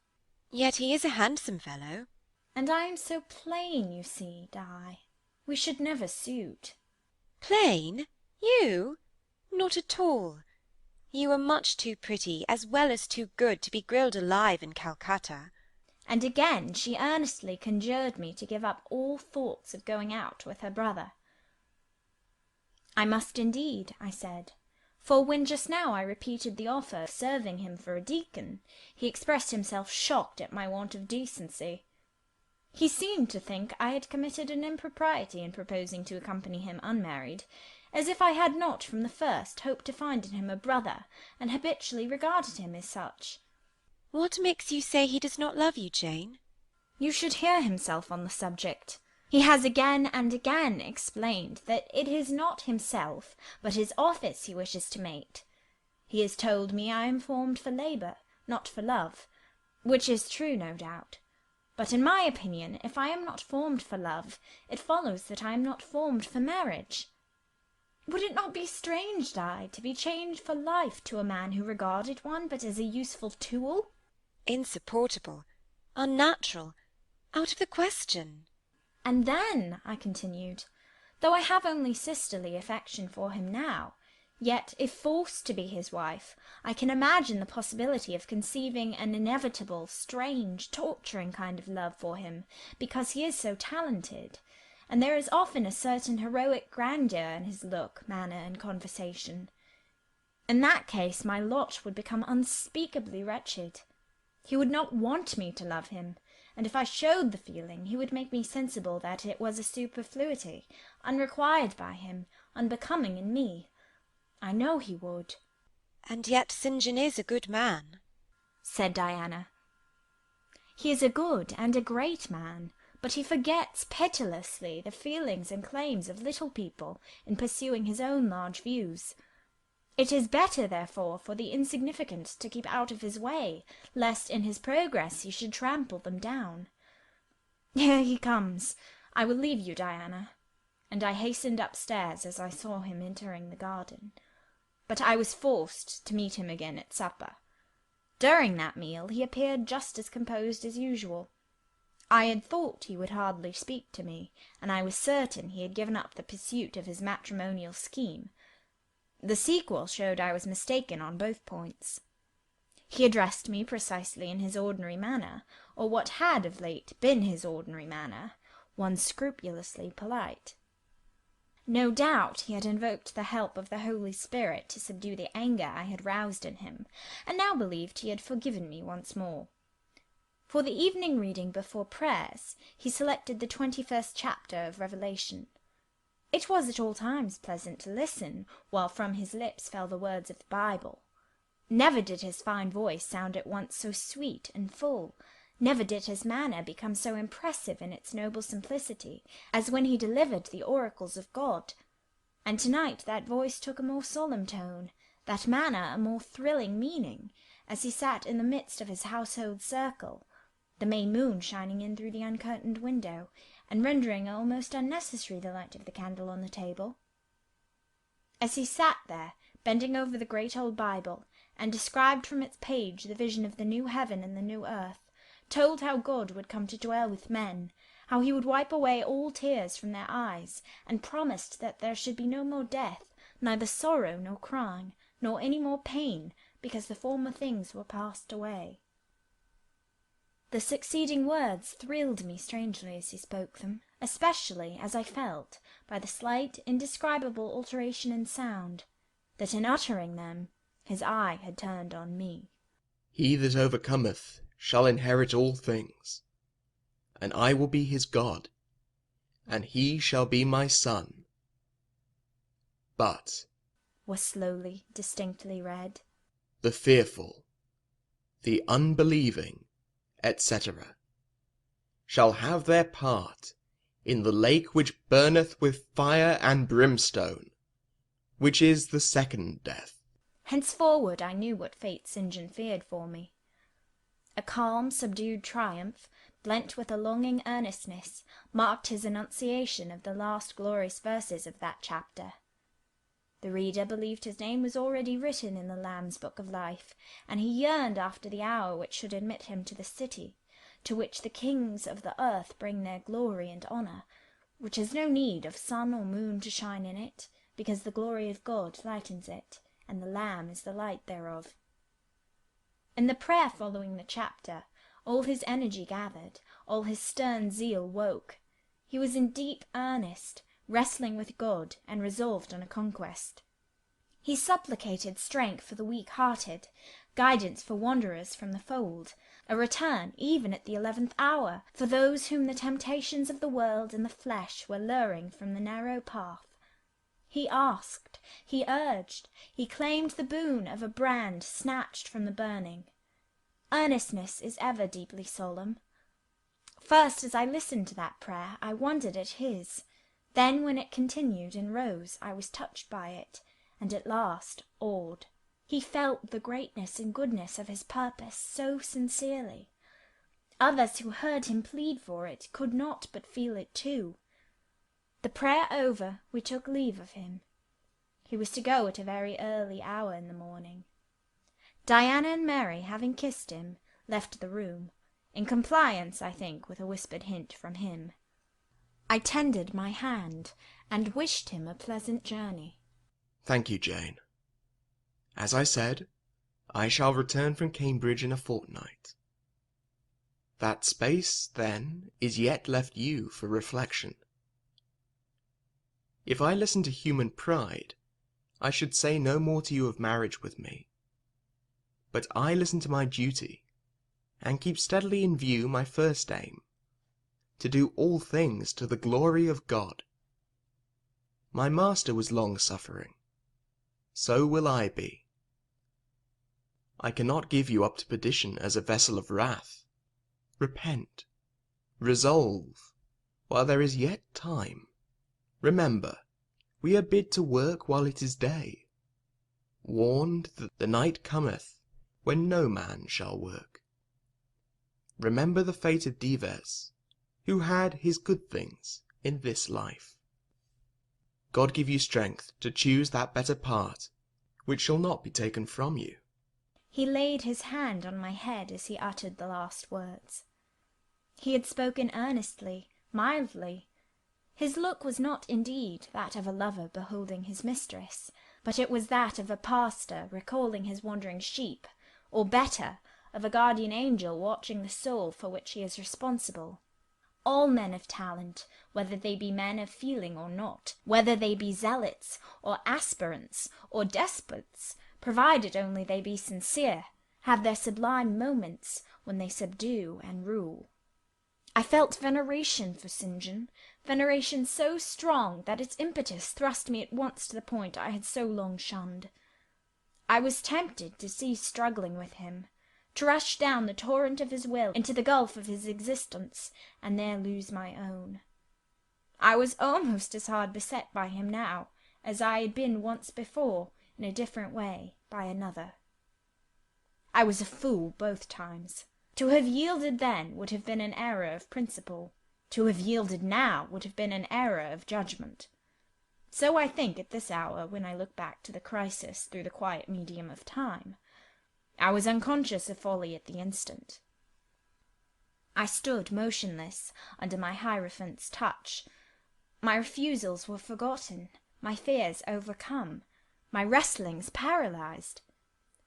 Speaker 18: Yet he is a handsome fellow.
Speaker 2: And I am so plain, you see, Di. We should never suit.
Speaker 18: Plain? You? Not at all. You are much too pretty, as well as too good, to be grilled alive in Calcutta.
Speaker 2: And again she earnestly conjured me to give up all thoughts of going out with her brother. I must indeed, I said, for when just now I repeated the offer of serving him for a deacon, he expressed himself shocked at my want of decency. He seemed to think I had committed an impropriety in proposing to accompany him unmarried, as if I had not from the first hoped to find in him a brother, and habitually regarded him as such.
Speaker 18: What makes you say he does not love you, Jane?
Speaker 2: You should hear himself on the subject. He has again and again explained that it is not himself, but his office he wishes to mate. He has told me I am formed for labour, not for love, which is true, no doubt. But in my opinion, if I am not formed for love, it follows that I am not formed for marriage. Would it not be strange, Di, to be chained for life to a man who regarded one but as a useful tool?
Speaker 18: Insupportable, unnatural, out of the question.
Speaker 2: And then, I continued, though I have only sisterly affection for him now, yet if forced to be his wife, I can imagine the possibility of conceiving an inevitable, strange, torturing kind of love for him, because he is so talented, and there is often a certain heroic grandeur in his look, manner, and conversation. In that case my lot would become unspeakably wretched. He would not want me to love him, and if I showed the feeling, he would make me sensible that it was a superfluity, unrequired by him, unbecoming in me. I know he would.
Speaker 18: And yet St. John is a good man,
Speaker 2: said Diana. He is a good and a great man, but he forgets pitilessly the feelings and claims of little people in pursuing his own large views. It is better, therefore, for the insignificant to keep out of his way, lest in his progress he should trample them down. Here he comes. I will leave you, Diana. And I hastened upstairs as I saw him entering the garden. But I was forced to meet him again at supper. During that meal he appeared just as composed as usual. I had thought he would hardly speak to me, and I was certain he had given up the pursuit of his matrimonial scheme. The sequel showed I was mistaken on both points. He addressed me precisely in his ordinary manner, or what had of late been his ordinary manner, one scrupulously polite. No doubt he had invoked the help of the Holy Spirit to subdue the anger I had roused in him, and now believed he had forgiven me once more. For the evening reading before prayers, he selected the 21st chapter of Revelation. It was at all times pleasant to listen, while from his lips fell the words of the Bible. Never did his fine voice sound at once so sweet and full, never did his manner become so impressive in its noble simplicity, as when he delivered the oracles of God. And tonight that voice took a more solemn tone, that manner a more thrilling meaning, as he sat in the midst of his household circle, the May moon shining in through the uncurtained window, and rendering almost unnecessary the light of the candle on the table. As he sat there, bending over the great old Bible, and described from its page the vision of the new heaven and the new earth, told how God would come to dwell with men, how he would wipe away all tears from their eyes, and promised that there should be no more death, neither sorrow nor crying, nor any more pain, because the former things were passed away. The succeeding words thrilled me strangely as he spoke them, especially as I felt, by the slight, indescribable alteration in sound, that in uttering them his eye had turned on me.
Speaker 21: He that overcometh shall inherit all things, and I will be his God, and he shall be my son. But
Speaker 2: was slowly, distinctly read,
Speaker 21: the fearful, the unbelieving, etc., shall have their part in the lake which burneth with fire and brimstone, which is the second death.
Speaker 2: Henceforward I knew what fate St. John feared for me. A calm, subdued triumph, blent with a longing earnestness, marked his enunciation of the last glorious verses of that chapter. The reader believed his name was already written in the Lamb's book of life, and he yearned after the hour which should admit him to the city, to which the kings of the earth bring their glory and honour, which has no need of sun or moon to shine in it, because the glory of God lightens it, and the Lamb is the light thereof. In the prayer following the chapter, all his energy gathered, all his stern zeal woke. He was in deep earnest, wrestling with God, and resolved on a conquest. He supplicated strength for the weak-hearted, guidance for wanderers from the fold, a return, even at the 11th hour, for those whom the temptations of the world and the flesh were luring from the narrow path. He asked, he urged, he claimed the boon of a brand snatched from the burning. Earnestness is ever deeply solemn. First, as I listened to that prayer, I wondered at his. Then, when it continued and rose, I was touched by it, and at last awed. He felt the greatness and goodness of his purpose so sincerely. Others who heard him plead for it could not but feel it too. The prayer over, we took leave of him. He was to go at a very early hour in the morning. Diana and Mary, having kissed him, left the room, in compliance, I think, with a whispered hint from him. I tendered my hand, and wished him a pleasant journey.
Speaker 21: Thank you, Jane. As I said, I shall return from Cambridge in a fortnight. That space, then, is yet left you for reflection. If I listened to human pride, I should say no more to you of marriage with me. But I listen to my duty, and keep steadily in view my first aim, to do all things to the glory of God. My master was long-suffering. So will I be. I cannot give you up to perdition as a vessel of wrath. Repent. Resolve, while there is yet time. Remember, we are bid to work while it is day, warned that the night cometh when no man shall work. Remember the fate of Dives, who had his good things in this life. God give you strength to choose that better part which shall not be taken from you.
Speaker 2: He laid his hand on my head as he uttered the last words. He had spoken earnestly, mildly. His look was not indeed that of a lover beholding his mistress, but it was that of a pastor recalling his wandering sheep, or better, of a guardian angel watching the soul for which he is responsible. All men of talent, whether they be men of feeling or not, whether they be zealots, or aspirants, or despots, provided only they be sincere, have their sublime moments when they subdue and rule. I felt veneration for St. John, veneration so strong that its impetus thrust me at once to the point I had so long shunned. I was tempted to cease struggling with him, to rush down the torrent of his will into the gulf of his existence, and there lose my own. I was almost as hard beset by him now as I had been once before, in a different way, by another. I was a fool both times. To have yielded then would have been an error of principle. To have yielded now would have been an error of judgment. So I think at this hour, when I look back to the crisis through the quiet medium of time. I was unconscious of folly at the instant. I stood motionless under my hierophant's touch. My refusals were forgotten, my fears overcome, my wrestlings paralyzed.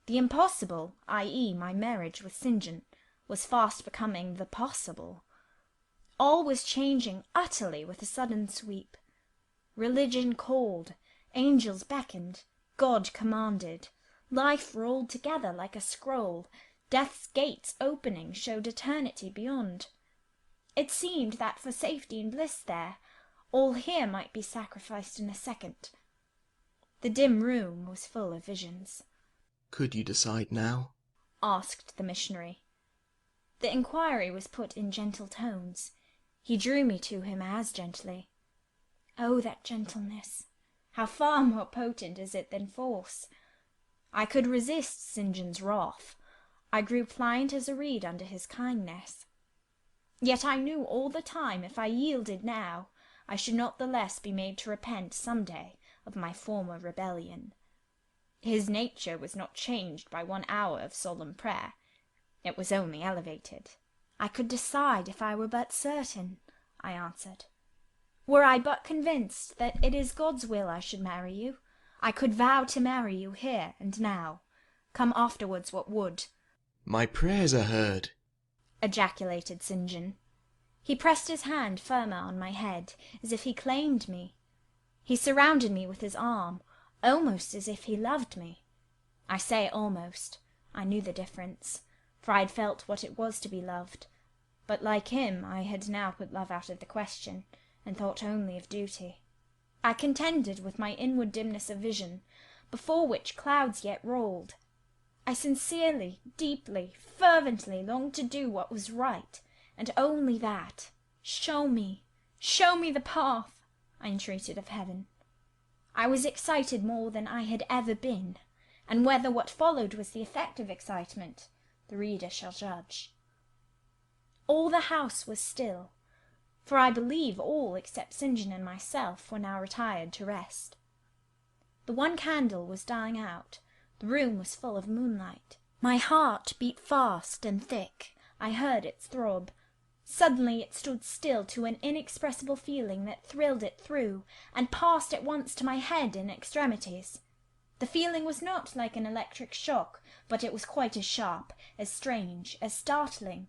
Speaker 2: The impossible, i.e. my marriage with St. John, was fast becoming the possible. All was changing utterly with a sudden sweep. Religion called, angels beckoned, God commanded, life rolled together like a scroll, death's gates opening showed eternity beyond. It seemed that for safety and bliss there, all here might be sacrificed in a second. The dim room was full of visions.
Speaker 21: Could you decide now?
Speaker 2: Asked the missionary. The inquiry was put in gentle tones. He drew me to him as gently. Oh, that gentleness! How far more potent is it than force! I could resist St. John's wrath. I grew pliant as a reed under his kindness. Yet I knew all the time if I yielded now, I should not the less be made to repent some day of my former rebellion. His nature was not changed by 1 hour of solemn prayer. It was only elevated. I could decide if I were but certain, I answered. Were I but convinced that it is God's will I should marry you, I could vow to marry you here and now, come afterwards what would.
Speaker 21: My prayers are heard,
Speaker 2: ejaculated St. John. He pressed his hand firmer on my head, as if he claimed me. He surrounded me with his arm, almost as if he loved me. I say almost. I knew the difference, for I had felt what it was to be loved. But like him, I had now put love out of the question, and thought only of duty. I contended with my inward dimness of vision, before which clouds yet rolled. I sincerely, deeply, fervently longed to do what was right, and only that. Show me the path, I entreated of heaven. I was excited more than I had ever been, and whether what followed was the effect of excitement, the reader shall judge. All the house was still, for I believe all except St. John and myself were now retired to rest. The one candle was dying out. The room was full of moonlight. My heart beat fast and thick. I heard its throb. Suddenly it stood still to an inexpressible feeling that thrilled it through, and passed at once to my head and extremities. The feeling was not like an electric shock, but it was quite as sharp, as strange, as startling.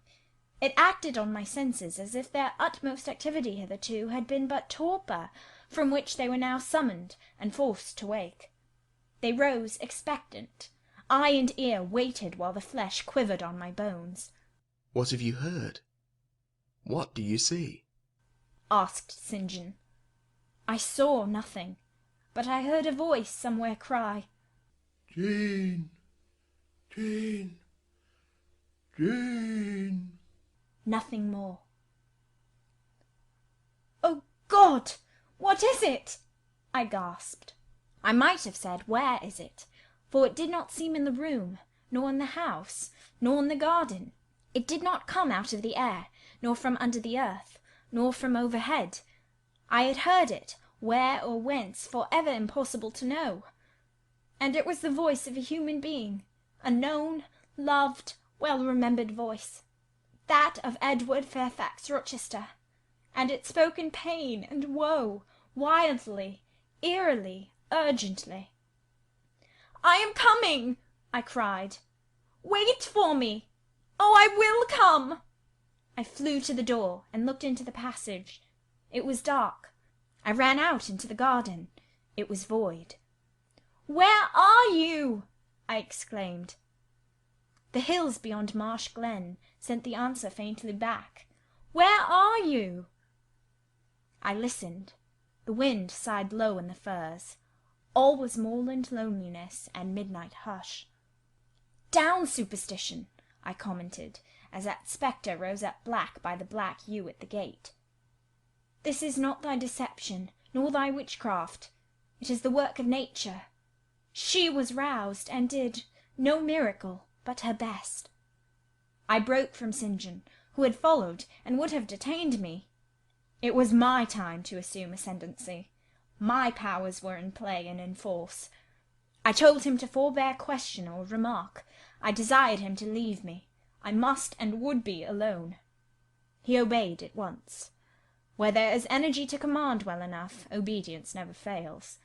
Speaker 2: It acted on my senses as if their utmost activity hitherto had been but torpor, from which they were now summoned and forced to wake. They rose expectant. Eye and ear waited while the flesh quivered on my bones.
Speaker 21: What have you heard? What do you see?
Speaker 2: Asked St. John. I saw nothing, but I heard a voice somewhere cry,
Speaker 4: Jane! Jane! Jane!
Speaker 2: Nothing more. Oh God! What is it? I gasped. I might have said, where is it? For it did not seem in the room, nor in the house, nor in the garden. It did not come out of the air, nor from under the earth, nor from overhead. I had heard it, where or whence, for ever impossible to know. And it was the voice of a human being, a known, loved, well-remembered voice, that of Edward Fairfax Rochester, and it spoke in pain and woe, wildly, eerily, urgently. "I am coming!" I cried. "Wait for me! Oh, I will come!" I flew to the door and looked into the passage. It was dark. I ran out into the garden. It was void. "Where are you?" I exclaimed. The hills beyond Marsh Glen sent the answer faintly back. "Where are you?" I listened. The wind sighed low in the firs. All was moorland loneliness and midnight hush. "Down, superstition!" I commented, as that spectre rose up black by the black yew at the gate. "This is not thy deception, nor thy witchcraft. It is the work of nature. She was roused, and did no miracle, but her best." I broke from St. John, who had followed and would have detained me. It was my time to assume ascendancy. My powers were in play and in force. I told him to forbear question or remark. I desired him to leave me. I must and would be alone. He obeyed at once. Where there is energy to command well enough, obedience never fails.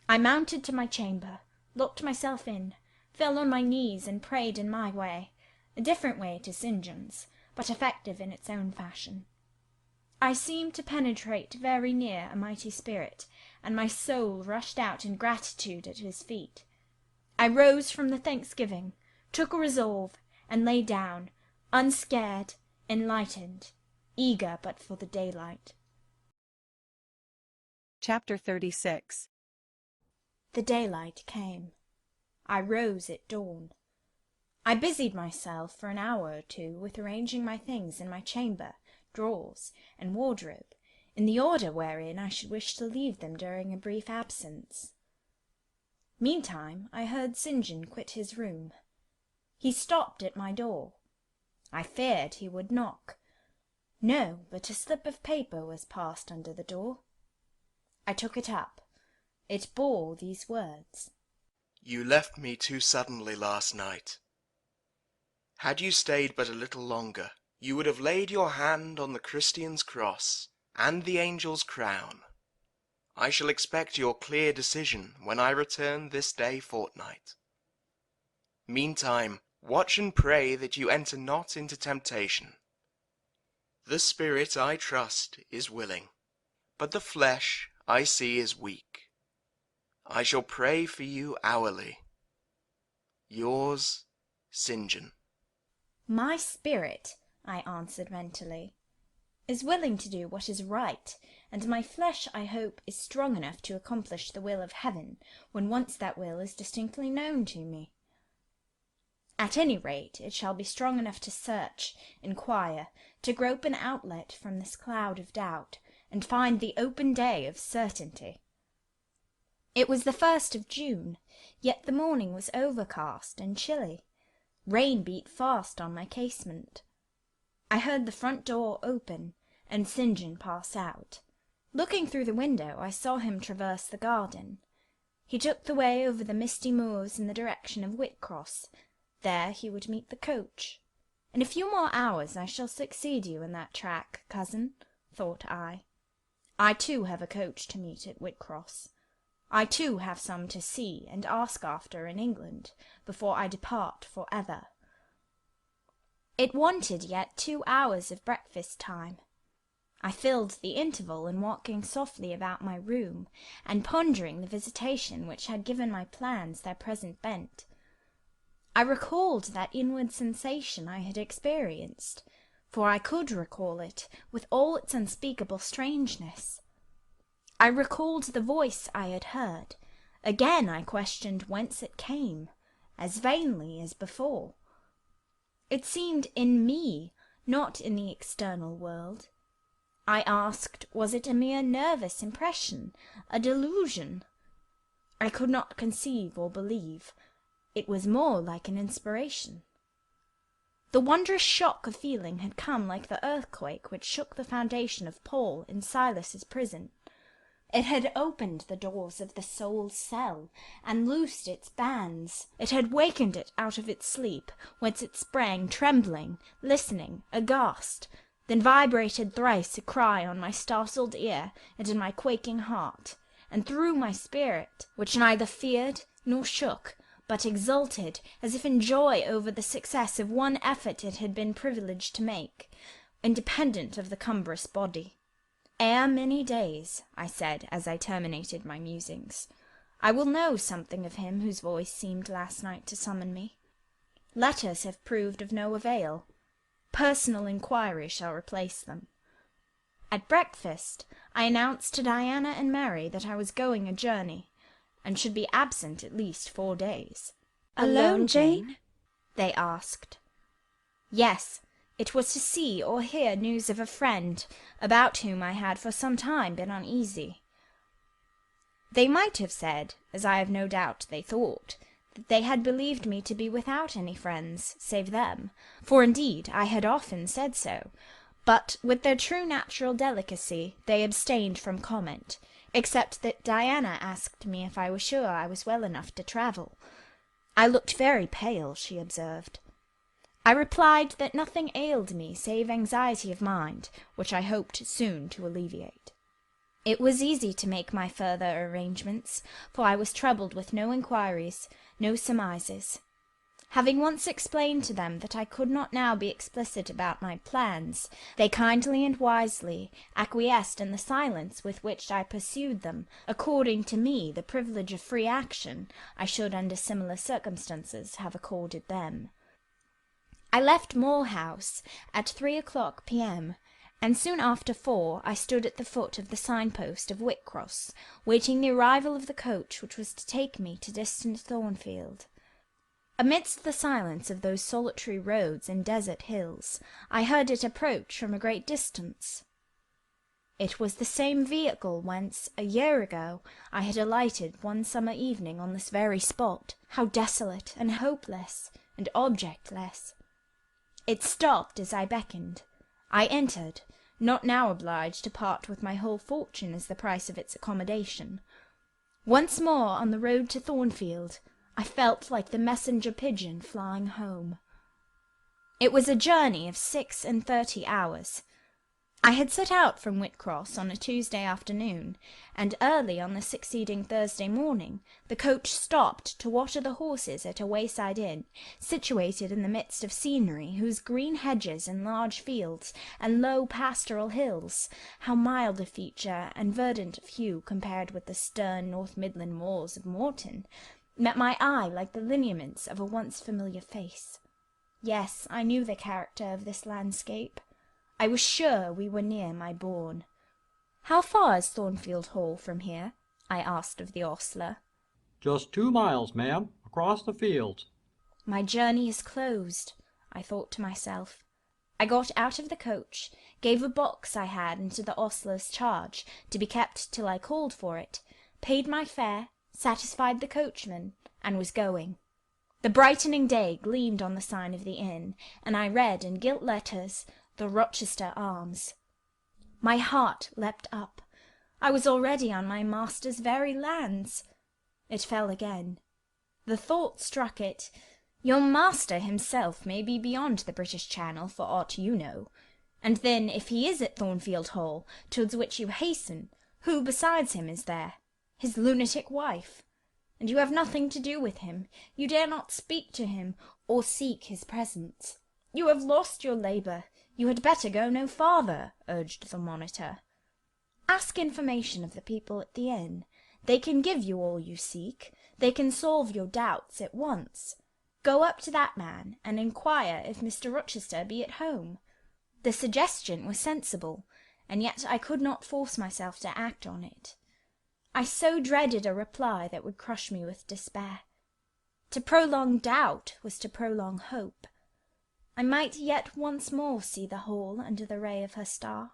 Speaker 2: I mounted to my chamber, locked myself in, fell on my knees and prayed in my way, a different way to St. John's, but effective in its own fashion. I seemed to penetrate very near a mighty spirit, and my soul rushed out in gratitude at his feet. I rose from the thanksgiving, took a resolve, and lay down, unscared, enlightened, eager but for the daylight.
Speaker 1: Chapter 36.
Speaker 2: The daylight came. I rose at dawn. I busied myself for an hour or two with arranging my things in my chamber, drawers, and wardrobe, in the order wherein I should wish to leave them during a brief absence. Meantime I heard St. John quit his room. He stopped at my door. I feared he would knock. No, but a slip of paper was passed under the door. I took it up. It bore these words:
Speaker 20: You left me too suddenly last night. Had you stayed but a little longer, you would have laid your hand on the Christian's cross and the angel's crown. I shall expect your clear decision when I return this day fortnight. Meantime, watch and pray that you enter not into temptation. The spirit, I trust, is willing, but the flesh, I see, is weak. I shall pray for you hourly. Yours, St. John.
Speaker 2: My spirit, I answered mentally, is willing to do what is right, and my flesh, I hope, is strong enough to accomplish the will of heaven, when once that will is distinctly known to me. At any rate, it shall be strong enough to search, inquire, to grope an outlet from this cloud of doubt, and find the open day of certainty. It was the 1st of June, yet the morning was overcast and chilly. Rain beat fast on my casement. I heard the front door open, and St. John pass out. Looking through the window, I saw him traverse the garden. He took the way over the misty moors in the direction of Whitcross. There he would meet the coach. In a few more hours I shall succeed you in that track, cousin, thought I. I too have a coach to meet at Whitcross. I too have some to see and ask after in England, before I depart for ever. It wanted yet 2 hours of breakfast time. I filled the interval in walking softly about my room, and pondering the visitation which had given my plans their present bent. I recalled that inward sensation I had experienced, for I could recall it with all its unspeakable strangeness. I recalled the voice I had heard. Again I questioned whence it came, as vainly as before. It seemed in me, not in the external world. I asked, was it a mere nervous impression, a delusion? I could not conceive or believe. It was more like an inspiration. The wondrous shock of feeling had come like the earthquake which shook the foundation of Paul in Silas's prison. It had opened the doors of the soul's cell, and loosed its bands. It had wakened it out of its sleep, whence it sprang trembling, listening, aghast, then vibrated thrice a cry on my startled ear and in my quaking heart, and through my spirit, which neither feared nor shook, but exulted as if in joy over the success of one effort it had been privileged to make, independent of the cumbrous body. Ere many days, I said, as I terminated my musings, I will know something of him whose voice seemed last night to summon me. Letters have proved of no avail. Personal inquiry shall replace them. At breakfast, I announced to Diana and Mary that I was going a journey, and should be absent at least 4 days.
Speaker 17: Alone, Jane?
Speaker 2: They asked. Yes. It was to see or hear news of a friend, about whom I had for some time been uneasy. They might have said, as I have no doubt they thought, that they had believed me to be without any friends, save them, for indeed I had often said so, but with their true natural delicacy they abstained from comment, except that Diana asked me if I was sure I was well enough to travel. I looked very pale, she observed. I replied that nothing ailed me save anxiety of mind, which I hoped soon to alleviate. It was easy to make my further arrangements, for I was troubled with no inquiries, no surmises. Having once explained to them that I could not now be explicit about my plans, they kindly and wisely acquiesced in the silence with which I pursued them, according to me the privilege of free action I should under similar circumstances have accorded them. I left Moor House at 3:00 p.m., and soon after 4 I stood at the foot of the signpost of Whitcross, waiting the arrival of the coach which was to take me to distant Thornfield. Amidst the silence of those solitary roads and desert hills, I heard it approach from a great distance. It was the same vehicle whence, a year ago, I had alighted one summer evening on this very spot. How desolate and hopeless and objectless! It stopped as I beckoned. I entered, not now obliged to part with my whole fortune as the price of its accommodation. Once more on the road to Thornfield, I felt like the messenger pigeon flying home. It was a journey of 36 hours. I had set out from Whitcross on a Tuesday afternoon, and early on the succeeding Thursday morning the coach stopped to water the horses at a wayside inn, situated in the midst of scenery whose green hedges and large fields and low pastoral hills, how mild of feature and verdant of hue compared with the stern North Midland moors of Morton, met my eye like the lineaments of a once familiar face. Yes, I knew the character of this landscape. I was sure we were near my bourne. "How far is Thornfield Hall from here?" I asked of the ostler.
Speaker 9: "Just 2 miles, ma'am, across the fields."
Speaker 2: My journey is closed, I thought to myself. I got out of the coach, gave a box I had into the ostler's charge, to be kept till I called for it, paid my fare, satisfied the coachman, and was going. The brightening day gleamed on the sign of the inn, and I read in gilt letters, "The Rochester Arms." My heart leapt up. I was already on my master's very lands. It fell again. The thought struck it, "Your master himself may be beyond the British Channel for aught you know. And then, if he is at Thornfield Hall, towards which you hasten, who besides him is there? His lunatic wife. And you have nothing to do with him. You dare not speak to him, or seek his presence. You have lost your labour. You had better go no farther," urged the monitor. "Ask information of the people at the inn. They can give you all you seek. They can solve your doubts at once. Go up to that man, and inquire if Mr. Rochester be at home." The suggestion was sensible, and yet I could not force myself to act on it. I so dreaded a reply that would crush me with despair. To prolong doubt was to prolong hope. I might yet once more see the Hall under the ray of her star.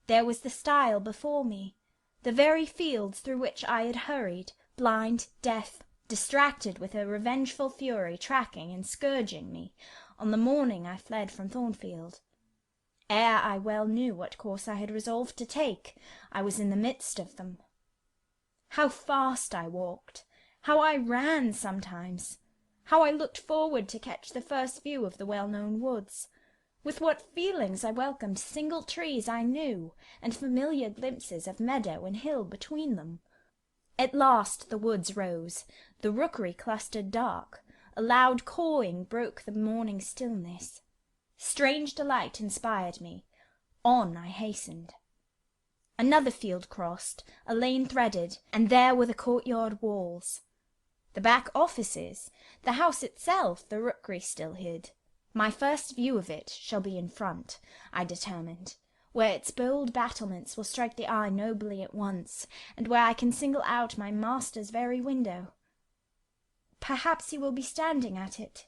Speaker 2: There was the stile before me, the very fields through which I had hurried, blind, deaf, distracted with a revengeful fury tracking and scourging me, on the morning I fled from Thornfield. Ere I well knew what course I had resolved to take, I was in the midst of them. How fast I walked! How I ran sometimes! How I looked forward to catch the first view of the well-known woods! With what feelings I welcomed single trees I knew, and familiar glimpses of meadow and hill between them! At last the woods rose, the rookery clustered dark, a loud cawing broke the morning stillness. Strange delight inspired me. On I hastened. Another field crossed, a lane threaded, and there were the courtyard walls. The back offices, the house itself, the rookery still hid. My first view of it shall be in front, I determined, where its bold battlements will strike the eye nobly at once, and where I can single out my master's very window. Perhaps he will be standing at it.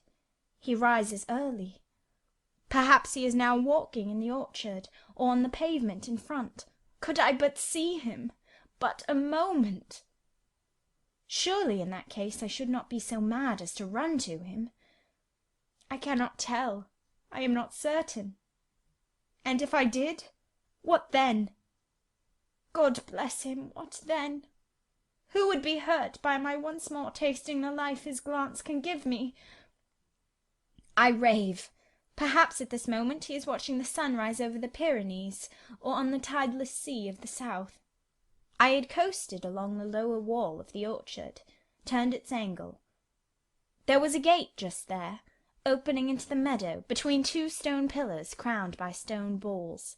Speaker 2: He rises early. Perhaps he is now walking in the orchard, or on the pavement in front. Could I but see him! But a moment! Surely in that case I should not be so mad as to run to him. I cannot tell. I am not certain. And if I did, what then? God bless him, what then? Who would be hurt by my once more tasting the life his glance can give me? I rave. Perhaps at this moment he is watching the sun rise over the Pyrenees, or on the tideless sea of the south. I had coasted along the lower wall of the orchard, turned its angle. There was a gate just there, opening into the meadow between two stone pillars crowned by stone balls.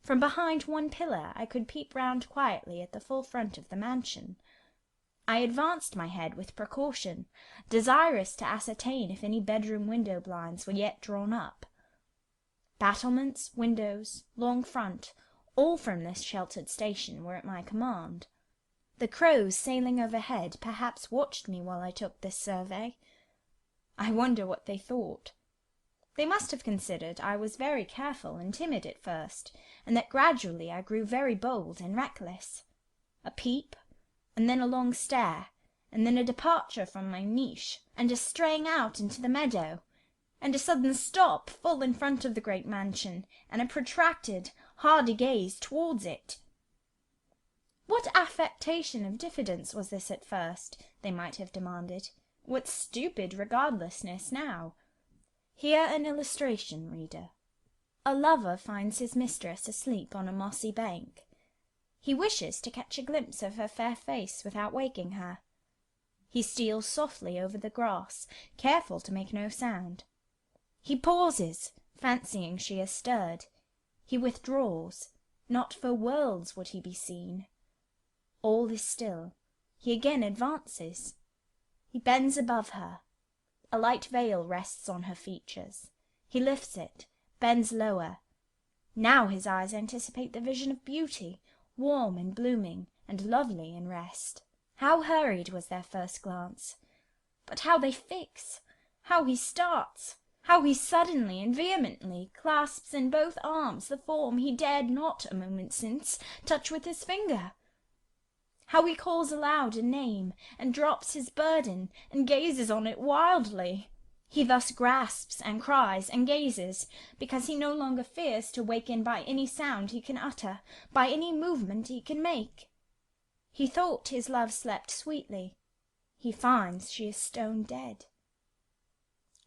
Speaker 2: From behind one pillar I could peep round quietly at the full front of the mansion. I advanced my head with precaution, desirous to ascertain if any bedroom window blinds were yet drawn up. Battlements, windows, long front, all from this sheltered station were at my command. The crows sailing overhead perhaps watched me while I took this survey. I wonder what they thought. They must have considered I was very careful and timid at first, and that gradually I grew very bold and reckless. A peep, and then a long stare, and then a departure from my niche, and a straying out into the meadow, and a sudden stop full in front of the great mansion, and a protracted, hardy gaze towards it. What affectation of diffidence was this at first? They might have demanded. What stupid regardlessness now? Here an illustration, reader. A lover finds his mistress asleep on a mossy bank. He wishes to catch a glimpse of her fair face without waking her. He steals softly over the grass, careful to make no sound. He pauses, fancying she has stirred. He withdraws. Not for worlds would he be seen. All is still. He again advances. He bends above her. A light veil rests on her features. He lifts it, bends lower. Now his eyes anticipate the vision of beauty, warm and blooming, and lovely in rest. How hurried was their first glance! But how they fix! How he starts! How he suddenly and vehemently clasps in both arms the form he dared not a moment since touch with his finger! How he calls aloud a name, and drops his burden, and gazes on it wildly! He thus grasps and cries and gazes, because he no longer fears to waken by any sound he can utter, by any movement he can make. He thought his love slept sweetly. He finds she is stone dead.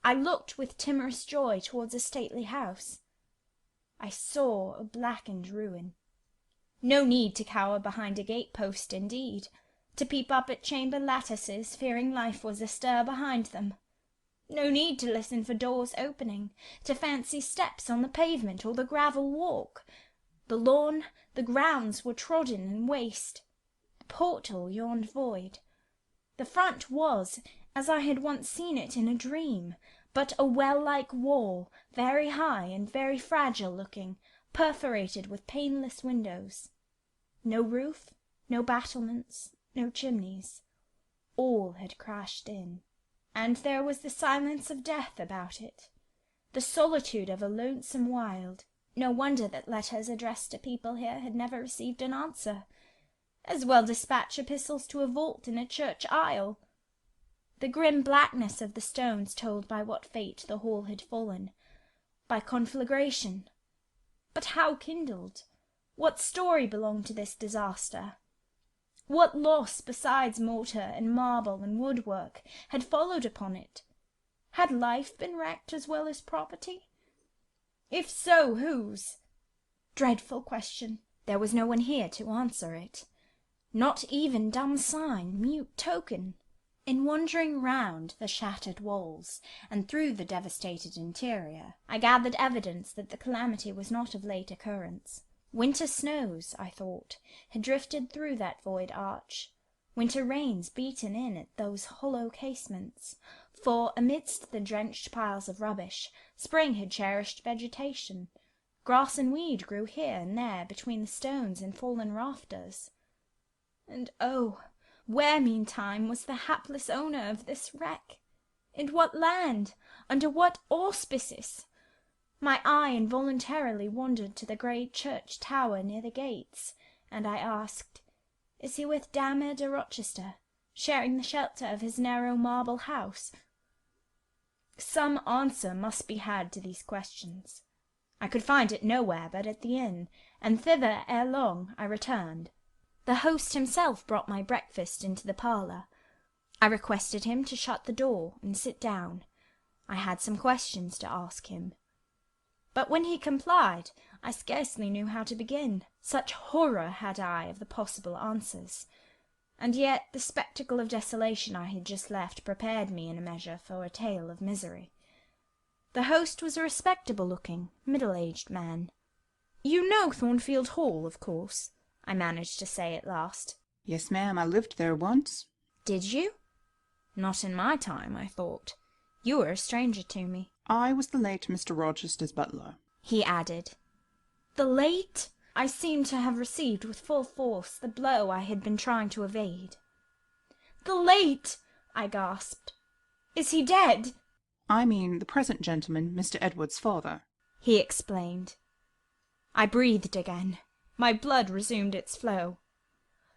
Speaker 2: I looked with timorous joy towards a stately house. I saw a blackened ruin. No need to cower behind a gate-post, indeed, to peep up at chamber lattices, fearing life was astir behind them. No need to listen for doors opening, to fancy steps on the pavement or the gravel walk. The lawn, the grounds were trodden and waste. The portal yawned void. The front was, as I had once seen it in a dream, but a well-like wall, very high and very fragile-looking, perforated with paneless windows. No roof, no battlements, no chimneys. All had crashed in, and there was the silence of death about it, the solitude of a lonesome wild. No wonder that letters addressed to people here had never received an answer. As well dispatch epistles to a vault in a church aisle. The grim blackness of the stones told by what fate the hall had fallen. By conflagration. But how kindled? What story belonged to this disaster? What loss besides mortar and marble and woodwork had followed upon it? Had life been wrecked as well as property? If so, whose? Dreadful question. There was no one here to answer it. Not even dumb sign, mute token. In wandering round the shattered walls, and through the devastated interior, I gathered evidence that the calamity was not of late occurrence. Winter snows, I thought, had drifted through that void arch, winter rains beaten in at those hollow casements, for, amidst the drenched piles of rubbish, spring had cherished vegetation. Grass and weed grew here and there between the stones and fallen rafters. And oh, where, meantime, was the hapless owner of this wreck? In what land? Under what auspices? My eye involuntarily wandered to the grey church tower near the gates, and I asked, "Is he with Dame de Rochester, sharing the shelter of his narrow marble house?" Some answer must be had to these questions. I could find it nowhere but at the inn, and thither ere long I returned. The host himself brought my breakfast into the parlour. I requested him to shut the door and sit down. I had some questions to ask him. But when he complied, I scarcely knew how to begin. Such horror had I of the possible answers. And yet the spectacle of desolation I had just left prepared me in a measure for a tale of misery. The host was a respectable-looking, middle-aged man. "You know Thornfield Hall, of course?" I managed to say at last.
Speaker 5: "Yes, ma'am, I lived there once."
Speaker 2: "Did you? Not in my time, I thought. You were a stranger to me."
Speaker 5: "I was the late Mr. Rochester's butler,"
Speaker 2: he added. The late? I seemed to have received with full force the blow I had been trying to evade. "The late!" I gasped. "Is he dead?"
Speaker 5: "I mean the present gentleman, Mr. Edward's father,"
Speaker 2: he explained. I breathed again. My blood resumed its flow.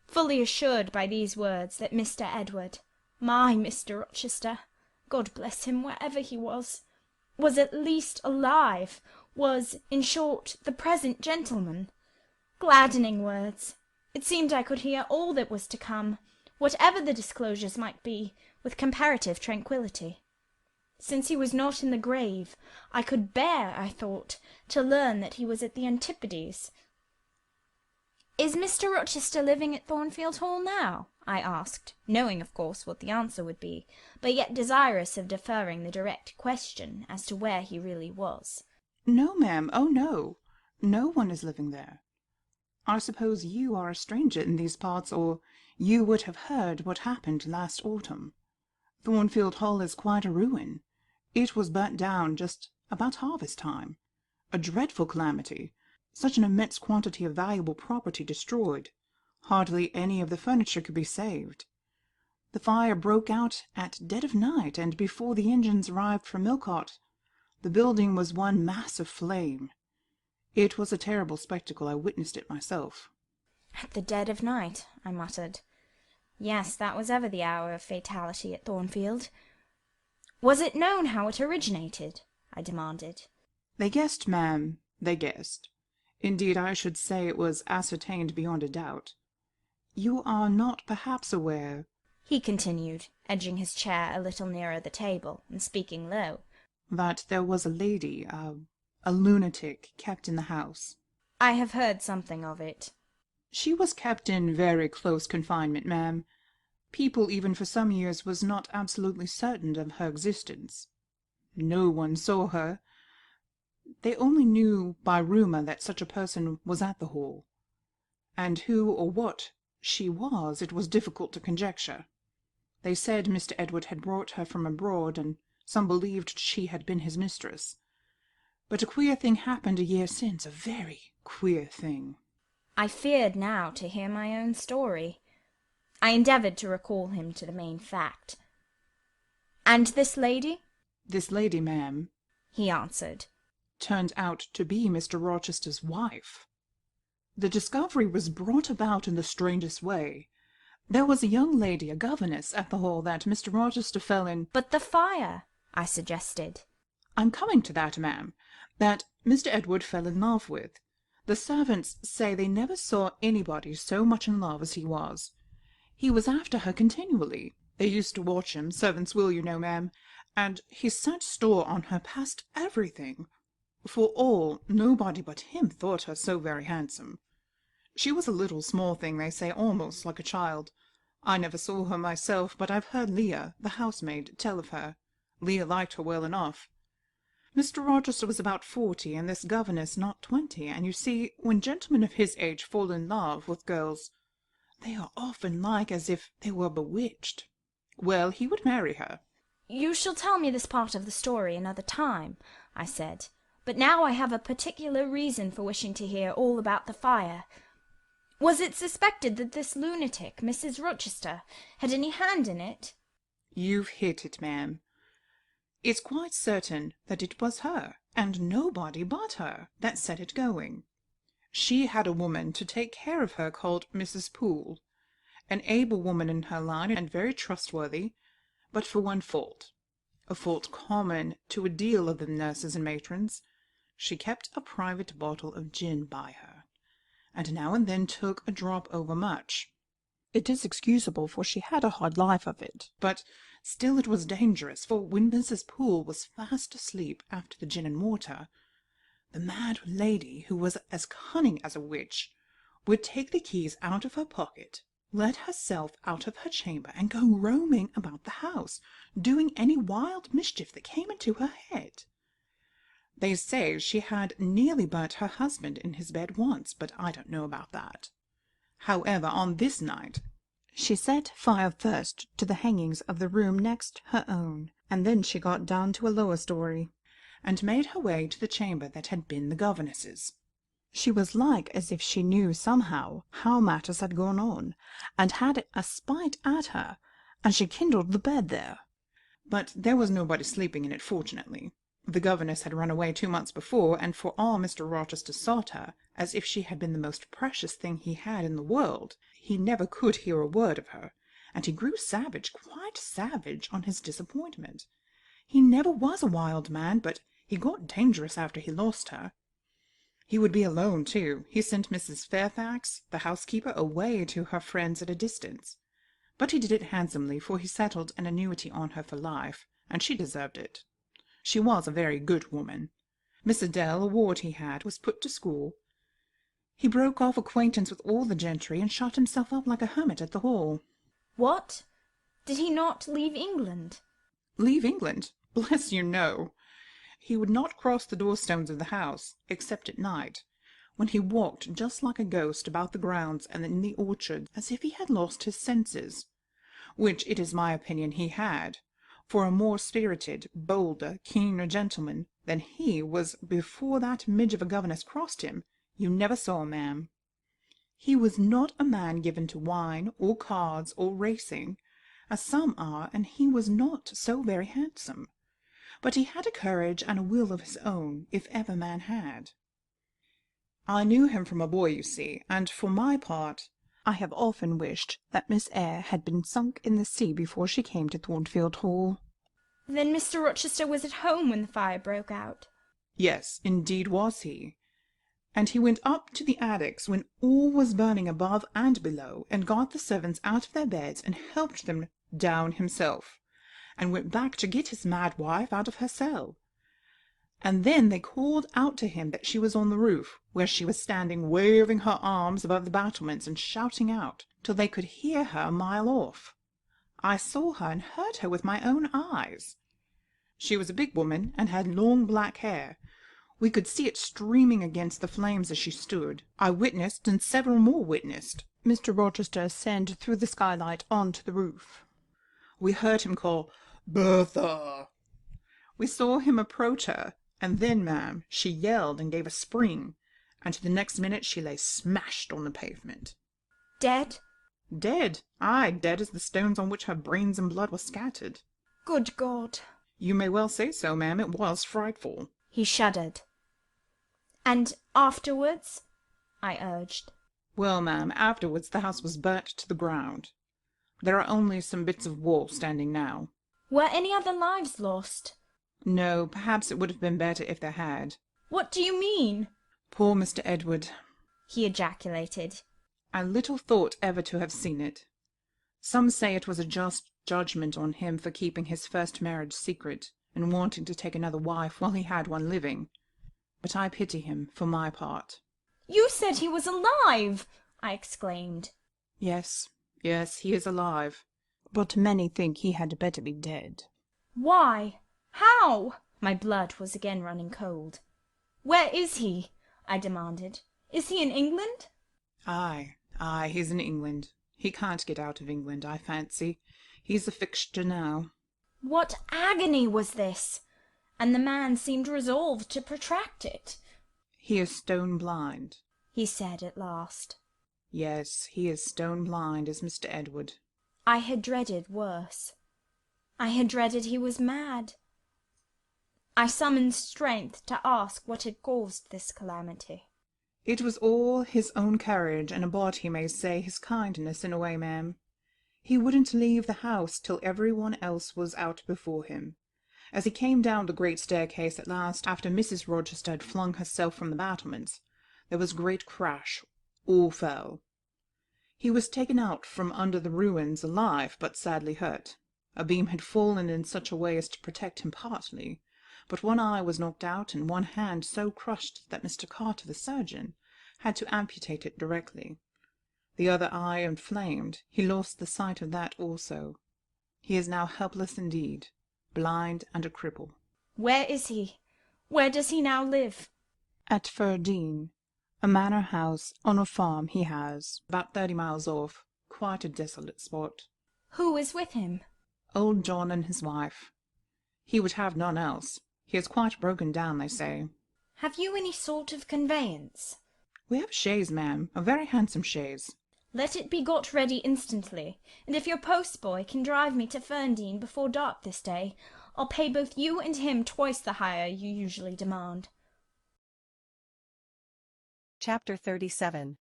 Speaker 2: Fully assured by these words that Mr. Edward, my Mr. Rochester, God bless him wherever he was at least alive, was, in short, the present gentleman. Gladdening words! It seemed I could hear all that was to come, whatever the disclosures might be, with comparative tranquillity. Since he was not in the grave, I could bear, I thought, to learn that he was at the Antipodes. "Is Mr. Rochester living at Thornfield Hall now?" I asked, knowing, of course, what the answer would be, but yet desirous of deferring the direct question as to where he really was.
Speaker 5: "No, ma'am, oh no. No one is living there. I suppose you are a stranger in these parts, or you would have heard what happened last autumn. Thornfield Hall is quite a ruin. It was burnt down just about harvest time. A dreadful calamity. Such an immense quantity of valuable property destroyed. Hardly any of the furniture could be saved. The fire broke out at dead of night, and before the engines arrived from Millcote, the building was one mass of flame. It was a terrible spectacle. I witnessed it myself."
Speaker 2: "At the dead of night," I muttered. Yes, that was ever the hour of fatality at Thornfield. "Was it known how it originated?" I demanded.
Speaker 5: "They guessed, ma'am, they guessed. Indeed, I should say it was ascertained beyond a doubt. You are not perhaps aware,"
Speaker 2: he continued, edging his chair a little nearer the table, and speaking low,
Speaker 5: "that there was a lady, a lunatic, kept in the house."
Speaker 2: "I have heard something of it."
Speaker 5: "She was kept in very close confinement, ma'am. People even for some years was not absolutely certain of her existence. No one saw her. They only knew by rumour that such a person was at the Hall, and who or what she was it was difficult to conjecture. They said Mr. Edward had brought her from abroad, and some believed she had been his mistress. But a queer thing happened a year since, a very queer thing."
Speaker 2: I feared now to hear my own story. I endeavoured to recall him to the main fact. "And this lady?"
Speaker 5: "This lady, ma'am,"
Speaker 2: he answered,
Speaker 5: "turned out to be Mr. Rochester's wife. The discovery was brought about in the strangest way. There was a young lady, a governess, at the Hall that Mr. Rochester fell in—"
Speaker 2: "But the fire?" I suggested.
Speaker 5: "I'm coming to that, ma'am. That Mr. Edward fell in love with. The servants say they never saw anybody so much in love as he was. He was after her continually. They used to watch him, servants will, you know, ma'am, and he set store on her past everything. For all, nobody but him thought her so very handsome. She was a little small thing, they say, almost like a child. I never saw her myself, but I've heard Leah, the housemaid, tell of her. Leah liked her well enough. Mr. Rochester was about 40, and this governess not 20, and you see, when gentlemen of his age fall in love with girls, they are often like as if they were bewitched. Well, he would marry her."
Speaker 2: "You shall tell me this part of the story another time," I said, "but now I have a particular reason for wishing to hear all about the fire. Was it suspected that this lunatic, Mrs. Rochester, had any hand in it?"
Speaker 5: "You've hit it, ma'am. It's quite certain that it was her, and nobody but her, that set it going. She had a woman to take care of her called Mrs. Poole, an able woman in her line and very trustworthy, but for one fault, a fault common to a deal of the nurses and matrons. She kept a private bottle of gin by her. and now and then took a drop overmuch. It is excusable, for she had a hard life of it, but still it was dangerous, for when Mrs. Poole was fast asleep after the gin and water, the mad lady, who was as cunning as a witch, would take the keys out of her pocket, let herself out of her chamber, and go roaming about the house, doing any wild mischief that came into her head. They say she had nearly burnt her husband in his bed once, but I don't know about that. However, on this night she set fire first to the hangings of the room next her own, and then she got down to a lower story, and made her way to the chamber that had been the governess's. She was like as if she knew somehow how matters had gone on, and had a spite at her, and she kindled the bed there. But there was nobody sleeping in it, fortunately. The governess had run away 2 months before, and for all Mr. Rochester sought her, as if she had been the most precious thing he had in the world, he never could hear a word of her, and he grew savage, quite savage, on his disappointment. He never was a wild man, but he got dangerous after he lost her. He would be alone, too. He sent Mrs. Fairfax, the housekeeper, away to her friends at a distance. But he did it handsomely, for he settled an annuity on her for life, and she deserved it. She was a very good woman. Miss Adele, a ward he had, was put to school. He broke off acquaintance with all the gentry, and shut himself up like a hermit at the Hall.
Speaker 2: What? Did he not leave England?
Speaker 5: Leave England? Bless you, no. He would not cross the door-stones of the house, except at night, when he walked just like a ghost about the grounds and in the orchard, as if he had lost his senses, which it is my opinion he had, for a more spirited, bolder, keener gentleman than he was before that midge of a governess crossed him, you never saw, ma'am. He was not a man given to wine, or cards, or racing, as some are, and he was not so very handsome. But he had a courage and a will of his own, if ever man had. I knew him from a boy, you see, and for my part, I have often wished that Miss Eyre had been sunk in the sea before she came to Thornfield Hall.
Speaker 2: Then Mr. Rochester was at home when the fire broke out?
Speaker 5: Yes, indeed was he. And he went up to the attics when all was burning above and below, and got the servants out of their beds, and helped them down himself, and went back to get his mad wife out of her cell. And then they called out to him that she was on the roof, where she was standing waving her arms above the battlements and shouting out, till they could hear her a mile off. I saw her and heard her with my own eyes. She was a big woman, and had long black hair. We could see it streaming against the flames as she stood. I witnessed, and several more witnessed, Mr. Rochester ascend through the skylight on to the roof. We heard him call, "Bertha!" We saw him approach her, and then, ma'am, she yelled and gave a spring, and the next minute she lay smashed on the pavement.
Speaker 2: Dead?
Speaker 5: Dead, aye, dead as the stones on which her brains and blood were scattered.
Speaker 2: Good God!
Speaker 5: You may well say so, ma'am. It was frightful.
Speaker 2: He shuddered. And afterwards? I urged.
Speaker 5: Well, ma'am, afterwards the house was burnt to the ground. There are only some bits of wall standing now.
Speaker 2: Were any other lives lost?
Speaker 5: No, perhaps it would have been better if there had.
Speaker 2: What do you mean?
Speaker 5: Poor Mr. Edward,
Speaker 2: he ejaculated.
Speaker 5: I little thought ever to have seen it. Some say it was a just judgment on him for keeping his first marriage secret, and wanting to take another wife while he had one living. But I pity him, for my part.
Speaker 2: You said he was alive! I exclaimed.
Speaker 5: Yes, yes, he is alive. But many think he had better be dead.
Speaker 2: Why? How? My blood was again running cold. Where is he? I demanded. Is he in England?
Speaker 5: Aye, he's in England. He can't get out of England, I fancy. He's a fixture now.
Speaker 2: What agony was this? And the man seemed resolved to protract it.
Speaker 5: He is stone blind,
Speaker 2: he said at last.
Speaker 5: Yes, he is stone blind, is Mr. Edward.
Speaker 2: I had dreaded worse. I had dreaded he was mad. I summoned strength to ask what had caused this calamity.
Speaker 5: It was all his own courage, and about, you may say, his kindness in a way, ma'am. He wouldn't leave the house till every one else was out before him. As he came down the great staircase at last, after Mrs. Rochester had flung herself from the battlements, there was a great crash, all fell. He was taken out from under the ruins alive, but sadly hurt. A beam had fallen in such a way as to protect him partly, but one eye was knocked out and one hand so crushed that Mr. Carter, the surgeon, had to amputate it directly. The other eye inflamed. He lost the sight of that also. He is now helpless indeed, blind and a cripple.
Speaker 2: Where is he? Where does he now live?
Speaker 5: At Ferndean, a manor house on a farm he has, about 30 miles off, quite a desolate spot.
Speaker 2: Who is with him?
Speaker 5: Old John and his wife. He would have none else. He is quite broken down, they say.
Speaker 2: Have you any sort of conveyance?
Speaker 5: We have a chaise, ma'am, a very handsome chaise.
Speaker 2: Let it be got ready instantly, and if your postboy can drive me to Ferndean before dark this day, I'll pay both you and him twice the hire you usually demand.
Speaker 1: Chapter 37.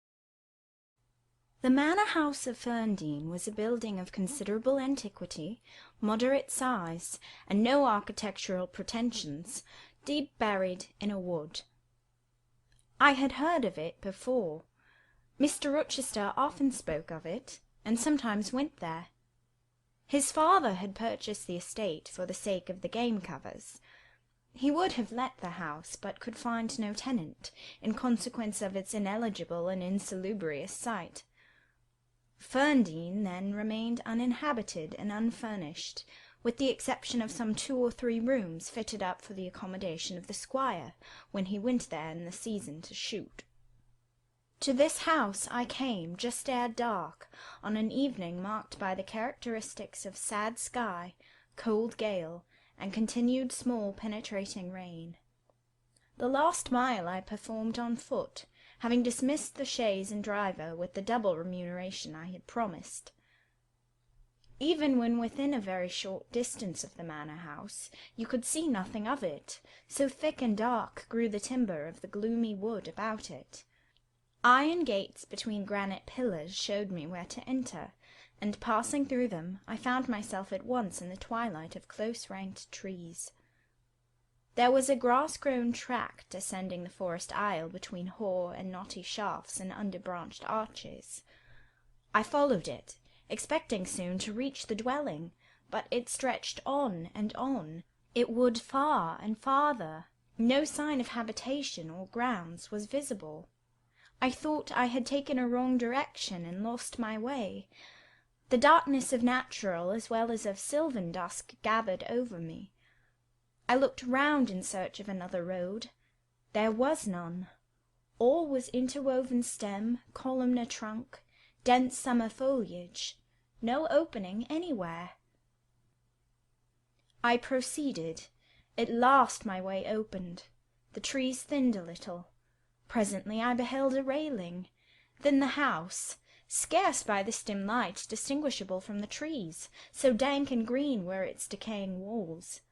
Speaker 2: The manor house of Ferndean was a building of considerable antiquity, moderate size, and no architectural pretensions, deep buried in a wood. I had heard of it before. Mr. Rochester often spoke of it, and sometimes went there. His father had purchased the estate for the sake of the game covers. He would have let the house, but could find no tenant, in consequence of its ineligible and insalubrious site. Ferndean then remained uninhabited and unfurnished, with the exception of some 2 or 3 rooms fitted up for the accommodation of the squire, when he went there in the season to shoot. To this house I came just ere dark, on an evening marked by the characteristics of sad sky, cold gale, and continued small penetrating rain. The last mile I performed on foot, having dismissed the chaise and driver with the double remuneration I had promised. Even when within a very short distance of the manor house, you could see nothing of it, so thick and dark grew the timber of the gloomy wood about it. Iron gates between granite pillars showed me where to enter, and passing through them, I found myself at once in the twilight of close-ranked trees. There was a grass-grown track descending the forest aisle between hoar and knotty shafts and under-branched arches. I followed it, expecting soon to reach the dwelling, but it stretched on and on. It would far and farther. No sign of habitation or grounds was visible. I thought I had taken a wrong direction and lost my way. The darkness of natural as well as of sylvan dusk gathered over me. I looked round in search of another road. There was none. All was interwoven stem, columnar trunk, dense summer foliage. No opening anywhere. I proceeded. At last my way opened. The trees thinned a little. Presently I beheld a railing, then the house, scarce by this dim light distinguishable from the trees, so dank and green were its decaying walls.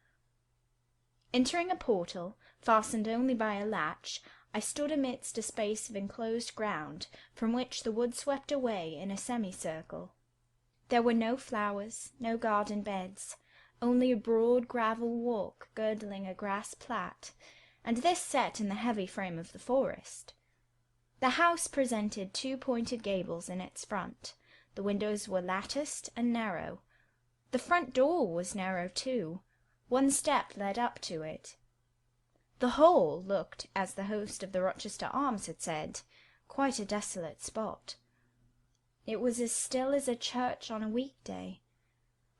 Speaker 2: Entering a portal, fastened only by a latch, I stood amidst a space of enclosed ground, from which the wood swept away in a semicircle. There were no flowers, no garden beds, only a broad gravel walk girdling a grass plat, and this set in the heavy frame of the forest. The house presented 2 pointed gables in its front. The windows were latticed and narrow. The front door was narrow too. 1 step led up to it. The whole looked, as the host of the Rochester Arms had said, quite a desolate spot. It was as still as a church on a weekday.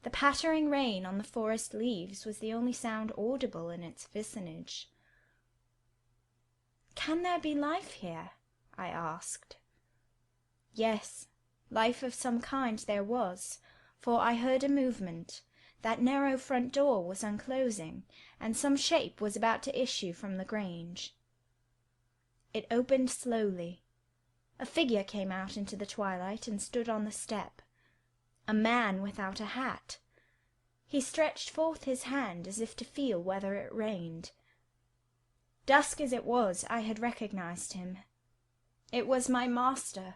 Speaker 2: The pattering rain on the forest leaves was the only sound audible in its vicinage. "Can there be life here?" I asked. Yes, life of some kind there was, for I heard a movement. That narrow front door was unclosing, and some shape was about to issue from the grange. It opened slowly. A figure came out into the twilight and stood on the step. A man without a hat. He stretched forth his hand as if to feel whether it rained. Dusk as it was, I had recognized him. It was my master,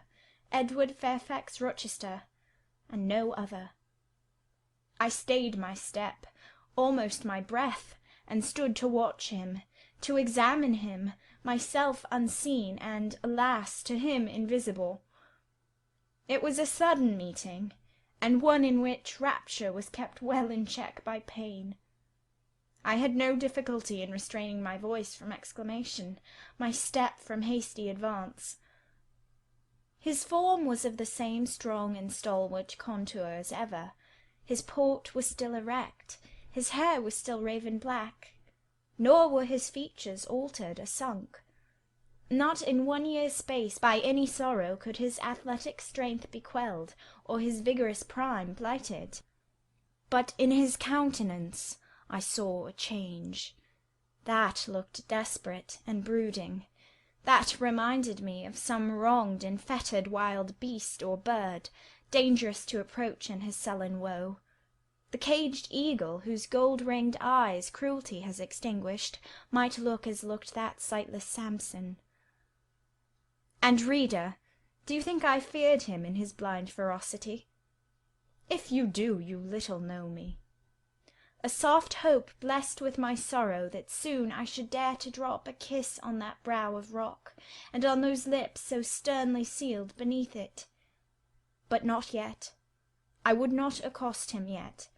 Speaker 2: Edward Fairfax Rochester, and no other. I stayed my step, almost my breath, and stood to watch him, to examine him, myself unseen and, alas, to him invisible. It was a sudden meeting, and one in which rapture was kept well in check by pain. I had no difficulty in restraining my voice from exclamation, my step from hasty advance. His form was of the same strong and stalwart contour as ever. His port was still erect, his hair was still raven black, nor were his features altered or sunk. Not in 1 year's space by any sorrow could his athletic strength be quelled, or his vigorous prime blighted. But in his countenance I saw a change. That looked desperate and brooding. That reminded me of some wronged and fettered wild beast or bird, dangerous to approach in his sullen woe. The caged eagle, whose gold-ringed eyes cruelty has extinguished, might look as looked that sightless Samson. And, reader, do you think I feared him in his blind ferocity? If you do, you little know me. A soft hope blessed with my sorrow that soon I should dare to drop a kiss on that brow of rock, and on those lips so sternly sealed beneath it. But not yet. I would not accost him yet.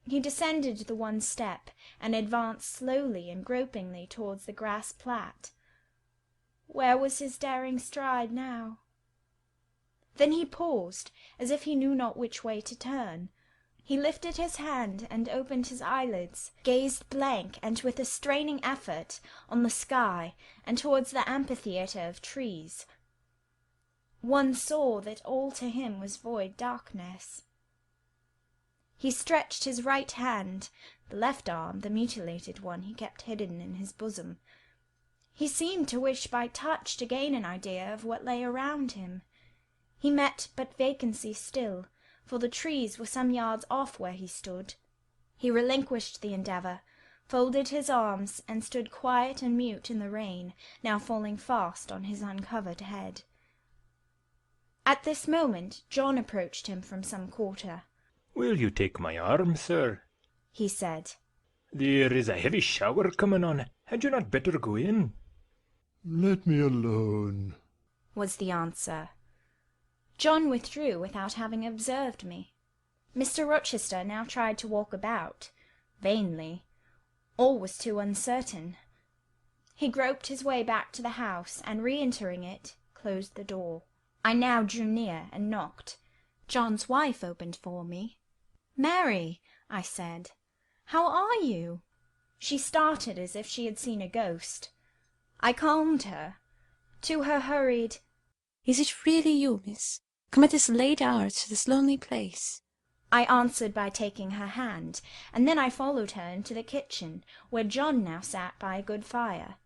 Speaker 2: He descended the one step, and advanced slowly and gropingly towards the grass plat. Where was his daring stride now? Then he paused, as if he knew not which way to turn. He lifted his hand and opened his eyelids, gazed blank and with a straining effort on the sky and towards the amphitheatre of trees. One saw that all to him was void darkness. He stretched his right hand, the left arm, the mutilated one, he kept hidden in his bosom. He seemed to wish by touch to gain an idea of what lay around him. He met but vacancy still, for the trees were some yards off where he stood. He relinquished the endeavour, folded his arms, and stood quiet and mute in the rain, now falling fast on his uncovered head. At this moment John approached him from some quarter.
Speaker 11: "Will you take my arm, sir?"
Speaker 2: he said.
Speaker 11: "There is a heavy shower coming on. Had you not better go in?"
Speaker 4: "Let me alone,"
Speaker 2: was the answer. John withdrew without having observed me. Mr. Rochester now tried to walk about, vainly. All was too uncertain. He groped his way back to the house, and re-entering it, closed the door. I now drew near and knocked. John's wife opened for me. "Mary," I said, "how are you?" She started as if she had seen a ghost. I calmed her. To her hurried,
Speaker 6: "Is it really you, miss? Come at this late hour to this lonely place?"
Speaker 2: I answered by taking her hand, and then I followed her into the kitchen, where John now sat by a good fire.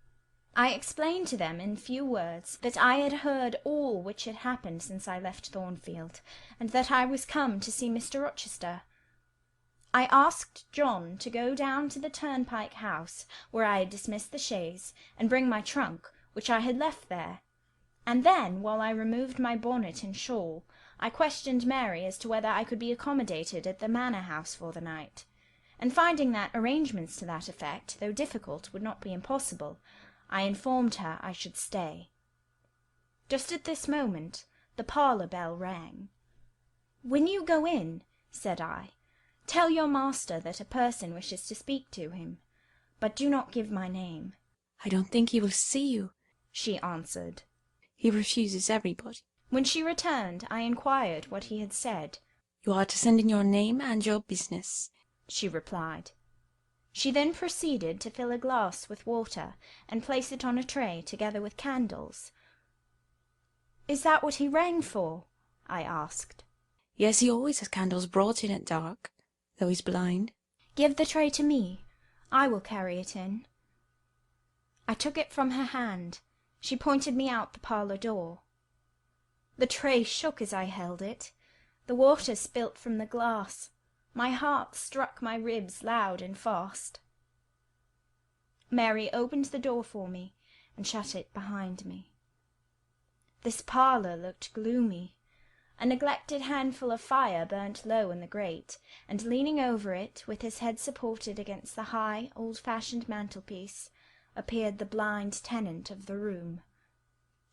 Speaker 2: I explained to them in few words that I had heard all which had happened since I left Thornfield, and that I was come to see Mr. Rochester. I asked John to go down to the turnpike house, where I had dismissed the chaise, and bring my trunk, which I had left there. And then, while I removed my bonnet and shawl, I questioned Mary as to whether I could be accommodated at the manor house for the night. And finding that arrangements to that effect, though difficult, would not be impossible, I informed her I should stay. Just at this moment the parlour bell rang. "When you go in," said I, "tell your master that a person wishes to speak to him, but do not give my name."
Speaker 6: "I don't think he will see you,"
Speaker 2: she answered.
Speaker 6: "He refuses everybody."
Speaker 2: When she returned, I inquired what he had said.
Speaker 6: "You are to send in your name and your business,"
Speaker 2: she replied. She then proceeded to fill a glass with water, and place it on a tray, together with candles. "Is that what he rang for?" I asked.
Speaker 6: "Yes, he always has candles brought in at dark, though he's blind."
Speaker 2: "Give the tray to me. I will carry it in." I took it from her hand. She pointed me out the parlour door. The tray shook as I held it. The water spilt from the glass. My heart struck my ribs loud and fast. Mary opened the door for me, and shut it behind me. This parlour looked gloomy. A neglected handful of fire burnt low in the grate, and leaning over it, with his head supported against the high, old-fashioned mantelpiece, appeared the blind tenant of the room.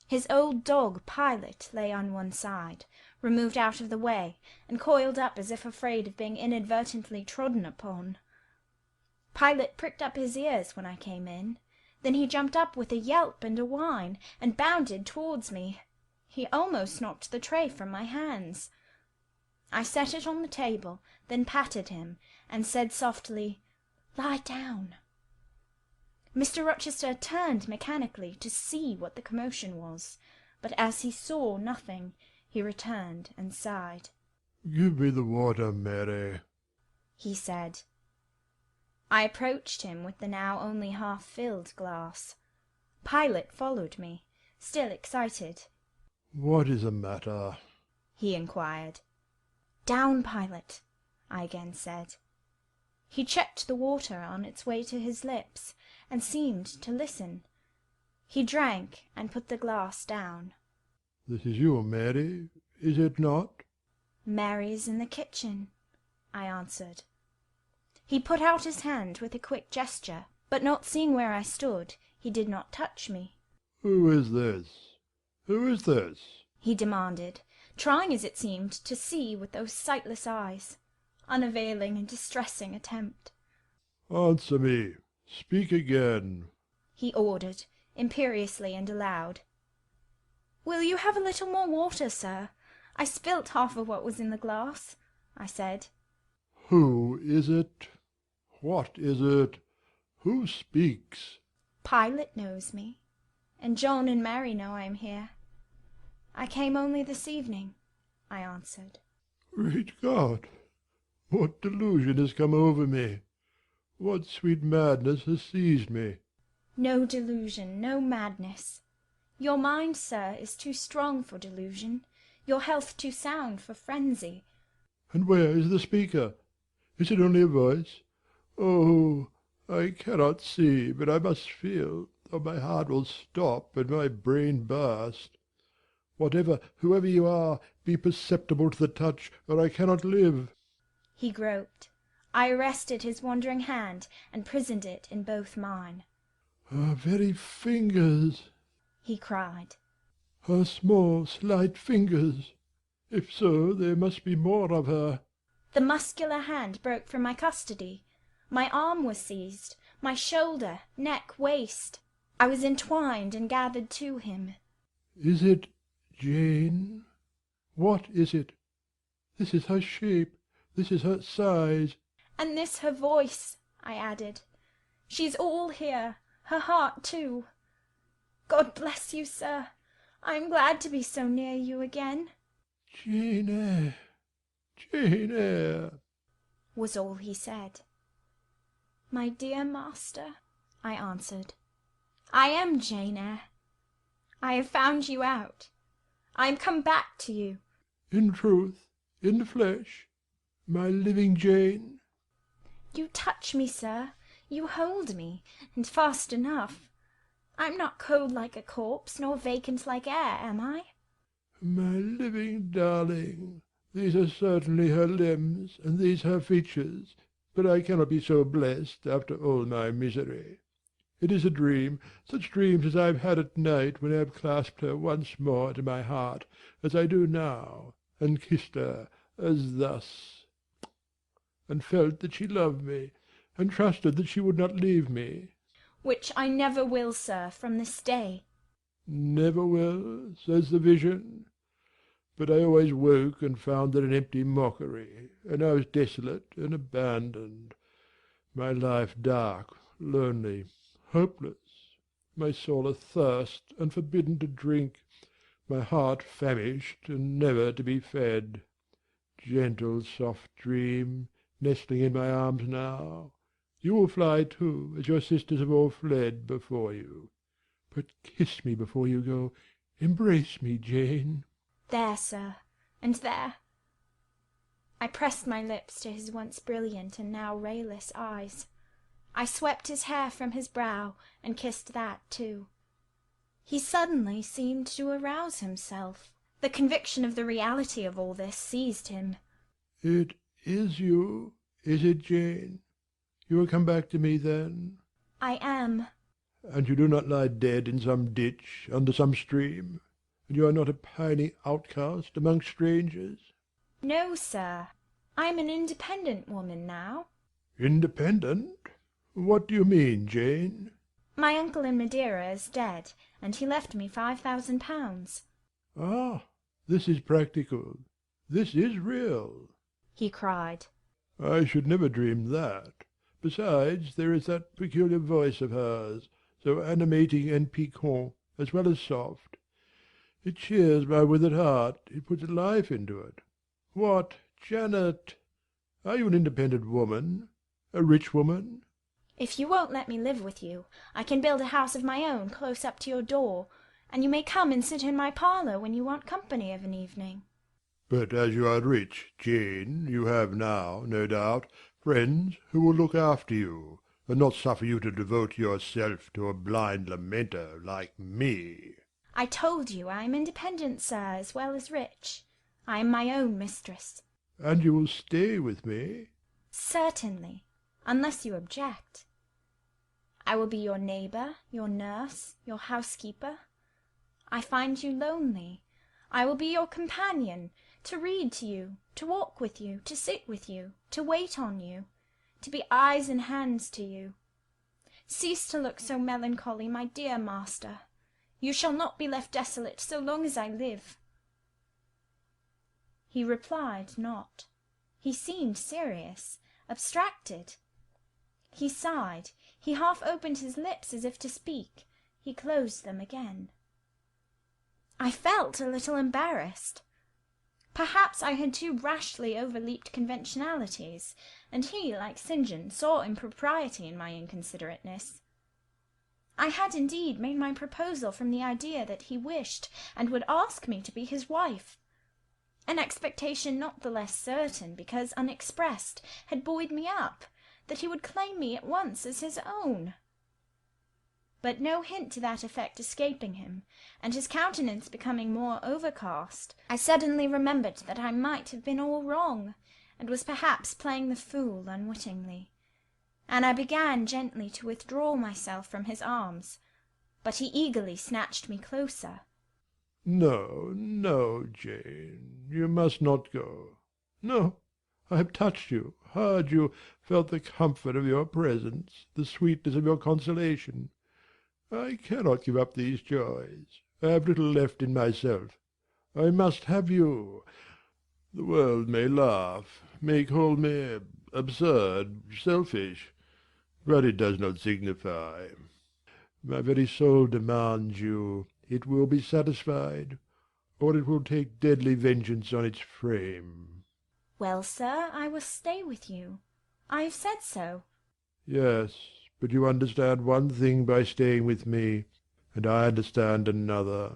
Speaker 2: His old dog Pilot lay on one side, removed out of the way, and coiled up as if afraid of being inadvertently trodden upon. Pilot pricked up his ears when I came in. Then he jumped up with a yelp and a whine, and bounded towards me. He almost knocked the tray from my hands. I set it on the table, then patted him, and said softly, "Lie down." Mr. Rochester turned mechanically to see what the commotion was, but as he saw nothing, he returned and sighed.
Speaker 4: "Give me the water, Mary,"
Speaker 2: he said. I approached him with the now only half-filled glass. Pilot followed me, still excited.
Speaker 4: "What is the matter?"
Speaker 2: he inquired. "Down, Pilot," I again said. He checked the water on its way to his lips, and seemed to listen. He drank and put the glass down.
Speaker 4: "This is you, Mary, is it not?"
Speaker 2: "Mary's in the kitchen," I answered. He put out his hand with a quick gesture, but not seeing where I stood, he did not touch me.
Speaker 4: "Who is this? Who is this?"
Speaker 2: he demanded, trying as it seemed to see with those sightless eyes. Unavailing and distressing attempt.
Speaker 4: "Answer me. Speak again,"
Speaker 2: he ordered, imperiously and aloud. "Will you have a little more water, sir? I spilt half of what was in the glass," I said.
Speaker 4: "Who is it? What is it? Who speaks?"
Speaker 2: "Pilot knows me, and John and Mary know I am here. I came only this evening," I answered.
Speaker 4: "Great God! What delusion has come over me? What sweet madness has seized me?"
Speaker 2: "No delusion, no madness. Your mind, sir, is too strong for delusion, your health too sound for frenzy."
Speaker 4: "And where is the speaker? Is it only a voice? Oh, I cannot see, but I must feel, or my heart will stop and my brain burst. Whatever, whoever you are, be perceptible to the touch, or I cannot live."
Speaker 2: He groped. I arrested his wandering hand and prisoned it in both mine.
Speaker 4: "Her very fingers!"
Speaker 2: he cried.
Speaker 4: "Her small, slight fingers! If so, there must be more of her."
Speaker 2: The muscular hand broke from my custody. My arm was seized, my shoulder, neck, waist. I was entwined and gathered to him.
Speaker 4: "Is it Jane? What is it? This is her shape, this is her size."
Speaker 2: "And this her voice," I added. "She's all here, her heart too. God bless you, sir. I am glad to be so near you again."
Speaker 4: "Jane Eyre, Jane Eyre,"
Speaker 2: was all he said. "My dear master," I answered, "I am Jane Eyre. I have found you out. I am come back to you."
Speaker 4: "In truth, in the flesh, my living Jane?"
Speaker 2: "You touch me, sir, you hold me, and fast enough. I'm not cold like a corpse, nor vacant like air, am I?"
Speaker 4: "My living darling, these are certainly her limbs, and these her features, but I cannot be so blessed after all my misery. It is a dream, such dreams as I have had at night when I have clasped her once more to my heart, as I do now, and kissed her, as thus, and felt that she loved me, and trusted that she would not leave me."
Speaker 2: "Which I never will, sir, from this day."
Speaker 4: "Never will," says the vision. But I always woke and found it an empty mockery, and I was desolate and abandoned, my life dark, lonely, hopeless, my soul athirst and forbidden to drink, my heart famished and never to be fed. Gentle, soft dream, nestling in my arms now, you will fly too, as your sisters have all fled before you. But kiss me before you go. Embrace me, Jane."
Speaker 2: "There, sir, and there." I pressed my lips to his once brilliant and now rayless eyes. I swept his hair from his brow and kissed that too. He suddenly seemed to arouse himself. The conviction of the reality of all this seized him.
Speaker 4: "It is you, is it, Jane? You will come back to me then?"
Speaker 2: "I am."
Speaker 4: And you do not lie dead in some ditch under some stream? And you are not a pining outcast among strangers?
Speaker 2: No, sir. I am an independent woman now.
Speaker 4: Independent? What do you mean, Jane?
Speaker 2: My uncle in Madeira is dead, and he left me £5,000.
Speaker 4: Ah, this is practical. This is real.
Speaker 2: He cried.
Speaker 4: I should never dream that. Besides, there is that peculiar voice of hers, so animating and piquant, as well as soft. It cheers my withered heart, it puts life into it. What, Janet? Are you an independent woman? A rich woman?
Speaker 2: If you won't let me live with you, I can build a house of my own close up to your door, and you may come and sit in my parlour when you want company of an evening.
Speaker 4: But as you are rich, Jane, you have now, no doubt, friends who will look after you, and not suffer you to devote yourself to a blind lamenter like me.
Speaker 2: I told you I am independent, sir, as well as rich. I am my own mistress.
Speaker 4: And you will stay with me?
Speaker 2: Certainly, unless you object. I will be your neighbour, your nurse, your housekeeper. I find you lonely. I will be your companion, to read to you, to walk with you, to sit with you, to wait on you, to be eyes and hands to you. Cease to look so melancholy, my dear master. You shall not be left desolate so long as I live. He replied not. He seemed serious, abstracted. He sighed. He half opened his lips as if to speak. He closed them again. I felt a little embarrassed. Perhaps I had too rashly overleaped conventionalities, and he, like St. John, saw impropriety in my inconsiderateness. I had indeed made my proposal from the idea that he wished and would ask me to be his wife. An expectation not the less certain, because unexpressed, had buoyed me up, that he would claim me at once as his own. But no hint to that effect escaping him, and his countenance becoming more overcast, I suddenly remembered that I might have been all wrong, and was perhaps playing the fool unwittingly, and I began gently to withdraw myself from his arms, but he eagerly snatched me closer.
Speaker 4: No, no, Jane, you must not go. No, I have touched you, heard you, felt the comfort of your presence, the sweetness of your consolation. I cannot give up these joys. I have little left in myself. I must have you. The world may laugh, may call me absurd, selfish, but it does not signify. My very soul demands you. It will be satisfied, or it will take deadly vengeance on its frame.
Speaker 2: Well, sir, I will stay with you. I have said so.
Speaker 4: Yes, but you understand one thing by staying with me, and I understand another.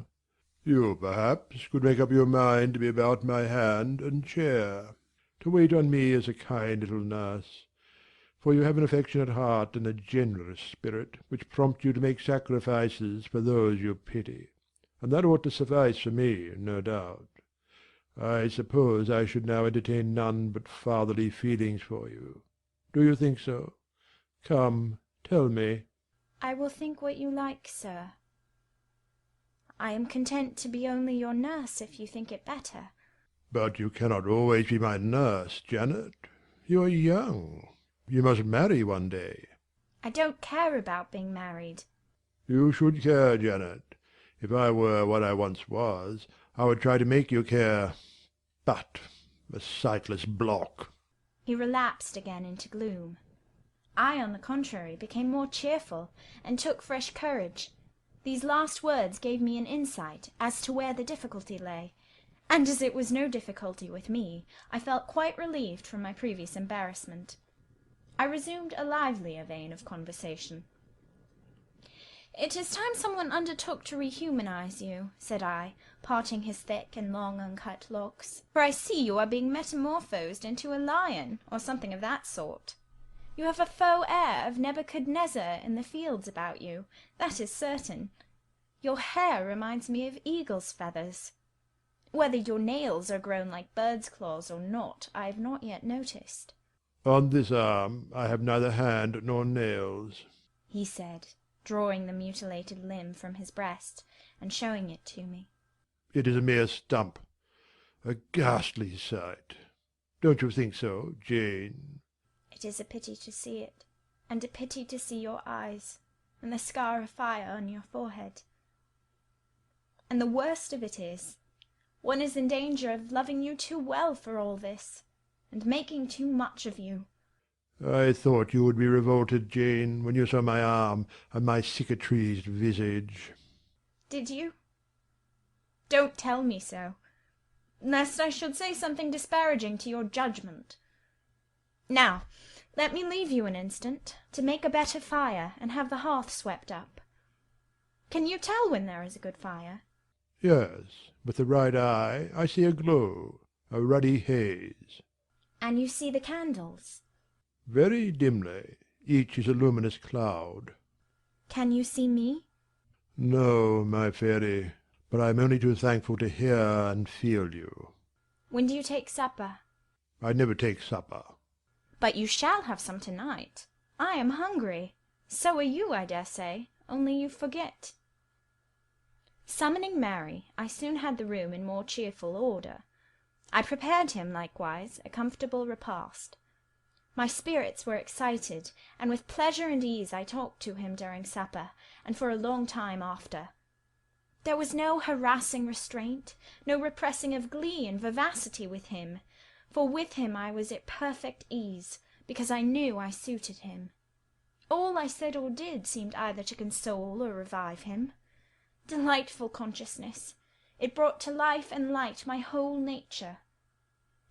Speaker 4: You, perhaps, could make up your mind to be about my hand and chair, to wait on me as a kind little nurse, for you have an affectionate heart and a generous spirit which prompt you to make sacrifices for those you pity, and that ought to suffice for me, no doubt. I suppose I should now entertain none but fatherly feelings for you. Do you think so? Come, tell me.
Speaker 2: I will think what you like, sir. I am content to be only your nurse if you think it better.
Speaker 4: But you cannot always be my nurse, Janet. You are young. You must marry one day.
Speaker 2: I don't care about being married.
Speaker 4: You should care, Janet. If I were what I once was, I would try to make you care. But a sightless block.
Speaker 2: He relapsed again into gloom. I, on the contrary, became more cheerful, and took fresh courage. These last words gave me an insight as to where the difficulty lay, and as it was no difficulty with me, I felt quite relieved from my previous embarrassment. I resumed a livelier vein of conversation. "It is time someone undertook to rehumanize you," said I, parting his thick and long uncut locks, "for I see you are being metamorphosed into a lion, or something of that sort. You have a faux air of Nebuchadnezzar in the fields about you, that is certain. Your hair reminds me of eagle's feathers. Whether your nails are grown like birds' claws or not, I have not yet noticed."
Speaker 4: On this arm I have neither hand nor nails,
Speaker 2: he said, drawing the mutilated limb from his breast and showing it to me.
Speaker 4: It is a mere stump. A ghastly sight. Don't you think so, Jane?
Speaker 2: It is a pity to see it, and a pity to see your eyes, and the scar of fire on your forehead. And the worst of it is, one is in danger of loving you too well for all this, and making too much of you.
Speaker 4: I thought you would be revolted, Jane, when you saw my arm and my cicatrized visage.
Speaker 2: Did you? Don't tell me so, lest I should say something disparaging to your judgment. Now, let me leave you an instant, to make a better fire and have the hearth swept up. Can you tell when there is a good fire?
Speaker 4: Yes, with the right eye I see a glow, a ruddy haze.
Speaker 2: And you see the candles?
Speaker 4: Very dimly. Each is a luminous cloud.
Speaker 2: Can you see me?
Speaker 4: No, my fairy, but I am only too thankful to hear and feel you.
Speaker 2: When do you take supper?
Speaker 4: I never take supper.
Speaker 2: But you shall have some tonight. I am hungry. So are you, I dare say, only you forget. Summoning Mary, I soon had the room in more cheerful order. I prepared him, likewise, a comfortable repast. My spirits were excited, and with pleasure and ease I talked to him during supper, and for a long time after. There was no harassing restraint, no repressing of glee and vivacity with him, for with him I was at perfect ease, because I knew I suited him. All I said or did seemed either to console or revive him. Delightful consciousness! It brought to life and light my whole nature.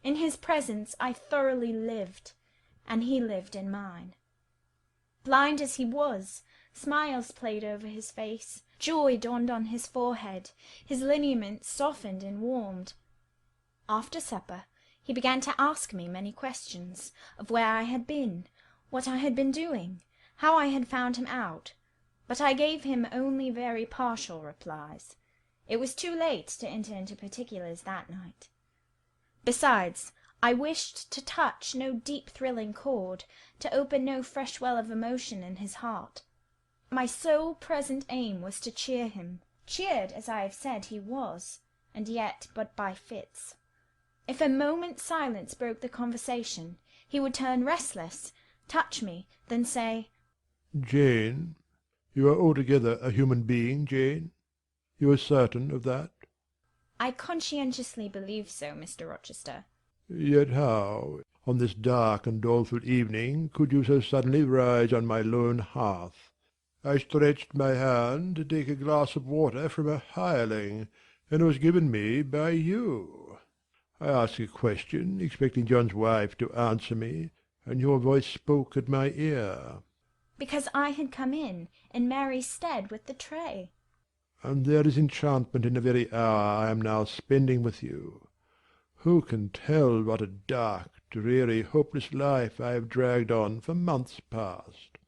Speaker 2: In his presence I thoroughly lived, and he lived in mine. Blind as he was, smiles played over his face, joy dawned on his forehead, his lineaments softened and warmed. After supper he began to ask me many questions, of where I had been, what I had been doing, how I had found him out, but I gave him only very partial replies. It was too late to enter into particulars that night. Besides, I wished to touch no deep thrilling chord, to open no fresh well of emotion in his heart. My sole present aim was to cheer him. Cheered, as I have said, he was, and yet but by fits. If a moment's silence broke the conversation, he would turn restless, touch me, then say,
Speaker 4: Jane, you are altogether a human being, Jane? You are certain of that?
Speaker 2: I conscientiously believe so, Mr. Rochester.
Speaker 4: Yet how, on this dark and doleful evening, could you so suddenly rise on my lone hearth? I stretched my hand to take a glass of water from a hireling, and it was given me by you. I asked a question, expecting John's wife to answer me, and your voice spoke at my ear.
Speaker 2: Because I had come in Mary's stead with the tray.
Speaker 4: And there is enchantment in the very hour I am now spending with you. Who can tell what a dark, dreary, hopeless life I have dragged on for months past,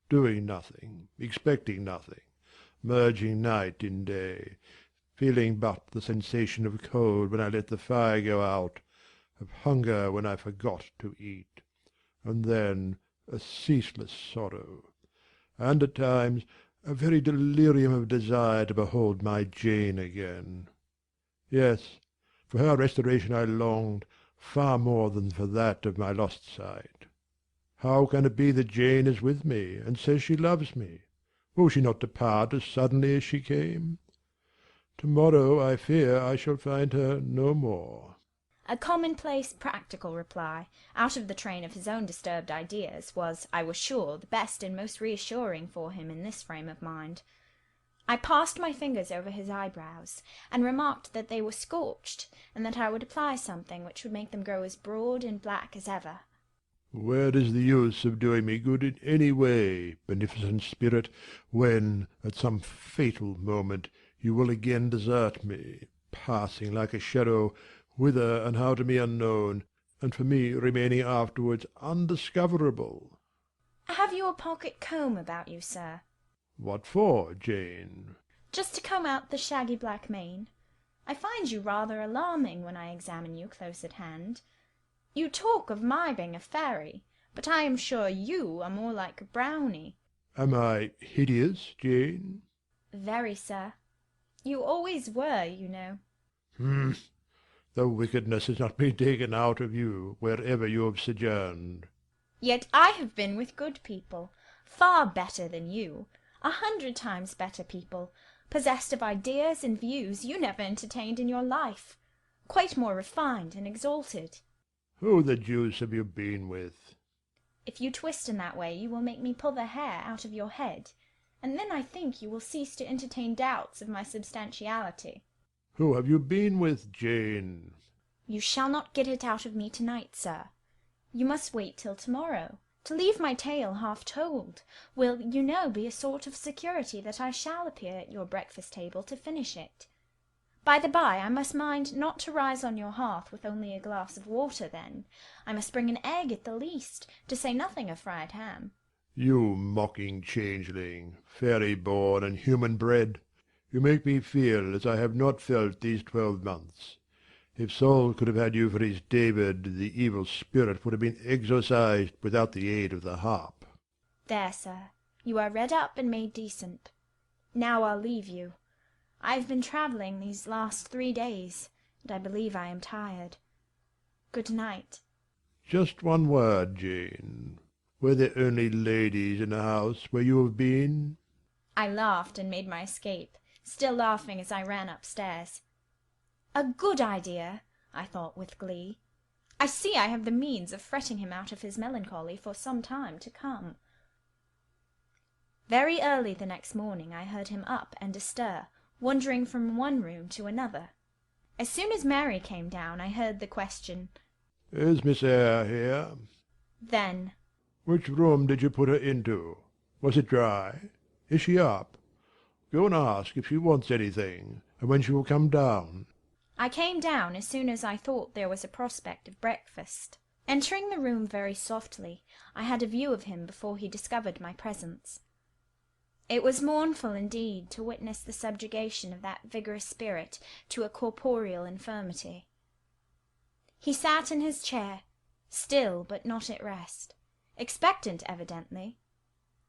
Speaker 4: doing nothing, expecting nothing, merging night in day, feeling but the sensation of cold when I let the fire go out, of hunger when I forgot to eat, and then a ceaseless sorrow, and at times a very delirium of desire to behold my Jane again. Yes, for her restoration I longed, far more than for that of my lost sight. How can it be that Jane is with me, and says she loves me? Will she not depart as suddenly as she came? To-morrow, I fear, I shall find her no more.
Speaker 2: A commonplace, practical reply, out of the train of his own disturbed ideas, was, I was sure, the best and most reassuring for him in this frame of mind. I passed my fingers over his eyebrows, and remarked that they were scorched, and that I would apply something which would make them grow as broad and black as ever.
Speaker 4: Where is the use of doing me good in any way, beneficent spirit, when, at some fatal moment, you will again desert me, passing like a shadow, whither and how to me unknown, and for me remaining afterwards undiscoverable?
Speaker 2: Have you a pocket comb about you, sir?
Speaker 4: What for, Jane?
Speaker 2: Just to comb out the shaggy black mane. I find you rather alarming when I examine you close at hand. You talk of my being a fairy, but I am sure you are more like a brownie.
Speaker 4: Am I hideous, Jane?
Speaker 2: Very, sir. You always were, you know.
Speaker 4: The wickedness has not been taken out of you, wherever you have sojourned.
Speaker 2: Yet I have been with good people, far better than you, 100 times better people, possessed of ideas and views you never entertained in your life, quite more refined and exalted.
Speaker 4: Who the deuce have you been with?
Speaker 2: If you twist in that way, you will make me pull the hair out of your head, and then I think you will cease to entertain doubts of my substantiality.
Speaker 4: Who have you been with, Jane?
Speaker 2: You shall not get it out of me tonight, sir. You must wait till tomorrow. To leave my tale half told will, you know, be a sort of security that I shall appear at your breakfast table to finish it. By the by, I must mind not to rise on your hearth with only a glass of water then. I must bring an egg at the least, to say nothing of fried ham.
Speaker 4: You mocking changeling, fairy born and human bred, you make me feel as I have not felt these 12 months. If Saul could have had you for his David, the evil spirit would have been exorcised without the aid of the harp.
Speaker 2: There, sir, you are redd up and made decent. Now I'll leave you. I have been travelling these last 3 days, and I believe I am tired. Good night.
Speaker 4: Just one word, Jane. Were there only ladies in the house where you have been?
Speaker 2: I laughed and made my escape, still laughing as I ran upstairs. A good idea, I thought with glee. I see I have the means of fretting him out of his melancholy for some time to come. Very early the next morning I heard him up and astir, wandering from one room to another. As soon as Mary came down, I heard the question,
Speaker 4: Is Miss Eyre here?
Speaker 2: Then,
Speaker 4: Which room did you put her into? Was it dry? Is she up? Go and ask if she wants anything, and when she will come down.
Speaker 2: I came down as soon as I thought there was a prospect of breakfast. Entering the room very softly, I had a view of him before he discovered my presence. It was mournful indeed to witness the subjugation of that vigorous spirit to a corporeal infirmity. He sat in his chair, still but not at rest, expectant evidently,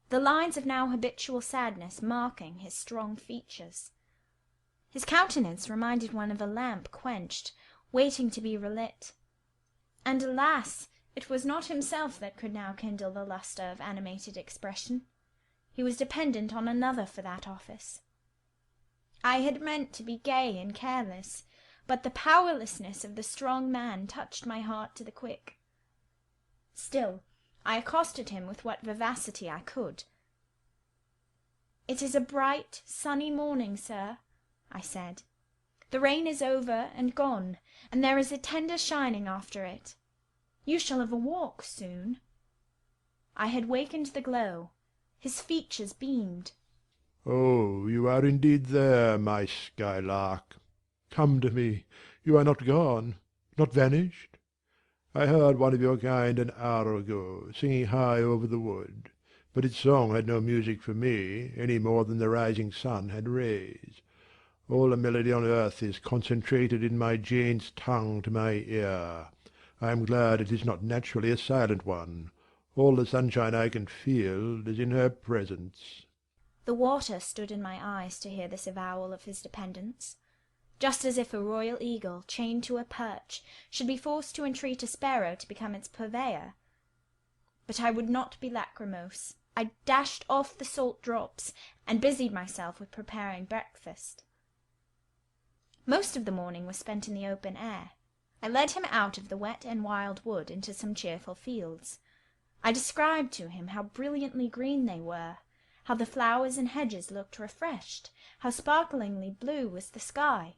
Speaker 2: the lines of now habitual sadness marking his strong features. His countenance reminded one of a lamp quenched, waiting to be relit. And alas, it was not himself that could now kindle the lustre of animated expression. He was dependent on another for that office. I had meant to be gay and careless, but the powerlessness of the strong man touched my heart to the quick. Still, I accosted him with what vivacity I could. "It is a bright, sunny morning, sir," I said. "The rain is over and gone, and there is a tender shining after it. You shall have a walk soon." I had wakened the glow. His features beamed.
Speaker 4: Oh, you are indeed there, my skylark. Come to me. You are not gone, not vanished? I heard one of your kind an hour ago, singing high over the wood, but its song had no music for me, any more than the rising sun had rays. All the melody on earth is concentrated in my Jane's tongue to my ear. I am glad it is not naturally a silent one. All the sunshine I can feel is in her presence.
Speaker 2: The water stood in my eyes to hear this avowal of his dependence, just as if a royal eagle, chained to a perch, should be forced to entreat a sparrow to become its purveyor. But I would not be lachrymose. I dashed off the salt drops, and busied myself with preparing breakfast. Most of the morning was spent in the open air. I led him out of the wet and wild wood into some cheerful fields. I described to him how brilliantly green they were, how the flowers and hedges looked refreshed, how sparklingly blue was the sky.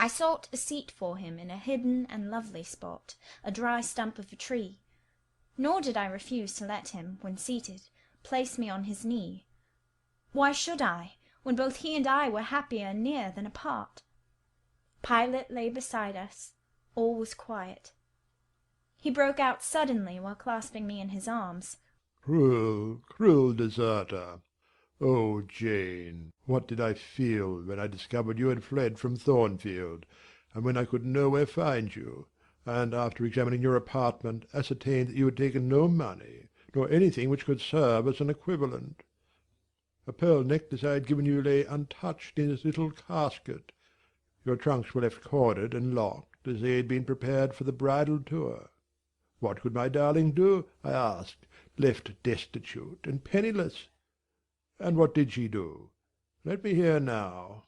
Speaker 2: I sought a seat for him in a hidden and lovely spot, a dry stump of a tree, nor did I refuse to let him, when seated, place me on his knee. Why should I, when both he and I were happier near than apart? Pilate lay beside us. All was quiet. He broke out suddenly while clasping me in his arms.
Speaker 4: Cruel, cruel deserter! Oh, Jane, what did I feel when I discovered you had fled from Thornfield, and when I could nowhere find you, and after examining your apartment ascertained that you had taken no money, nor anything which could serve as an equivalent. A pearl necklace I had given you lay untouched in its little casket. Your trunks were left corded and locked, as they had been prepared for the bridal tour. What could my darling do, I asked, left destitute and penniless? And what did she do? Let me hear now.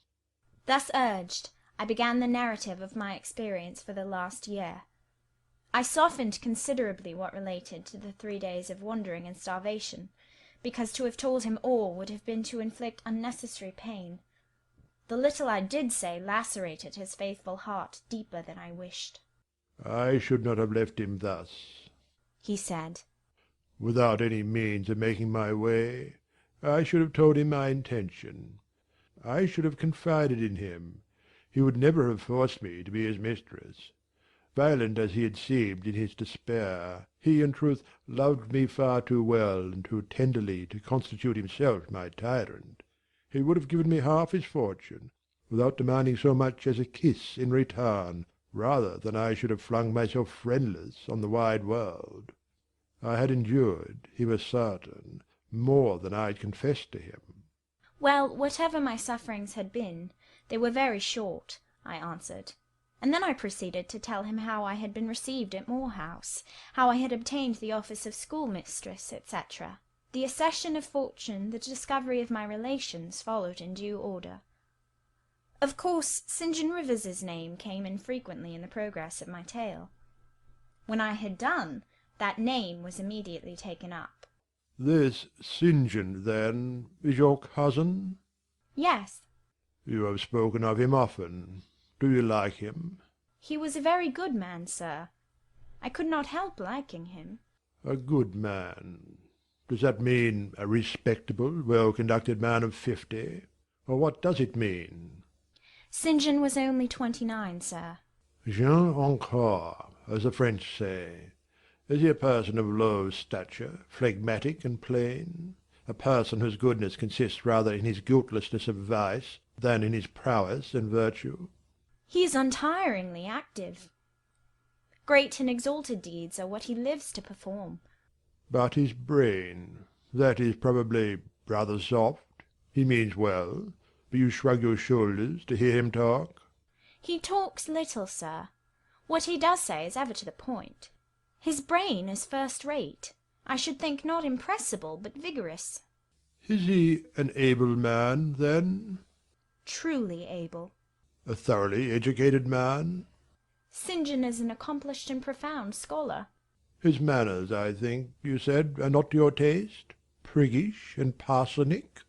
Speaker 2: Thus urged, I began the narrative of my experience for the last year. I softened considerably what related to the 3 days of wandering and starvation, because to have told him all would have been to inflict unnecessary pain. The little I did say lacerated his faithful heart deeper than I wished.
Speaker 4: I should not have left him thus,
Speaker 2: he said.
Speaker 4: Without any means of making my way. I should have told him my intention. I should have confided in him. He would never have forced me to be his mistress. Violent as he had seemed in his despair, he in truth loved me far too well and too tenderly to constitute himself my tyrant. He would have given me half his fortune, without demanding so much as a kiss in return, rather than I should have flung myself friendless on the wide world. I had endured, he was certain, more than I had confessed to him.
Speaker 2: Well, whatever my sufferings had been, they were very short, I answered. And then I proceeded to tell him how I had been received at Moor House, how I had obtained the office of schoolmistress, etc. The accession of fortune, the discovery of my relations, followed in due order. Of course, St. John Rivers's name came in frequently in the progress of my tale. When I had done, that name was immediately taken up.
Speaker 4: This St. John, then, is your cousin?
Speaker 2: Yes.
Speaker 4: You have spoken of him often. Do you like him?
Speaker 2: He was a very good man, sir. I could not help liking him.
Speaker 4: A good man. Does that mean a respectable, well-conducted man of 50? Or what does it mean?
Speaker 2: St. John was only 29, sir.
Speaker 4: Jeune encore, as the French say. Is he a person of low stature, phlegmatic and plain? A person whose goodness consists rather in his guiltlessness of vice than in his prowess and virtue?
Speaker 2: He is untiringly active. Great and exalted deeds are what he lives to perform.
Speaker 4: But his brain, that is probably rather soft. He means well, but you shrug your shoulders to hear him talk.
Speaker 2: He talks little, sir. What he does say is ever to the point. His brain is first-rate. I should think not impressible, but vigorous.
Speaker 4: Is he an able man, then?
Speaker 2: Truly able.
Speaker 4: A thoroughly educated man?
Speaker 2: St. John is an accomplished and profound scholar.
Speaker 4: His manners, I think, you said, are not to your taste? Priggish and parsonic?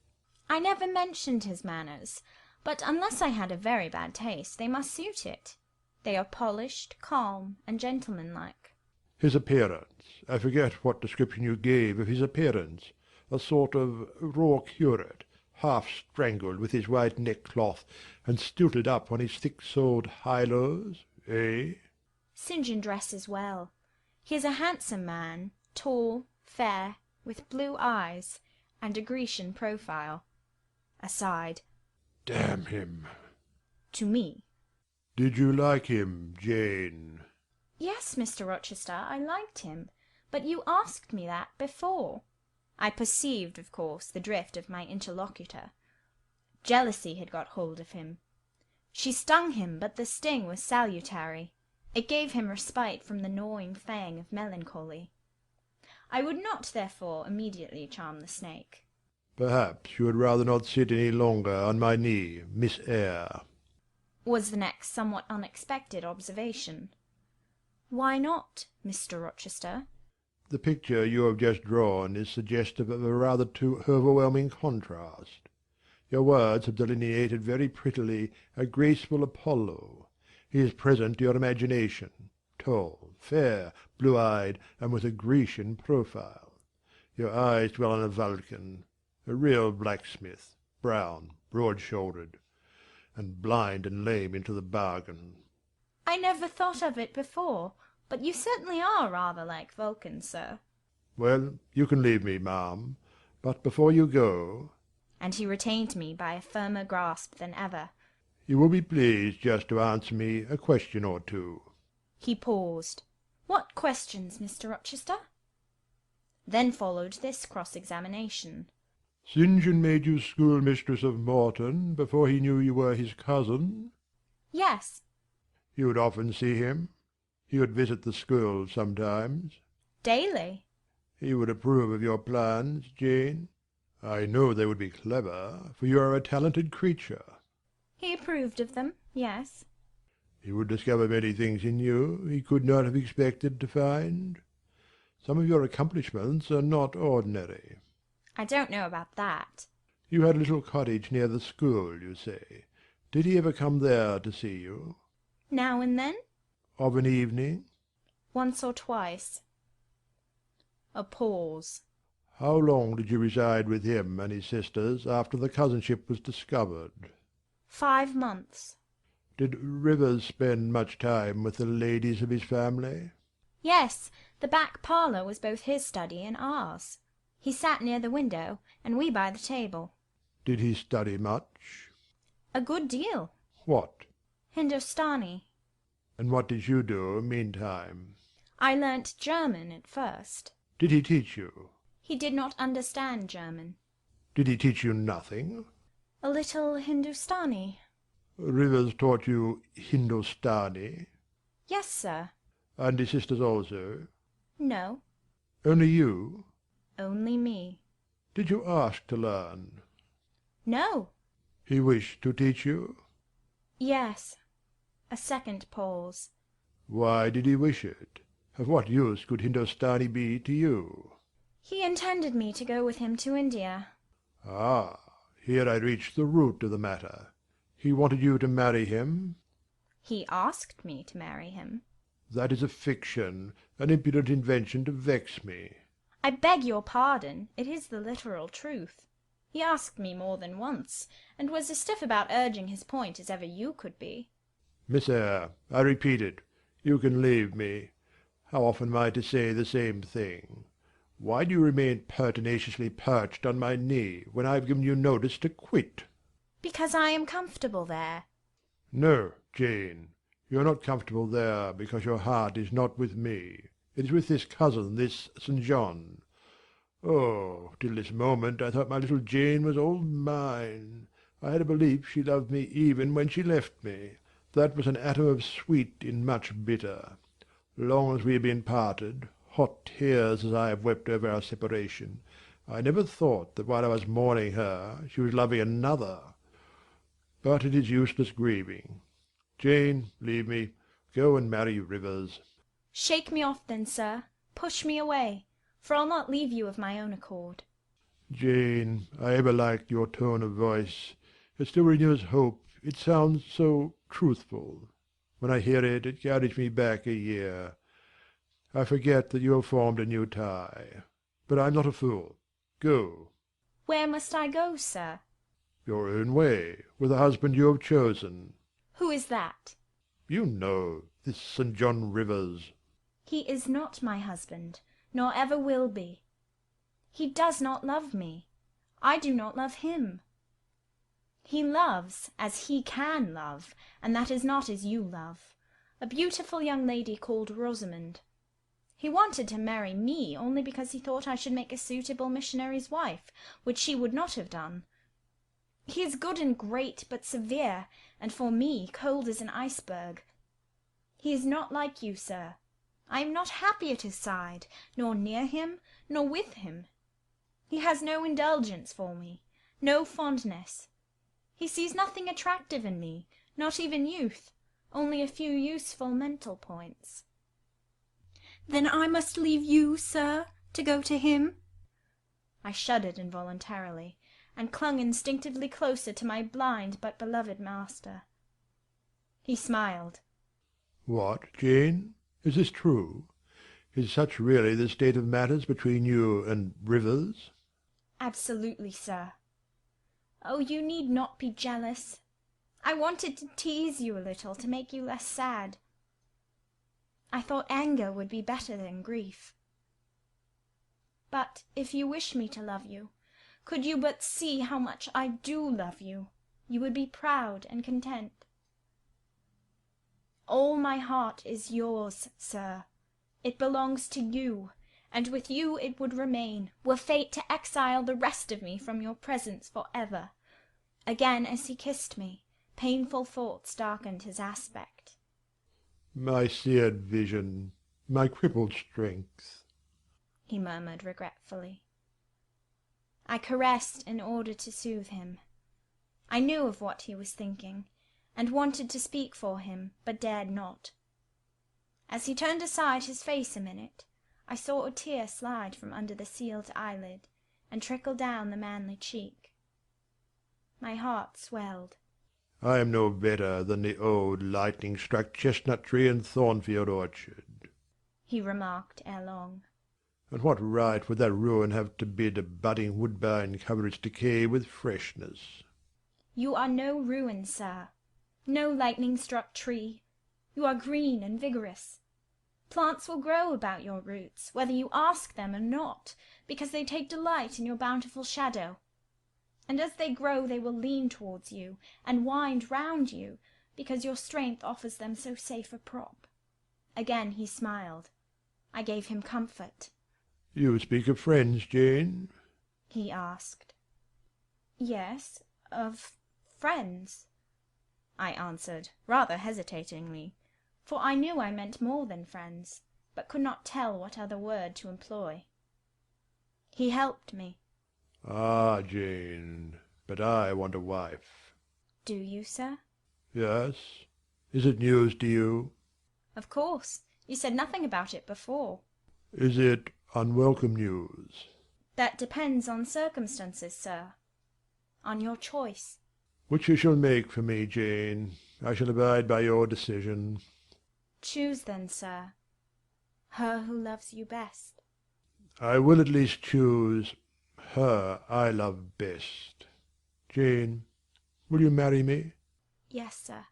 Speaker 2: I never mentioned his manners, but unless I had a very bad taste, they must suit it. They are polished, calm, and gentlemanlike.
Speaker 4: His appearance. I forget what description you gave of his appearance. A sort of raw curate, half strangled with his white neckcloth, and stilted up on his thick-soled high-lows, eh?
Speaker 2: St. John dresses well. He is a handsome man, tall, fair, with blue eyes, and a Grecian profile. Aside.
Speaker 4: Damn him.
Speaker 2: To me.
Speaker 4: Did you like him, Jane?
Speaker 2: Yes, Mr. Rochester, I liked him, but you asked me that before. I perceived, of course, the drift of my interlocutor. Jealousy had got hold of him. She stung him, but the sting was salutary. It gave him respite from the gnawing fang of melancholy. I would not, therefore, immediately charm the snake.
Speaker 4: Perhaps you would rather not sit any longer on my knee, Miss Eyre,
Speaker 2: was the next somewhat unexpected observation. Why not, Mr. Rochester?
Speaker 4: The picture you have just drawn is suggestive of a rather too overwhelming contrast. Your words have delineated very prettily a graceful Apollo. He is present to your imagination, tall, fair, blue-eyed, and with a Grecian profile. Your eyes dwell on a Vulcan, a real blacksmith, brown, broad-shouldered, and blind and lame into the bargain.
Speaker 2: I never thought of it before, but you certainly are rather like Vulcan, sir.
Speaker 4: Well, you can leave me, ma'am, but before you go—
Speaker 2: and he retained me by a firmer grasp than ever.
Speaker 4: You will be pleased just to answer me a question or two.
Speaker 2: He paused. What questions, Mr. Rochester? Then followed this cross-examination.
Speaker 4: St. John made you schoolmistress of Morton before he knew you were his cousin?
Speaker 2: Yes.
Speaker 4: You would often see him? He would visit the school sometimes?
Speaker 2: Daily.
Speaker 4: He would approve of your plans, Jane? I know they would be clever, for you are a talented creature.
Speaker 2: He approved of them, yes.
Speaker 4: He would discover many things in you he could not have expected to find. Some of your accomplishments are not ordinary.
Speaker 2: I don't know about that.
Speaker 4: You had a little cottage near the school, you say. Did he ever come there to see you?
Speaker 2: Now and then.
Speaker 4: Of an evening?
Speaker 2: Once or twice. A pause.
Speaker 4: How long did you reside with him and his sisters after the cousinship was discovered?
Speaker 2: 5 months.
Speaker 4: Did Rivers spend much time with the ladies of his family?
Speaker 2: Yes, the back parlour was both his study and ours. He sat near the window, and we by the table.
Speaker 4: Did he study much?
Speaker 2: A good deal.
Speaker 4: What?
Speaker 2: Hindustani.
Speaker 4: And what did you do meantime?
Speaker 2: I learnt German at first.
Speaker 4: Did he teach you?
Speaker 2: He did not understand German.
Speaker 4: Did he teach you nothing?
Speaker 2: A little Hindustani.
Speaker 4: Rivers taught you Hindustani?
Speaker 2: Yes, sir.
Speaker 4: And his sisters also?
Speaker 2: No.
Speaker 4: Only you?
Speaker 2: Only me.
Speaker 4: Did you ask to learn?
Speaker 2: No.
Speaker 4: He wished to teach you?
Speaker 2: Yes. A second pause.
Speaker 4: Why did he wish it? Of what use could Hindustani be to you?
Speaker 2: He intended me to go with him to India.
Speaker 4: Ah, here I reach the root of the matter. He wanted you to marry him?
Speaker 2: He asked me to marry him.
Speaker 4: That is a fiction, an impudent invention to vex me.
Speaker 2: I beg your pardon, it is the literal truth. He asked me more than once, and was as stiff about urging his point as ever you could be.
Speaker 4: Miss Eyre, I repeat it, you can leave me. How often am I to say the same thing? Why do you remain pertinaciously perched on my knee, when I have given you notice to quit?
Speaker 2: Because I am comfortable there.
Speaker 4: No, Jane, you are not comfortable there because your heart is not with me. It is with this cousin, this St. John. Oh, till this moment I thought my little Jane was all mine. I had a belief she loved me even when she left me. That was an atom of sweet in much bitter. Long as we have been parted, hot tears as I have wept over our separation, I never thought that while I was mourning her she was loving another. But it is useless grieving. Jane, leave me. Go and marry Rivers.
Speaker 2: Shake me off then, sir. Push me away, for I'll not leave you of my own accord.
Speaker 4: Jane, I ever liked your tone of voice. It still renews hope. It sounds so truthful. When I hear it, it carries me back a year. I forget that you have formed a new tie. But I'm not a fool. Go.
Speaker 2: Where must I go, sir?
Speaker 4: Your own way, with the husband you have chosen.
Speaker 2: Who is that?
Speaker 4: You know, this St. John Rivers.
Speaker 2: He is not my husband, nor ever will be. He does not love me. I do not love him. He loves as he can love, and that is not as you love, a beautiful young lady called Rosamond. He wanted to marry me only because he thought I should make a suitable missionary's wife, which she would not have done. He is good and great, but severe, and for me cold as an iceberg. He is not like you, sir. I am not happy at his side, nor near him, nor with him. He has no indulgence for me, no fondness. He sees nothing attractive in me, not even youth, only a few useful mental points. Then I must leave you, sir, to go to him? I shuddered involuntarily, and clung instinctively closer to my blind but beloved master. He smiled.
Speaker 4: What, Jane? Is this true? Is such really the state of matters between you and Rivers?
Speaker 2: Absolutely, sir. Oh, you need not be jealous. I wanted to tease you a little, to make you less sad. I thought anger would be better than grief. But if you wish me to love you, could you but see how much I do love you, you would be proud and content. All my heart is yours, sir. It belongs to you, and with you it would remain, were fate to exile the rest of me from your presence for ever. Again as he kissed me, painful thoughts darkened his aspect.
Speaker 4: My seared vision, my crippled strength,
Speaker 2: he murmured regretfully. I caressed in order to soothe him. I knew of what he was thinking, and wanted to speak for him, but dared not. As he turned aside his face a minute, I saw a tear slide from under the sealed eyelid, and trickle down the manly cheek. My heart swelled.
Speaker 4: I am no better than the old lightning-struck chestnut tree in Thornfield orchard,
Speaker 2: he remarked ere long.
Speaker 4: And what right would that ruin have to bid a budding woodbine cover its decay with freshness?
Speaker 2: You are no ruin, sir, no lightning-struck tree. You are green and vigorous. Plants will grow about your roots, whether you ask them or not, because they take delight in your bountiful shadow. And as they grow they will lean towards you, and wind round you, because your strength offers them so safe a prop. Again he smiled. I gave him comfort.
Speaker 4: You speak of friends, Jane?
Speaker 2: He asked. Yes, of friends, I answered, rather hesitatingly, for I knew I meant more than friends, but could not tell what other word to employ. He helped me.
Speaker 4: Ah, Jane, but I want a wife.
Speaker 2: Do you, sir?
Speaker 4: Yes. Is it news to you?
Speaker 2: Of course. You said nothing about it before.
Speaker 4: Is it unwelcome news?
Speaker 2: That depends on circumstances, sir. On your choice.
Speaker 4: Which you shall make for me, Jane. I shall abide by your decision.
Speaker 2: Choose then, sir. Her who loves you best.
Speaker 4: I will at least choose her I love best. Jane, will you marry me?
Speaker 2: Yes, sir.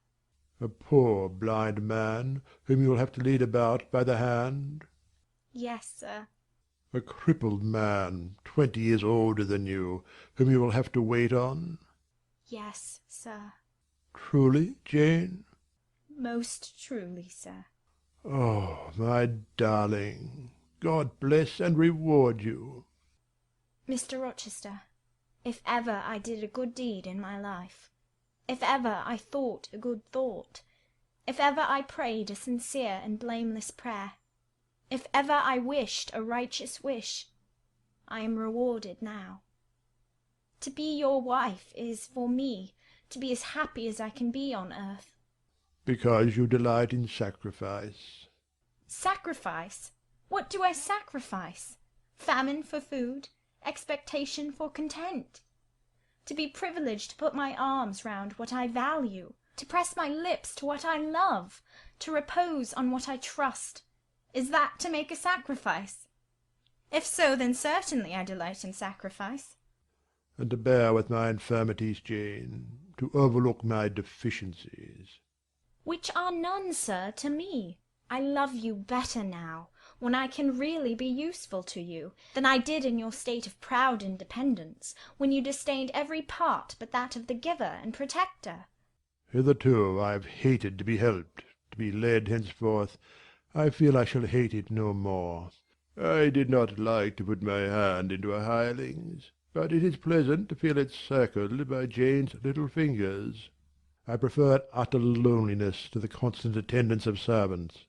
Speaker 4: A poor blind man whom you will have to lead about by the hand?
Speaker 2: Yes, sir.
Speaker 4: A crippled man, 20 years older than you, whom you will have to wait on?
Speaker 2: Yes, sir.
Speaker 4: Truly, Jane?
Speaker 2: Most truly, sir.
Speaker 4: Oh, my darling, God bless and reward you.
Speaker 2: Mr. Rochester, if ever I did a good deed in my life, if ever I thought a good thought, if ever I prayed a sincere and blameless prayer, if ever I wished a righteous wish, I am rewarded now. To be your wife is, for me, to be as happy as I can be on earth.
Speaker 4: Because you delight in sacrifice.
Speaker 2: Sacrifice? What do I sacrifice? Famine for food, expectation for content. To be privileged to put my arms round what I value, to press my lips to what I love, to repose on what I trust. Is that to make a sacrifice? If so, then certainly I delight in sacrifice.
Speaker 4: And to bear with my infirmities, Jane, to overlook my deficiencies.
Speaker 2: Which are none, sir, to me. I love you better now, when I can really be useful to you, than I did in your state of proud independence, when you disdained every part but that of the giver and protector.
Speaker 4: Hitherto I have hated to be helped, to be led henceforth. I feel I shall hate it no more. I did not like to put my hand into a hireling's, but it is pleasant to feel it circled by Jane's little fingers. I prefer utter loneliness to the constant attendance of servants,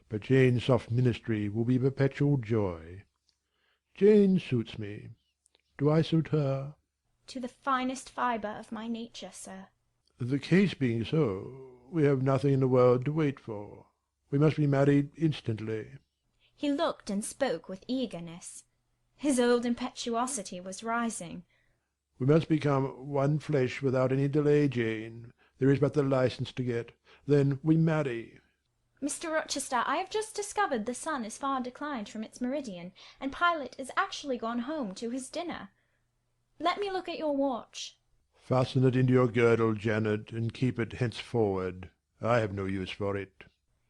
Speaker 4: but Jane's soft ministry will be perpetual joy. Jane suits me. Do I suit her?
Speaker 2: To the finest fibre of my nature, sir.
Speaker 4: The case being so, we have nothing in the world to wait for. We must be married instantly.
Speaker 2: He looked and spoke with eagerness. His old impetuosity was rising.
Speaker 4: We must become one flesh without any delay, Jane. There is but the licence to get. Then we marry.
Speaker 2: Mr. Rochester, I have just discovered the sun is far declined from its meridian, and Pilot is actually gone home to his dinner. Let me look at your watch.
Speaker 4: Fasten it into your girdle, Janet, and keep it henceforward. I have no use for it.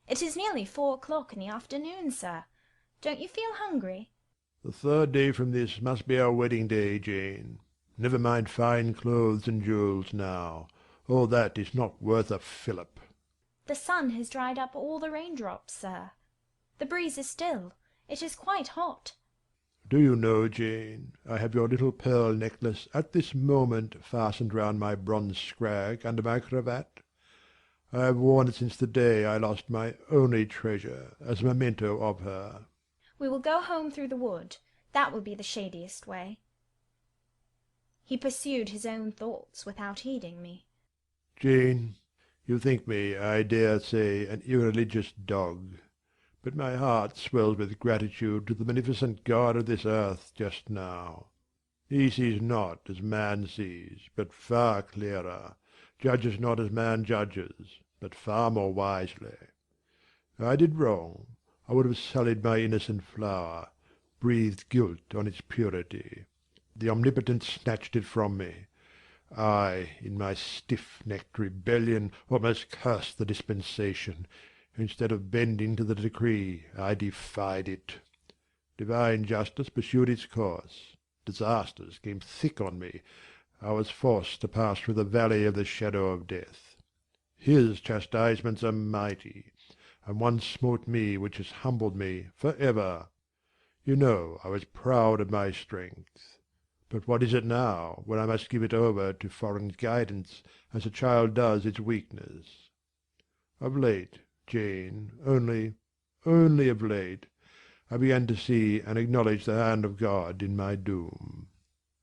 Speaker 2: It is nearly 4 o'clock in the afternoon, sir. Don't you feel hungry?
Speaker 4: The 3rd day from this must be our wedding day, Jane. Never mind fine clothes and jewels now. All that is not worth a fillip.
Speaker 2: The sun has dried up all the raindrops, sir. The breeze is still. It is quite hot.
Speaker 4: Do you know, Jane, I have your little pearl necklace at this moment fastened round my bronze scrag under my cravat. I have worn it since the day I lost my only treasure, as a memento of her.
Speaker 2: We will go home through the wood. That will be the shadiest way. He pursued his own thoughts without heeding me.
Speaker 4: Jane, you think me, I dare say, an irreligious dog. But my heart swells with gratitude to the beneficent God of this earth just now. He sees not as man sees, but far clearer, judges not as man judges, but far more wisely. I did wrong. I would have sullied my innocent flower, breathed guilt on its purity. The Omnipotent snatched it from me. I, in my stiff-necked rebellion, almost cursed the dispensation. Instead of bending to the decree, I defied it. Divine justice pursued its course. Disasters came thick on me. I was forced to pass through the valley of the shadow of death. His chastisements are mighty, and one smote me which has humbled me for ever. You know I was proud of my strength. But what is it now, when I must give it over to foreign guidance, as a child does its weakness? Of late, Jane, only of late, I began to see and acknowledge the hand of God in my doom.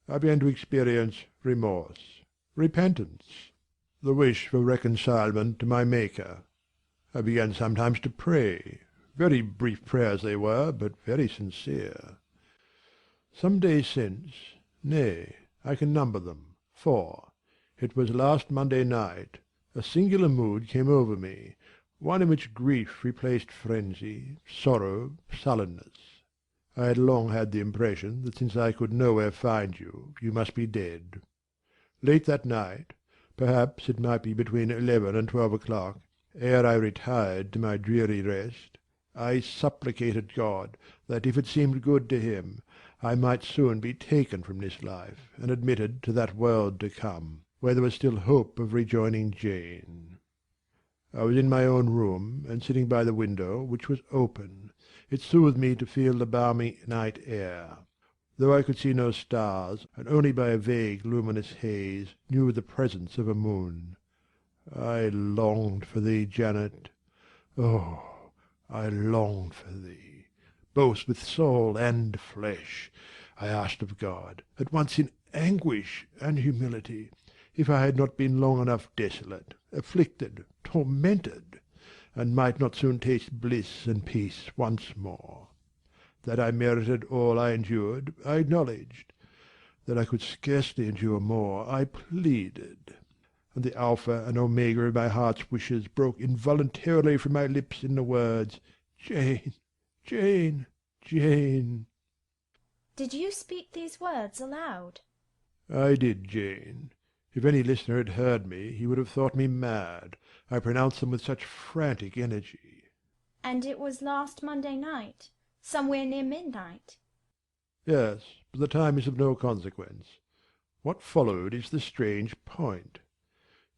Speaker 4: I began to experience remorse, repentance, the wish for reconcilement to my Maker. I began sometimes to pray, very brief prayers they were, but very sincere. Some days since, nay, I can number them, 4. It was last Monday night, a singular mood came over me, one in which grief replaced frenzy, sorrow, sullenness. I had long had the impression that since I could nowhere find you, you must be dead. Late that night, perhaps it might be between 11 and 12 o'clock, ere I retired to my dreary rest, I supplicated God that if it seemed good to him, I might soon be taken from this life and admitted to that world to come, where there was still hope of rejoining Jane. I was in my own room, and sitting by the window, which was open. It soothed me to feel the balmy night air. Though I could see no stars, and only by a vague luminous haze knew of the presence of a moon. I longed for thee, Janet. Oh, I longed for thee, both with soul and flesh. I asked of God, at once in anguish and humility, if I had not been long enough desolate, afflicted, tormented, and might not soon taste bliss and peace once more. That I merited all I endured, I acknowledged. That I could scarcely endure more, I pleaded. And the Alpha and Omega of my heart's wishes broke involuntarily from my lips in the words, Jane, Jane, Jane.
Speaker 2: Did you speak these words aloud?
Speaker 4: I did, Jane. If any listener had heard me, he would have thought me mad. I pronounced them with such frantic energy.
Speaker 2: And it was last Monday night, somewhere near midnight?
Speaker 4: Yes, but the time is of no consequence. What followed is the strange point.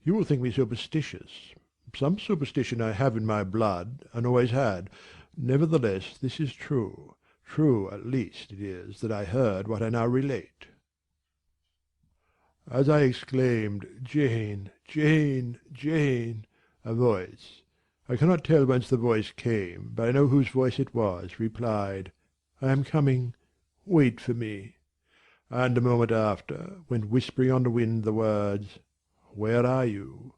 Speaker 4: You will think me superstitious. Some superstition I have in my blood, and always had. Nevertheless, this is true. True, at least, it is that I heard what I now relate. As I exclaimed, Jane, Jane, Jane, a voice, I cannot tell whence the voice came, but I know whose voice it was, replied, I am coming, wait for me. And a moment after went whispering on the wind the words, Where are you?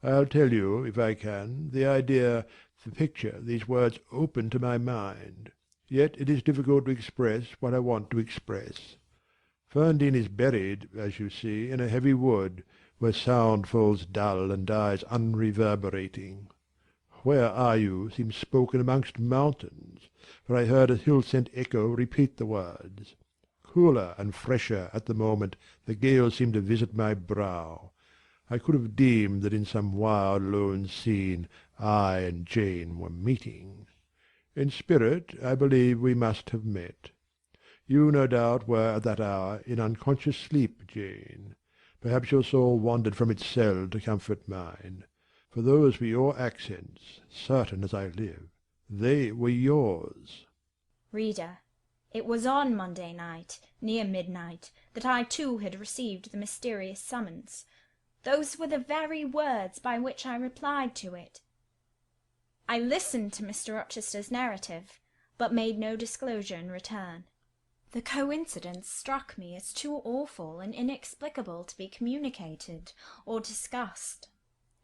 Speaker 4: I'll tell you, if I can, the idea, the picture these words open to my mind. Yet it is difficult to express what I want to express. Ferndean is buried, as you see, in a heavy wood, where sound falls dull and dies unreverberating. Where are you seems spoken amongst mountains, for I heard a hill-sent echo repeat the words. Cooler and fresher at the moment the gale seemed to visit my brow. I could have deemed that in some wild lone scene I and Jane were meeting. In spirit I believe we must have met. You, no doubt, were at that hour in unconscious sleep, Jane. Perhaps your soul wandered from its cell to comfort mine. For those were your accents, certain as I live. They were yours.
Speaker 2: Reader, It was on Monday night, near midnight, that I too had received the mysterious summons. Those were the very words by which I replied to it. I listened to Mr. Rochester's narrative, but made no disclosure in return. The coincidence struck me as too awful and inexplicable to be communicated or discussed.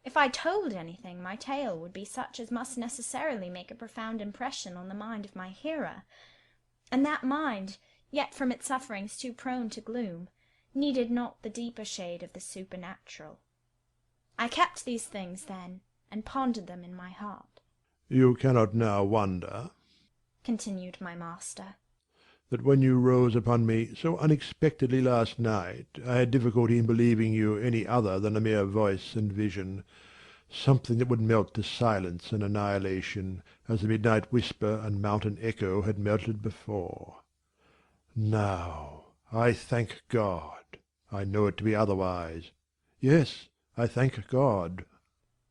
Speaker 2: If I told anything, my tale would be such as must necessarily make a profound impression on the mind of my hearer, and that mind, yet from its sufferings too prone to gloom, needed not the deeper shade of the supernatural. I kept these things, then, and pondered them in my heart.
Speaker 4: You cannot now wonder,
Speaker 2: continued my master,
Speaker 4: that when you rose upon me so unexpectedly last night, I had difficulty in believing you any other than a mere voice and vision, something that would melt to silence and annihilation, as the midnight whisper and mountain echo had melted before. Now, I thank God, I know it to be otherwise. Yes, I thank God.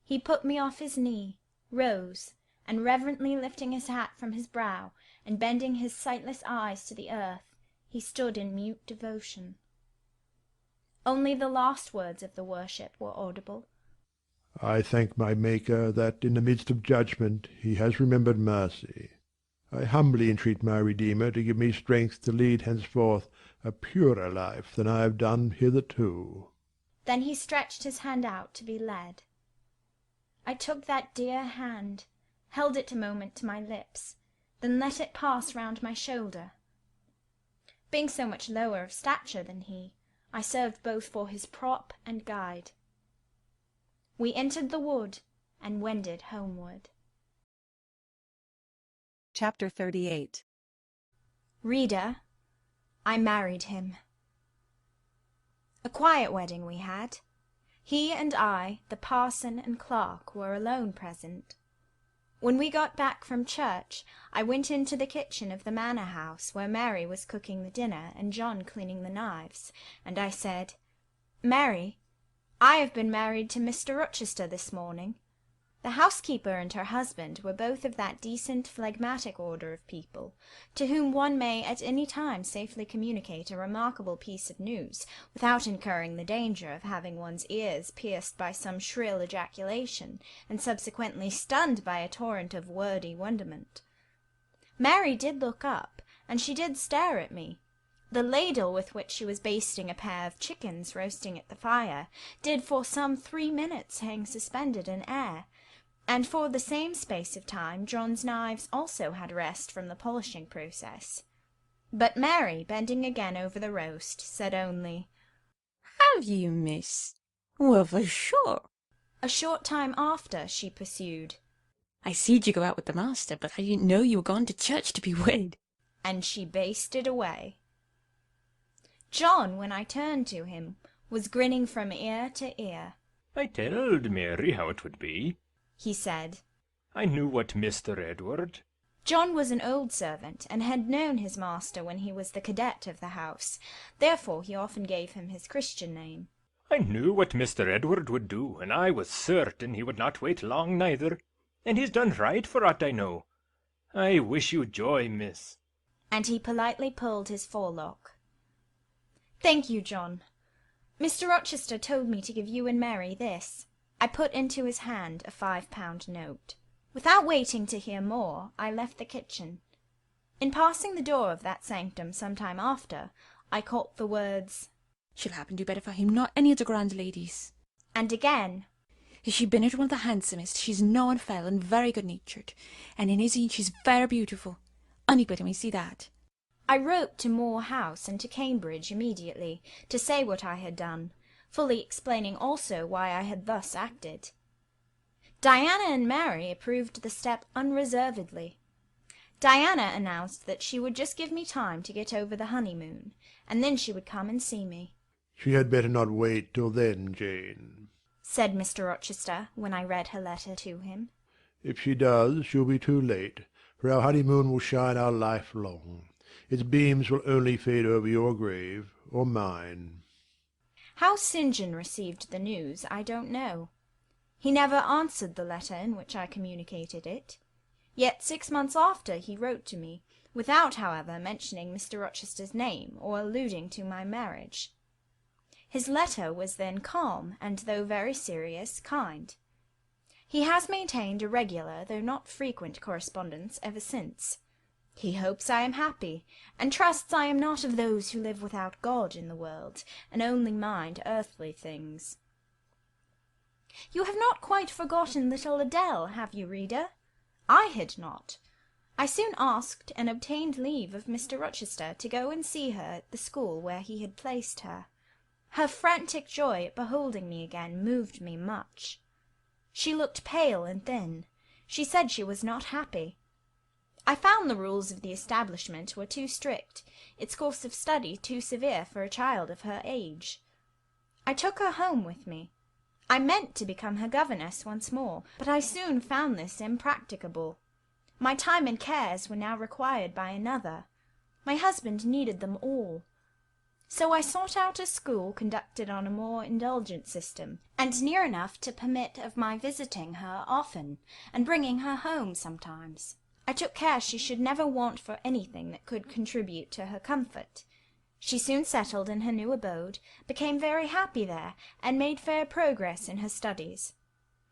Speaker 2: He put me off his knee, rose, and reverently lifting his hat from his brow, and bending his sightless eyes to the earth, he stood in mute devotion. Only the last words of the worship were audible.
Speaker 4: I thank my Maker that, in the midst of judgment, he has remembered mercy. I humbly entreat my Redeemer to give me strength to lead henceforth a purer life than I have done hitherto.
Speaker 2: Then he stretched his hand out to be led. I took that dear hand, held it a moment to my lips, then let it pass round my shoulder. Being so much lower of stature than he, I served both for his prop and guide. We entered the wood and wended homeward.
Speaker 1: Chapter 38.
Speaker 2: Reader, I married him. A quiet wedding we had. He and I, the parson and clerk, were alone present. When we got back from church, I went into the kitchen of the manor house, where Mary was cooking the dinner and John cleaning the knives, and I said, "Mary, I have been married to Mr. Rochester this morning." The housekeeper and her husband were both of that decent, phlegmatic order of people, to whom one may at any time safely communicate a remarkable piece of news, without incurring the danger of having one's ears pierced by some shrill ejaculation, and subsequently stunned by a torrent of wordy wonderment. Mary did look up, and she did stare at me. The ladle with which she was basting a pair of chickens roasting at the fire did for some 3 minutes hang suspended in air, and for the same space of time John's knives also had rest from the polishing process. But Mary, bending again over the roast, said only,
Speaker 6: "Have you, miss? Well, for sure."
Speaker 2: A short time after, she pursued,
Speaker 6: "I seed you go out with the master, but I didn't know you were gone to church to be wed."
Speaker 2: And she basted away. John, when I turned to him, was grinning from ear to ear.
Speaker 11: "I telled Mary how it would be,"
Speaker 2: he said.
Speaker 11: "I knew what Mr. Edward—"
Speaker 2: John was an old servant, and had known his master when he was the cadet of the house. Therefore he often gave him his Christian name.
Speaker 11: "I knew what Mr. Edward would do, and I was certain he would not wait long neither. And he's done right for aught I know. I wish you joy, miss."
Speaker 2: And he politely pulled his forelock. "Thank you, John. Mr. Rochester told me to give you and Mary this." I put into his hand a £5 note. Without waiting to hear more, I left the kitchen. In passing the door of that sanctum some time after, I caught the words,
Speaker 6: "She'll happen do better for him nor any of the grand ladies."
Speaker 2: And again,
Speaker 6: "If she been one of the handsomest, she's no unfell and very good-natured, and in his een she's very beautiful. Anybody may see that."
Speaker 2: I wrote to Moor House and to Cambridge immediately, to say what I had done, fully explaining also why I had thus acted. Diana and Mary approved the step unreservedly. Diana announced that she would just give me time to get over the honeymoon, and then she would come and see me.
Speaker 4: She had better not wait till then, Jane,
Speaker 2: said Mr. Rochester, when I read her letter to him.
Speaker 4: If she does, she'll be too late, for our honeymoon will shine our life long. Its beams will only fade over your grave or mine.
Speaker 2: How St. John received the news, I don't know. He never answered the letter in which I communicated it. Yet 6 months after he wrote to me, without, however, mentioning Mr. Rochester's name or alluding to my marriage. His letter was then calm, and, though very serious, kind. He has maintained a regular, though not frequent, correspondence ever since. He hopes I am happy, and trusts I am not of those who live without God in the world, and only mind earthly things. You have not quite forgotten little Adele, have you, reader? I had not. I soon asked and obtained leave of Mr. Rochester to go and see her at the school where he had placed her. Her frantic joy at beholding me again moved me much. She looked pale and thin. She said she was not happy. I found the rules of the establishment were too strict, its course of study too severe for a child of her age. I took her home with me. I meant to become her governess once more, but I soon found this impracticable. My time and cares were now required by another. My husband needed them all. So I sought out a school conducted on a more indulgent system, and near enough to permit of my visiting her often, and bringing her home sometimes. I took care she should never want for anything that could contribute to her comfort. She soon settled in her new abode, became very happy there, and made fair progress in her studies.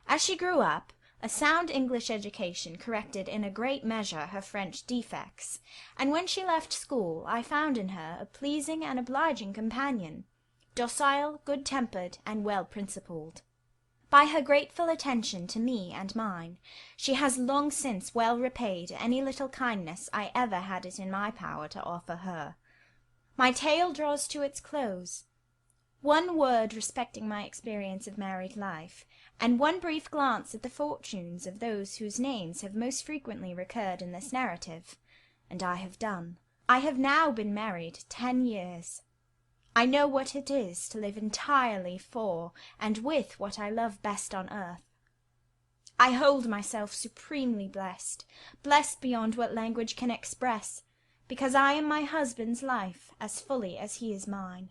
Speaker 2: As she grew up, a sound English education corrected in a great measure her French defects, and when she left school I found in her a pleasing and obliging companion, docile, good-tempered, and well-principled. By her grateful attention to me and mine, she has long since well repaid any little kindness I ever had it in my power to offer her. My tale draws to its close. One word respecting my experience of married life, and one brief glance at the fortunes of those whose names have most frequently recurred in this narrative, and I have done. I have now been married 10 years. I know what it is to live entirely for and with what I love best on earth. I hold myself supremely blessed, blessed beyond what language can express, because I am my husband's life as fully as he is mine.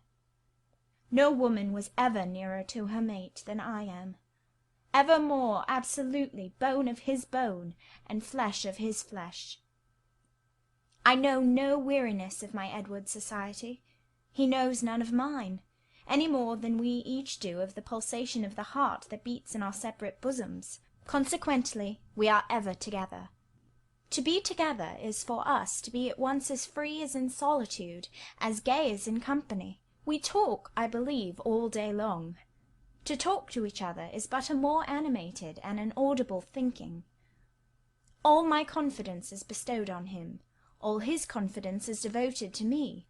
Speaker 2: No woman was ever nearer to her mate than I am, ever more absolutely bone of his bone and flesh of his flesh. I know no weariness of my Edward's society. He knows none of mine, any more than we each do of the pulsation of the heart that beats in our separate bosoms. Consequently, we are ever together. To be together is for us to be at once as free as in solitude, as gay as in company. We talk, I believe, all day long. To talk to each other is but a more animated and an audible thinking. All my confidence is bestowed on him, all his confidence is devoted to me.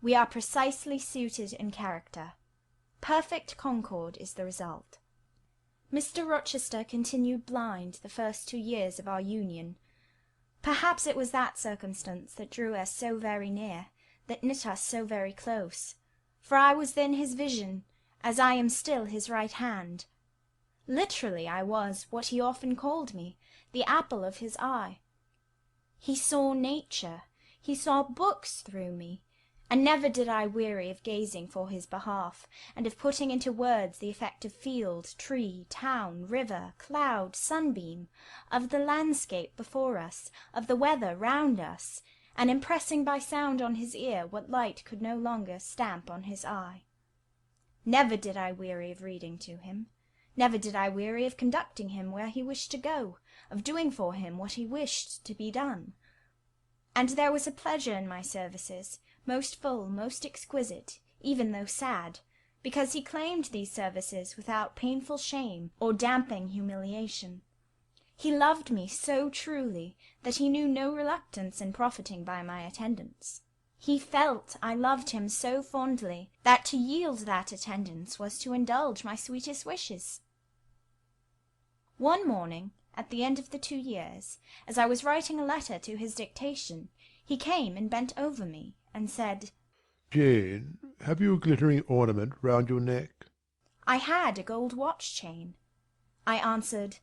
Speaker 2: We are precisely suited in character. Perfect concord is the result. Mr. Rochester continued blind the first 2 years of our union. Perhaps it was that circumstance that drew us so very near, that knit us so very close, for I was then his vision, as I am still his right hand. Literally I was what he often called me, the apple of his eye. He saw nature, he saw books through me, and never did I weary of gazing for his behalf, and of putting into words the effect of field, tree, town, river, cloud, sunbeam, of the landscape before us, of the weather round us, and impressing by sound on his ear what light could no longer stamp on his eye. Never did I weary of reading to him, never did I weary of conducting him where he wished to go, of doing for him what he wished to be done. And there was a pleasure in my services, most full, most exquisite, even though sad, because he claimed these services without painful shame or damping humiliation. He loved me so truly that he knew no reluctance in profiting by my attendance. He felt I loved him so fondly that to yield that attendance was to indulge my sweetest wishes. One morning, at the end of the 2 years, as I was writing a letter to his dictation, he came and bent over me, and said,
Speaker 4: "Jane, have you a glittering ornament round your neck?"
Speaker 2: I had a gold watch-chain. I answered,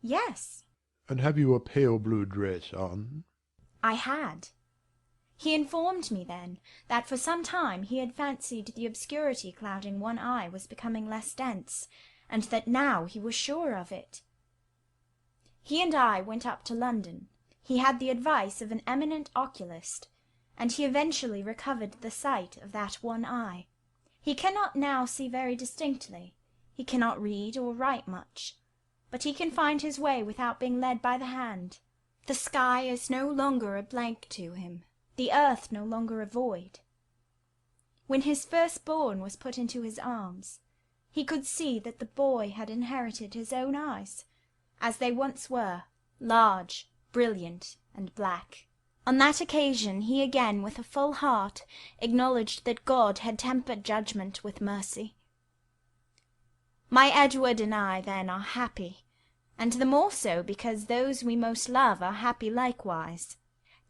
Speaker 2: "Yes."
Speaker 4: "And have you a pale blue dress on?"
Speaker 2: I had. He informed me then that for some time he had fancied the obscurity clouding one eye was becoming less dense, and that now he was sure of it. He and I went up to London. He had the advice of an eminent oculist, and he eventually recovered the sight of that one eye. He cannot now see very distinctly. He cannot read or write much, but he can find his way without being led by the hand. The sky is no longer a blank to him, the earth no longer a void. When his firstborn was put into his arms, he could see that the boy had inherited his own eyes, as they once were, large, brilliant, and black. On that occasion he again, with a full heart, acknowledged that God had tempered judgment with mercy. My Edward and I, then, are happy, and the more so because those we most love are happy likewise.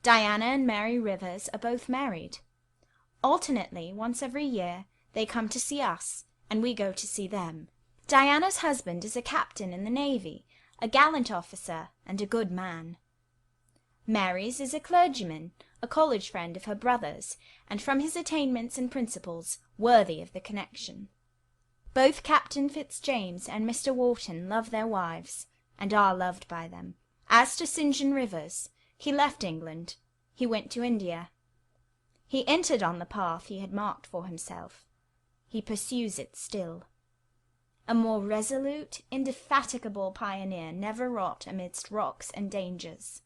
Speaker 2: Diana and Mary Rivers are both married. Alternately, once every year, they come to see us, and we go to see them. Diana's husband is a captain in the navy, a gallant officer, and a good man. Mary's is a clergyman, a college friend of her brother's, and from his attainments and principles, worthy of the connection. Both Captain Fitzjames and Mr. Wharton love their wives, and are loved by them. As to St. John Rivers, he left England. He went to India. He entered on the path he had marked for himself. He pursues it still. A more resolute, indefatigable pioneer never wrought amidst rocks and dangers.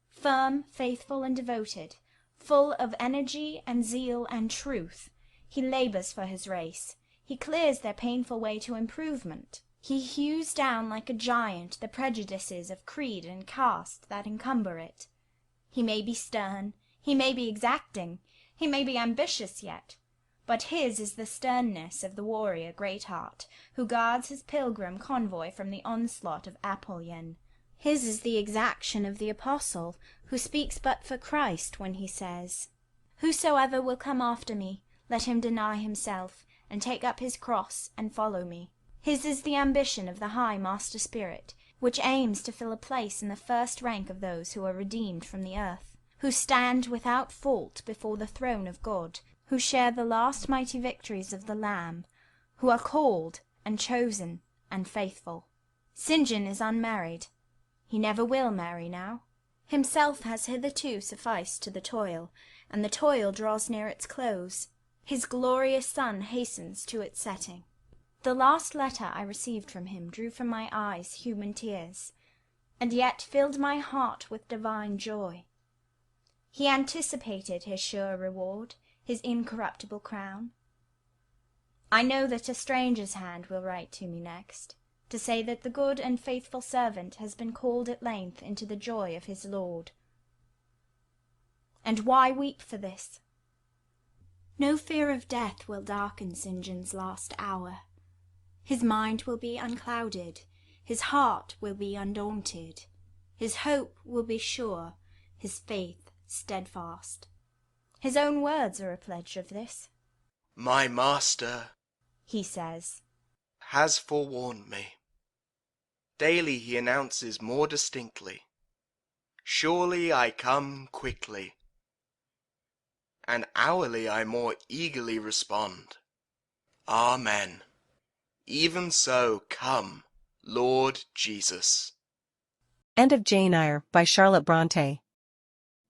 Speaker 2: Firm, faithful, and devoted, full of energy and zeal and truth, he labours for his race. He clears their painful way to improvement. He hews down like a giant the prejudices of creed and caste that encumber it. He may be stern, he may be exacting, he may be ambitious yet, but his is the sternness of the warrior Greatheart, who guards his pilgrim convoy from the onslaught of Apollyon. His is the exaction of the apostle, who speaks but for Christ when he says, "Whosoever will come after me, let him deny himself, and take up his cross, and follow me." His is the ambition of the high master spirit, which aims to fill a place in the first rank of those who are redeemed from the earth, who stand without fault before the throne of God, who share the last mighty victories of the Lamb, who are called, and chosen, and faithful. St. John is unmarried. He never will marry now. Himself has hitherto sufficed to the toil, and the toil draws near its close. His glorious sun hastens to its setting. The last letter I received from him drew from my eyes human tears, and yet filled my heart with divine joy. He anticipated his sure reward, his incorruptible crown. I know that a stranger's hand will write to me next, to say that the good and faithful servant has been called at length into the joy of his Lord. And why weep for this? No fear of death will darken St. John's last hour. His mind will be unclouded, his heart will be undaunted, his hope will be sure, his faith steadfast. His own words are a pledge of this.
Speaker 20: "My master,"
Speaker 2: he says,
Speaker 20: "has forewarned me. Daily he announces more distinctly, 'Surely I come quickly.' And hourly I more eagerly respond, 'Amen. Even so, come, Lord Jesus.'"
Speaker 1: End of Jane Eyre by Charlotte Bronte.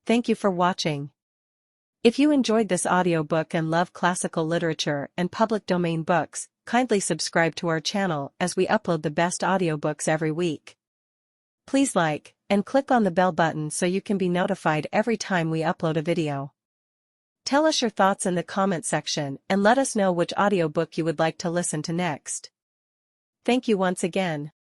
Speaker 1: Thank you for watching. If you enjoyed this audiobook and love classical literature and public domain books, kindly subscribe to our channel as we upload the best audiobooks every week. Please like and click on the bell button so you can be notified every time we upload a video. Tell us your thoughts in the comment section and let us know which audiobook you would like to listen to next. Thank you once again.